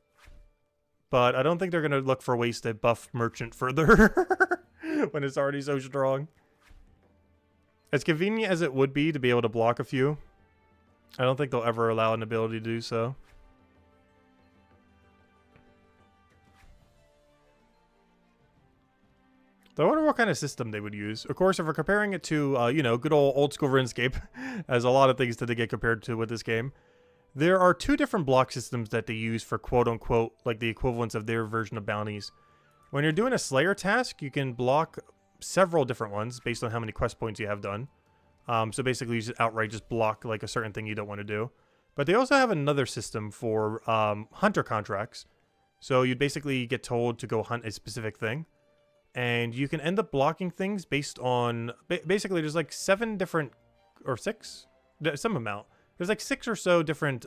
But I don't think they're going to look for ways to buff Merchant further. When it's already so strong. As convenient as it would be to be able to block a few, I don't think they'll ever allow an ability to do so. So I wonder what kind of system they would use. Of course, if we're comparing it to, you know, good old school RuneScape, as a lot of things to get compared to with this game, there are two different block systems that they use for quote-unquote, like the equivalents of their version of bounties. When you're doing a Slayer task, you can block several different ones based on how many quest points you have done. So basically, you just outright just block like a certain thing you don't want to do. But they also have another system for hunter contracts. So you'd basically get told to go hunt a specific thing. And you can end up blocking things based on... Basically, there's like 7 different... Or 6? Some amount. There's like 6 or so different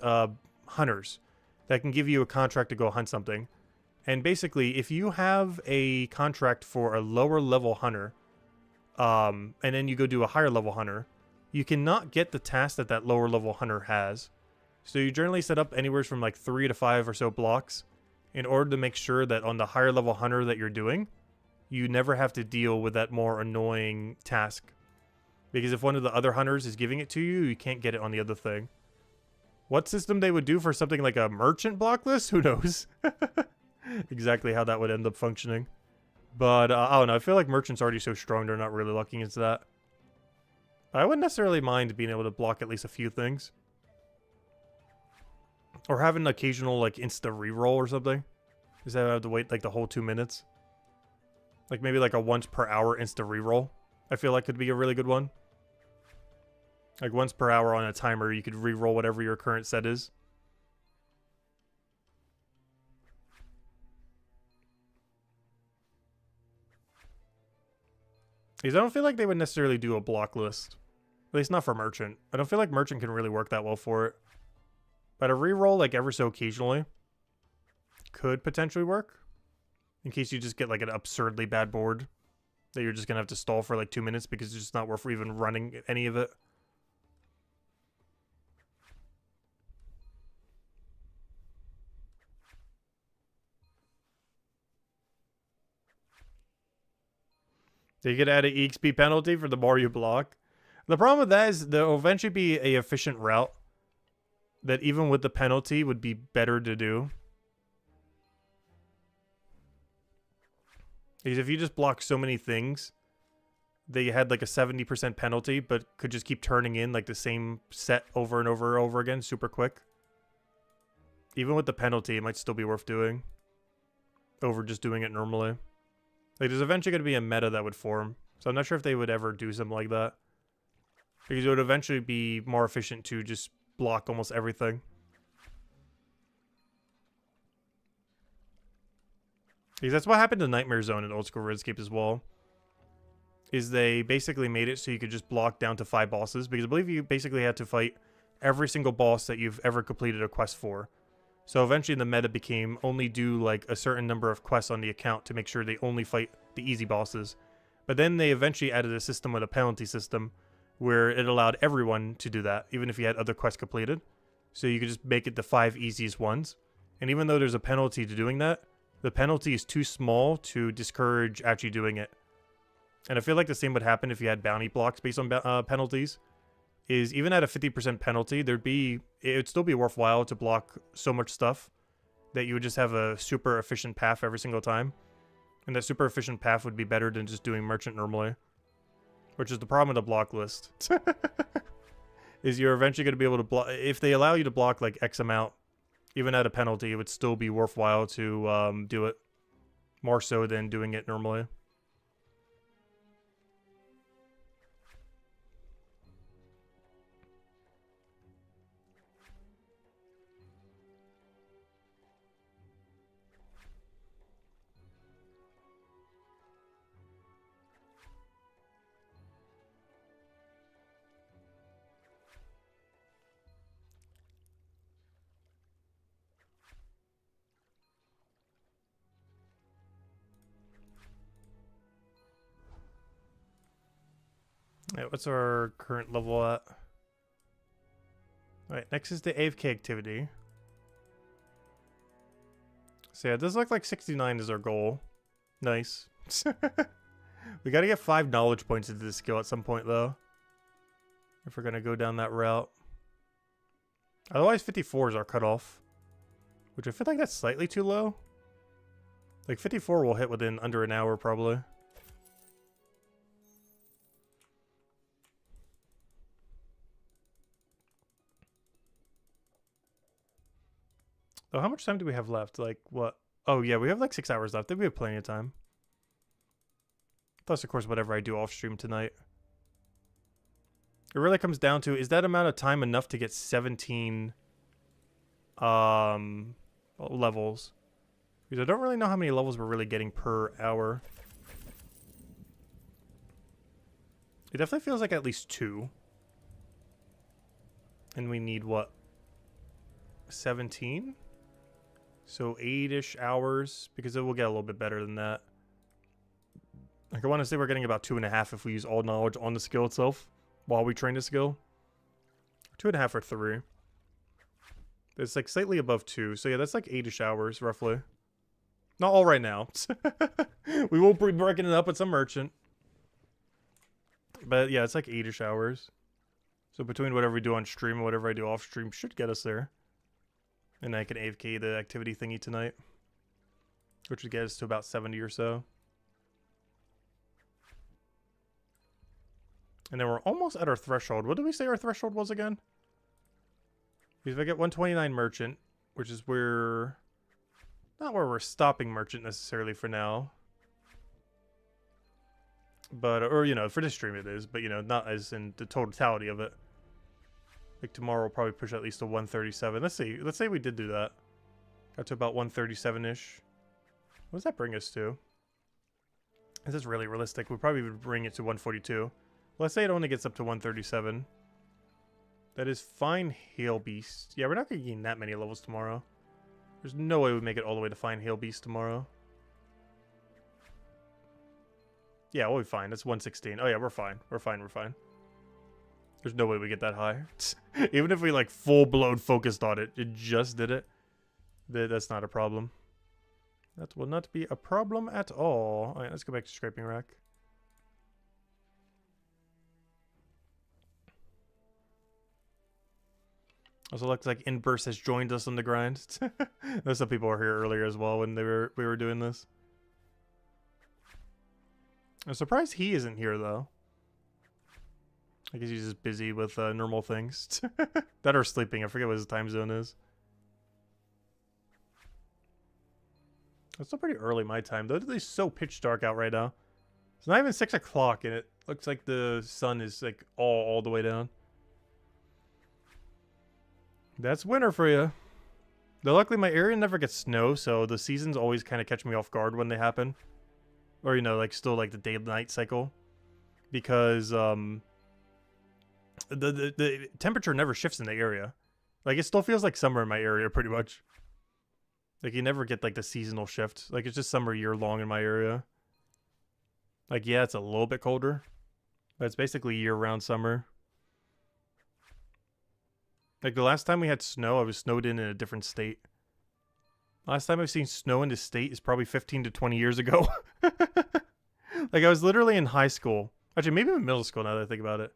hunters that can give you a contract to go hunt something. And basically, if you have a contract for a lower level hunter, and then you go do a higher level hunter, you cannot get the task that that lower level hunter has. So you generally set up anywhere from like 3 to 5 or so blocks in order to make sure that on the higher level hunter that you're doing, you never have to deal with that more annoying task. Because if one of the other hunters is giving it to you, you can't get it on the other thing. What system they would do for something like a merchant block list? Who knows? Exactly how that would end up functioning. But, I don't know. I feel like merchant's already so strong, they're not really looking into that. I wouldn't necessarily mind being able to block at least a few things. Or have an occasional, like, insta reroll or something. Instead of have to wait, like, the whole 2 minutes. Like, maybe, like, a once per hour insta reroll. I feel like could be a really good one. Like, once per hour on a timer, you could reroll whatever your current set is. Because I don't feel like they would necessarily do a block list. At least not for Merchant. I don't feel like Merchant can really work that well for it. But a reroll, like, ever so occasionally could potentially work. In case you just get, like, an absurdly bad board that you're just going to have to stall for, like, 2 minutes because it's just not worth even running any of it. So you could add an EXP penalty for the more you block. The problem with that is there will eventually be a efficient route that even with the penalty would be better to do. Because if you just block so many things, they had like a 70% penalty, but could just keep turning in like the same set over and over and over again super quick. Even with the penalty, it might still be worth doing. over just doing it normally. Like, there's eventually going to be a meta that would form. So I'm not sure if they would ever do something like that. Because it would eventually be more efficient to just block almost everything. Because that's what happened to Nightmare Zone in Old School RuneScape as well. Is they basically made it so you could just block down to 5 bosses. Because I believe you basically had to fight every single boss that you've ever completed a quest for. So eventually the meta became only do like a certain number of quests on the account to make sure they only fight the easy bosses. But then they eventually added a system with a penalty system where it allowed everyone to do that, even if you had other quests completed. So you could just make it the 5 easiest ones. And even though there's a penalty to doing that, the penalty is too small to discourage actually doing it. And I feel like the same would happen if you had bounty blocks based on penalties. Is even at a 50% penalty, it would still be worthwhile to block so much stuff that you would just have a super efficient path every single time. And that super efficient path would be better than just doing merchant normally. Which is the problem with the block list. Is you're eventually going to be able to block, if they allow you to block like X amount, even at a penalty, it would still be worthwhile to do it. More so than doing it normally. Alright, what's our current level at? Alright, next is the AFK activity. So yeah, it does look like 69 is our goal. Nice. We gotta get 5 knowledge points into this skill at some point though. If we're gonna go down that route. Otherwise 54 is our cutoff. Which I feel like that's slightly too low. Like 54 will hit within under an hour probably. Oh, how much time do we have left? Like, what? Oh, yeah, we have like 6 hours left. I think we have plenty of time. Plus, of course, whatever I do off stream tonight. It really comes down to, is that amount of time enough to get 17 levels? Because I don't really know how many levels we're really getting per hour. It definitely feels like at least 2. And we need, what? 17? So 8-ish hours, because it will get a little bit better than that. Like, I want to say we're getting about 2.5 if we use all knowledge on the skill itself while we train the skill. 2.5 or 3. It's like slightly above 2. So yeah, that's like 8-ish hours, roughly. Not all right now. We will be breaking it up with some merchant. But yeah, it's like 8-ish hours. So between whatever we do on stream and whatever I do off stream should get us there. And I can AFK the activity thingy tonight. Which would get us to about 70 or so. And then we're almost at our threshold. What did we say our threshold was again? Because if I get 129 merchant, which is where... Not where we're stopping merchant necessarily for now. But, or, you know, for this stream it is. But, you know, not as in the totality of it. Like tomorrow we'll probably push at least to 137. Let's see. Let's say we did do that. Got to about 137-ish. What does that bring us to? Is this really realistic? We probably would bring it to 142. Let's say it only gets up to 137. That is fine, Hail Beast. Yeah, we're not going to gain that many levels tomorrow. There's no way we make it all the way to fine Hail Beast tomorrow. Yeah, we'll be fine. That's 116. Oh yeah, we're fine. We're fine. We're fine. There's no way we get that high. Even if we like full-blown focused on it, it just did it. That's not a problem. That will not be a problem at all. All right, let's go back to Scraping Rack. Also looks like Inburst has joined us on the grind. There's some people were here earlier as well when we were doing this. I'm surprised he isn't here though. I guess he's just busy with normal things. That or sleeping. I forget what his time zone is. It's still pretty early my time, though. It's so pitch dark out right now. It's not even 6 o'clock, and it looks like the sun is like all the way down. That's winter for you. Though luckily my area never gets snow, so the seasons always kind of catch me off guard when they happen. Or, you know, like still like the day-night cycle. Because the temperature never shifts in the area. Like, it still feels like summer in my area, pretty much. Like, you never get, like, the seasonal shift. Like, it's just summer year-long in my area. Like, yeah, it's a little bit colder. But it's basically year-round summer. Like, the last time we had snow, I was snowed in a different state. Last time I've seen snow in this state is probably 15 to 20 years ago. Like, I was literally in high school. Actually, maybe in middle school now that I think about it.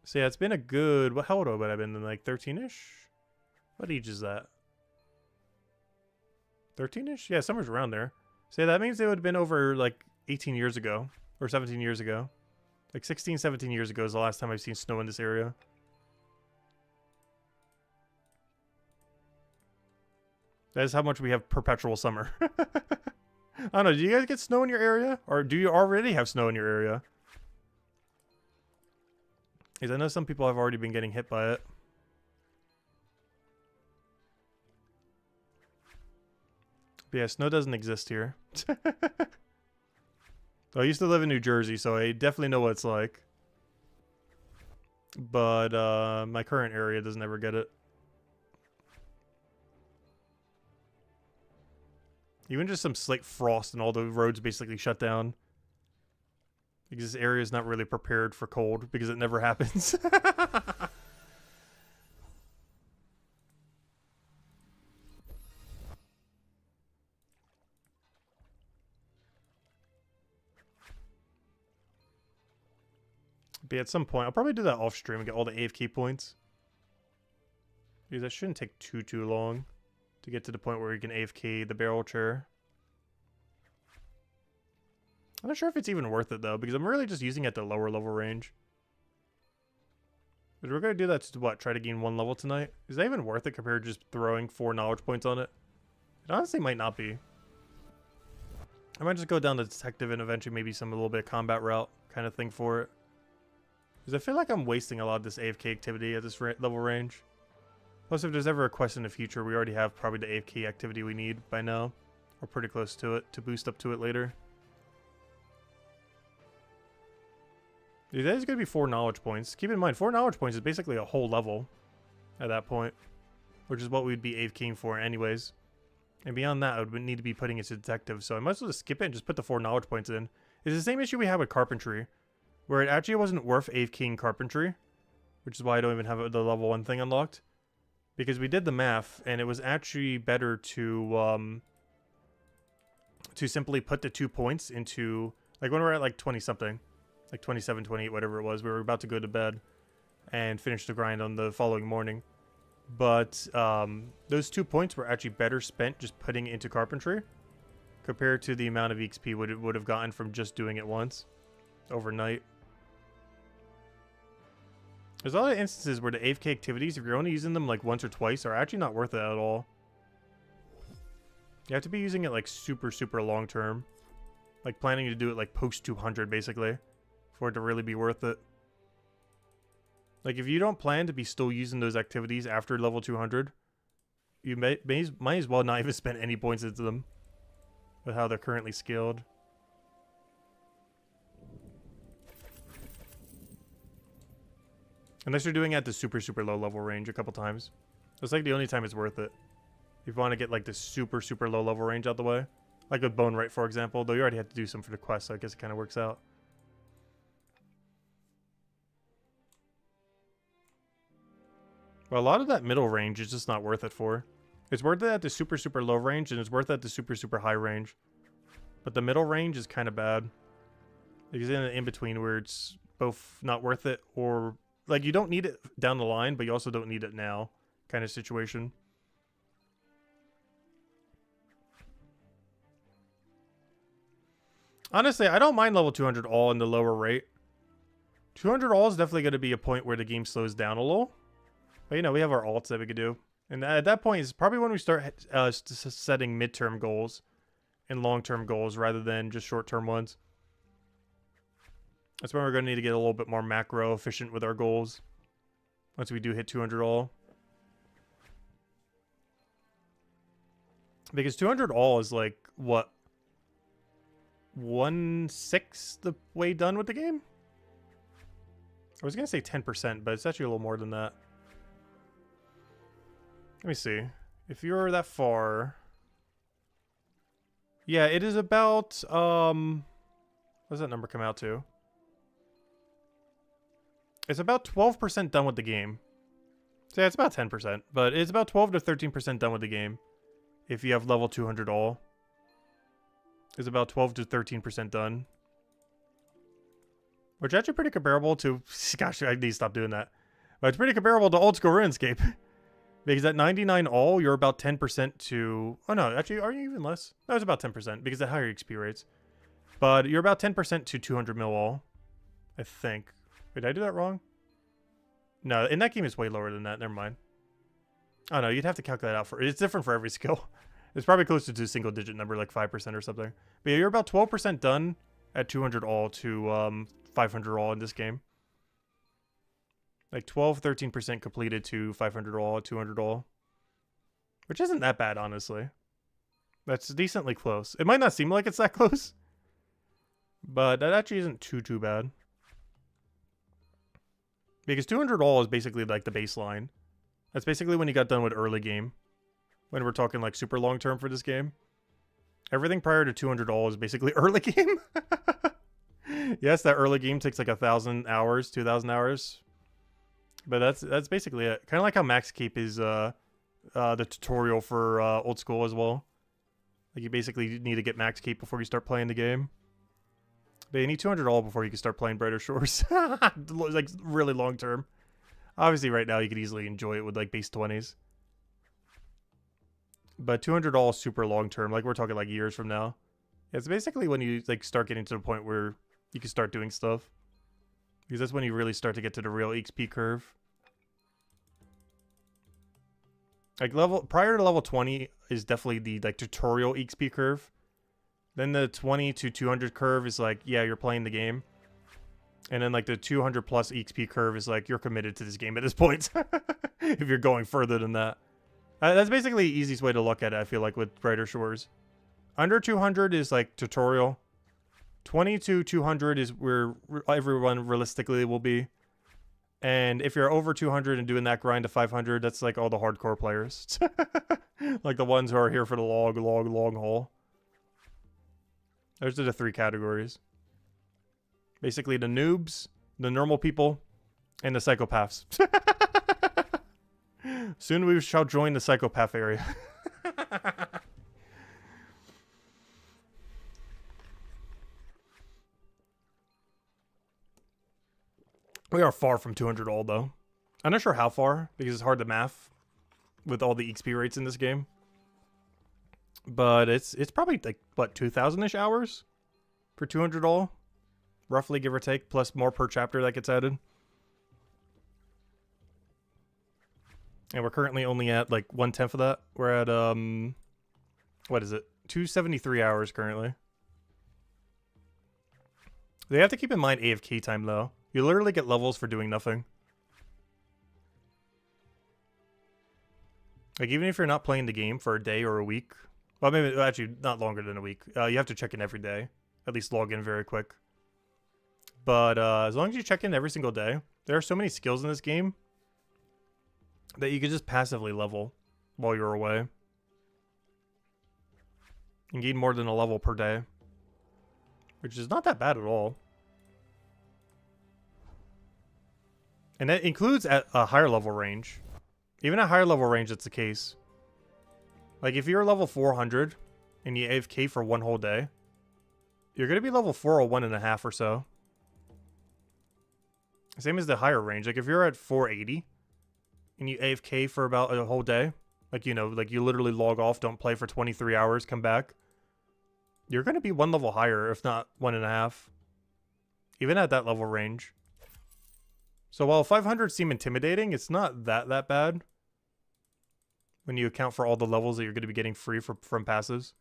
So, yeah, it's been a good... How old have I been? Like, 13-ish? What age is that? 13-ish? Yeah, somewhere around there. So, yeah, that means it would have been over, like, 18 years ago. Or 17 years ago. Like, 16, 17 years ago is the last time I've seen snow in this area. That is how much we have perpetual summer. I don't know, do you guys get snow in your area? Or do you already have snow in your area? Because I know some people have already been getting hit by it. But yeah, snow doesn't exist here. I used to live in New Jersey, so I definitely know what it's like. But my current area doesn't ever get it. Even just some slight frost and all the roads basically shut down. Because this area is not really prepared for cold because it never happens. But at some point, I'll probably do that off stream and get all the AFK points. Because that shouldn't take too long to get to the point where you can AFK the barrel chair. I'm not sure if it's even worth it though, because I'm really just using it at the lower level range. But we're going to do that to what? Try to gain 1 level tonight? Is that even worth it compared to just throwing 4 knowledge points on it? It honestly might not be. I might just go down the detective and eventually maybe some a little bit of combat route kind of thing for it. Because I feel like I'm wasting a lot of this AFK activity at this level range. Plus, if there's ever a quest in the future, we already have probably the AFK activity we need by now. Or pretty close to it to boost up to it later. Dude, that is going to be 4 knowledge points. Keep in mind, 4 knowledge points is basically a whole level at that point. Which is what we'd be AFKing for anyways. And beyond that, I would need to be putting it to detective. So I might as well just skip it and just put the 4 knowledge points in. It's the same issue we had with carpentry. Where it actually wasn't worth AFKing carpentry. Which is why I don't even have the level 1 thing unlocked. Because we did the math, and it was actually better to simply put the 2 points into... Like when we're at like 20-something. Like 27, 28, whatever it was. We were about to go to bed and finish the grind on the following morning. But those 2 points were actually better spent just putting it into carpentry compared to the amount of XP would have gotten from just doing it once overnight. There's a lot of instances where the AFK activities, if you're only using them like once or twice, are actually not worth it at all. You have to be using it like super long term. Like planning to do it like post 200 basically. For it to really be worth it. Like, if you don't plan to be still using those activities after level 200, you might as well not even spend any points into them. With how they're currently scaled. Unless you're doing it at the super low level range a couple times. That's like the only time it's worth it. If you want to get like the super low level range out the way. Like with Bone Right, for example. Though you already had to do some for the quest, so I guess it kind of works out. Well, a lot of that middle range is just not worth it for. It's worth it at the super low range, and it's worth it at the super high range. But the middle range is kind of bad. Because in between where it's both not worth it, or... Like, you don't need it down the line, but you also don't need it now. Kind of situation. Honestly, I don't mind level 200 all in the lower rate. 200 all is definitely going to be a point where the game slows down a little. But, you know, we have our alts that we could do. And at that point is probably when we start setting midterm goals and long-term goals rather than just short-term ones. That's when we're going to need to get a little bit more macro efficient with our goals once we do hit 200 all. Because 200 all is like, what, 1/6 the way done with the game? I was going to say 10%, but it's actually a little more than that. Let me see. If you're that far... Yeah, it is about, what does that number come out to? It's about 12% done with the game. So yeah, it's about 10%, but it's about 12 to 13% done with the game. If you have level 200 all. It's about 12 to 13% done. Which is actually pretty comparable to... Gosh, I need to stop doing that. But it's pretty comparable to old school RuneScape. Because at 99 all, you're about 10% to... Oh no, actually, are you even less? No, it's about 10% because of higher XP rates. But you're about 10% to 200 mil all. I think. Wait, did I do that wrong? No, in that game it's way lower than that. Never mind. Oh no, you'd have to calculate out for... It's different for every skill. It's probably closer to a single digit number, like 5% or something. But yeah, you're about 12% done at 200 all to 500 all in this game. Like 12, 13% completed to 500 all, 200 all. Which isn't that bad, honestly. That's decently close. It might not seem like it's that close. But that actually isn't too bad. Because 200 all is basically like the baseline. That's basically when you got done with early game. When we're talking like super long term for this game. Everything prior to 200 all is basically early game. Yes, that early game takes like 1,000 hours, 2,000 hours. But that's basically it. Kind of like how max keep is the tutorial for old school as well. Like you basically need to get max keep before you start playing the game. But you need 200 all before you can start playing Brighter Shores. Like really long term. Obviously right now you could easily enjoy it with like base 20s. But 200 all is super long term. Like we're talking like years from now. It's basically when you like start getting to the point where you can start doing stuff. Because that's when you really start to get to the real XP curve. Like prior to level 20 is definitely the like tutorial XP curve. Then the 20 to 200 curve is like, yeah, you're playing the game. And then like the 200 plus XP curve is like, you're committed to this game at this point. If you're going further than that. That's basically the easiest way to look at it, I feel like, with Brighter Shores. Under 200 is like tutorial. 20 to 200 is where everyone realistically will be. And if you're over 200 and doing that grind to 500, that's like all the hardcore players. Like the ones who are here for the long haul. Those are the three categories. Basically the noobs, the normal people, and the psychopaths. Soon we shall join the psychopath area. We are far from 200 all, though. I'm not sure how far, because it's hard to math with all the XP rates in this game. But it's probably, like, what, 2,000-ish hours for 200 all? Roughly, give or take, plus more per chapter that gets added. And we're currently only at, like, 1/10 of that. We're at, what is it? 273 hours currently. They have to keep in mind AFK time, though. You literally get levels for doing nothing. Like, even if you're not playing the game for a day or a week. Well, maybe, actually, not longer than a week. You have to check in every day. At least log in very quick. But as long as you check in every single day, there are so many skills in this game that you can just passively level while you're away. You gain more than a level per day. Which is not that bad at all. And that includes at a higher level range. Even at higher level range, that's the case. Like, if you're level 400 and you AFK for one whole day, you're going to be level 401.5 or so. Same as the higher range. Like, if you're at 480 and you AFK for about a whole day, like, you know, like you literally log off, don't play for 23 hours, come back, you're going to be one level higher, if not 1.5. Even at that level range. So while 500 seem intimidating, it's not that bad. when you account for all the levels that you're going to be getting free from passives.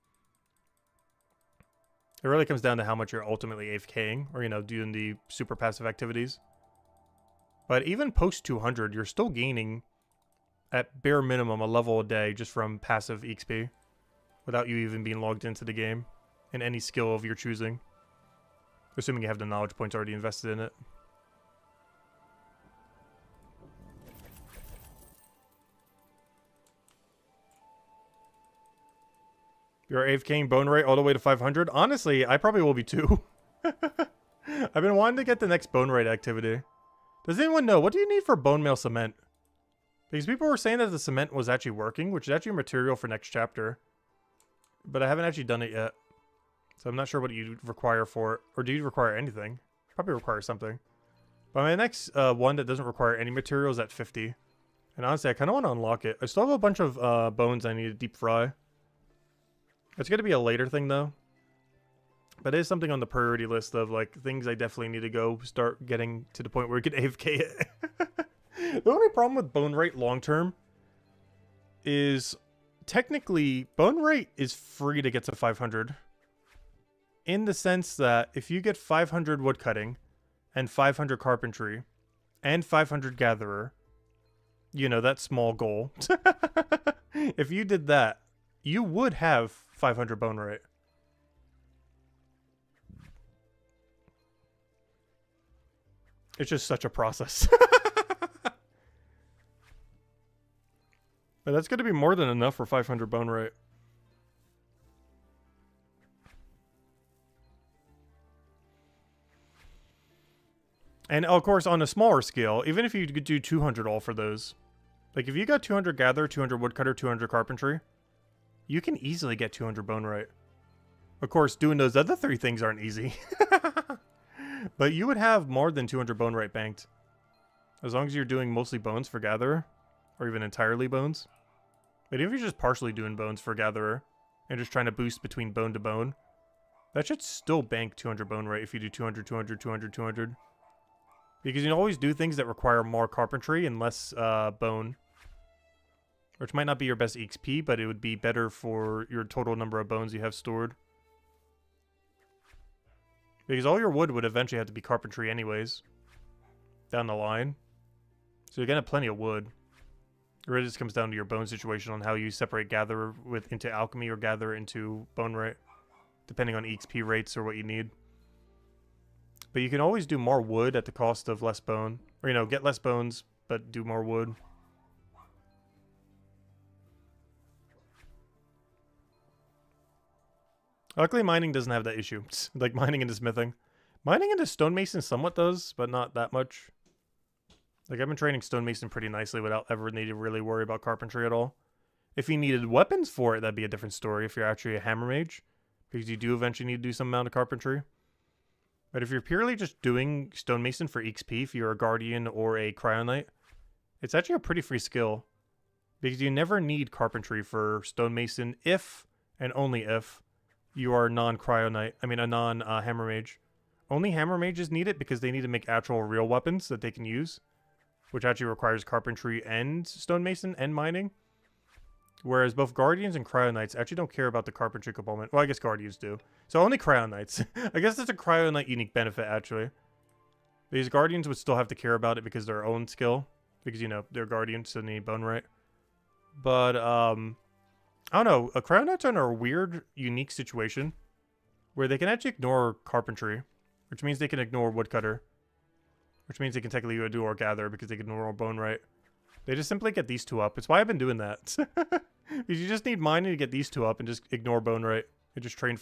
It really comes down to how much you're ultimately AFKing, or, you know, doing the super passive activities. But even post 200, you're still gaining, at bare minimum, a level a day just from passive EXP, without you even being logged into the game, in any skill of your choosing. Assuming you have the knowledge points already invested in it. You're AFKing bone rate all the way to 500? Honestly, I probably will be too. I've been wanting to get the next bone rate activity. Does anyone know, what do you need for bone mail cement? Because people were saying that the cement was actually working, which is actually material for next chapter. But I haven't actually done it yet. So I'm not sure what you require for it. Or do you require anything? Probably require something. But my next one that doesn't require any material is at 50. And honestly, I kind of want to unlock it. I still have a bunch of bones I need to deep fry. It's going to be a later thing, though. But it is something on the priority list of, like, things I definitely need to go start getting to the point where we can AFK it. The only problem with bone rate long-term is, technically, bone rate is free to get to 500. In the sense that if you get 500 woodcutting, and 500 carpentry, and 500 gatherer, you know, that small goal. If you did that, you would have 500 bone rate. It's just such a process. But that's going to be more than enough for 500 bone rate. And of course, on a smaller scale, even if you could do 200 all for those, like if you got 200 gather, 200 woodcutter, 200 carpentry, you can easily get 200 bone rate. Of course, doing those other three things aren't easy. But you would have more than 200 bone rate banked. As long as you're doing mostly bones for gatherer, or even entirely bones. But if you're just partially doing bones for gatherer, and just trying to boost between bone to bone, that should still bank 200 bone rate if you do 200, 200, 200, 200. Because you can always do things that require more carpentry and less bone. Which might not be your best XP, but it would be better for your total number of bones you have stored. Because all your wood would eventually have to be carpentry anyways. Down the line. So you're going to have plenty of wood. It really just comes down to your bone situation on how you separate gather into alchemy or gather into bone rate. Depending on XP rates or what you need. But you can always do more wood at the cost of less bone. Or, you know, get less bones, but do more wood. Luckily, mining doesn't have that issue. Like mining into smithing. Mining into stonemason somewhat does, but not that much. Like, I've been training stonemason pretty nicely without ever needing to really worry about carpentry at all. If you needed weapons for it, that'd be a different story if you're actually a hammer mage. Because you do eventually need to do some amount of carpentry. But if you're purely just doing stonemason for XP, if you're a guardian or a cryonite, it's actually a pretty free skill. Because you never need carpentry for stonemason if, and only if, you are a non-cryonite, I mean a non-hammer mage. Only hammer mages need it because they need to make actual real weapons that they can use. Which actually requires carpentry and stonemason and mining. Whereas both guardians and cryonites actually don't care about the carpentry component. Well, I guess guardians do. So only cryonites. I guess that's a cryonite unique benefit, actually. These guardians would still have to care about it because their own skill. Because, you know, they're guardians, so they need bone rate. But, I don't know. Cryonites are in a weird, unique situation. Where they can actually ignore carpentry. Which means they can ignore woodcutter. Which means they can technically do or gather because they can ignore bone rate. They just simply get these two up. It's why I've been doing that. Because you just need mining to get these two up and just ignore bone rate. And just trade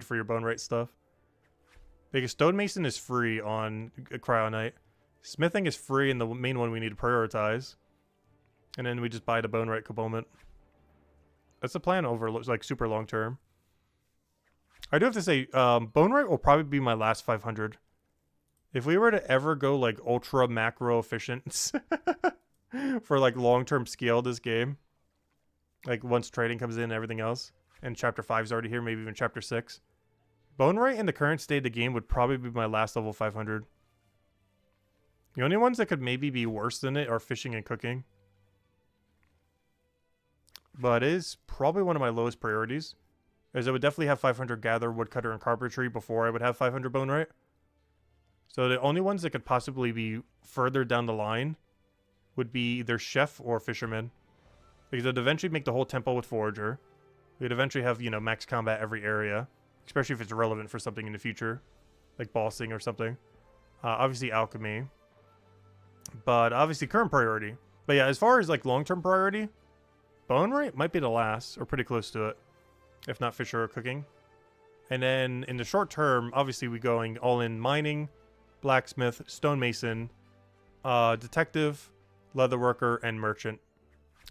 for your bone rate stuff. Because stonemason is free on a cryonite. Smithing is free and the main one we need to prioritize. And then we just buy the bone rate component. That's the plan over like super long term. I do have to say, bone rate will probably be my last 500. If we were to ever go like ultra macro efficient for like long-term scale this game, like once trading comes in and everything else, and chapter 5 is already here, maybe even chapter 6, bone rate in the current state of the game would probably be my last level 500. The only ones that could maybe be worse than it are fishing and cooking. but it is probably one of my lowest priorities. As I would definitely have 500 gather, woodcutter, and carpentry before I would have 500 bone right. So the only ones that could possibly be further down the line would be either chef or fisherman. Because it would eventually make the whole temple with forager. We'd eventually have, you know, max combat every area. Especially if it's relevant for something in the future. Like bossing or something. Obviously alchemy. But obviously current priority. But yeah, as far as like long-term priority, bone right might be the last, or pretty close to it. If not fisher or cooking. And then in the short term, obviously we going all in mining, blacksmith, stonemason, detective, leatherworker, and merchant.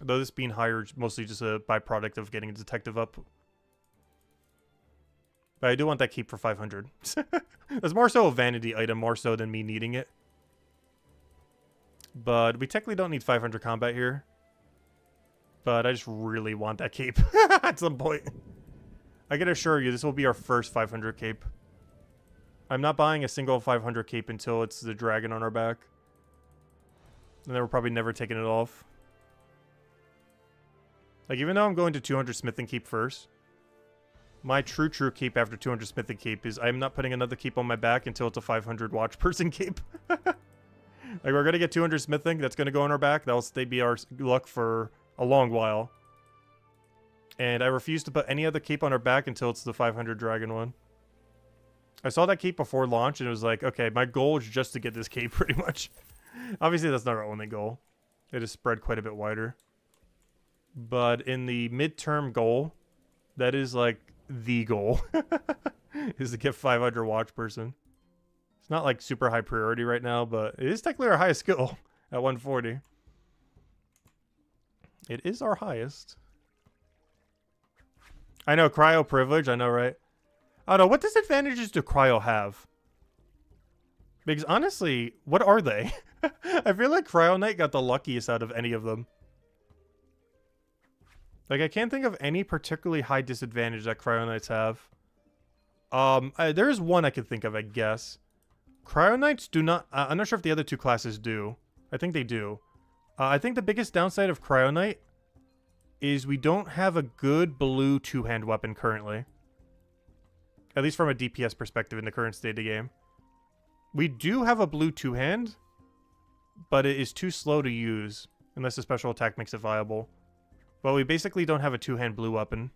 Though this being higher is mostly just a byproduct of getting a detective up. But I do want that keep for 500. It's more so a vanity item, more so than me needing it. But we technically don't need 500 combat here. But I just really want that cape at some point. I can assure you, this will be our first 500 cape. I'm not buying a single 500 cape until it's the dragon on our back. And then we're probably never taking it off. Like, even though I'm going to 200 smithing keep first, my true keep after 200 smithing keep is I'm not putting another keep on my back until it's a 500 watch person keep. Like, we're going to get 200 smithing. That's going to go on our back. That'll stay be our luck for a long while. And I refuse to put any other keep on our back until it's the 500 dragon one. I saw that keep before launch, and it was like, okay, my goal is just to get this cape, pretty much. Obviously, that's not our only goal. It is spread quite a bit wider. But in the midterm goal, that is, like, the goal. Is to get 500 watch person. It's not, like, super high priority right now, but it is technically our highest skill at 140. It is our highest. I know, cryo privilege, I know, right? I don't know, what disadvantages do cryo have? Because honestly, what are they? I feel like Cryo Knight got the luckiest out of any of them. Like, I can't think of any particularly high disadvantage that Cryo Knights have. There is one I could think of, I guess. Cryo Knights do not... I'm not sure if the other two classes do. I think they do. I think the biggest downside of Cryo Knight is we don't have a good blue two-hand weapon currently. At least from a DPS perspective in the current state of the game. We do have a blue two-hand, but it is too slow to use unless a special attack makes it viable. But we basically don't have a two-hand blue weapon.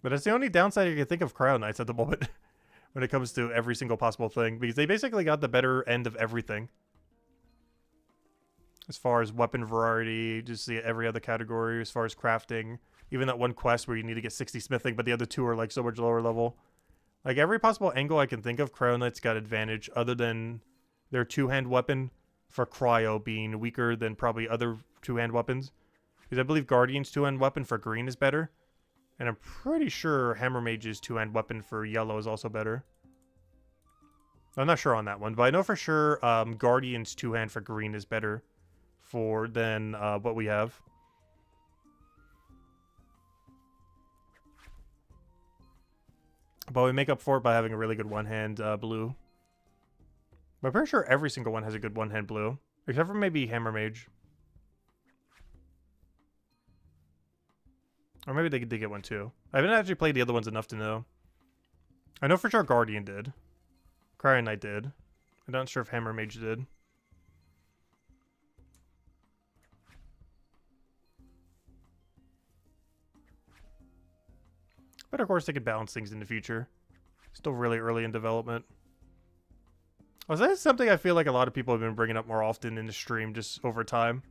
But that's the only downside I can think of Cryo Knights at the moment when it comes to every single possible thing, because they basically got the better end of everything. As far as weapon variety, just every other category, as far as crafting, even that one quest where you need to get 60 smithing, but the other two are like so much lower level. Like every possible angle I can think of, Cryo Knights got advantage other than their two-hand weapon for cryo being weaker than probably other two-hand weapons. Because I believe Guardian's two-hand weapon for green is better. And I'm pretty sure Hammer Mage's two-hand weapon for yellow is also better. I'm not sure on that one, but I know for sure Guardian's two-hand for green is better than what we have. But we make up for it by having a really good one-hand blue. But I'm pretty sure every single one has a good one-hand blue. Except for maybe Hammer Mage. Or maybe they did get one too. I haven't actually played the other ones enough to know. I know for sure Guardian did. Cryo Knight did. I'm not sure if Hammer Mage did. But of course they could balance things in the future. Still really early in development. Oh, so that's something I feel like a lot of people have been bringing up more often in the stream just over time.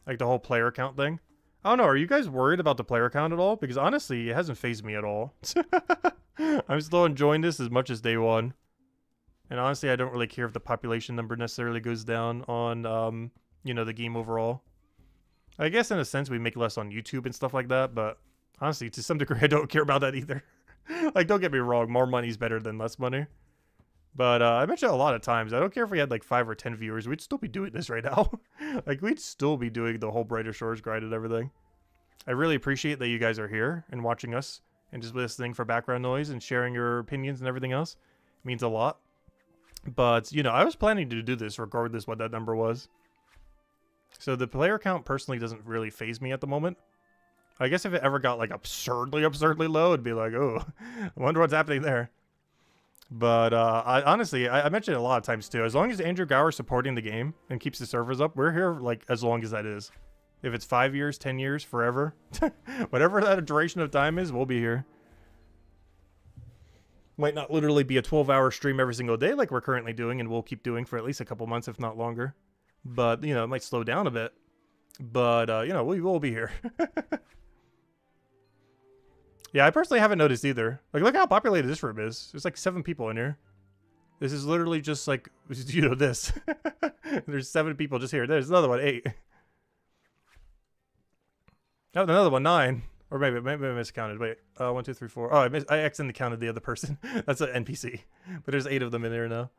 Like the whole player count thing. I don't know, are you guys worried about the player count at all? Because honestly, it hasn't fazed me at all. I'm still enjoying this as much as day one. And honestly, I don't really care if the population number necessarily goes down on, you know, the game overall. I guess in a sense we make less on YouTube and stuff like that, but honestly, to some degree, I don't care about that either. Like, don't get me wrong, more money is better than less money. But I mentioned a lot of times, I don't care if we had like 5 or 10 viewers, we'd still be doing this right now. Like, we'd still be doing the whole Brighter Shores grind and everything. I really appreciate that you guys are here and watching us and just listening for background noise and sharing your opinions and everything else. It means a lot. But, you know, I was planning to do this regardless what that number was. So the player count personally doesn't really faze me at the moment. I guess if it ever got like absurdly low, it'd be like, oh, I wonder what's happening there. But I honestly, I mentioned it a lot of times too. As long as Andrew Gower's supporting the game and keeps the servers up, we're here like as long as that is. If it's 5 years, 10 years, forever, whatever that duration of time is, we'll be here. Might not literally be a 12-hour stream every single day like we're currently doing, and we'll keep doing for at least a couple months, if not longer. But, you know, it might slow down a bit. But, you know, we will be here. Yeah, I personally haven't noticed either. Like, look how populated this room is. There's like 7 people in here. This is literally just like, you know, this. There's 7 people just here. There's another one, 8. Oh, another one, 9. Or maybe I miscounted. Wait, 1, 2, 3, 4. Oh, I accidentally counted the other person. That's an NPC. But there's 8 of them in there now.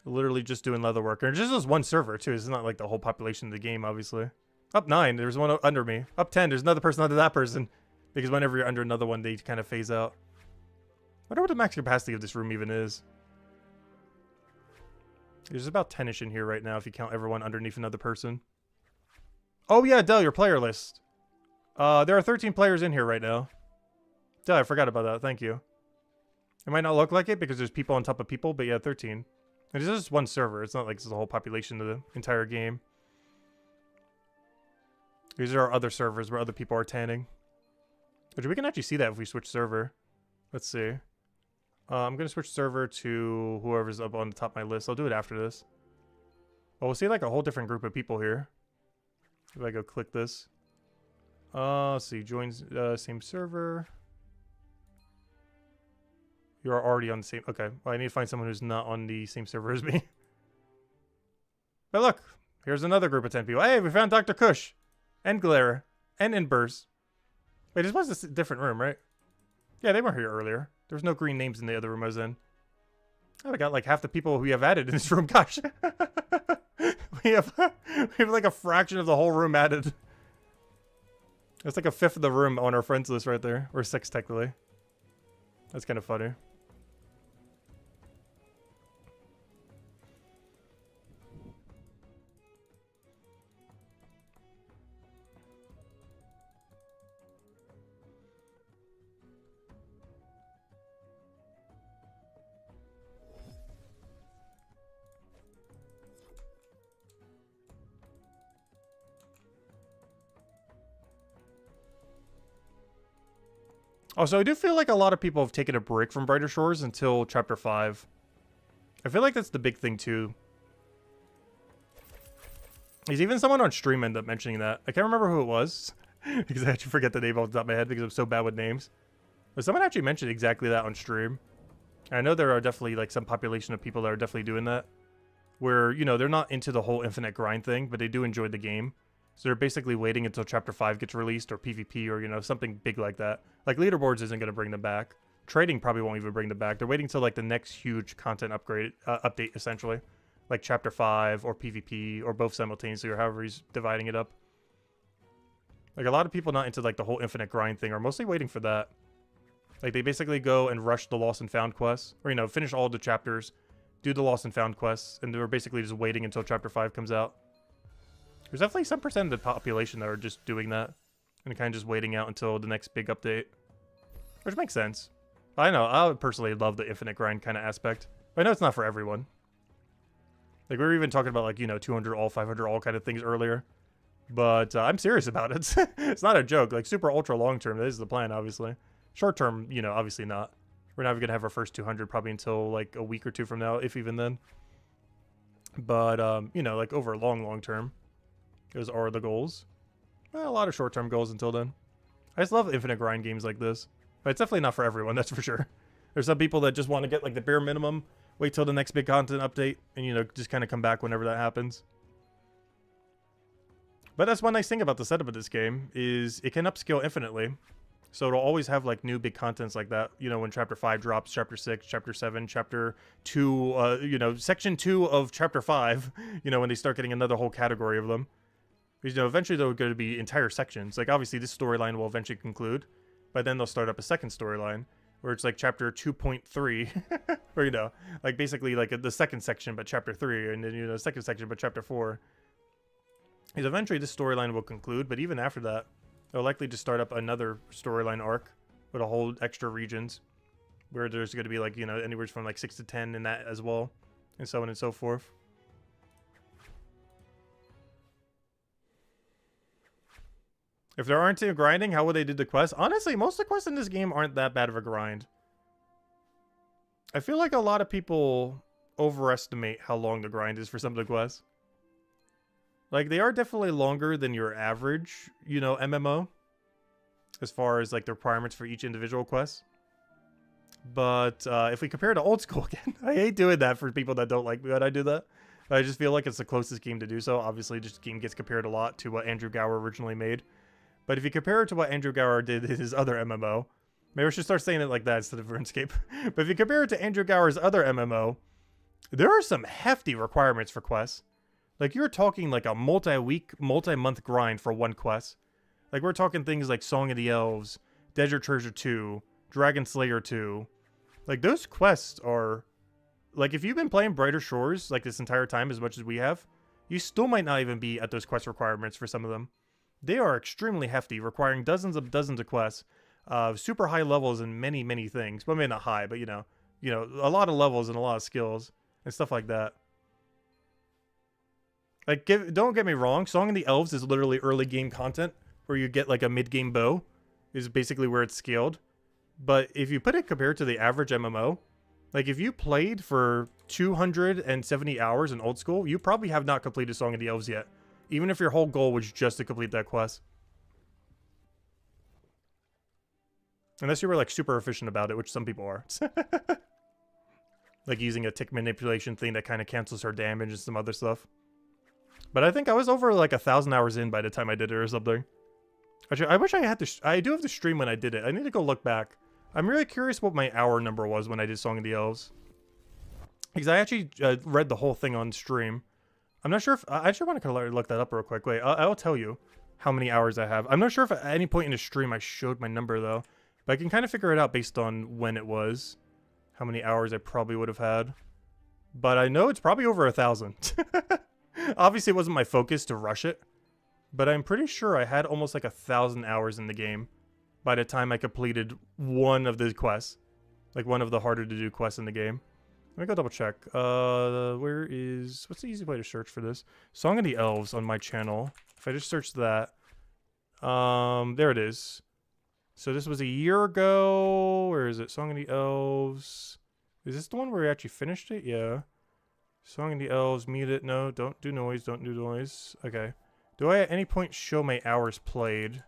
Literally just doing leather work. And just this one server, too. It's not like the whole population of the game, obviously. Up 9, there's one under me. Up 10, there's another person under that person. Because whenever you're under another one, they kind of phase out. I wonder what the max capacity of this room even is. There's about 10-ish in here right now if you count everyone underneath another person. Oh yeah, Del, your player list. There are 13 players in here right now. Del, I forgot about that. Thank you. It might not look like it because there's people on top of people, but yeah, 13. And it's just one server. It's not like it's the whole population of the entire game. These are our other servers where other people are tanning. Which we can actually see that if we switch server. Let's see. I'm going to switch server to whoever's up on the top of my list. I'll do it after this. Well, we'll see like a whole different group of people here. If I go click this. Let's see. Join same server. You're already on the same... Okay. Well, I need to find someone who's not on the same server as me. But look. Here's another group of 10 people. Hey, we found Dr. Kush. And Glare. And Inburst. Wait, this was a different room, right? Yeah, they weren't here earlier. There's no green names in the other room I was in. Oh, I got like half the people we have added in this room. Gosh. we have like a fraction of the whole room added. That's like a fifth of the room on our friends list right there. Or 6 technically. That's kind of funny. Also, I do feel like a lot of people have taken a break from Brighter Shores until Chapter 5. I feel like that's the big thing, too. There's even someone on stream ended up mentioning that. I can't remember who it was. Because I actually forget the name off the top of my head because I'm so bad with names. But someone actually mentioned exactly that on stream. I know there are definitely, like, some population of people that are definitely doing that. Where, you know, they're not into the whole infinite grind thing, but they do enjoy the game. So they're basically waiting until Chapter 5 gets released, or PvP, or, you know, something big like that. Like, leaderboards isn't going to bring them back. Trading probably won't even bring them back. They're waiting till, like, the next huge content update, essentially. Like Chapter 5, or PvP, or both simultaneously, or however he's dividing it up. Like, a lot of people not into, like, the whole infinite grind thing are mostly waiting for that. Like, they basically go and rush the Lost and Found quests. Or, you know, finish all the chapters, do the Lost and Found quests, and they're basically just waiting until Chapter 5 comes out. There's definitely some percent of the population that are just doing that. And kind of just waiting out until the next big update. Which makes sense. I know, I personally love the infinite grind kind of aspect. But I know it's not for everyone. Like, we were even talking about, like, you know, 200 all, 500 all kind of things earlier. But I'm serious about it. It's not a joke. Like, super ultra long term, that is the plan, obviously. Short term, you know, obviously not. We're not even going to have our first 200 probably until, like, a week or 2 from now, if even then. But, you know, like, over long term. Those are the goals. Well, a lot of short-term goals until then. I just love infinite grind games like this. But it's definitely not for everyone, that's for sure. There's some people that just want to get like the bare minimum, wait till the next big content update, and you know, just kind of come back whenever that happens. But that's one nice thing about the setup of this game, is it can upscale infinitely. So it'll always have like new big contents like that, you know, when Chapter 5 drops, Chapter 6, Chapter 7, Chapter 2, you know, Section 2 of Chapter 5, you know, when they start getting another whole category of them. Because, you know, eventually there are going to be entire sections. Like, obviously, this storyline will eventually conclude. But then they'll start up a second storyline. Where it's like Chapter 2.3. Or, you know, like, basically, like, the second section, but Chapter 3. And then, you know, the second section, but Chapter 4. Because eventually this storyline will conclude, but even after that, they'll likely just start up another storyline arc with a whole extra regions where there's going to be like, you know, anywhere from like 6 to 10 in that as well, and so on and so forth. If there aren't any grinding, how would they do the quests? Honestly, most of the quests in this game aren't that bad of a grind. I feel like a lot of people overestimate how long the grind is for some of the quests. Like, they are definitely longer than your average, you know, MMO. As far as, like, the requirements for each individual quest. But, if we compare to old school again, I hate doing that for people that don't like me when I do that. I just feel like it's the closest game to do so. Obviously, this game gets compared a lot to what Andrew Gower originally made. But if you compare it to what Andrew Gower did in his other MMO, maybe I should start saying it like that instead of RuneScape. But if you compare it to Andrew Gower's other MMO, there are some hefty requirements for quests. Like, you're talking like a multi-week, multi-month grind for one quest. Like, we're talking things like Song of the Elves, Desert Treasure 2, Dragon Slayer 2. Like, those quests are... Like, if you've been playing Brighter Shores, like, this entire time as much as we have, you still might not even be at those quest requirements for some of them. They are extremely hefty, requiring dozens of quests, super high levels and many, many things. Well, maybe not high, but, you know, a lot of levels and a lot of skills and stuff like that. Like, don't get me wrong, Song of the Elves is literally early game content, where you get like a mid-game bow, is basically where it's scaled. But if you put it compared to the average MMO, like if you played for 270 hours in old school, you probably have not completed Song of the Elves yet, even if your whole goal was just to complete that quest. Unless you were like super efficient about it, which some people are. Like using a tick manipulation thing that kind of cancels her damage and some other stuff. But I think I was over like 1,000 hours in by the time I did it or something. Actually, I wish I had to... I do have to stream when I did it. I need to go look back. I'm really curious what my hour number was when I did Song of the Elves. Because I actually read the whole thing on stream. I'm not sure if... I actually want to look that up real quick. Wait, I'll tell you how many hours I have. I'm not sure if at any point in the stream I showed my number, though. But I can kind of figure it out based on when it was. How many hours I probably would have had. But I know it's probably over 1,000. Obviously, it wasn't my focus to rush it. But I'm pretty sure I had almost like 1,000 hours in the game by the time I completed one of the quests. Like one of the harder to do quests in the game. Let me go double check. Where is... What's the easy way to search for this? Song of the Elves on my channel. If I just search that. There it is. So this was a year ago. Where is it? Song of the Elves. Is this the one where we actually finished it? Yeah. Song of the Elves, mute it. No, don't do noise. Don't do noise. Okay. Do I at any point show my hours played?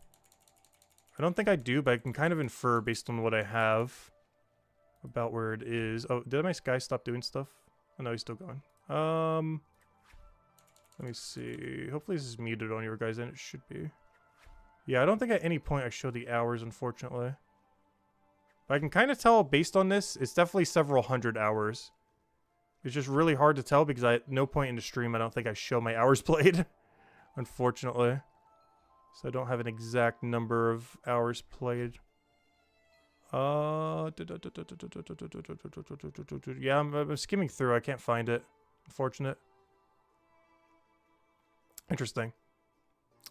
I don't think I do, but I can kind of infer based on what I have about where it is. Oh, did my guy stop doing stuff? Oh, no, he's still gone. Let me see. Hopefully this is muted on your guys' end. It should be. Yeah, I don't think at any point I show the hours, unfortunately. But I can kind of tell based on this, it's definitely several hundred hours. It's just really hard to tell because at no point in the stream I don't think I show my hours played. Unfortunately. So I don't have an exact number of hours played. Yeah, I'm skimming through. I can't find it. Unfortunate. Interesting.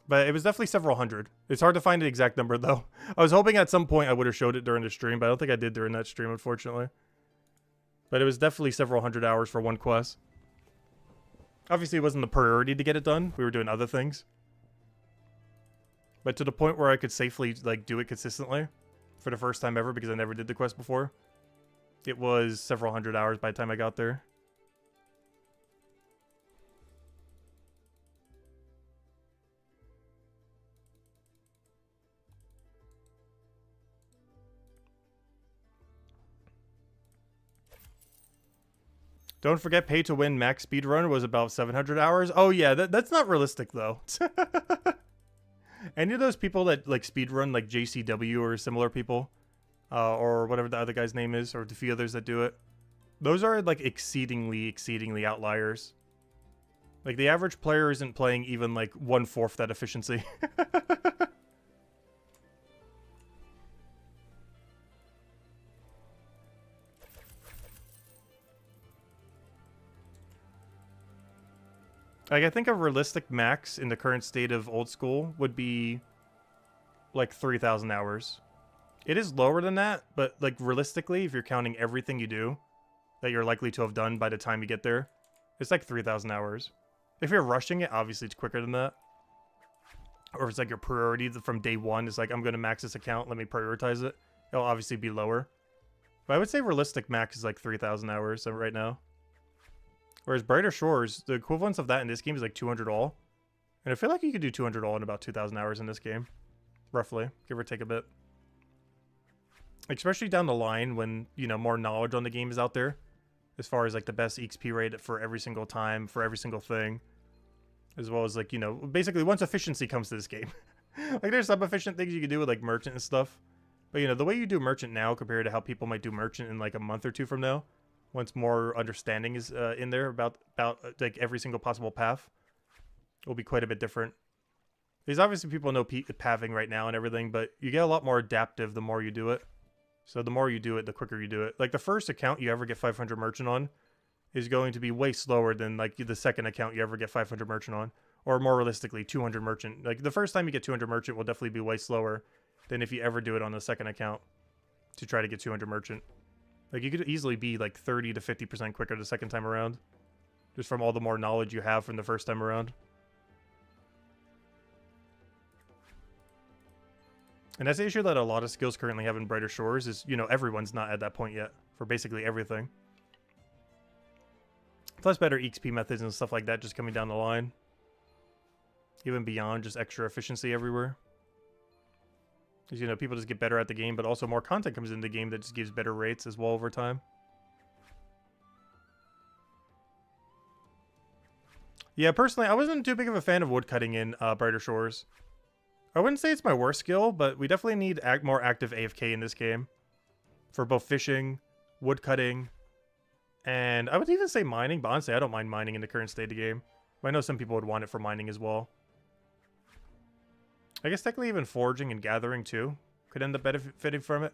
But it was definitely several hundred. It's hard to find the exact number, though. I was hoping at some point I would have showed it during the stream, but I don't think I did during that stream, unfortunately. But it was definitely several hundred hours for one quest. Obviously, it wasn't the priority to get it done. We were doing other things. But to the point where I could safely, like, do it consistently for the first time ever because I never did the quest before. It was several hundred hours by the time I got there. Don't forget, pay to win max speedrun was about 700 hours. Oh yeah, that's not realistic though. Any of those people that like speedrun, like JCW or similar people, or whatever the other guy's name is, or the few others that do it, those are like exceedingly outliers. Like the average player isn't playing even like 1/4 that efficiency. Like, I think a realistic max in the current state of old school would be like 3,000 hours. It is lower than that, but like realistically, if you're counting everything you do that you're likely to have done by the time you get there, it's like 3,000 hours. If you're rushing it, obviously it's quicker than that. Or if it's like your priority from day one, it's like, I'm going to max this account, let me prioritize it. It'll obviously be lower. But I would say realistic max is like 3,000 hours right now. Whereas Brighter Shores, the equivalence of that in this game is like 200 all. And I feel like you could do 200 all in about 2,000 hours in this game. Roughly, give or take a bit. Especially down the line when, you know, more knowledge on the game is out there. As far as like the best XP rate for every single time, for every single thing. As well as like, you know, basically once efficiency comes to this game. Like there's some efficient things you can do with like merchant and stuff. But you know, the way you do merchant now compared to how people might do merchant in like a month or two from now. Once more understanding is in there about like every single possible path. Will be quite a bit different. Because obviously people know pathing right now and everything. But you get a lot more adaptive the more you do it. So the more you do it, the quicker you do it. Like the first account you ever get 500 merchant on is going to be way slower than like the second account you ever get 500 merchant on. Or more realistically, 200 merchant. Like the first time you get 200 merchant will definitely be way slower than if you ever do it on the second account to try to get 200 merchant. Like you could easily be like 30 to 50% quicker the second time around. Just from all the more knowledge you have from the first time around. And that's the issue that a lot of skills currently have in Brighter Shores is, you know, everyone's not at that point yet for basically everything. Plus better XP methods and stuff like that just coming down the line. Even beyond just extra efficiency everywhere. Because, you know, people just get better at the game, but also more content comes into the game that just gives better rates as well over time. Yeah, personally, I wasn't too big of a fan of woodcutting in Brighter Shores. I wouldn't say it's my worst skill, but we definitely need more active AFK in this game. For both fishing, woodcutting, and I would even say mining, but honestly, I don't mind mining in the current state of the game. But I know some people would want it for mining as well. I guess technically even foraging and gathering too could end up benefiting from it.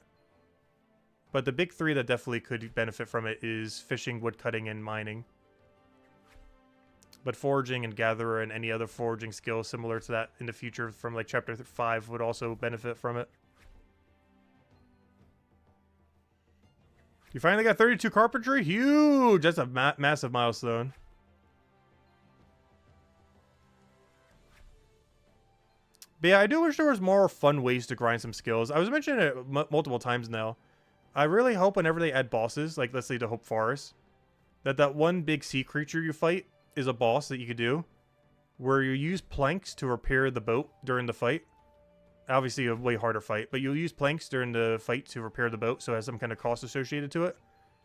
But the big three that definitely could benefit from it is fishing, woodcutting, and mining. But foraging and gatherer and any other foraging skill similar to that in the future from like chapter 5 would also benefit from it. You finally got 32 carpentry? Huge! That's a massive milestone. But yeah, I do wish there was more fun ways to grind some skills. I was mentioning it multiple times now. I really hope whenever they add bosses, like let's say the Hope Forest, that one big sea creature you fight is a boss that you could do where you use planks to repair the boat during the fight. Obviously a way harder fight, but you'll use planks during the fight to repair the boat, so it has some kind of cost associated to it.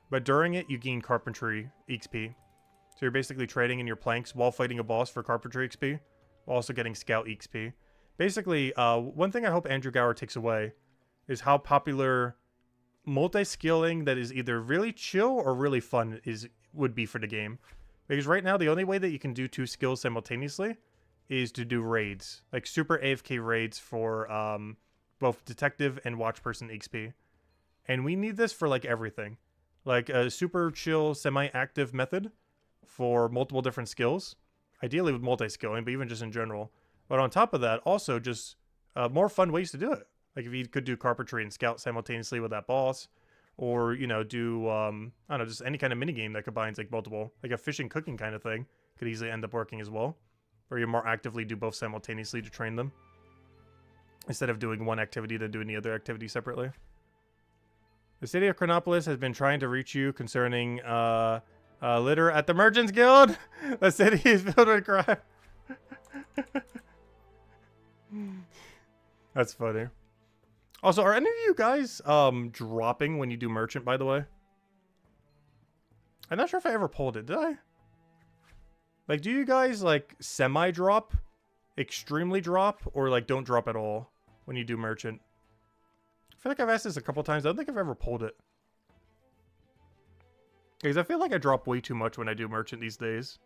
But during it, you gain carpentry XP. So you're basically trading in your planks while fighting a boss for carpentry XP, while also getting scout XP. Basically, one thing I hope Andrew Gower takes away is how popular multi-skilling that is either really chill or really fun would be for the game. Because right now, the only way that you can do 2 skills simultaneously is to do raids. Like super AFK raids for both detective and watch person XP. And we need this for like everything. Like a super chill, semi-active method for multiple different skills. Ideally with multi-skilling, but even just in general. But on top of that, also just more fun ways to do it. Like if you could do carpentry and scout simultaneously with that boss. Or, you know, do, I don't know, just any kind of minigame that combines, like, multiple. Like a fishing cooking kind of thing could easily end up working as well. Or you more actively do both simultaneously to train them. Instead of doing one activity, then doing the other activity separately. The city of Chronopolis has been trying to reach you concerning, litter at the Merchants Guild. The city is filled with crime. That's funny. Also, are any of you guys dropping when you do merchant, by the way? I'm not sure if I ever pulled it. Did I? Like, do you guys, like, semi-drop, extremely drop, or, like, don't drop at all when you do merchant? I feel like I've asked this a couple times. I don't think I've ever pulled it. Because I feel like I drop way too much when I do merchant these days.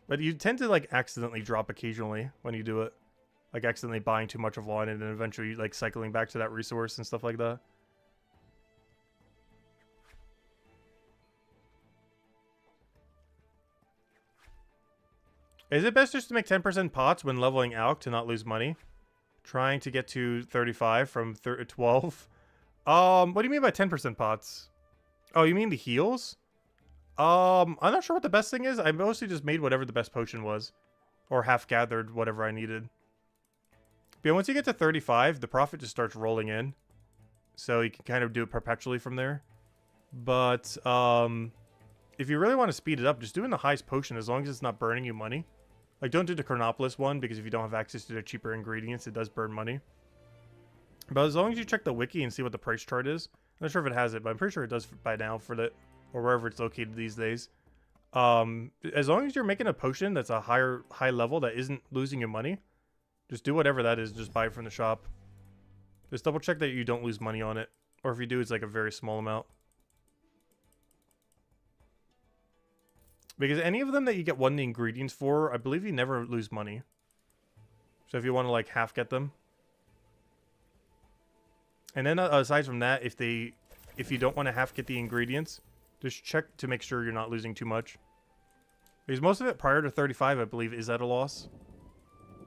But you tend to, like, accidentally drop occasionally when you do it. Like, accidentally buying too much of one and then eventually, like, cycling back to that resource and stuff like that. Is it best just to make 10% pots when leveling out to not lose money? Trying to get to 35 from 12. What do you mean by 10% pots? Oh, you mean the heals? I'm not sure what the best thing is. I mostly just made whatever the best potion was. Or half gathered whatever I needed. But once you get to 35, the profit just starts rolling in. So you can kind of do it perpetually from there. But, if you really want to speed it up, just doing the highest potion as long as it's not burning you money. Like, don't do the Chronopolis one, because if you don't have access to the cheaper ingredients, it does burn money. But as long as you check the wiki and see what the price chart is, I'm not sure if it has it, but I'm pretty sure it does by now for the, or wherever it's located these days. As long as you're making a potion that's a high level that isn't losing you money, just do whatever that is, just buy it from the shop. Just double check that you don't lose money on it. Or if you do, it's like a very small amount. Because any of them that you get one of the ingredients for, I believe you never lose money. So if you want to like half get them. And then aside from that, if you don't want to half get the ingredients, just check to make sure you're not losing too much. Because most of it prior to 35, I believe, is at a loss.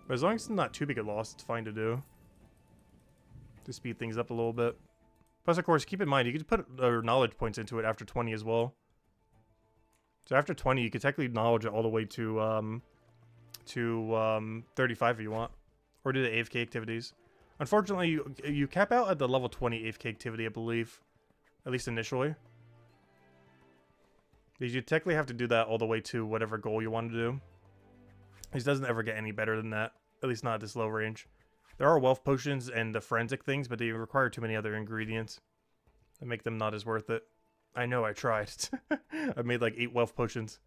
But as long as it's not too big a loss, it's fine to do. To speed things up a little bit. Plus, of course, keep in mind, you can put knowledge points into it after 20 as well. So after 20, you can technically knowledge it all the way to 35 if you want. Or do the AFK activities. Unfortunately, you cap out at the level 20 AFK activity, I believe. At least initially. Because you technically have to do that all the way to whatever goal you want to do. It doesn't ever get any better than that. At least not at this low range. There are wealth potions and the forensic things, but they require too many other ingredients. That make them not as worth it. I know, I tried. I made like 8 wealth potions.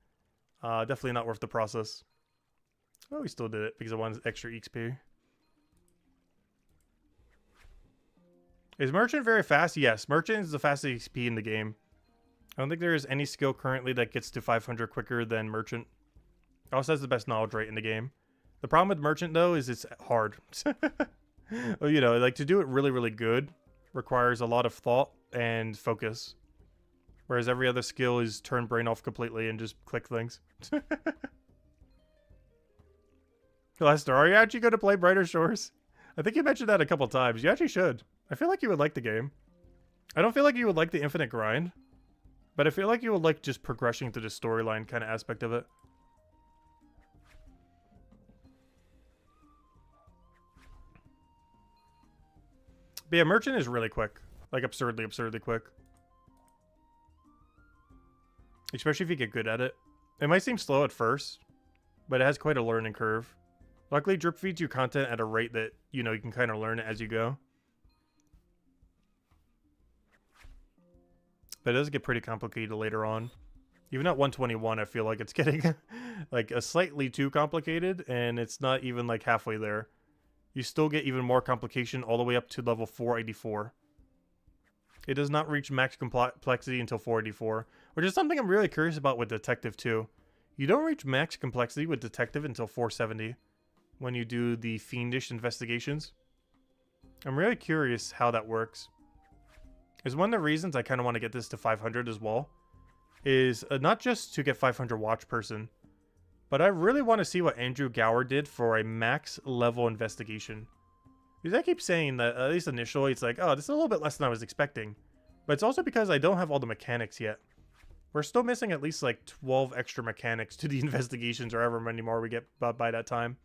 Definitely not worth the process. Oh, we still did it because I wanted extra XP. Is Merchant very fast? Yes, Merchant is the fastest XP in the game. I don't think there is any skill currently that gets to 500 quicker than Merchant. It also has the best knowledge rate in the game. The problem with Merchant, though, is it's hard. Well, you know, like, to do it really, really good requires a lot of thought and focus. Whereas every other skill is turn brain off completely and just click things. Lester, are you actually going to play Brighter Shores? I think you mentioned that a couple times. You actually should. I feel like you would like the game. I don't feel like you would like the infinite grind. But I feel like you would like just progressing through the storyline kind of aspect of it. But yeah, Merchant is really quick. Like, absurdly, absurdly quick. Especially if you get good at it. It might seem slow at first, but it has quite a learning curve. Luckily, drip feeds you content at a rate that, you know, you can kind of learn it as you go. But it does get pretty complicated later on. Even at 121, I feel like it's getting like a slightly too complicated, and it's not even like halfway there. You still get even more complication all the way up to level 484. It does not reach max complexity until 484, which is something I'm really curious about with Detective too. You don't reach max complexity with Detective until 470 when you do the fiendish investigations. I'm really curious how that works. Is one of the reasons I kind of want to get this to 500 as well. Is not just to get 500 watch person, but I really want to see what Andrew Gower did for a max level investigation. Because I keep saying that, at least initially, it's like, oh, this is a little bit less than I was expecting. But it's also because I don't have all the mechanics yet. We're still missing at least like 12 extra mechanics to the investigations or however many more we get by that time.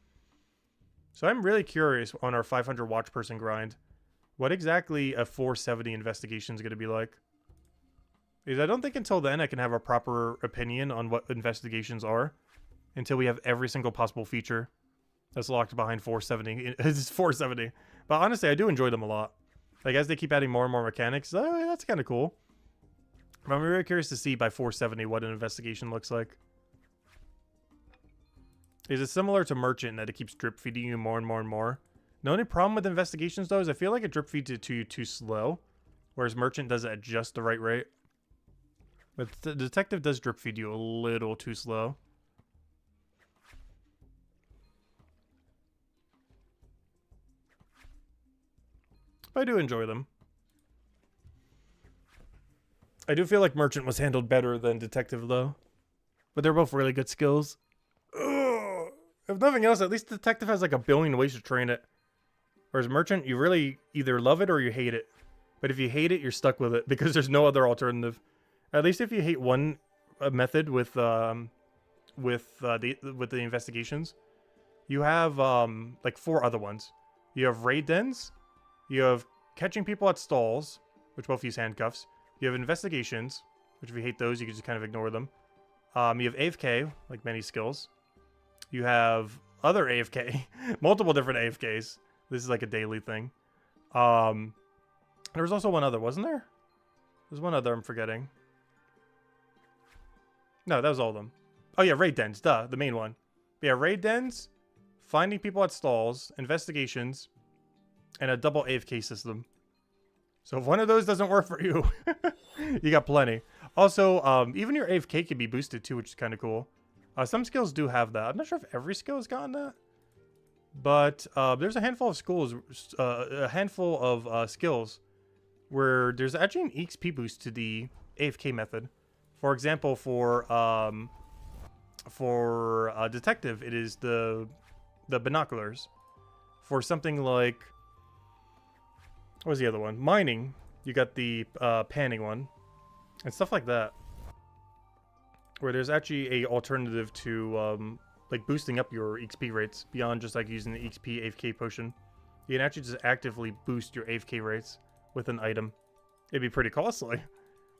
So I'm really curious on our 500 watch person grind. What exactly a 470 investigation is going to be like. Because I don't think until then I can have a proper opinion on what investigations are. Until we have every single possible feature that's locked behind 470. It's 470. But honestly, I do enjoy them a lot. Like, as they keep adding more and more mechanics, oh, that's kind of cool. But I'm really curious to see by 470 what an investigation looks like. Is it similar to Merchant that it keeps drip feeding you more and more and more? The only problem with investigations, though, is I feel like it drip feeds it to you too slow. Whereas Merchant does it at just the right rate. But the Detective does drip feed you a little too slow. But I do enjoy them. I do feel like Merchant was handled better than Detective, though. But they're both really good skills. Ugh. If nothing else, at least detective has like a billion ways to train it. Whereas merchant, you really either love it or you hate it. But if you hate it, you're stuck with it because there's no other alternative. At least if you hate one method with the investigations, you have like 4 other ones. You have raid dens, you have catching people at stalls, which both use handcuffs. You have investigations, which if you hate those, you can just kind of ignore them. You have AFK, like many skills. You have other AFK, multiple different AFKs. This is like a daily thing. There was also one other, wasn't there? There's one other I'm forgetting. No, that was all of them. Oh yeah, raid dens, duh, the main one. But yeah, raid dens, finding people at stalls, investigations, and a double AFK system. So if one of those doesn't work for you, you got plenty. Also, even your AFK can be boosted too, which is kind of cool. Some skills do have that. I'm not sure if every skill has gotten that. But there's a handful of skills where there's actually an EXP boost to the AFK method. For example, for detective, it is the binoculars. For something like, what was the other one? Mining, you got the panning one, and stuff like that. Where there's actually a alternative to like boosting up your XP rates beyond just like using the XP AFK potion. You can actually just actively boost your AFK rates with an item. It'd be pretty costly.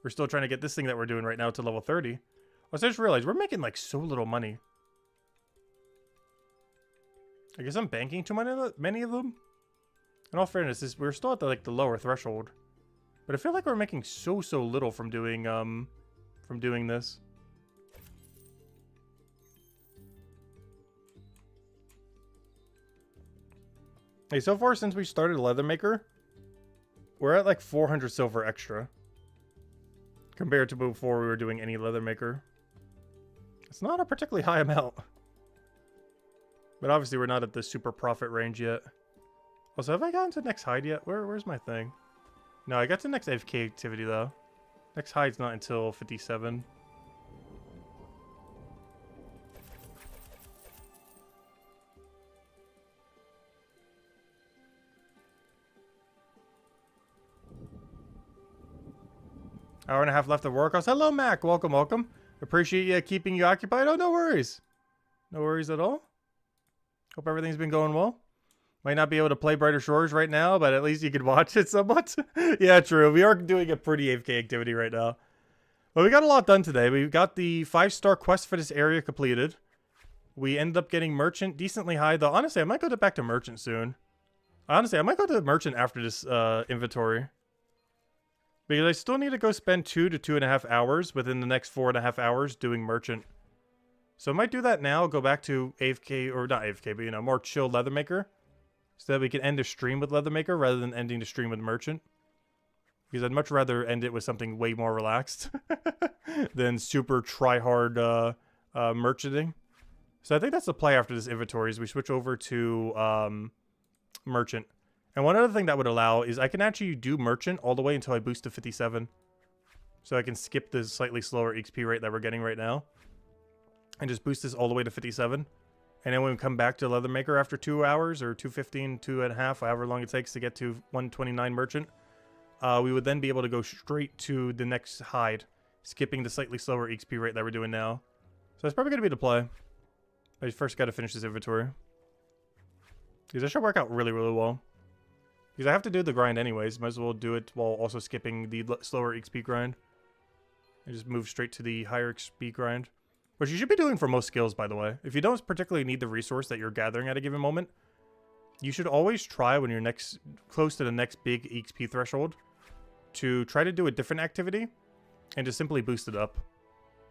We're still trying to get this thing that we're doing right now to level 30. Also, I just realized we're making like so little money. I guess I'm banking too many of them. In all fairness, we're still at the lower threshold, but I feel like we're making so little from doing this. Hey, so far since we started Leathermaker, we're at like 400 silver extra compared to before we were doing any Leathermaker. It's not a particularly high amount, but obviously we're not at the super profit range yet. Also, have I gotten to next hide yet? Where's my thing? No, I got to next AFK activity though. Next hide's not until 57. Hour and a half left of work. Hello, Mac. Welcome, welcome. Appreciate you keeping you occupied. Oh, no worries. No worries at all. Hope everything's been going well. Might not be able to play Brighter Shores right now, but at least you can watch it somewhat. Yeah, true. We are doing a pretty AFK activity right now. But we got a lot done today. We got the 5-star quest for this area completed. We ended up getting Merchant decently high, though. Honestly, I might go back to Merchant soon. Honestly, I might go to Merchant after this inventory. Because I still need to go spend 2 to 2.5 hours within the next 4.5 hours doing Merchant. So I might do that now, go back to AFK, or not AFK, but you know, more chill Leathermaker. So that we can end the stream with Leathermaker rather than ending the stream with Merchant. Because I'd much rather end it with something way more relaxed than super try-hard merchanting. So I think that's the play after this inventory is we switch over to Merchant. And one other thing that would allow is I can actually do Merchant all the way until I boost to 57. So I can skip the slightly slower XP rate that we're getting right now. And just boost this all the way to 57. And then when we come back to Leathermaker after 2 hours or 2:15, 2.5, however long it takes to get to 129 Merchant, we would then be able to go straight to the next hide, skipping the slightly slower XP rate that we're doing now. So that's probably going to be the play. I first got to finish this inventory. Because that should work out really, really well. Because I have to do the grind anyways. Might as well do it while also skipping the slower XP grind. And just move straight to the higher XP grind. Which you should be doing for most skills, by the way. If you don't particularly need the resource that you're gathering at a given moment, you should always try when you're close to the next big XP threshold to try to do a different activity and just simply boost it up.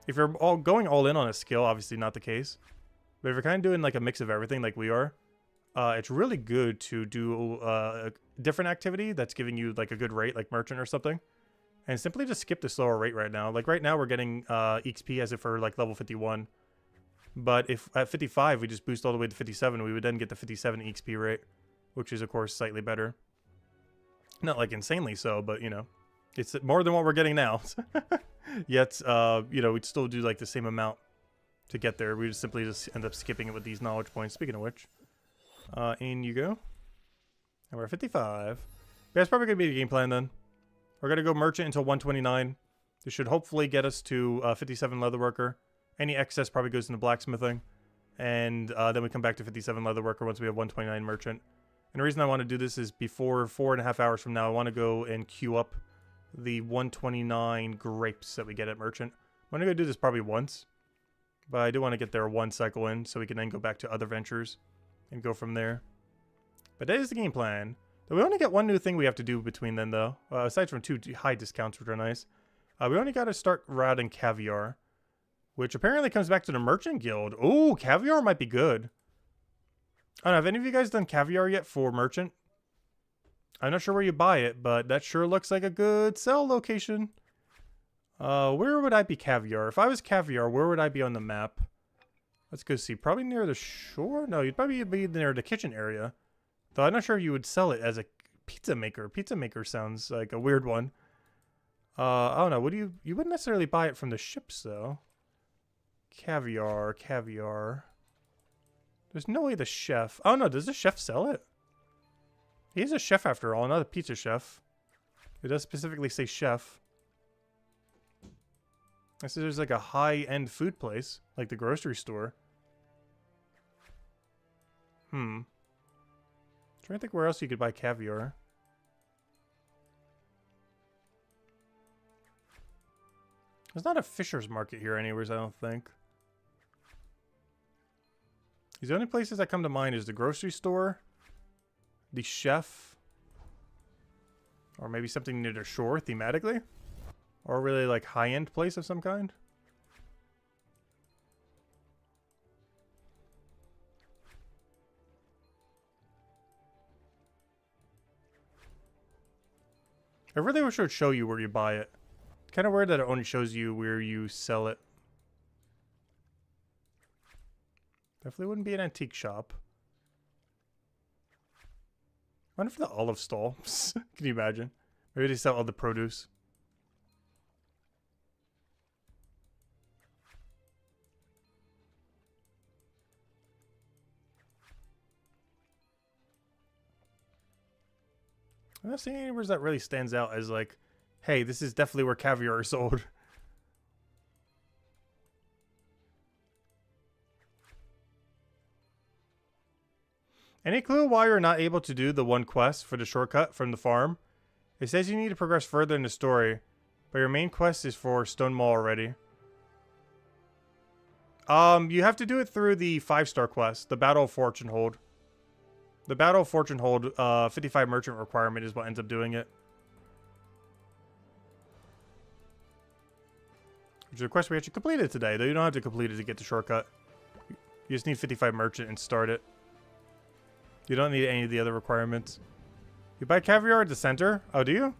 If you're going all in on a skill, obviously not the case. But if you're kind of doing like a mix of everything like we are, it's really good to do a different activity that's giving you like a good rate, like Merchant or something. And simply just skip the slower rate right now. Like right now we're getting XP as if we're like level 51. But if at 55 we just boost all the way to 57, we would then get the 57 XP rate. Which is of course slightly better. Not like insanely so, but you know. It's more than what we're getting now. Yet, you know, we'd still do like the same amount. to get there. We just simply end up skipping it with these knowledge points. Speaking of which, in you go. And we're at 55. Yeah, that's probably going to be the game plan then. We're going to go merchant until 129. This should hopefully get us to 57 leatherworker. Any excess probably goes into blacksmithing. And then we come back to 57 leatherworker once we have 129 merchant. And the reason I want to do this is before 4.5 hours from now, I want to go and queue up the 129 grapes that we get at merchant. I'm going to go do this probably once. But I do want to get there one cycle in so we can then go back to other ventures and go from there. But that is the game plan. We only get one new thing we have to do between then, though. Aside from 2 high discounts, which are nice. We only got to start routing caviar. Which apparently comes back to the merchant guild. Ooh, caviar might be good. I don't know, have any of you guys done caviar yet for merchant? I'm not sure where you buy it, but that sure looks like a good sell location. Where would I be caviar? If I was caviar, where would I be on the map? Let's go see. Probably near the shore? No, you'd probably be near the kitchen area. Though I'm not sure you would sell it as a pizza maker. Pizza maker sounds like a weird one. I don't know. You wouldn't necessarily buy it from the ships, though. Caviar. There's no way the chef... Oh, no. Does the chef sell it? He's a chef after all, not a pizza chef. It does specifically say chef. I see there's like a high-end food place, like the grocery store. Trying to think where else you could buy caviar. There's not a fisher's market here anyways, I don't think. The only places that come to mind is the grocery store, the chef, or maybe something near the shore thematically, or really like high-end place of some kind. I really wish it would show you where you buy it. Kind of weird that it only shows you where you sell it. Definitely wouldn't be an antique shop. I wonder if the olive stall. Can you imagine? Maybe they sell all the produce. I'm not seeing anywhere that really stands out as like, hey, this is definitely where caviar is sold. Any clue why you're not able to do the one quest for the shortcut from the farm? It says you need to progress further in the story, but your main quest is for Stone Mall already. You have to do it through the 5-star quest, the Battle of Fortune Hold. The Battle of Fortune Hold, 55 merchant requirement is what ends up doing it. Which is a quest we actually completed today, though you don't have to complete it to get the shortcut. You just need 55 merchant and start it. You don't need any of the other requirements. You buy caviar at the center? Oh, do you?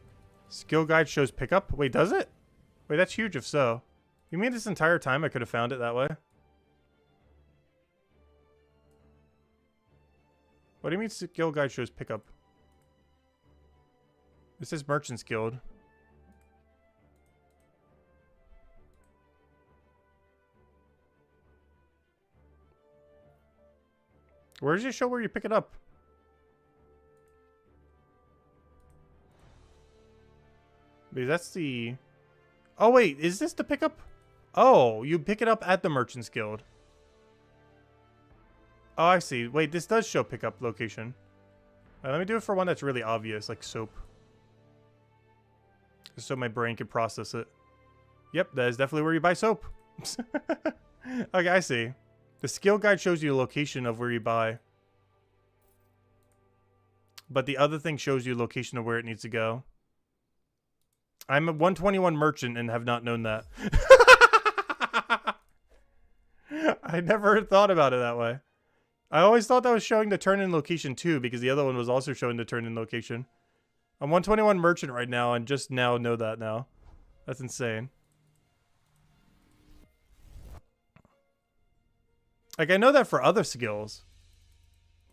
Skill guide shows pickup? Wait, does it? Wait, that's huge if so. You mean this entire time I could have found it that way? What do you mean skill guide shows pickup? It says Merchant's Guild. Where does it show where you pick it up? Because that's the... Oh, wait. Is this the pickup? Oh, you pick it up at the Merchant's Guild. Oh, I see. Wait, this does show pickup location. Let me do it for one that's really obvious, like soap. Just so my brain can process it. Yep, that is definitely where you buy soap. Okay, I see. The skill guide shows you the location of where you buy. But the other thing shows you the location of where it needs to go. I'm a 121 merchant and have not known that. I never thought about it that way. I always thought that was showing the turn-in location too, because the other one was also showing the turn-in location. I'm 121 merchant right now and just now know that now. That's insane. Like, I know that for other skills,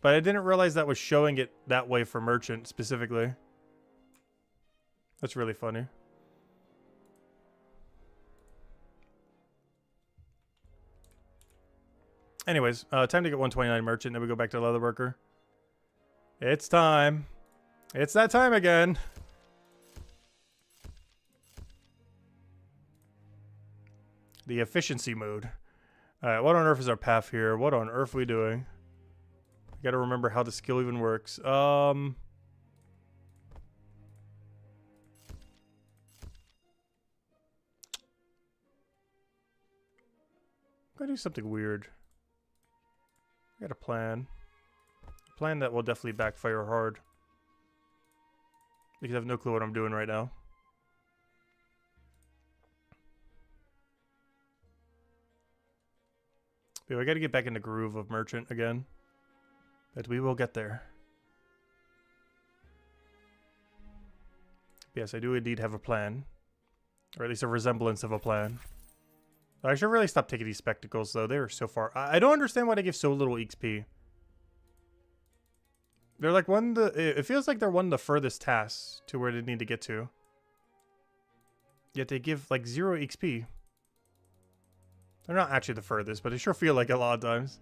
but I didn't realize that was showing it that way for merchant specifically. That's really funny. Anyways, time to get 129 merchant, then we go back to leather worker. It's time. It's that time again. The efficiency mode. Alright, what on earth is our path here? What on earth are we doing? I gotta remember how the skill even works. Gotta do something weird. I got a plan. A plan that will definitely backfire hard. Because I have no clue what I'm doing right now. But I gotta get back in the groove of merchant again. But we will get there. Yes, I do indeed have a plan. Or at least a resemblance of a plan. I should really stop taking these spectacles, though. They are so far. I don't understand why they give so little XP. They're like one of the... It feels like they're one of the furthest tasks to where they need to get to. Yet they give, like, 0 XP. They're not actually the furthest, but they sure feel like a lot of times.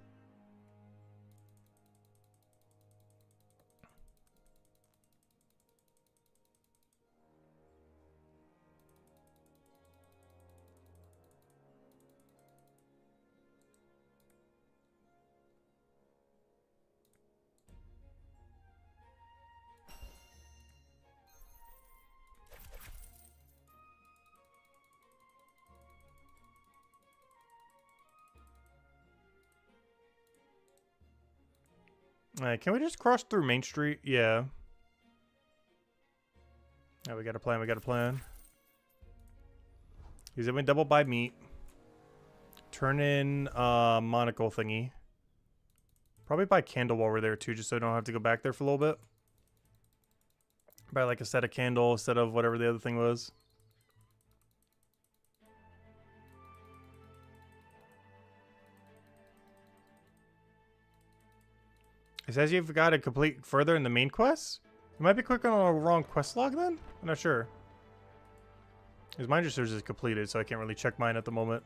Alright, can we just cross through Main Street? Yeah. Alright, we got a plan, we got a plan. He's gonna double buy meat. Turn in monocle thingy. Probably buy candle while we're there too, just so I don't have to go back there for a little bit. Buy like a set of candle instead of whatever the other thing was. It says you've got to complete further in the main quest? You might be clicking on a wrong quest log then? I'm not sure. Because mine just says it's completed, so I can't really check mine at the moment.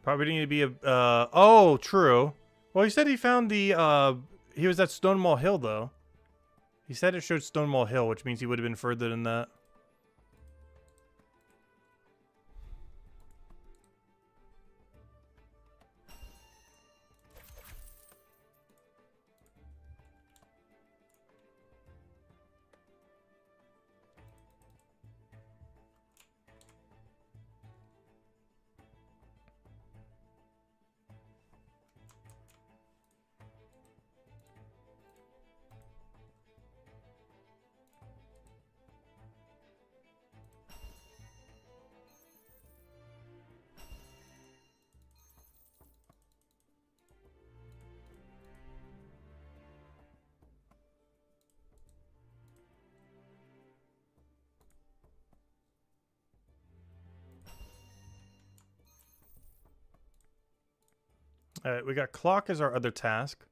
Probably need to be a, oh, true. Well, he said he found the, he was at Stonewall Hill, though. He said it showed Stonewall Hill, which means he would have been further than that. Alright, we got clock as our other task.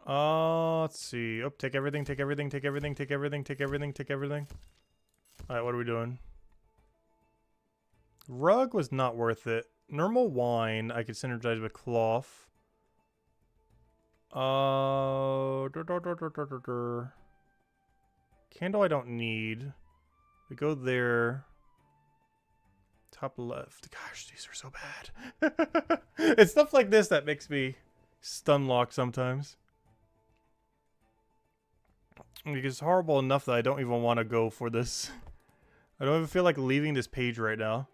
Let's see. Oh, take everything, take everything, take everything, take everything, take everything, take everything. Alright, what are we doing? Rug was not worth it. Normal wine, I could synergize with cloth. Candle I don't need. We go there. Top left. Gosh, these are so bad. It's stuff like this that makes me stun lock sometimes. Because it's horrible enough that I don't even want to go for this. I don't even feel like leaving this page right now.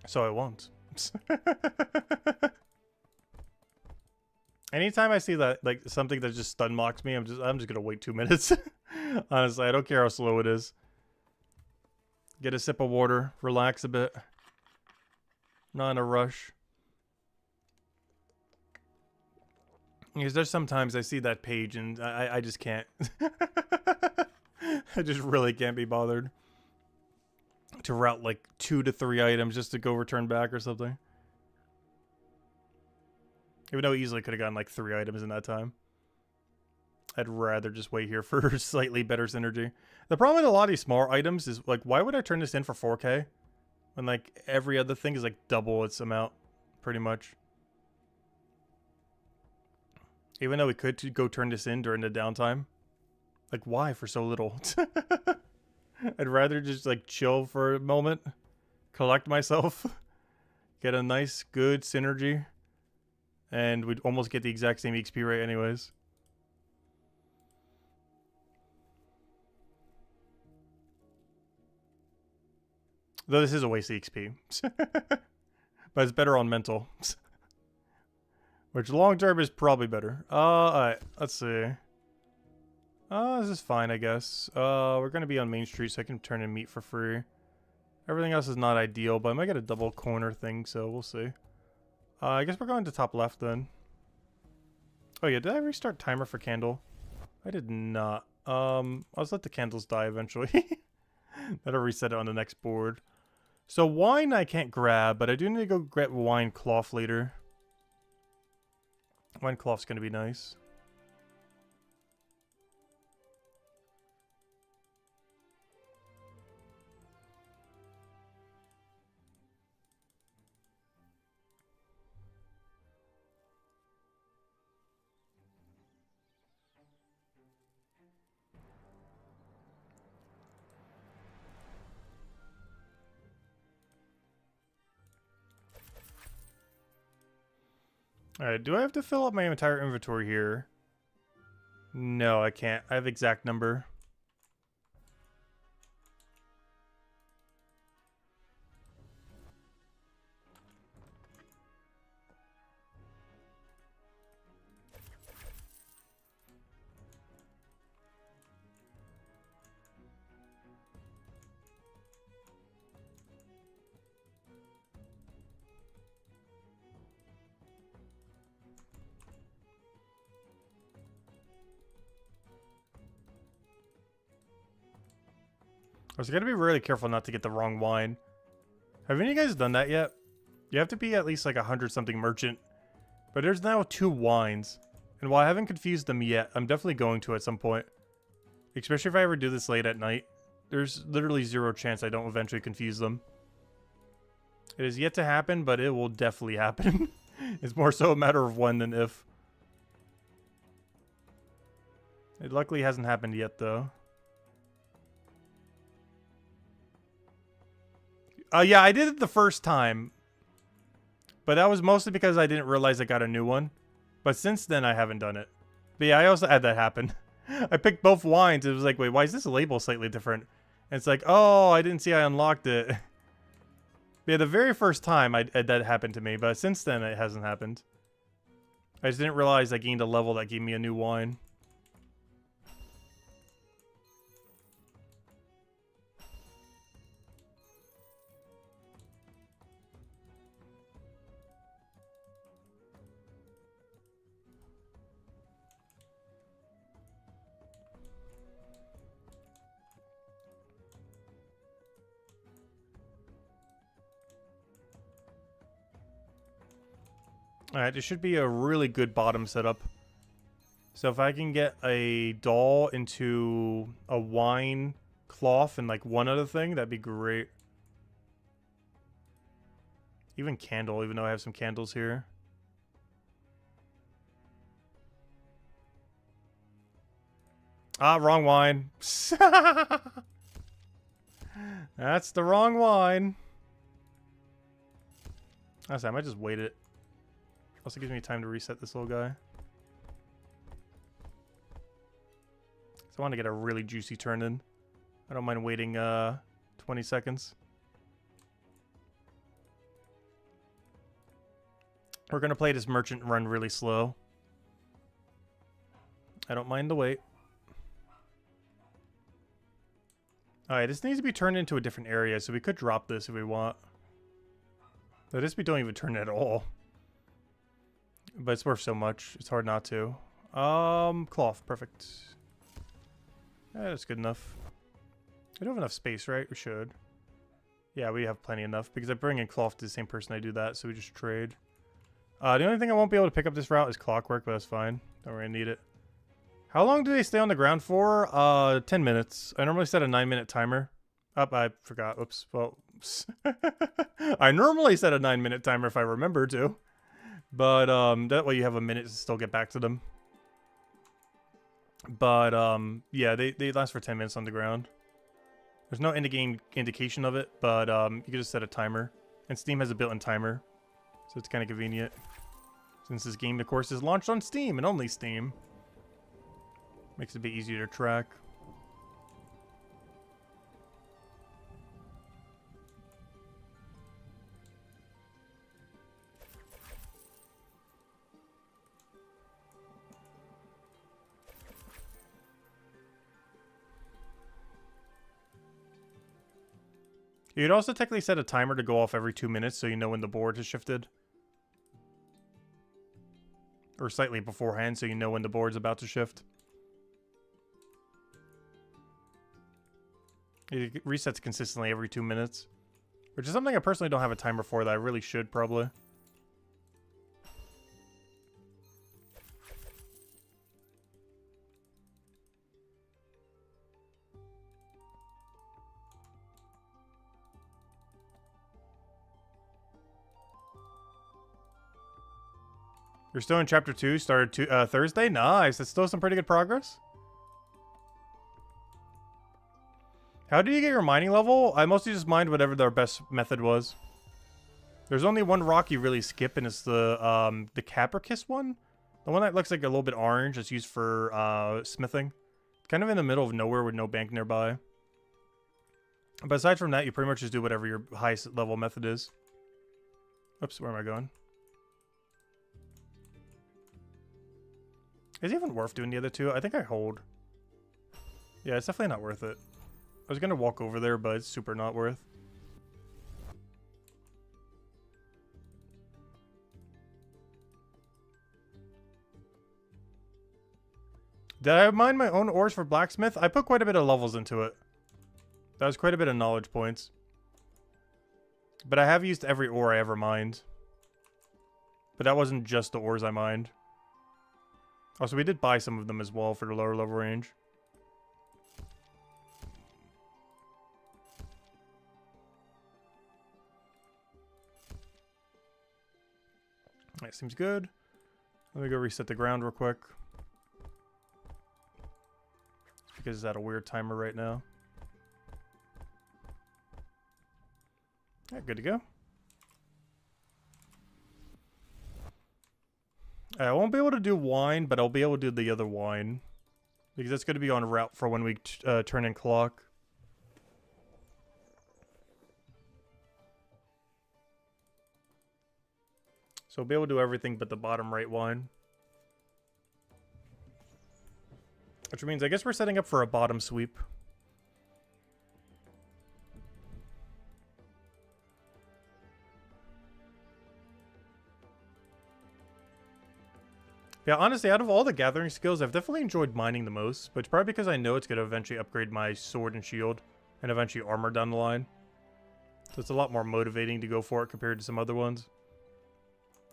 So I won't. Anytime I see that, like, something that just stun mocks me, I'm just gonna wait 2 minutes. Honestly, I don't care how slow it is. Get a sip of water, relax a bit. Not in a rush. Because there's sometimes I see that page and I just can't. I just really can't be bothered to route like 2 to 3 items just to go return back or something. Even though I easily could have gotten like 3 items in that time. I'd rather just wait here for slightly better synergy. The problem with a lot of these small items is like, why would I turn this in for 4K? When like every other thing is like double its amount, pretty much. Even though we could go turn this in during the downtime. Like, why for so little? I'd rather just like chill for a moment, collect myself, get a nice, good synergy, and we'd almost get the exact same XP rate anyways. Though this is a waste of XP. But it's better on mental. Which long term is probably better. Alright, let's see. This is fine, I guess. We're gonna be on Main Street, so I can turn in meat for free. Everything else is not ideal, but I might get a double corner thing, so we'll see. I guess we're going to top left then. Oh yeah, did I restart timer for candle? I did not. I'll just let the candles die eventually. That'll reset it on the next board. So wine I can't grab, but I do need to go grab wine cloth later. Wine cloth's gonna be nice. Alright, do I have to fill up my entire inventory here? No, I can't. I have exact number. I was gonna be really careful not to get the wrong wine. Have any of you guys done that yet? You have to be at least like 100-something merchant. But there's now 2 wines. And while I haven't confused them yet, I'm definitely going to at some point. Especially if I ever do this late at night. There's literally 0 chance I don't eventually confuse them. It is yet to happen, but it will definitely happen. It's more so a matter of when than if. It luckily hasn't happened yet, though. Yeah, I did it the first time. But that was mostly because I didn't realize I got a new one. But since then, I haven't done it. But yeah, I also had that happen. I picked both wines. It was like, wait, why is this label slightly different? And it's like, oh, I didn't see I unlocked it. But yeah, the very first time that happened to me. But since then, it hasn't happened. I just didn't realize I gained a level that gave me a new wine. Alright, this should be a really good bottom setup. So if I can get a doll into a wine cloth and like one other thing, that'd be great. Even candle, even though I have some candles here. Ah, wrong wine. That's the wrong wine. Honestly, I might just wait it. Also gives me time to reset this little guy. So I want to get a really juicy turn in. I don't mind waiting 20 seconds. We're going to play this merchant run really slow. I don't mind the wait. Alright, this needs to be turned into a different area, so we could drop this if we want. But this we don't even turn it at all. But it's worth so much. It's hard not to. Cloth. Perfect. Yeah, that's good enough. We don't have enough space, right? We should. Yeah, we have plenty enough. Because I bring in cloth to the same person I do that, so we just trade. The only thing I won't be able to pick up this route is clockwork, but that's fine. Don't really need it. How long do they stay on the ground for? 10 minutes. I normally set a 9-minute timer. I forgot. Oops. Well, I normally set a 9-minute timer if I remember to. But, that way you have a minute to still get back to them. But, yeah, they last for 10 minutes on the ground. There's no in-game indication of it, but, you can just set a timer. And Steam has a built-in timer. So it's kind of convenient. Since this game, of course, is launched on Steam and only Steam. Makes it a bit easier to track. You'd also technically set a timer to go off every 2 minutes so you know when the board has shifted. Or slightly beforehand so you know when the board's about to shift. It resets consistently every 2 minutes. Which is something I personally don't have a timer for that I really should probably. You're still in chapter 2, started Thursday? Nice, that's still some pretty good progress. How do you get your mining level? I mostly just mined whatever their best method was. There's only one rock you really skip, and it's the Capricus one. The one that looks like a little bit orange, it's used for smithing. Kind of in the middle of nowhere with no bank nearby. But aside from that, you pretty much just do whatever your highest level method is. Oops, where am I going? Is it even worth doing the other two? I think I hold. Yeah, it's definitely not worth it. I was gonna walk over there, but it's super not worth. Did I mine my own ores for blacksmith? I put quite a bit of levels into it. That was quite a bit of knowledge points. But I have used every ore I ever mined. But that wasn't just the ores I mined. Also, we did buy some of them as well for the lower level range. That seems good. Let me go reset the ground real quick. It's because it's at a weird timer right now. Yeah, good to go. I won't be able to do wine, but I'll be able to do the other wine. Because that's going to be on route for when we turn in clock. So I'll be able to do everything but the bottom right wine. Which means I guess we're setting up for a bottom sweep. Yeah, honestly, out of all the gathering skills, I've definitely enjoyed mining the most. But it's probably because I know it's going to eventually upgrade my sword and shield. And eventually armor down the line. So it's a lot more motivating to go for it compared to some other ones.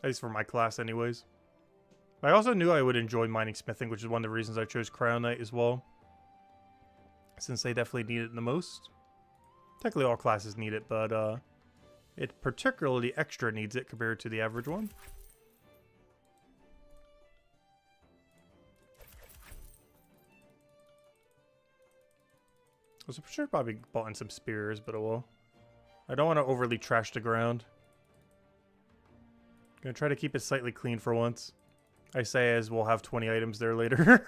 At least for my class anyways. I also knew I would enjoy mining smithing, which is one of the reasons I chose Cryonite as well. Since they definitely need it the most. Technically all classes need it, but it particularly extra needs it compared to the average one. I was sure probably bought in some spears, but oh well. I don't want to overly trash the ground. Gonna try to keep it slightly clean for once. I say as we'll have 20 items there later.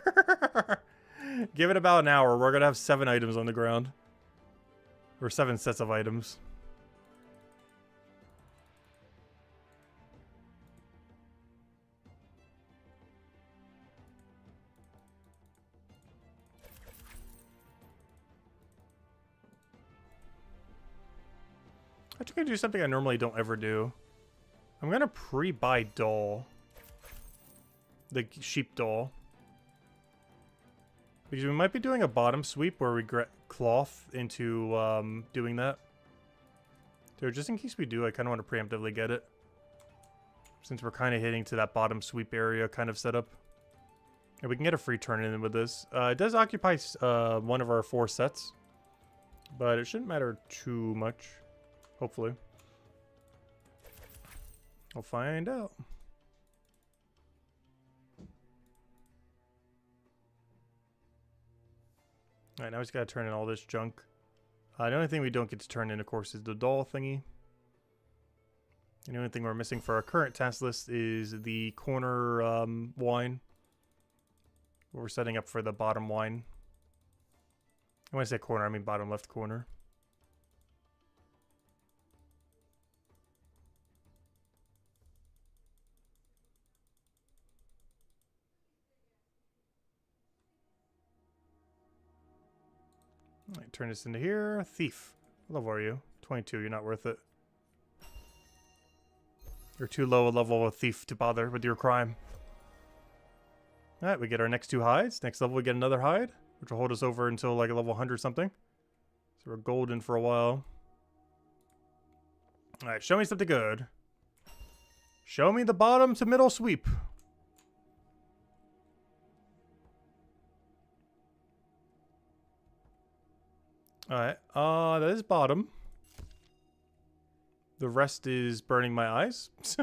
Give it about an hour. We're gonna have 7 items on the ground. Or 7 sets of items. Actually, gonna do something I normally don't ever do. I'm gonna pre-buy doll. The sheep doll. Because we might be doing a bottom sweep where we cloth into doing that. So just in case we do, I kind of want to preemptively get it. Since we're kind of hitting to that bottom sweep area kind of setup. And we can get a free turn in with this. It does occupy one of our 4 sets. But it shouldn't matter too much. Hopefully. We'll find out. Alright, now we just gotta turn in all this junk. The only thing we don't get to turn in, of course, is the doll thingy. And the only thing we're missing for our current task list is the corner wine. We're setting up for the bottom wine. When I say corner, I mean bottom left corner. Alright, turn this into here. Thief. What level are you? 22, you're not worth it. You're too low a level of thief to bother with your crime. Alright, we get our next 2 hides. Next level we get another hide, which will hold us over until like a level 100 something. So we're golden for a while. Alright, show me something good. Show me the bottom to middle sweep. Alright, that is bottom. The rest is burning my eyes. Do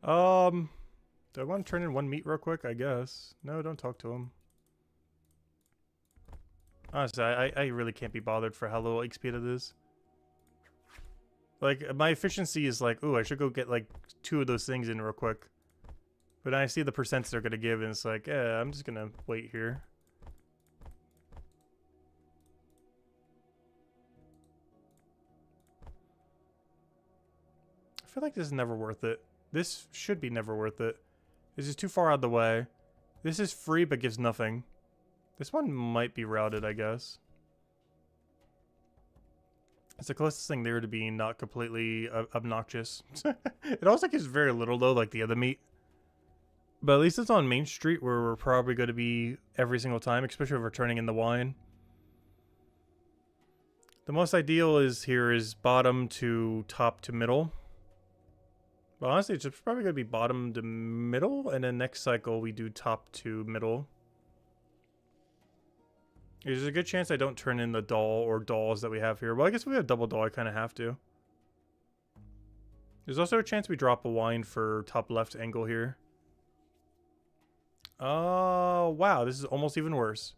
I want to turn in 1 meat real quick? I guess. No, don't talk to him. Honestly, I really can't be bothered for how little XP it is. Like, my efficiency is like, ooh, I should go get like 2 of those things in real quick. But I see the percents they're going to give, and it's like, yeah, I'm just going to wait here. I feel like this is never worth it. This should be never worth it. This is too far out of the way. This is free but gives nothing. This one might be routed, I guess. It's the closest thing there to being not completely obnoxious. It also gives very little though, like the other meat. But at least it's on Main Street where we're probably going to be every single time, especially if we're turning in the wine. The most ideal is here is bottom to top to middle. But honestly, it's probably going to be bottom to middle, and then next cycle we do top to middle. There's a good chance I don't turn in the doll or dolls that we have here. Well, I guess if we have double doll, I kind of have to. There's also a chance we drop a wine for top left angle here. Oh, wow. This is almost even worse.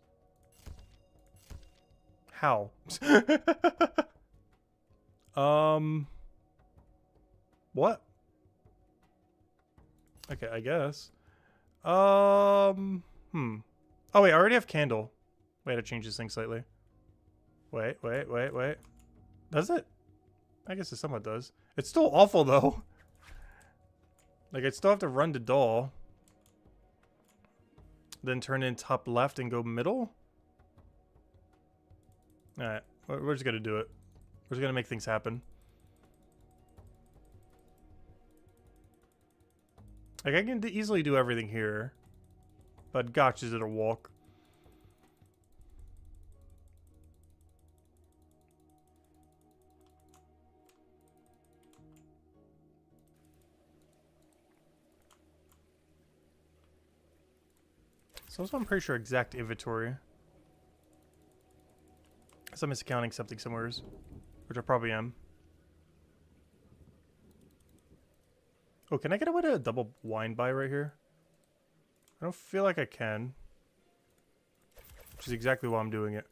How? What? Okay, I guess. Oh, wait, I already have candle. Wait, I changed this thing slightly. Wait. Does it? I guess it somewhat does. It's still awful, though. Like, I'd still have to run to doll. Then turn in top left and go middle? Alright, we're just gonna do it. We're just gonna make things happen. Like, I can easily do everything here. But gosh, is it a walk. So I'm pretty sure exact inventory. So I'm miscounting something somewhere, which I probably am. Oh, can I get away to a double wine buy right here? I don't feel like I can. Which is exactly why I'm doing it.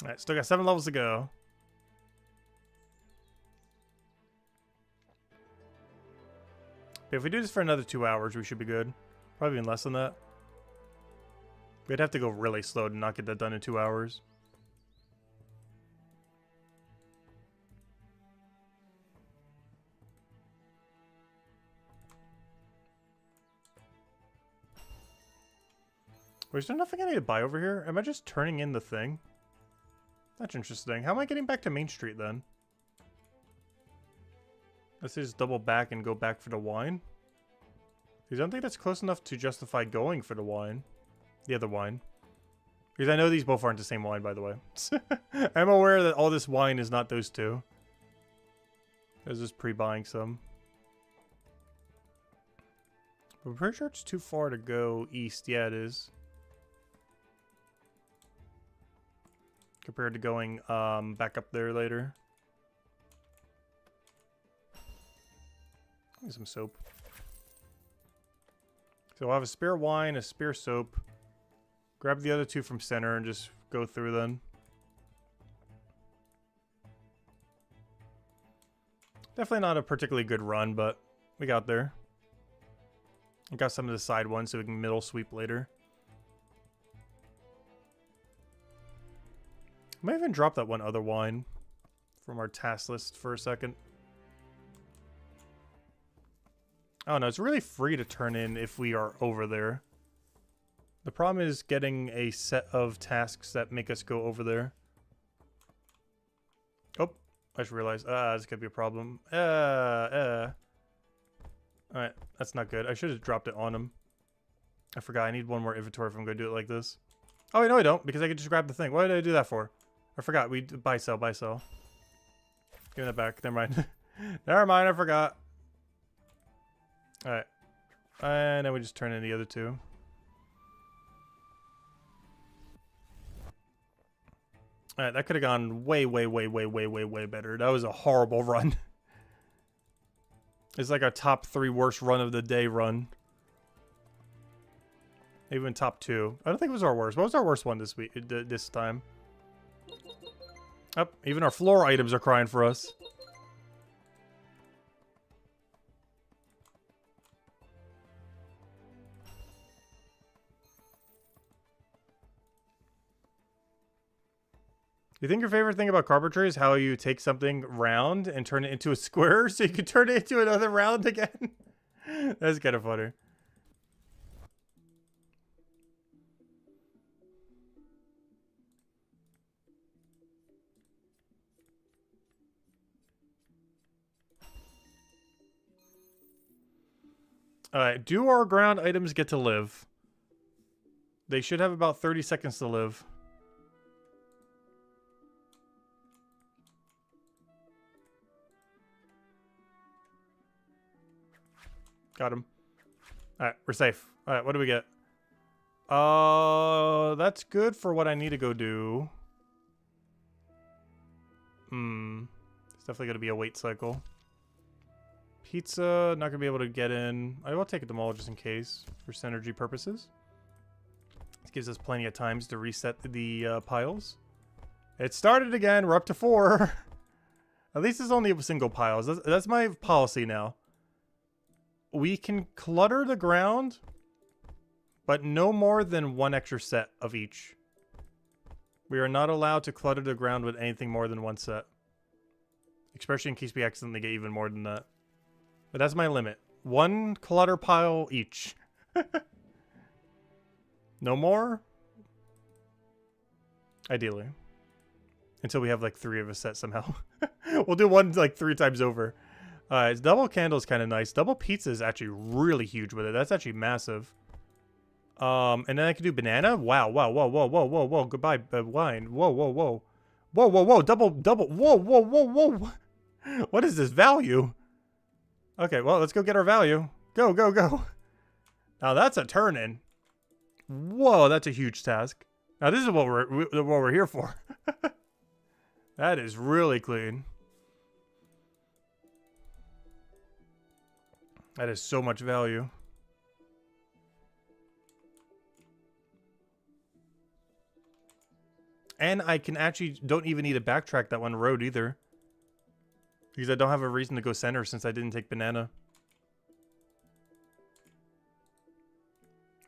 Alright, still got 7 levels to go. But if we do this for another 2 hours, we should be good. Probably even less than that. We'd have to go really slow to not get that done in 2 hours. Wait, is there nothing I need to buy over here? Am I just turning in the thing? That's interesting. How am I getting back to Main Street then? Let's just double back and go back for the wine. Because I don't think that's close enough to justify going for the wine. The other wine. Because I know these both aren't the same wine, by the way. I'm aware that all this wine is not those two. I was just pre-buying some. I'm pretty sure it's too far to go east. Yeah, it is. Compared to going back up there later. Need some soap. So we'll have a spare wine, a spare soap. Grab the other two from center and just go through then. Definitely not a particularly good run, but we got there. I got some of the side ones so we can middle sweep later. I might even drop that one other wine from our task list for a second. Oh no, it's really free to turn in if we are over there. The problem is getting a set of tasks that make us go over there. Oh, I just realized, this could be a problem. Alright, that's not good. I should have dropped it on him. I forgot, I need one more inventory if I'm going to do it like this. Oh, wait, no I don't, because I could just grab the thing. Why did I do that for? I forgot, we buy, sell, buy, sell. Give that back, never mind. Never mind, I forgot. Alright. And then we just turn in the other two. Alright, that could have gone way better. That was a horrible run. It's like our top 3 worst run of the day run. Even top 2. I don't think it was our worst. What was our worst one this week? This time? Oh, even our floor items are crying for us. You think your favorite thing about carpentry is how you take something round and turn it into a square so you can turn it into another round again? That's kind of funny. Alright, do our ground items get to live? They should have about 30 seconds to live. Got him. Alright, we're safe. Alright, what do we get? That's good for what I need to go do. It's definitely going to be a wait cycle. Pizza, not going to be able to get in. I will take them all just in case, for synergy purposes. This gives us plenty of times to reset the piles. It started again. We're up to 4. At least it's only single piles. That's my policy now. We can clutter the ground, but no more than 1 extra set of each. We are not allowed to clutter the ground with anything more than 1 set. Especially in case we accidentally get even more than that. But that's my limit. 1 clutter pile each. No more? Ideally. Until we have like 3 of a set somehow. We'll do one like 3 times over. It's double candle is kind of nice. Double pizza is actually really huge with it. That's actually massive. And then I can do banana. Wow, wow, whoa, whoa, whoa, whoa, whoa. Goodbye, wine. Whoa, whoa, whoa. Whoa, whoa, whoa. Double. Whoa, whoa, whoa, whoa. What is this value? Okay, well, let's go get our value. Go, go, go. Now that's a turn-in. Whoa, that's a huge task. Now this is what we're here for. That is really clean. That is so much value. And I can actually don't even need to backtrack that one road either. Because I don't have a reason to go center since I didn't take banana.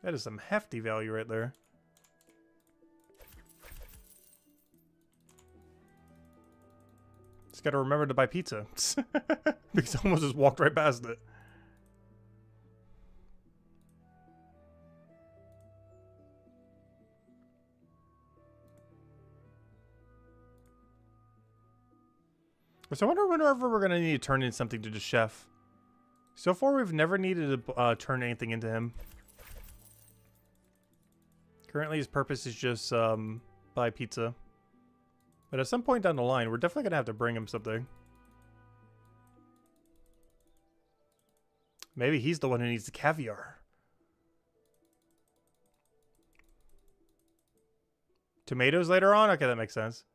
That is some hefty value right there. Just gotta remember to buy pizza. Because I almost just walked right past it. So I wonder whenever we're gonna need to turn in something to the chef. So far, we've never needed to turn anything into him. Currently, his purpose is just buy pizza. But at some point down the line, we're definitely gonna have to bring him something. Maybe he's the one who needs the caviar. Tomatoes later on? Okay, that makes sense.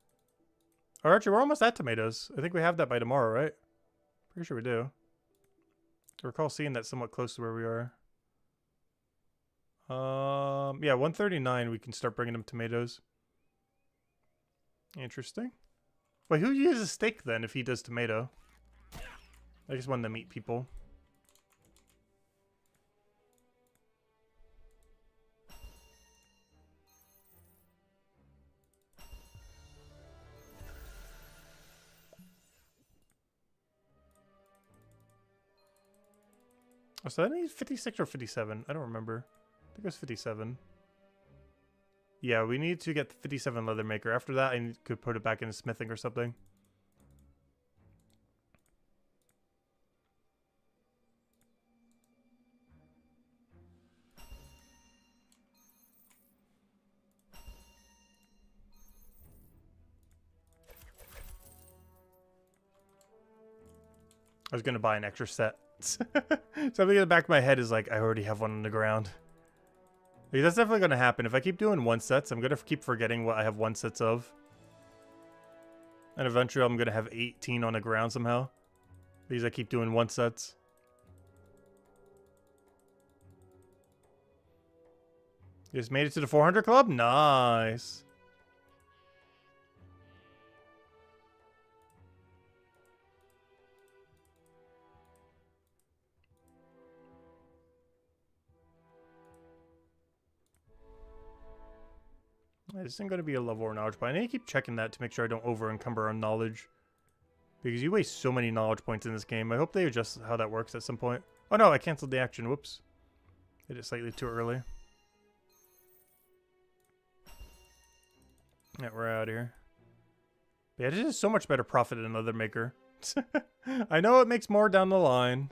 Oh, Archie, we're almost at tomatoes. I think we have that by tomorrow, right? Pretty sure we do. I recall seeing that somewhat close to where we are. Yeah, 139, we can start bringing him tomatoes. Interesting. Wait, who uses steak then if he does tomato? I just wanted to meet people. Oh, so that needs 56 or 57? I don't remember. I think it was 57. Yeah, we need to get the 57 leather maker. After that, I could put it back into smithing or something. I was going to buy an extra set. Something in the back of my head is like, I already have one on the ground. Like, that's definitely going to happen. If I keep doing one sets, I'm going to keep forgetting what I have one sets of. And eventually I'm going to have 18 on the ground somehow. Because I keep doing one sets. You just made it to the 400 club? Nice. This isn't going to be a level or knowledge, but I need to keep checking that to make sure I don't over-encumber on knowledge. Because you waste so many knowledge points in this game. I hope they adjust how that works at some point. Oh no, I canceled the action. Whoops. Did it slightly too early. Yeah, we're out of here. Yeah, this is so much better profit than Leather Maker. I know it makes more down the line.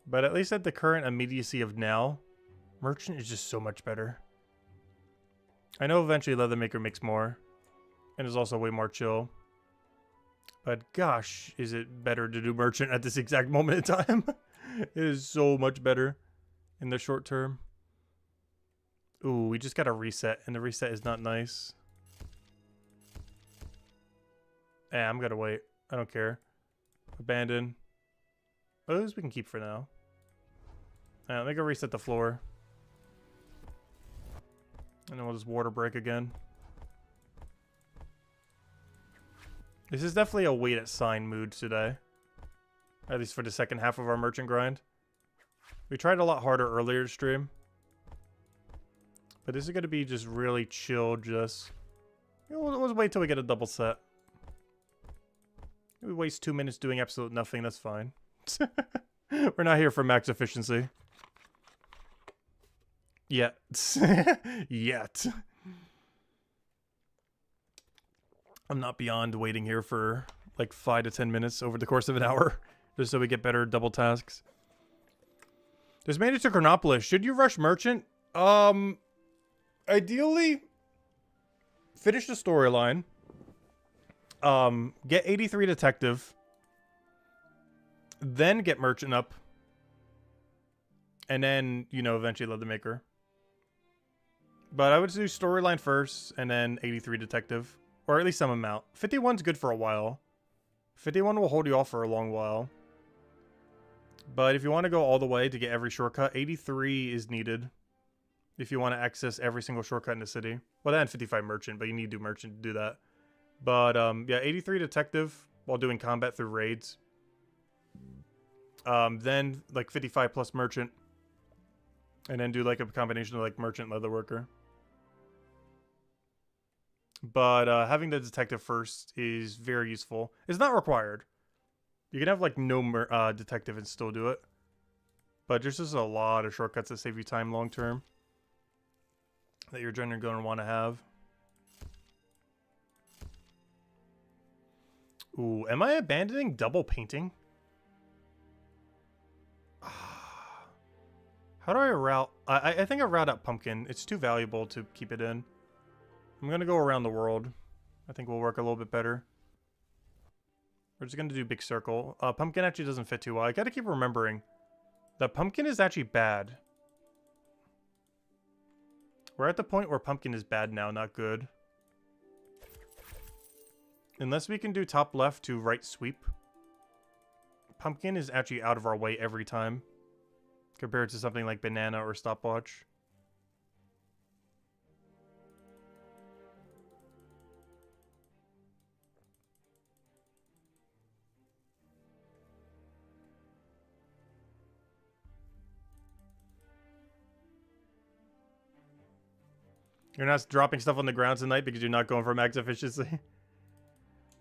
But at least at the current immediacy of now, Merchant is just so much better. I know eventually Leather Maker makes more. And is also way more chill. But gosh, is it better to do Merchant at this exact moment in time? It is so much better in the short term. Ooh, we just got a reset, and the reset is not nice. Yeah, I'm gonna wait. I don't care. Abandon. Those we can keep for now. Let me go reset the floor. And then we'll just water break again. This is definitely a wait at sign mood today. At least for the second half of our merchant grind. We tried a lot harder earlier to stream. But this is going to be just really chill, just... You know, we'll wait till we get a double set. We waste 2 minutes doing absolute nothing, that's fine. We're not here for max efficiency. Yet. Yet. I'm not beyond waiting here for like 5 to 10 minutes over the course of an hour. Just so we get better double tasks. Just made it to Chronopolis. Should you rush Merchant? Ideally, finish the storyline. Get 83 Detective. Then get Merchant up. And then, you know, eventually Leather Maker. But I would do storyline first, and then 83 Detective. Or at least some amount. 51's good for a while. 51 will hold you off for a long while. But if you want to go all the way to get every shortcut, 83 is needed. If you want to access every single shortcut in the city. Well, then 55 Merchant, but you need to do Merchant to do that. But, yeah, 83 Detective while doing combat through raids. Then, like, 55 plus Merchant. And then do, like, a combination of, like, Merchant Leatherworker. But having the detective first is very useful. It's not required. You can have like no detective and still do it. But there's just a lot of shortcuts that save you time long term that you're generally going to want to have. Ooh, am I abandoning double painting? How do I route? I think I route out pumpkin. It's too valuable to keep it in. I'm going to go around the world. I think will work a little bit better. We're just going to do big circle. Pumpkin actually doesn't fit too well. I got to keep remembering that pumpkin is actually bad. We're at the point where pumpkin is bad now, not good. Unless we can do top left to right sweep. Pumpkin is actually out of our way every time. Compared to something like banana or stopwatch. You're not dropping stuff on the ground tonight because you're not going for max efficiency.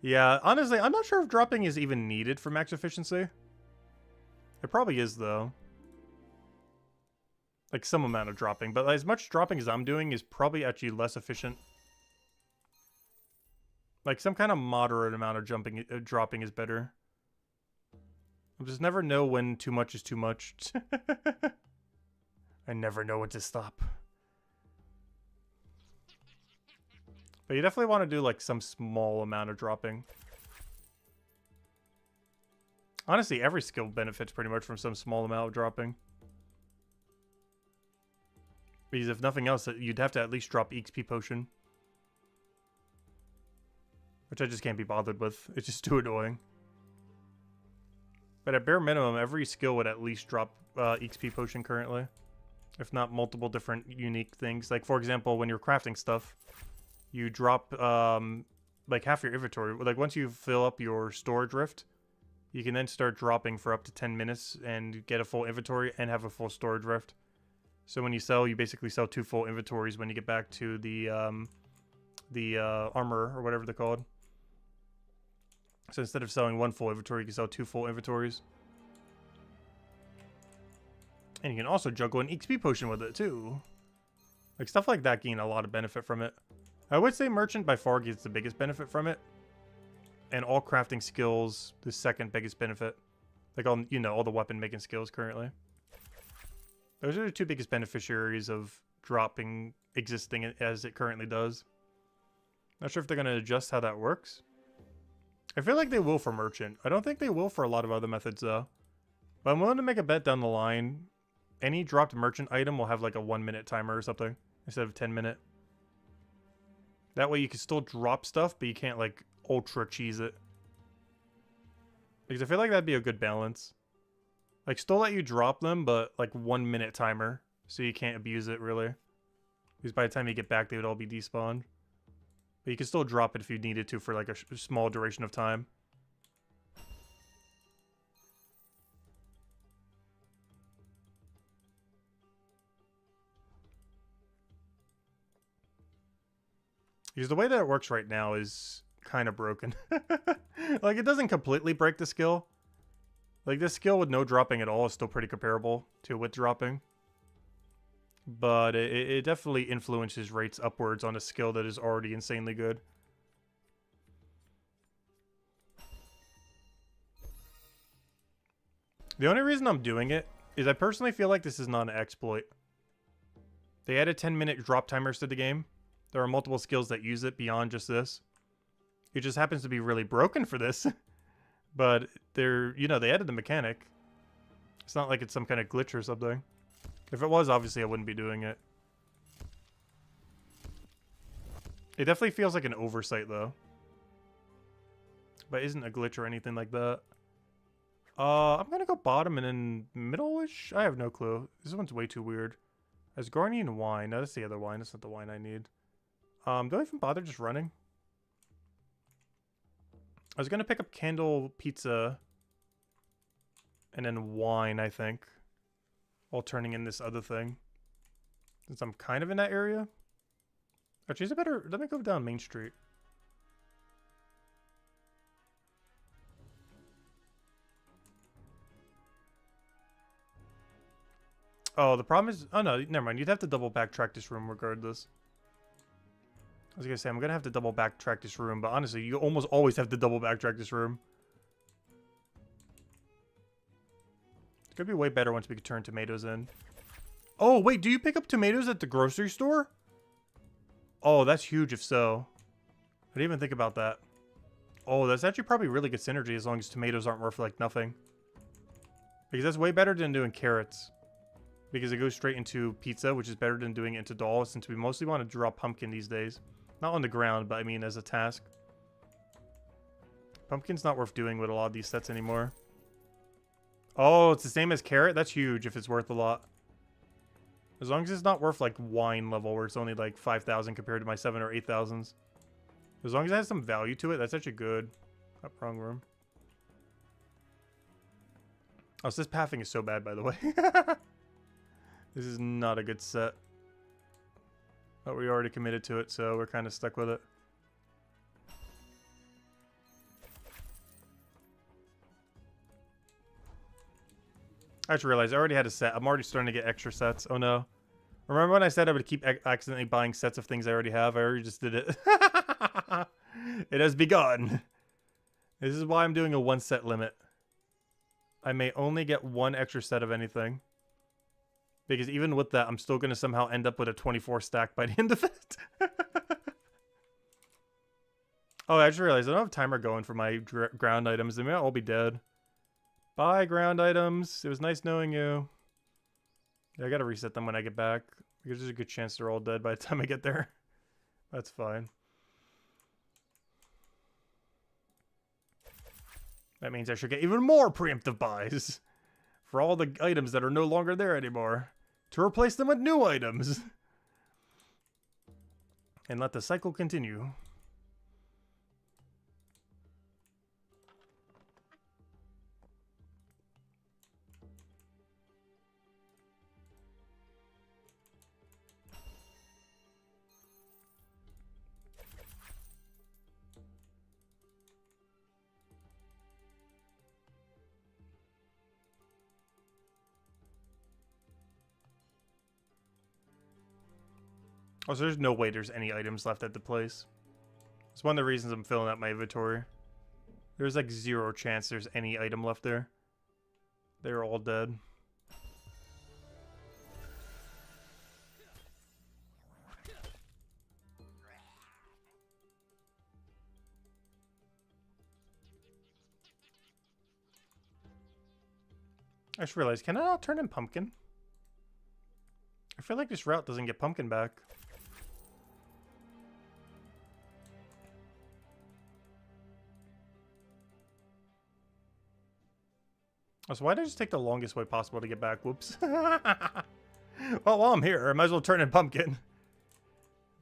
Yeah, honestly, I'm not sure if dropping is even needed for max efficiency. It probably is, though. Like, some amount of dropping. But as much dropping as I'm doing is probably actually less efficient. Like, some kind of moderate amount of dropping is better. I just never know when too much is too much. I never know when to stop. But you definitely want to do, like, some small amount of dropping. Honestly, every skill benefits pretty much from some small amount of dropping. Because if nothing else, you'd have to at least drop XP potion. Which I just can't be bothered with. It's just too annoying. But at bare minimum, every skill would at least drop XP potion currently. If not multiple different unique things. Like, for example, when you're crafting stuff, you drop like half your inventory. Like, once you fill up your storage rift, you can then start dropping for up to 10 minutes and get a full inventory and have a full storage rift. So when you sell, you basically sell 2 full inventories when you get back to the armor or whatever they're called. So instead of selling 1 full inventory, you can sell 2 full inventories. And you can also juggle an XP potion with it too. Like, stuff like that gain a lot of benefit from it. I would say merchant by far gets the biggest benefit from it. And all crafting skills, the second biggest benefit. Like, all, you know, all the weapon making skills currently. Those are the 2 biggest beneficiaries of dropping existing as it currently does. Not sure if they're going to adjust how that works. I feel like they will for merchant. I don't think they will for a lot of other methods though. But I'm willing to make a bet down the line. Any dropped merchant item will have like a 1-minute timer or something instead of 10-minute. That way you can still drop stuff, but you can't like ultra cheese it. Because I feel like that'd be a good balance. Like, still let you drop them, but like 1-minute timer. So you can't abuse it really. Because by the time you get back, they would all be despawned. But you can still drop it if you needed to for like a small duration of time. Because the way that it works right now is kind of broken. Like, it doesn't completely break the skill. Like, this skill with no dropping at all is still pretty comparable to with dropping. But it definitely influences rates upwards on a skill that is already insanely good. The only reason I'm doing it is I personally feel like this is not an exploit. They added 10-minute drop timers to the game. There are multiple skills that use it beyond just this. It just happens to be really broken for this. But they're, you know, they added the mechanic. It's not like it's some kind of glitch or something. If it was, obviously I wouldn't be doing it. It definitely feels like an oversight though. But isn't a glitch or anything like that. I'm gonna go bottom and then middle-ish? I have no clue. This one's way too weird. Asgardian wine. No, that's the other wine. That's not the wine I need. Do I even bother just running? I was gonna pick up candle pizza and then wine, I think. While turning in this other thing. Since I'm kind of in that area. Actually, is it better? Let me go down Main Street. Oh, the problem is... Oh, no, never mind. You'd have to double backtrack this room regardless. I was going to say, I'm going to have to double backtrack this room, but honestly, you almost always have to double backtrack this room. It's going to be way better once we can turn tomatoes in. Oh, wait, do you pick up tomatoes at the grocery store? Oh, that's huge if so. I didn't even think about that. Oh, that's actually probably really good synergy as long as tomatoes aren't worth, like, nothing. Because that's way better than doing carrots. Because it goes straight into pizza, which is better than doing it into dal, since we mostly want to draw pumpkin these days. Not on the ground, but I mean as a task. Pumpkin's not worth doing with a lot of these sets anymore. Oh, it's the same as carrot? That's huge if it's worth a lot. As long as it's not worth, like, wine level, where it's only, like, 5,000 compared to my 7 or 8,000s. As long as it has some value to it, that's actually good. Oh, wrong room. Oh, so this pathing is so bad, by the way. This is not a good set. But we already committed to it, so we're kind of stuck with it. I just realized I already had a set. I'm already starting to get extra sets. Oh no. Remember when I said I would keep accidentally buying sets of things I already have? I already just did it. It has begun. This is why I'm doing a 1 set limit. I may only get 1 extra set of anything. Because even with that, I'm still going to somehow end up with a 24 stack by the end of it. Oh, I just realized I don't have a timer going for my ground items. They may all be dead. Bye, ground items. It was nice knowing you. Yeah, I gotta reset them when I get back. Because there's a good chance they're all dead by the time I get there. That's fine. That means I should get even more preemptive buys. For all the items that are no longer there anymore. To replace them with new items. And let the cycle continue. Oh, so there's no way there's any items left at the place. It's one of the reasons I'm filling up my inventory. There's like 0 chance there's any item left there. They're all dead. I just realized, can I not turn in pumpkin? I feel like this route doesn't get pumpkin back. Oh, so why did I just take the longest way possible to get back? Whoops. Well, while I'm here, I might as well turn in pumpkin.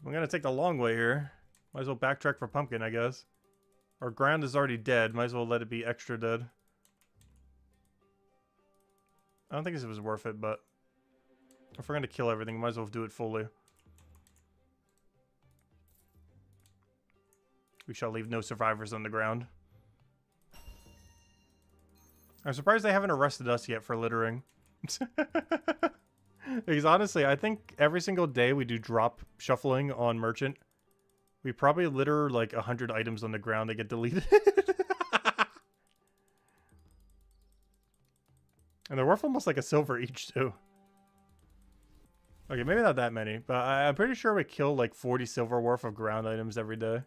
I'm gonna take the long way here. Might as well backtrack for pumpkin, I guess. Our ground is already dead. Might as well let it be extra dead. I don't think this was worth it, but if we're gonna kill everything, might as well do it fully. We shall leave no survivors on the ground. I'm surprised they haven't arrested us yet for littering. Because honestly, I think every single day we do drop shuffling on merchant, we probably litter like 100 items on the ground that get deleted. And they're worth almost like a silver each too. Okay, maybe not that many, but I'm pretty sure we kill like 40 silver worth of ground items every day.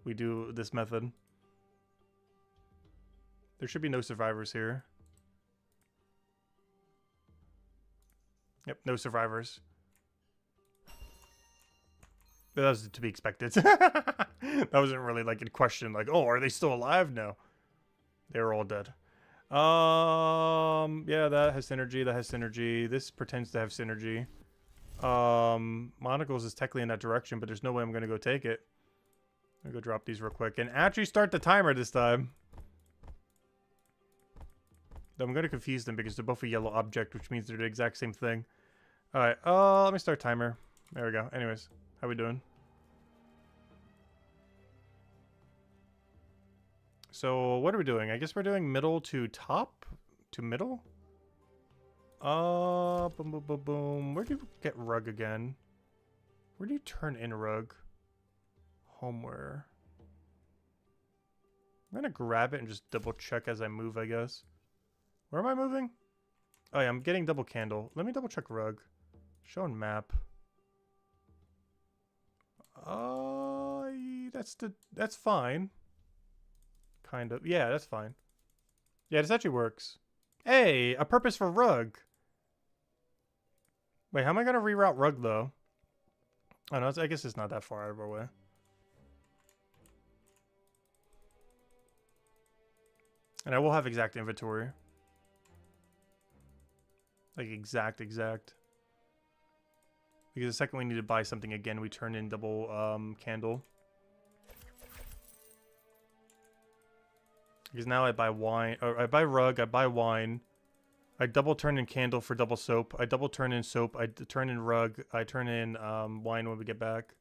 We do this method. There should be no survivors here. Yep, no survivors. That was to be expected. That wasn't really like a question like, oh, are they still alive? No. They were all dead. Yeah, that has synergy, that has synergy. This pretends to have synergy. Manacles is technically in that direction, but there's no way I'm gonna go take it. I'm gonna go drop these real quick and actually start the timer this time. I'm gonna confuse them because they're both a yellow object, which means they're the exact same thing. Alright, let me start timer. There we go. Anyways, how we doing? So what are we doing? I guess we're doing middle to top to middle. Boom, boom, boom, boom. Where do you get rug again? Where do you turn in rug? Homeware. I'm gonna grab it and just double check as I move, I guess. Where am I moving? Oh yeah, I'm getting double candle. Let me double check rug. Showing map. That's fine. Kind of. Yeah, that's fine. Yeah, this actually works. Hey, a purpose for rug. Wait, how am I gonna reroute rug though? Oh no, I guess it's not that far out of our way. And I will have exact inventory. Like exact. Because the second we need to buy something again, we turn in double candle. Because now I buy wine, or I buy rug, I buy wine. I double turn in candle for double soap. I double turn in soap. I turn in rug. I turn in wine when we get back.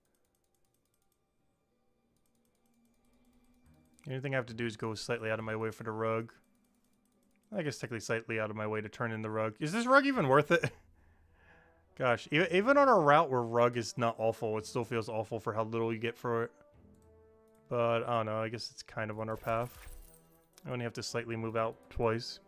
The only thing I have to do is go slightly out of my way for the rug. I guess technically slightly out of my way to turn in the rug. Is this rug even worth it? Gosh, even on a route where rug is not awful, it still feels awful for how little you get for it. But I don't know, I guess it's kind of on our path. I only have to slightly move out twice.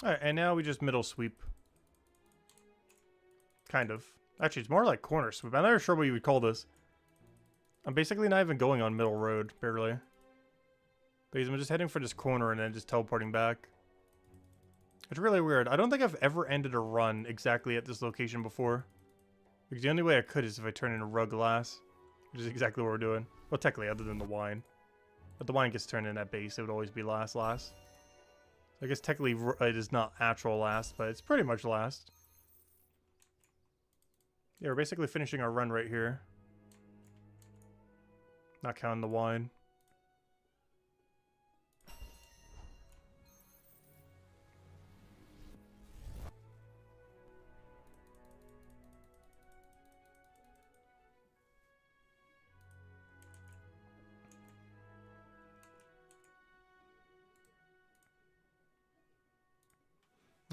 Alright, and now we just middle sweep. Kind of. Actually, it's more like corner sweep. I'm not sure what you would call this. I'm basically not even going on middle road, barely. Because I'm just heading for this corner and then just teleporting back. It's really weird. I don't think I've ever ended a run exactly at this location before. Because the only way I could is if I turn in a rug glass. Which is exactly what we're doing. Well, technically, other than the wine. But the wine gets turned in at base. It would always be last. I guess technically it is not actual last, but it's pretty much last. Yeah, we're basically finishing our run right here. Not counting the wine.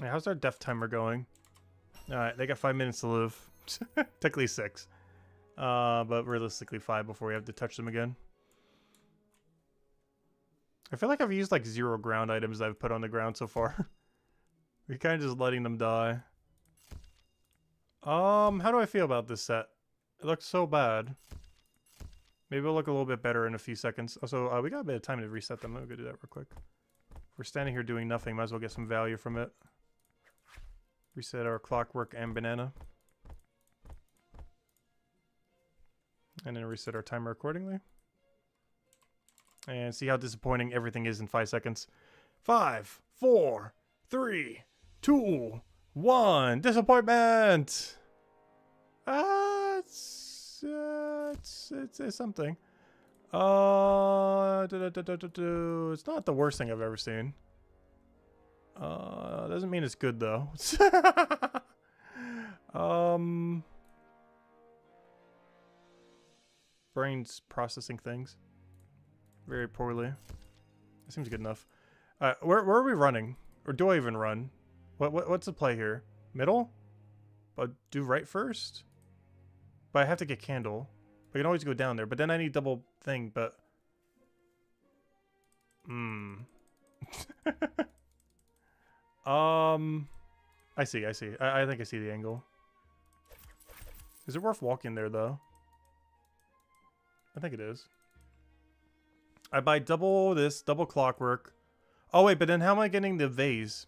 Yeah, how's our death timer going? Alright, they got 5 minutes to live. Technically 6. But realistically 5 before we have to touch them again. I feel like I've used like 0 ground items that I've put on the ground so far. We're kind of just letting them die. How do I feel about this set? It looks so bad. Maybe it'll look a little bit better in a few seconds. Also, we got a bit of time to reset them. Let me go do that real quick. If we're standing here doing nothing, might as well get some value from it. Reset our clockwork and banana. And then reset our timer accordingly. And see how disappointing everything is in 5 seconds. 5, 4, 3, 2, 1. Disappointment! It's something. It's not the worst thing I've ever seen. Doesn't mean it's good though. Brain's processing things very poorly. That seems good enough. Where are we running? Or do I even run? What's the play here? Middle? But do right first? But I have to get candle. I can always go down there, but then I need double thing, but... I see. I think I see the angle. Is it worth walking there, though? I think it is. I buy double this, double clockwork. Oh, wait, but then how am I getting the vase?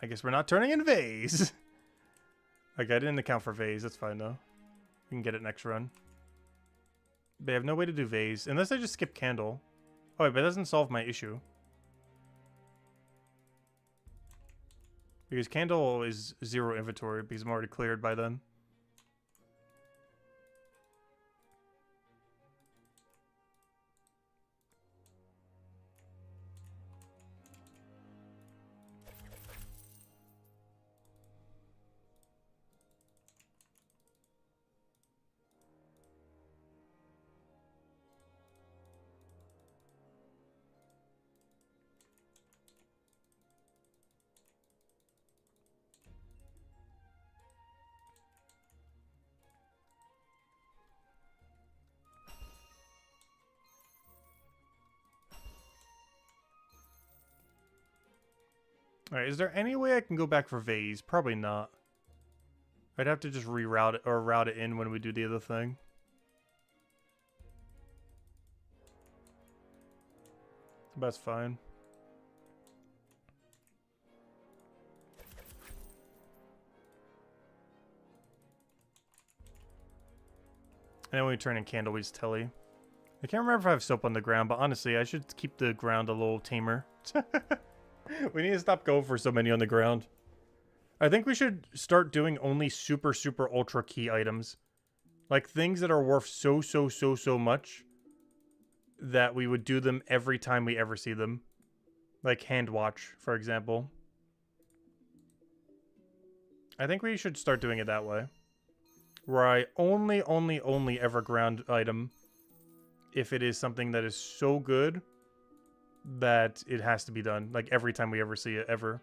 I guess we're not turning in vase. Okay, I didn't account for vase. That's fine, though. We can get it next run. They have no way to do vase. Unless I just skip candle. Oh, wait, but it doesn't solve my issue. Because candle is 0 inventory because I'm already cleared by then. Alright, is there any way I can go back for vase? Probably not. I'd have to just reroute it or route it in when we do the other thing. That's fine. And then when we turn in candle, we just telly. I can't remember if I have soap on the ground, but honestly, I should keep the ground a little tamer. We need to stop going for so many on the ground. I think we should start doing only super, super ultra key items. Like things that are worth so much that we would do them every time we ever see them. Like hand watch, for example. I think we should start doing it that way. Where I only ever ground item if it is something that is so good that it has to be done. Like every time we ever see it, ever.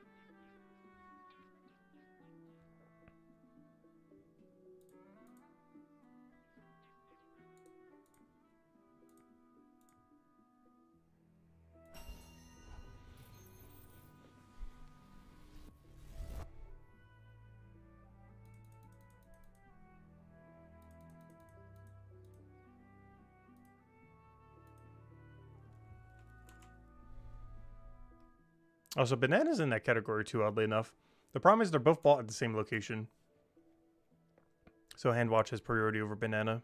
Also, bananas in that category too, oddly enough. The problem is they're both bought at the same location. So hand watch has priority over banana.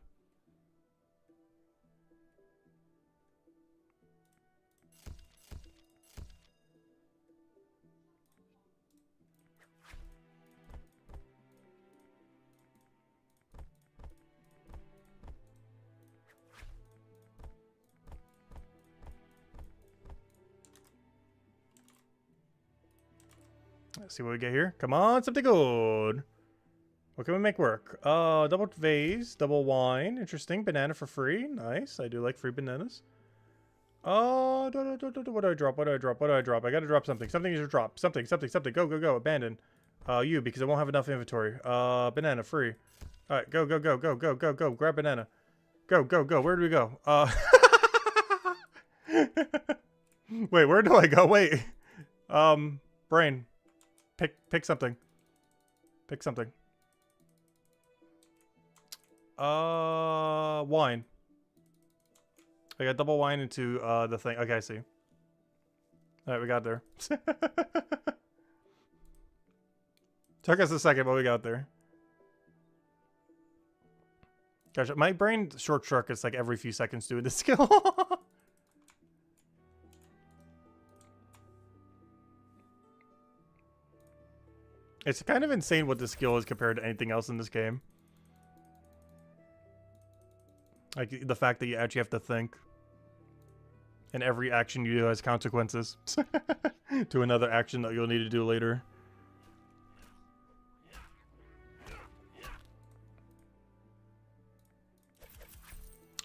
Let's see what we get here. Come on, something good. What can we make work? Double vase, double wine. Interesting. Banana for free. Nice. I do like free bananas. What do I drop? What do I drop? What do I drop? I gotta drop something. Something is to drop. Something. Go, go, go. Abandon. You, because I won't have enough inventory. Banana, free. Alright, go, go, go, go, go, go, go. Grab banana. Go, go, go. Where do we go? Wait, where do I go? Wait. Brain. Pick something. Pick something. Wine. I got double wine into the thing. Okay, I see. Alright, we got there. Took us a second, but we got there. Gosh, my brain short circuits like every few seconds doing this skill. It's kind of insane what this skill is compared to anything else in this game. Like, the fact that you actually have to think. And every action you do has consequences. To another action that you'll need to do later.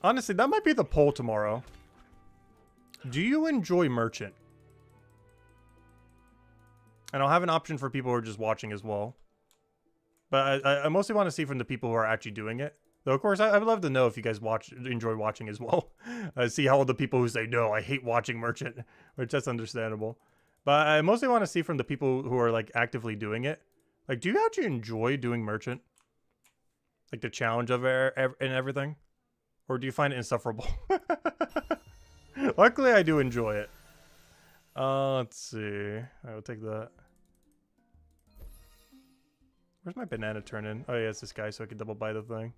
Honestly, that might be the poll tomorrow. Do you enjoy Merchant? And I'll have an option for people who are just watching as well. But I mostly want to see from the people who are actually doing it. Though, of course, I would love to know if you guys enjoy watching as well. See how the people who say, no, I hate watching Merchant. Which, that's understandable. But I mostly want to see from the people who are, like, actively doing it. Like, do you actually enjoy doing Merchant? Like, the challenge of it and everything? Or do you find it insufferable? Luckily, I do enjoy it. Let's see. I will take that. Where's my banana turn in? Oh yeah, it's this guy, so I can double buy the thing.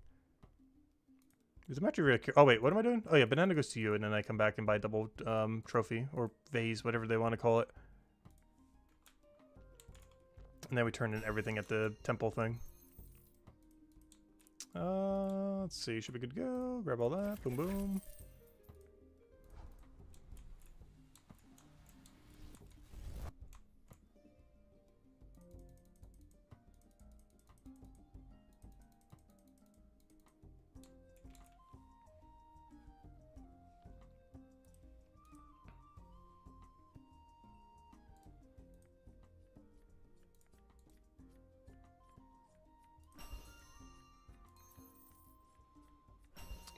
I'm actually really curious. Oh wait, what am I doing? Oh yeah, banana goes to you, and then I come back and buy double trophy or vase, whatever they want to call it. And then we turn in everything at the temple thing. Let's see, should be good to go. Grab all that. Boom, boom.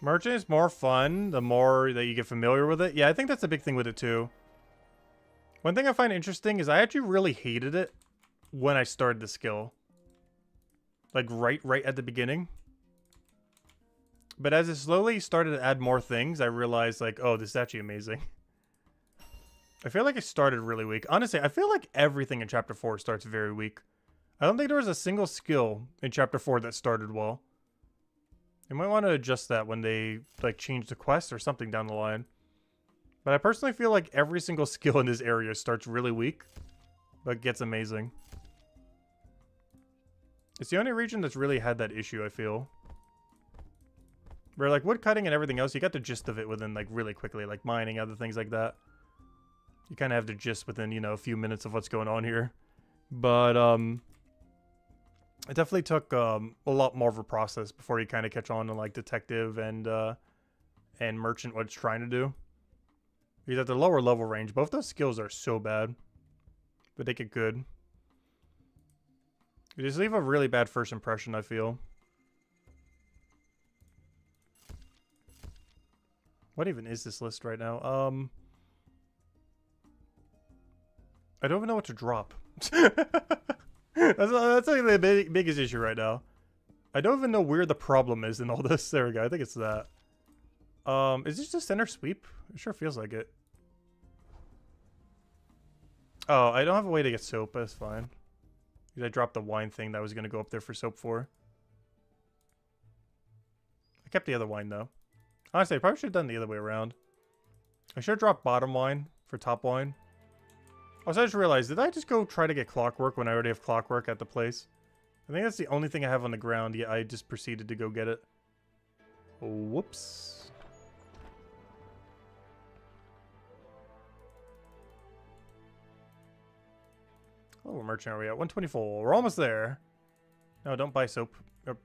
Merchant is more fun the more that you get familiar with it. Yeah, I think that's a big thing with it too. One thing I find interesting is I actually really hated it when I started the skill. Like right at the beginning. But as it slowly started to add more things, I realized like, oh, this is actually amazing. I feel like it started really weak. Honestly, I feel like everything in Chapter 4 starts very weak. I don't think there was a single skill in Chapter 4 that started well. You might want to adjust that when they like change the quest or something down the line. But I personally feel like every single skill in this area starts really weak, but gets amazing. It's the only region that's really had that issue, I feel. Where like wood cutting and everything else, you got the gist of it within like really quickly, like mining, other things like that. You kind of have the gist within, you know, a few minutes of what's going on here. But it definitely took a lot more of a process before you kind of catch on to like detective and merchant what it's trying to do. Because at the lower level range, both those skills are so bad, but they get good. You just leave a really bad first impression, I feel. What even is this list right now? I don't even know what to drop. That's like the biggest issue right now. I don't even know where the problem is in all this. There we go. I think it's that. Is this just center sweep? It sure feels like it. Oh, I don't have a way to get soap. That's fine. I dropped the wine thing that I was going to go up there for soap for. I kept the other wine, though. Honestly, I probably should have done the other way around. I should have dropped bottom wine for top wine. Also, I just realized, did I just go try to get clockwork when I already have clockwork at the place? I think that's the only thing I have on the ground, yet I just proceeded to go get it. Whoops. Oh, what merchant are we at? 124. We're almost there. No, don't buy soap. Or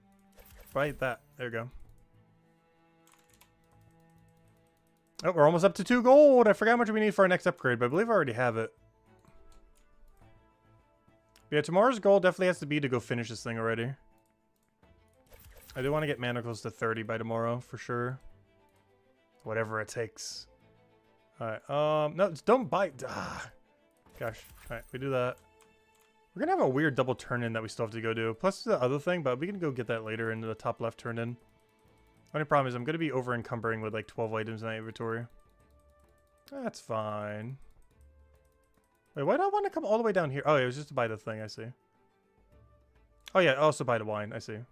buy that. There you go. Oh, we're almost up to 2 gold. I forgot how much we need for our next upgrade, but I believe I already have it. But yeah, tomorrow's goal definitely has to be to go finish this thing already. I do want to get manacles to 30 by tomorrow, for sure. Whatever it takes. Alright, no, don't bite. Ah. Gosh. Alright, we do that. We're gonna have a weird double turn-in that we still have to go do. Plus the other thing, but we can go get that later into the top left turn-in. Only problem is I'm gonna be over-encumbering with like 12 items in my inventory. That's fine. Wait, why do I want to come all the way down here? Oh, yeah, it was just to buy the thing, I see. Oh yeah, also buy the wine, I see. I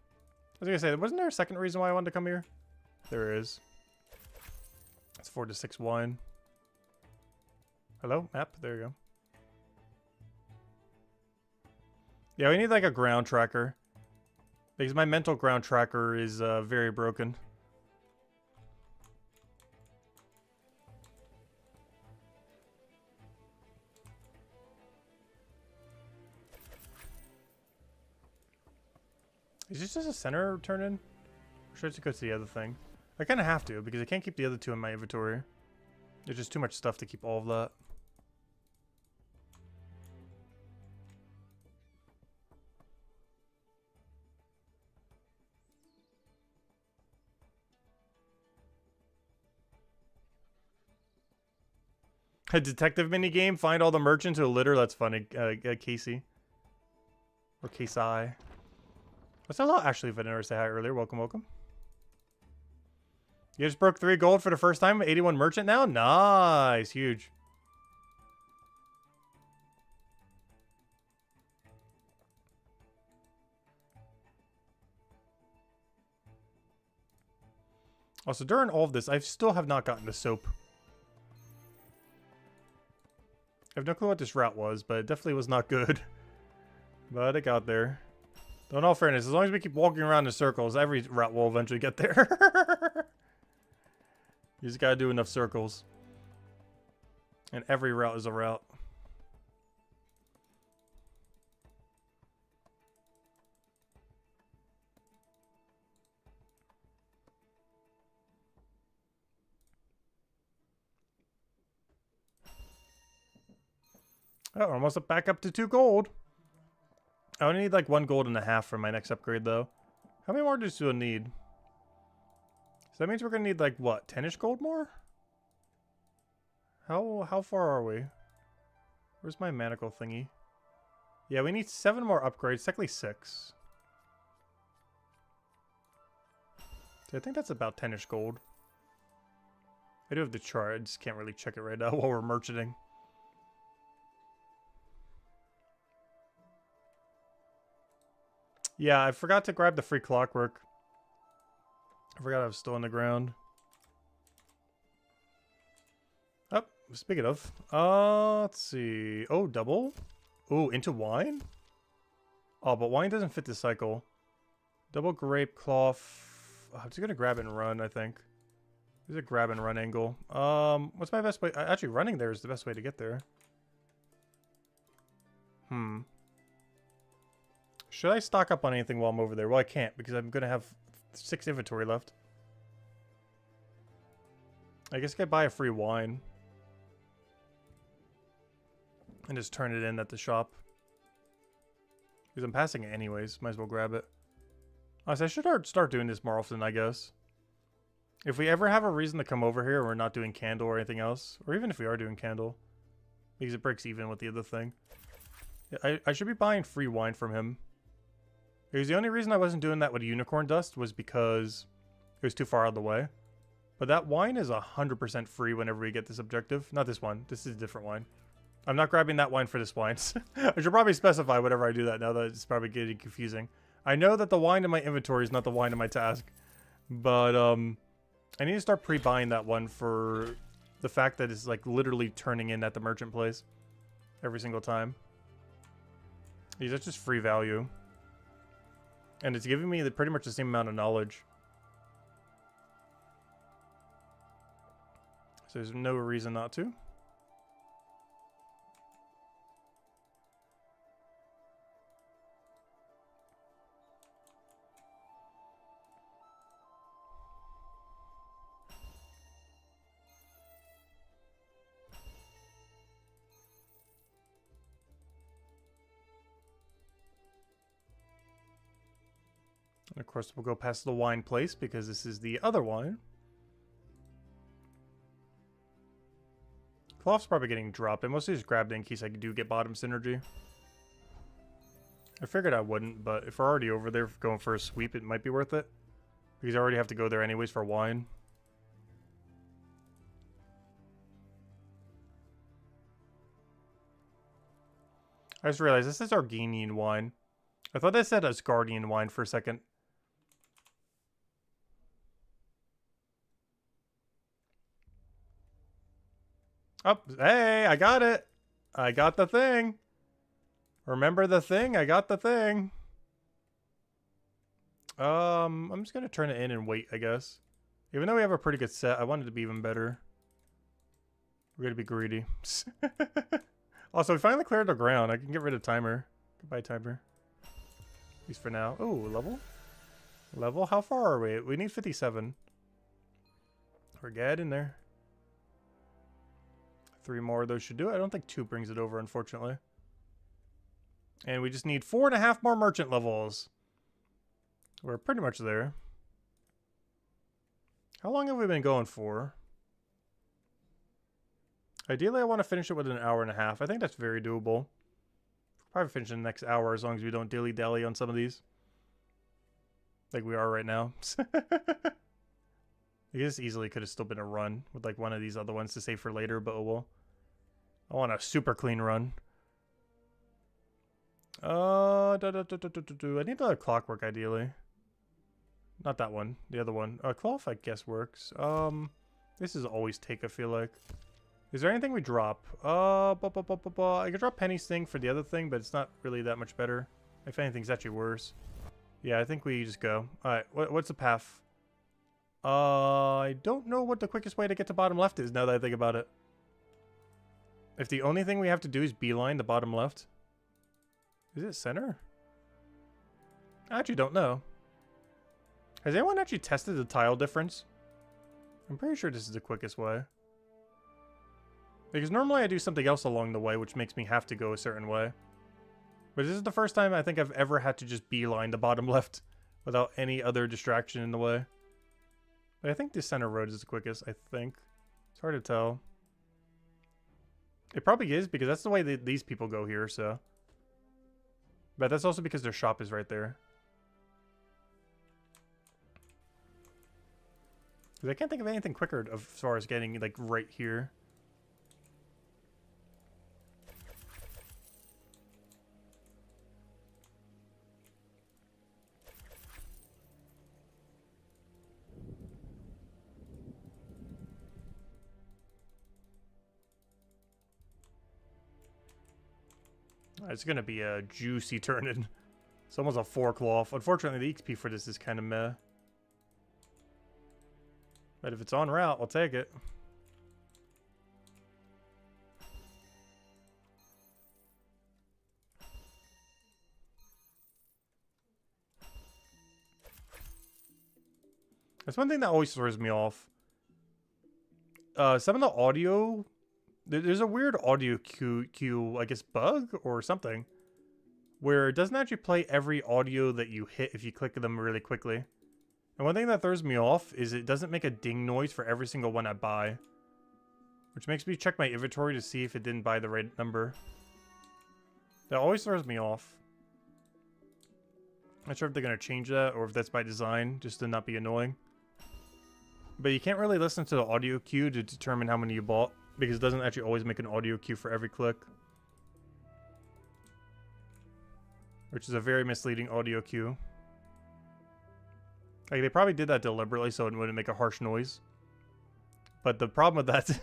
was gonna say, wasn't there a second reason why I wanted to come here? There is. It's 4 to 6 wine. Hello, map, there you go. Yeah, we need like a ground tracker. Because my mental ground tracker is very broken. Is this just a center turn-in? Or should I just go to the other thing? I kind of have to, because I can't keep the other 2 in my inventory. There's just too much stuff to keep all of that. A detective minigame? Find all the merchants who litter? That's funny. Casey. Or Casey. What's that? Hello, Ashley Vanilla say hi earlier. Welcome, welcome. You just broke 3 gold for the first time. 81 merchant now? Nice. Huge. Also, during all of this, I still have not gotten the soap. I have no clue what this route was, but it definitely was not good. But it got there. Though in all fairness, as long as we keep walking around in circles, every route will eventually get there. You just gotta do enough circles. And every route is a route. Oh, we're almost back up to 2 gold. I only need like 1.5 gold for my next upgrade, though. How many more do I need? So that means we're gonna need like what, 10-ish gold more? How far are we? Where's my manacle thingy? Yeah, we need 7 more upgrades. Technically 6. So I think that's about 10-ish gold. I do have the chart. I just can't really check it right now while we're merchanting. Yeah, I forgot to grab the free clockwork. I forgot I was still on the ground. Oh, speaking of. Let's see. Oh, double? Oh, into wine? Oh, but wine doesn't fit the cycle. Double grape cloth. Oh, I'm just gonna grab it and run, I think. There's a grab and run angle. What's my best way? Actually, running there is the best way to get there. Should I stock up on anything while I'm over there? Well, I can't because I'm gonna have 6 inventory left. I guess I could buy a free wine. And just turn it in at the shop. Because I'm passing it anyways. Might as well grab it. Honestly, I should start doing this more often, I guess. If we ever have a reason to come over here and we're not doing candle or anything else. Or even if we are doing candle. Because it breaks even with the other thing. I should be buying free wine from him. Because the only reason I wasn't doing that with unicorn dust was because it was too far out of the way. But that wine is 100% free whenever we get this objective. Not this one. This is a different wine. I'm not grabbing that wine for this wine. I should probably specify whenever I do that now that it's probably getting confusing. I know that the wine in my inventory is not the wine in my task. But I need to start pre-buying that one for the fact that it's like literally turning in at the merchant place every single time. That's just free value. And it's giving me pretty much the same amount of knowledge. So there's no reason not to. And of course, we'll go past the wine place because this is the other wine. Cloth's probably getting dropped. I mostly just grabbed it in case I do get bottom synergy. I figured I wouldn't, but if we're already over there going for a sweep, it might be worth it. Because I already have to go there anyways for wine. I just realized this is Arganian wine. I thought that said Asgardian wine for a second. Oh, hey, I got it. I got the thing. Remember the thing? I got the thing. I'm just going to turn it in and wait, I guess. Even though we have a pretty good set, I wanted to be even better. We're going to be greedy. Also, we finally cleared the ground. I can get rid of timer. Goodbye, timer. At least for now. Oh, level? Level? How far are we? We need 57. We're getting there. 3 more of those should do it. I don't think 2 brings it over, unfortunately. And we just need 4.5 more merchant levels. We're pretty much there. How long have we been going for? Ideally, I want to finish it within an hour and a half. I think that's very doable. Probably finish in the next hour as long as we don't dilly-dally on some of these. Like we are right now. I guess easily could have still been a run with like one of these other ones to save for later, but oh well. I want a super clean run. I need another clockwork ideally. Not that one. The other one. Cloth, I guess, works. This is always take, I feel like. Is there anything we drop? I could drop Penny's thing for the other thing, but it's not really that much better. If anything, it's actually worse. Yeah, I think we just go. Alright, what's the path? I don't know what the quickest way to get to bottom left is, now that I think about it. If the only thing we have to do is beeline the bottom left. Is it center? I actually don't know. Has anyone actually tested the tile difference? I'm pretty sure this is the quickest way. Because normally I do something else along the way, which makes me have to go a certain way. But this is the first time I think I've ever had to just beeline the bottom left without any other distraction in the way. But I think the center road is the quickest, I think. It's hard to tell. It probably is, because that's the way that these people go here, so. But that's also because their shop is right there. Because I can't think of anything quicker as far as getting, like, right here. It's gonna be a juicy turn-in. It's almost a 4 cloth. Unfortunately, the XP for this is kind of meh. But if it's en route, I'll take it. That's one thing that always throws me off. Some of the audio... There's a weird audio cue, I guess, bug or something, where it doesn't actually play every audio that you hit if you click them really quickly. And one thing that throws me off is it doesn't make a ding noise for every single one I buy, which makes me check my inventory to see if it didn't buy the right number. That always throws me off. Not sure if they're going to change that or if that's by design, just to not be annoying. But you can't really listen to the audio cue to determine how many you bought, because it doesn't actually always make an audio cue for every click. Which is a very misleading audio cue. Like, they probably did that deliberately so it wouldn't make a harsh noise. But the problem with that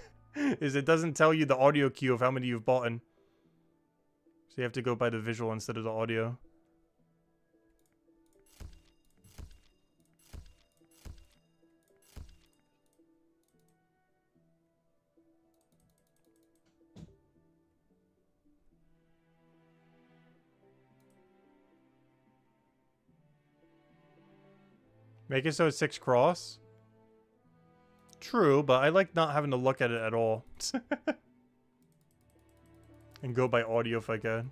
is it doesn't tell you the audio cue of how many you've bought in. So you have to go by the visual instead of the audio. Make it so it's 6 cross? True, but I like not having to look at it at all. And go by audio if I can.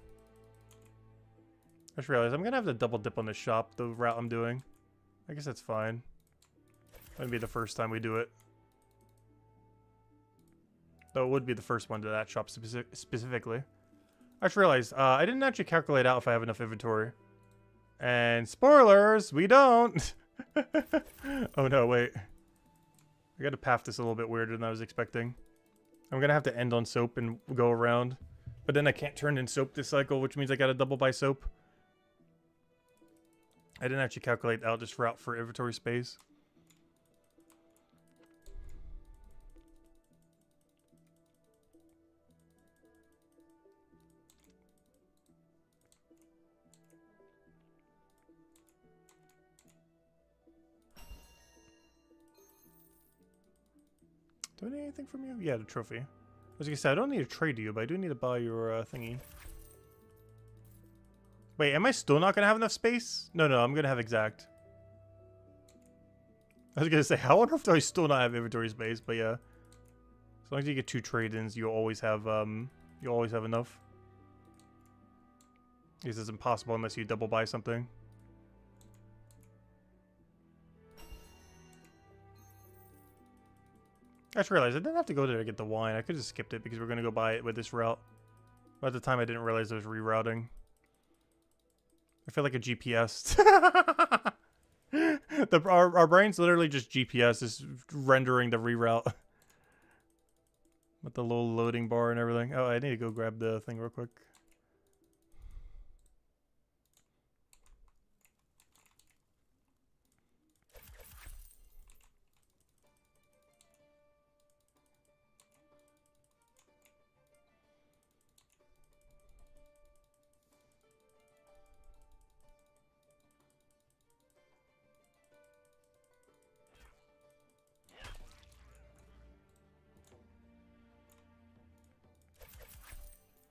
I just realized I'm gonna have to double dip on the shop, the route I'm doing. I guess that's fine. That'd be the first time we do it. Though it would be the first one to that shop specifically. I just realized, I didn't actually calculate out if I have enough inventory. And spoilers, we don't! Oh no, wait. I gotta path this a little bit weirder than I was expecting. I'm gonna have to end on soap and go around. But then I can't turn in soap this cycle, which means I gotta double buy soap. I didn't actually calculate out this route for inventory space. Do I need anything from you? Yeah, the trophy. As you said, I don't need to trade you, but I do need to buy your thingy. Wait, am I still not going to have enough space? No, I'm going to have exact. I was going to say, how on earth do I still not have inventory space? But yeah. As long as you get 2 trade-ins, you'll always have enough. This is impossible unless you double buy something. I just realized I didn't have to go there to get the wine. I could have skipped it because we're going to go buy it with this route. But at the time, I didn't realize I was rerouting. I feel like a GPS. Our brain's literally just GPS, is rendering the reroute. With the little loading bar and everything. Oh, I need to go grab the thing real quick.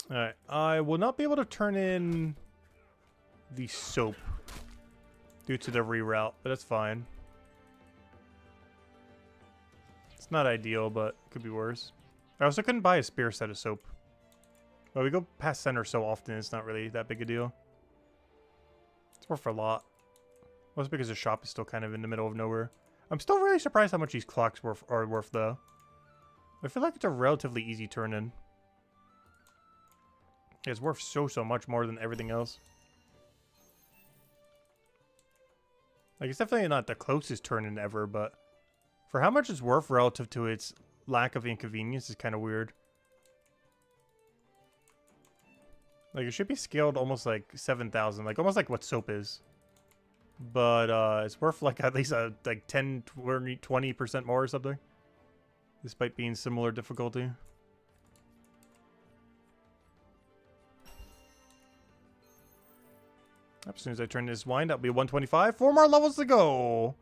Alright, I will not be able to turn in the soap due to the reroute, but that's fine. It's not ideal, but it could be worse. I also couldn't buy a spare set of soap. Well, we go past center so often, it's not really that big a deal. It's worth a lot. Mostly because the shop is still kind of in the middle of nowhere. I'm still really surprised how much these clocks are worth, though. I feel like it's a relatively easy turn-in. It's worth so much more than everything else. Like, it's definitely not the closest turn-in ever, but for how much it's worth relative to its lack of inconvenience is kind of weird. Like, it should be scaled almost like 7,000, like almost like what soap is. But it's worth like at least like 10, 20% more or something. Despite being similar difficulty. As soon as I turn this wine, that'll be 125. 4 more levels to go.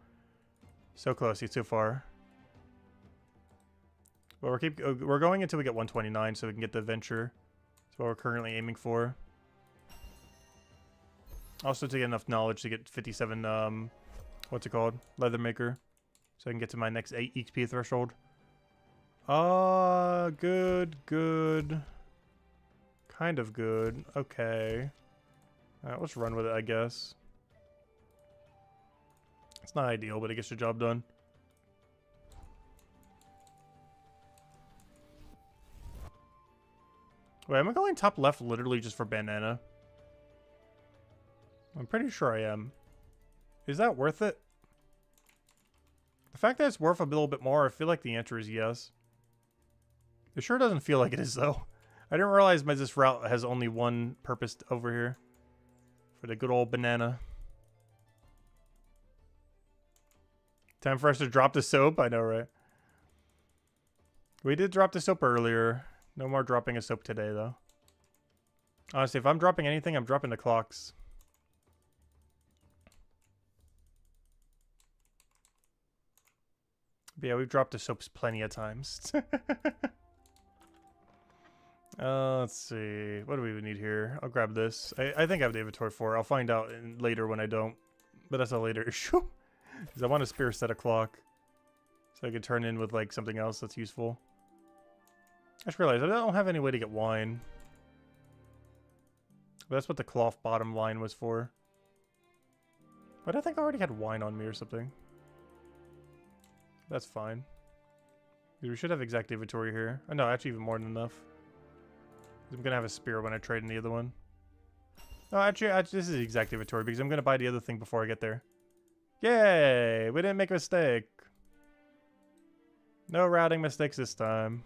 So close, too far. But we're going until we get 129, so we can get the adventure. That's what we're currently aiming for. Also to get enough knowledge to get 57. What's it called? Leather maker, so I can get to my next 8 XP threshold. Good. Kind of good. Okay. Alright, let's run with it, I guess. It's not ideal, but it gets the job done. Wait, am I going top left literally just for banana? I'm pretty sure I am. Is that worth it? The fact that it's worth a little bit more, I feel like the answer is yes. It sure doesn't feel like it is, though. I didn't realize this route has only one purpose over here. For the good old banana. Time for us to drop the soap? I know, right? We did drop the soap earlier. No more dropping a soap today, though. Honestly, if I'm dropping anything, I'm dropping the clocks. But yeah, we've dropped the soaps plenty of times. Let's see. What do we need here? I'll grab this. I think I have the inventory for it. I'll find out later when I don't. But that's a later issue. Because I want a spare set of clock. So I can turn in with like something else that's useful. I just realized I don't have any way to get wine. But that's what the cloth bottom line was for. But I think I already had wine on me or something. That's fine. We should have exact inventory here. Oh, no, actually even more than enough. I'm going to have a spear when I trade in the other one. No, actually, this is exact inventory because I'm going to buy the other thing before I get there. Yay! We didn't make a mistake. No routing mistakes this time.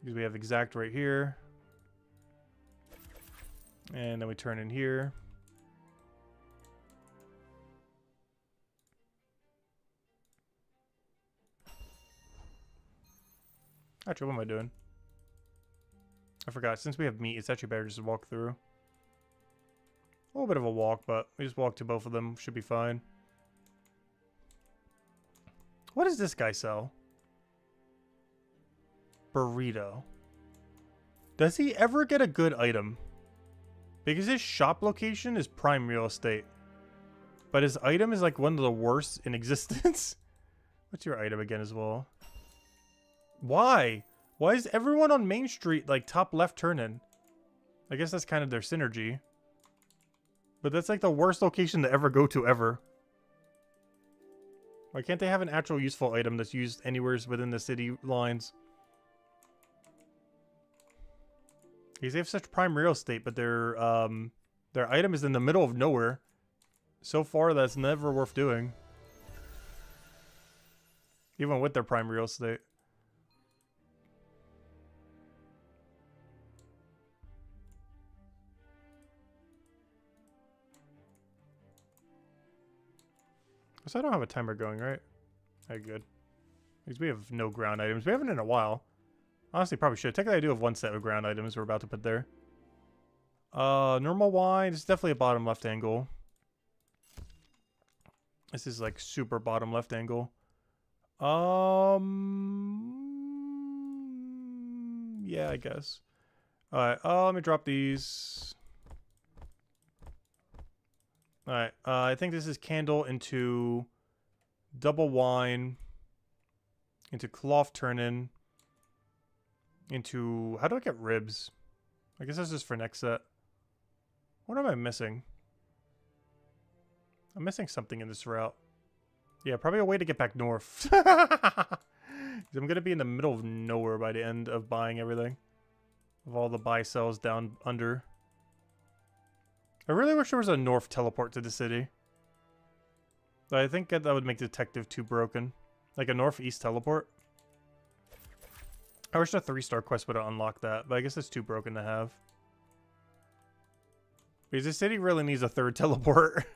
Because we have exact right here. And then we turn in here. Actually, what am I doing? I forgot. Since we have meat, it's actually better just to walk through. A little bit of a walk, but we just walk to both of them. Should be fine. What does this guy sell? Burrito. Does he ever get a good item? Because his shop location is prime real estate. But his item is like one of the worst in existence. What's your item again as well? Why? Why is everyone on Main Street like top left turn-in? I guess that's kind of their synergy. But that's like the worst location to ever go to ever. Why can't they have an actual useful item that's used anywhere within the city lines? Because they have such prime real estate, but their item is in the middle of nowhere. So far, that's never worth doing. Even with their prime real estate. So I don't have a timer going, right? Okay, good. Because we have no ground items. We haven't in a while. Honestly, probably should. Technically, I do have one set of ground items we're about to put there. Normal wine. It's definitely a bottom left angle. This is like super bottom left angle. Yeah, I guess. Alright, let me drop these. Alright, I think this is candle into double wine, into cloth turn-in, into... How do I get ribs? I guess that's just for next set. What am I missing? I'm missing something in this route. Yeah, probably a way to get back north. I'm going to be in the middle of nowhere by the end of buying everything. Of all the buy sells down under. I really wish there was a north teleport to the city. But I think that would make Detective too broken. Like a northeast teleport. I wish the 3-star quest would have unlocked that, but I guess it's too broken to have. Because the city really needs a 3rd teleport.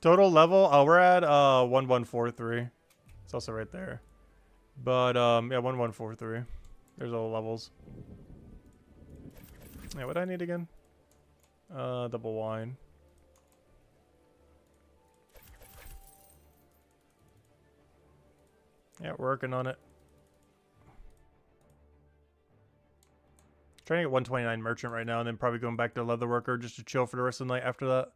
Total level, we're at 1143. It's also right there. But yeah, 1143. There's all the levels. Yeah, what do I need again? Double wine. Yeah, working on it. Trying to get 129 merchant right now, and then probably going back to leatherworker just to chill for the rest of the night after that.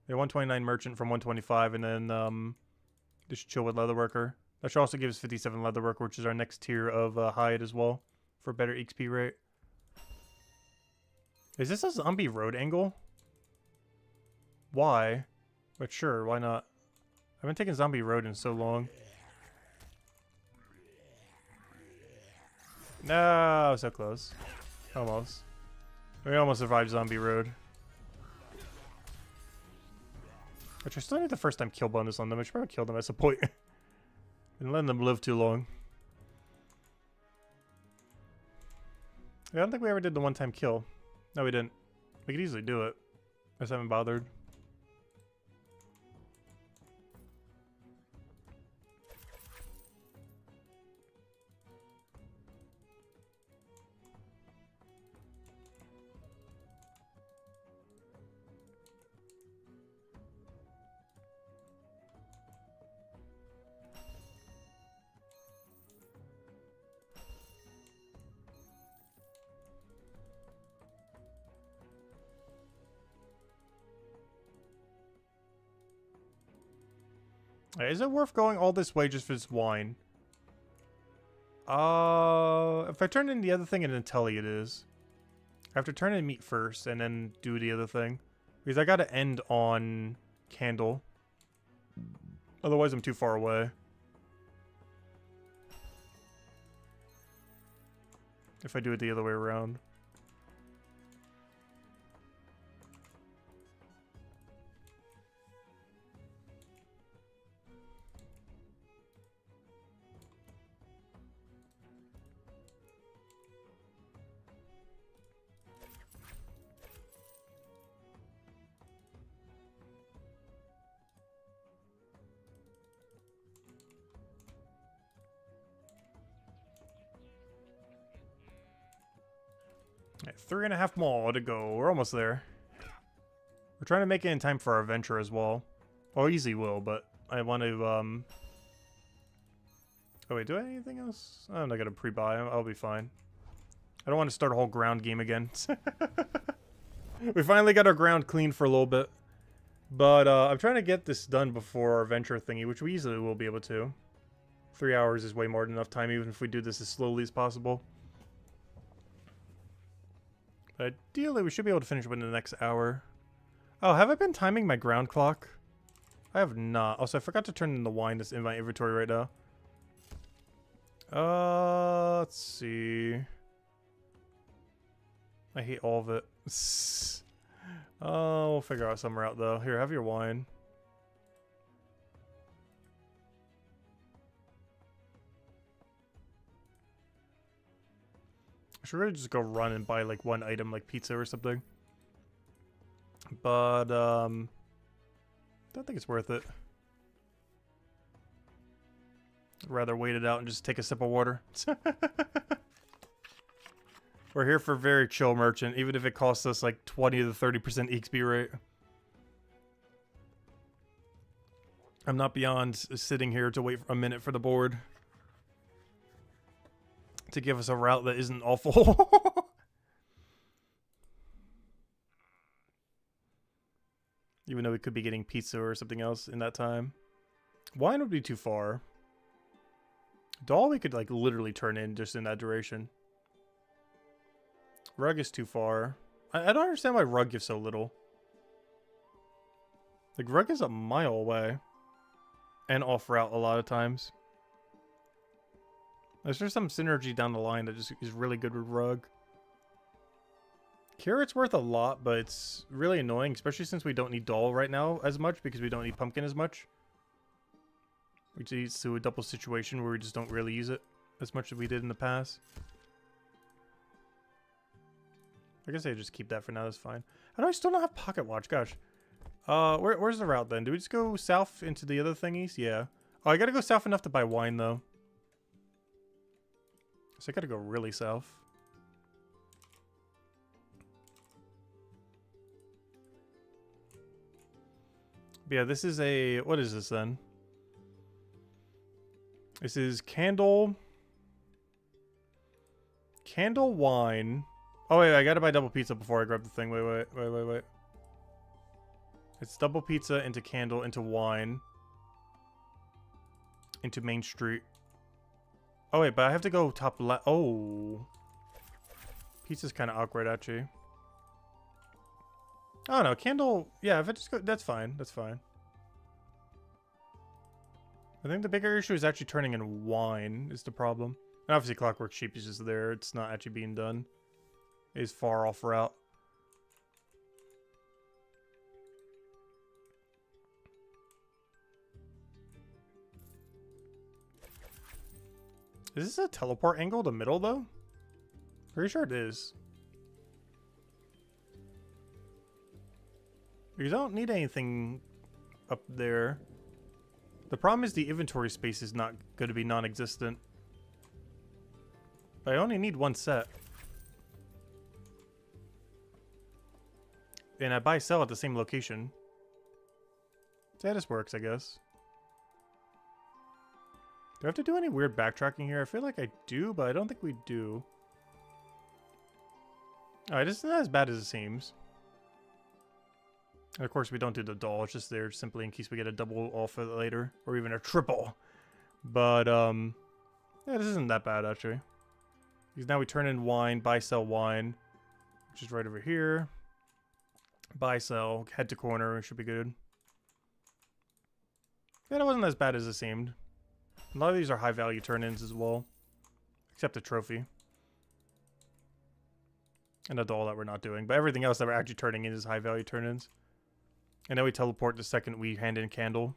Yeah, 129 merchant from 125, and then just chill with leatherworker. That should also give us 57 leatherworker, which is our next tier of hide as well, for better XP rate. Is this a zombie road angle? Why? But sure, why not? I've been taking zombie road in so long. No, so close. Almost. We almost survived zombie road. Which I still need the first time kill bonus on them. I should probably kill them at some point. And letting them live too long. I don't think we ever did the one-time kill. No, we didn't. We could easily do it. I just haven't bothered. Is it worth going all this way just for this wine? If I turn in the other thing and then tell you it is. I have to turn in meat first and then do the other thing. Because I gotta end on candle. Otherwise I'm too far away. If I do it the other way around. Right, 3.5 more to go. We're almost there. We're trying to make it in time for our adventure as well. Well, easy will, but I want to, Oh wait, do I have anything else? I'm not gonna pre-buy. I'll be fine. I don't want to start a whole ground game again. We finally got our ground clean for a little bit. But, I'm trying to get this done before our adventure thingy, which we easily will be able to. 3 hours is way more than enough time, even if we do this as slowly as possible. But ideally, we should be able to finish within the next hour. Oh, have I been timing my ground clock? I have not. Also, I forgot to turn in the wine that's in my inventory right now. Let's see. I hate all of it. Oh, we'll figure out some route though. Here, have your wine. I should really just go run and buy like one item like pizza or something. But don't think it's worth it. I'd rather wait it out and just take a sip of water. We're here for very chill merchant, even if it costs us like 20 to 30% XP rate. I'm not beyond sitting here to wait for a minute for the board to give us a route that isn't awful. Even though we could be getting pizza or something else in that time. Wine would be too far. Doll we could like literally turn in just in that duration. Rug is too far. I don't understand why rug gives so little. Like rug is a mile away. And off route a lot of times. There's just some synergy down the line that just is really good with rug. Carrot's worth a lot, but it's really annoying, especially since we don't need doll right now as much because we don't need pumpkin as much. Which leads to a double situation where we just don't really use it as much as we did in the past. I guess I just keep that for now, that's fine. How do I still not have pocket watch? Gosh. Where's the route then? Do we just go south into the other thingies? Yeah. Oh, I gotta go south enough to buy wine though. So I gotta go really south. But yeah, this is a... What is this then? This is candle... Candle wine. Oh wait, I gotta buy double pizza before I grab the thing. Wait. It's double pizza into candle into wine. Into Main Street. Oh wait, but I have to go top left. Oh. Pizza's kind of awkward actually. I don't know, candle... Yeah, if I just go... That's fine, that's fine. I think the bigger issue is actually turning in wine is the problem. And obviously Clockwork Sheep is just there. It's not actually being done. It is far off route. Is this a teleport angle, the middle though? Pretty sure it is. Because I don't need anything up there. The problem is the inventory space is not going to be non-existent. But I only need one set. And I buy sell at the same location. So yeah, this works, I guess. Do I have to do any weird backtracking here? I feel like I do, but I don't think we do. Alright, this is not as bad as it seems. And of course, we don't do the doll. It's just there simply in case we get a double off it later. Or even a triple. But, yeah, this isn't that bad, actually. Because now we turn in wine, buy, sell wine. Which is right over here. Buy, sell, head to corner. It should be good. Yeah, that wasn't as bad as it seemed. A lot of these are high-value turn-ins as well. Except the trophy. And a doll that we're not doing. But everything else that we're actually turning in is high-value turn-ins. And then we teleport the second we hand in candle.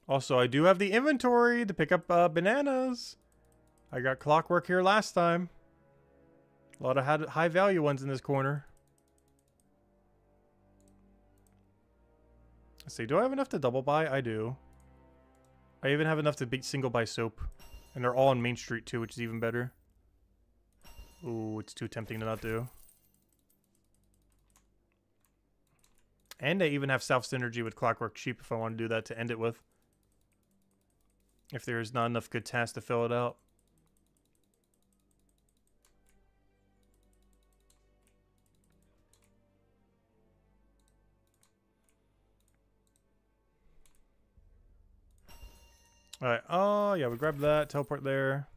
Also, I do have the inventory to pick up bananas. I got clockwork here last time. A lot of high-value ones in this corner. Let's see, do I have enough to double buy? I do. I even have enough to single buy soap. And they're all on Main Street too, which is even better. Ooh, it's too tempting to not do. And I even have South Synergy with Clockwork Sheep if I want to do that to end it with. If there's not enough good tasks to fill it out. Alright, oh yeah, we grab that, teleport there.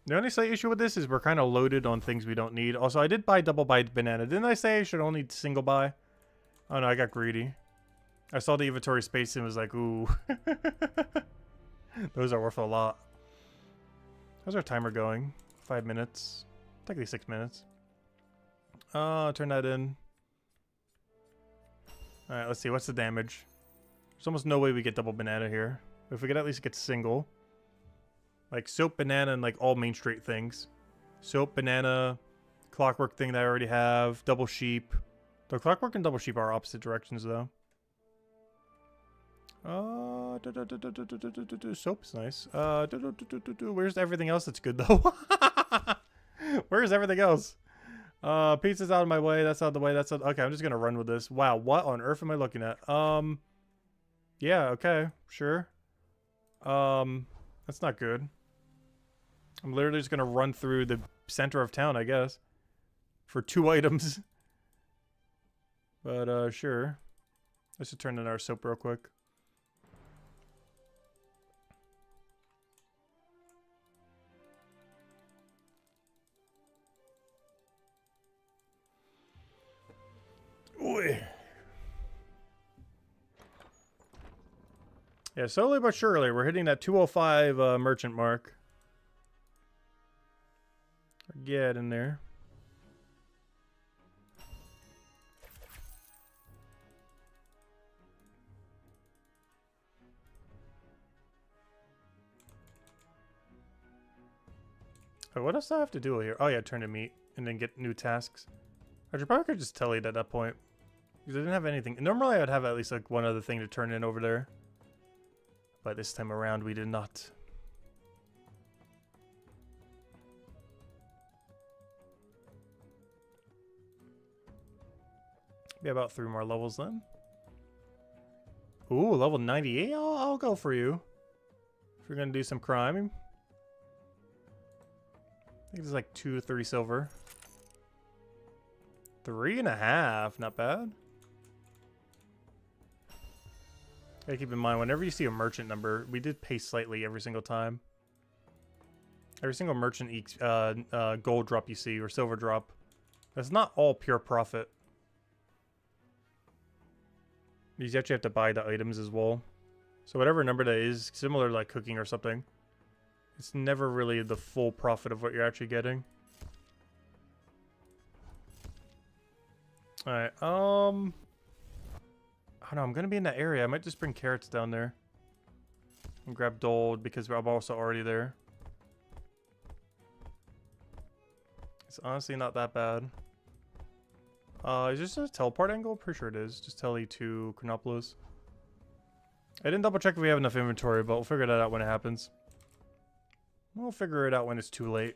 The only slight issue with this is we're kind of loaded on things we don't need. Also, I did buy double buy banana. Didn't I say I should only single buy? Oh no, I got greedy. I saw the inventory space and was like, ooh. Those are worth a lot. How's our timer going? 5 minutes. Technically 6 minutes. Turn that in. Alright, let's see. What's the damage? There's almost no way we get double banana here. If we could at least get single. Like soap, banana, and like all Main Street things. Soap, banana, clockwork thing that I already have, double sheep. The clockwork and double sheep are opposite directions though. Soap's nice. Where's everything else that's good though? Where's everything else? Pizza's out of my way. That's out of the way. That's out. Okay, I'm just gonna run with this. Wow, what on earth am I looking at? Yeah, okay, sure. That's not good. I'm literally just gonna run through the center of town, I guess. For 2 items. But, sure. Let's just turn in our soap real quick. Oy. Yeah, slowly but surely, we're hitting that 205 merchant mark. Get in there. Oh, what else do I have to do here? Oh yeah, turn to meat and then get new tasks. I should probably could just tell you at that point. Because I didn't have anything. Normally I'd have at least like one other thing to turn in over there. But this time around we did not. Be about 3 more levels then. Ooh, level 98? I'll go for you. If you're gonna do some crime. I think it's like 2 to 3 silver. 3.5, not bad. Gotta keep in mind, whenever you see a merchant number, we did pay slightly every single time. Every single merchant gold drop you see, or silver drop. That's not all pure profit. You actually have to buy the items as well. So whatever number that is, similar to like cooking or something, it's never really the full profit of what you're actually getting. Alright, I don't know, I'm gonna be in that area. I might just bring carrots down there. And grab gold because I'm also already there. It's honestly not that bad. Is this a teleport angle? Pretty sure it is. Just tele to Chronopolis. I didn't double check if we have enough inventory, but we'll figure that out when it happens. We'll figure it out when it's too late.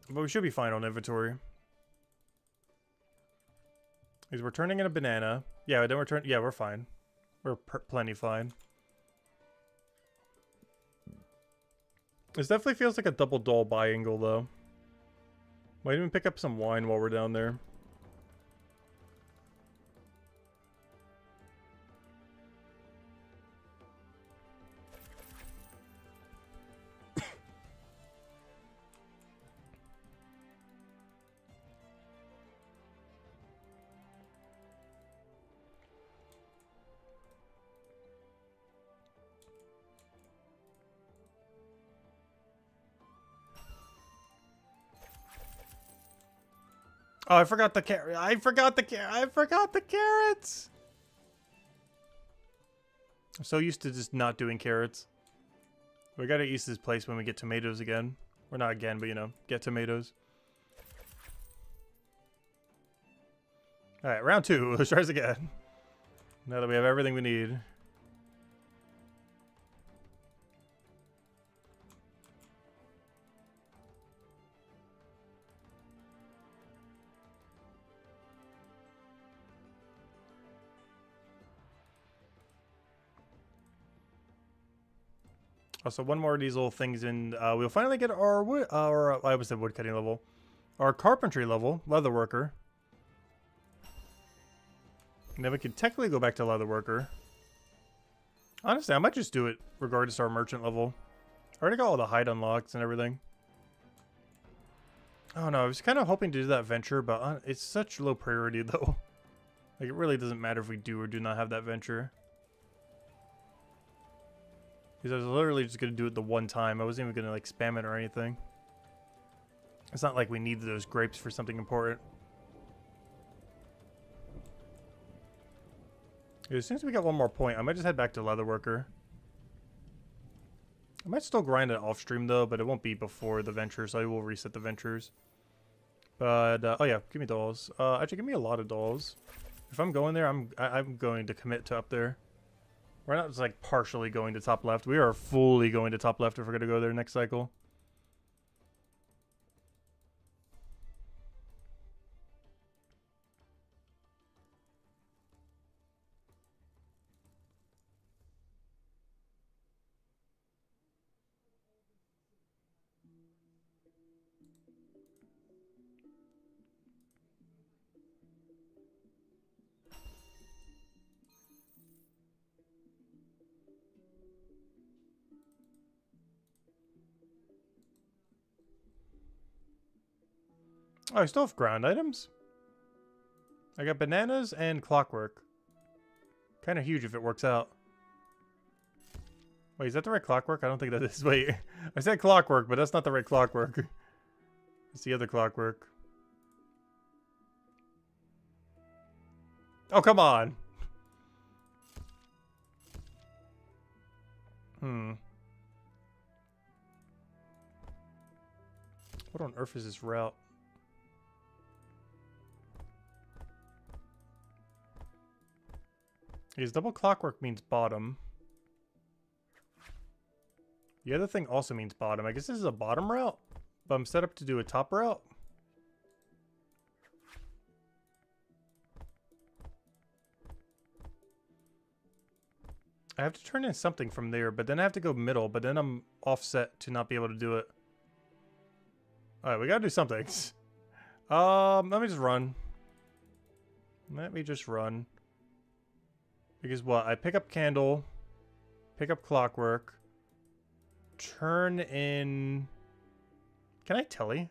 But we should be fine on inventory. Because we're turning in a banana. Yeah, then we're fine. We're plenty fine. This definitely feels like a double doll buy angle though. Might even pick up some wine while we're down there. Oh, I forgot the carrot. I forgot the carrots. I'm so used to just not doing carrots. We gotta use this place when we get tomatoes again. Or not again, but you know, get tomatoes. Alright, round 2. Let's try this again. Now that we have everything we need. Also, one more of these little things and we'll finally get our wood, I was at woodcutting level. Our carpentry level, leatherworker. And then we can technically go back to leatherworker. Honestly, I might just do it regardless of our merchant level. I already got all the hide unlocks and everything. Oh no, I was kind of hoping to do that venture, but it's such low priority though. Like, it really doesn't matter if we do or do not have that venture. Because I was literally just going to do it the one time. I wasn't even going to like spam it or anything. It's not like we need those grapes for something important. As soon as we got one more point, I might just head back to leatherworker. I might still grind it off stream though, but it won't be before the venture, so I will reset the ventures. But oh yeah, give me dolls. Actually, give me a lot of dolls. If I'm going there, I'm going to commit to up there. We're not just like partially going to top left. We are fully going to top left if we're going to go there next cycle. Oh, I still have ground items. I got bananas and clockwork. Kind of huge if it works out. Wait, is that the right clockwork? I don't think that is. Wait, I said clockwork, but that's not the right clockwork. It's the other clockwork. Oh, come on. What on earth is this route? Because double clockwork means bottom. The other thing also means bottom. I guess this is a bottom route, but I'm set up to do a top route. I have to turn in something from there, but then I have to go middle, but then I'm offset to not be able to do it. Alright, we gotta do something. Let me just run. Let me just run. Because what? I pick up candle, pick up clockwork, turn in... Can I telly?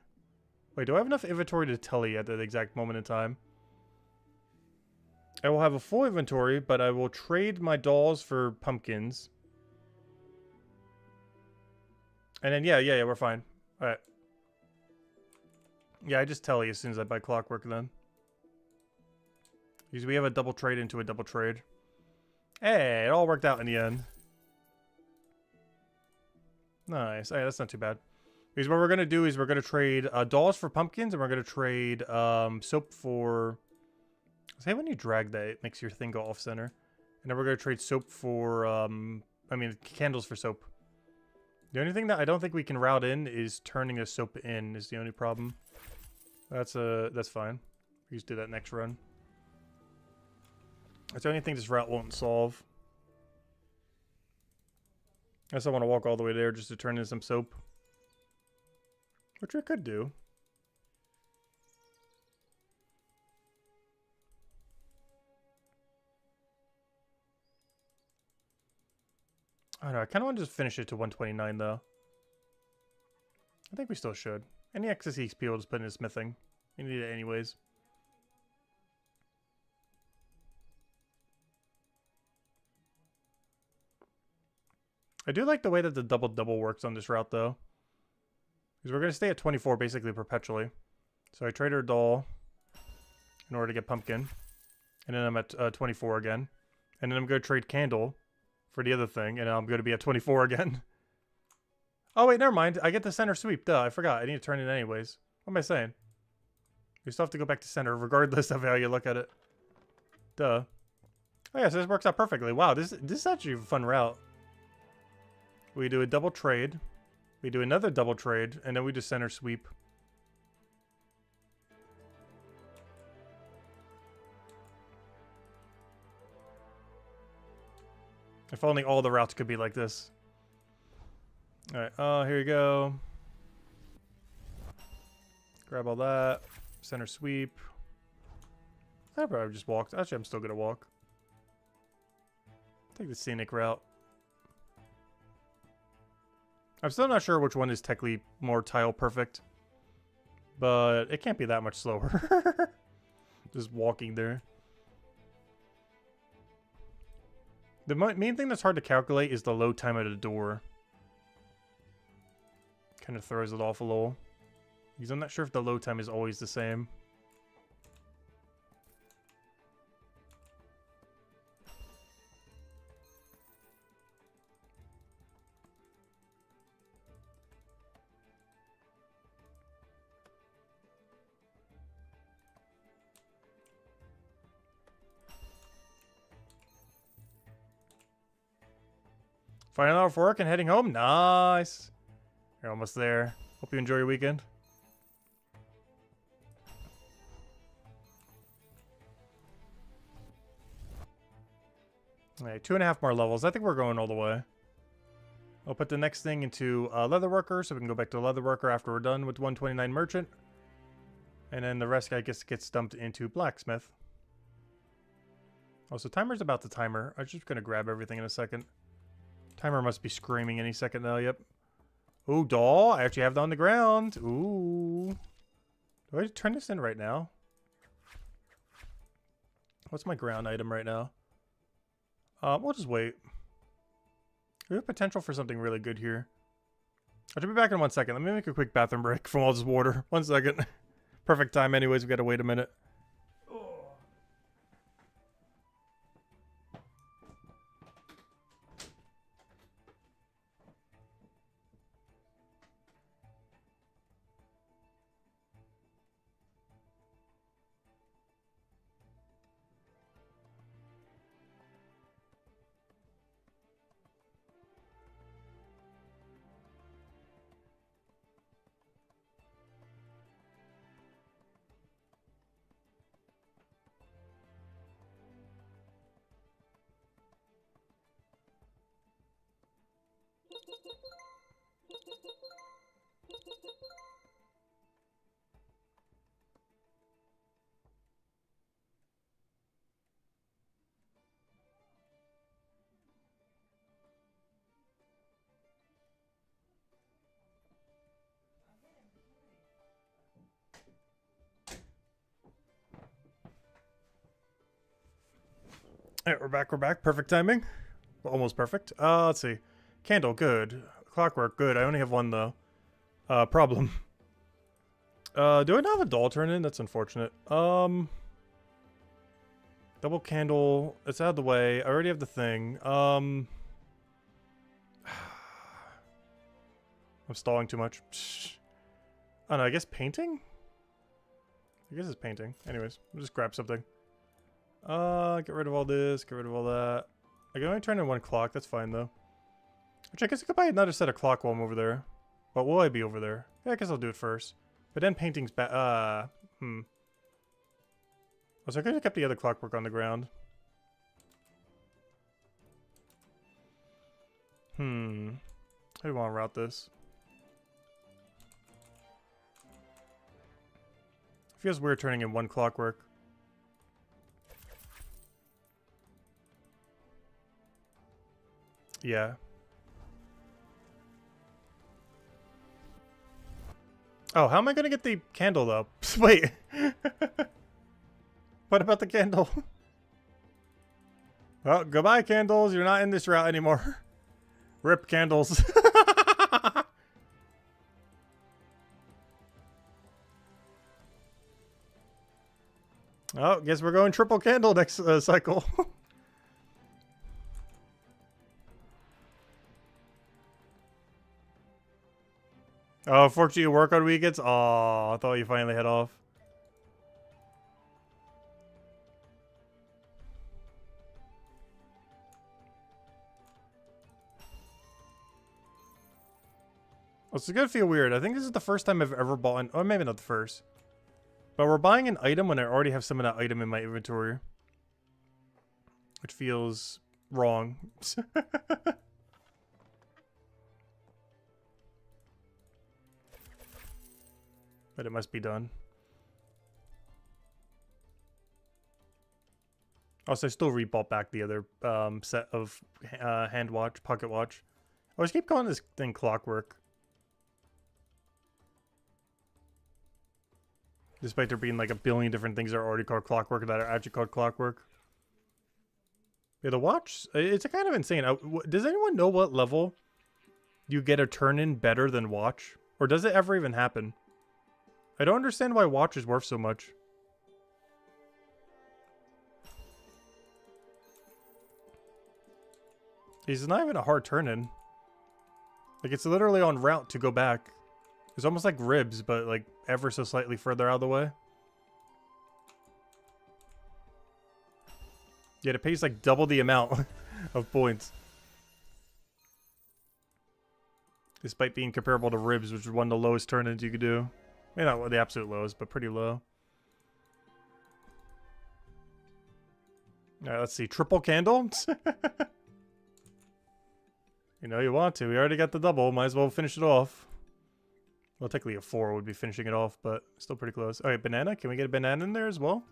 Wait, do I have enough inventory to telly at that exact moment in time? I will have a full inventory, but I will trade my dolls for pumpkins. And then, yeah, we're fine. Alright. Yeah, I just telly as soon as I buy clockwork then. Because we have a double trade into a double trade. Hey, it all worked out in the end. Nice. Hey, that's not too bad. Because what we're going to do is we're going to trade dolls for pumpkins, and we're going to trade soap for... Say when you drag that, it makes your thing go off center. And then we're going to trade soap for, candles for soap. The only thing that I don't think we can route in is turning a soap in is the only problem. That's fine. We just do that next run. That's the only thing this route won't solve. I guess I want to walk all the way there just to turn in some soap. Which I could do. I don't know, I kind of want to just finish it to 129 though. I think we still should. Any excess XP we'll just put into smithing. We need it anyways. I do like the way that the double works on this route though. Because we're going to stay at 24 basically perpetually. So I trade her doll in order to get pumpkin. And then I'm at 24 again. And then I'm going to trade candle for the other thing. And I'm going to be at 24 again. Oh wait, never mind. I get the center sweep. Duh, I forgot. I need to turn it anyways. What am I saying? We still have to go back to center regardless of how you look at it. Duh. Oh yeah, so this works out perfectly. Wow, this is actually a fun route. We do a double trade. We do another double trade, and then we just center sweep. If only all the routes could be like this. Alright, here you go. Grab all that. Center sweep. I probably just walked. Actually, I'm still gonna walk. Take the scenic route. I'm still not sure which one is technically more tile perfect. But it can't be that much slower. Just walking there. The main thing that's hard to calculate is the load time at a door. Kind of throws it off a little. Because I'm not sure if the load time is always the same. Final hour of work and heading home. Nice. You're almost there. Hope you enjoy your weekend. Alright, 2.5 more levels. I think we're going all the way. I'll put the next thing into Leatherworker, so we can go back to Leatherworker after we're done with 129 Merchant. And then the rest, I guess, gets dumped into Blacksmith. Oh, so timer's about the timer. I'm just going to grab everything in a second. Timer must be screaming any second now, yep. Ooh, doll. I actually have that on the ground. Ooh. Do I turn this in right now? What's my ground item right now? We'll just wait. We have potential for something really good here. I'll be back in 1 second. Let me make a quick bathroom break from all this water. 1 second. Perfect time anyways. We gotta wait a minute. Alright, we're back, we're back. Perfect timing. Well, almost perfect. Let's see. Candle, good. Clockwork, good. I only have one, though. Problem. Do I not have a doll turn in? That's unfortunate. Double candle. It's out of the way. I already have the thing. I'm stalling too much. I don't know, I guess painting? I guess it's painting. Anyways, we'll just grab something. Get rid of all this, get rid of all that. I can only turn in 1 clock, that's fine though. Which I guess I could buy another set of clock while I'm over there. But will I be over there? Yeah, I guess I'll do it first. But then painting's back. So I could have kept the other clockwork on the ground. How do you want to route this? Feels weird turning in 1 clockwork. Yeah. Oh, how am I gonna get the candle though? Wait. What about the candle? Oh, goodbye candles. You're not in this route anymore. Rip candles. Oh, guess we're going triple candle next cycle. Oh, fortunately you work on weekends? Oh, I thought you finally head off. Well, it's gonna feel weird. I think this is the first time I've ever bought an... Or maybe not the first. But we're buying an item when I already have some of that item in my inventory. Which feels wrong. But it must be done. Also, I still rebought back the other set of hand watch, pocket watch. I always keep calling this thing clockwork. Despite there being like a billion different things that are already called clockwork that are actually called clockwork. Yeah, the watch, it's a kind of insane. Does anyone know what level you get a turn-in better than watch? Or does it ever even happen? I don't understand why watch is worth so much. It's not even a hard turn-in. Like, it's literally on route to go back. It's almost like ribs, but like ever so slightly further out of the way. Yet it pays like double the amount of points. Despite being comparable to ribs, which is one of the lowest turn-ins you could do. Maybe not the absolute lowest, but pretty low. Alright, let's see. Triple candle? You know you want to. We already got the double. Might as well finish it off. Well, technically a 4 would be finishing it off, but still pretty close. Alright, banana. Can we get a banana in there as well?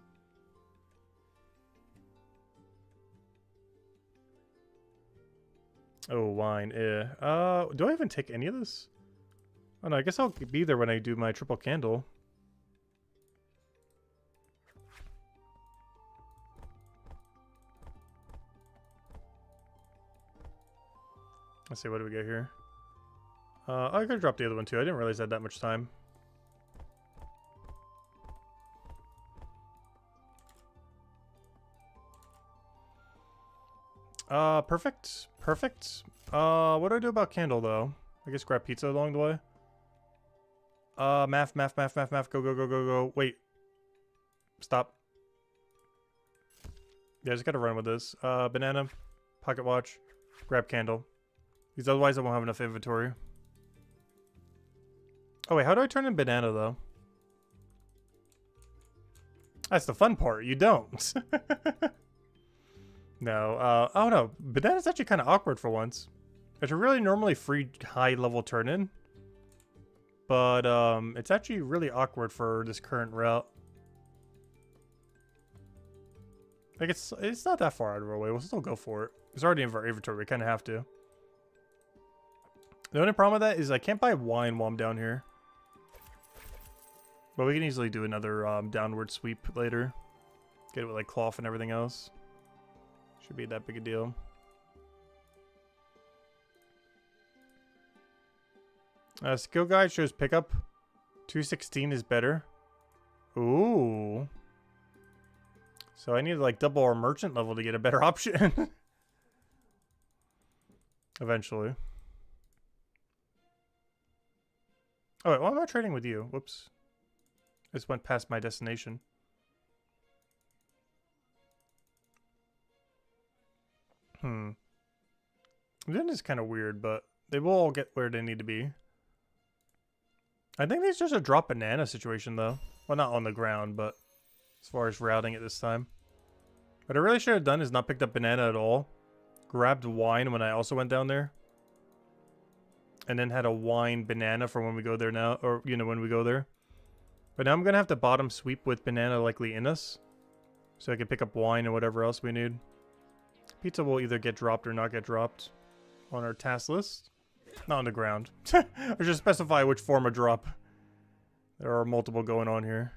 Oh, wine. Do I even take any of this? Oh no, I guess I'll be there when I do my triple candle. Let's see, what do we get here? I could drop the other one too. I didn't realize I had that much time. Perfect. Perfect. What do I do about candle though? I guess grab pizza along the way. Math. Go, go, go, go, go. Wait. Stop. Yeah, I just gotta run with this. Banana, pocket watch, grab candle. Because otherwise I won't have enough inventory. Oh wait, how do I turn in banana though? That's the fun part, you don't. No, oh no, banana's actually kind of awkward for once. It's a really normally free high level turn in. But it's actually really awkward for this current route. Like it's not that far out of our way. We'll still go for it. It's already in our inventory. We kind of have to. The only problem with that is I can't buy wine while I'm down here. But we can easily do another downward sweep later. Get it with like cloth and everything else. Should be that big a deal. Skill guide shows pickup. 216 is better. Ooh. So I need to like double our merchant level to get a better option. Eventually. Oh wait, why am I trading with you? Whoops. I just went past my destination. Then it's kind of weird, but they will all get where they need to be. I think it's just a drop banana situation though. Well, not on the ground, but as far as routing it this time. What I really should have done is not picked up banana at all. Grabbed wine when I also went down there. And then had a wine banana for when we go there now, or you know, when we go there. But now I'm gonna have to bottom sweep with banana likely in us. So I can pick up wine and whatever else we need. Pizza will either get dropped or not get dropped on our task list. Not on the ground. I should specify which form of drop. There are multiple going on here.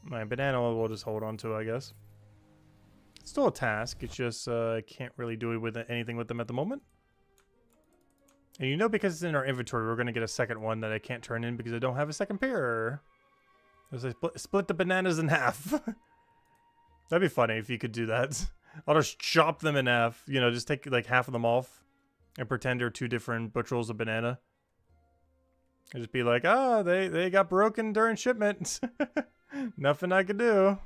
My banana we'll just hold on to, I guess. It's still a task. It's just I can't really do it with anything with them at the moment. And you know, because it's in our inventory, we're going to get a second one that I can't turn in because I don't have a second pair. As I split the bananas in half. That'd be funny if you could do that. I'll just chop them in half. You know, just take like half of them off and pretend they're two different bushels of banana. And just be like, oh, they got broken during shipment. Nothing I could do.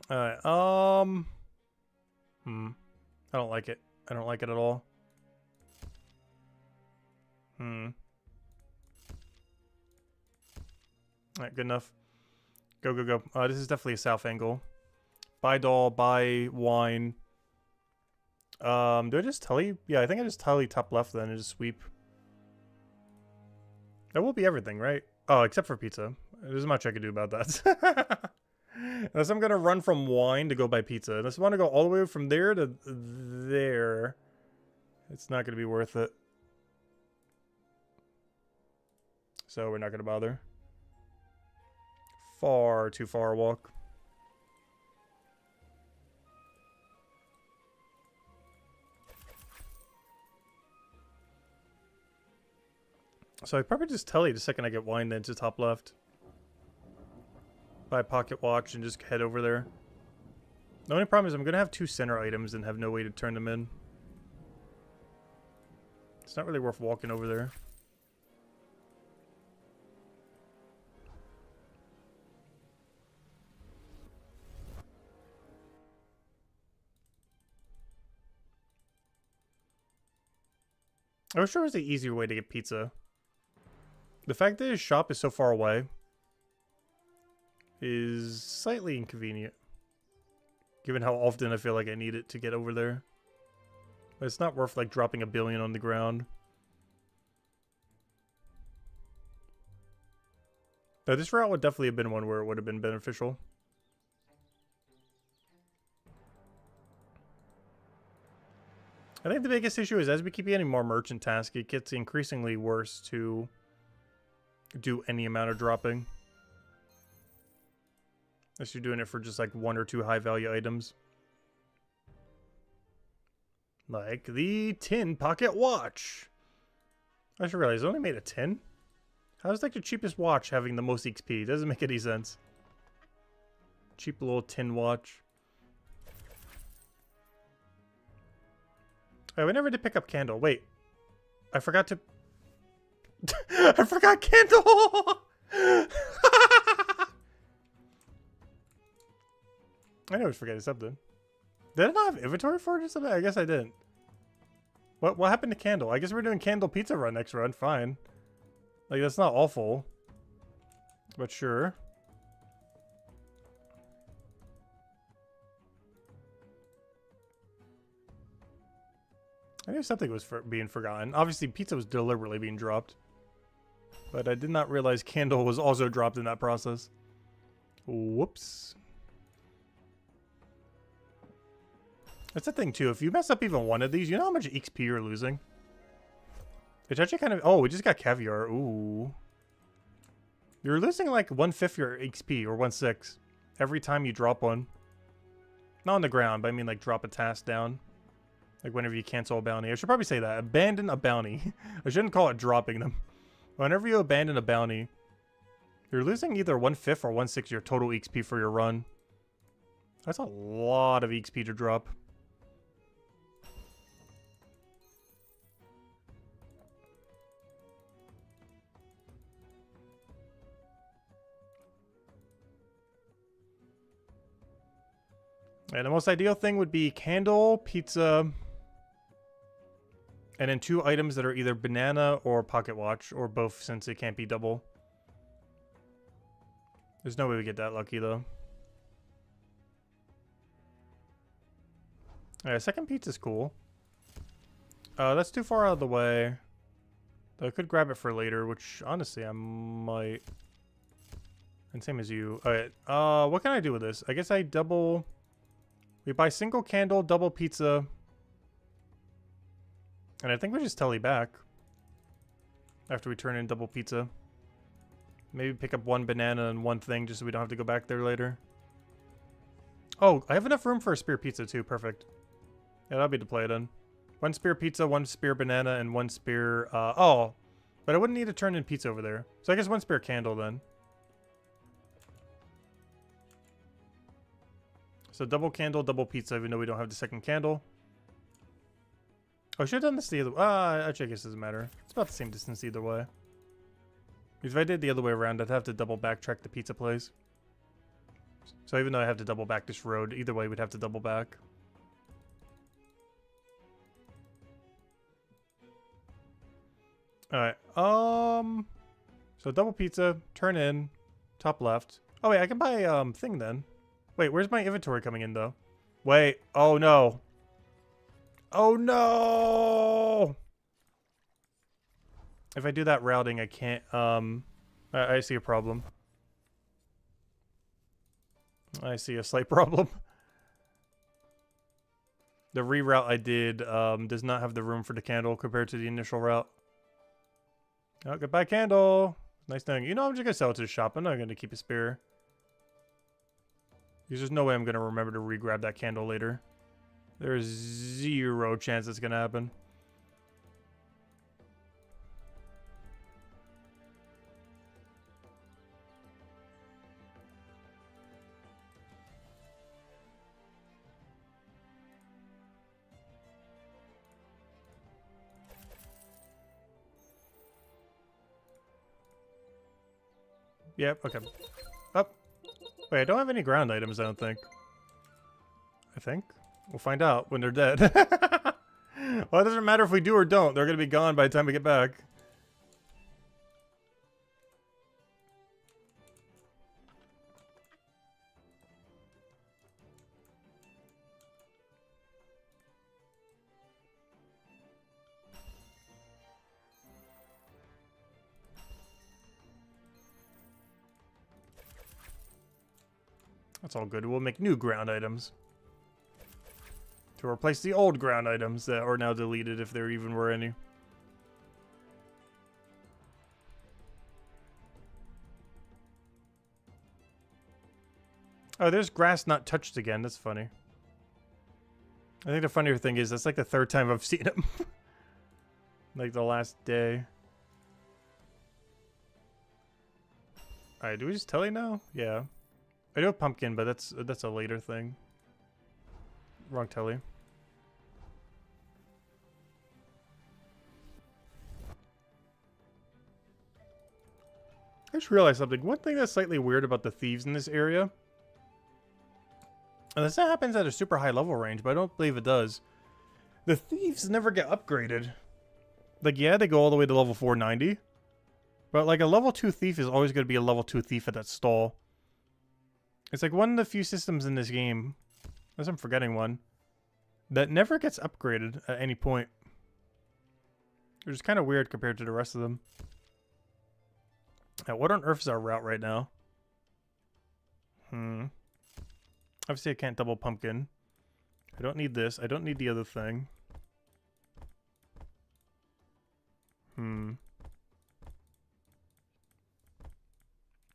Alright, I don't like it. I don't like it at all. Alright, good enough. Go, go, go. This is definitely a south angle. Buy doll, buy wine. Do I just tally? Yeah, I think I just tally top left then and just sweep. That will be everything, right? Oh, except for pizza. There's not much I can do about that. Unless I'm gonna run from wine to go buy pizza. Unless I want to go all the way from there to there. It's not gonna be worth it. So we're not gonna bother. Far too far a walk. So I probably just tell you the second I get wine then to top left. Buy a pocket watch and just head over there. The only problem is I'm gonna have two center items and have no way to turn them in. It's not really worth walking over there. I wish there was an easier way to get pizza. The fact that his shop is so far away is slightly inconvenient. Given how often I feel like I need it to get over there. But it's not worth like dropping $1 billion on the ground. But this route would definitely have been one where it would have been beneficial. I think the biggest issue is as we keep getting more merchant tasks, it gets increasingly worse to do any amount of dropping. Unless you're doing it for just like 1 or 2 high value items. Like the tin pocket watch. I just realized I only made a tin. How's like the cheapest watch having the most XP? Doesn't make any sense. Cheap little tin watch. Oh, we never did pick up candle. Wait. I forgot to... I forgot candle! I always forget something. Did I not have inventory for it or something? I guess I didn't. What happened to candle? I guess we're doing candle pizza run next run. Fine. Like, that's not awful. But sure. I knew something was being forgotten. Obviously, pizza was deliberately being dropped. But I did not realize candle was also dropped in that process. Whoops. That's the thing, too. If you mess up even one of these, you know how much XP you're losing? It's actually kind of... Oh, we just got caviar. Ooh. You're losing like 1/5 your XP, or 1/6, every time you drop one. Not on the ground, but I mean like drop a task down. Like whenever you cancel a bounty. I should probably say that. Abandon a bounty. I shouldn't call it dropping them. Whenever you abandon a bounty, you're losing either 1/5 or 1/6 your total XP for your run. That's a lot of XP to drop. And the most ideal thing would be candle, pizza, and then 2 items that are either banana or pocket watch, or both since it can't be double. There's no way we get that lucky though. Alright, second pizza's cool. That's too far out of the way. Though I could grab it for later, which honestly I might. And same as you. Alright, what can I do with this? I guess I double... We buy single candle, double pizza. And I think we just tally back. After we turn in double pizza. Maybe pick up 1 banana and 1 thing just so we don't have to go back there later. Oh, I have enough room for a spear pizza too. Perfect. Yeah, that'll be the play then. 1 spear pizza, 1 spear banana, and 1 spear... oh, but I wouldn't need to turn in pizza over there. So I guess 1 spear candle then. So double candle, double pizza, even though we don't have the second candle. Oh, I should have done this the other way. Actually, I guess it doesn't matter. It's about the same distance either way. If I did the other way around, I'd have to double backtrack the pizza place. So even though I have to double back this road, either way, we'd have to double back. Alright, so double pizza, turn in, top left. Oh wait, I can buy, thing then. Wait, where's my inventory coming in, though? Wait. Oh, no. Oh, no! If I do that routing, I can't, I see a problem. I see a slight problem. The reroute I did, does not have the room for the candle compared to the initial route. Oh, goodbye, candle! Nice knowing you. You know, I'm just gonna sell it to the shop. I'm not gonna keep a spare. Because there's no way I'm going to remember to re-grab that candle later. There's 0 chance it's going to happen. Yep, okay. Up. Wait, I don't have any ground items, I don't think. I think. We'll find out when they're dead. Well, it doesn't matter if we do or don't. They're going to be gone by the time we get back. That's all good. We'll make new ground items to replace the old ground items that are now deleted, if there even were any. Oh, there's grass not touched again. That's funny. I think the funnier thing is that's like the third time I've seen him. Like the last day. Alright, do we just telly now? Yeah. I do have pumpkin, but that's a later thing. Wrong telly. I just realized something. One thing that's slightly weird about the thieves in this area, and this happens at a super high level range, but I don't believe it does. The thieves never get upgraded. Like, yeah, they go all the way to level 490. But, like, a level 2 thief is always going to be a level 2 thief at that stall. It's like one of the few systems in this game, unless I'm forgetting one, that never gets upgraded at any point. Which is kind of weird compared to the rest of them. Now, what on earth is our route right now? Obviously, I can't double pumpkin. I don't need this. I don't need the other thing.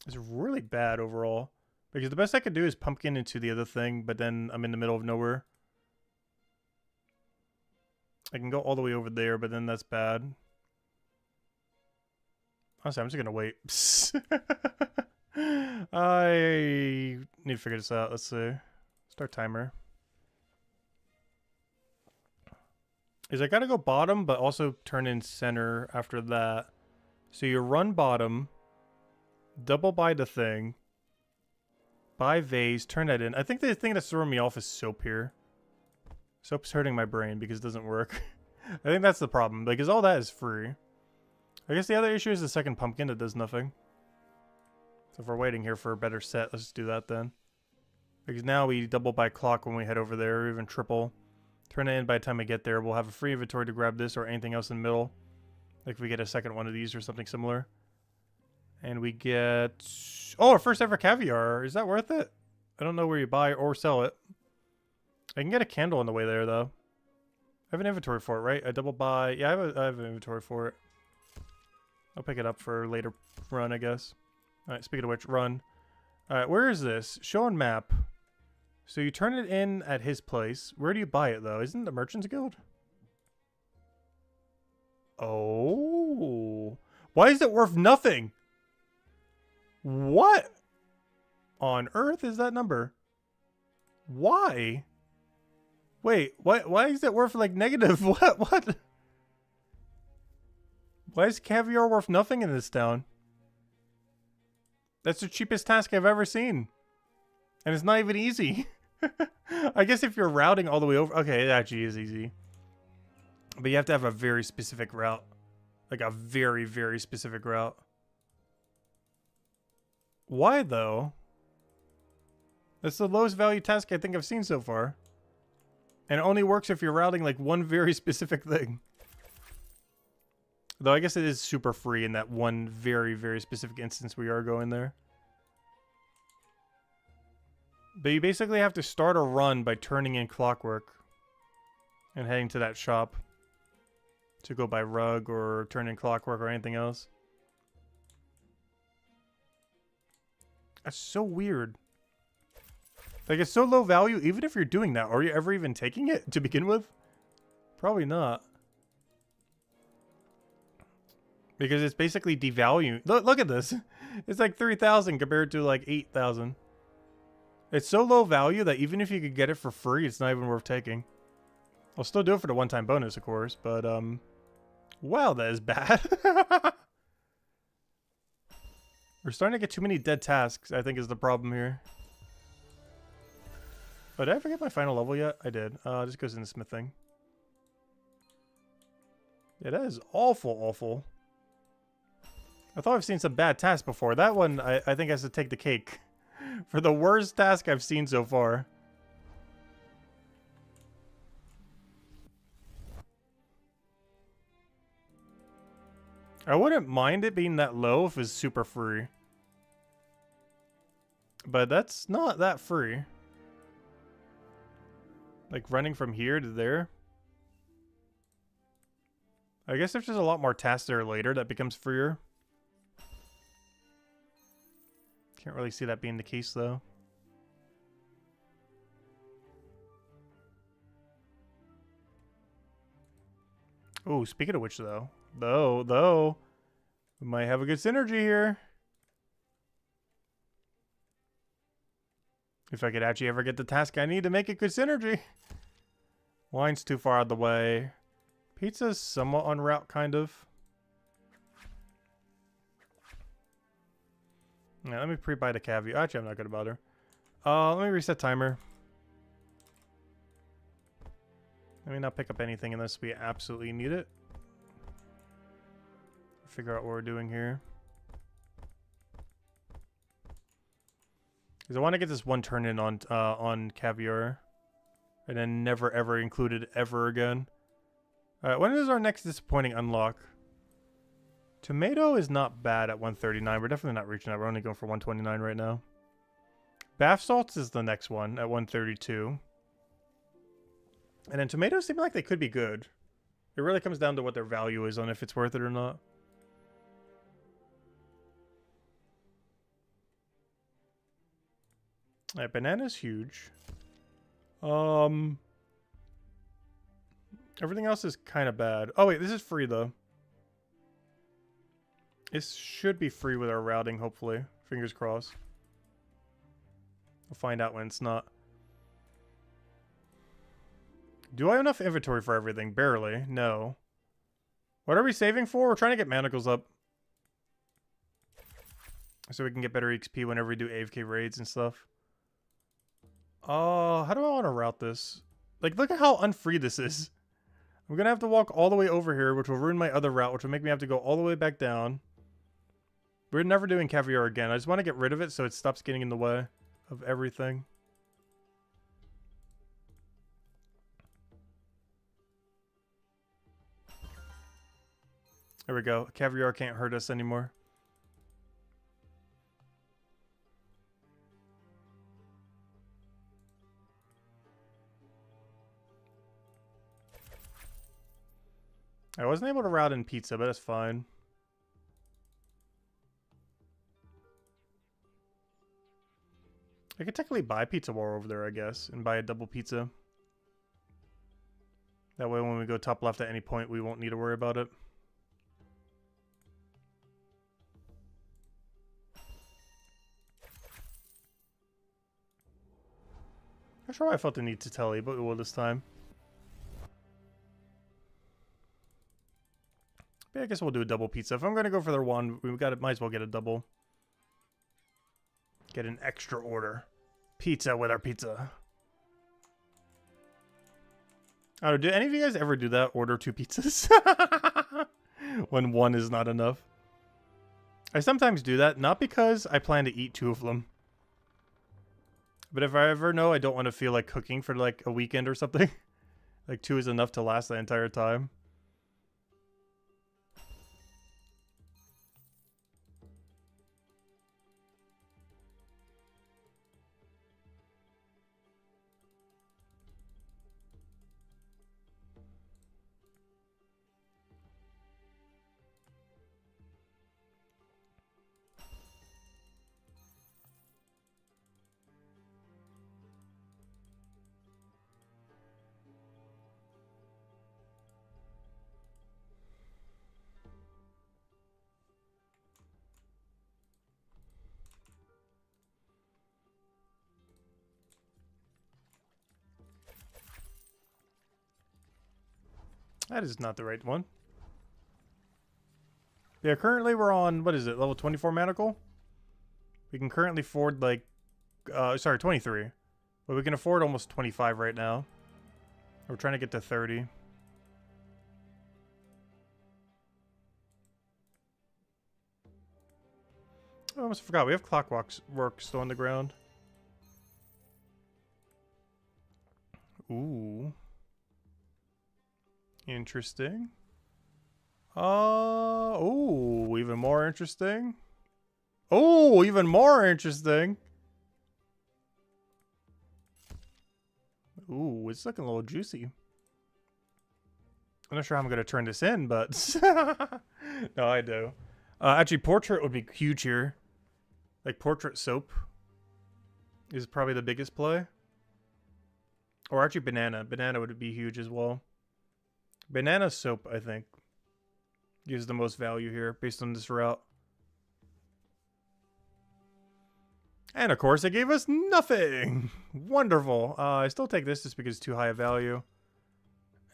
It's really bad overall. Because the best I could do is pumpkin into the other thing, but then I'm in the middle of nowhere. I can go all the way over there, but then that's bad. Honestly, I'm just gonna wait. I need to figure this out. Let's see. Start timer. I gotta go bottom, but also turn in center after that. So you run bottom, double buy the thing, buy vase, turn that in. I think the thing that's throwing me off is soap here. Soap's hurting my brain because it doesn't work. I think that's the problem, because all that is free. I guess the other issue is the second pumpkin that does nothing. So if we're waiting here for a better set, let's just do that then. Because now we double buy clock when we head over there, or even triple. Turn it in by the time we get there. We'll have a free inventory to grab this or anything else in the middle. Like if we get a second one of these or something similar. And we get... Oh, our first ever caviar. Is that worth it? I don't know where you buy or sell it. I can get a candle on the way there, though. I have an inventory for it, right? I double buy... Yeah, I have an inventory for it. I'll pick it up for later run, I guess. Alright, speaking of which, run. Alright, where is this? Show on map. So you turn it in at his place. Where do you buy it, though? Isn't it the Merchant's Guild? Oh. Why is it worth nothing? What on earth is that number? Why? Wait, why is it worth, like, negative? What? Why is caviar worth nothing in this town? That's the cheapest task I've ever seen. And it's not even easy. I guess if you're routing all the way over... Okay, it actually is easy. But you have to have a very specific route. Like a very, very specific route. Why, though? That's the lowest value task I think I've seen so far. And it only works if you're routing like one very specific thing. Though I guess it is super free in that one very, very specific instance we are going there. But you basically have to start a run by turning in clockwork. And heading to that shop. To go buy rug or turn in clockwork or anything else. That's so weird. Like, it's so low value, even if you're doing that. Are you ever even taking it to begin with? Probably not. Because it's basically devaluing. Look at this. It's like 3,000 compared to like 8,000. It's so low value that even if you could get it for free, it's not even worth taking. I'll still do it for the one-time bonus, of course, but, wow, that is bad. We're starting to get too many dead tasks, I think is the problem here. Oh, did I forget my final level yet? I did. This goes into smithing. Yeah, that is awful, awful. I thought I've seen some bad tasks before. That one, I think has to take the cake. For the worst task I've seen so far. I wouldn't mind it being that low if it was super free. But that's not that free. Like running from here to there. I guess there's just a lot more tasks there later that becomes freer. Can't really see that being the case though. Oh, speaking of which, though, we might have a good synergy here. If I could actually ever get the task I need to make a good synergy. Wine's too far out of the way. Pizza's somewhat en route, kind of. Yeah, let me pre-buy the caviar. Actually, I'm not gonna bother. Let me reset timer. Let me not pick up anything unless we absolutely need it. Figure out what we're doing here. Because I want to get this one turn in on caviar. And then never ever include it ever again. Alright, when is our next disappointing unlock? Tomato is not bad at 139. We're definitely not reaching that. We're only going for 129 right now. Bath salts is the next one at 132. And then tomatoes seem like they could be good. It really comes down to what their value is on if it's worth it or not. Alright, banana's huge. Everything else is kind of bad. Oh wait, this is free though. This should be free with our routing, hopefully. Fingers crossed. We'll find out when it's not. Do I have enough inventory for everything? Barely. No. What are we saving for? We're trying to get manacles up. So we can get better XP whenever we do AFK raids and stuff. How do I want to route this? Like, look at how unfree this is. I'm going to have to walk all the way over here, which will ruin my other route, which will make me have to go all the way back down. We're never doing caviar again. I just want to get rid of it so it stops getting in the way of everything. There we go. Caviar can't hurt us anymore. I wasn't able to route in pizza, but that's fine. I could technically buy pizza while we're over there, I guess, and buy a double pizza. That way when we go top left at any point, we won't need to worry about it. Not sure why I felt the need to tell you, but we will this time. But I guess we'll do a double pizza. If I'm going to go for their one, we might as well get a double. Get an extra order. Pizza with our pizza. I don't know, do any of you guys ever do that? Order 2 pizzas? When one is not enough. I sometimes do that, not because I plan to eat 2 of them. But if I ever know I don't want to feel like cooking for like a weekend or something. Like 2 is enough to last the entire time. That is not the right one. Yeah, currently we're on, what is it, level 24 manacle? We can currently afford like, sorry, 23. But we can afford almost 25 right now. We're trying to get to 30. I almost forgot, we have clockwork still on the ground. Ooh. Interesting. Oh, even more interesting. Oh, even more interesting. Ooh, it's looking a little juicy. I'm not sure how I'm going to turn this in, but... No, I do. Actually, portrait would be huge here. Like, portrait soap is probably the biggest play. Or actually, banana. Banana would be huge as well. Banana soap, I think, gives the most value here based on this route. And of course, it gave us nothing. Wonderful. I still take this just because it's too high a value.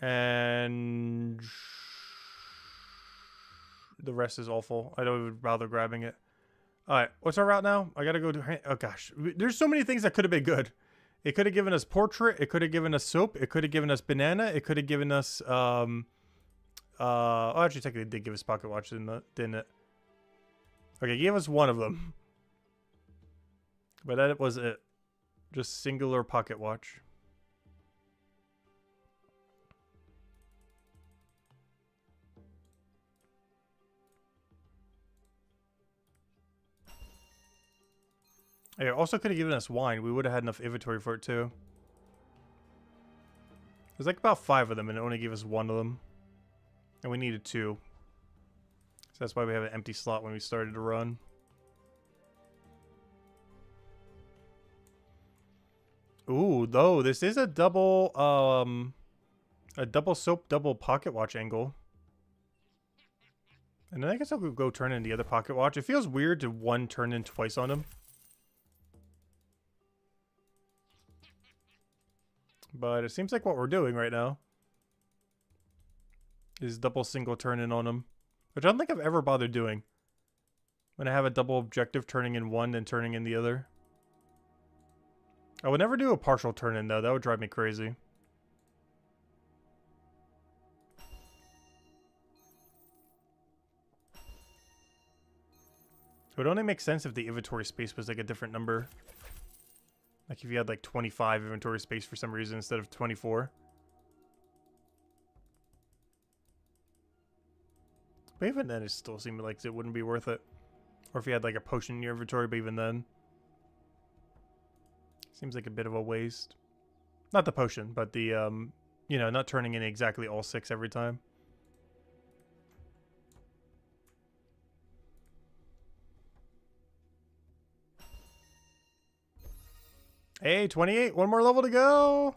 And the rest is awful. I don't even bother grabbing it. All right, what's our route now? I gotta go to. Oh gosh, there's so many things that could have been good. It could have given us portrait. It could have given us soap. It could have given us banana. It could have given us oh, actually, technically, it did give us pocket watch, didn't it? Okay, it gave us one of them. But that was it. Just singular pocket watch. It also could have given us wine. We would have had enough inventory for it too. There's like about 5 of them and it only gave us 1 of them. And we needed 2. So that's why we have an empty slot when we started to run. Ooh, though, this is a double soap, double pocket watch angle. And then I guess I'll go turn in the other pocket watch. It feels weird to one turn in twice on him. But it seems like what we're doing right now is double single turn in on him. Which I don't think I've ever bothered doing. When I have a double objective turning in one and turning in the other. I would never do a partial turn in though. That would drive me crazy. It would only make sense if the inventory space was like a different number. Like if you had like 25 inventory space for some reason instead of 24. But even then it still seemed like it wouldn't be worth it. Or if you had like a potion in your inventory, but even then. Seems like a bit of a waste. Not the potion, but the, you know, not turning in exactly all 6 every time. Hey, 28. 1 more level to go.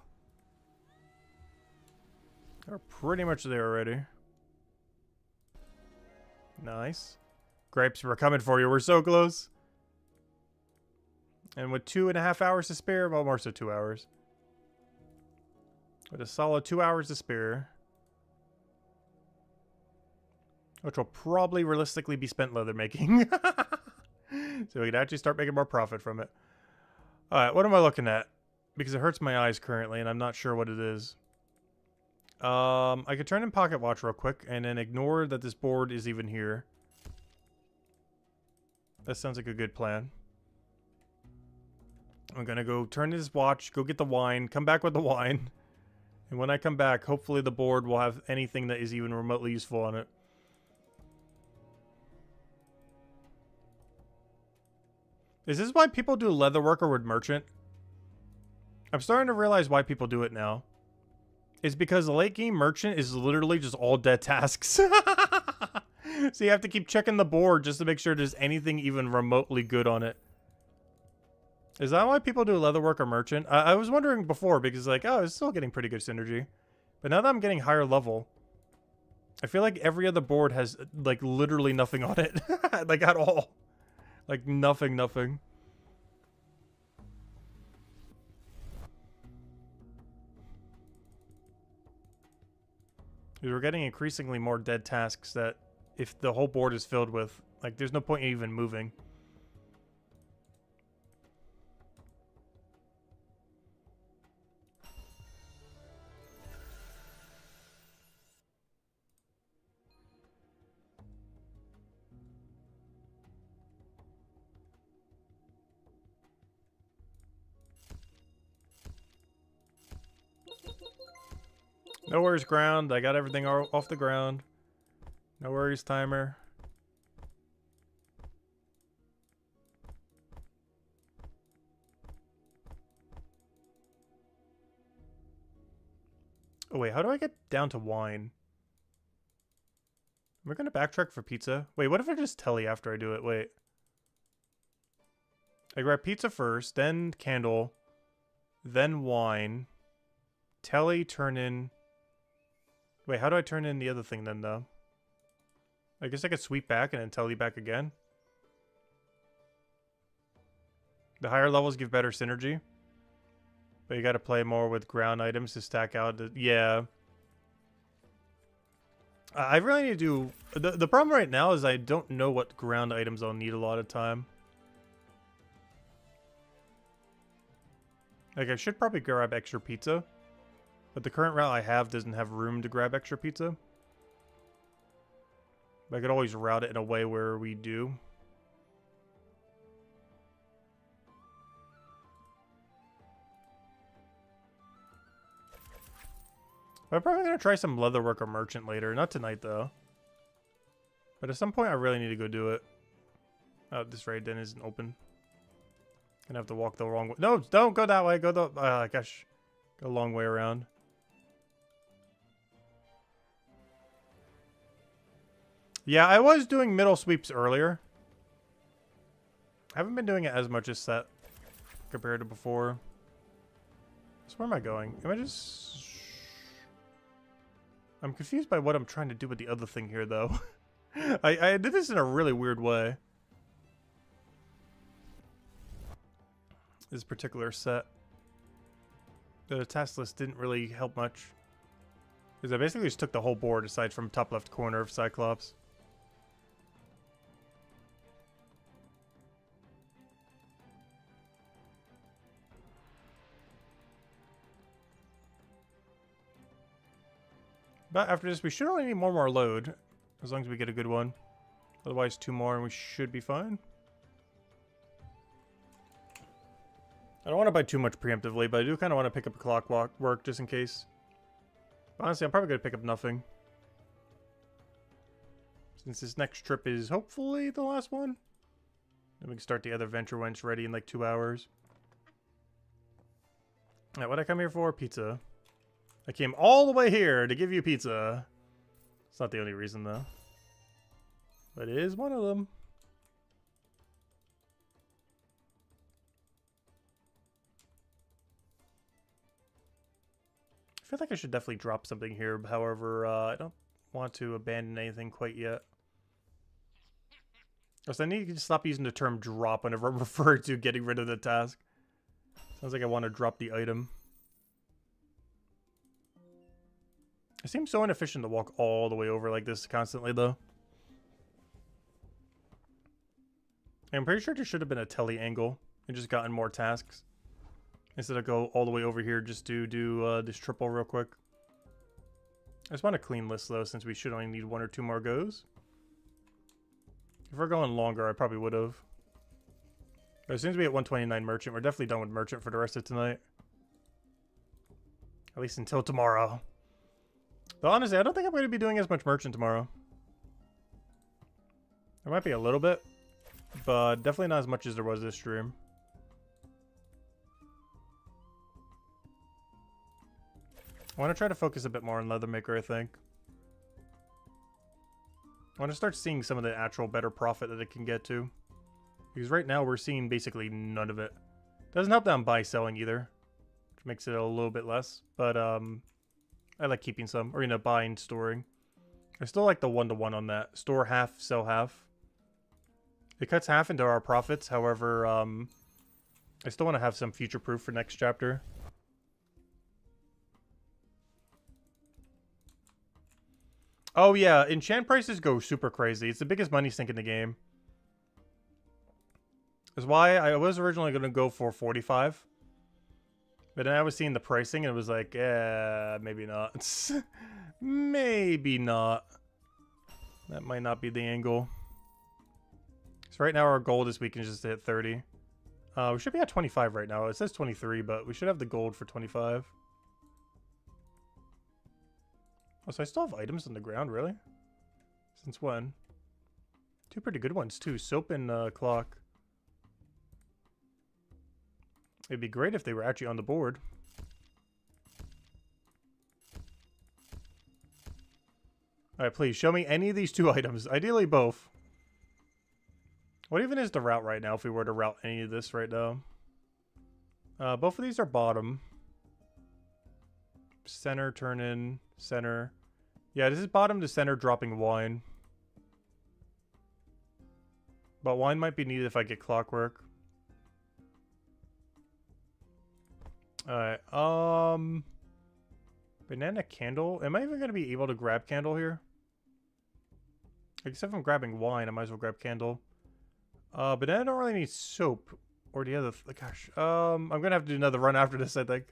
We're pretty much there already. Nice. Grapes, we're coming for you. We're so close. And with 2.5 hours to spare, well, more so 2 hours. With a solid 2 hours to spare. Which will probably realistically be spent leather making. So we can actually start making more profit from it. Alright, what am I looking at? Because it hurts my eyes currently, and I'm not sure what it is. I could turn in pocket watch real quick, and then ignore that this board is even here. That sounds like a good plan. I'm gonna go turn this watch, go get the wine, come back with the wine. And when I come back, hopefully the board will have anything that is even remotely useful on it. Is this why people do leatherworker with merchant? I'm starting to realize why people do it now. It's because the late game merchant is literally just all dead tasks. So you have to keep checking the board just to make sure there's anything even remotely good on it. Is that why people do leatherworker merchant? I was wondering before because like, oh, it's still getting pretty good synergy. But now that I'm getting higher level, I feel like every other board has like literally nothing on it. Like at all. Like nothing. Because we're getting increasingly more dead tasks that if the whole board is filled with, like there's no point in even moving. No worries, ground. I got everything off the ground. No worries, timer. Oh, wait. How do I get down to wine? We're going to backtrack for pizza. Wait, what if I just telly after I do it? Wait. I grab pizza first, then candle, then wine. Telly, turn in... Wait, how do I turn in the other thing then, though? I guess I could sweep back and then tele back again. The higher levels give better synergy. But you gotta play more with ground items to stack out. Yeah. I really need to do... The problem right now is I don't know what ground items I'll need a lot of time. Like, I should probably grab extra pizza. But the current route I have doesn't have room to grab extra pizza. But I could always route it in a way where we do. I'm probably going to try some leatherwork or merchant later. Not tonight, though. But at some point, I really need to go do it. Oh, this raid den isn't open. Gonna have to walk the wrong way. No, don't go that way. Go the... gosh. Go a long way around. Yeah, I was doing middle sweeps earlier. I haven't been doing it as much as set compared to before. So where am I going? Am I just... I'm confused by what I'm trying to do with the other thing here, though. I did this in a really weird way. This particular set. The task list didn't really help much. Because I basically just took the whole board aside from top left corner of Cyclops. But after this, we should only need one more load. As long as we get a good one. Otherwise, 2 more and we should be fine. I don't want to buy too much preemptively, but I do kind of want to pick up a clockwork just in case. But honestly, I'm probably going to pick up nothing. Since this next trip is hopefully the last one. Then we can start the other venture once ready in like 2 hours. Alright, what did I come here for? Pizza. I came all the way here to give you pizza. It's not the only reason, though. But it is one of them. I feel like I should definitely drop something here. However, I don't want to abandon anything quite yet. So I need to stop using the term drop whenever I'm referring to getting rid of the task. Sounds like I want to drop the item. It seems so inefficient to walk all the way over like this constantly, though. I'm pretty sure there should have been a tele angle and just gotten more tasks. Instead of go all the way over here just to do this triple real quick. I just want a clean list, though, since we should only need 1 or 2 more goes. If we're going longer, I probably would have. But as soon as we hit 129 merchant, we're definitely done with merchant for the rest of tonight. At least until tomorrow. Though honestly, I don't think I'm going to be doing as much merchant tomorrow. There might be a little bit, but definitely not as much as there was this stream. I want to try to focus a bit more on Leathermaker, I think. I want to start seeing some of the actual better profit that it can get to. Because right now we're seeing basically none of it. Doesn't help that I'm buy-selling either. Which makes it a little bit less. But I like keeping some. Or, you know, buying, storing. I still like the 1-to-1 on that. Store half, sell half. It cuts half into our profits. However, I still want to have some future proof for next chapter. Oh yeah, enchant prices go super crazy. It's the biggest money sink in the game. That's why I was originally going to go for 45. But then I was seeing the pricing and it was like, maybe not. Maybe not. That might not be the angle. So right now our goal this week is just to hit 30. We should be at 25 right now. It says 23, but we should have the gold for 25. Oh, so I still have items on the ground, really? Since when? 2 pretty good ones, too. Soap and clock. It'd be great if they were actually on the board. Alright, please, show me any of these 2 items. Ideally, both. What even is the route right now if we were to route any of this right now? Both of these are bottom. Center, turn in, center. Yeah, this is bottom to center dropping wine. But wine might be needed if I get clockwork. Alright, banana candle. Am I even going to be able to grab candle here? Except if I'm grabbing wine, I might as well grab candle. Banana don't really need soap. Or the other... Gosh. I'm going to have to do another run after this, I think.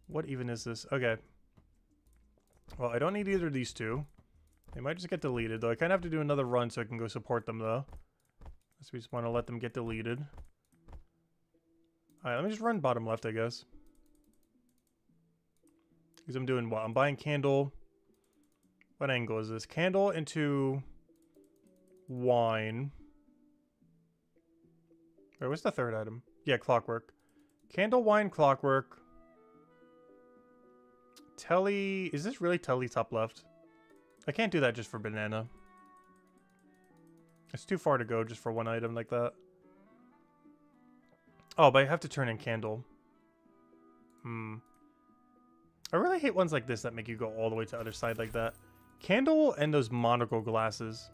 What even is this? Okay. Well, I don't need either of these two. They might just get deleted, though. I kind of have to do another run so I can go support them, though. So we just want to let them get deleted. Alright, let me just run bottom left, I guess. Because I'm doing what? I'm buying candle. What angle is this? Candle into wine. Wait, what's the third item? Yeah, clockwork. Candle, wine, clockwork. Telly... Is this really telly top left? I can't do that just for banana. It's too far to go just for one item like that. Oh, but I have to turn in candle. I really hate ones like this that make you go all the way to the other side like that. Candle and those monocle glasses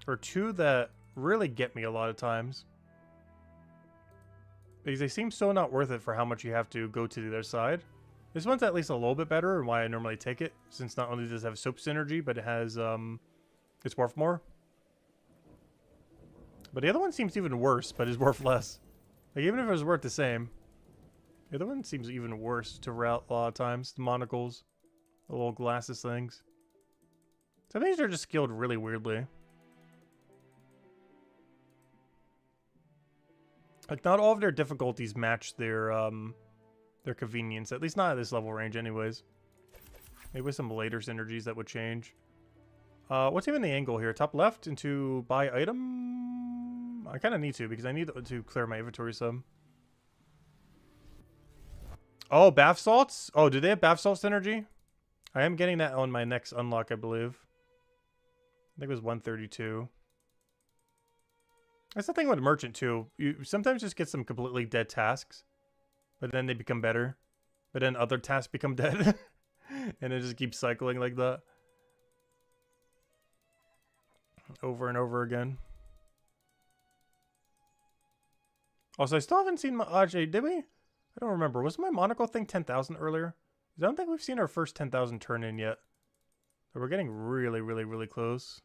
are two that really get me a lot of times. Because they seem so not worth it for how much you have to go to the other side. This one's at least a little bit better, and why I normally take it, since not only does it have soap synergy, but it has, it's worth more. But the other one seems even worse, but is worth less. Like, even if it was worth the same. The other one seems even worse to route a lot of times. The monocles. The little glasses things. Some of these are just skilled really weirdly. Like, not all of their difficulties match their convenience. At least not at this level range anyways. Maybe with some later synergies that would change. What's even the angle here? Top left into buy item? I kind of need to because I need to clear my inventory some. Oh, bath salts? Oh, do they have bath salt synergy? I am getting that on my next unlock, I believe. I think it was 132. That's the thing with merchant too. You sometimes just get some completely dead tasks, but then they become better. But then other tasks become dead. And it just keeps cycling like that. Over and over again. Also, I still haven't seen my... Actually, did we? I don't remember. Was my monocle thing 10,000 earlier? I don't think we've seen our first 10,000 turn in yet. So we're getting really, really, really close.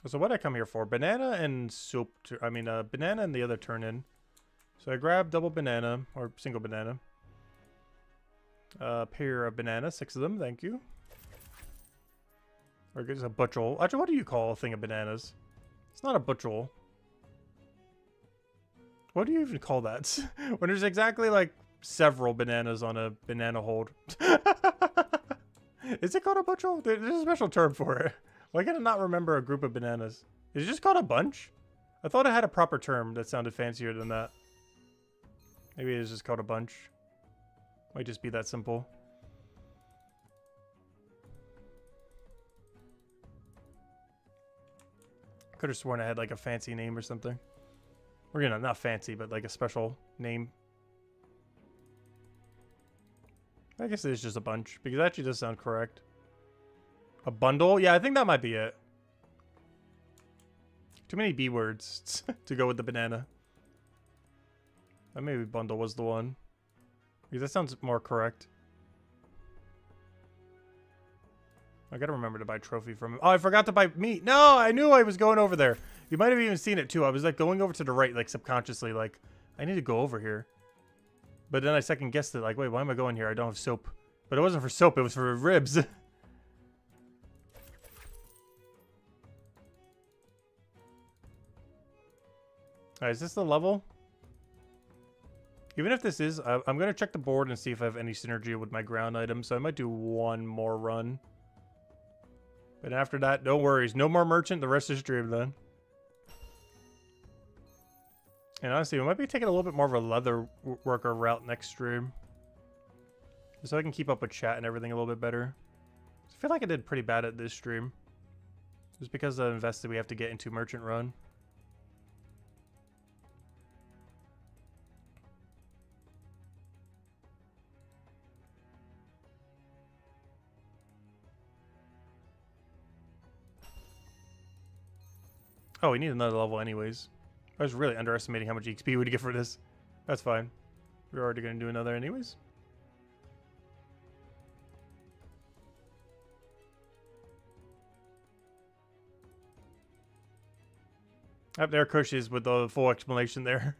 So what did I come here for? Banana and soap. Banana and the other turn in. So I grabbed double banana, or single banana. Pair of banana, 6 of them, thank you. Or it's a butchel. Actually, what do you call a thing of bananas? It's not a butchel. What do you even call that? When there's exactly like several bananas on a banana hold. Is it called a butchel? There's a special term for it. Why can I not remember a group of bananas? Is it just called a bunch? I thought it had a proper term that sounded fancier than that. Maybe it's just called a bunch. Might just be that simple. Could have sworn I had like a fancy name or something. Or, you know, not fancy, but like a special name. I guess it's just a bunch, because that actually does sound correct. A bundle? Yeah, I think that might be it. Too many B words to go with the banana. Maybe bundle was the one. Because that sounds more correct. I gotta remember to buy trophy from him. Oh, I forgot to buy meat. No, I knew I was going over there. You might have even seen it too. I was like going over to the right, like subconsciously, like, I need to go over here. But then I second guessed it, like, wait, why am I going here? I don't have soap. But it wasn't for soap, it was for ribs. Alright, is this the level? Even if this is, I'm going to check the board and see if I have any synergy with my ground items. So I might do one more run. But after that, no worries. No more merchant the rest of the stream then. And honestly, we might be taking a little bit more of a leather worker route next stream. So I can keep up with chat and everything a little bit better. I feel like I did pretty bad at this stream. Just because I invested, we have to get into merchant run. Oh, we need another level anyways. I was really underestimating how much XP we'd get for this. That's fine. We're already going to do another anyways. Up there, Cushes with the full explanation there.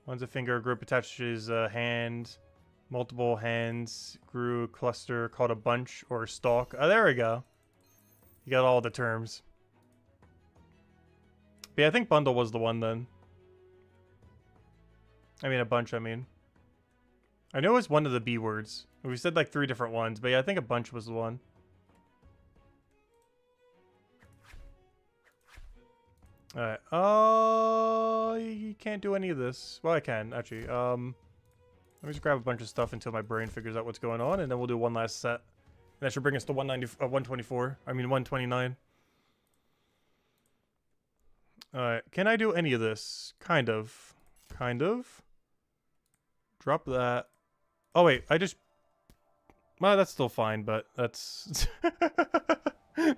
One's a finger group attaches a hand. Multiple hands grew cluster called a bunch or a stalk. Oh, there we go. You got all the terms. But yeah, I think bundle was the one then. I mean, a bunch, I mean. I know it was one of the B words. We said like 3 different ones, but yeah, I think a bunch was the one. Alright. You can't do any of this. Well, I can, actually. Let me just grab a bunch of stuff until my brain figures out what's going on, and then we'll do one last set. And that should bring us to 124. I mean, 129. Alright, can I do any of this? Kind of. Kind of. Drop that. Oh, wait, I just... Well, that's still fine, but that's...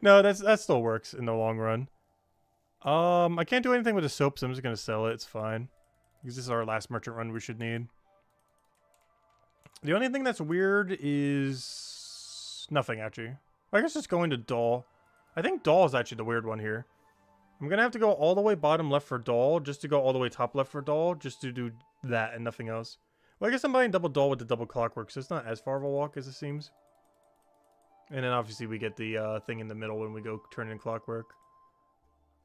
No, that still works in the long run. I can't do anything with the soap, so I'm just gonna sell it. It's fine. Because this is our last merchant run we should need. The only thing that's weird is... Nothing, actually. I guess just going to doll. I think doll is actually the weird one here. I'm gonna have to go all the way bottom left for doll, just to go all the way top left for doll, just to do that and nothing else. Well, I guess I'm buying double doll with the double clockwork, so it's not as far of a walk as it seems. And then obviously we get the thing in the middle when we go turn in clockwork.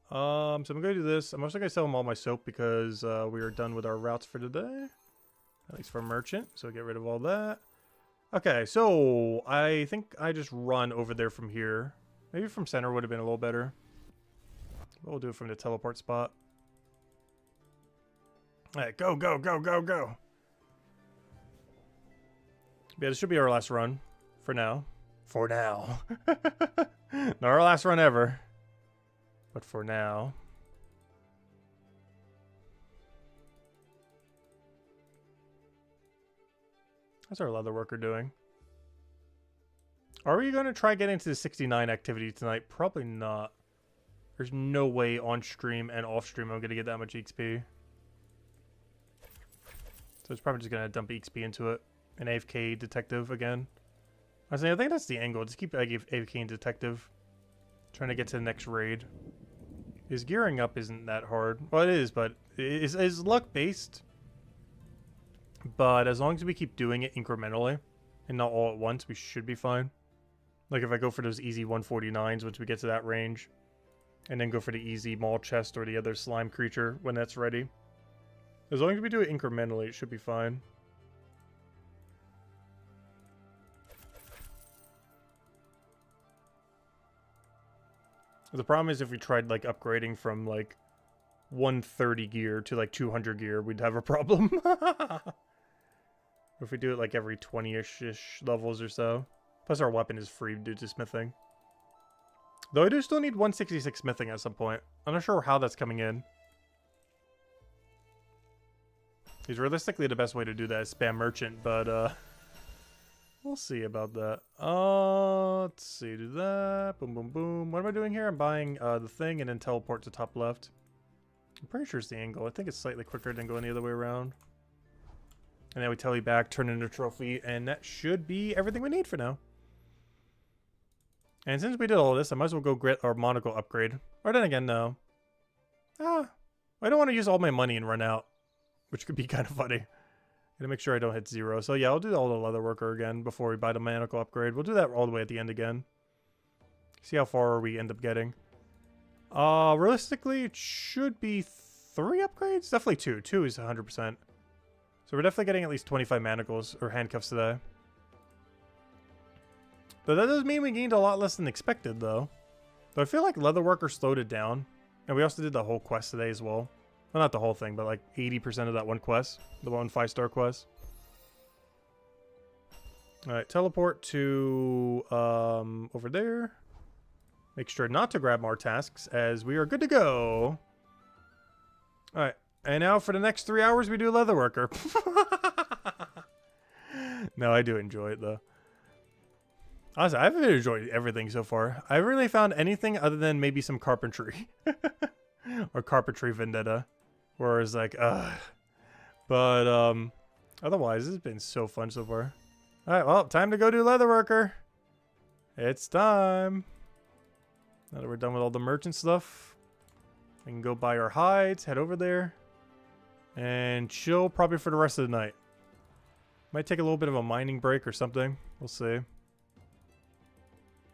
So I'm gonna do this. I'm also gonna sell them all my soap because we are done with our routes for today. At least for merchant, so get rid of all that. Okay, so I think I just run over there from here. Maybe from center would have been a little better. We'll do it from the teleport spot. Alright, go, go, go, go, go. Yeah, this should be our last run. For now. For now. Not our last run ever. But for now. How's our leather worker doing? Are we going to try getting to the 69 activity tonight? Probably not. There's no way on stream and off stream I'm going to get that much XP. So it's probably just going to dump XP into it. An AFK detective again. I think that's the angle. Just keep AFK detective. Trying to get to the next raid. His gearing up isn't that hard. Well, it is, but it's luck based. But as long as we keep doing it incrementally and not all at once, we should be fine. Like if I go for those easy 149s once we get to that range. And then go for the easy maul chest or the other slime creature when that's ready. As long as we do it incrementally, it should be fine. The problem is if we tried like upgrading from like 130 gear to like 200 gear, we'd have a problem. If we do it like every 20-ish levels or so. Plus our weapon is free due to smithing. Though I do still need 166 smithing at some point. I'm not sure how that's coming in. Because realistically the best way to do that is spam merchant, but we'll see about that. Let's see, do that. Boom, boom, boom. What am I doing here? I'm buying the thing and then teleport to top left. I'm pretty sure it's the angle. I think it's slightly quicker than going the other way around. And then we tele back, turn into a trophy, and that should be everything we need for now. And since we did all this, I might as well go get our monocle upgrade. Or then again, no. I don't want to use all my money and run out. Which could be kind of funny. Gotta make sure I don't hit 0. So yeah, I'll do all the leather worker again before we buy the manacle upgrade. We'll do that all the way at the end again. See how far we end up getting. Realistically, it should be 3 upgrades? Definitely 2. 2 is 100%. So we're definitely getting at least 25 manacles or handcuffs today. But that does mean we gained a lot less than expected, though. Though I feel like Leatherworker slowed it down. And we also did the whole quest today as well. Well, not the whole thing, but like 80% of that one quest. The one 5-star quest. Alright, teleport to over there. Make sure not to grab more tasks, as we are good to go. Alright, and now for the next 3 hours we do Leatherworker. No, I do enjoy it, though. Honestly, I've enjoyed everything so far. I haven't really found anything other than maybe some carpentry. Or carpentry vendetta. Where it's like, ugh. But, otherwise, this has been so fun so far. Alright, well, time to go do Leatherworker. It's time. Now that we're done with all the merchant stuff, we can go buy our hides, head over there, and chill probably for the rest of the night. Might take a little bit of a mining break or something. We'll see.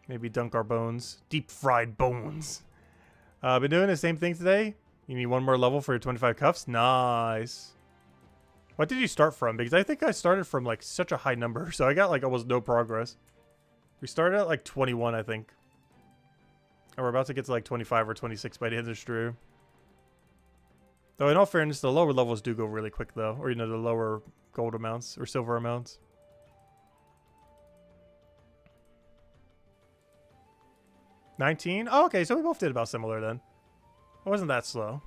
Maybe dunk our bones. Deep fried bones. Been doing the same thing today. You need one more level for your 25 cuffs. Nice. What did you start from? Because I think I started from like such a high number. So I got like almost no progress. We started at like 21, I think. And we're about to get to like 25 or 26 by the end of the stream. Though in all fairness, the lower levels do go really quick though. Or, you know, the lower gold amounts or silver amounts. $19? Oh, okay, so we both did about similar then. It wasn't that slow.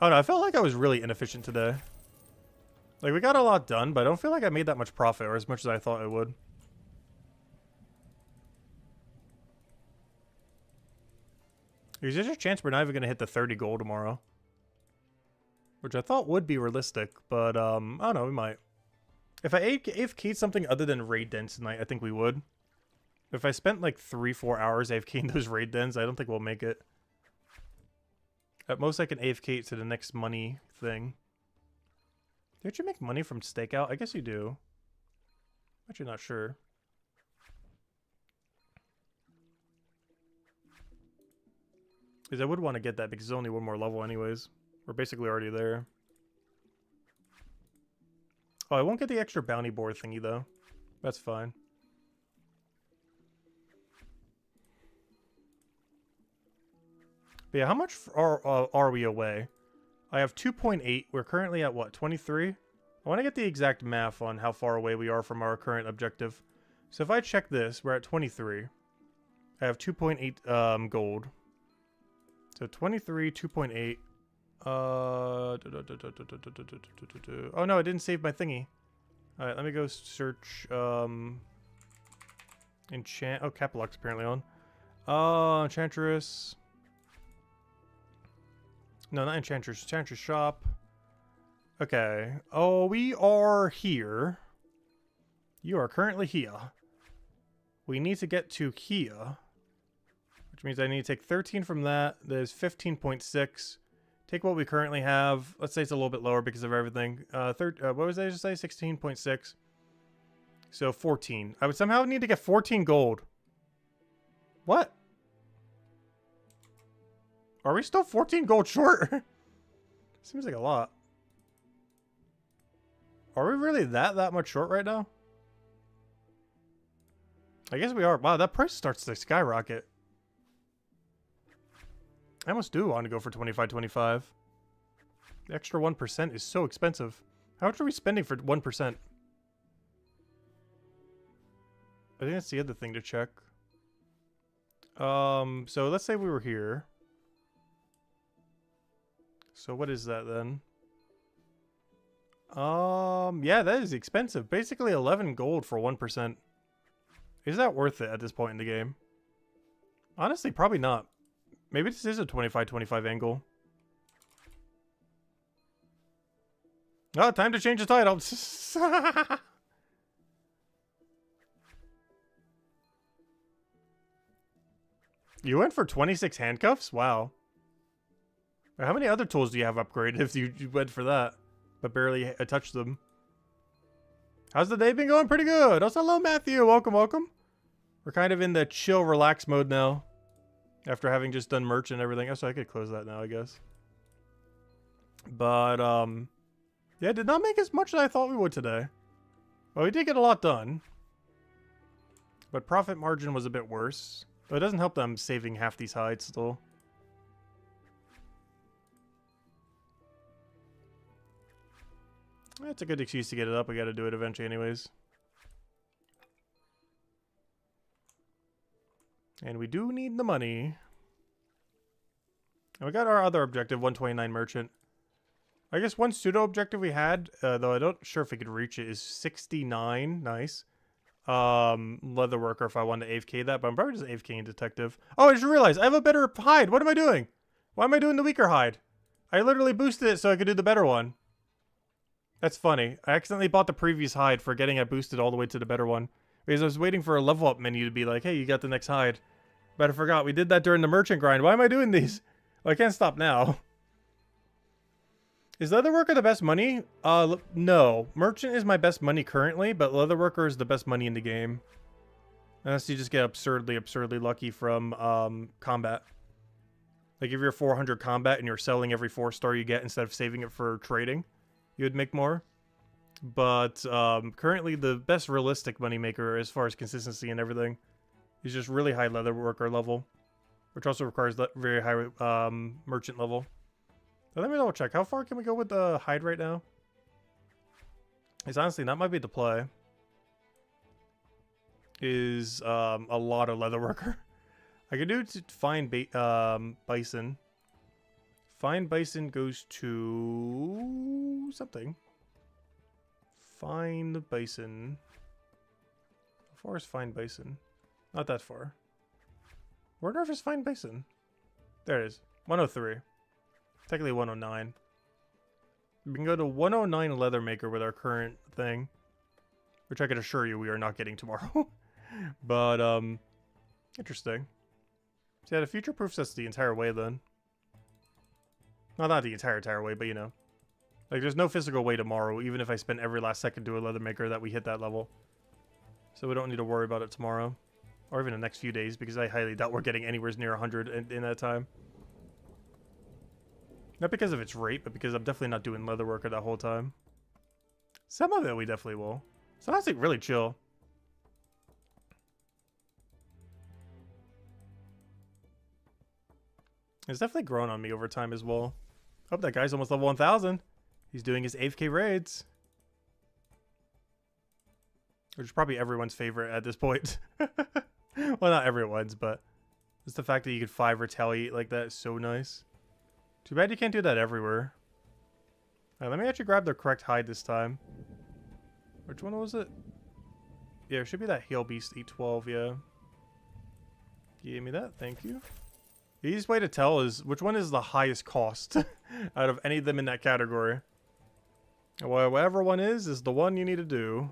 Oh no, I felt like I was really inefficient today. Like, we got a lot done, but I don't feel like I made that much profit or as much as I thought I would. There's just a chance we're not even going to hit the 30 gold tomorrow. Which I thought would be realistic, but, I don't know, we might. If I AFK'd something other than raid dens tonight, I think we would. If I spent like 3-4 hours AFKing those raid dens, I don't think we'll make it. At most, I can AFK to the next money thing. Don't you make money from stakeout? I guess you do. Actually, not sure. Because I would want to get that because it's only one more level anyways. We're basically already there. Oh, I won't get the extra bounty board thingy though. That's fine. But yeah, how much are we away? I have 2.8. We're currently at what, 23? I want to get the exact math on how far away we are from our current objective. So if I check this, we're at 23. I have 2.8 gold. So 23, 2.8. Oh no, I didn't save my thingy. Alright, let me go search enchant. Oh, Caplock's apparently on. Enchantress. No, not Enchantress. Enchantress shop. Okay. Oh, we are here. You are currently here. We need to get to here. Which means I need to take 13 from that. There's 15.6. Take what we currently have. Let's say it's a little bit lower because of everything. What was I just say? 16.6. So 14. I would somehow need to get 14 gold. What? Are we still 14 gold short? Seems like a lot. Are we really that much short right now? I guess we are. Wow, that price starts to skyrocket. I almost do want to go for 25.25. The extra 1% is so expensive. How much are we spending for 1%? I think that's the other thing to check. So let's say we were here. So what is that then? Yeah, that is expensive. Basically 11 gold for 1%. Is that worth it at this point in the game? Honestly, probably not. Maybe this is a 25-25 angle. Oh, time to change the title. You went for 26 handcuffs? Wow. How many other tools do you have upgraded if you went for that? But barely touched them. How's the day been going? Pretty good. Also, hello, Matthew. Welcome, welcome. We're kind of in the chill, relax mode now. After having just done merch and everything. Oh, so I could close that now, I guess. But, yeah, did not make as much as I thought we would today. Well, we did get a lot done. But profit margin was a bit worse. But it doesn't help that I'm saving half these hides still. That's a good excuse to get it up. We gotta do it eventually anyways. And we do need the money. And we got our other objective, 129 merchant. I guess one pseudo objective we had, though I don't sure if we could reach it, is 69. Nice. leather worker if I wanted to AFK that, but I'm probably just AFKing detective. Oh, I just realized I have a better hide. What am I doing? Why am I doing the weaker hide? I literally boosted it so I could do the better one. That's funny. I accidentally bought the previous hide, forgetting I boosted all the way to the better one. Because I was waiting for a level up menu to be like, hey, you got the next hide. But I forgot. We did that during the merchant grind. Why am I doing these? Well, I can't stop now. Is leatherworker the best money? No. Merchant is my best money currently, but leatherworker is the best money in the game. Unless you just get absurdly lucky from combat. Like if you're 400 combat and you're selling every 4-star you get instead of saving it for trading, you would make more. But currently the best realistic moneymaker as far as consistency and everything is just really high leatherworker level, which also requires very high merchant level. But let me double check. How far can we go with the hide right now? It's honestly, that might be the play. Is a lot of leatherworker. I could do to find bison. Find bison goes to something. Find bison. How far is find bison? Not that far. Where on earth is find bison? There it is. 103. Technically 109. We can go to 109 leathermaker with our current thing, which I can assure you we are not getting tomorrow. But interesting. So yeah, the future proofs us the entire way then. Well, not the entire way, but you know. Like there's no physical way tomorrow, even if I spend every last second to a leathermaker that we hit that level. So we don't need to worry about it tomorrow. Or even the next few days, because I highly doubt we're getting anywhere near 100 in that time. Not because of its rate, but because I'm definitely not doing leatherworker that whole time. Some of it we definitely will. So that's like really chill. It's definitely grown on me over time as well. Oh, that guy's almost level 1000. He's doing his AFK raids. Which is probably everyone's favorite at this point. Well, not everyone's, but just the fact that you could 5 retaliate like that is so nice. Too bad you can't do that everywhere. Alright, let me actually grab the correct hide this time. Which one was it? Yeah, it should be that Hail Beast 812, yeah. Give me that, thank you. The easiest way to tell is which one is the highest cost out of any of them in that category. Well, whatever one is the one you need to do.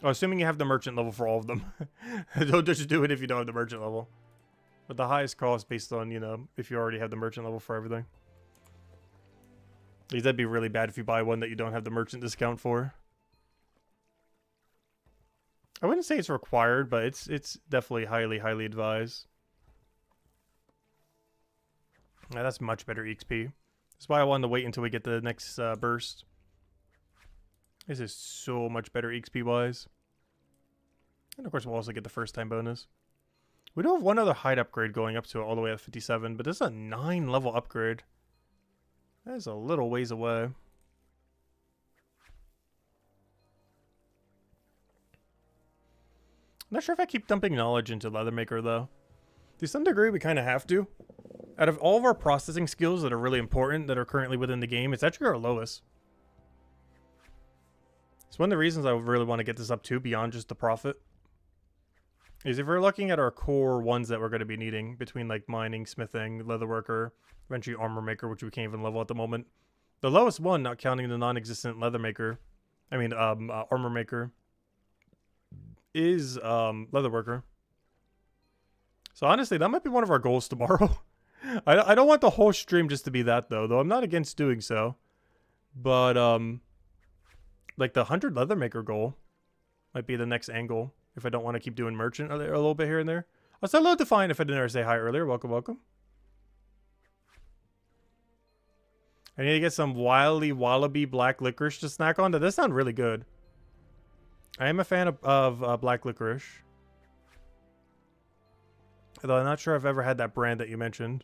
Oh, assuming you have the merchant level for all of them. Don't just do it if you don't have the merchant level. But the highest cost based on, you know, if you already have the merchant level for everything. Because that'd be really bad if you buy one that you don't have the merchant discount for. I wouldn't say it's required, but it's definitely highly advised. Yeah, that's much better XP. That's why I wanted to wait until we get the next burst. This is so much better XP wise. And of course we'll also get the first time bonus. We do have one other hide upgrade going up to all the way at 57, but this is a 9 level upgrade. That is a little ways away. I'm not sure if I keep dumping knowledge into leathermaker though. To some degree we kind of have to. Out of all of our processing skills that are really important that are currently within the game, it's actually our lowest. It's one of the reasons I really want to get this up to beyond just the profit. Is if we're looking at our core ones that we're going to be needing between like mining, smithing, leatherworker, eventually armor maker, which we can't even level at the moment. The lowest one, not counting the non-existent leathermaker, armor maker, is leatherworker. So honestly, that might be one of our goals tomorrow. I don't want the whole stream just to be that though I'm not against doing so. But like the 100 leathermaker goal might be the next angle if I don't want to keep doing merchant a little bit here and there. I said hello to Fine if I didn't ever say hi earlier. Welcome, welcome. I need to get some wily wallaby black licorice to snack on. That does sound really good. I am a fan of black licorice. Although I'm not sure I've ever had that brand that you mentioned.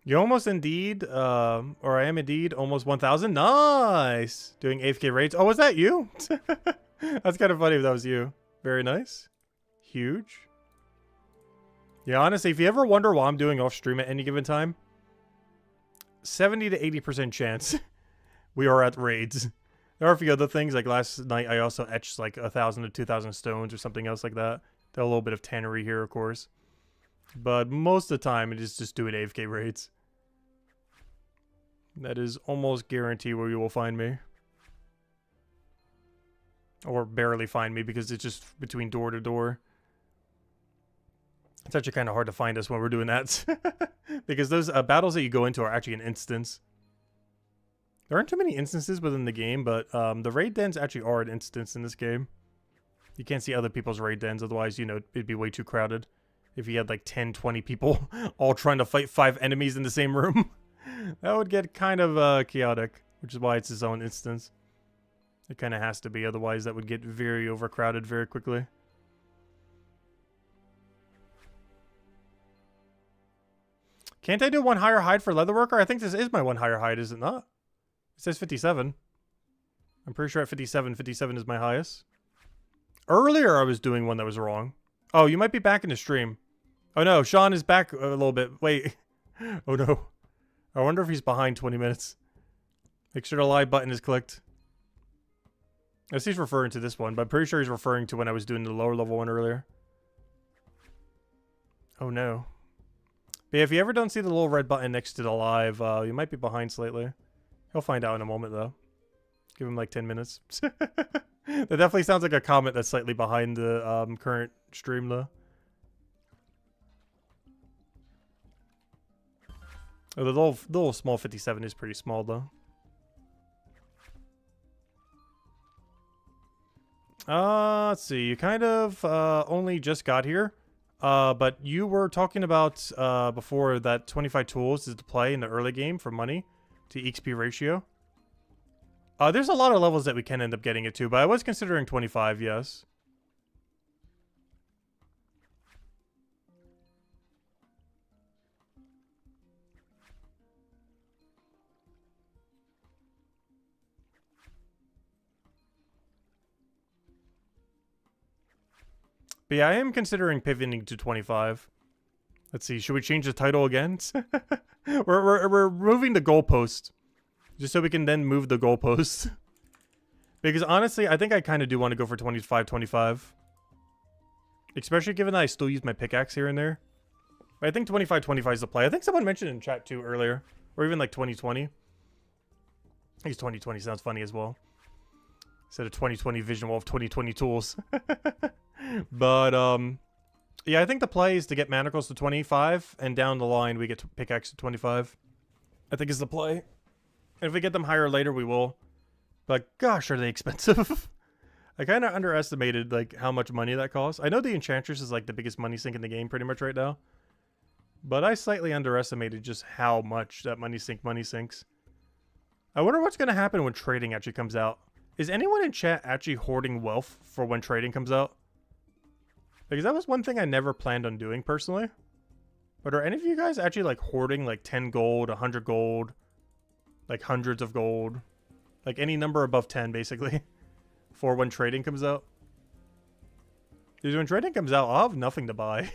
You almost indeed, or I am indeed almost 1,000. Nice! Doing AFK raids. Oh, was that you? That's kind of funny if that was you. Very nice. huge. Yeah, honestly, if you ever wonder what I'm doing off stream at any given time, 70 to 80% chance we are at raids. There are a few other things, like last night I also etched like 1,000 to 2,000 stones or something else like that. There's a little bit of tannery here, of course. But most of the time, it is just doing AFK raids. That is almost guaranteed where you will find me. Or barely find me, because it's just between door to door. It's actually kind of hard to find us when we're doing that. Because those battles that you go into are actually an instance. There aren't too many instances within the game, but the raid dens actually are an instance in this game. You can't see other people's raid dens, otherwise, you know, it'd be way too crowded. If you had like 10, 20 people all trying to fight 5 enemies in the same room. That would get kind of chaotic, which is why it's its own instance. It kind of has to be, otherwise that would get very overcrowded very quickly. Can't I do one higher hide for leatherworker? I think this is my one higher hide, is it not? It says 57. I'm pretty sure at 57 is my highest. Earlier I was doing one that was wrong. Oh, you might be back in the stream. Oh no, Sean is back a little bit. Wait. Oh no. I wonder if he's behind 20 minutes. Make sure the live button is clicked. I guess he's referring to this one, but I'm pretty sure he's referring to when I was doing the lower level one earlier. Oh no. But yeah, if you ever don't see the little red button next to the live, you might be behind slightly. He'll find out in a moment, though. Give him like 10 minutes. That definitely sounds like a comment that's slightly behind the current stream, though. Oh, the little small 57 is pretty small, though. Let's see. You kind of only just got here. But you were talking about before that 25 tools is to play in the early game for money to XP ratio. There's a lot of levels that we can end up getting it to, but I was considering 25, yes. But yeah, I am considering pivoting to 25. Let's see, should we change the title again? we're moving the goalpost. Just so we can then move the goalpost. Because honestly, I think I kind of do want to go for 25. Especially given that I still use my pickaxe here and there. But I think 25 is the play. I think someone mentioned in chat too earlier. Or even like 2020. I think 2020 sounds funny as well. Instead of 2020 vision wall of 2020 tools. But, yeah, I think the play is to get manacles to 25. And down the line, we get to pickaxe to 25. I think is the play. And if we get them higher later, we will. But gosh, are they expensive. I kind of underestimated like how much money that costs. I know the Enchantress is like the biggest money sink in the game pretty much right now. But I slightly underestimated just how much that money sinks. I wonder what's going to happen when trading actually comes out. Is anyone in chat actually hoarding wealth for when trading comes out? Because that was one thing I never planned on doing personally. But are any of you guys actually like hoarding like 10 gold, 100 gold? Like hundreds of gold. Like any number above 10, basically. For when trading comes out. Because when trading comes out, I'll have nothing to buy.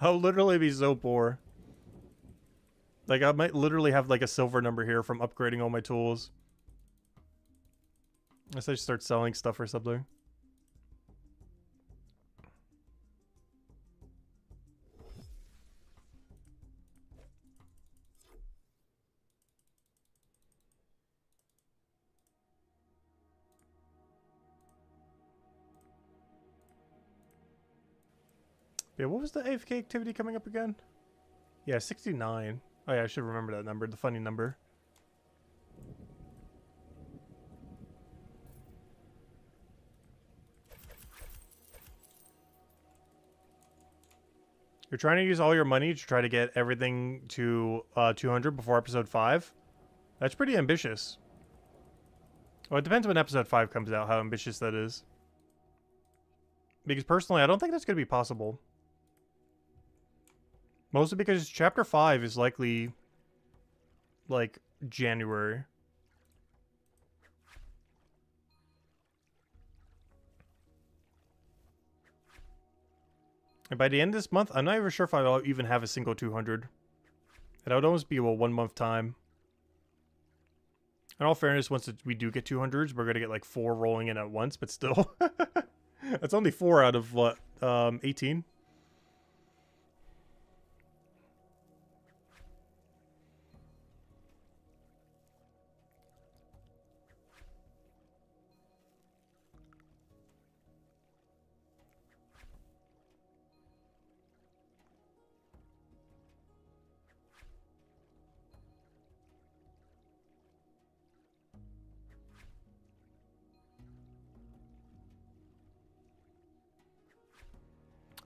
I'll literally be so poor. Like, I might literally have like a silver number here from upgrading all my tools. Unless I start selling stuff or something. Yeah, what was the AFK activity coming up again? Yeah, 69. Oh yeah, I should remember that number, the funny number. You're trying to use all your money to try to get everything to 200 before episode 5? That's pretty ambitious. Well, it depends when episode 5 comes out, how ambitious that is. Because personally, I don't think that's going to be possible. Mostly because chapter 5 is likely, like, January. And by the end of this month, I'm not even sure if I'll even have a single 200. And would almost be a 1 month time. In all fairness, once we do get 200s, we're going to get like 4 rolling in at once, but still. That's only 4 out of what, 18?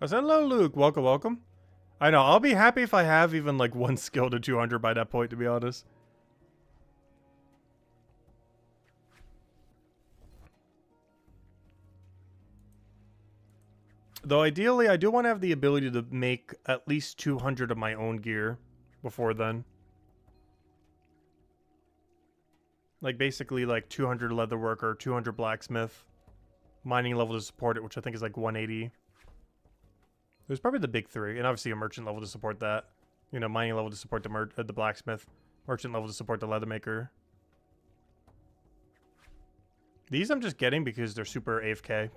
I said, hello, Luke. Welcome, welcome. I know. I'll be happy if I have even like 1 skill to 200 by that point, to be honest. Though ideally, I do want to have the ability to make at least 200 of my own gear before then. Like basically like 200 leatherwork or 200 blacksmith. Mining level to support it, which I think is like 180. There's probably the big 3, and obviously a merchant level to support that. You know, mining level to support the blacksmith, merchant level to support the leather maker. These I'm just getting because they're super AFK.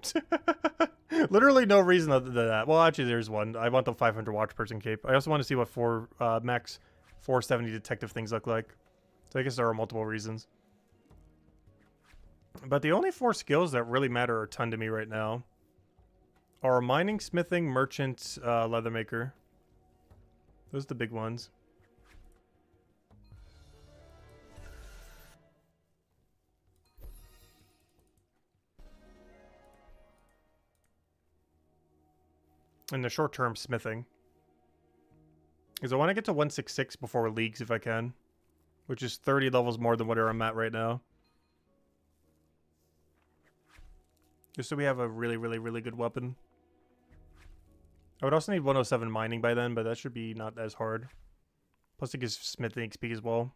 Literally no reason other than that. Well, actually, there's one. I want the 500 watch person cape. I also want to see what max 470 detective things look like. So I guess there are multiple reasons. But the only 4 skills that really matter a ton to me right now are mining, smithing, merchant, leather maker. Those are the big ones. In the short term, smithing. Because I want to get to 166 before leagues if I can. Which is 30 levels more than whatever I'm at right now. Just so we have a really, really, really good weapon. I would also need 107 mining by then, but that should be not as hard. Plus it gives smithing XP as well.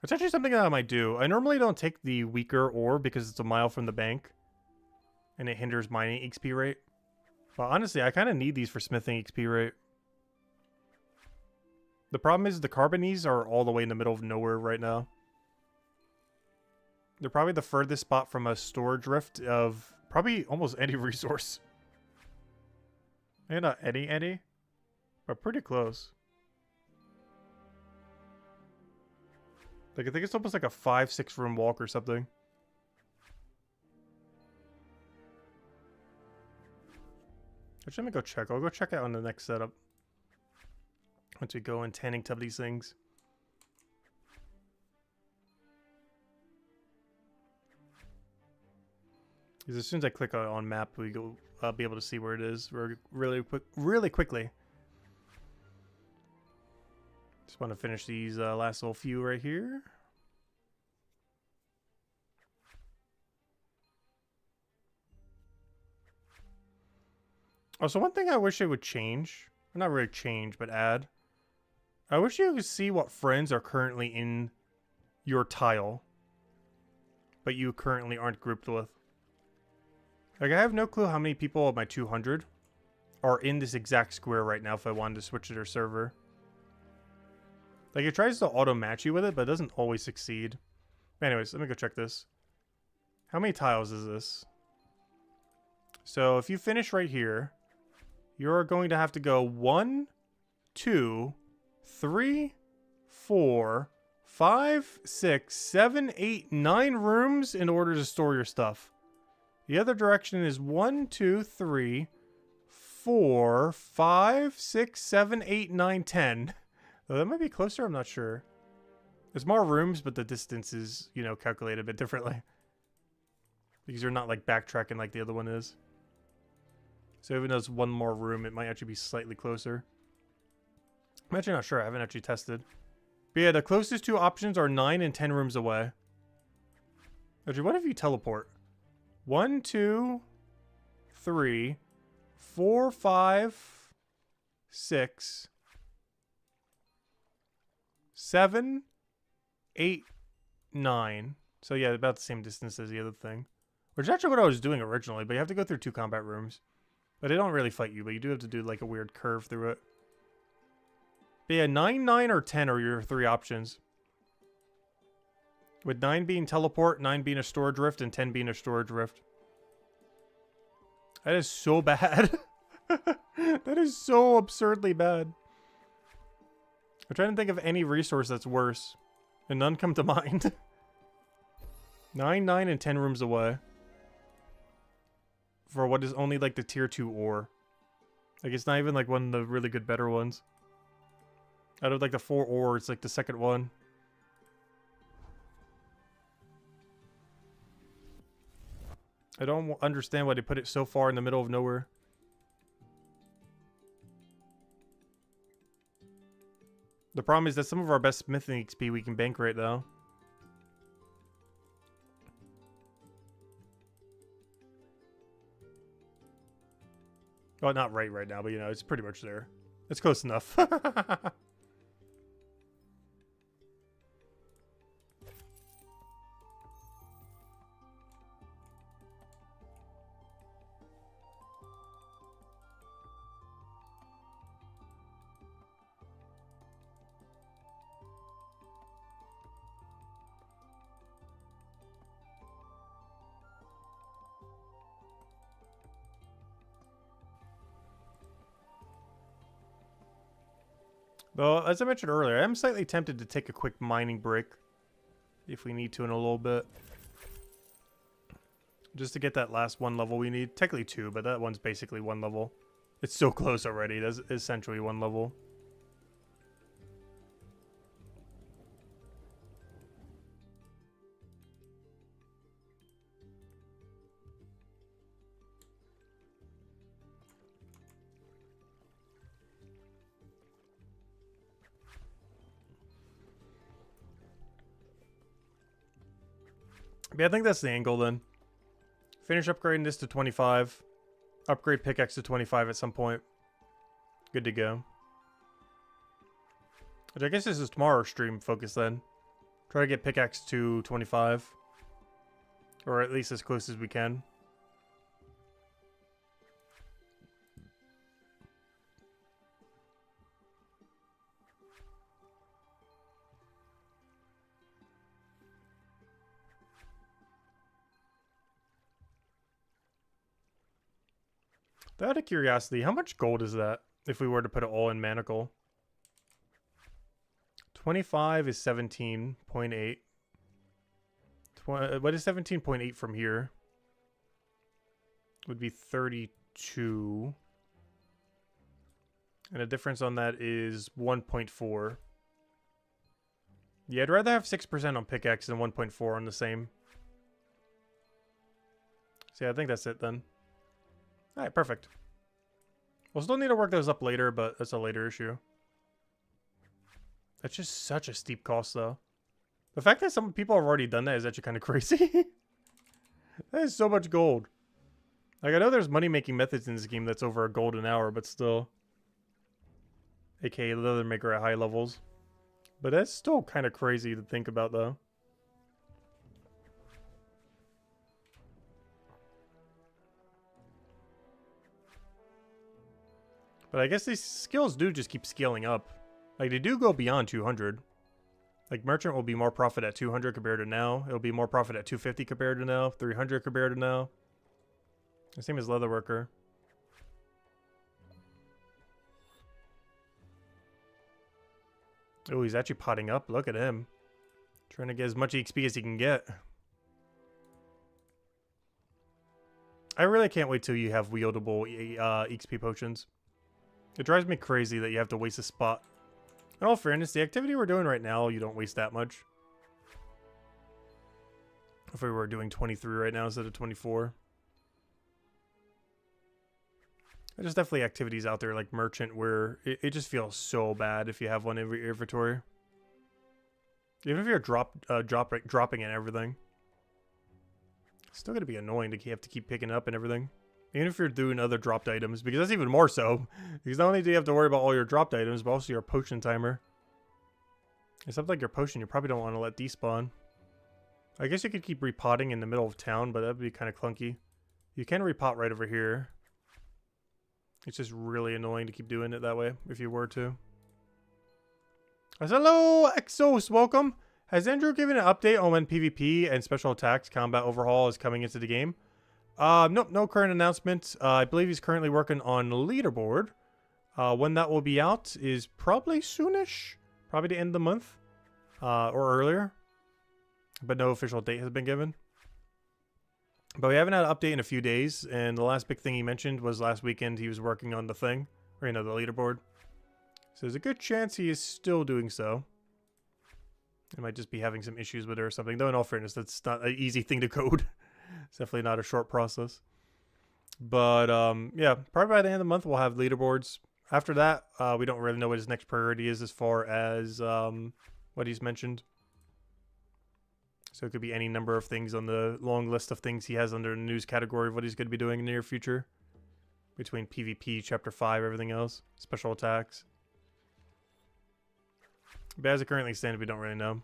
It's actually something that I might do. I normally don't take the weaker ore because it's a mile from the bank. And it hinders mining XP rate. But honestly, I kind of need these for smithing XP rate. The problem is the carbonies are all the way in the middle of nowhere right now. They're probably the furthest spot from a storage rift of probably almost any resource. Maybe not any, but pretty close. Like, I think it's almost like a 5-6 room walk or something. Actually, let me go check. I'll go check out on the next setup. Once we go and tanning tub these things. Because as soon as I click on map, we go be able to see where it is really quickly. Just want to finish these last little few right here. Also, one thing I wish it would change, not really change, but add. I wish you could see what friends are currently in your tile, but you currently aren't grouped with. Like, I have no clue how many people of my 200 are in this exact square right now if I wanted to switch to their server. Like, it tries to auto-match you with it, but it doesn't always succeed. Anyways, let me go check this. How many tiles is this? So, if you finish right here, you're going to have to go 1, 2, 3, 4, 5, 6, 7, 8, 9 rooms in order to store your stuff. The other direction is 1, 2, 3, 4, 5, 6, 7, 8, 9, 10. Though that might be closer, I'm not sure. There's more rooms, but the distance is, you know, calculated a bit differently. Because you're not, like, backtracking like the other one is. So even though it's one more room, it might actually be slightly closer. I'm actually not sure. I haven't actually tested. But yeah, the closest 2 options are 9 and 10 rooms away. Actually, what if you teleport? 1, 2, 3, 4, 5, 6, 7, 8, 9. So yeah, about the same distance as the other thing. Which is actually what I was doing originally, but you have to go through 2 combat rooms. But they don't really fight you, but you do have to do like a weird curve through it. But yeah, 9, 9, or 10 are your 3 options. With 9 being teleport, 9 being a storage rift, and 10 being a storage rift. That is so bad. That is so absurdly bad. I'm trying to think of any resource that's worse. And none come to mind. 9, 9, and 10 rooms away. For what is only like the tier 2 ore. Like it's not even like one of the really good better ones. Out of like the 4 ore, it's like the second one. I don't understand why they put it so far in the middle of nowhere. The problem is that some of our best smithing XP we can bank right now. Well, not right now, but you know, it's pretty much there. It's close enough. Well, as I mentioned earlier, I am slightly tempted to take a quick mining break. If we need to in a little bit. Just to get that last 1 level we need. Technically 2, but that one's basically 1 level. It's so close already. That's essentially 1 level. Yeah, I think that's the angle then. Finish upgrading this to 25. Upgrade pickaxe to 25 at some point. Good to go. Which I guess this is tomorrow's stream focus then. Try to get pickaxe to 25. Or at least as close as we can. Out of curiosity, how much gold is that if we were to put it all in manacle? 25 is 17.8. What is 17.8 from here? Would be 32. And the difference on that is 1.4. Yeah, I'd rather have 6% on pickaxe than 1.4 on the same. So yeah, I think that's it then. Alright, perfect. We'll still need to work those up later, but that's a later issue. That's just such a steep cost, though. The fact that some people have already done that is actually kind of crazy. That is so much gold. Like, I know there's money-making methods in this game that's over a gold an hour, but still. AKA leather maker at high levels. But that's still kind of crazy to think about, though. But I guess these skills do just keep scaling up. Like, they do go beyond 200. Like, Merchant will be more profit at 200 compared to now. It'll be more profit at 250 compared to now. 300 compared to now. The same as Leatherworker. Oh, he's actually potting up. Look at him. Trying to get as much XP as he can get. I really can't wait till you have wieldable XP potions. It drives me crazy that you have to waste a spot. In all fairness, the activity we're doing right now, you don't waste that much. If we were doing 23 right now instead of 24. There's definitely activities out there like Merchant where it just feels so bad if you have one in your inventory. Even if you're dropping it and everything. It's still going to be annoying to have to keep picking up and everything. Even if you're doing other dropped items, because that's even more so. Because not only do you have to worry about all your dropped items, but also your potion timer. And something like your potion, you probably don't want to let despawn. I guess you could keep repotting in the middle of town, but that'd be kind of clunky. You can repot right over here. It's just really annoying to keep doing it that way if you were to. Hello, Exos, welcome. Has Andrew given an update on when PvP and special attacks combat overhaul is coming into the game? Nope, no current announcements. I believe he's currently working on leaderboard. When that will be out is probably soonish. Probably the end of the month. Or earlier. But no official date has been given. But we haven't had an update in a few days. And the last big thing he mentioned was last weekend he was working on the thing. Or, you know, the leaderboard. So there's a good chance he is still doing so. He might just be having some issues with it or something. Though in all fairness, that's not an easy thing to code. It's definitely not a short process. But, yeah, probably by the end of the month we'll have leaderboards. After that, we don't really know what his next priority is as far as what he's mentioned. So it could be any number of things on the long list of things he has under the news category of what he's going to be doing in the near future. Between PvP, Chapter 5, everything else. Special attacks. But as it currently stands, we don't really know.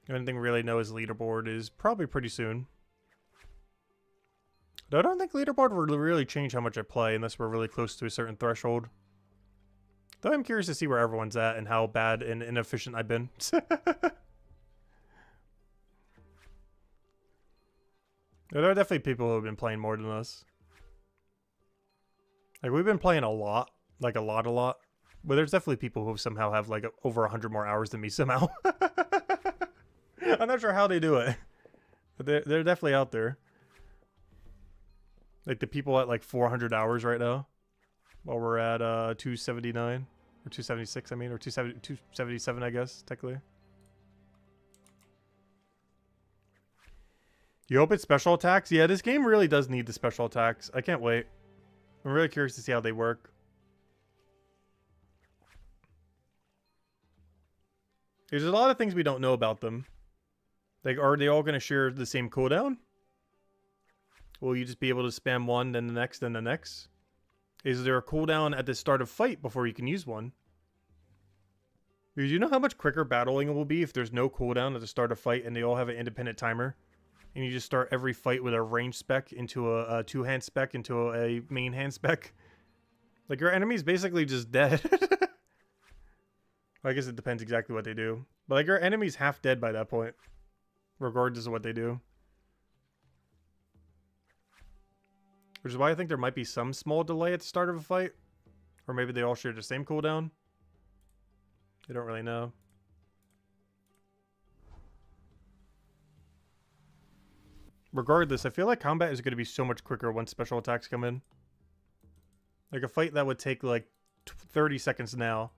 The only thing we really know is leaderboard is probably pretty soon. Though I don't think leaderboard will really change how much I play unless we're really close to a certain threshold. Though I'm curious to see where everyone's at and how bad and inefficient I've been. There are definitely people who have been playing more than us. Like, we've been playing a lot. Like, a lot. But there's definitely people who somehow have, like, over 100 more hours than me somehow. I'm not sure how they do it. But they're definitely out there. Like, the people at, like, 400 hours right now. While we're at 279. Or 276, I mean. Or 277, I guess, technically. You hope it's special attacks? Yeah, this game really does need the special attacks. I can't wait. I'm really curious to see how they work. There's a lot of things we don't know about them. Like, are they all going to share the same cooldown? Will you just be able to spam one, then the next, then the next? Is there a cooldown at the start of fight before you can use one? Do you know how much quicker battling it will be if there's no cooldown at the start of fight and they all have an independent timer? And you just start every fight with a range spec into a two-hand spec into a main hand spec? Like, your enemy's basically just dead. I guess it depends exactly what they do. But, like, your enemy's half dead by that point. Regardless of what they do. Which is why I think there might be some small delay at the start of a fight. Or maybe they all share the same cooldown. I don't really know. Regardless, I feel like combat is going to be so much quicker once special attacks come in. Like, a fight that would take, like, 30 seconds now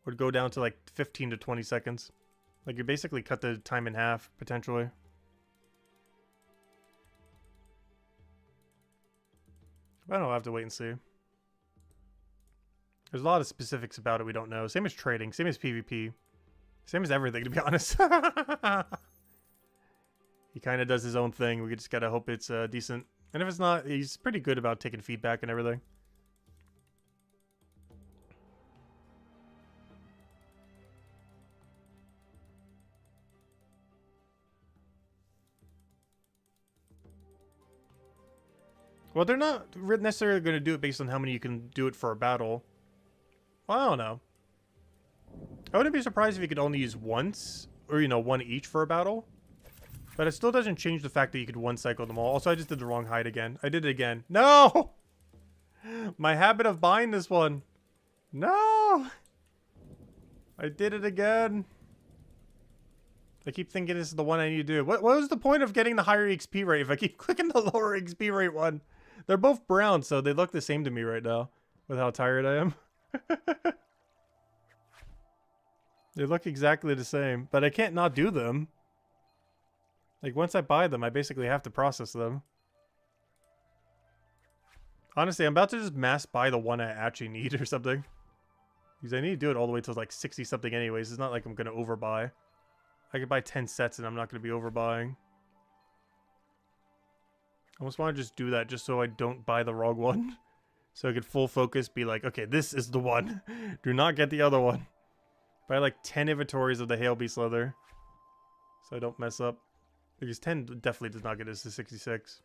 would go down to, like, 15 to 20 seconds. Like, you basically cut the time in half, potentially. I don't know, I'll have to wait and see. There's a lot of specifics about it we don't know. Same as trading, same as PvP. Same as everything, to be honest. He kind of does his own thing. We just gotta hope it's decent. And if it's not, he's pretty good about taking feedback and everything. Well, they're not necessarily going to do it based on how many you can do it for a battle. Well, I don't know. I wouldn't be surprised if you could only use once, or, you know, one each for a battle. But it still doesn't change the fact that you could one-cycle them all. Also, I just did the wrong hide again. I did it again. No! My habit of buying this one. No! I did it again. I keep thinking this is the one I need to do. What was the point of getting the higher XP rate if I keep clicking the lower XP rate one? They're both brown, so they look the same to me right now. With how tired I am. They look exactly the same. But I can't not do them. Like, once I buy them, I basically have to process them. Honestly, I'm about to just mass buy the one I actually need or something. Because I need to do it all the way till like 60 something anyways. It's not like I'm going to overbuy. I could buy 10 sets and I'm not going to be overbuying. I almost want to just do that just so I don't buy the wrong one. So I could full focus, be like, okay, this is the one. Do not get the other one. Buy like 10 inventories of the Hail Beast leather. So I don't mess up. Because 10 definitely does not get us to 66.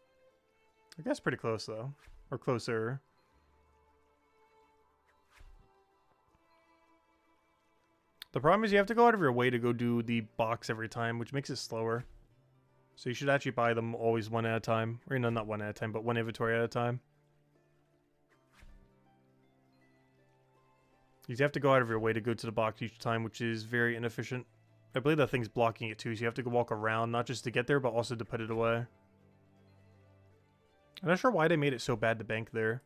I guess pretty close though. Or closer. The problem is you have to go out of your way to go do the box every time, which makes it slower. So you should actually buy them always one at a time. Or, no, not one at a time, but one inventory at a time. You have to go out of your way to go to the box each time, which is very inefficient. I believe that thing's blocking it too, so you have to go walk around, not just to get there, but also to put it away. I'm not sure why they made it so bad to bank there.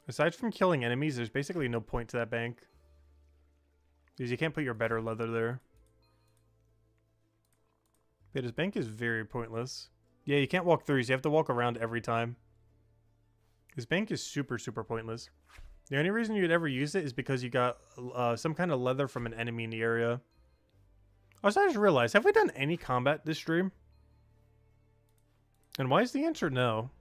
Aside from killing enemies, there's basically no point to that bank. Because you can't put your better leather there. Yeah, this bank is very pointless. Yeah, you can't walk through, so you have to walk around every time. This bank is super, super pointless. The only reason you'd ever use it is because you got some kind of leather from an enemy in the area. I just realized, have we done any combat this stream? And why is the answer no?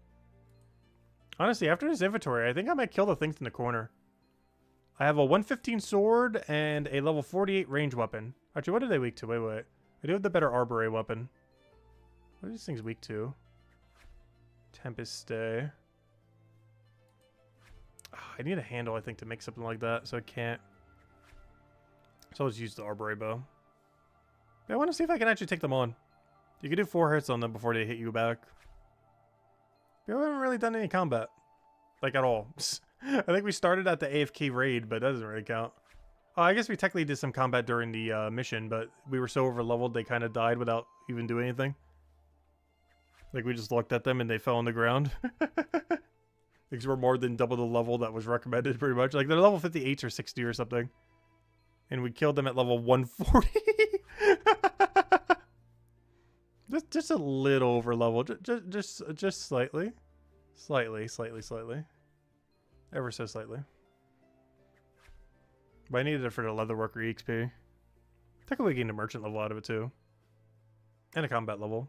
Honestly, after this inventory, I think I might kill the things in the corner. I have a 115 sword and a level 48 range weapon. Actually, what are they weak to? Wait. I do have the better arboret weapon. What are these things weak to? Tempest Stay. I need a handle, I think, to make something like that, so I can't. So I'll just use the arboret bow. But I want to see if I can actually take them on. You can do 4 hits on them before they hit you back. But we haven't really done any combat. Like, at all. I think we started at the AFK raid, but that doesn't really count. Oh, I guess we technically did some combat during the mission, but we were so overleveled they kind of died without even doing anything. Like, we just looked at them and they fell on the ground. Because we're more than double the level that was recommended, pretty much. Like, they're level 58 or 60 or something. And we killed them at level 140. just a little over level. Just slightly. Slightly. Ever so slightly. But I needed it for the leatherworker EXP. Technically gained a merchant level out of it too. And a combat level.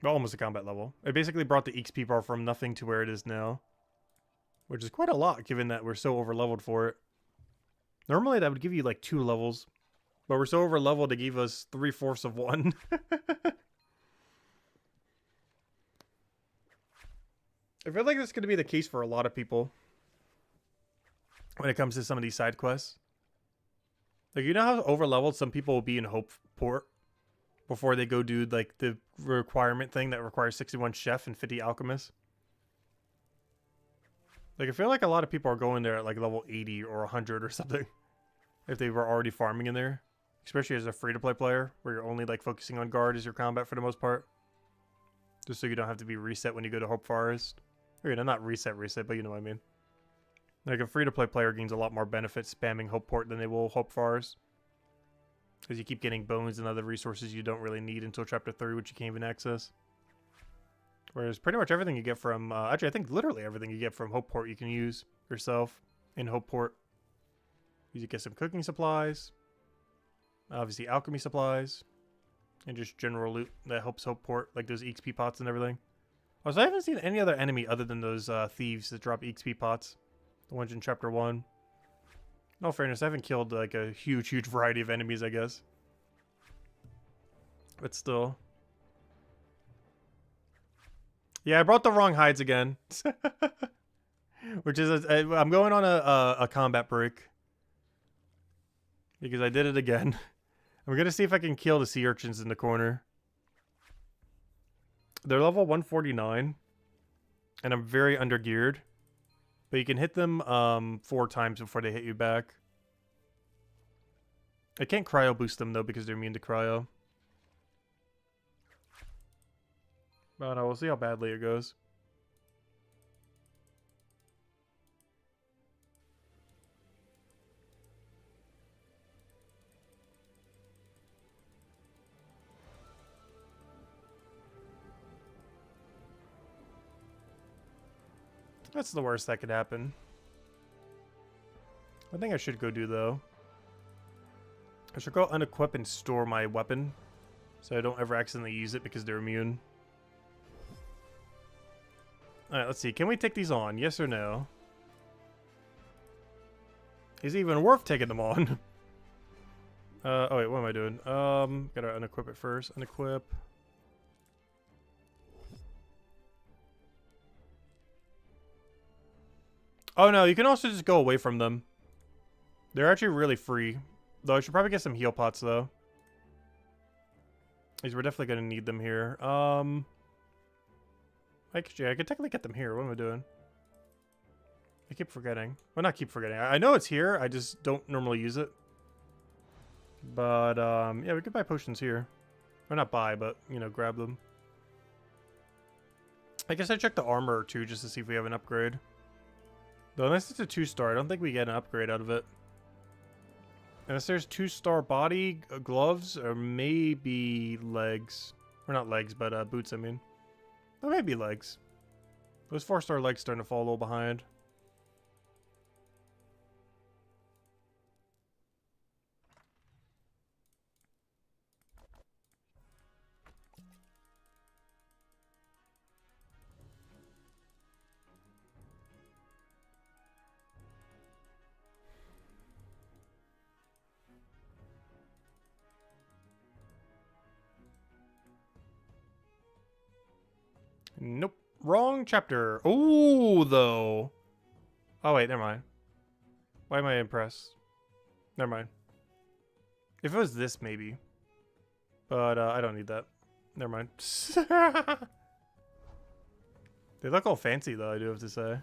Well, almost a combat level. It basically brought the EXP bar from nothing to where it is now. Which is quite a lot given that we're so over leveled for it. Normally that would give you like 2 levels. But we're so over leveled it gave us 3/4 of 1. I feel like that's going to be the case for a lot of people when it comes to some of these side quests. Like, you know how over-leveled some people will be in Hopeport before they go do, like, the requirement thing that requires 61 Chef and 50 Alchemist? Like, I feel like a lot of people are going there at, like, level 80 or 100 or something. If they were already farming in there. Especially as a free-to-play player, where you're only, like, focusing on guard as your combat for the most part. Just so you don't have to be reset when you go to Hope Forest. Or, you know, not reset, but you know what I mean. Like, a free-to-play player gains a lot more benefits spamming Hopeport than they will Hope Forest. Because you keep getting bones and other resources you don't really need until Chapter 3, which you can't even access. Whereas pretty much everything you get from... actually, I think literally everything you get from Hopeport you can use yourself in Hopeport. You get some cooking supplies. Obviously, alchemy supplies. And just general loot that helps Hopeport, like those EXP pots and everything. Also, I haven't seen any other enemy other than those thieves that drop EXP pots. The ones in Chapter 1. In all fairness, I haven't killed like a huge variety of enemies, I guess. But still. Yeah, I brought the wrong hides again. Which is, I'm going on a combat break. Because I did it again. I'm going to see if I can kill the sea urchins in the corner. They're level 149. And I'm very undergeared. But you can hit them 4 times before they hit you back. I can't cryo boost them though because they're immune to cryo. But no, we'll see how badly it goes. That's the worst that could happen. One thing I should go do, though. I should go unequip and store my weapon. So I don't ever accidentally use it because they're immune. Alright, let's see. Can we take these on? Yes or no? Is it even worth taking them on? Oh wait, what am I doing? Gotta unequip it first. Unequip. Oh no, you can also just go away from them. They're actually really free. Though I should probably get some heal pots though. Because we're definitely going to need them here. Actually, I could technically get them here. What am I doing? I keep forgetting. Well, not keep forgetting. I know it's here. I just don't normally use it. But, yeah, we could buy potions here. Or not buy, but, you know, grab them. I guess I checked the armor too, just to see if we have an upgrade. Though, unless it's a 2-star, I don't think we get an upgrade out of it. Unless there's 2-star body, gloves, or maybe legs. Or not legs, but boots, I mean. Or maybe legs. Those 4-star legs starting to fall a little behind. Nope. Wrong chapter. Oh, though. Oh, wait, never mind. Why am I impressed? Never mind. If it was this, maybe. But I don't need that. Never mind. They look all fancy, though, I do have to say.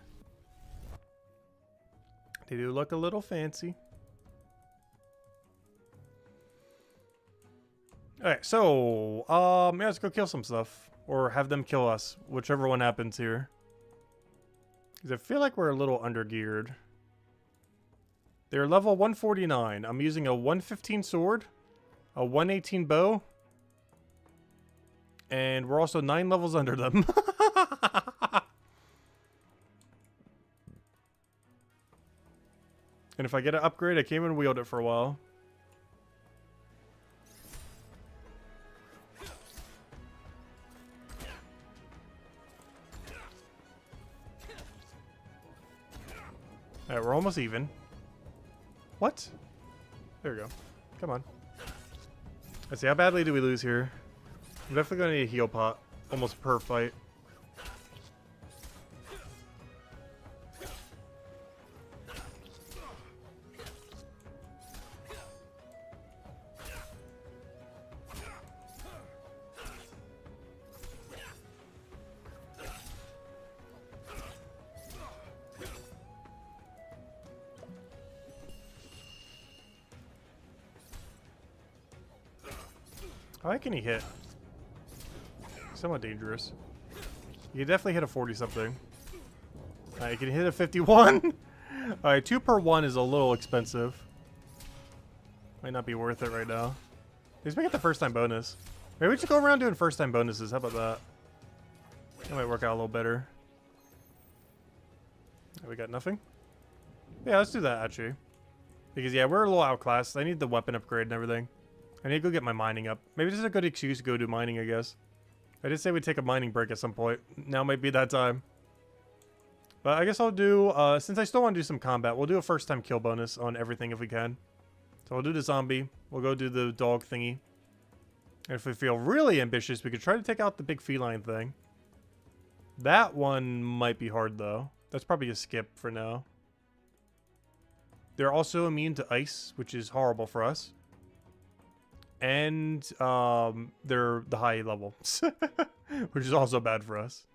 They do look a little fancy. Alright, so, yeah, let's go kill some stuff. Or have them kill us, whichever one happens here. Because I feel like we're a little under-geared. They're level 149. I'm using a 115 sword, a 118 bow, and we're also 9 levels under them. And if I get an upgrade, I can't even wield it for a while. Alright, we're almost even. What? There we go. Come on. Let's see, how badly do we lose here? I'm definitely going to need a heal pot. Almost per fight. How high can he hit? Somewhat dangerous. You can definitely hit a 40-something. You can hit a 51. Alright, 2 per 1 is a little expensive. Might not be worth it right now. Let's make it the first time bonus. Maybe we just go around doing first time bonuses. How about that? That might work out a little better. We got nothing? Yeah, let's do that actually. Because yeah, we're a little outclassed. I need the weapon upgrade and everything. I need to go get my mining up. Maybe this is a good excuse to go do mining, I guess. I did say we'd take a mining break at some point. Now might be that time. But I guess I'll do, since I still want to do some combat, we'll do a first time kill bonus on everything if we can. So we'll do the zombie. We'll go do the dog thingy. And if we feel really ambitious, we could try to take out the big feline thing. That one might be hard though. That's probably a skip for now. They're also immune to ice, which is horrible for us. And they're the high level, which is also bad for us.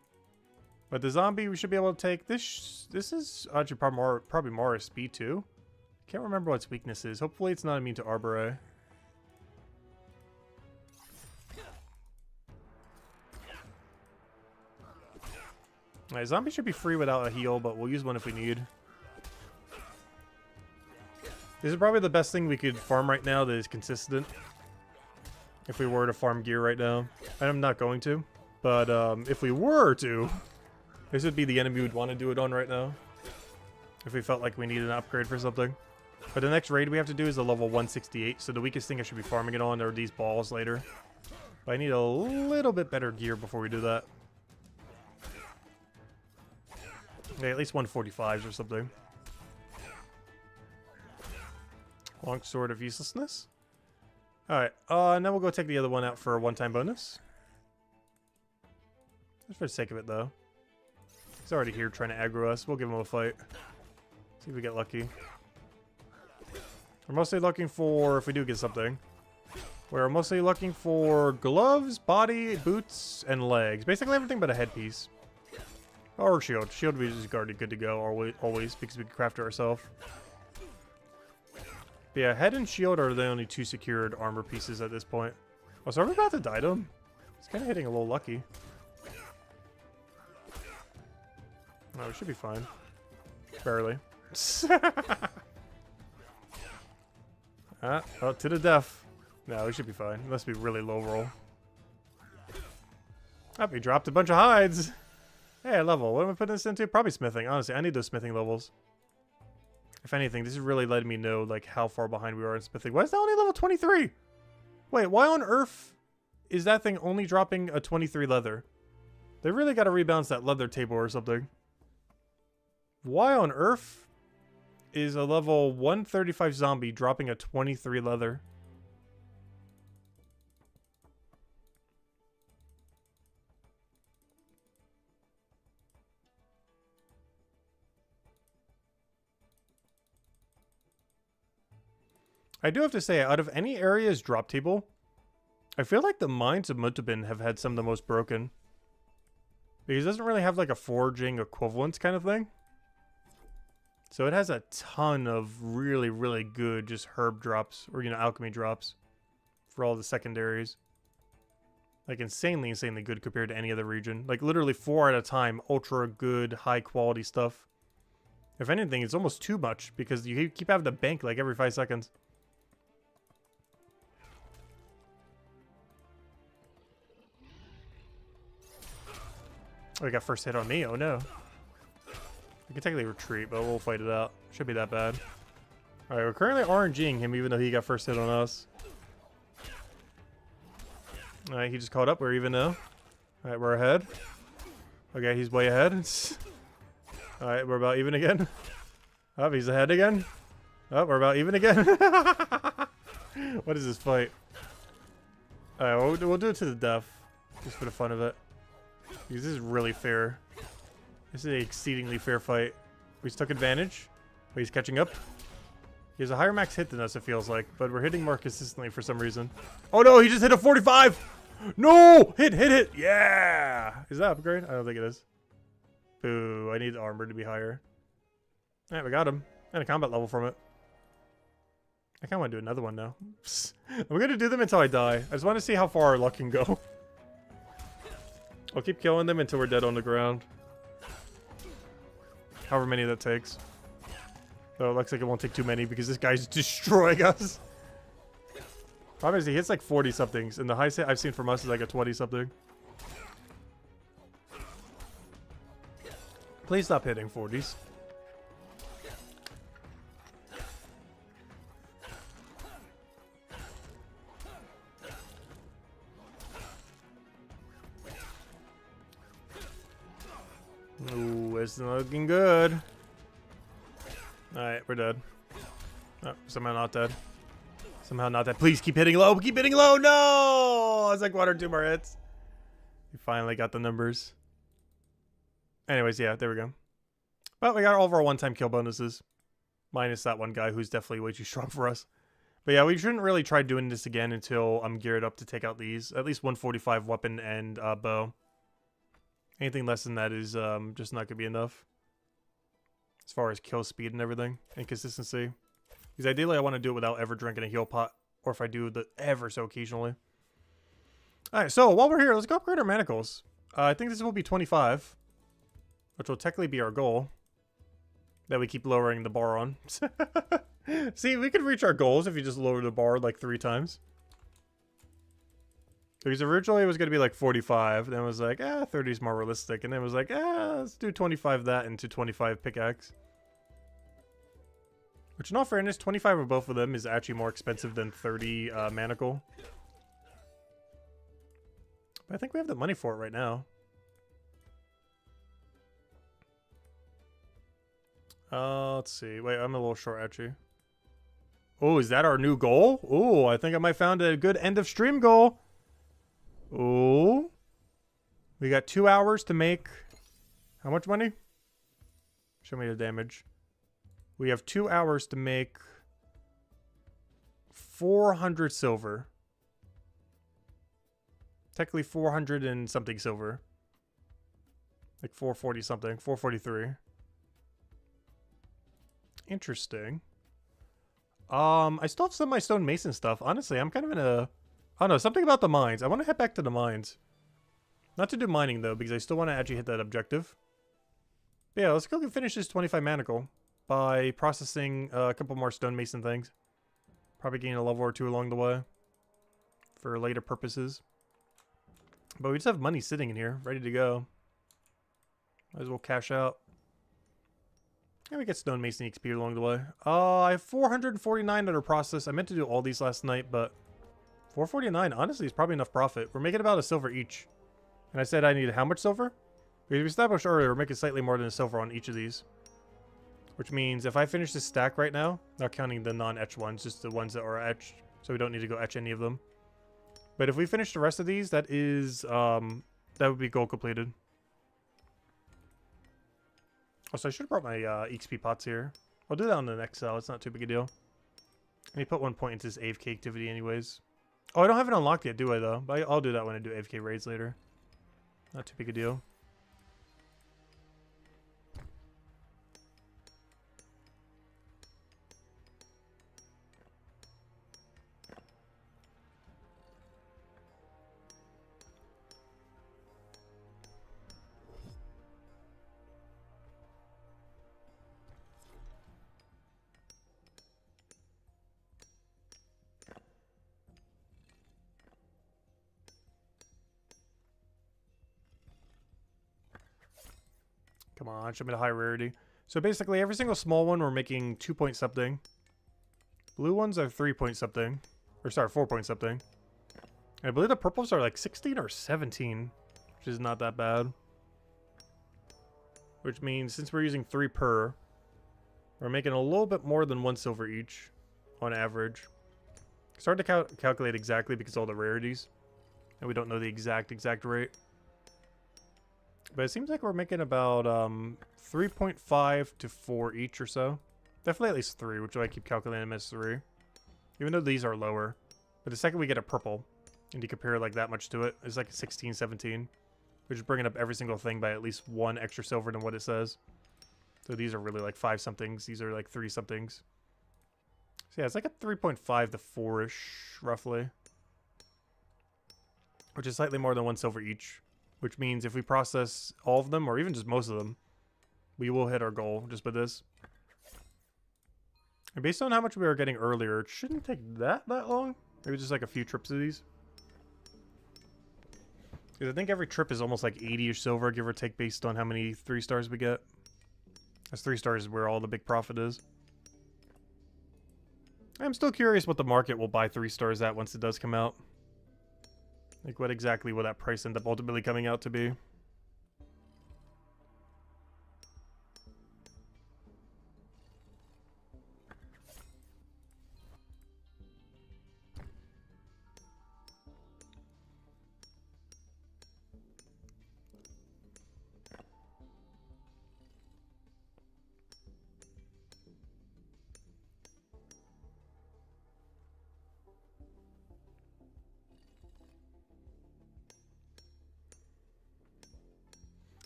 But the zombie, we should be able to take this. This is actually probably more a speed too. Can't remember what its weakness is. Hopefully, it's not immune to arbor. Alright, zombie should be free without a heal, but we'll use one if we need. This is probably the best thing we could farm right now that is consistent. If we were to farm gear right now. I'm not going to. But if we were to, this would be the enemy we'd want to do it on right now. If we felt like we needed an upgrade for something. But the next raid we have to do is a level 168. So the weakest thing I should be farming it on are these balls later. But I need a little bit better gear before we do that. Okay, at least 145s or something. Long sword of uselessness. Alright, and then we'll go take the other one out for a one-time bonus. Just for the sake of it, though. He's already here trying to aggro us. We'll give him a fight. See if we get lucky. We're mostly looking for, if we do get something, we're mostly looking for gloves, body, boots, and legs. Basically everything but a headpiece. Or shield. Shield we just already good to go always because we can craft it ourselves. But yeah, head and shield are the only two secured armor pieces at this point. Oh, so are we about to die to him? It's kind of hitting a little lucky. No, we should be fine. Barely. Oh, to the death. No, we should be fine. It must be really low roll. Oh, we dropped a bunch of hides. Hey, level. What am I putting this into? Probably smithing. Honestly, I need those smithing levels. If anything, this is really letting me know like how far behind we are in smithing. Why is that only level 23? Wait, why on earth is that thing only dropping a 23 leather? They really got to rebalance that leather table or something. Why on earth is a level 135 zombie dropping a 23 leather? I do have to say, out of any area's drop table, I feel like the mines of Mutabin have had some of the most broken. Because it doesn't really have like a foraging equivalence kind of thing. So it has a ton of really, really good just herb drops, or, you know, alchemy drops for all the secondaries. Like insanely, insanely good compared to any other region. Like literally 4 at a time, ultra good, high quality stuff. If anything, it's almost too much because you keep having to bank like every 5 seconds. Oh, he got first hit on me. Oh no. We can technically retreat, but we'll fight it out. Should be that bad. Alright, we're currently RNGing him even though he got first hit on us. Alright, he just caught up. We're even now. Alright, we're ahead. Okay, he's way ahead. Alright, we're about even again. Oh, he's ahead again. Oh, we're about even again. What is this fight? Alright, we'll do it to the death. Just for the fun of it. Because this is really fair. This is an exceedingly fair fight. We took advantage. But he's catching up. He has a higher max hit than us, it feels like. But we're hitting more consistently for some reason. Oh no, he just hit a 45! No! Hit! Yeah! Is that upgrade? I don't think it is. Boo, I need armor to be higher. Alright, we got him. And a combat level from it. I kind of want to do another one now. I'm going to do them until I die. I just want to see how far our luck can go. I'll keep killing them until we're dead on the ground. However many that takes. Though it looks like it won't take too many because this guy's destroying us. Problem is he hits like 40 somethings and the highest hit I've seen from us is like a 20 something. Please stop hitting 40s. Ooh, it's not looking good. Alright, we're dead. Oh, somehow not dead. Somehow not dead. Please keep hitting low. Keep hitting low. No! I was like 1 or 2 more hits. We finally got the numbers. Anyways, yeah, there we go. Well, we got all of our one-time kill bonuses. Minus that one guy who's definitely way too strong for us. But yeah, we shouldn't really try doing this again until I'm geared up to take out these. At least 145 weapon and bow. Anything less than that is just not going to be enough. As far as kill speed and everything. And consistency. Because ideally I want to do it without ever drinking a heal pot. Or if I do the ever so occasionally. Alright, so while we're here, let's go upgrade our manacles. I think this will be 25. Which will technically be our goal. That we keep lowering the bar on. See, we could reach our goals if you just lower the bar like 3 times. Because originally it was going to be like 45. Then it was like, 30 is more realistic. And then it was like, let's do 25 that into 25 pickaxe. Which in all fairness, 25 of both of them is actually more expensive than 30 manacle. But I think we have the money for it right now. Let's see. Wait, I'm a little short actually. Oh, is that our new goal? Oh, I think I might found a good end of stream goal. Oh. We got 2 hours to make how much money? Show me the damage. We have 2 hours to make 400 silver. Technically 400 and something silver. Like 440 something. 443. Interesting. I still have some of my stonemason stuff. Honestly, I'm kind of in a... I don't know, something about the mines. I want to head back to the mines. Not to do mining, though, because I still want to actually hit that objective. But yeah, let's go and finish this 25 manacle by processing a couple more stonemason things. Probably gain a level or two along the way for later purposes. But we just have money sitting in here, ready to go. Might as well cash out. And we get stonemason XP along the way. I have 449 that are processed. I meant to do all these last night, but 449 honestly is probably enough profit. We're making about a silver each. And I said I need how much silver? Because we established earlier we're making slightly more than a silver on each of these. Which means if I finish this stack right now, not counting the non-etched ones, just the ones that are etched, so we don't need to go etch any of them. But if we finish the rest of these, that is, that would be goal completed. Also, I should have brought my XP pots here. I'll do that on the next cell. It's not too big a deal. Let me put 1 point into this AFK activity anyways. Oh, I don't have it unlocked yet, do I, though? But I'll do that when I do AFK raids later. Not too big a deal. Come on, show me the high rarity. So basically, every single small one, we're making 2 point something. Blue ones are 3 point something. Or sorry, 4 point something. And I believe the purples are like 16 or 17, which is not that bad. Which means since we're using 3 per, we're making a little bit more than 1 silver each on average. It's hard to calculate exactly because of all the rarities. And we don't know the exact rate. But it seems like we're making about 3.5 to 4 each or so. Definitely at least 3, which I keep calculating them as 3. Even though these are lower. But the second we get a purple, and you compare like that much to it, it's like 16, 17. Which is bringing up every single thing by at least 1 extra silver than what it says. So these are really like 5 somethings. These are like 3 somethings. So yeah, it's like a 3.5 to 4-ish, roughly. Which is slightly more than 1 silver each. Which means if we process all of them, or even just most of them, we will hit our goal just with this. And based on how much we were getting earlier, it shouldn't take that long. Maybe just like a few trips of these. Because I think every trip is almost like 80-ish silver, give or take, based on how many 3 stars we get. As 3 stars is where all the big profit is. I'm still curious what the market will buy 3 stars at once it does come out. Like, what exactly will that price end up ultimately coming out to be?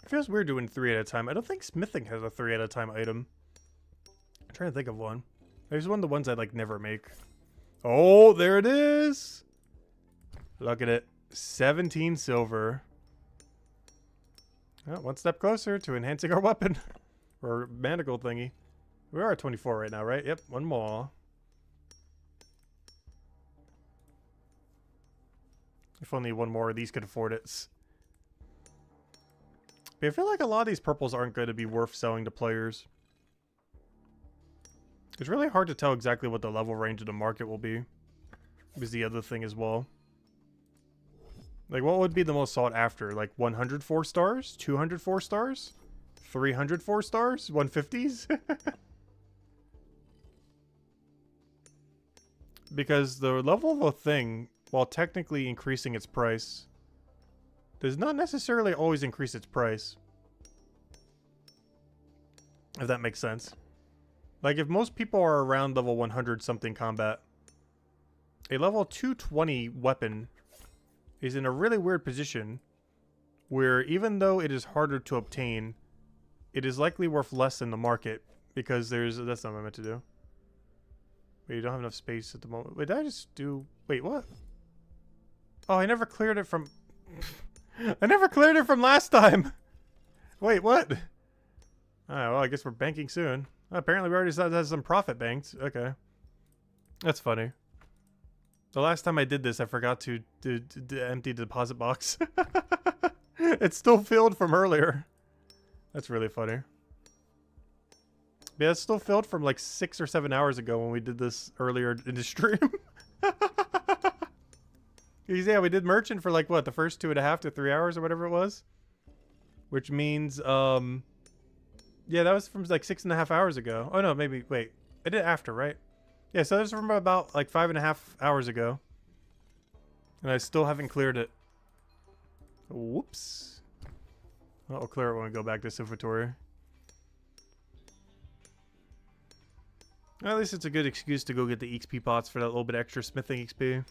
Feels weird doing 3 at a time. I don't think smithing has a 3 at a time item. I'm trying to think of one. There's one of the ones I like never make. Oh, there it is. Look at it. 17 silver. Oh, 1 step closer to enhancing our weapon. Or manacle thingy. We are at 24 right now, right? Yep, 1 more. If only 1 more of these could afford it. But I feel like a lot of these purples aren't going to be worth selling to players. It's really hard to tell exactly what the level range of the market will be. Is the other thing as well. Like, what would be the most sought after? Like 104 stars? 204 stars? 304 stars? 150s? Because the level of a thing, while technically increasing its price, does not necessarily always increase its price. If that makes sense. Like, if most people are around level 100 something combat, a level 220 weapon is in a really weird position where even though it is harder to obtain, it is likely worth less in the market because there's... That's not what I meant to do. Wait, you don't have enough space at the moment. Wait, did I just do... Wait, what? Oh, I never cleared it from... I never cleared it from last time! Wait, what? Alright, well, I guess we're banking soon. Apparently we already had some profit banked. Okay. That's funny. The last time I did this, I forgot to empty the deposit box. It's still filled from earlier. That's really funny. Yeah, it's still filled from like 6 or 7 hours ago when we did this earlier in the stream. Yeah, we did merchant for like, what, the first 2.5 to 3 hours or whatever it was? Which means, yeah, that was from like 6.5 hours ago. Oh no, maybe, wait. I did it after, right? Yeah, so that was from about like 5.5 hours ago. And I still haven't cleared it. Whoops. Well, I'll clear it when we go back to this inventory. Well, at least it's a good excuse to go get the XP pots for that little bit extra smithing XP.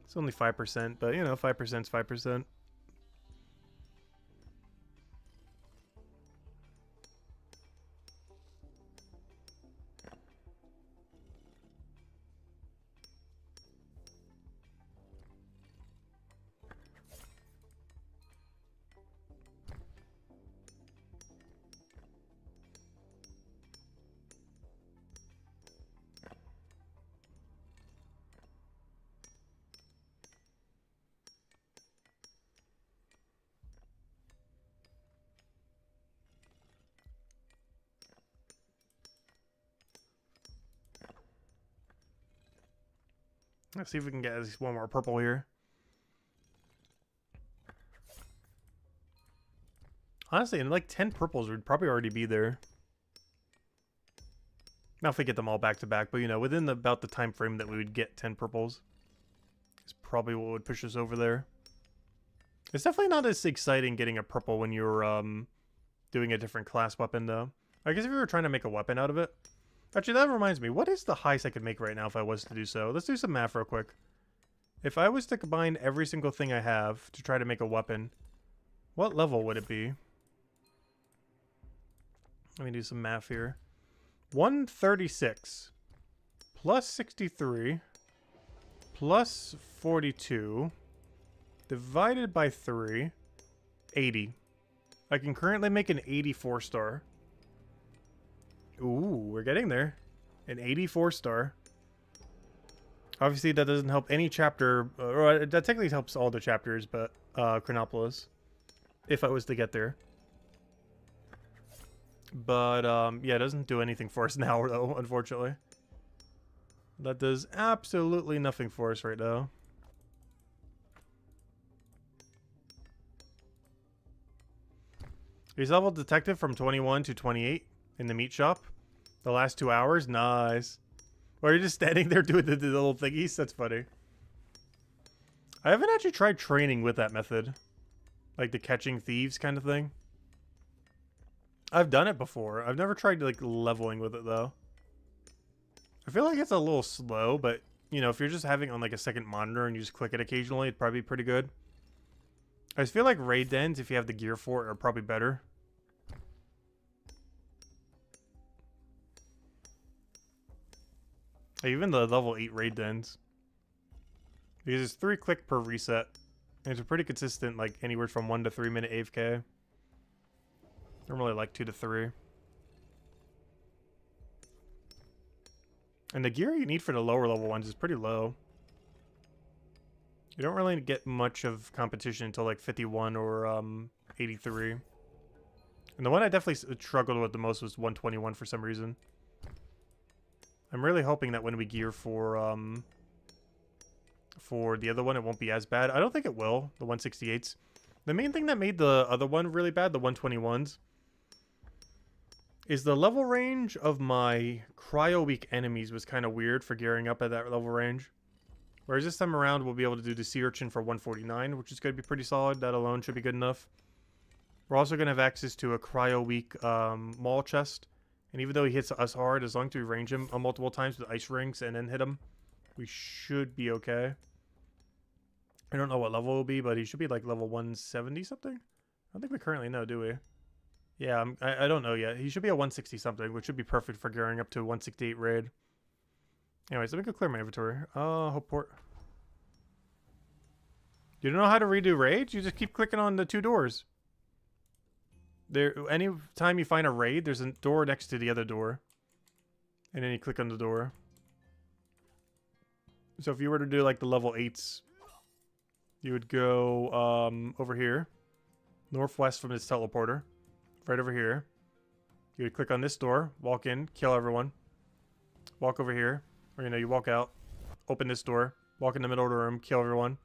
It's only 5%, but you know, 5% is 5%. Let's see if we can get at least one more purple here. Honestly, in like 10 purples, we'd probably already be there. Now if we get them all back to back, but you know, within about the time frame that we would get 10 purples is probably what would push us over there. It's definitely not as exciting getting a purple when you're doing a different class weapon though. I guess if you were trying to make a weapon out of it. Actually, that reminds me. What is the highest I could make right now if I was to do so? Let's do some math real quick. If I was to combine every single thing I have to try to make a weapon, what level would it be? Let me do some math here. 136 plus 63 plus 42 divided by 3, 80. I can currently make an 84 star. Ooh, we're getting there. An 84 star. Obviously, that doesn't help any chapter. Or that technically helps all the chapters, but Chronopolis. If I was to get there. But, yeah, it doesn't do anything for us now, though, unfortunately. That does absolutely nothing for us right now. He's leveled detective from 21 to 28 in the meat shop. The last 2 hours? Nice. Or you're just standing there doing the little thingies? That's funny. I haven't actually tried training with that method. Like the catching thieves kind of thing. I've done it before. I've never tried like leveling with it though. I feel like it's a little slow, but you know, if you're just having on like a second monitor and you just click it occasionally, it'd probably be pretty good. I just feel like raid dens, if you have the gear for it, are probably better. Even the level 8 raid dens. Because it's 3 click per reset. And it's pretty consistent, like anywhere from 1 to 3 minute AFK. Normally like 2 to 3. And the gear you need for the lower level ones is pretty low. You don't really get much of competition until like 51 or 83. And the one I definitely struggled with the most was 121 for some reason. I'm really hoping that when we gear for the other one, it won't be as bad. I don't think it will, the 168s. The main thing that made the other one really bad, the 121s, is the level range of my cryo-weak enemies was kind of weird for gearing up at that level range. Whereas this time around, we'll be able to do the Sea Urchin for 149, which is going to be pretty solid. That alone should be good enough. We're also going to have access to a cryo-weak maul chest And even though he hits us hard, as long as we range him multiple times with ice rings and then hit him, we should be okay. I don't know what level it'll be, but he should be like level 170 something. I don't think we currently know, do we? Yeah, I don't know yet. He should be a 160 something, which should be perfect for gearing up to 168 raid. Anyways, let me go clear my inventory. Hope port. You don't know how to redo raids? You just keep clicking on the 2 doors. Any time you find a raid, there's a door next to the other door. And then you click on the door. So if you were to do like the level 8s, you would go over here. Northwest from this teleporter. Right over here. You would click on this door, walk in, kill everyone. Walk over here. Or, you walk out, open this door, walk in the middle of the room, kill everyone.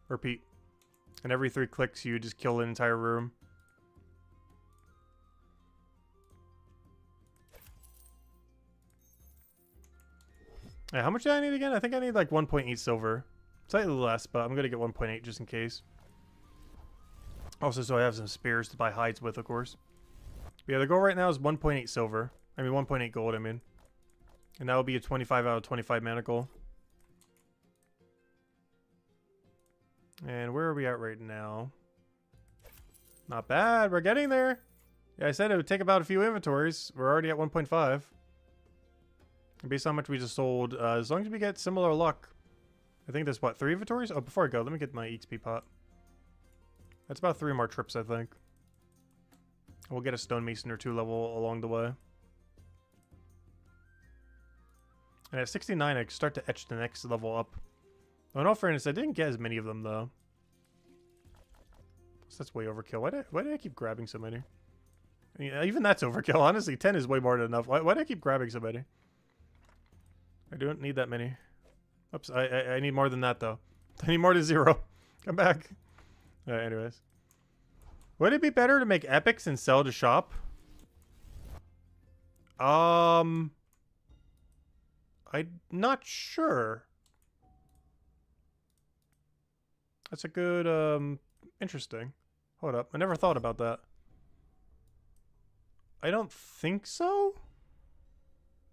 Repeat. And every 3 clicks, you just kill an entire room. Yeah, how much do I need again? I think I need like 1.8 silver. Slightly less, but I'm going to get 1.8 just in case. Also, so I have some spares to buy hides with, of course. But yeah, the goal right now is 1.8 silver. I mean, 1.8 gold, I mean. And that will be a 25 out of 25 manacle. And where are we at right now? Not bad. We're getting there. Yeah, I said it would take about a few inventories. We're already at 1.5. Based on how much we just sold, as long as we get similar luck. I think there's, what, 3 inventories? Oh, before I go, let me get my XP pot. That's about 3 more trips, I think. We'll get a stonemason or 2 level along the way. And at 69, I can start to etch the next level up. Oh, in all fairness, I didn't get as many of them, though. So that's way overkill. Why did I keep grabbing so many? Yeah, even that's overkill. Honestly, 10 is way more than enough. Why do I keep grabbing so many? I don't need that many. Oops, I need more than that, though. I need more than 0. Come back. Anyways. Would it be better to make epics and sell to shop? I'm not sure. That's a good, interesting. Hold up. I never thought about that. I don't think so.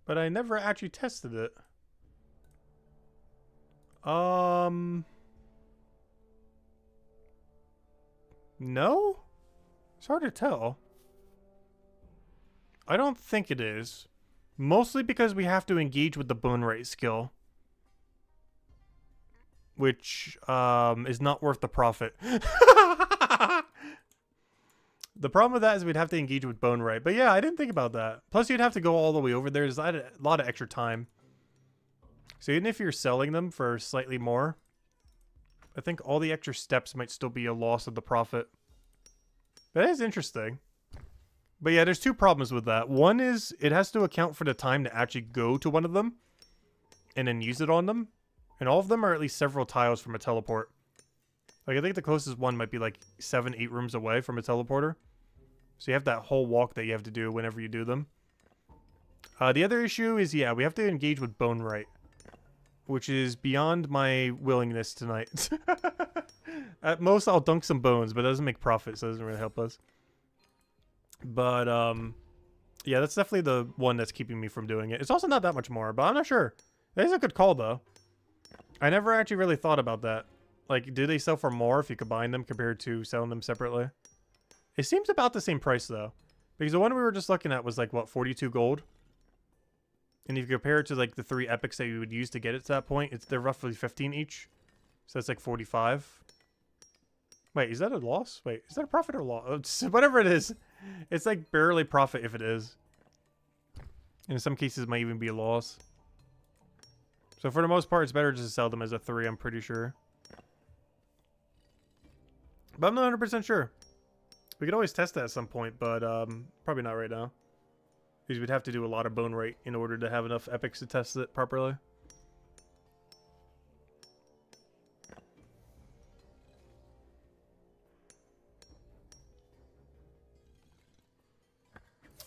But I never actually tested it. No? It's hard to tell. I don't think it is. Mostly because we have to engage with the bone rate skill. Which, is not worth the profit. The problem with that is we'd have to engage with bone rate. But yeah, I didn't think about that. Plus, you'd have to go all the way over there. There's a lot of extra time. So even if you're selling them for slightly more, I think all the extra steps might still be a loss of the profit. That is interesting. But yeah, there's 2 problems with that. One is it has to account for the time to actually go to one of them and then use it on them. And all of them are at least several tiles from a teleport. Like, I think the closest one might be like 7, 8 rooms away from a teleporter. So you have that whole walk that you have to do whenever you do them. The other issue is, yeah, we have to engage with bone right. Which is beyond my willingness tonight. At most, I'll dunk some bones, but it doesn't make profit, so it doesn't really help us. But, yeah, that's definitely the one that's keeping me from doing it. It's also not that much more, but I'm not sure. That is a good call, though. I never actually really thought about that. Like, do they sell for more if you combine them compared to selling them separately? It seems about the same price, though. Because the one we were just looking at was, like, what, 42 gold? And if you compare it to, like, the 3 epics that you would use to get it to that point, they're roughly 15 each. So that's, like, 45. Wait, is that a loss? Wait, is that a profit or loss? Whatever it is. It's, like, barely profit if it is. And in some cases, it might even be a loss. So for the most part, it's better just to sell them as a 3, I'm pretty sure. But I'm not 100% sure. We could always test that at some point, but probably not right now. Because we'd have to do a lot of bone rate in order to have enough epics to test it properly.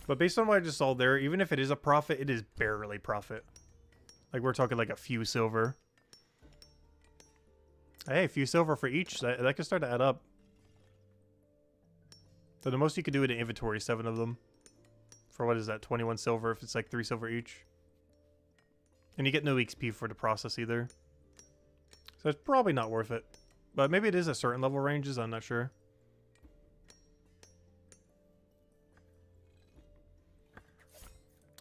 But based on what I just saw there, even if it is a profit, it is barely profit. Like, we're talking like a few silver. Hey, a few silver for each. That could start to add up. So the most you could do in an inventory is 7 of them. For what is that, 21 silver if it's like 3 silver each. And you get no XP for the process either. So it's probably not worth it. But maybe it is at certain level ranges, I'm not sure.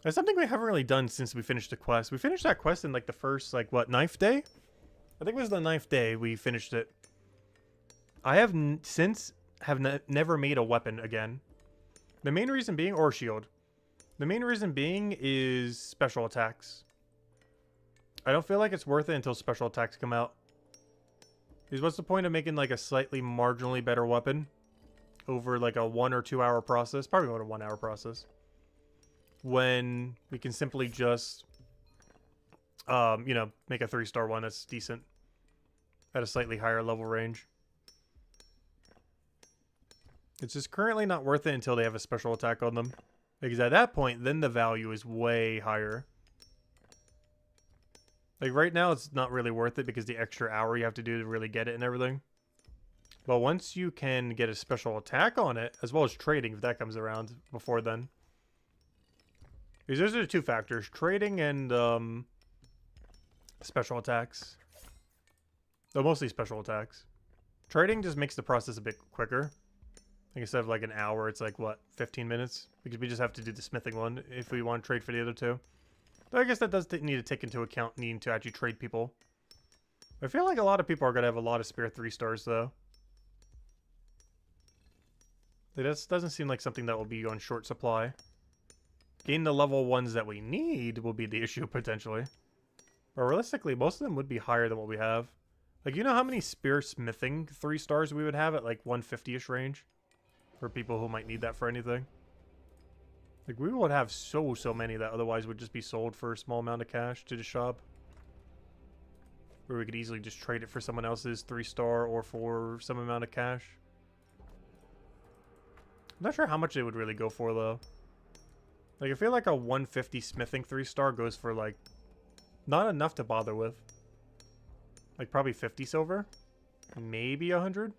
That's something we haven't really done since we finished the quest. We finished that quest in like the first, like what, 9th day? I think it was the 9th day we finished it. I have never made a weapon again. The main reason being, or shield. The main reason being is special attacks. I don't feel like it's worth it until special attacks come out. Because what's the point of making like a slightly marginally better weapon over like a 1 or 2 hour process? Probably about a 1 hour process. When we can simply just, you know, make a 3-star one that's decent at a slightly higher level range. It's just currently not worth it until they have a special attack on them. Because at that point, then the value is way higher. Like right now, it's not really worth it because the extra hour you have to do to really get it and everything. But once you can get a special attack on it, as well as trading if that comes around before then. Because those are the 2 factors, trading and special attacks. Though mostly special attacks. Trading just makes the process a bit quicker. Like instead of like an hour, it's like what, 15 minutes? Because we just have to do the smithing one if we want to trade for the other 2. Though I guess that does need to take into account needing to actually trade people. I feel like a lot of people are going to have a lot of spare 3-stars though. Like, that doesn't seem like something that will be on short supply. Getting the level ones that we need will be the issue potentially. But realistically, most of them would be higher than what we have. Like, you know how many spear smithing 3-stars we would have at like 150-ish range? For people who might need that for anything. Like, we would have so many that otherwise would just be sold for a small amount of cash to the shop. Where we could easily just trade it for someone else's 3-star or for some amount of cash. I'm not sure how much it would really go for, though. Like, I feel like a 150 smithing 3-star goes for, like, not enough to bother with. Like, probably 50 silver? Maybe 100?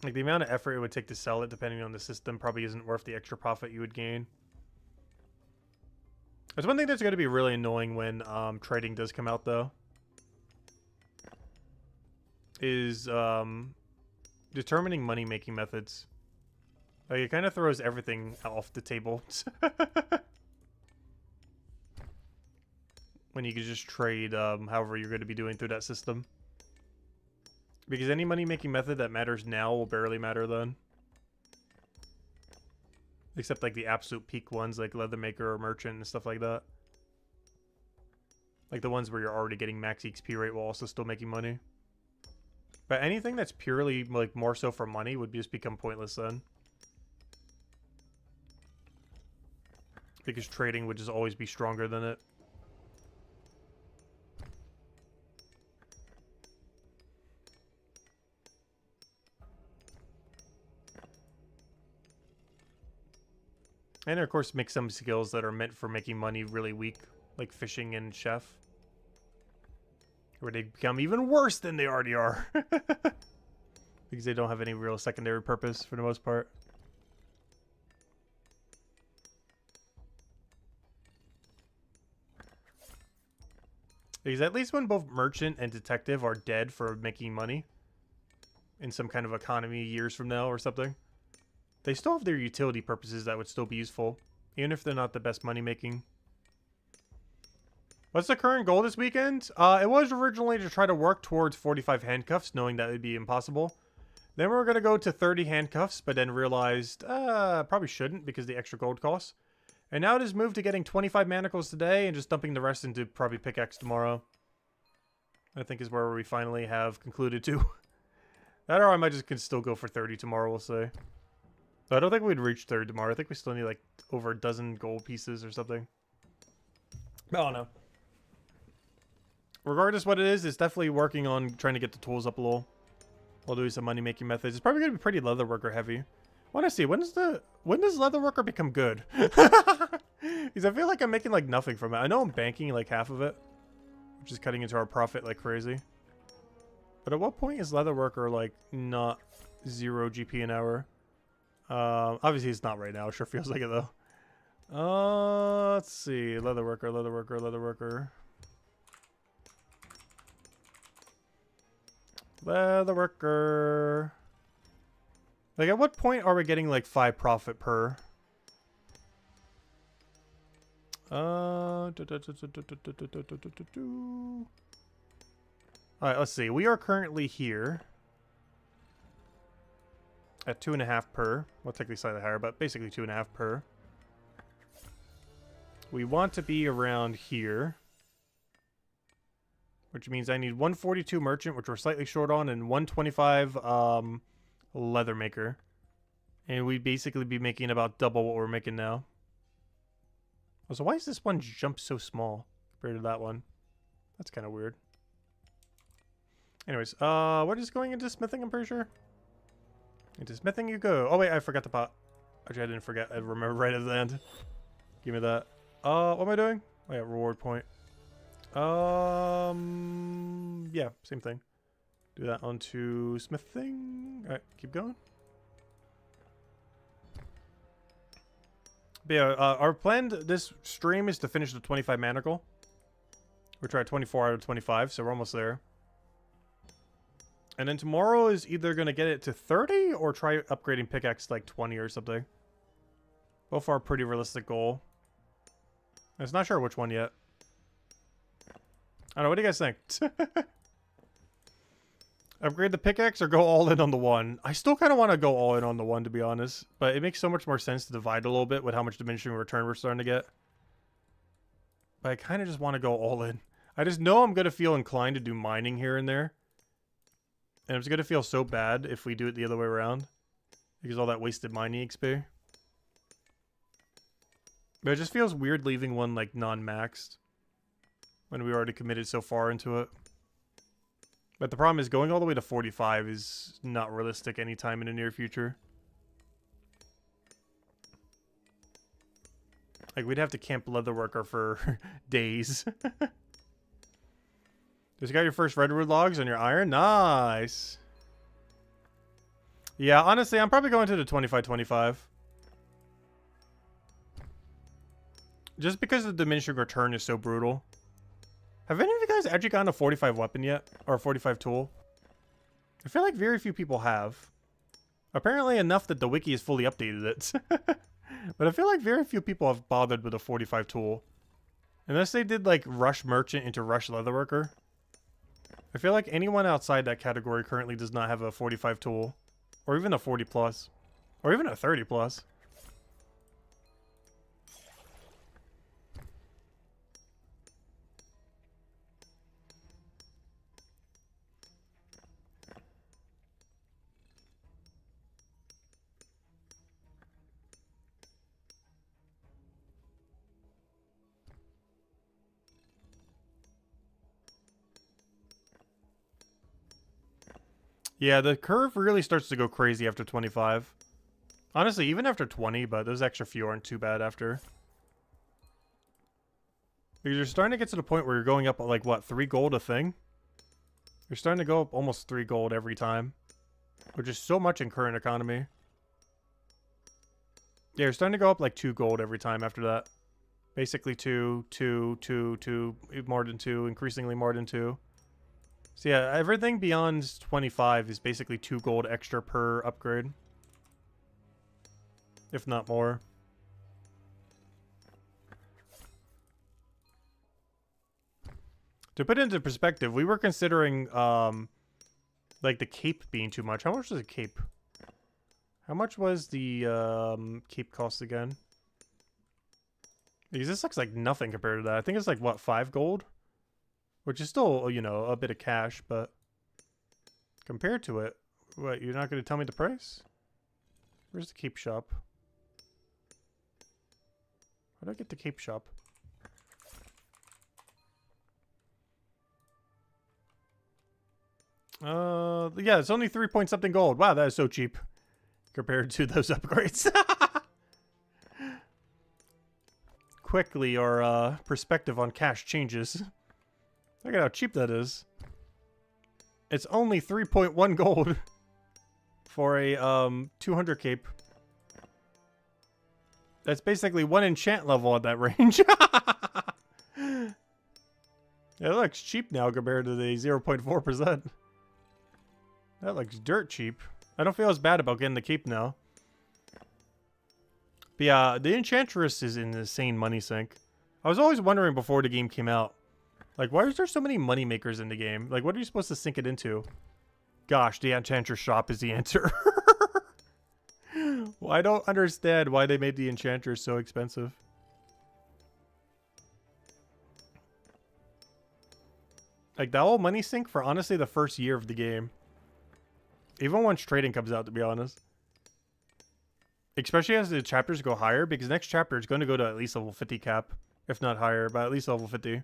Like, the amount of effort it would take to sell it, depending on the system, probably isn't worth the extra profit you would gain. There's one thing that's going to be really annoying when trading does come out, though. Is determining money-making methods. Like, it kind of throws everything off the table. When you can just trade however you're going to be doing through that system. Because any money-making method that matters now will barely matter then. Except like the absolute peak ones like Leathermaker or Merchant and stuff like that. Like the ones where you're already getting max XP rate while also still making money. But anything that's purely like more so for money would just become pointless then. Because trading would just always be stronger than it. And of course make some skills that are meant for making money really weak, like fishing and chef. Where they become even worse than they already are. Because they don't have any real secondary purpose for the most part. Because at least when both merchant and detective are dead for making money in some kind of economy years from now or something, they still have their utility purposes that would still be useful, even if they're not the best money making. What's the current goal this weekend? It was originally to try to work towards 45 handcuffs, knowing that would be impossible. Then we were going to go to 30 handcuffs, but then realized, probably shouldn't because the extra gold costs. And now it has moved to getting 25 manacles today and just dumping the rest into probably pickaxe tomorrow. I think is where we finally have concluded to. That or I might just can still go for 30 tomorrow, we'll see. So I don't think we'd reach 30 tomorrow. I think we still need like over a dozen gold pieces or something. I don't know. Regardless what it is, it's definitely working on trying to get the tools up a little. While doing some money making methods. It's probably going to be pretty leatherworker heavy. I want to see, when does leatherworker become good? Because I feel like I'm making like nothing from it. I know I'm banking like half of it. Which is cutting into our profit like crazy. But at what point is leatherworker like not 0 GP an hour? Obviously it's not right now. It sure feels like it though. Let's see. Leatherworker, leatherworker, leatherworker. Leatherworker. Like, at what point are we getting like 5 profit per? Alright, let's see. We are currently here at 2.5 per. Well, technically slightly higher, but basically 2.5 per. We want to be around here, which means I need 142 merchant, which we're slightly short on, and 125 leather maker. And we'd basically be making about double what we're making now. So why is this one jump so small compared to that one? That's kind of weird. Anyways, what is going into smithing, I'm pretty sure? Into smithing you go. Oh wait, I forgot the pot. Actually, I didn't forget. I remember right at the end. Give me that. What am I doing? Oh yeah, reward point. Yeah, same thing. Do that onto smithing. Alright, keep going. But yeah, our plan this stream is to finish the 25 manacle. We're trying 24 out of 25, so we're almost there. And then tomorrow is either going to get it to 30 or try upgrading pickaxe to like 20 or something. Both are a pretty realistic goal. I'm just not sure which one yet. I don't know, what do you guys think? Upgrade the pickaxe or go all in on the one? I still kind of want to go all in on the one, to be honest. But it makes so much more sense to divide a little bit with how much diminishing return we're starting to get. But I kind of just want to go all in. I just know I'm going to feel inclined to do mining here and there. And it's going to feel so bad if we do it the other way around. Because all that wasted mining XP. But it just feels weird leaving one like non-maxed. When we already committed so far into it. But the problem is going all the way to 45 is not realistic anytime in the near future. Like, we'd have to camp leatherworker for days. Just got your first redwood logs on your iron? Nice. Yeah, honestly, I'm probably going to the 25-25. Just because the diminishing return is so brutal. Have any of you guys actually gotten a 45 weapon yet? Or a 45 tool? I feel like very few people have. Apparently enough that the wiki has fully updated it. But I feel like very few people have bothered with a 45 tool. Unless they did like rush merchant into rush leatherworker. I feel like anyone outside that category currently does not have a 45 tool. Or even a 40 plus. Or even a 30 plus. Yeah, the curve really starts to go crazy after 25. Honestly, even after 20, but those extra few aren't too bad after. Because you're starting to get to the point where you're going up, like, what, 3 gold a thing? You're starting to go up almost 3 gold every time. Which is so much in current economy. Yeah, you're starting to go up, like, 2 gold every time after that. Basically 2, 2, 2, 2, more than 2, increasingly more than 2. So yeah, everything beyond 25 is basically 2 gold extra per upgrade. If not more. To put it into perspective, we were considering, like, the cape being too much. How much was a cape? How much was the, cape cost again? Because this looks like nothing compared to that. I think it's like, what, 5 gold? Which is still, you know, a bit of cash, but compared to it, what, you're not going to tell me the price? Where's the cape shop? How do I get the cape shop? Yeah, it's only 3 point something gold. Wow, that is so cheap compared to those upgrades. Quickly, our perspective on cash changes. Look at how cheap that is. It's only 3.1 gold for a 200 cape. That's basically one enchant level at that range. It looks cheap now compared to the 0.4%. That looks dirt cheap. I don't feel as bad about getting the keep now. But yeah, the Enchantress is an insane money sink. I was always wondering before the game came out, like, why is there so many money makers in the game? Like, what are you supposed to sink it into? Gosh, the Enchantress shop is the answer. Well, I don't understand why they made the Enchantress so expensive. Like, that whole money sink for, honestly, the first year of the game. Even once trading comes out, to be honest. Especially as the chapters go higher, because next chapter is going to go to at least level 50 cap. If not higher, but at least level 50.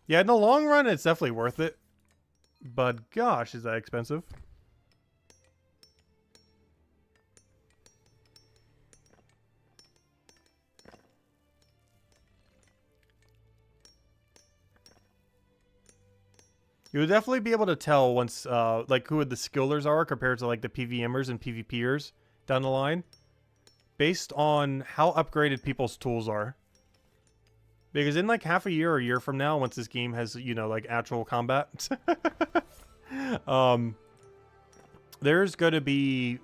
Yeah, in the long run, it's definitely worth it. But gosh, is that expensive. You would definitely be able to tell once, like, who the skillers are compared to, like, the PVMers and PvPers down the line. Based on how upgraded people's tools are. Because in, like, half a year or a year from now, once this game has, you know, like, actual combat, there's going to be,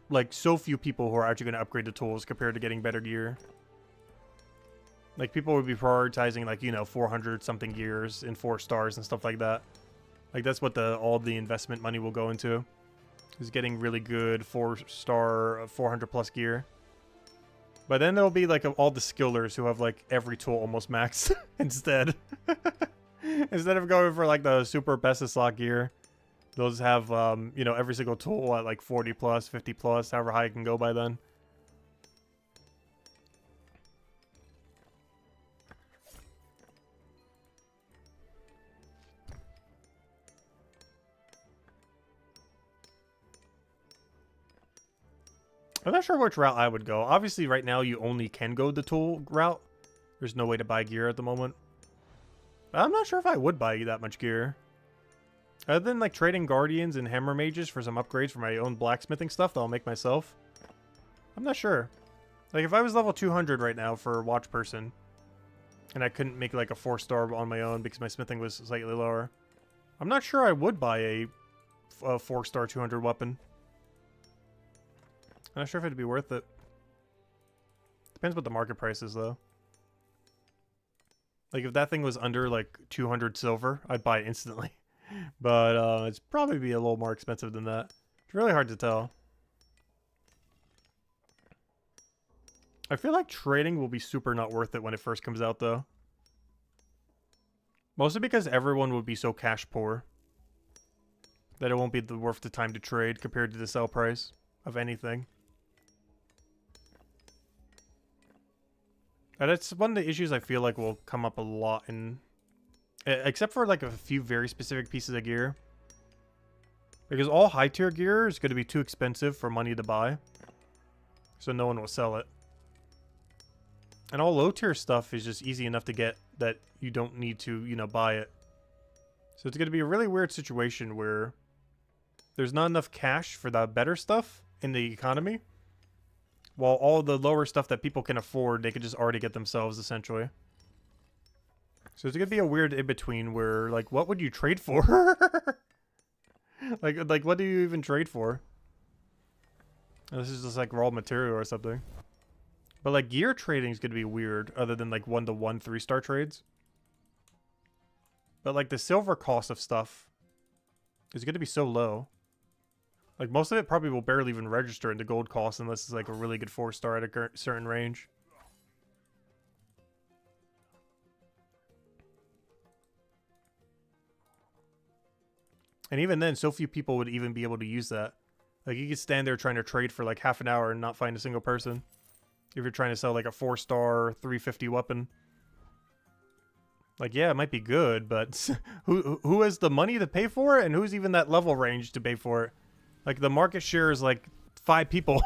like, so few people who are actually going to upgrade the tools compared to getting better gear. Like, people would be prioritizing, like, you know, 400-something gears in 4 stars and stuff like that. Like, that's what all the investment money will go into. Is getting really good 4-star, 400-plus gear. But then there'll be, like, all the skillers who have, like, every tool almost maxed instead. Instead of going for, like, the super bestest slot gear. Those have, you know, every single tool at, like, 40-plus, 50-plus, however high it can go by then. I'm not sure which route I would go. Obviously, right now, you only can go the tool route. There's no way to buy gear at the moment. I'm not sure if I would buy that much gear. Other than, like, trading Guardians and Hammer Mages for some upgrades for my own blacksmithing stuff that I'll make myself. I'm not sure. Like, if I was level 200 right now for Watch Person, and I couldn't make, like, a 4-star on my own because my smithing was slightly lower, I'm not sure I would buy a 4-star 200 weapon. I'm not sure if it'd be worth it. Depends what the market price is, though. Like, if that thing was under, like, 200 silver, I'd buy it instantly. But, it's probably be a little more expensive than that. It's really hard to tell. I feel like trading will be super not worth it when it first comes out, though. Mostly because everyone would be so cash poor. That it won't be worth the time to trade compared to the sell price of anything. And that's one of the issues I feel like will come up a lot in... Except for, like, a few very specific pieces of gear. Because all high-tier gear is going to be too expensive for money to buy. So no one will sell it. And all low-tier stuff is just easy enough to get that you don't need to, you know, buy it. So it's going to be a really weird situation where there's not enough cash for the better stuff in the economy. While all the lower stuff that people can afford, they could just already get themselves, essentially. So it's going to be a weird in-between where, like, what would you trade for? like, what do you even trade for? This is just, like, raw material or something. But, like, gear trading is going to be weird, other than, like, 1-to-1 3-star trades. But, like, the silver cost of stuff is going to be so low. Like, most of it probably will barely even register into gold cost unless it's, like, a really good 4-star at a certain range. And even then, so few people would even be able to use that. Like, you could stand there trying to trade for, like, half an hour and not find a single person. If you're trying to sell, like, a 4-star 350 weapon. Like, yeah, it might be good, but who has the money to pay for it? And who's even that level range to pay for it? Like, the market share is, like, 5 people.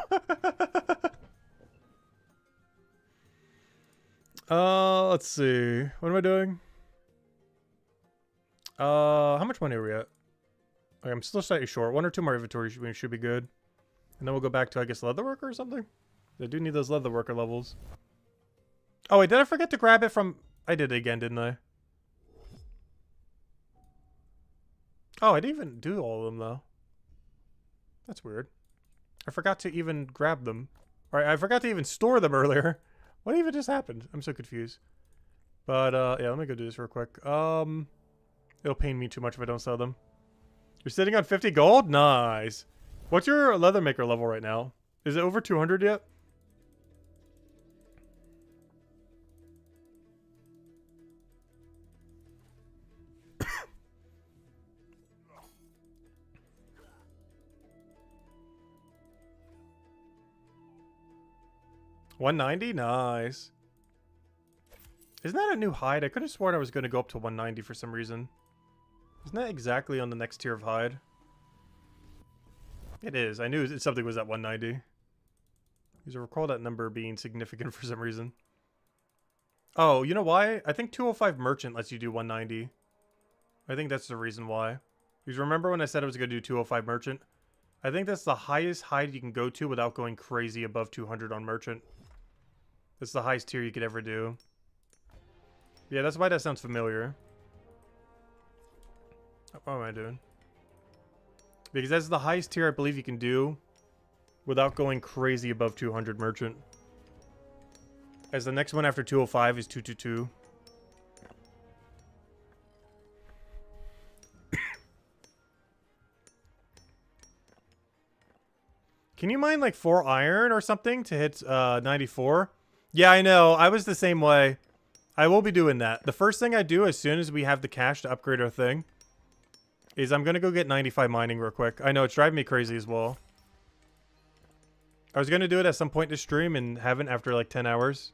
Let's see. What am I doing? How much money are we at? Okay, I'm still slightly short. 1 or 2 more inventory should be good. And then we'll go back to, I guess, leatherwork or something? I do need those leather worker levels. Oh, wait, did I forget to grab it from... I did it again, didn't I? Oh, I didn't even do all of them, though. That's weird. I forgot to even grab them. Alright, I forgot to even store them earlier. What even just happened? I'm so confused. But, yeah, let me go do this real quick. It'll pain me too much if I don't sell them. You're sitting on 50 gold? Nice. What's your leather maker level right now? Is it over 200 yet? $190? Nice. Isn't that a new hide? I could have sworn I was going to go up to 190 for some reason. Isn't that exactly on the next tier of hide? It is. I knew something was at 190. Because I recall that number being significant for some reason. Oh, you know why? I think 205 merchant lets you do 190. I think that's the reason why. Because remember when I said I was going to do 205 merchant? I think that's the highest hide you can go to without going crazy above 200 on merchant. That's the highest tier you could ever do. Yeah, that's why that sounds familiar. What am I doing? Because that's the highest tier I believe you can do without going crazy above 200 merchant. As the next one after 205 is 222. Can you mine like 4 iron or something to hit 94? Yeah, I know. I was the same way. I will be doing that. The first thing I do as soon as we have the cash to upgrade our thing is I'm going to go get 95 mining real quick. I know, it's driving me crazy as well. I was going to do it at some point this stream and haven't after like 10 hours.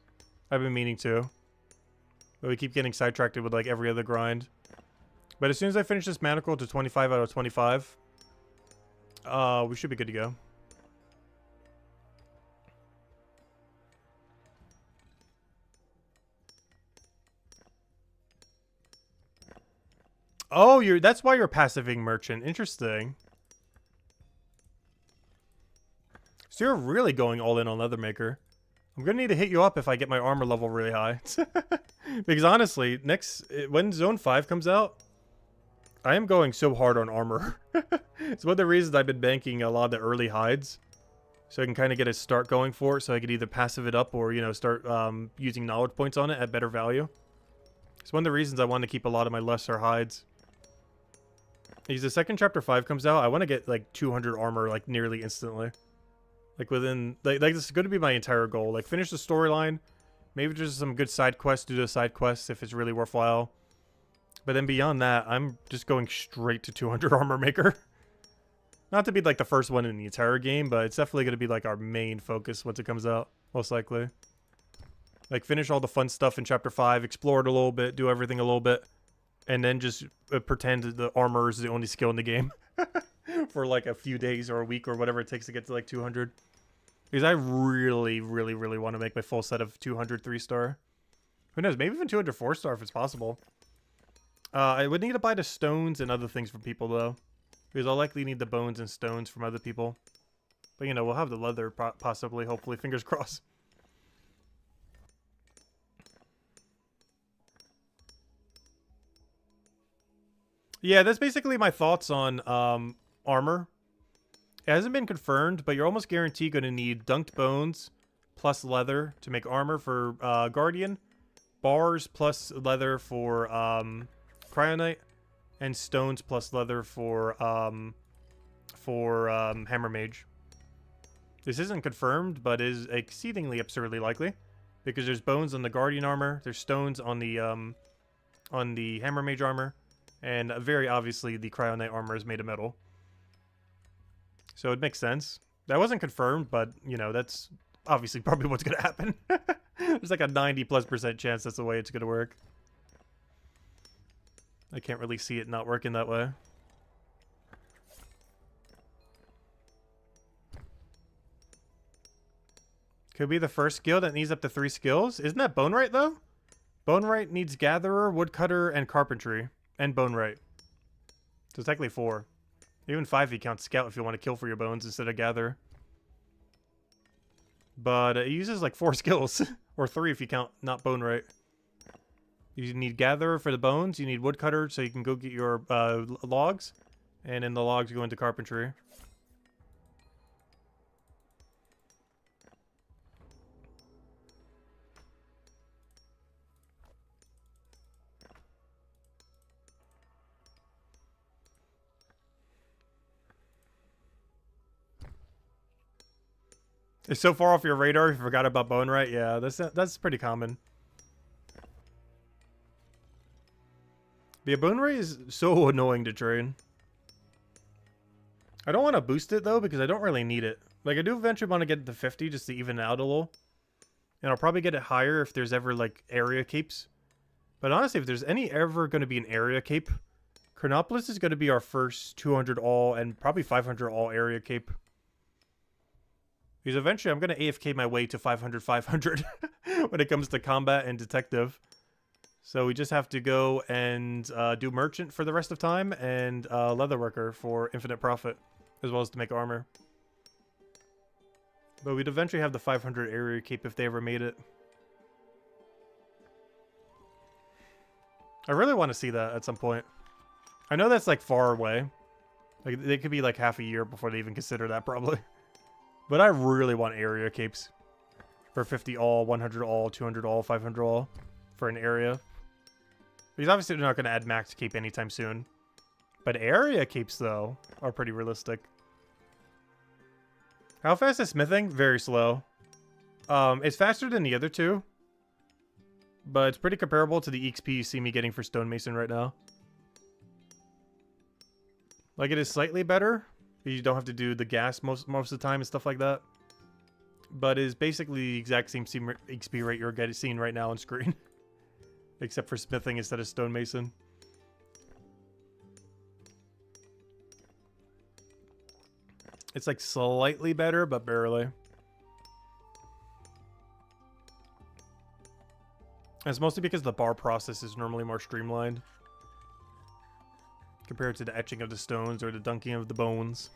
I've been meaning to. But we keep getting sidetracked with like every other grind. But as soon as I finish this manacle to 25 out of 25, we should be good to go. Oh, that's why you're passiving merchant. Interesting. So you're really going all in on leather maker. I'm gonna need to hit you up if I get my armor level really high. Because honestly, when Zone 5 comes out, I am going so hard on armor. It's one of the reasons I've been banking a lot of the early hides. So I can kind of get a start going for it, so I could either passive it up or, you know, start using knowledge points on it at better value. It's one of the reasons I want to keep a lot of my lesser hides. Because the second chapter 5 comes out, I want to get like 200 armor like nearly instantly. Like within, like this is going to be my entire goal. Like finish the storyline, maybe just some good side quests, do the side quests if it's really worthwhile. But then beyond that, I'm just going straight to 200 armor maker. Not to be like the first one in the entire game, but it's definitely going to be like our main focus once it comes out, most likely. Like finish all the fun stuff in chapter 5, explore it a little bit, do everything a little bit. And then just pretend that the armor is the only skill in the game. For like a few days or a week or whatever it takes to get to like 200. Because I really, really, really want to make my full set of 200 3-star. Who knows, maybe even 200 4-star if it's possible. I would need to buy the stones and other things from people though. Because I'll likely need the bones and stones from other people. But you know, we'll have the leather possibly, hopefully, fingers crossed. Yeah, that's basically my thoughts on armor. It hasn't been confirmed, but you're almost guaranteed going to need dunked bones plus leather to make armor for Guardian, bars plus leather for Cryonite, and stones plus leather for Hammer Mage. This isn't confirmed, but is exceedingly absurdly likely because there's bones on the Guardian armor, there's stones on the Hammer Mage armor. And very obviously, the Cryonite armor is made of metal. So it makes sense. That wasn't confirmed, but, you know, that's obviously probably what's going to happen. There's like a 90+% chance that's the way it's going to work. I can't really see it not working that way. Could be the first skill that needs up to 3 skills. Isn't that Bonewright, though? Bonewright needs Gatherer, Woodcutter, and Carpentry. And Bonewright. So it's technically 4. Even 5 if you count Scout if you want to kill for your bones instead of Gather. But it uses like 4 skills. Or 3 if you count not bone right. You need gatherer for the bones. You need woodcutter so you can go get your logs. And in the logs go into carpentry. It's so far off your radar, you forgot about bone right? Yeah, that's pretty common. The bone rate is so annoying to train. I don't want to boost it though because I don't really need it. Like I do eventually want to get it to 50 just to even it out a little. And I'll probably get it higher if there's ever like area capes. But honestly, if there's ever going to be an area cape, Chronopolis is going to be our first 200 all and probably 500 all area cape. Because eventually I'm going to AFK my way to 500 when it comes to combat and detective. So we just have to go and do merchant for the rest of time and leatherworker for infinite profit, as well as to make armor. But we'd eventually have the 500 area cape if they ever made it. I really want to see that at some point. I know that's like far away. Like they could be like half a year before they even consider that probably. But I really want area capes for 50 all, 100 all, 200 all, 500 all for an area. Because obviously they're not going to add max cape anytime soon. But area capes, though, are pretty realistic. How fast is smithing? Very slow. It's faster than the other two. But it's pretty comparable to the EXP you see me getting for stonemason right now. Like, it is slightly better. You don't have to do the gas most of the time and stuff like that. But it is basically the exact same XP rate you're seeing right now on screen. Except for smithing instead of stonemason. It's like slightly better, but barely. And it's mostly because the bar process is normally more streamlined. Compared to the etching of the stones or the dunking of the bones.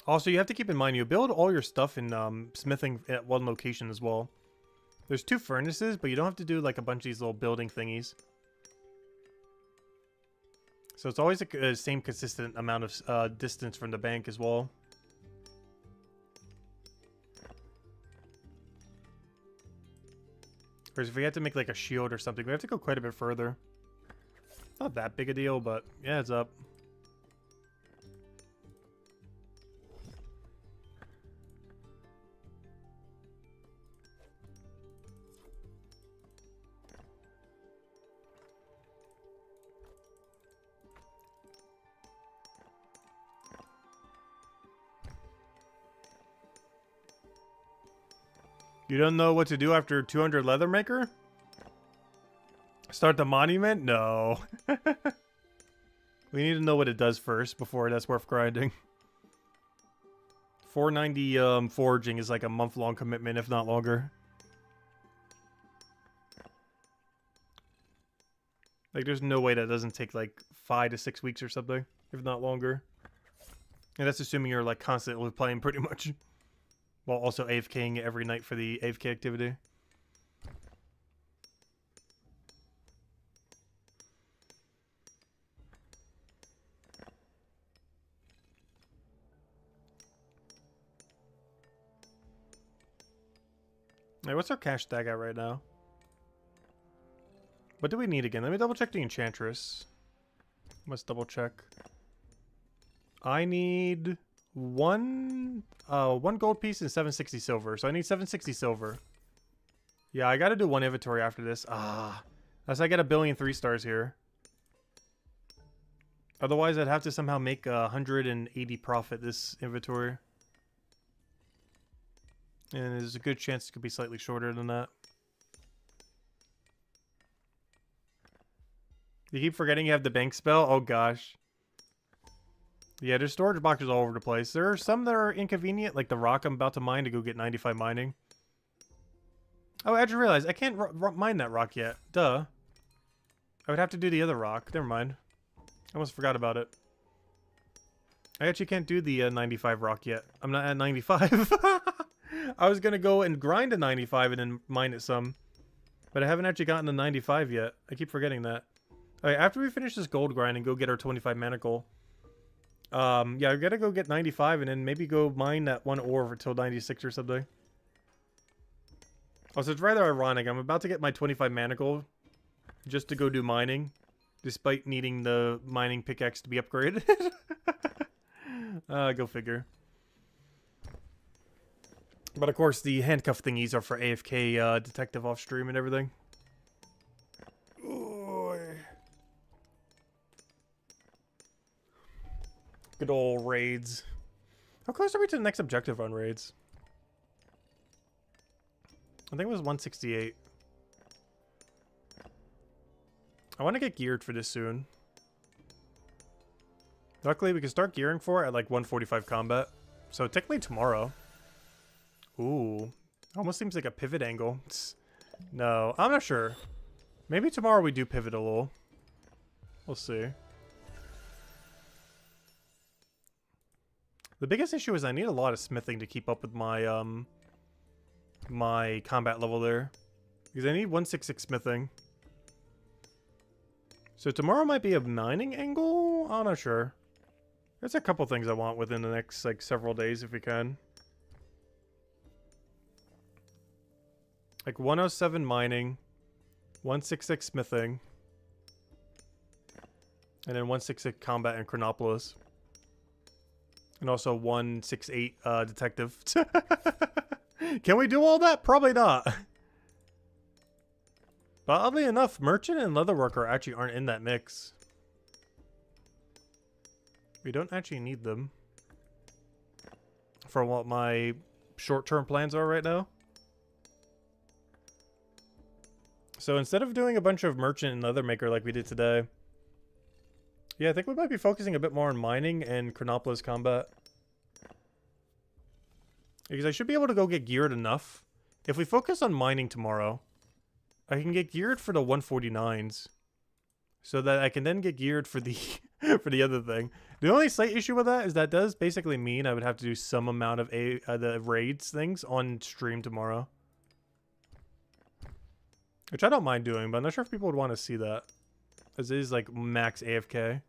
Also, you have to keep in mind, you build all your stuff in smithing at one location as well. There's 2 furnaces, but you don't have to do like a bunch of these little building thingies. So it's always the same consistent amount of distance from the bank as well. Whereas if we had to make like a shield or something, we have to go quite a bit further. Not that big a deal, but yeah, it's up. You don't know what to do after 200 leather maker? Start the monument? No. We need to know what it does first before that's worth grinding. 490 foraging is like a month-long commitment, if not longer. Like, there's no way that doesn't take like 5 to 6 weeks or something, if not longer. And that's assuming you're like constantly playing pretty much. While also AFKing every night for the AFK activity. Hey, what's our cash tag at right now? What do we need again? Let me double check the enchantress. Let's double check. I need one gold piece and 760 silver. So I need 760 silver. Yeah, I gotta do one inventory after this. Unless I get a billion 3 stars here. Otherwise, I'd have to somehow make 180 profit this inventory. And there's a good chance it could be slightly shorter than that. You keep forgetting you have the bank spell? Oh gosh. Yeah, there's storage boxes all over the place. There are some that are inconvenient, like the rock I'm about to mine to go get 95 mining. Oh, I just realized I can't mine that rock yet. Duh. I would have to do the other rock. Never mind. I almost forgot about it. I actually can't do the 95 rock yet. I'm not at 95. I was going to go and grind a 95 and then mine it some. But I haven't actually gotten the 95 yet. I keep forgetting that. Alright, after we finish this gold grind and go get our 25 manacle. Yeah, I gotta go get 95 and then maybe go mine that one ore until 96 or something. Also, it's rather ironic. I'm about to get my 25 manacle just to go do mining. Despite needing the mining pickaxe to be upgraded. Go figure. But of course, the handcuff thingies are for AFK detective off stream and everything. Ooh. Good old raids. How close are we to the next objective on raids? I think it was 168. I want to get geared for this soon. Luckily, we can start gearing for it at like 145 combat. So technically tomorrow. Ooh. Almost seems like a pivot angle. No, I'm not sure. Maybe tomorrow we do pivot a little. We'll see. The biggest issue is I need a lot of smithing to keep up with my my combat level there. Because I need 166 smithing. So tomorrow might be a mining angle? I'm not sure. There's a couple things I want within the next like several days if we can. Like 107 mining, 166 smithing, and then 166 combat in Chronopolis. And also 168 detective. Can we do all that? Probably not. But oddly enough, merchant and leatherworker actually aren't in that mix. We don't actually need them for what my short-term plans are right now. So instead of doing a bunch of merchant and leather maker like we did today, yeah, I think we might be focusing a bit more on mining and Chronopolis combat. Because I should be able to go get geared enough. If we focus on mining tomorrow, I can get geared for the 149s. So that I can then get geared for the for the other thing. The only slight issue with that is that does basically mean I would have to do some amount of the raids things on stream tomorrow. Which I don't mind doing, but I'm not sure if people would want to see that. As it is like max AFK.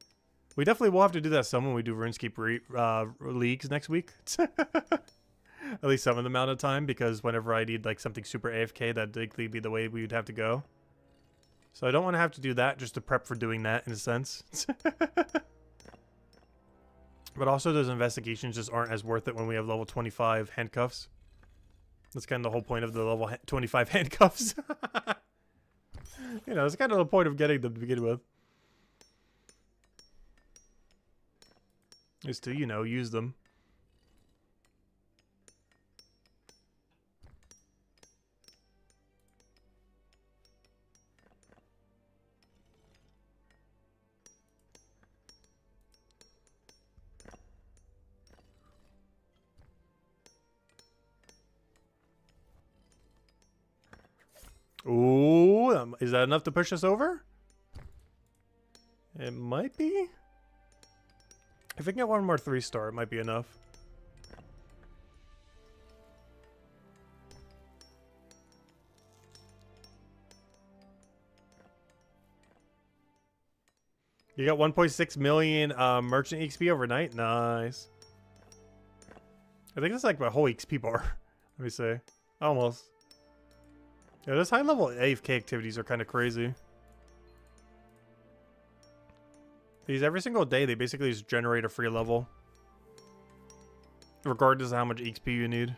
We definitely will have to do that some when we do RuneScape leagues next week. At least some of the amount of time, because whenever I need like something super AFK, that'd likely be the way we would have to go. So I don't want to have to do that just to prep for doing that in a sense. But also those investigations just aren't as worth it when we have level 25 handcuffs. That's kind of the whole point of the level 25 handcuffs. You know, it's kind of the point of getting them to begin with. Is to, you know, use them. Ooh, is that enough to push us over? It might be. If we can get one more 3-star, it might be enough. You got 1.6 million merchant XP overnight? Nice. I think that's like my whole XP bar. Let me see. Almost. Yeah, those high level AFK activities are kind of crazy. These every single day, they basically just generate a free level. Regardless of how much XP you need.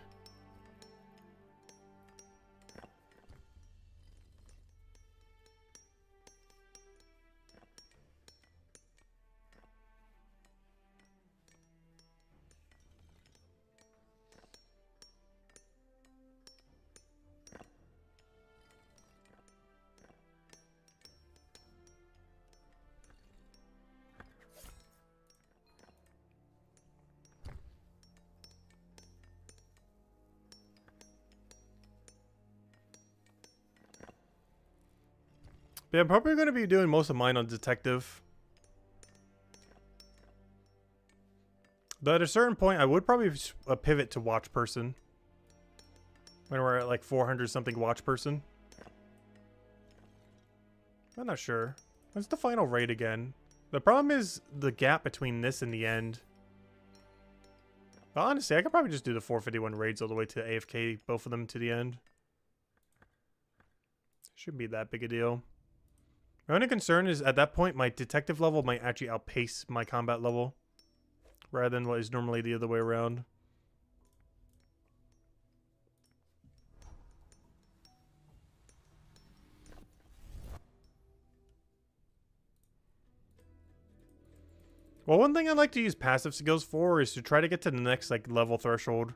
Yeah, I'm probably going to be doing most of mine on detective. But at a certain point, I would probably pivot to watch person. When we're at like 400 something watch person. I'm not sure. What's the final raid again? The problem is the gap between this and the end. But honestly, I could probably just do the 451 raids all the way to AFK, both of them to the end. Shouldn't be that big a deal. My only concern is at that point, my detective level might actually outpace my combat level. Rather than what is normally the other way around. Well, one thing I like to use passive skills for is to try to get to the next like level threshold.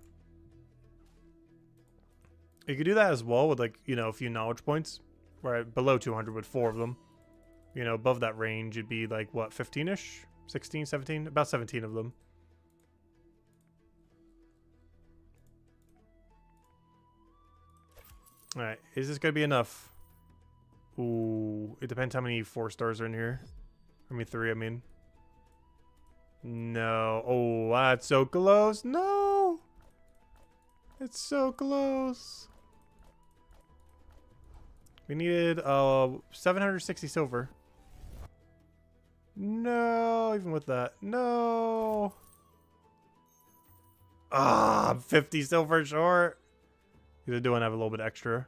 You could do that as well with like, you know, a few knowledge points. Right, below 200 with 4 of them. You know, above that range it'd be like what, 15-ish? 16, 17? About 17 of them. Alright, is this gonna be enough? Ooh, it depends how many 4 stars are in here. I mean 3, I mean. No. Oh, that's so close. No! It's so close. We needed 760 silver. No, even with that. No. Ah, 50 silver short. Because I do want to have a little bit extra.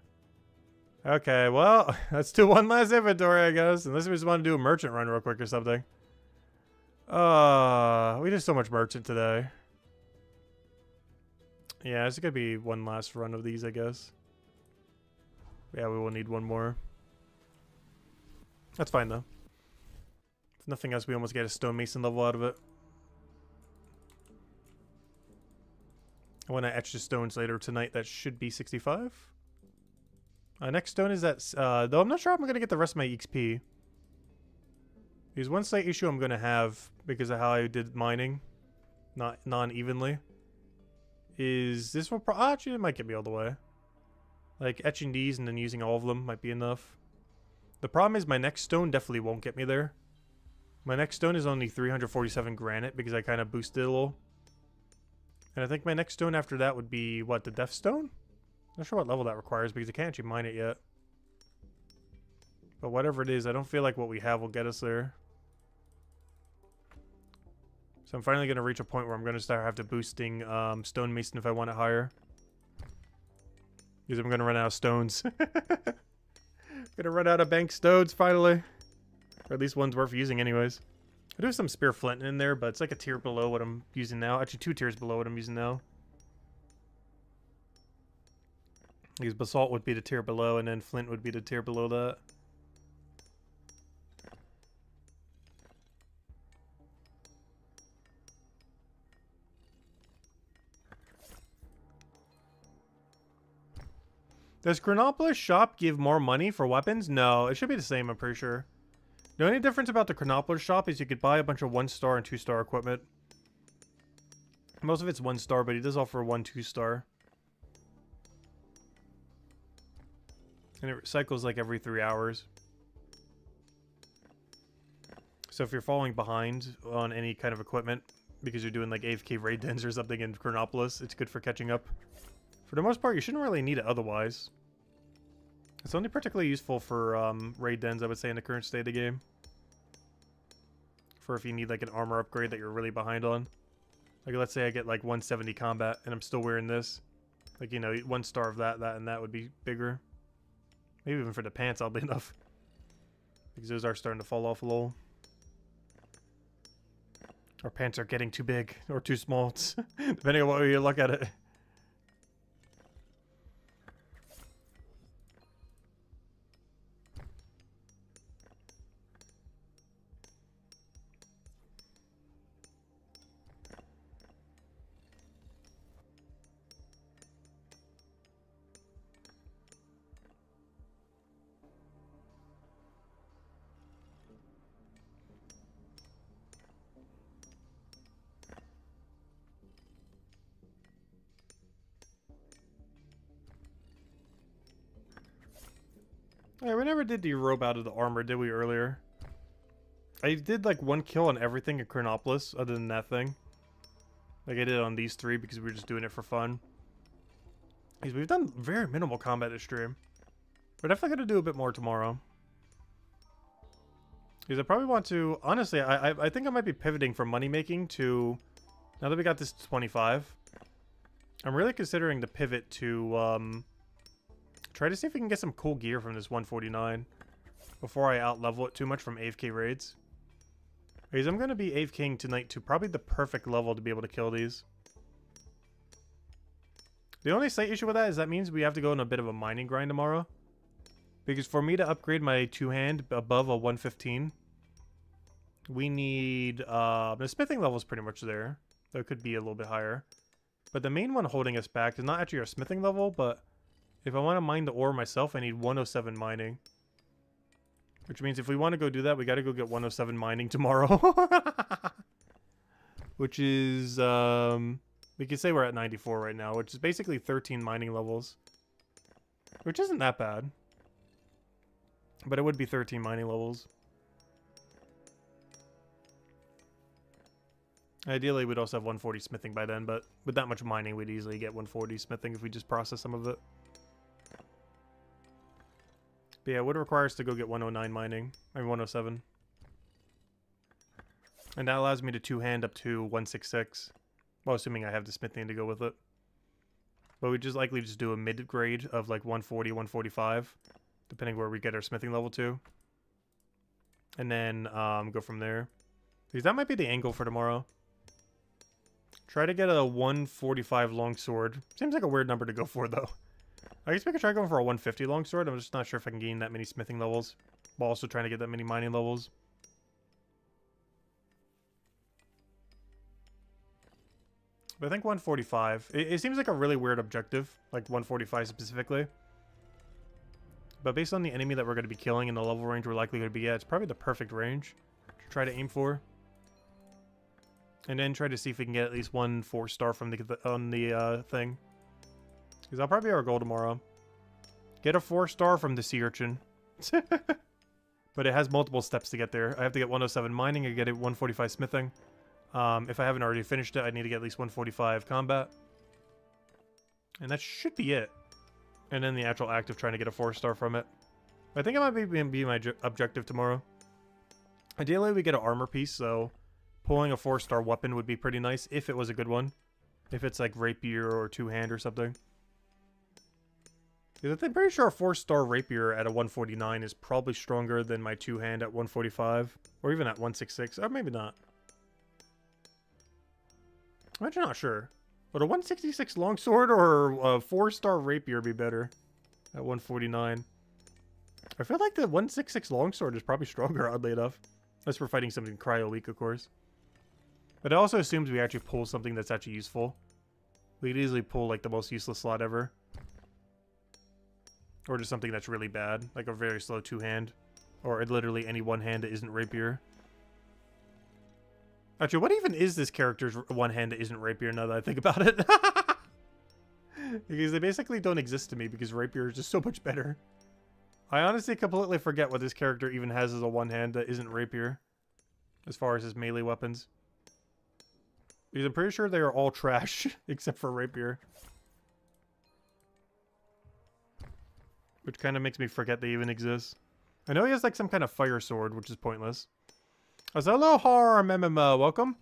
Okay, well, let's do one last inventory, I guess. Unless we just want to do a merchant run real quick or something. We did so much merchant today. Yeah, it's gonna be one last run of these, I guess. Yeah, we will need one more. That's fine, though. If nothing else, we almost get a stonemason level out of it. When I etch the stones later tonight, that should be 65. Next stone is that, though I'm not sure how I'm going to get the rest of my XP. There's one slight issue I'm going to have because of how I did mining, not non-evenly, is this will actually it might get me all the way. Like etching these and then using all of them might be enough. The problem is my next stone definitely won't get me there. My next stone is only 347 granite because I kind of boosted a little. And I think my next stone after that would be, what, the Death Stone? Not sure what level that requires because I can't actually mine it yet. But whatever it is, I don't feel like what we have will get us there. So I'm finally going to reach a point where I'm going to start have to boosting stonemason if I want it higher. Because I'm going to run out of stones. Going to run out of bank stones finally. Or at least one's worth using anyways. I do have some spear flint in there, but it's like a tier below what I'm using now. Actually, 2 tiers below what I'm using now. Because basalt would be the tier below, and then flint would be the tier below that. Does Chronopolis shop give more money for weapons? No, it should be the same, I'm pretty sure. The only difference about the Chronopolis shop is you could buy a bunch of 1-star and 2-star equipment. Most of it's 1-star, but he does offer 1 2-star. And it cycles like every 3 hours. So if you're falling behind on any kind of equipment, because you're doing like AFK raid dens or something in Chronopolis, it's good for catching up. For the most part, you shouldn't really need it otherwise. It's only particularly useful for raid dens, I would say, in the current state of the game. For if you need like an armor upgrade that you're really behind on. Like let's say I get like 170 combat and I'm still wearing this. Like, you know, 1 star of that, and that would be bigger. Maybe even for the pants, I'll be enough. Because those are starting to fall off a little. Our pants are getting too big or too small, depending on what way you look at it. Yeah, we never did the robe out of the armor, did we, earlier? I did like 1 kill on everything in Chronopolis, other than that thing. Like I did on these 3 because we were just doing it for fun. Because we've done very minimal combat this stream. We're definitely going to do a bit more tomorrow. Because I probably want to... Honestly, I think I might be pivoting from money making to... Now that we got this 25, I'm really considering the pivot to try to see if we can get some cool gear from this 149 before I out-level it too much from AFK raids. Because I'm going to be AFKing tonight to probably the perfect level to be able to kill these. The only slight issue with that is that means we have to go on a bit of a mining grind tomorrow. Because for me to upgrade my 2-hand above a 115, we need... the smithing level is pretty much there. Though it could be a little bit higher. But the main one holding us back is not actually our smithing level, but if I want to mine the ore myself, I need 107 mining. Which means if we want to go do that, we got to go get 107 mining tomorrow. Which is, we can say we're at 94 right now, which is basically 13 mining levels. Which isn't that bad. But it would be 13 mining levels. Ideally, we'd also have 140 smithing by then, but with that much mining, we'd easily get 140 smithing if we just process some of it. But yeah, it would require us to go get 109 mining. I mean, 107. And that allows me to 2-hand up to 166. Well, assuming I have the smithing to go with it. But we just likely just do a mid-grade of like 140, 145. Depending where we get our smithing level to. And then go from there. Because that might be the angle for tomorrow. Try to get a 145 longsword. Seems like a weird number to go for, though. I guess we could try going for a 150 longsword. I'm just not sure if I can gain that many smithing levels. While also trying to get that many mining levels. But I think 145. It seems like a really weird objective. Like 145 specifically. But based on the enemy that we're going to be killing and the level range we're likely going to be at, it's probably the perfect range to try to aim for. And then try to see if we can get at least 1 4-star from the thing. Because that'll probably be our goal tomorrow. Get a 4-star from the sea urchin. But it has multiple steps to get there. I have to get 107 mining, I get it 145 smithing. If I haven't already finished it, I need to get at least 145 combat. And that should be it. And then the actual act of trying to get a 4-star from it. I think it might be my objective tomorrow. Ideally, we get an armor piece, so pulling a 4-star weapon would be pretty nice if it was a good one. If it's like rapier or 2-hand or something. Because I'm pretty sure a 4-star rapier at a 149 is probably stronger than my 2-hand at 145. Or even at 166. Or maybe not. I'm actually not sure. Would a 166 longsword or a 4-star rapier be better at 149? I feel like the 166 longsword is probably stronger, oddly enough. Unless we're fighting something cryo weak, of course. But it also assumes we actually pull something that's actually useful. We could easily pull like the most useless slot ever. Or just something that's really bad, like a very slow 2-hand. Or literally any 1-hand that isn't rapier. Actually, what even is this character's 1-hand that isn't rapier now that I think about it? Because they basically don't exist to me because rapier is just so much better. I honestly completely forget what this character even has as a 1-hand that isn't rapier. As far as his melee weapons. Because I'm pretty sure they are all trash, except for rapier. Which kind of makes me forget they even exist. I know he has like some kind of fire sword, which is pointless. Aloha, MMO, welcome.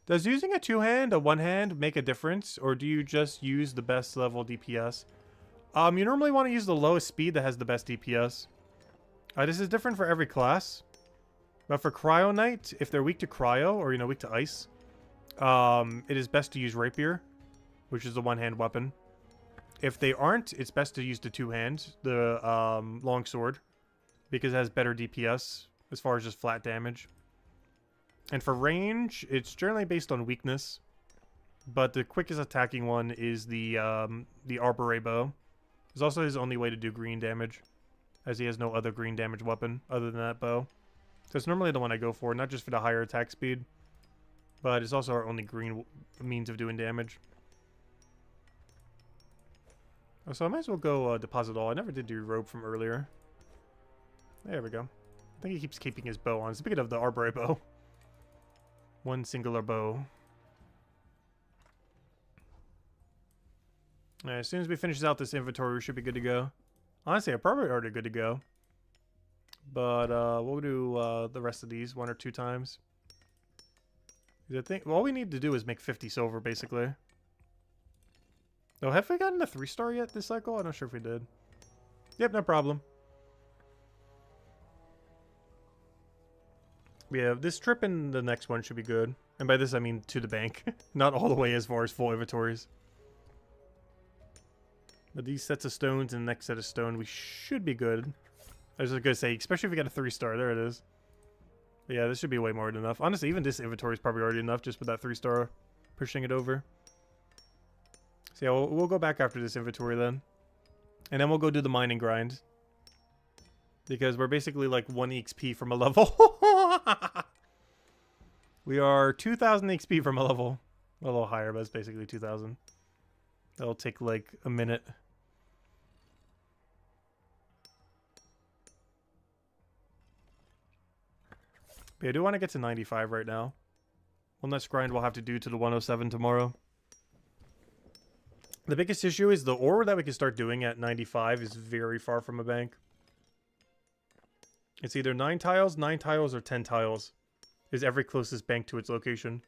Does using a 2-hand, a 1-hand make a difference? Or do you just use the best level DPS? You normally want to use the lowest speed that has the best DPS. This is different for every class. But for Cryo Knight, if they're weak to Cryo, or, you know, weak to Ice, it is best to use Rapier, which is a 1-hand weapon. If they aren't, it's best to use the 2-hand, the Longsword, because it has better DPS as far as just flat damage. And for range, it's generally based on weakness, but the quickest attacking one is the Arboret Bow. It's also his only way to do green damage, as he has no other green damage weapon other than that bow. So it's normally the one I go for, not just for the higher attack speed, but it's also our only green means of doing damage. So I might as well go deposit all. I never did do rope from earlier. There we go. I think he keeps keeping his bow on. Speaking of the arbory bow. One singular bow. As soon as we finish out this inventory, we should be good to go. Honestly, I'm probably already good to go. But we'll do the rest of these 1 or 2 times. I think all we need to do is make 50 silver, basically. Oh, have we gotten a 3-star yet this cycle? I'm not sure if we did. Yep, no problem. Yeah, this trip and the next one should be good. And by this, I mean to the bank. Not all the way as far as full inventories. But these sets of stones and the next set of stone, we should be good. I was just going to say, especially if we got a 3-star. There it is. But yeah, this should be way more than enough. Honestly, even this inventory is probably already enough just with that 3-star pushing it over. So yeah, we'll go back after this inventory then. And then we'll go do the mining grind. Because we're basically like 1 XP from a level. We are 2,000 XP from a level. A little higher, but it's basically 2,000. That'll take like a minute. But yeah, I do want to get to 95 right now. One less grind we'll have to do to the 107 tomorrow. The biggest issue is the ore that we can start doing at 95 is very far from a bank. It's either 9 tiles, or 10 tiles. Is every closest bank to its location.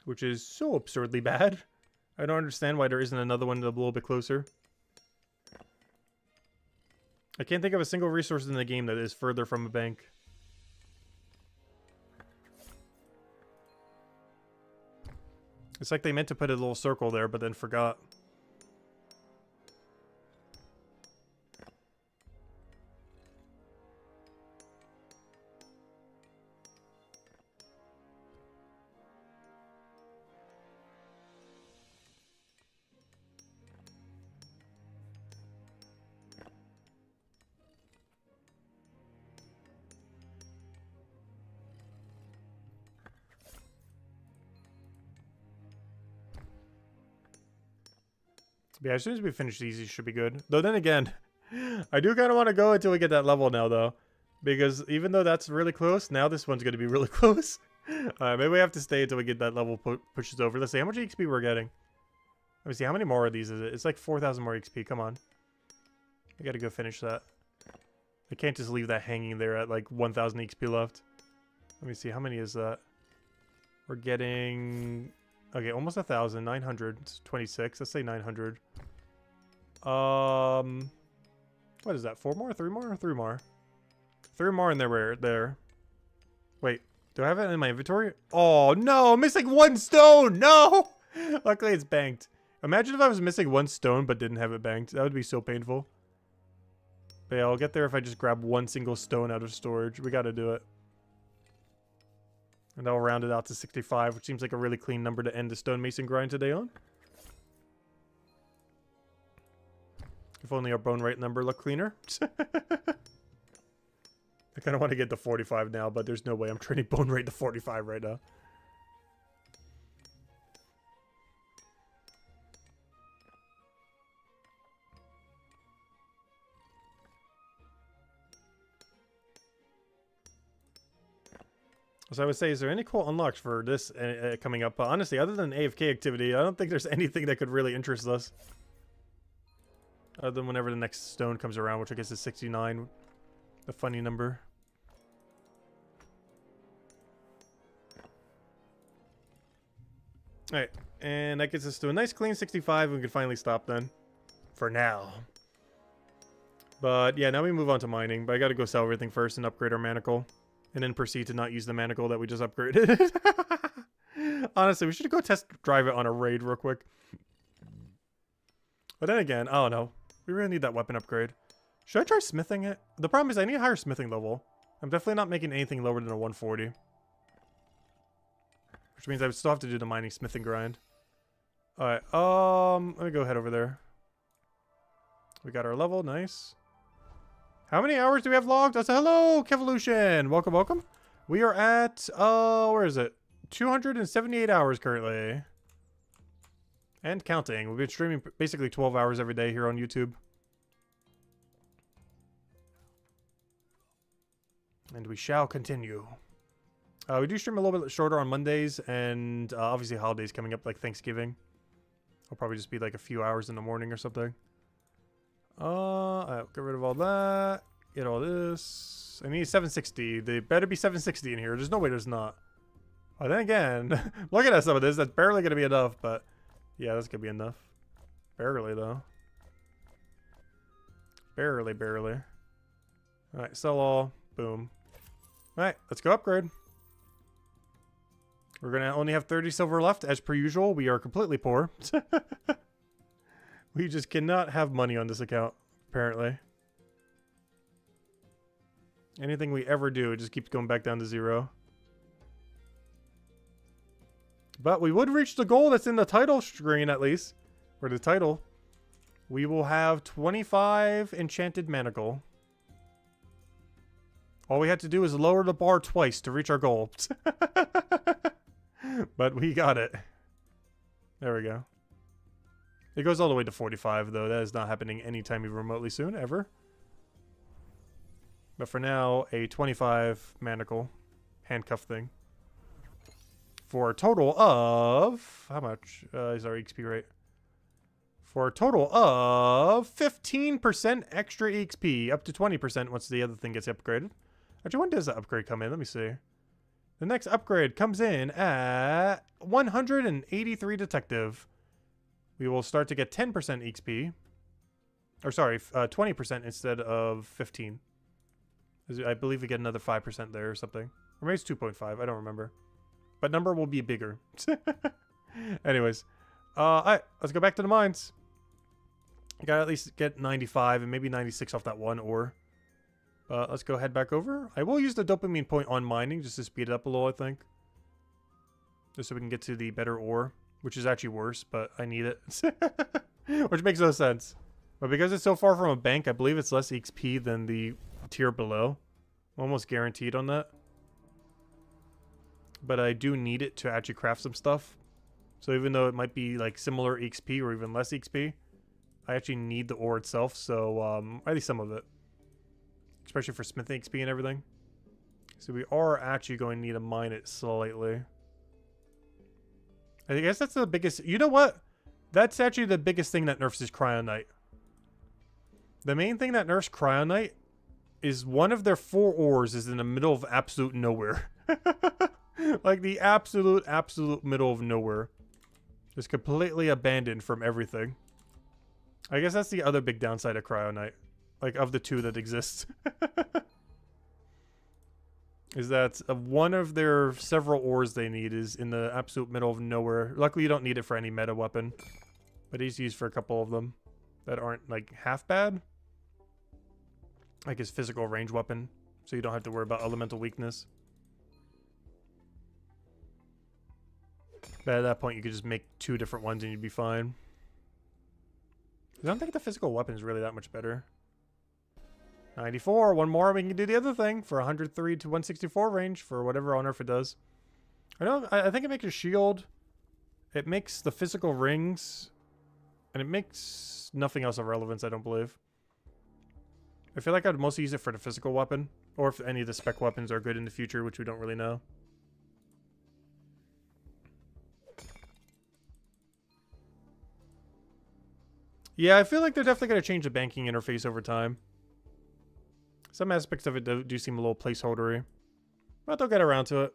Which is so absurdly bad. I don't understand why there isn't another one a little bit closer. I can't think of a single resource in the game that is further from a bank. It's like they meant to put a little circle there, but then forgot. Yeah, as soon as we finish these, it should be good. Though then again, I do kind of want to go until we get that level now, though. Because even though that's really close, now this one's going to be really close. Maybe we have to stay until we get that level pushes over. Let's see how much XP we're getting. Let me see, how many more of these is it? It's like 4,000 more XP. Come on. We got to go finish that. I can't just leave that hanging there at like 1,000 XP left. Let me see, how many is that? We're getting... Okay, almost 1,000. 926. Let's say 900. What is that? 4 more? 3 more? 3 more. 3 more and there. Wait, do I have it in my inventory? Oh, no! I'm missing 1 stone! No! Luckily, it's banked. Imagine if I was missing 1 stone but didn't have it banked. That would be so painful. But yeah, I'll get there if I just grab 1 single stone out of storage. We gotta do it. And I'll round it out to 65, which seems like a really clean number to end the stonemason grind today on. If only our bone rate number looked cleaner. I kind of want to get to 45 now, but there's no way I'm trading bone rate to 45 right now. So I would say, is there any cool unlocks for this coming up? Honestly, other than AFK activity, I don't think there's anything that could really interest us. Other than whenever the next stone comes around, which I guess is 69. The funny number. Alright, and that gets us to a nice clean 65, and we can finally stop then. For now. But yeah, now we move on to mining, but I gotta go sell everything first and upgrade our manacle. And then proceed to not use the manacle that we just upgraded. Honestly, we should go test drive it on a raid real quick. But then again, I don't know. We really need that weapon upgrade. Should I try smithing it? The problem is I need a higher smithing level. I'm definitely not making anything lower than a 140. Which means I would still have to do the mining smithing grind. Alright, let me go head over there. We got our level, nice. How many hours do we have logged? That's a hello, Kevolution. Welcome, welcome. We are at, where is it? 278 hours currently. And counting. We've been streaming basically 12 hours every day here on YouTube. And we shall continue. We do stream a little bit shorter on Mondays, and obviously holidays coming up like Thanksgiving. I'll probably just be like a few hours in the morning or something. Get rid of all that. Get all this. I need 760. They better be 760 in here. There's no way there's not. Oh, then again, looking at some of this, that's barely going to be enough, but yeah, that's going to be enough. Barely, though. Barely, barely. Alright, sell all. Boom. Alright, let's go upgrade. We're going to only have 30 silver left, as per usual. We are completely poor. We just cannot have money on this account, apparently. Anything we ever do, it just keeps going back down to 0. But we would reach the goal that's in the title screen, at least. Or the title. We will have 25 enchanted manacle. All we had to do is lower the bar twice to reach our goal. But we got it. There we go. It goes all the way to 45, though. That is not happening anytime remotely soon, ever. But for now, a 25 manacle handcuff thing. For a total of... How much is our EXP rate? For a total of 15% extra EXP. Up to 20% once the other thing gets upgraded. Actually, when does the upgrade come in? Let me see. The next upgrade comes in at 183 detective. We will start to get 10% XP. Or sorry, 20% instead of 15. I believe we get another 5% there or something. Or maybe it's 2.5. I don't remember. But number will be bigger. Anyways. Alright, let's go back to the mines. Gotta at least get 95 and maybe 96 off that one ore. Let's go head back over. I will use the dopamine point on mining just to speed it up a little, I think. Just so we can get to the better ore. Which is actually worse, but I need it. Which makes no sense. But because it's so far from a bank, I believe it's less XP than the tier below. I'm almost guaranteed on that. But I do need it to actually craft some stuff. So even though it might be like similar XP or even less XP, I actually need the ore itself. So at least some of it. Especially for smithing XP and everything. So we are actually going to need to mine it slightly. I guess that's the biggest... You know what? That's actually the biggest thing that nerfs is Cryonite. The main thing that nerfs Cryonite is one of their 4 ores is in the middle of absolute nowhere. Like the absolute middle of nowhere. Just completely abandoned from everything. I guess that's the other big downside of Cryonite. Like of the 2 that exist. Is that one of their several ores they need is in the absolute middle of nowhere. Luckily, you don't need it for any meta weapon. But he's used for a couple of them that aren't, like, half bad. Like his physical range weapon. So you don't have to worry about elemental weakness. But at that point, you could just make 2 different ones and you'd be fine. I don't think the physical weapon is really that much better. 94, one more, we can do the other thing for 103 to 164 range for whatever on earth it does. I think it makes a shield. It makes the physical rings. And it makes nothing else of relevance, I don't believe. I feel like I'd mostly use it for the physical weapon. Or if any of the spec weapons are good in the future, which we don't really know. Yeah, I feel like they're definitely going to change the banking interface over time. Some aspects of it do seem a little placeholdery. But they'll get around to it.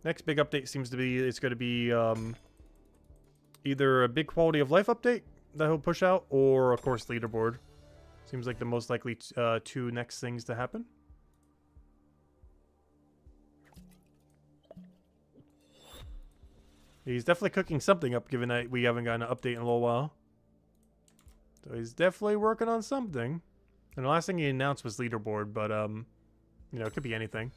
Next big update seems to be, it's going to be either a big quality of life update that he'll push out, or of course leaderboard. Seems like the most likely 2 next things to happen. He's definitely cooking something up, given that we haven't gotten an update in a little while. So he's definitely working on something. And the last thing he announced was leaderboard, but, you know, it could be anything.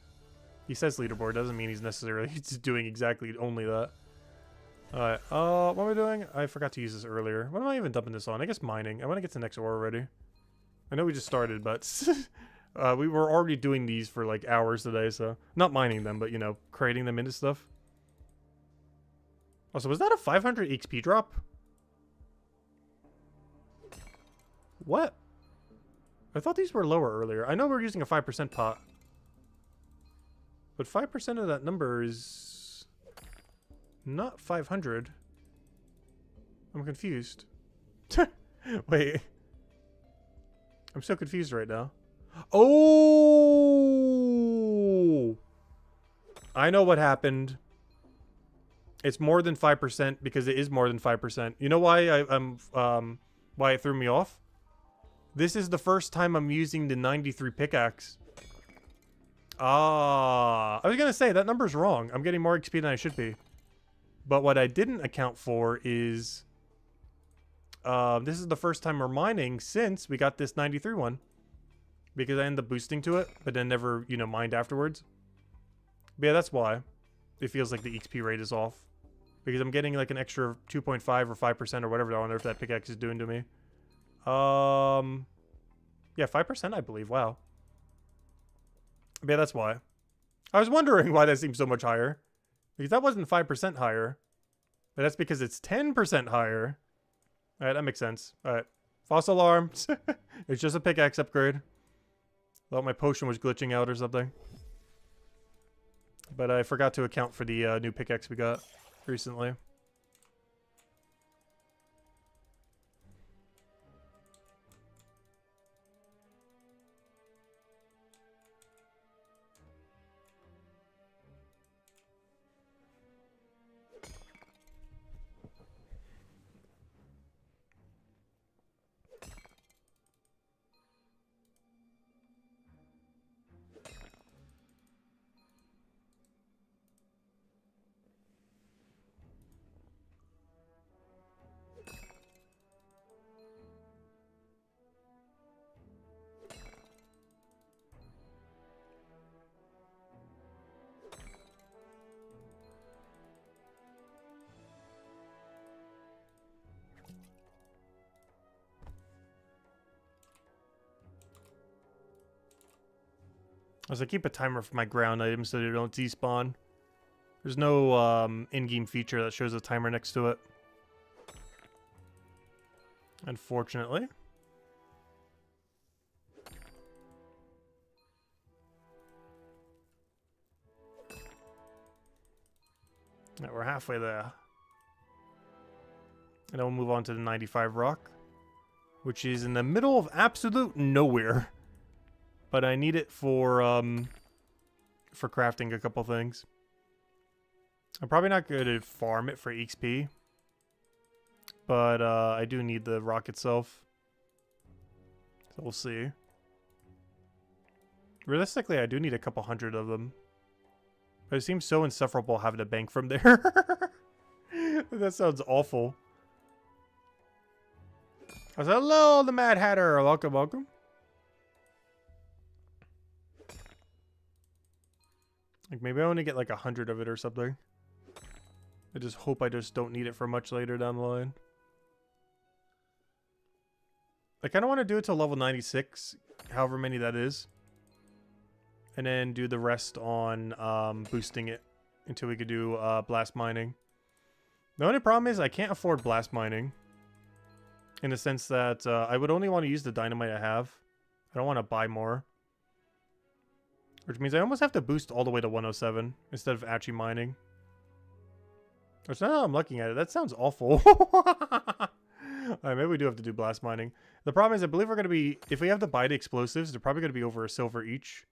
He says leaderboard, doesn't mean he's necessarily just doing exactly only that. Alright, what am I doing? I forgot to use this earlier. What am I even dumping this on? I guess mining. I want to get to the next ore already. I know we just started, but we were already doing these for, like, hours today, so... Not mining them, but, you know, creating them into stuff. Also, was that a 500 XP drop? What? I thought these were lower earlier. I know we're using a 5% pot. But 5% of that number is not 500. I'm confused. Wait. I'm so confused right now. Oh! I know what happened. It's more than 5% because it is more than 5%. You know why why it threw me off? This is the first time I'm using the 93 pickaxe. Ah, I was gonna say that number's wrong. I'm getting more XP than I should be. But what I didn't account for is this is the first time we're mining since we got this 93 one. Because I ended up boosting to it, but then never, you know, mined afterwards. But yeah, that's why it feels like the XP rate is off. Because I'm getting like an extra 2.5 or 5% or whatever on earth that pickaxe is doing to me. Yeah, 5% I believe. Wow. But yeah, that's why. I was wondering why that seems so much higher. Because that wasn't 5% higher. But that's because it's 10% higher. Alright, that makes sense. Alright. False alarm. It's just a pickaxe upgrade. Thought my potion was glitching out or something. But I forgot to account for the new pickaxe we got recently. As I keep a timer for my ground items so they don't despawn. There's no in-game feature that shows a timer next to it. Unfortunately. Right, we're halfway there. And then we'll move on to the 95 rock. Which is in the middle of absolute nowhere. But I need it for crafting a couple things. I'm probably not going to farm it for XP. But I do need the rock itself. So we'll see. Realistically, I do need a couple hundred of them. But it seems so insufferable having a bank from there. That sounds awful. I said, hello, the Mad Hatter. Welcome, welcome. Like, maybe I only get like 100 of it or something. I just hope I just don't need it for much later down the line. I kind of want to do it to level 96, however many that is. And then do the rest on boosting it until we could do blast mining. The only problem is I can't afford blast mining. In the sense that I would only want to use the dynamite I have. I don't want to buy more. Which means I almost have to boost all the way to 107 instead of actually mining. Which now that I'm looking at it, that sounds awful. Alright, maybe we do have to do blast mining. The problem is I believe we're going to be... If we have to buy the explosives, they're probably going to be over a silver each.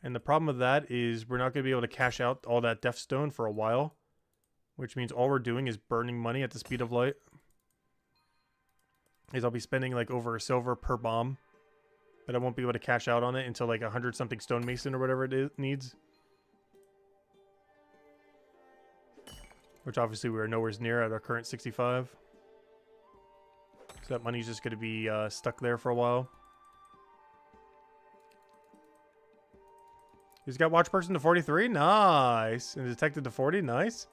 And the problem with that is we're not going to be able to cash out all that death stone for a while. Which means all we're doing is burning money at the speed of light. Is I'll be spending like over a silver per bomb. But I won't be able to cash out on it until like 100 something stonemason or whatever it needs. Which obviously we are nowhere near at our current 65. So that money's just going to be stuck there for a while. He's got watch person to 43. Nice. And detected to 40. Nice.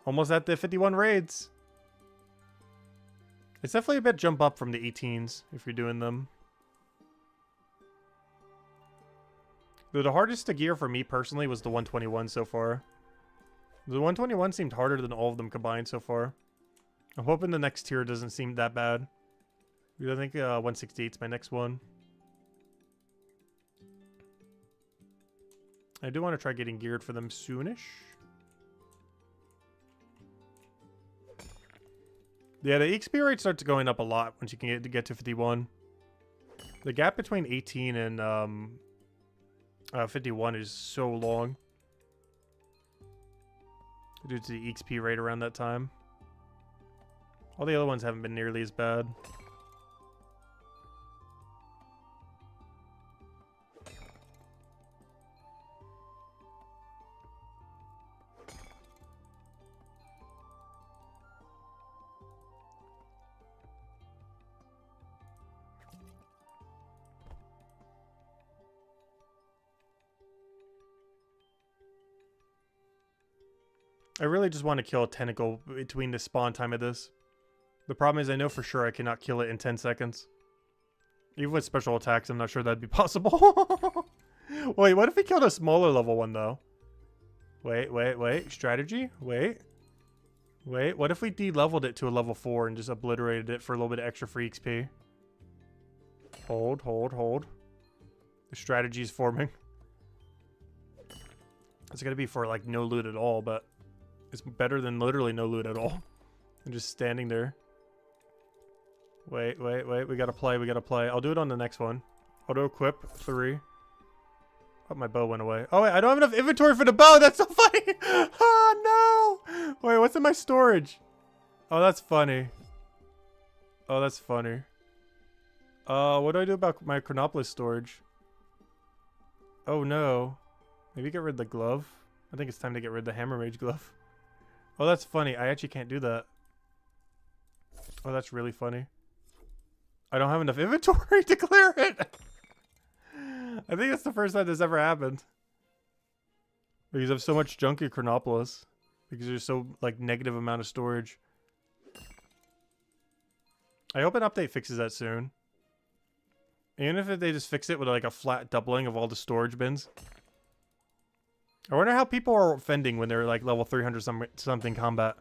Almost at the 51 raids. It's definitely a bit jump up from the 18s if you're doing them. Though the hardest to gear for me personally was the 121 so far. The 121 seemed harder than all of them combined so far. I'm hoping the next tier doesn't seem that bad. Because I think 168 is my next one. I do want to try getting geared for them soonish. Yeah, the XP rate starts going up a lot once you can get to 51. The gap between 18 and 51 is so long due to the XP rate around that time. All the other ones haven't been nearly as bad. I really just want to kill a tentacle between the spawn time of this. The problem is I know for sure I cannot kill it in 10 seconds. Even with special attacks, I'm not sure that'd be possible. Wait, what if we killed a smaller level one, though? Wait. Strategy? Wait. What if we de-leveled it to a level 4 and just obliterated it for a little bit of extra free XP? Hold. The strategy is forming. It's gonna be for, like, no loot at all, but it's better than literally no loot at all. And just standing there. Wait. We gotta play. I'll do it on the next one. Auto-equip 3. Oh, my bow went away. Oh, wait, I don't have enough inventory for the bow. That's so funny. Oh, no. Wait, what's in my storage? Oh, that's funny. What do I do about my Chronopolis storage? Oh, no. Maybe get rid of the glove. I think it's time to get rid of the Hammer Mage glove. Oh, that's funny. I actually can't do that. Oh, that's really funny. I don't have enough inventory to clear it. I think that's the first time this ever happened. Because I have so much junk in Chronopolis. Because there's so, like, negative amount of storage. I hope an update fixes that soon. Even if they just fix it with, like, a flat doubling of all the storage bins. I wonder how people are fending when they're, like, level 300 something combat.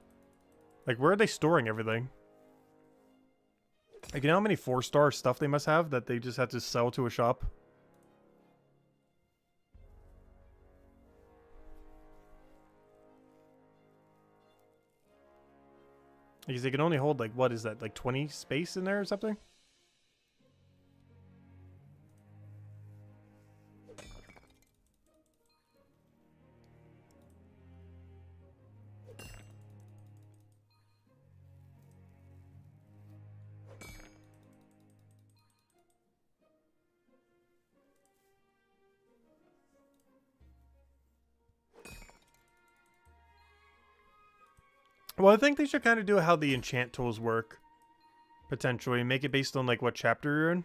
Like, where are they storing everything? Like, you know how many 4-star stuff they must have that they just have to sell to a shop? Because they can only hold, like, what is that? Like 20 space in there or something? Well, I think they should kind of do how the enchant tools work. Potentially. Make it based on, like, what chapter you're in.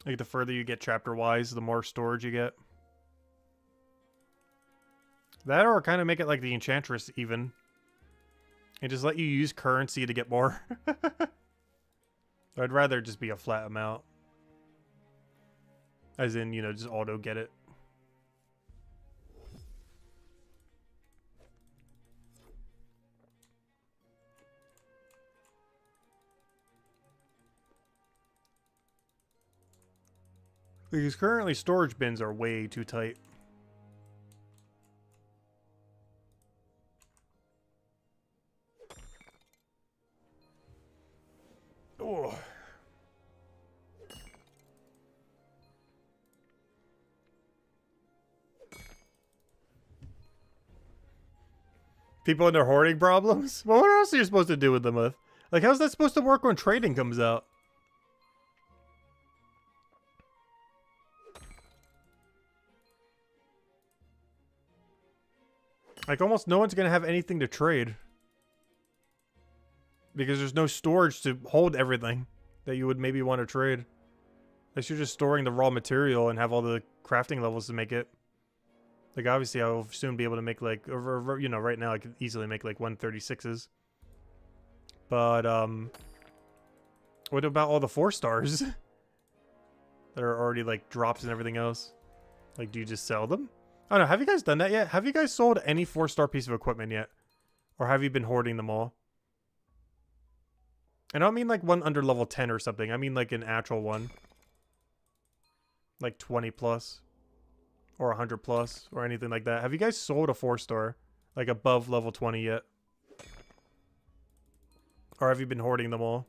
Like, the further you get chapter-wise, the more storage you get. That or kind of make it like the Enchantress, even. And just let you use currency to get more. I'd rather just be a flat amount. As in, you know, just auto get it. Because currently storage bins are way too tight. Oh. People and their hoarding problems? Well, what else are you supposed to do with them with? Like, how's that supposed to work when trading comes out? Like, almost no one's going to have anything to trade. Because there's no storage to hold everything that you would maybe want to trade. Unless you're just storing the raw material and have all the crafting levels to make it. Like, obviously, I'll soon be able to make, like, you know, right now I could easily make, like, 136s. But, what about all the 4-stars? That are already, like, drops and everything else? Like, do you just sell them? I don't know, have you guys done that yet? Have you guys sold any 4-star piece of equipment yet? Or have you been hoarding them all? And I don't mean like one under level 10 or something. I mean like an actual one. like 20 plus or 100 plus or anything like that. Have you guys sold a 4-star like above level 20 yet? Or have you been hoarding them all?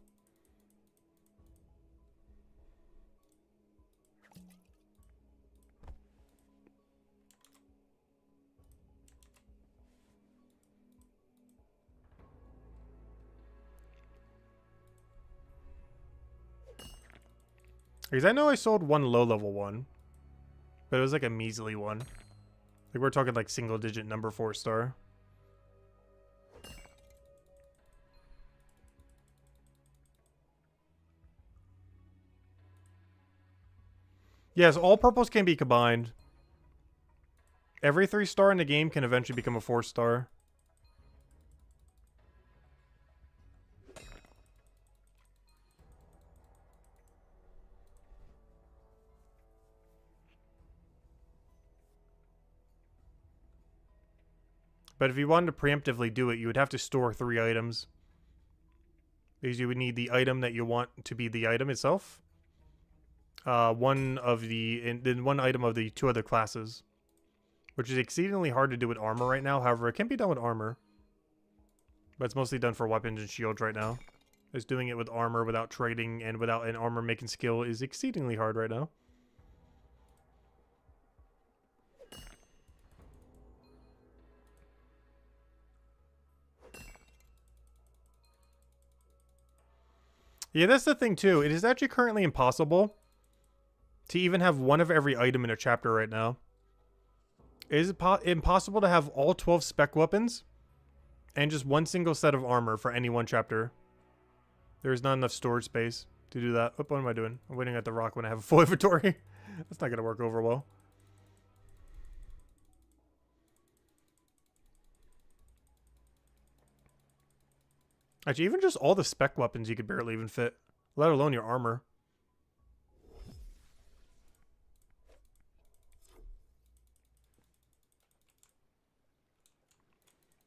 Because I know I sold one low-level one, but it was like a measly one. Like we're talking like single-digit number 4-star. Yes, all purples can be combined. Every 3-star in the game can eventually become a 4-star. But if you wanted to preemptively do it, you would have to store 3 items. Because you would need the item that you want to be the item itself. One item of the 2 other classes. Which is exceedingly hard to do with armor right now. However, it can be done with armor. But it's mostly done for weapons and shields right now. Just doing it with armor without trading and without an armor making skill is exceedingly hard right now. Yeah, that's the thing too. It is actually currently impossible to even have one of every item in a chapter right now. It is impossible to have all 12 spec weapons and just one single set of armor for any one chapter. There is not enough storage space to do that. What am I doing? I'm waiting at the rock when I have a full inventory. That's not going to work over well. Actually, even just all the spec weapons you could barely even fit, let alone your armor.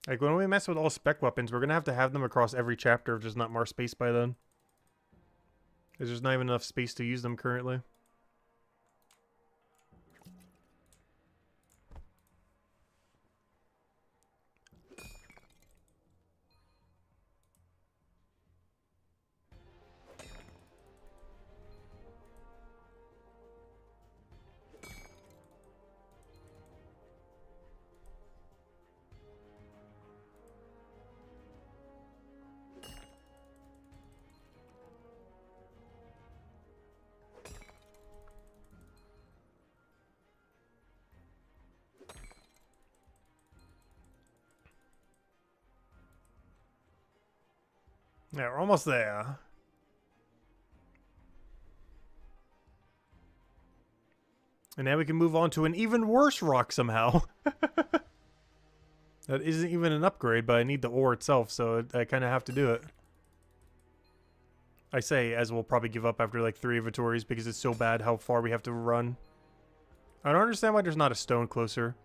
Like, when we mess with all spec weapons, we're going to have them across every chapter if there's not more space by then. Because there's not even enough space to use them currently. Yeah, we're almost there. And now we can move on to an even worse rock somehow. That isn't even an upgrade, but I need the ore itself, so I kind of have to do it. I say, as we'll probably give up after like 3 inventories because it's so bad how far we have to run. I don't understand why there's not a stone closer.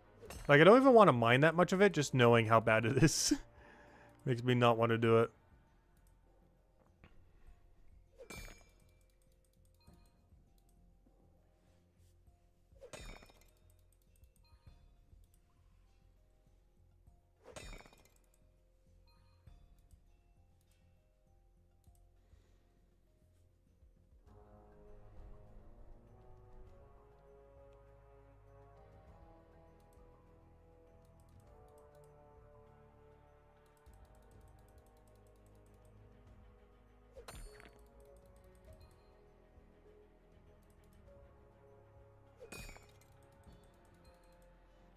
Like, I don't even want to mine that much of it, just knowing how bad it is. Makes me not want to do it.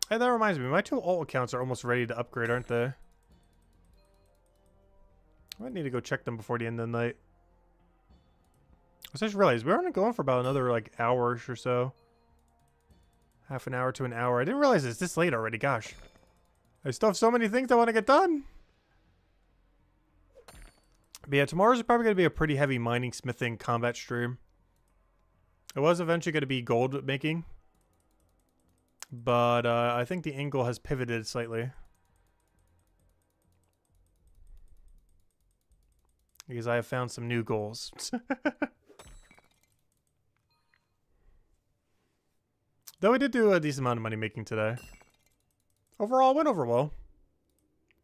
Hey, that reminds me, my 2 alt accounts are almost ready to upgrade, aren't they? I might need to go check them before the end of the night. I just realized we're only going for about another like hour-ish or so. Half an hour to an hour. I didn't realize it's this late already, gosh. I still have so many things I want to get done. But yeah, tomorrow's probably going to be a pretty heavy mining, smithing, combat stream. It was eventually going to be gold making. But I think the angle has pivoted slightly. Because I have found some new goals. Though we did do a decent amount of money making today. Overall, went over well.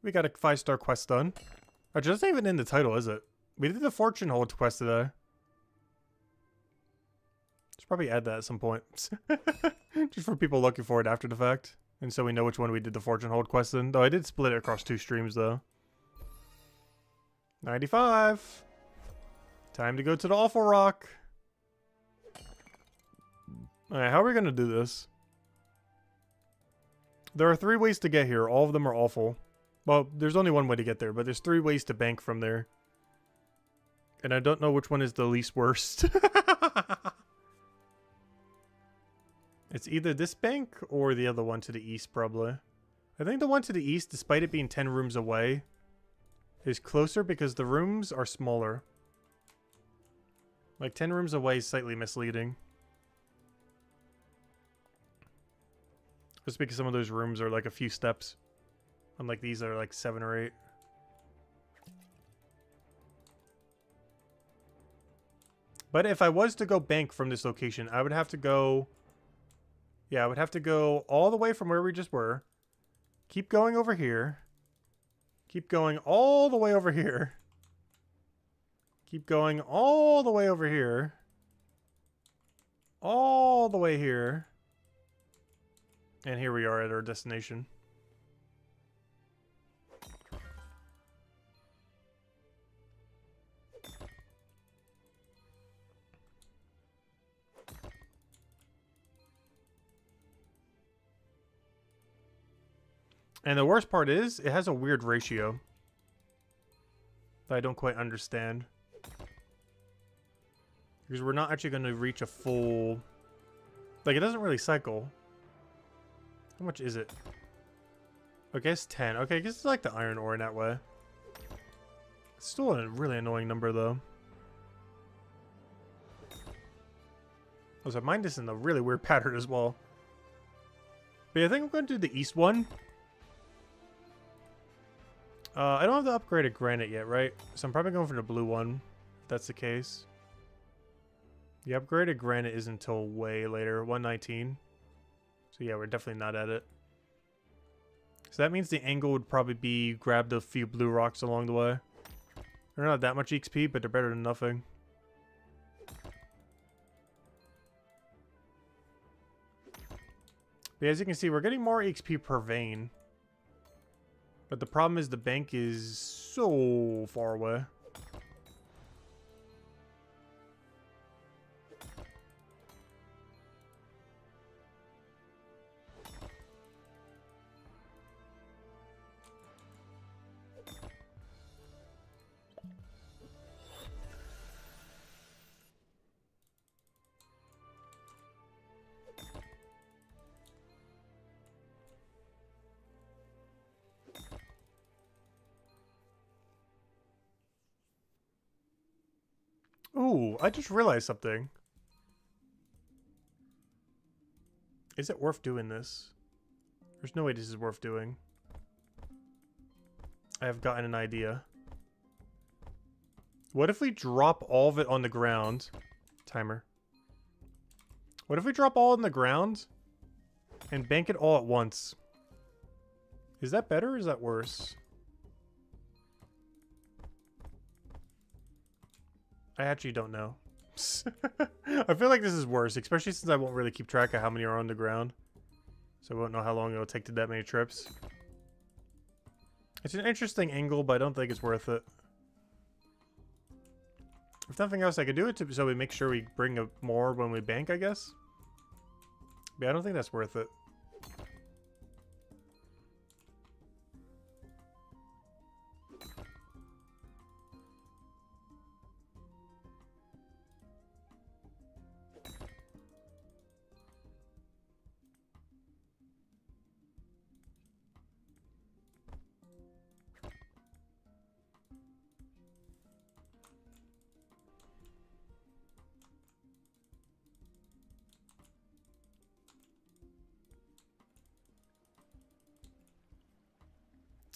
We got a 5-star quest done. Actually, that's not even in the title, is it? We did the fortune hold quest today. Should probably add that at some point. Just for people looking for it after the fact. And so we know which one we did the fortune hold quest in. Though I did split it across 2 streams, though. 95. Time to go to the awful rock. Alright, how are we going to do this? There are 3 ways to get here. All of them are awful. Well, there's only one way to get there, but there's 3 ways to bank from there. And I don't know which one is the least worst. It's either this bank or the other one to the east, probably. I think the one to the east, despite it being 10 rooms away, is closer because the rooms are smaller. Like, 10 rooms away is slightly misleading. Just because some of those rooms are like a few steps. Unlike these that are like 7 or 8. But if I was to go bank from this location, I would have to go... Yeah, I would have to go all the way from where we just were. Keep going over here. Keep going all the way over here. Keep going all the way over here. All the way here. And here we are at our destination. And the worst part is, it has a weird ratio that I don't quite understand. Because we're not actually going to reach a full... Like, it doesn't really cycle. How much is it? I guess 10. Okay, I guess it's like the iron ore in that way. It's still a really annoying number, though. Also, I mind this in a really weird pattern as well. But yeah, I think I'm going to do the east one. I don't have the upgraded granite yet, right? So I'm probably going for the blue one, if that's the case. The upgraded granite isn't until way later, 119. So yeah, we're definitely not at it. So that means the angle would probably be grabbed a few blue rocks along the way. They're not that much XP, but they're better than nothing. But as you can see, we're getting more XP per vein. But the problem is the bank is so far away. Ooh, I just realized something. Is it worth doing this? There's no way this is worth doing. I have gotten an idea. What if we drop all of it on the ground? Timer. What if we drop all on the ground and bank it all at once? Is that better or is that worse? I actually don't know. I feel like this is worse, especially since I won't really keep track of how many are on the ground. So I won't know how long it'll take to that many trips. It's an interesting angle, but I don't think it's worth it. If nothing else, I could do it so we make sure we bring up more when we bank, I guess. But I don't think that's worth it.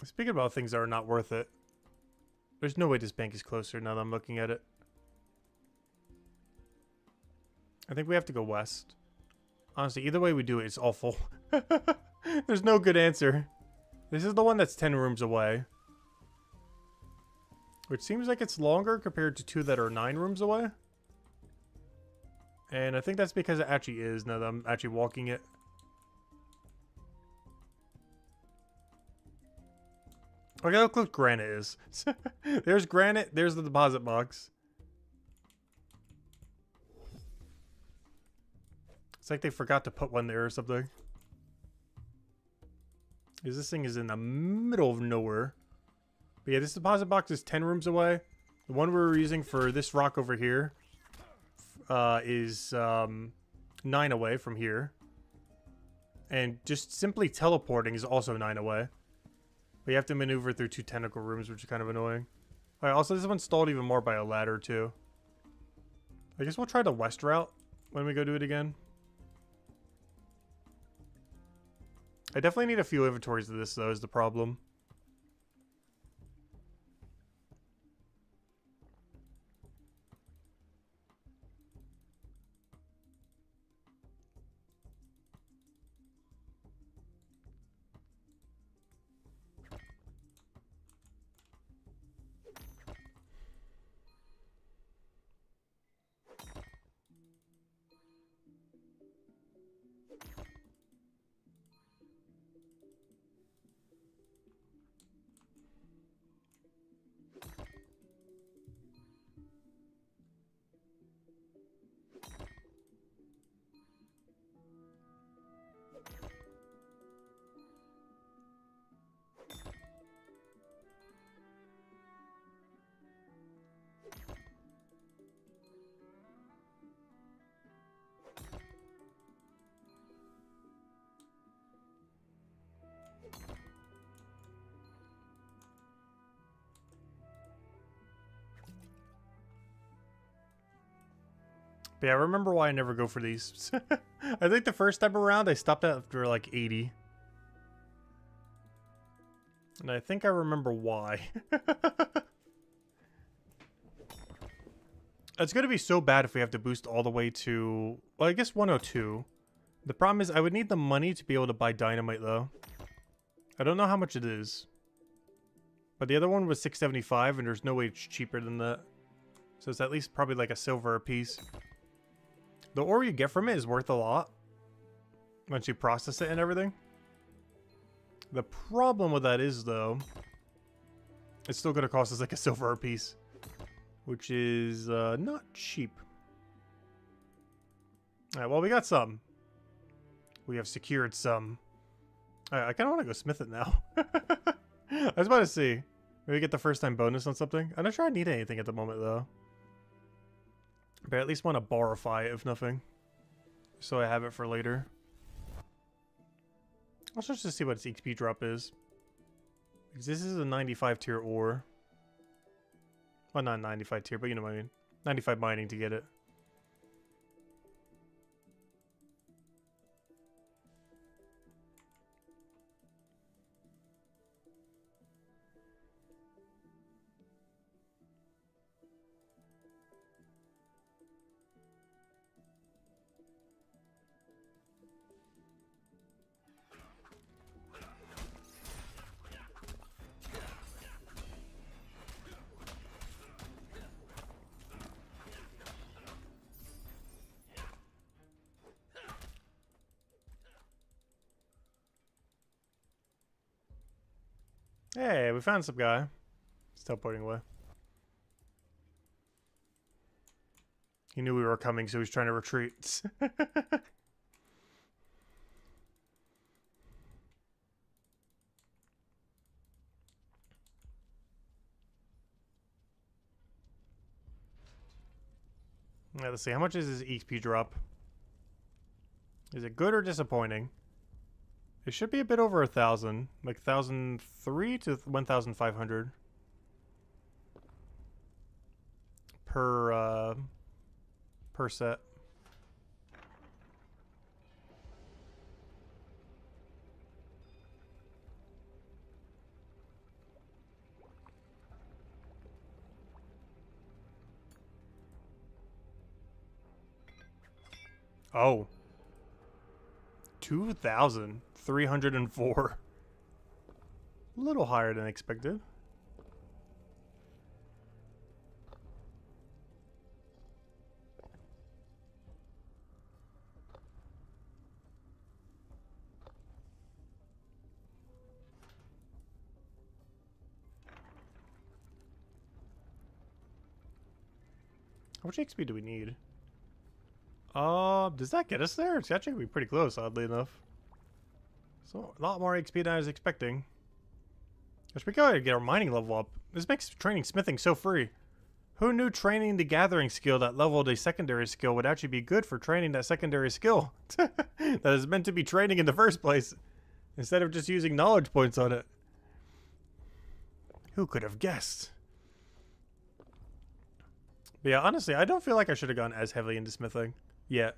Speaking about things that are not worth it, there's no way this bank is closer now that I'm looking at it. I think we have to go west. Honestly, either way we do it, it's awful. There's no good answer. This is the one that's 10 rooms away. Which seems like it's longer compared to 2 that are 9 rooms away. And I think that's because it actually is, now that I'm actually walking it. Okay, look what granite is. There's granite, there's the deposit box. It's like they forgot to put one there or something. Because this thing is in the middle of nowhere. But yeah, this deposit box is 10 rooms away. The one we were using for this rock over here is 9 away from here. And just simply teleporting is also 9 away. But you have to maneuver through 2 tentacle rooms, which is kind of annoying. Alright, also this one's stalled even more by a ladder too. I guess we'll try the west route when we go do it again. I definitely need a few inventories of this though, is the problem. But yeah, I remember why I never go for these. I think the first time around I stopped after like 80. And I think I remember why. It's going to be so bad if we have to boost all the way to, well, I guess 102. The problem is I would need the money to be able to buy dynamite though. I don't know how much it is. But the other one was 675 and there's no way it's cheaper than that. So it's at least probably like a silver a piece. The ore you get from it is worth a lot once you process it and everything. The problem with that is, though, it's still going to cost us like a silver a piece, which is not cheap. Alright, well, we got some. We have secured some. I kind of want to go smith it now. I was about to see. Maybe get the first time bonus on something. I'm not sure I need anything at the moment, though. But I at least want to borify it, if nothing. So I have it for later. Also just to see what its XP drop is. Because this is a 95 tier ore. Well, not 95 tier, but you know what I mean. 95 mining to get it. Hey, we found some guy. He's teleporting away. He knew we were coming, so he's trying to retreat. Yeah, let's see. How much is his XP drop? Is it good or disappointing? It should be a bit over 1,000. Like 1,003 to 1,500. Per set. Oh. 2,304. A little higher than expected. How much XP do we need? Does that get us there? It's actually be pretty close, oddly enough. So, a lot more XP than I was expecting. Which we gotta get our mining level up. This makes training smithing so free. Who knew training the gathering skill that leveled a secondary skill would actually be good for training that secondary skill? That is meant to be training in the first place, instead of just using knowledge points on it. Who could have guessed? But yeah, honestly, I don't feel like I should have gone as heavily into smithing yet.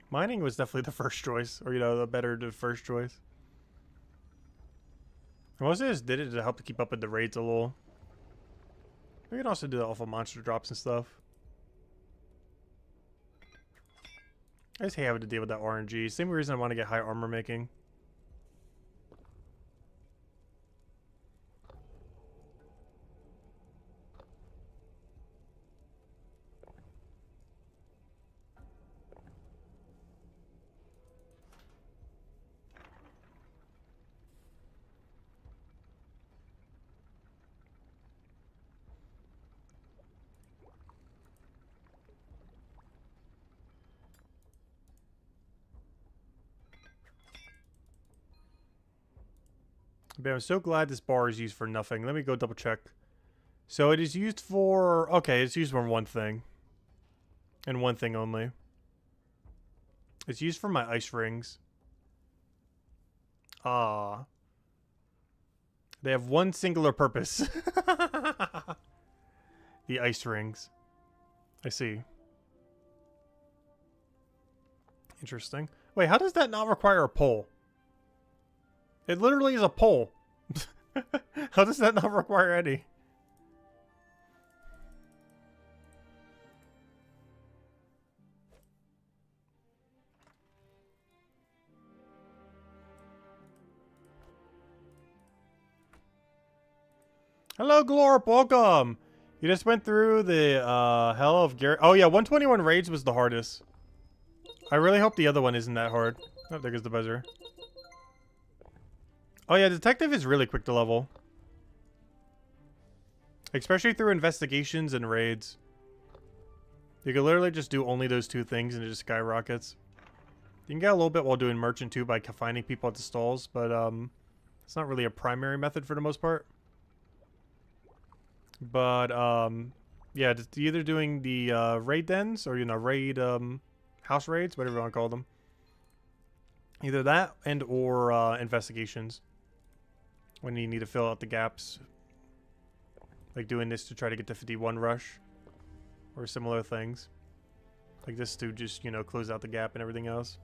Mining was definitely the first choice, or, you know, the first choice. I mostly just did it to help to keep up with the raids a little. We can also do the awful monster drops and stuff. I just hate having to deal with that RNG. Same reason I want to get high armor making. But I'm so glad this bar is used for nothing. Let me go double check. So it is used for... Okay, it's used for one thing. And one thing only. It's used for my ice rings. Ah. They have one singular purpose. The ice rings. I see. Interesting. Wait, how does that not require a pole? It literally is a pole. How does that not require any? Hello, Glorp. Welcome. You just went through the hell of Garrett. Oh, yeah. 121 raids was the hardest. I really hope the other one isn't that hard. Oh, there goes the buzzer. Oh yeah, detective is really quick to level. Especially through investigations and raids. You can literally just do only those two things and it just skyrockets. You can get a little bit while doing merchant too by finding people at the stalls, but it's not really a primary method for the most part. But yeah, just either doing the raid dens or, you know, raid house raids, whatever you want to call them. Either that and or investigations. When you need to fill out the gaps. Like doing this to try to get to 51 rush. Or similar things. Like this to just, you know, close out the gap and everything else.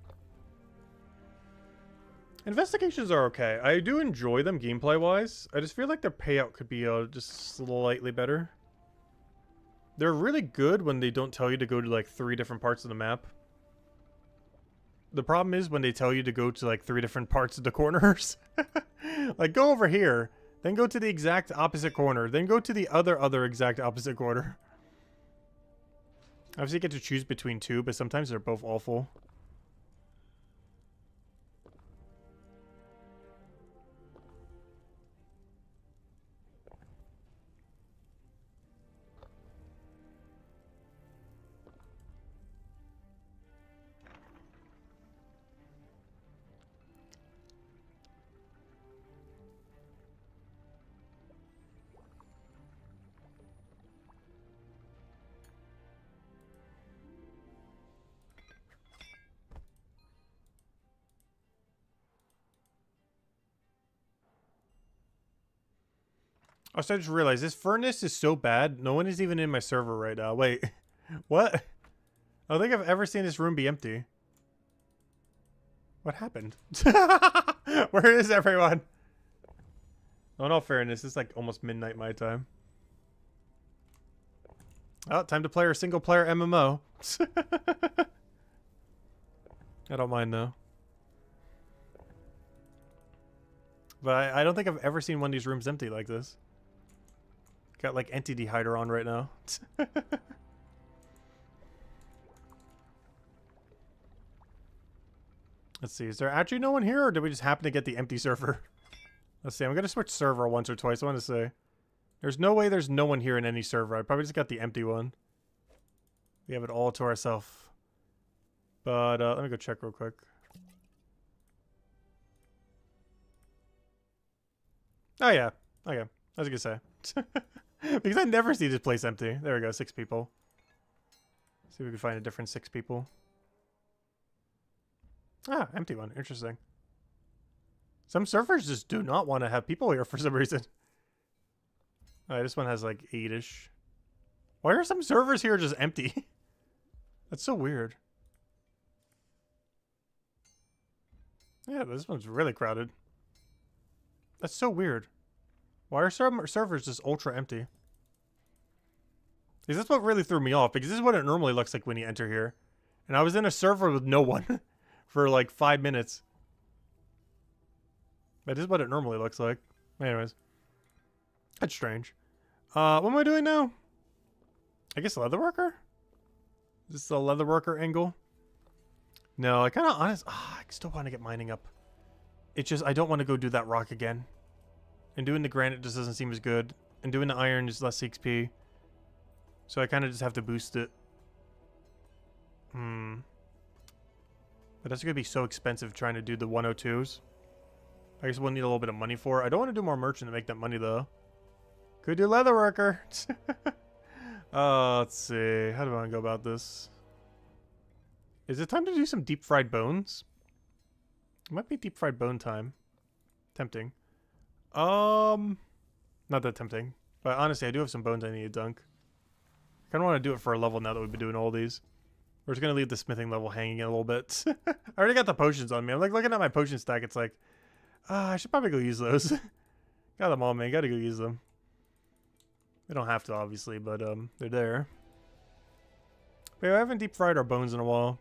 Investigations are okay. I do enjoy them gameplay wise. I just feel like their payout could be just slightly better. They're really good when they don't tell you to go to like 3 different parts of the map. The problem is when they tell you to go to like 3 different parts of the corners. Like go over here, then go to the exact opposite corner, then go to the other exact opposite corner. Obviously you get to choose between 2, but sometimes they're both awful. Also, I just realized this furnace is so bad. No one is even in my server right now. Wait, what? I don't think I've ever seen this room be empty. What happened? Where is everyone? Oh, in all fairness, it's like almost midnight my time. Oh, time to play our single player MMO. I don't mind though. But I don't think I've ever seen one of these rooms empty like this. Got like entity hider on right now. Let's see, is there actually no one here, or did we just happen to get the empty server? Let's see, I'm gonna switch server once or twice. I want to say there's no way there's no one here in any server. I probably just got the empty one. We have it all to ourselves. But let me go check real quick. Oh yeah, okay. I was gonna say. Because I never see this place empty. There we go, 6 people. See if we can find a different 6 people. Ah, empty one. Interesting. Some servers just do not want to have people here for some reason. Alright, this one has like 8-ish. Why are some servers here just empty? That's so weird. Yeah, this one's really crowded. That's so weird. Why are some servers just ultra empty? Because that's what really threw me off, because this is what it normally looks like when you enter here. And I was in a server with no one for like 5 minutes. That is what it normally looks like. Anyways. That's strange. What am I doing now? I guess leatherworker? Is this the leatherworker angle? No, I kind of I still want to get mining up. It's just, I don't want to go do that rock again. And doing the granite just doesn't seem as good. And doing the iron is less XP. So I kind of just have to boost it. But that's going to be so expensive trying to do the 102s. I guess we'll need a little bit of money for it. I don't want to do more merchant to make that money, though. Could do leatherworker. Let's see. How do I want to go about this? Is it time to do some deep fried bones? It might be deep fried bone time. Tempting. Not that tempting. But honestly, I do have some bones I need to dunk. I kind of want to do it for a level now that we've been doing all these. We're just going to leave the smithing level hanging a little bit. I already got the potions on me. I'm like looking at my potion stack. It's like, I should probably go use those. Got them all, man. Got to go use them. We don't have to, obviously, but they're there. But yeah, I haven't deep fried our bones in a while.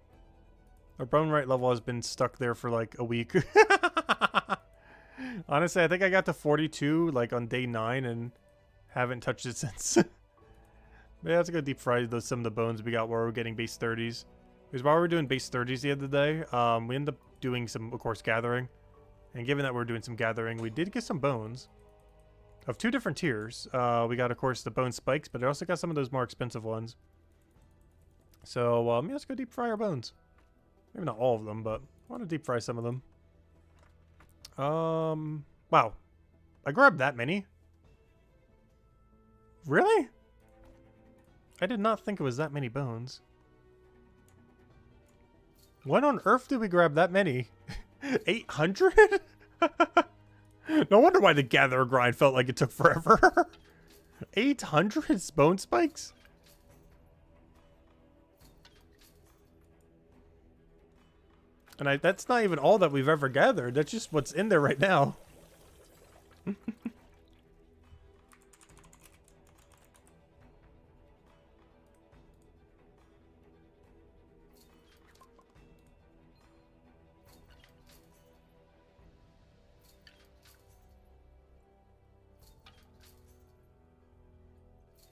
Our bone rate level has been stuck there for like a week. Honestly, I think I got to 42 like on day 9 and haven't touched it since. But yeah, let's go deep fry some of the bones we got while we're getting base 30s. Because while we were doing base 30s the other day, we ended up doing some, of course, gathering. And given that we're doing some gathering, we did get some bones of 2 different tiers. We got, of course, the bone spikes, but I also got some of those more expensive ones. So, yeah, let's go deep fry our bones. Maybe not all of them, but I want to deep fry some of them. Wow. I grabbed that many? Really? I did not think it was that many bones. When on earth did we grab that many? 800? No wonder why the gather grind felt like it took forever. 800 bone spikes? And that's not even all that we've ever gathered. That's just what's in there right now.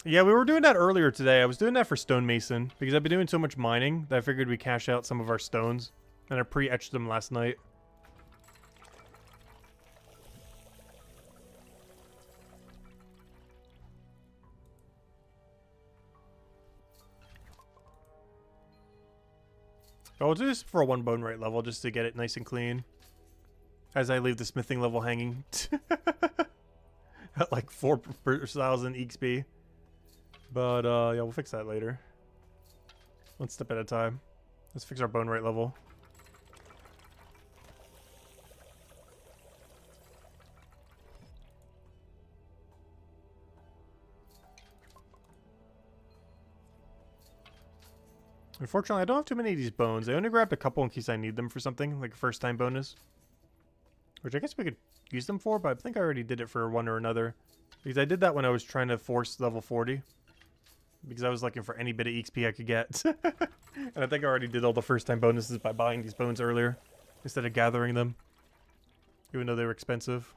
Yeah, we were doing that earlier today. I was doing that for stonemason because I've been doing so much mining that I figured we'd cash out some of our stones. And I pre-etched them last night. But I'll do this for a 1 bone rate level just to get it nice and clean. As I leave the smithing level hanging. At like 4,000 XP. But yeah, we'll fix that later. 1 step at a time. Let's fix our bone rate level. Unfortunately, I don't have too many of these bones. I only grabbed a couple in case I need them for something, like a first time bonus. Which I guess we could use them for, but I think I already did it for one or another. Because I did that when I was trying to force level 40. Because I was looking for any bit of XP I could get. And I think I already did all the first time bonuses by buying these bones earlier. Instead of gathering them. Even though they were expensive.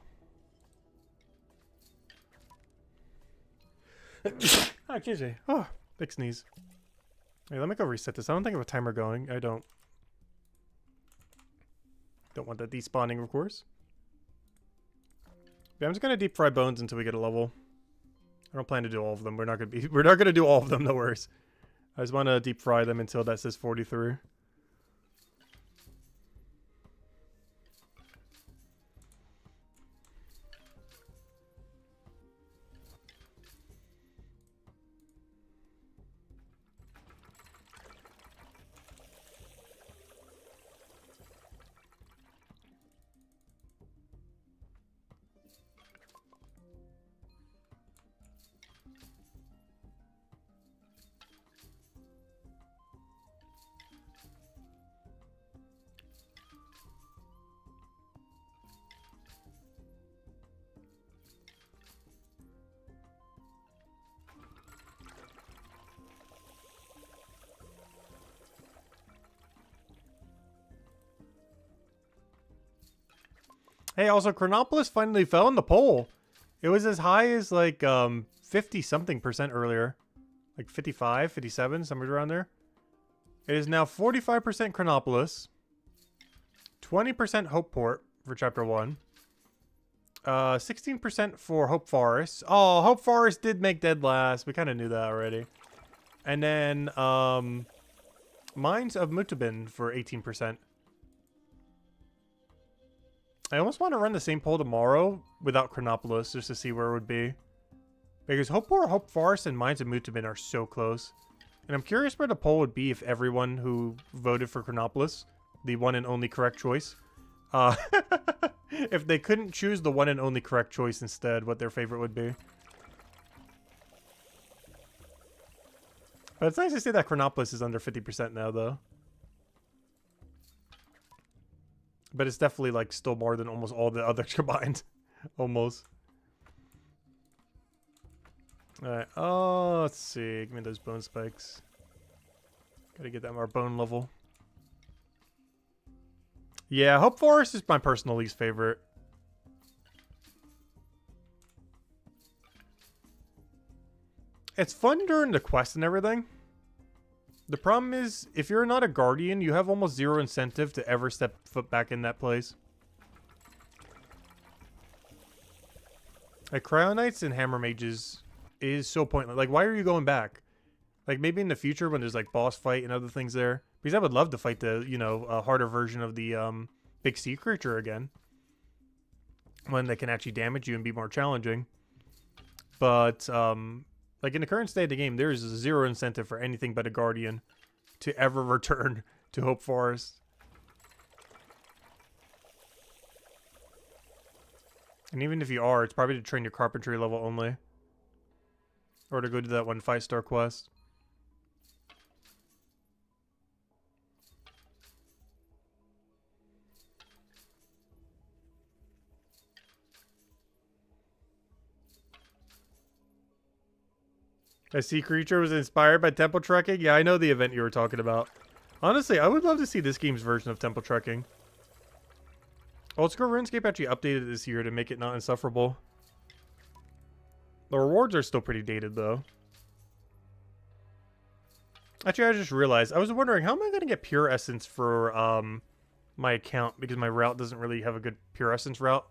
Ah, JJ. Oh, big sneeze. Hey, let me go reset this. I don't think I have a timer going. I don't. Don't want that despawning, of course. Yeah, I'm just gonna deep fry bones until we get a level. I don't plan to do all of them. We're not gonna do all of them, no worries. I just wanna deep fry them until that says 43. Hey, also, Chronopolis finally fell in the poll. It was as high as, like, 50-something% earlier. Like 55, 57, somewhere around there. It is now 45% Chronopolis. 20% Hopeport for Chapter 1. 16% for Hope Forest. Oh, Hope Forest did make dead last. We kind of knew that already. And then, Mines of Mutubin for 18%. I almost want to run the same poll tomorrow without Chronopolis just to see where it would be. Because Hopeport, Hope Forest, and Mines of Mutubin are so close. And I'm curious where the poll would be if everyone who voted for Chronopolis, the one and only correct choice, if they couldn't choose the one and only correct choice instead, what their favorite would be. But it's nice to see that Chronopolis is under 50% now, though. But it's definitely, like, still more than almost all the others combined. Almost. Alright, oh, let's see. Give me those bone spikes. Gotta get them our bone level. Yeah, Hope Forest is my personal least favorite. It's fun during the quest and everything. The problem is, if you're not a guardian, you have almost zero incentive to ever step foot back in that place. Like, Cryonites and Hammer Mages is so pointless. Like, why are you going back? Like, maybe in the future when there's, like, boss fight and other things there. Because I would love to fight the, you know, harder version of the, big sea creature again. One that can actually damage you and be more challenging. But, like, in the current state of the game, there is zero incentive for anything but a guardian to ever return to Hope Forest. And even if you are, it's probably to train your carpentry level only. Or to go do that one 5-star quest. A sea creature was inspired by temple trekking? Yeah, I know the event you were talking about. Honestly, I would love to see this game's version of temple trekking. Old School RuneScape actually updated this year to make it not insufferable. The rewards are still pretty dated, though. Actually, I just realized, I was wondering, how am I going to get Pure Essence for my account? Because my route doesn't really have a good Pure Essence route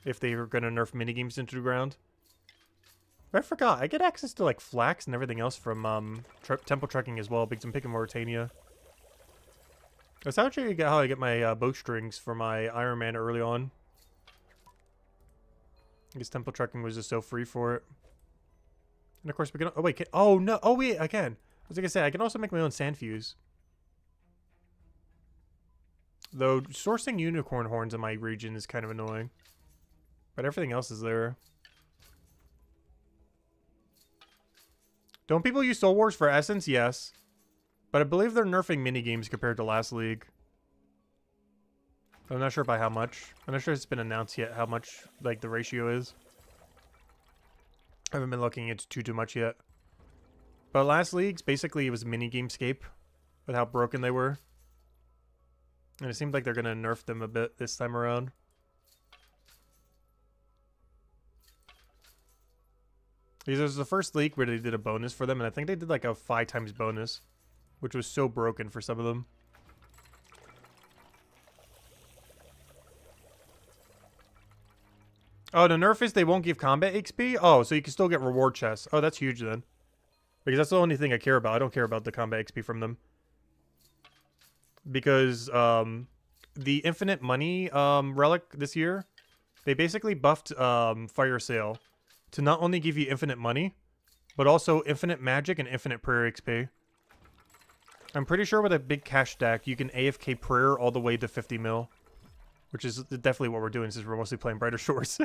if they were going to nerf minigames into the ground. I forgot. I get access to, like, flax and everything else from temple trekking as well, because I'm picking Mauritania. That's actually how I get my bowstrings for my Iron Man early on. I guess temple trekking was just so free for it. And of course we can... Oh, wait. Oh, no. Oh, wait. I can. I was going to say, I can also make my own sand fuse. Though, sourcing unicorn horns in my region is kind of annoying. But everything else is there. Don't people use Soul Wars for Essence? Yes. But I believe they're nerfing minigames compared to last league. I'm not sure by how much. I'm not sure it's been announced yet how much, like, the ratio is. I haven't been looking into too much yet. But last leagues, basically, it was minigamescape with how broken they were. And it seems like they're going to nerf them a bit this time around. Because it was the first league where they did a bonus for them, and I think they did like a 5 times bonus, which was so broken for some of them. Oh, the nerf is they won't give combat XP? Oh, so you can still get reward chests. Oh, that's huge then. Because that's the only thing I care about. I don't care about the combat XP from them. Because the infinite money relic this year, they basically buffed Fire Sale to not only give you infinite money, but also infinite magic and infinite prayer XP. I'm pretty sure with a big cash stack, you can AFK prayer all the way to 50 mil. Which is definitely what we're doing since we're mostly playing Brighter Shores.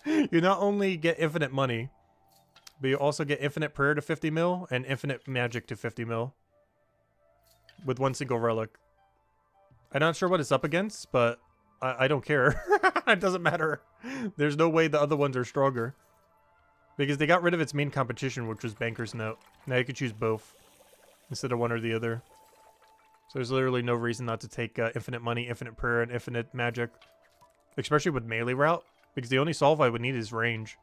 You not only get infinite money, but you also get infinite prayer to 50 mil and infinite magic to 50 mil. With one single relic. I'm not sure what it's up against, but I don't care. It doesn't matter. There's no way the other ones are stronger. Because they got rid of its main competition, which was Banker's Note. Now you can choose both instead of one or the other. So there's literally no reason not to take infinite money, infinite prayer, and infinite magic. Especially with melee route. Because the only solve I would need is range.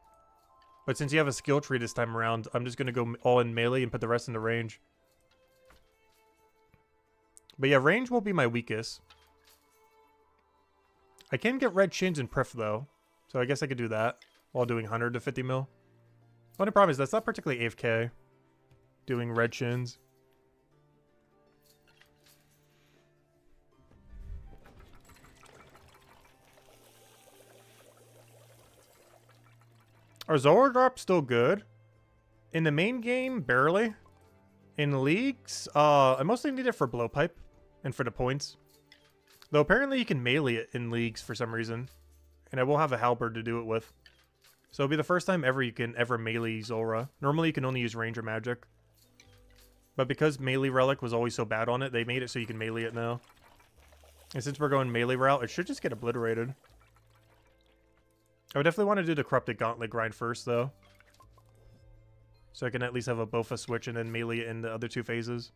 But since you have a skill tree this time around, I'm just going to go all in melee and put the rest in the range. But yeah, range will be my weakest. I can get red shins and pref though. So I guess I could do that while doing 100 to 50 mil. Only problem is that's not particularly AFK. Doing red shins. Are Zora drops still good? In the main game, barely. In leagues, I mostly need it for blowpipe and for the points. Though apparently you can melee it in leagues for some reason. And I will have a halberd to do it with. So it'll be the first time ever you can ever melee Zora. Normally you can only use range or magic. But because melee relic was always so bad on it, they made it so you can melee it now. And since we're going melee route, it should just get obliterated. I would definitely want to do the Corrupted Gauntlet grind first, though. So I can at least have a Bofa switch and then melee it in the other 2 phases.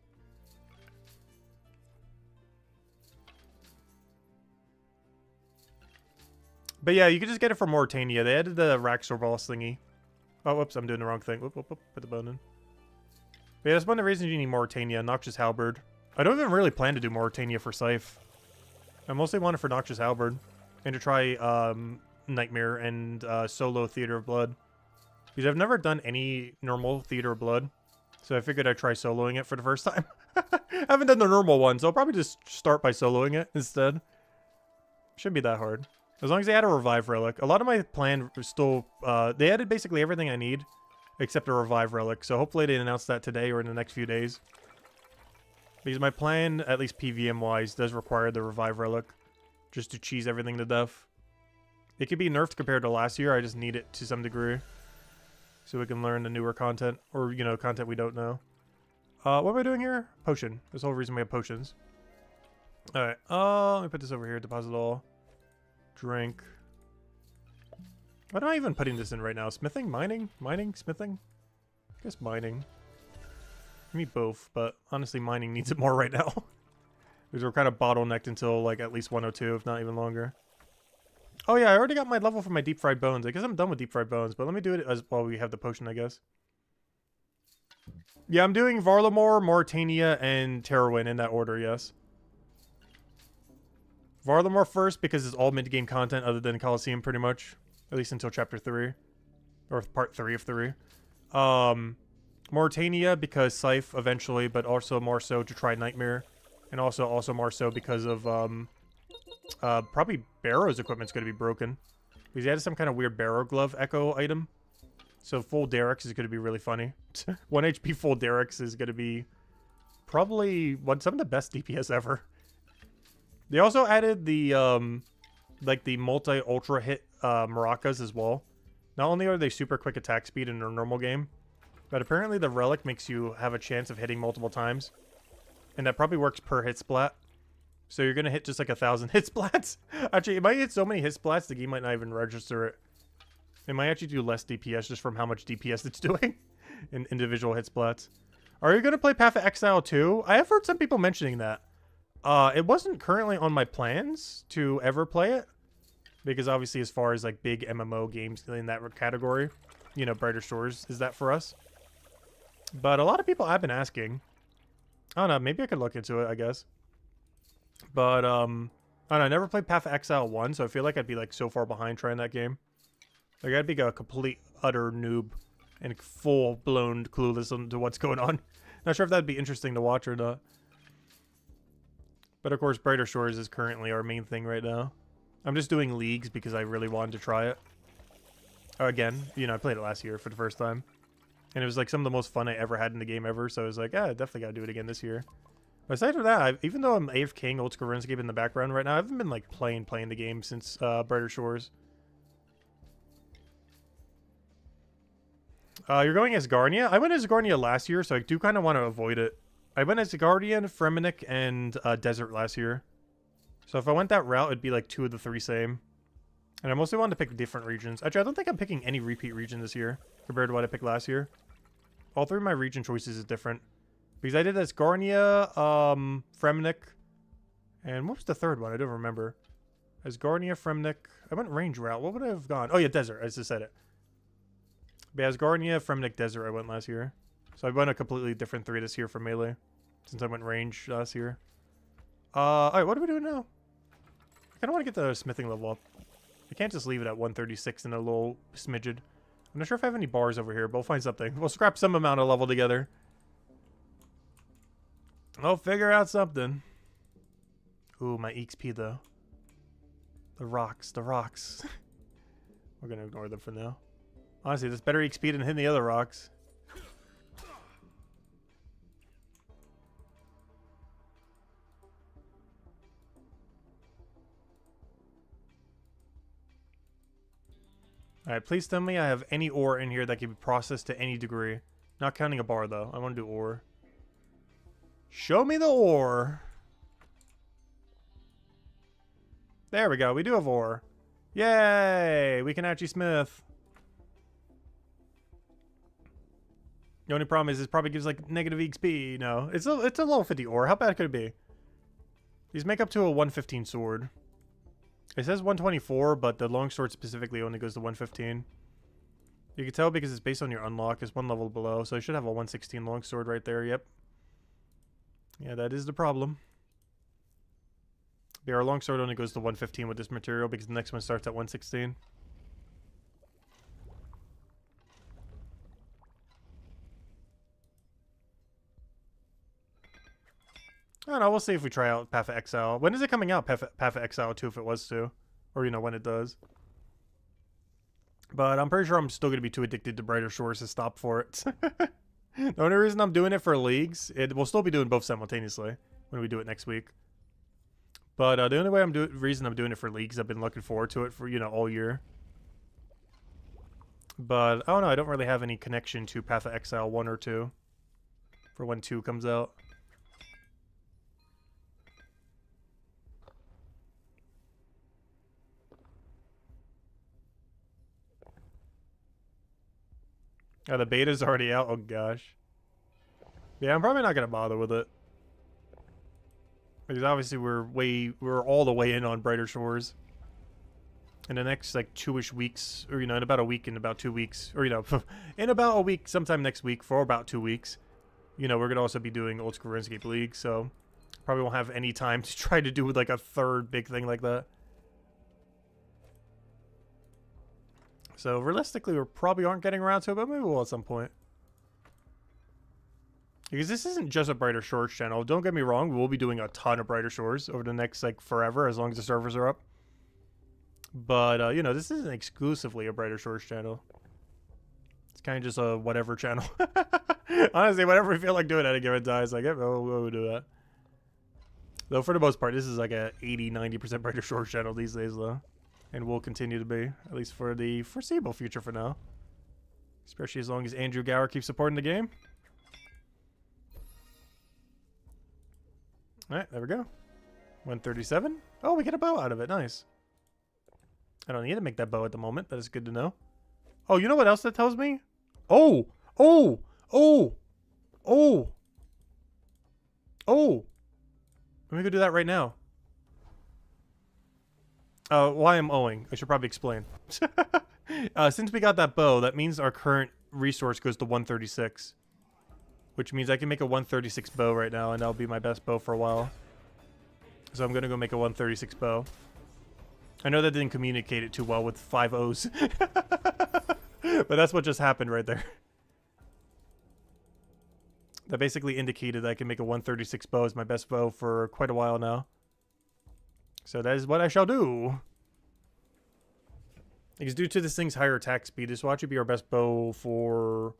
But yeah, you can just get it for Mauritania. They added the Raxor Ball thingy. Oh, whoops, I'm doing the wrong thing. Whoop, whoop, whoop, put the bone in. But yeah, that's one of the reasons you need Mauritania. Noxious Halberd. I don't even really plan to do Mauritania for Scythe. I mostly want it for Noxious Halberd. And to try, Nightmare and solo Theater of Blood. Because I've never done any normal Theater of Blood. So I figured I'd try soloing it for the first time. I haven't done the normal one, so I'll probably just start by soloing it instead. Shouldn't be that hard. As long as they add a Revive Relic. A lot of my plan is still... they added basically everything I need. Except a Revive Relic. So hopefully they announce that today or in the next few days. Because my plan, at least PVM-wise, does require the Revive Relic. Just to cheese everything to death. It could be nerfed compared to last year. I just need it to some degree. So we can learn the newer content. Or, you know, content we don't know. What am I doing here? Potion. That's the whole reason we have potions. Alright. Let me put this over here. Deposit all. Drink. Why am I even putting this in right now? Smithing? Mining? Mining? Smithing? I guess mining. I need both, but honestly mining needs it more right now. Because we're kind of bottlenecked until like at least 102, if not even longer. Oh yeah, I already got my level for my deep fried bones. I guess I'm done with deep fried bones, but let me do it as while we have the potion, I guess. Yeah, I'm doing Varlamore, Mauritania, and Terrawin in that order, yes. Varlamore first because it's all mid-game content other than Coliseum pretty much. At least until chapter 3. Or part 3 of 3. Mauritania because Scythe eventually, but also more so to try Nightmare. And also more so because of probably Barrow's equipment's going to be broken. Because he had some kind of weird Barrow glove echo item. So full Derex is going to be really funny. 1 HP full Derex is going to be probably some of the best DPS ever. They also added the like the multi-ultra hit maracas as well. Not only are they super quick attack speed in their normal game, but apparently the relic makes you have a chance of hitting multiple times. And that probably works per hit splat. So you're going to hit just like 1,000 hit splats. Actually, it might hit so many hit splats, the game might not even register it. It might actually do less DPS just from how much DPS it's doing in individual hit splats. Are you going to play Path of Exile 2? I have heard some people mentioning that. It wasn't currently on my plans to ever play it. Because obviously as far as like big MMO games in that category, you know, Brighter Shores is that for us. But a lot of people have been asking. I don't know, maybe I could look into it, I guess. But, I don't know, I never played Path of Exile 1, so I feel like I'd be, like, so far behind trying that game. Like, I'd be a complete, utter noob and full-blown clueless into what's going on. Not sure if that'd be interesting to watch or not. But, of course, Brighter Shores is currently our main thing right now. I'm just doing leagues because I really wanted to try it. Again, you know, I played it last year for the first time. And it was, like, some of the most fun I ever had in the game ever, so I was like, I definitely gotta do it again this year. But aside from that, even though I'm AF King, Old School RuneScape in the background right now, I haven't been, like, playing the game since Brighter Shores. You're going as Garnia? I went as Garnia last year, so I do kind of want to avoid it. I went as Guardian, Fremenic, and Desert last year. So if I went that route, it'd be like 2 of the 3 same. And I mostly wanted to pick different regions. Actually, I don't think I'm picking any repeat region this year compared to what I picked last year. All 3 of my region choices is different. Because I did as Garnia, Fremenic, and what was the third one? I don't remember. As Garnia, Fremenic. I went range route. What would I have gone? Oh yeah, Desert. I just said it. But yeah, as Garnia, Fremenic, Desert I went last year. So I went a completely different 3 this year for melee. Since I went range last year. Alright, what are we doing now? I kind of want to get the smithing level up. I can't just leave it at 136 and a little smidgen. I'm not sure if I have any bars over here, but we'll find something. We'll scrap some amount of level together. I'll figure out something. Ooh, my XP though. The rocks, the rocks. We're gonna ignore them for now. Honestly, that's better XP than hitting the other rocks. Alright, please tell me I have any ore in here that can be processed to any degree. Not counting a bar, though. I want to do ore. Show me the ore. There we go. We do have ore. Yay! We can actually smith. The only problem is it probably gives, like, negative XP. No, it's a level 50 ore. How bad could it be? These make up to a 115 sword. It says 124, but the longsword specifically only goes to 115. You can tell because it's based on your unlock. It's 1 level below, so I should have a 116 longsword right there. Yep. Yeah, that is the problem. Yeah, our longsword only goes to 115 with this material because the next one starts at 116. I don't know, we'll see if we try out Path of Exile. When is it coming out, Path of Exile 2, if it was to? Or, you know, when it does. But I'm pretty sure I'm still going to be too addicted to Brighter Shores to stop for it. The only reason I'm doing it for leagues, we'll still be doing both simultaneously when we do it next week. But the only reason I'm doing it for leagues, I've been looking forward to it for, you know, all year. But, I don't know, I don't really have any connection to Path of Exile 1 or 2 for when 2 comes out. Oh, the beta's already out? Oh, gosh. Yeah, I'm probably not going to bother with it. Because obviously we're all the way in on Brighter Shores. In the next, like, 2-ish weeks, or, you know, in about a week, in about 2 weeks, or, you know, in about a week, sometime next week, for about 2 weeks, you know, we're going to also be doing Old School RuneScape League, so probably won't have any time to try to do, like, a third big thing like that. So, realistically, we probably aren't getting around to it, but maybe we'll at some point. Because this isn't just a Brighter Shores channel. Don't get me wrong, we'll be doing a ton of Brighter Shores over the next, like, forever, as long as the servers are up. But, you know, this isn't exclusively a Brighter Shores channel. It's kind of just a whatever channel. Honestly, whatever we feel like doing at a given time, it's like, yeah, we'll do that. Though, for the most part, this is like a 80-90% Brighter Shores channel these days, though. And will continue to be, at least for the foreseeable future for now. Especially as long as Andrew Gower keeps supporting the game. Alright, there we go. 137. Oh, we get a bow out of it. Nice. I don't need to make that bow at the moment. That is good to know. Oh, you know what else that tells me? Oh! Oh! Oh! Oh! Oh! Let me go do that right now. Why I'm owing. I should probably explain. Since we got that bow, that means our current resource goes to 136. Which means I can make a 136 bow right now, and that'll be my best bow for a while. So I'm gonna go make a 136 bow. I know that didn't communicate it too well with 5 O's. But that's what just happened right there. That basically indicated that I can make a 136 bow as my best bow for quite a while now. So that is what I shall do. Because due to this thing's higher attack speed, this will actually be our best bow for...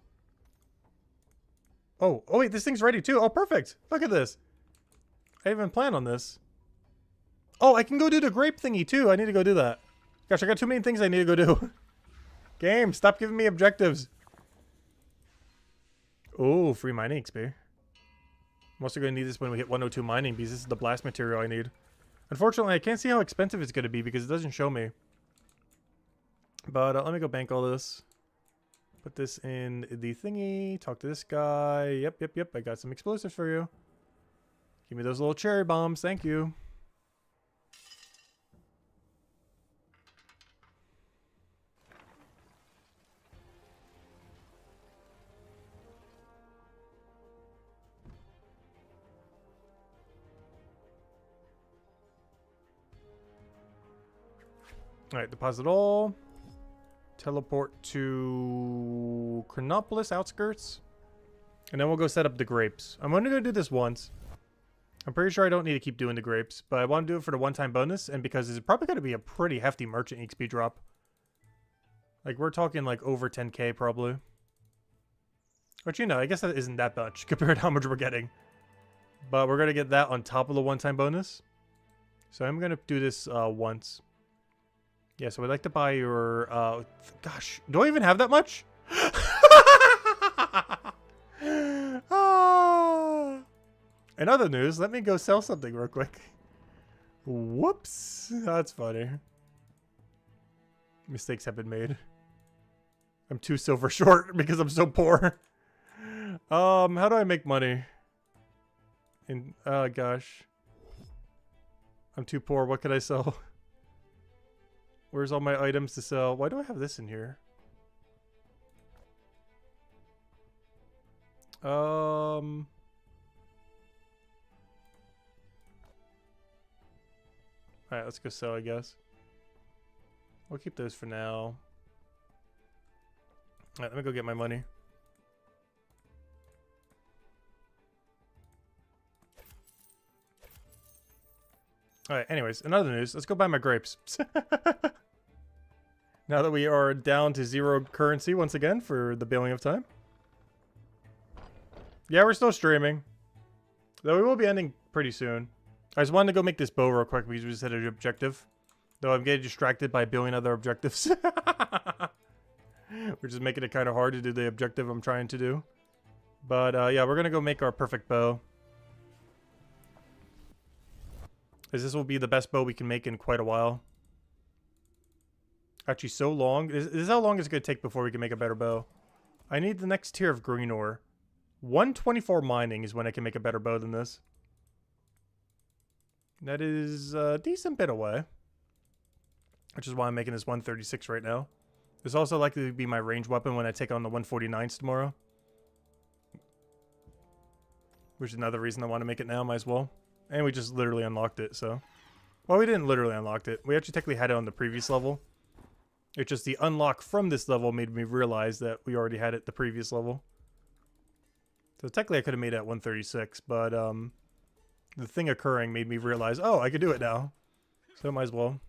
Oh wait, this thing's ready too. Oh, perfect. Look at this. I didn't even plan on this. Oh, I can go do the grape thingy too. I need to go do that. Gosh, I got too many things I need to go do. Game, stop giving me objectives. Oh, free mining XP. I'm also going to need this when we hit 102 mining because this is the blast material I need. Unfortunately, I can't see how expensive it's going to be because it doesn't show me. But let me go bank all this. Put this in the thingy. Talk to this guy. Yep. I got some explosives for you. Give me those little cherry bombs. Thank you. Alright, deposit all. Teleport to Chronopolis outskirts. And then we'll go set up the grapes. I'm only going to do this once. I'm pretty sure I don't need to keep doing the grapes. But I want to do it for the one-time bonus. And because it's probably going to be a pretty hefty merchant XP drop. Like, we're talking like over 10k probably. But you know, I guess that isn't that much compared to how much we're getting. But we're going to get that on top of the one-time bonus. So I'm going to do this once. Yeah, so I'd like to buy your, gosh, do I even have that much? In other news, let me go sell something real quick. Whoops, that's funny. Mistakes have been made. I'm 2 silver short because I'm so poor. How do I make money? Gosh. I'm too poor, what could I sell? Where's all my items to sell? Why do I have this in here? Alright, let's go sell, I guess. We'll keep those for now. Alright, let me go get my money. Alright, anyways, in other news, let's go buy my grapes. Now that we are down to 0 currency once again for the billing of time. Yeah, we're still streaming. Though we will be ending pretty soon. I just wanted to go make this bow real quick because we just had an objective. Though I'm getting distracted by a billion other objectives. We're just making it kind of hard to do the objective I'm trying to do. But yeah, we're going to go make our perfect bow. As this will be the best bow we can make in quite a while. Actually, so long. This is how long it's going to take before we can make a better bow. I need the next tier of green ore. 124 mining is when I can make a better bow than this. That is a decent bit away. Which is why I'm making this 136 right now. This is also likely to be my range weapon when I take on the 149s tomorrow. Which is another reason I want to make it now, might as well. And we just literally unlocked it, so. Well, we didn't literally unlock it. We actually technically had it on the previous level. It's just the unlock from this level made me realize that we already had it the previous level. So technically I could have made it at 136, but the thing occurring made me realize, oh, I could do it now. So might as well.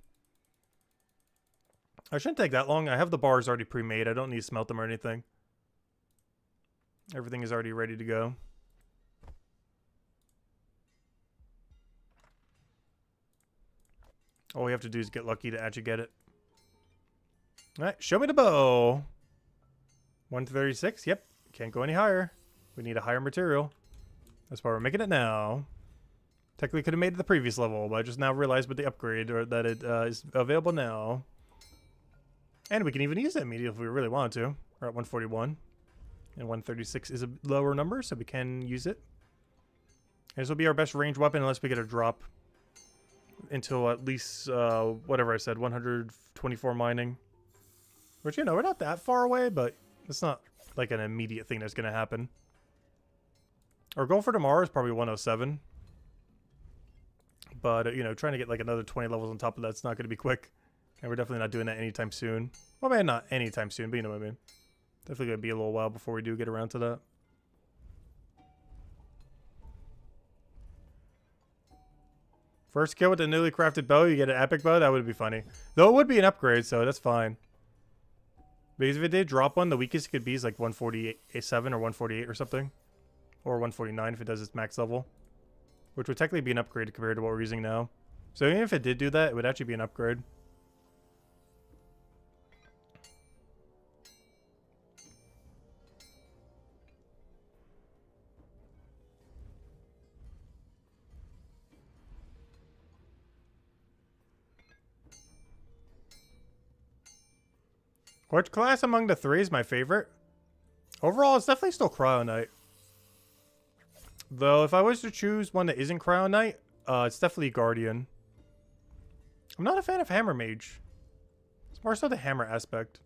I shouldn't take that long. I have the bars already pre-made. I don't need to smelt them or anything. Everything is already ready to go. All we have to do is get lucky to actually get it. Alright, show me the bow. 136, yep. Can't go any higher. We need a higher material. That's why we're making it now. Technically could have made it the previous level, but I just now realized with the upgrade or that it is available now. And we can even use it immediately if we really wanted to. We're at 141. And 136 is a lower number, so we can use it. And this will be our best range weapon unless we get a drop. Until at least, whatever I said, 124 mining. Which, you know, we're not that far away, but it's not like an immediate thing that's going to happen. Our goal for tomorrow is probably 107. But, you know, trying to get like another 20 levels on top of that's not going to be quick. And we're definitely not doing that anytime soon. Well, man, not anytime soon, but you know what I mean. Definitely going to be a little while before we do get around to that. First kill with the newly crafted bow, you get an epic bow? That would be funny. Though it would be an upgrade, so that's fine. Because if it did drop one, the weakest it could be is like 147 or 148 or something. Or 149 if it does its max level. Which would technically be an upgrade compared to what we're using now. So even if it did do that, it would actually be an upgrade. Which class among the three is my favorite? Overall, it's definitely still Cryo Knight. Though, if I was to choose one that isn't Cryo Knight, it's definitely Guardian. I'm not a fan of Hammer Mage. It's more so the hammer aspect.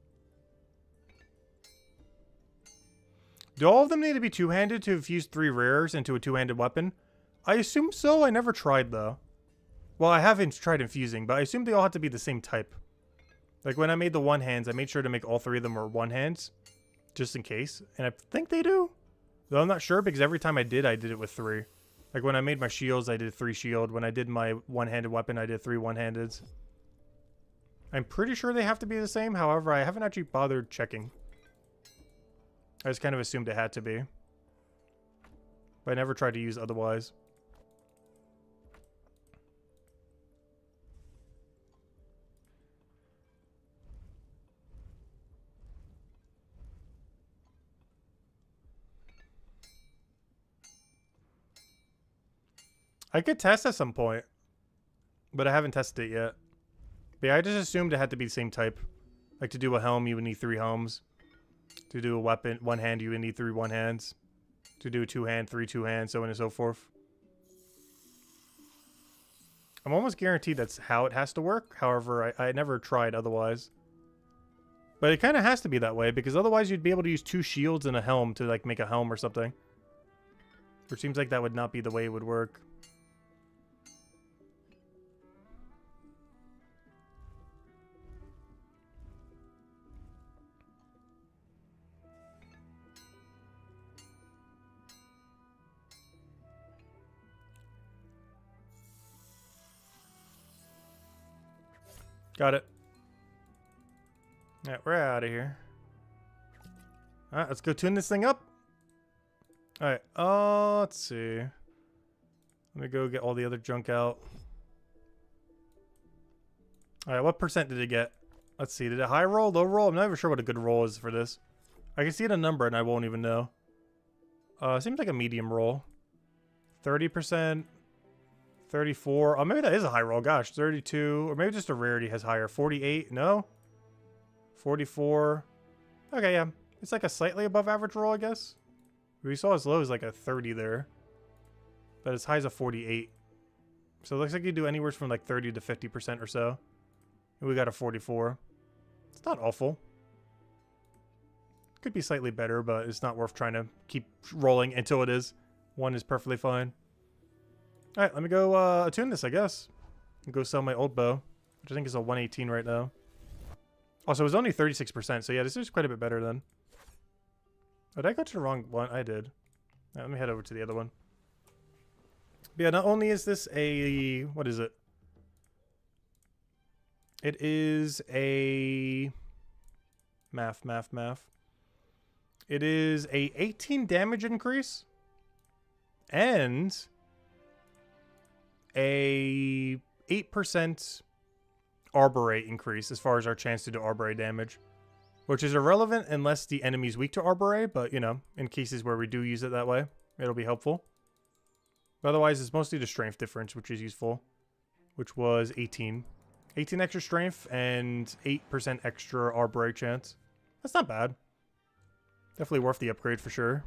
Do all of them need to be two-handed to infuse 3 rares into a two-handed weapon? I assume so. I never tried, though. Well, I haven't tried infusing, but I assume they all have to be the same type. Like, when I made the one-hands, I made sure to make all 3 of them were one-hands. Just in case. And I think they do. Though I'm not sure, because every time I did it with 3. Like, when I made my shields, I did 3 shield. When I did my one-handed weapon, I did 3 one-handeds. I'm pretty sure they have to be the same. However, I haven't actually bothered checking. I just kind of assumed it had to be. But I never tried to use otherwise. I could test at some point, but I haven't tested it yet. But yeah, I just assumed it had to be the same type. Like, to do a helm, you would need 3 helms. To do a weapon, one hand, you would need 3 one hands. To do a 2-hand, 3 2-hands, so on and so forth. I'm almost guaranteed that's how it has to work. However, I never tried otherwise. But it kind of has to be that way, because otherwise you'd be able to use 2 shields and a helm to, like, make a helm or something. Which seems like that would not be the way it would work. Got it. Alright, we're out of here. Alright, let's go tune this thing up. Alright, let's see. Let me go get all the other junk out. Alright, what percent did it get? Let's see, did it high roll, low roll? I'm not even sure what a good roll is for this. I can see it a number and I won't even know. Seems like a medium roll. 30%. 34. Oh, maybe that is a high roll. Gosh, 32. Or maybe just a rarity has higher. 48. No? 44. Okay, yeah. It's like a slightly above average roll, I guess. We saw as low as like a 30 there. But as high as a 48. So it looks like you do anywhere from like 30 to 50% or so. And we got a 44. It's not awful. Could be slightly better, but it's not worth trying to keep rolling until it is. 1 is perfectly fine. Alright, let me go attune this, I guess. And go sell my old bow, which I think is a 118 right now. Also, it was only 36%, so yeah, this is quite a bit better then. Oh, did I go to the wrong one? I did. Right, let me head over to the other one. But yeah, not only is this a... What is it? It is a... Math. It is a 18 damage increase. And... a 8% arbor rate increase as far as our chance to do arbor rate damage, which is irrelevant unless the enemy's weak to arbor rate, but you know, in cases where we do use it that way, it'll be helpful. But otherwise, it's mostly the strength difference, which is useful, which was 18 extra strength and 8% extra arbor rate chance. That's not bad. Definitely worth the upgrade for sure.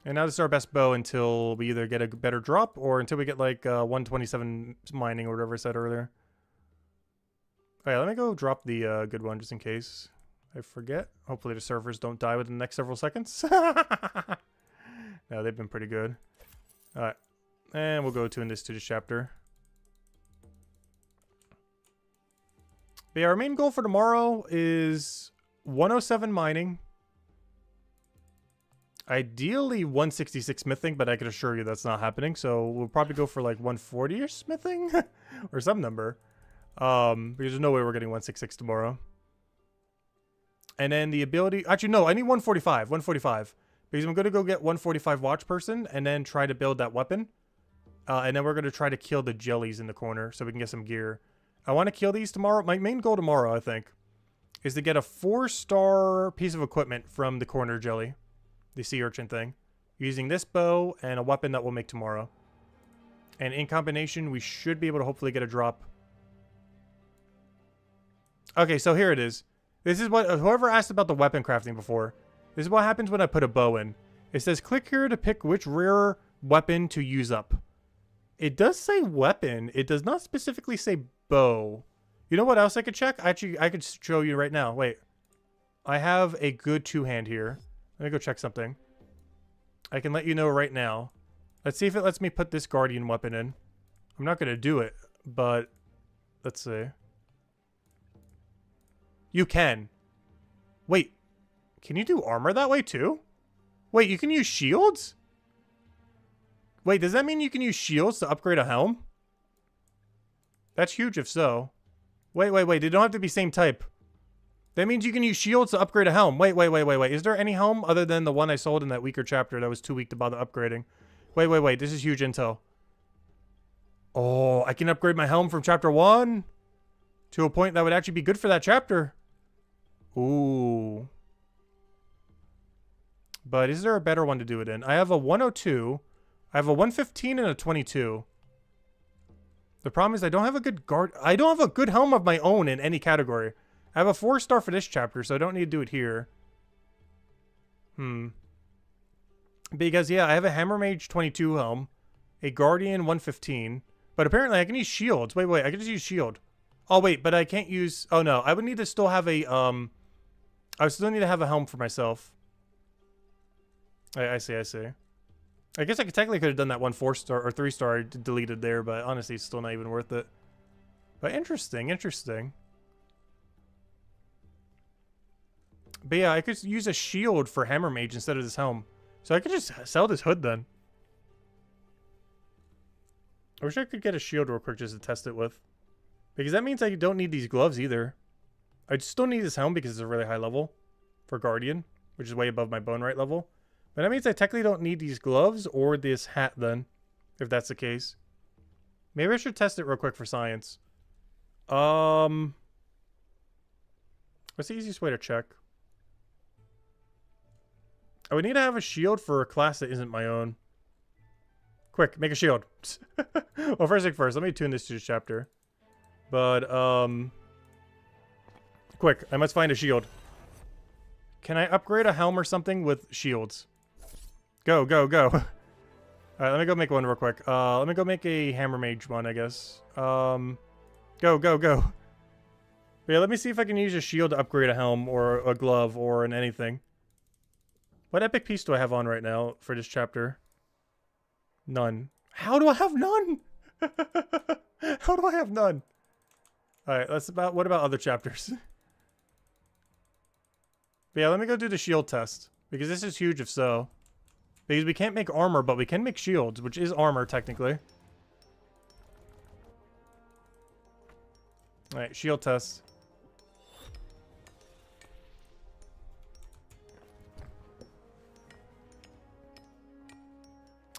And now this is our best bow until we either get a better drop or until we get like 127 mining or whatever I said earlier. Alright, let me go drop the good one just in case I forget. Hopefully the servers don't die within the next several seconds. No, they've been pretty good. Alright. And we'll go to this chapter. But yeah, our main goal for tomorrow is 107 mining. Ideally 166 smithing, but I can assure you that's not happening. So we'll probably go for like 140-ish smithing or some number. Because there's no way we're getting 166 tomorrow. And then the ability, actually no, I need 145, 145. Because I'm going to go get 145 watch person and then try to build that weapon. And then we're going to try to kill the jellies in the corner so we can get some gear. I want to kill these tomorrow. My main goal tomorrow, I think, is to get a 4-star piece of equipment from the corner jelly. The sea urchin thing. Using this bow and a weapon that we'll make tomorrow. And in combination, we should be able to hopefully get a drop. Okay, so here it is. This is what, whoever asked about the weapon crafting before. This is what happens when I put a bow in. It says click here to pick which rare weapon to use up. It does say weapon. It does not specifically say bow. You know what else I could check? Actually, I could show you right now. Wait. I have a good 2-hand here. Let me go check something. I can let you know right now. Let's see if it lets me put this guardian weapon in. I'm not going to do it, but let's see. You can. Wait. Can you do armor that way too? Wait, you can use shields? Wait, does that mean you can use shields to upgrade a helm? That's huge if so. Wait. They don't have to be same type. That means you can use shields to upgrade a helm. Wait. Is there any helm other than the one I sold in that weaker chapter that was too weak to bother upgrading? Wait. This is huge intel. Oh, I can upgrade my helm from chapter 1 to a point that would actually be good for that chapter. Ooh. But is there a better one to do it in? I have a 102. I have a 115 and a 22. The problem is I don't have a good guard. I don't have a good helm of my own in any category. I have a 4-star for this chapter, so I don't need to do it here. Because, yeah, I have a Hammer Mage 22 helm, a Guardian 115, but apparently I can use shields. Wait, I can just use shield. Oh, wait, but I can't use... Oh, no, I would need to still have a, I would still need to have a helm for myself. I see. I guess I technically could have done that 1 4-star or 3-star I deleted there, but honestly, it's still not even worth it. But interesting. But yeah, I could use a shield for Hammer Mage instead of this helm. So I could just sell this hood then. I wish I could get a shield real quick just to test it with. Because that means I don't need these gloves either. I just don't need this helm because it's a really high level for Guardian, which is way above my bone right level. But that means I technically don't need these gloves or this hat then, if that's the case. Maybe I should test it real quick for science. What's the easiest way to check? I would need to have a shield for a class that isn't my own. Quick, make a shield. Well, first thing first, let me tune this to the chapter. But, quick, I must find a shield. Can I upgrade a helm or something with shields? Go. Alright, let me go make one real quick. Let me go make a Hammer Mage one, I guess. Go. But yeah, let me see if I can use a shield to upgrade a helm or a glove or an anything. What epic piece do I have on right now for this chapter? None. How do I have none? How do I have none? Alright, what about other chapters? But yeah, let me go do the shield test. Because this is huge if so. Because we can't make armor, but we can make shields, which is armor technically. Alright, shield test.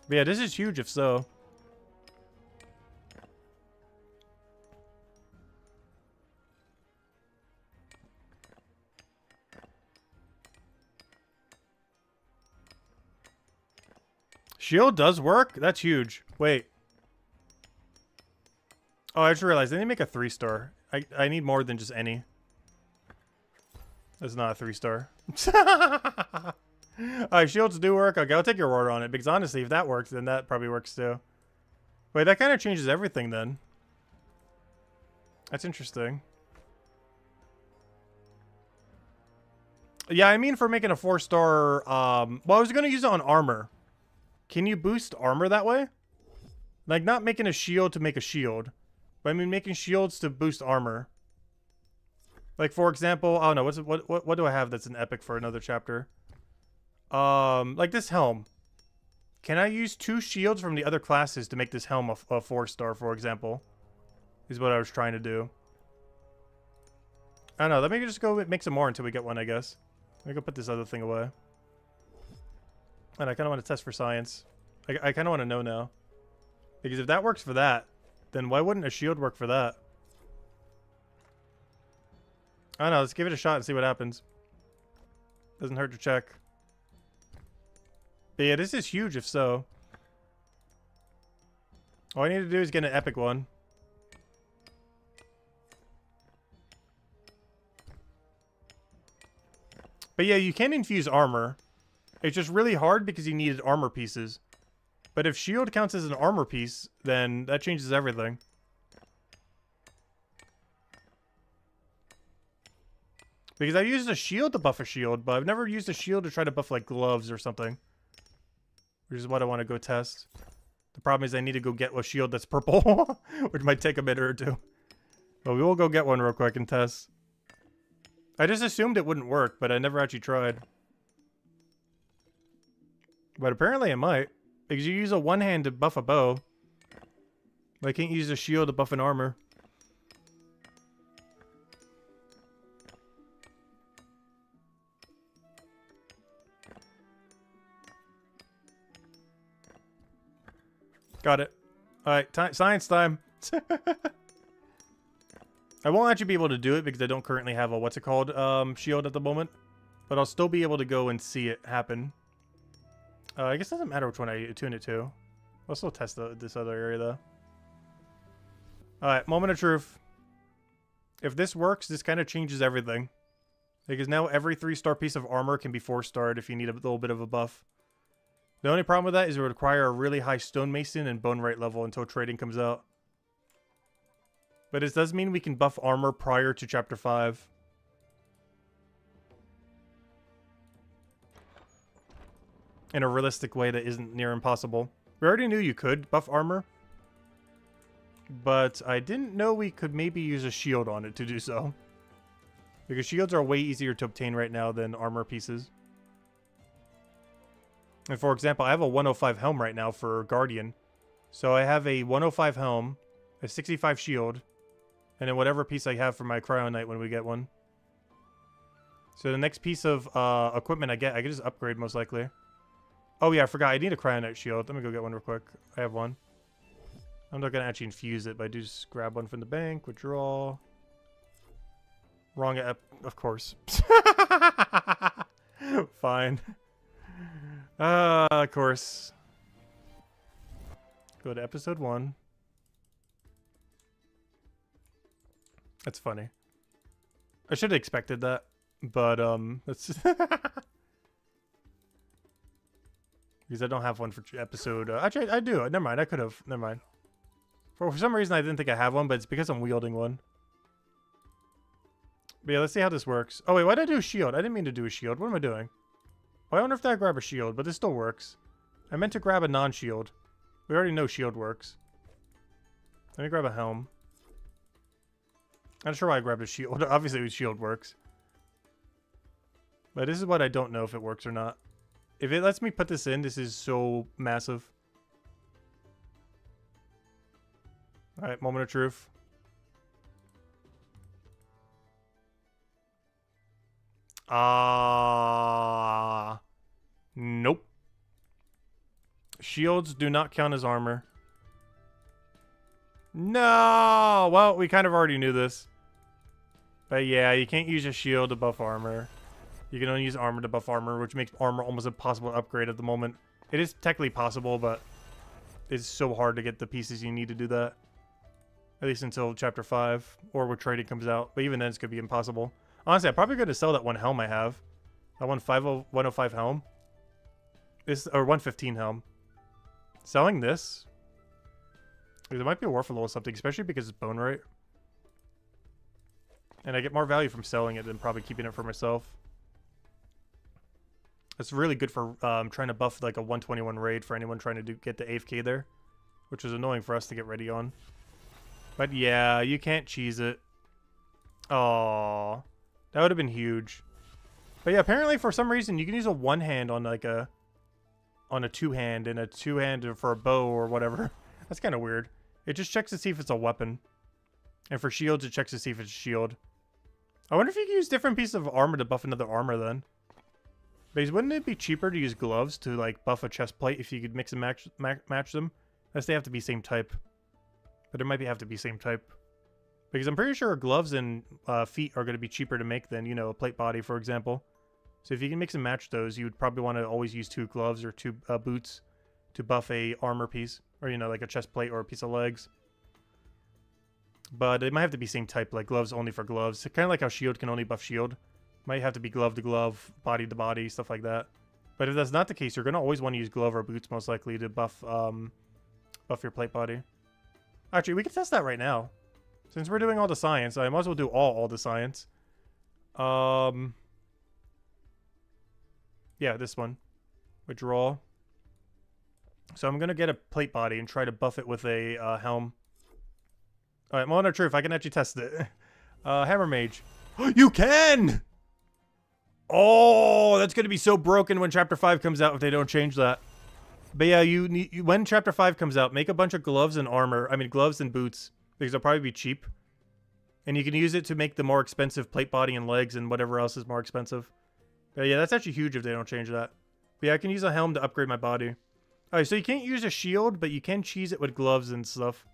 But yeah, this is huge if so. Shield does work? That's huge. Wait. Oh, I just realized I need to make a 3-star. I need more than just any. That's not a 3-star. Alright, shields do work. Okay, I'll take your word on it. Because honestly, if that works, then that probably works too. Wait, that kind of changes everything then. That's interesting. Yeah, I mean for making a 4-star, well, I was going to use it on armor. Can you boost armor that way? Like, not making a shield to make a shield, but I mean making shields to boost armor. Like, for example, I don't know, what do I have that's an epic for another chapter? Like this helm. Can I use 2 shields from the other classes to make this helm a 4-star, for example? Is what I was trying to do. I don't know, let me just go make some more until we get one, I guess. Let me go put this other thing away. And I kind of want to test for science. I kind of want to know now. Because if that works for that, then why wouldn't a shield work for that? I don't know, let's give it a shot and see what happens. Doesn't hurt to check. But yeah, this is huge if so. All I need to do is get an epic one. But yeah, you can infuse armor. It's just really hard because you needed armor pieces. But if shield counts as an armor piece, then that changes everything. Because I used a shield to buff a shield, but I've never used a shield to try to buff like gloves or something. Which is what I want to go test. The problem is I need to go get a shield that's purple, which might take a minute or two. But we will go get one real quick and test. I just assumed it wouldn't work, but I never actually tried. But apparently it might. Because you use a one hand to buff a bow. But I can't use a shield to buff an armor. Got it. Alright, science time. I won't actually be able to do it because I don't currently have a, what's it called, shield at the moment. But I'll still be able to go and see it happen. I guess it doesn't matter which one I attune it to. I'll still test this other area, though. Alright, moment of truth. If this works, this kind of changes everything. Because now every 3-star piece of armor can be 4-starred if you need a little bit of a buff. The only problem with that is it would require a really high stonemason and bone right level until trading comes out. But it does mean we can buff armor prior to chapter 5. In a realistic way that isn't near impossible. We already knew you could buff armor. But I didn't know we could maybe use a shield on it to do so. Because shields are way easier to obtain right now than armor pieces. And for example, I have a 105 helm right now for Guardian. So I have a 105 helm, a 65 shield, and then whatever piece I have for my Cryo Knight when we get one. So the next piece of equipment I get, I can just upgrade most likely. Oh yeah, I forgot. I need a Cryo Knight shield. Let me go get one real quick. I have one. I'm not going to actually infuse it, but I do just grab one from the bank, withdraw. Wrong of course. Fine. Of course. Go to episode 1. That's funny. I should have expected that, but that's because I don't have one for episode. Actually, I do. Never mind. I could have. Never mind. For some reason, I didn't think I have one, but it's because I'm wielding one. But yeah, let's see how this works. Oh wait, why did I do a shield? I didn't mean to do a shield. What am I doing? Oh, I wonder if I grab a shield, but this still works. I meant to grab a non-shield. We already know shield works. Let me grab a helm. I'm not sure why I grabbed a shield. Obviously, the shield works. But this is what I don't know if it works or not. If it lets me put this in, this is so massive. Alright, moment of truth. Nope. Shields do not count as armor. No! Well, we kind of already knew this. But yeah, you can't use a shield to buff armor. You can only use armor to buff armor, which makes armor almost impossible to upgrade at the moment. It is technically possible, but it's so hard to get the pieces you need to do that. At least until chapter 5, or when trading comes out. But even then, it's going to be impossible. Honestly, I'm probably going to sell that one helm I have. That 105 helm. Or 115 helm. Selling this? There might be worth a little something, especially because it's bone right. And I get more value from selling it than probably keeping it for myself. It's really good for trying to buff like a 121 raid for anyone trying to get the AFK there, which was annoying for us to get ready on. But yeah, you can't cheese it. Oh, that would have been huge. But yeah, apparently for some reason you can use a one hand on like a two hand and a two hand for a bow or whatever. That's kind of weird. It just checks to see if it's a weapon, and for shields it checks to see if it's a shield. I wonder if you can use different pieces of armor to buff another armor then. Because wouldn't it be cheaper to use gloves to like buff a chest plate if you could mix and match them? Unless they have to be same type. But it might have to be same type. Because I'm pretty sure gloves and feet are going to be cheaper to make than, you know, a plate body, for example. So if you can mix and match those, you would probably want to always use 2 gloves or 2 boots to buff a armor piece. Or, you know, like a chest plate or a piece of legs. But it might have to be same type, like gloves only for gloves. Kind of like how shield can only buff shield. Might have to be glove to glove, body to body, stuff like that. But if that's not the case, you're going to always want to use glove or boots most likely to buff buff your plate body. Actually, we can test that right now. Since we're doing all the science, I might as well do all the science. Yeah, this one. Withdraw. So I'm going to get a plate body and try to buff it with a helm. Alright, moment of truth. I can actually test it. Hammer Mage. You can! Oh, that's going to be so broken when Chapter 5 comes out if they don't change that. But yeah, when Chapter 5 comes out, make a bunch of gloves and armor. I mean, gloves and boots. Because they'll probably be cheap. And you can use it to make the more expensive plate body and legs and whatever else is more expensive. But yeah, that's actually huge if they don't change that. But yeah, I can use a helm to upgrade my body. Alright, so you can't use a shield, but you can cheese it with gloves and stuff.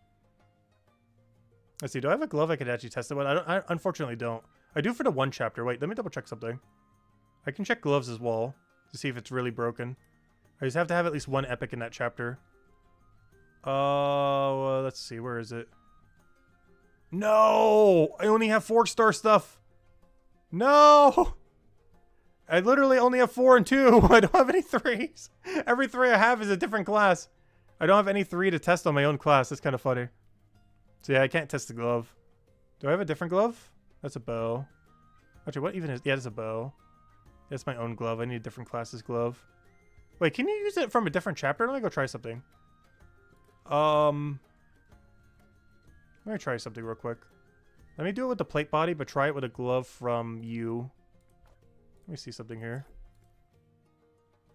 Let's see, do I have a glove I could actually test it with? I unfortunately don't. I do for the one chapter. Wait, let me double check something. I can check gloves as well to see if it's really broken. I just have to have at least one epic in that chapter. Let's see, where is it? No! I only have 4-star stuff. No! I literally only have 4 and 2. I don't have any 3s. Every 3 I have is a different class. I don't have any 3 to test on my own class. That's kind of funny. So yeah, I can't test the glove. Do I have a different glove? That's a bow. Actually, what even is... Yeah, that's a bow. That's my own glove. I need a different class's glove. Wait, can you use it from a different chapter? Let me go try something. Let me try something real quick. Let me do it with the plate body, but try it with a glove from you. Let me see something here.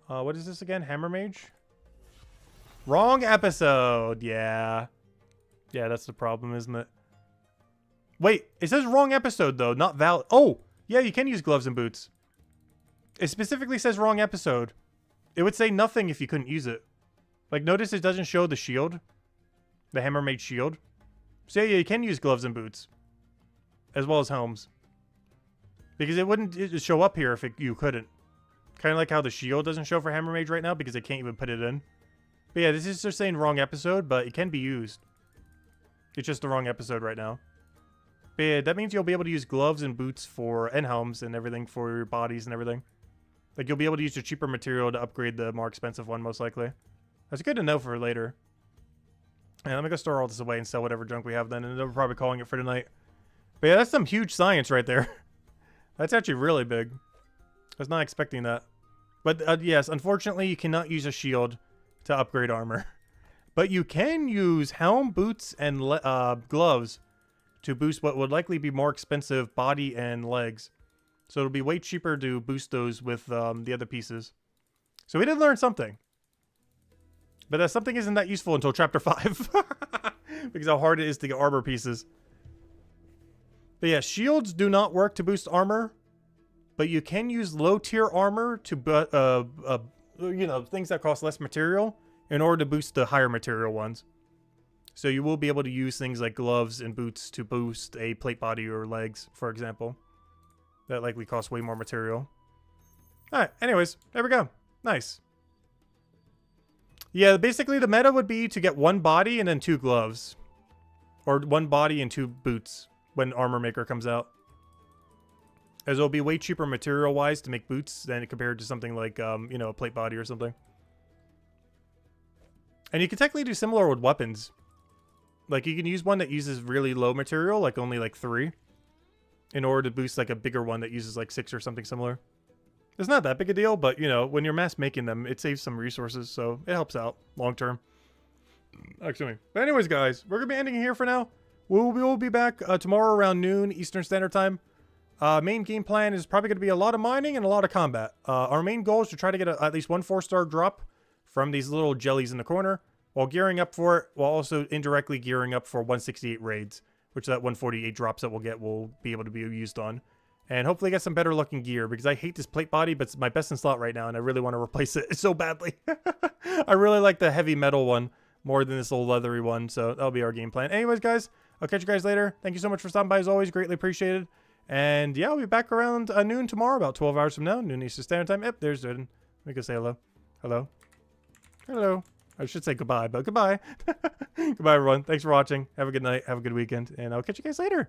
What is this again? Hammer Mage? Wrong episode. Yeah. Yeah, that's the problem, isn't it? Wait, it says wrong episode, though. Not valid. Oh, yeah, you can use gloves and boots. It specifically says wrong episode. It would say nothing if you couldn't use it. Like, notice it doesn't show the shield. The Hammer Mage shield. So yeah, you can use gloves and boots. As well as helms. Because it wouldn't show up here if you couldn't. Kind of like how the shield doesn't show for Hammer Mage right now because they can't even put it in. But yeah, this is just saying wrong episode, but it can be used. It's just the wrong episode right now. But yeah, that means you'll be able to use gloves and boots and helms and everything for your bodies and everything. Like, you'll be able to use your cheaper material to upgrade the more expensive one, most likely. That's good to know for later. And let me go store all this away and sell whatever junk we have then, and then we're probably calling it for tonight. But yeah, that's some huge science right there. That's actually really big. I was not expecting that. But yes, unfortunately, you cannot use a shield to upgrade armor. But you can use helm, boots, and gloves to boost what would likely be more expensive body and legs. So it'll be way cheaper to boost those with the other pieces. So we did learn something. But that something isn't that useful until Chapter 5. Because how hard it is to get armor pieces. But yeah, shields do not work to boost armor. But you can use low tier armor to, you know, things that cost less material in order to boost the higher material ones. So you will be able to use things like gloves and boots to boost a plate body or legs, for example. That likely costs way more material. Alright, anyways, there we go. Nice. Yeah, basically the meta would be to get 1 body and then 2 gloves. Or 1 body and 2 boots when Armor Maker comes out. As it'll be way cheaper material-wise to make boots than compared to something like, you know, a plate body or something. And you can technically do similar with weapons. Like, you can use one that uses really low material, like only like 3. In order to boost like a bigger one that uses like 6 or something similar. It's not that big a deal, but, you know, when you're mass making them, it saves some resources, so it helps out long term. Excuse me. But anyways, guys, we're going to be ending it here for now. We'll be back tomorrow around noon Eastern Standard Time. Main game plan is probably going to be a lot of mining and a lot of combat. Our main goal is to try to get at least one 4-star drop from these little jellies in the corner, while gearing up for it, while also indirectly gearing up for 168 raids, which that 148 drops that we'll get will be able to be used on. And hopefully get some better looking gear, because I hate this plate body, but it's my best in slot right now, and I really want to replace it so badly. I really like the heavy metal one more than this little leathery one, so that'll be our game plan. Anyways, guys, I'll catch you guys later. Thank you so much for stopping by, as always. Greatly appreciated. And yeah, I'll be back around noon tomorrow, about 12 hours from now, noon Eastern Standard Time. Yep, there's Durden. We can say hello. Hello. Hello. I should say goodbye, but goodbye. Goodbye, everyone. Thanks for watching. Have a good night. Have a good weekend. And I'll catch you guys later.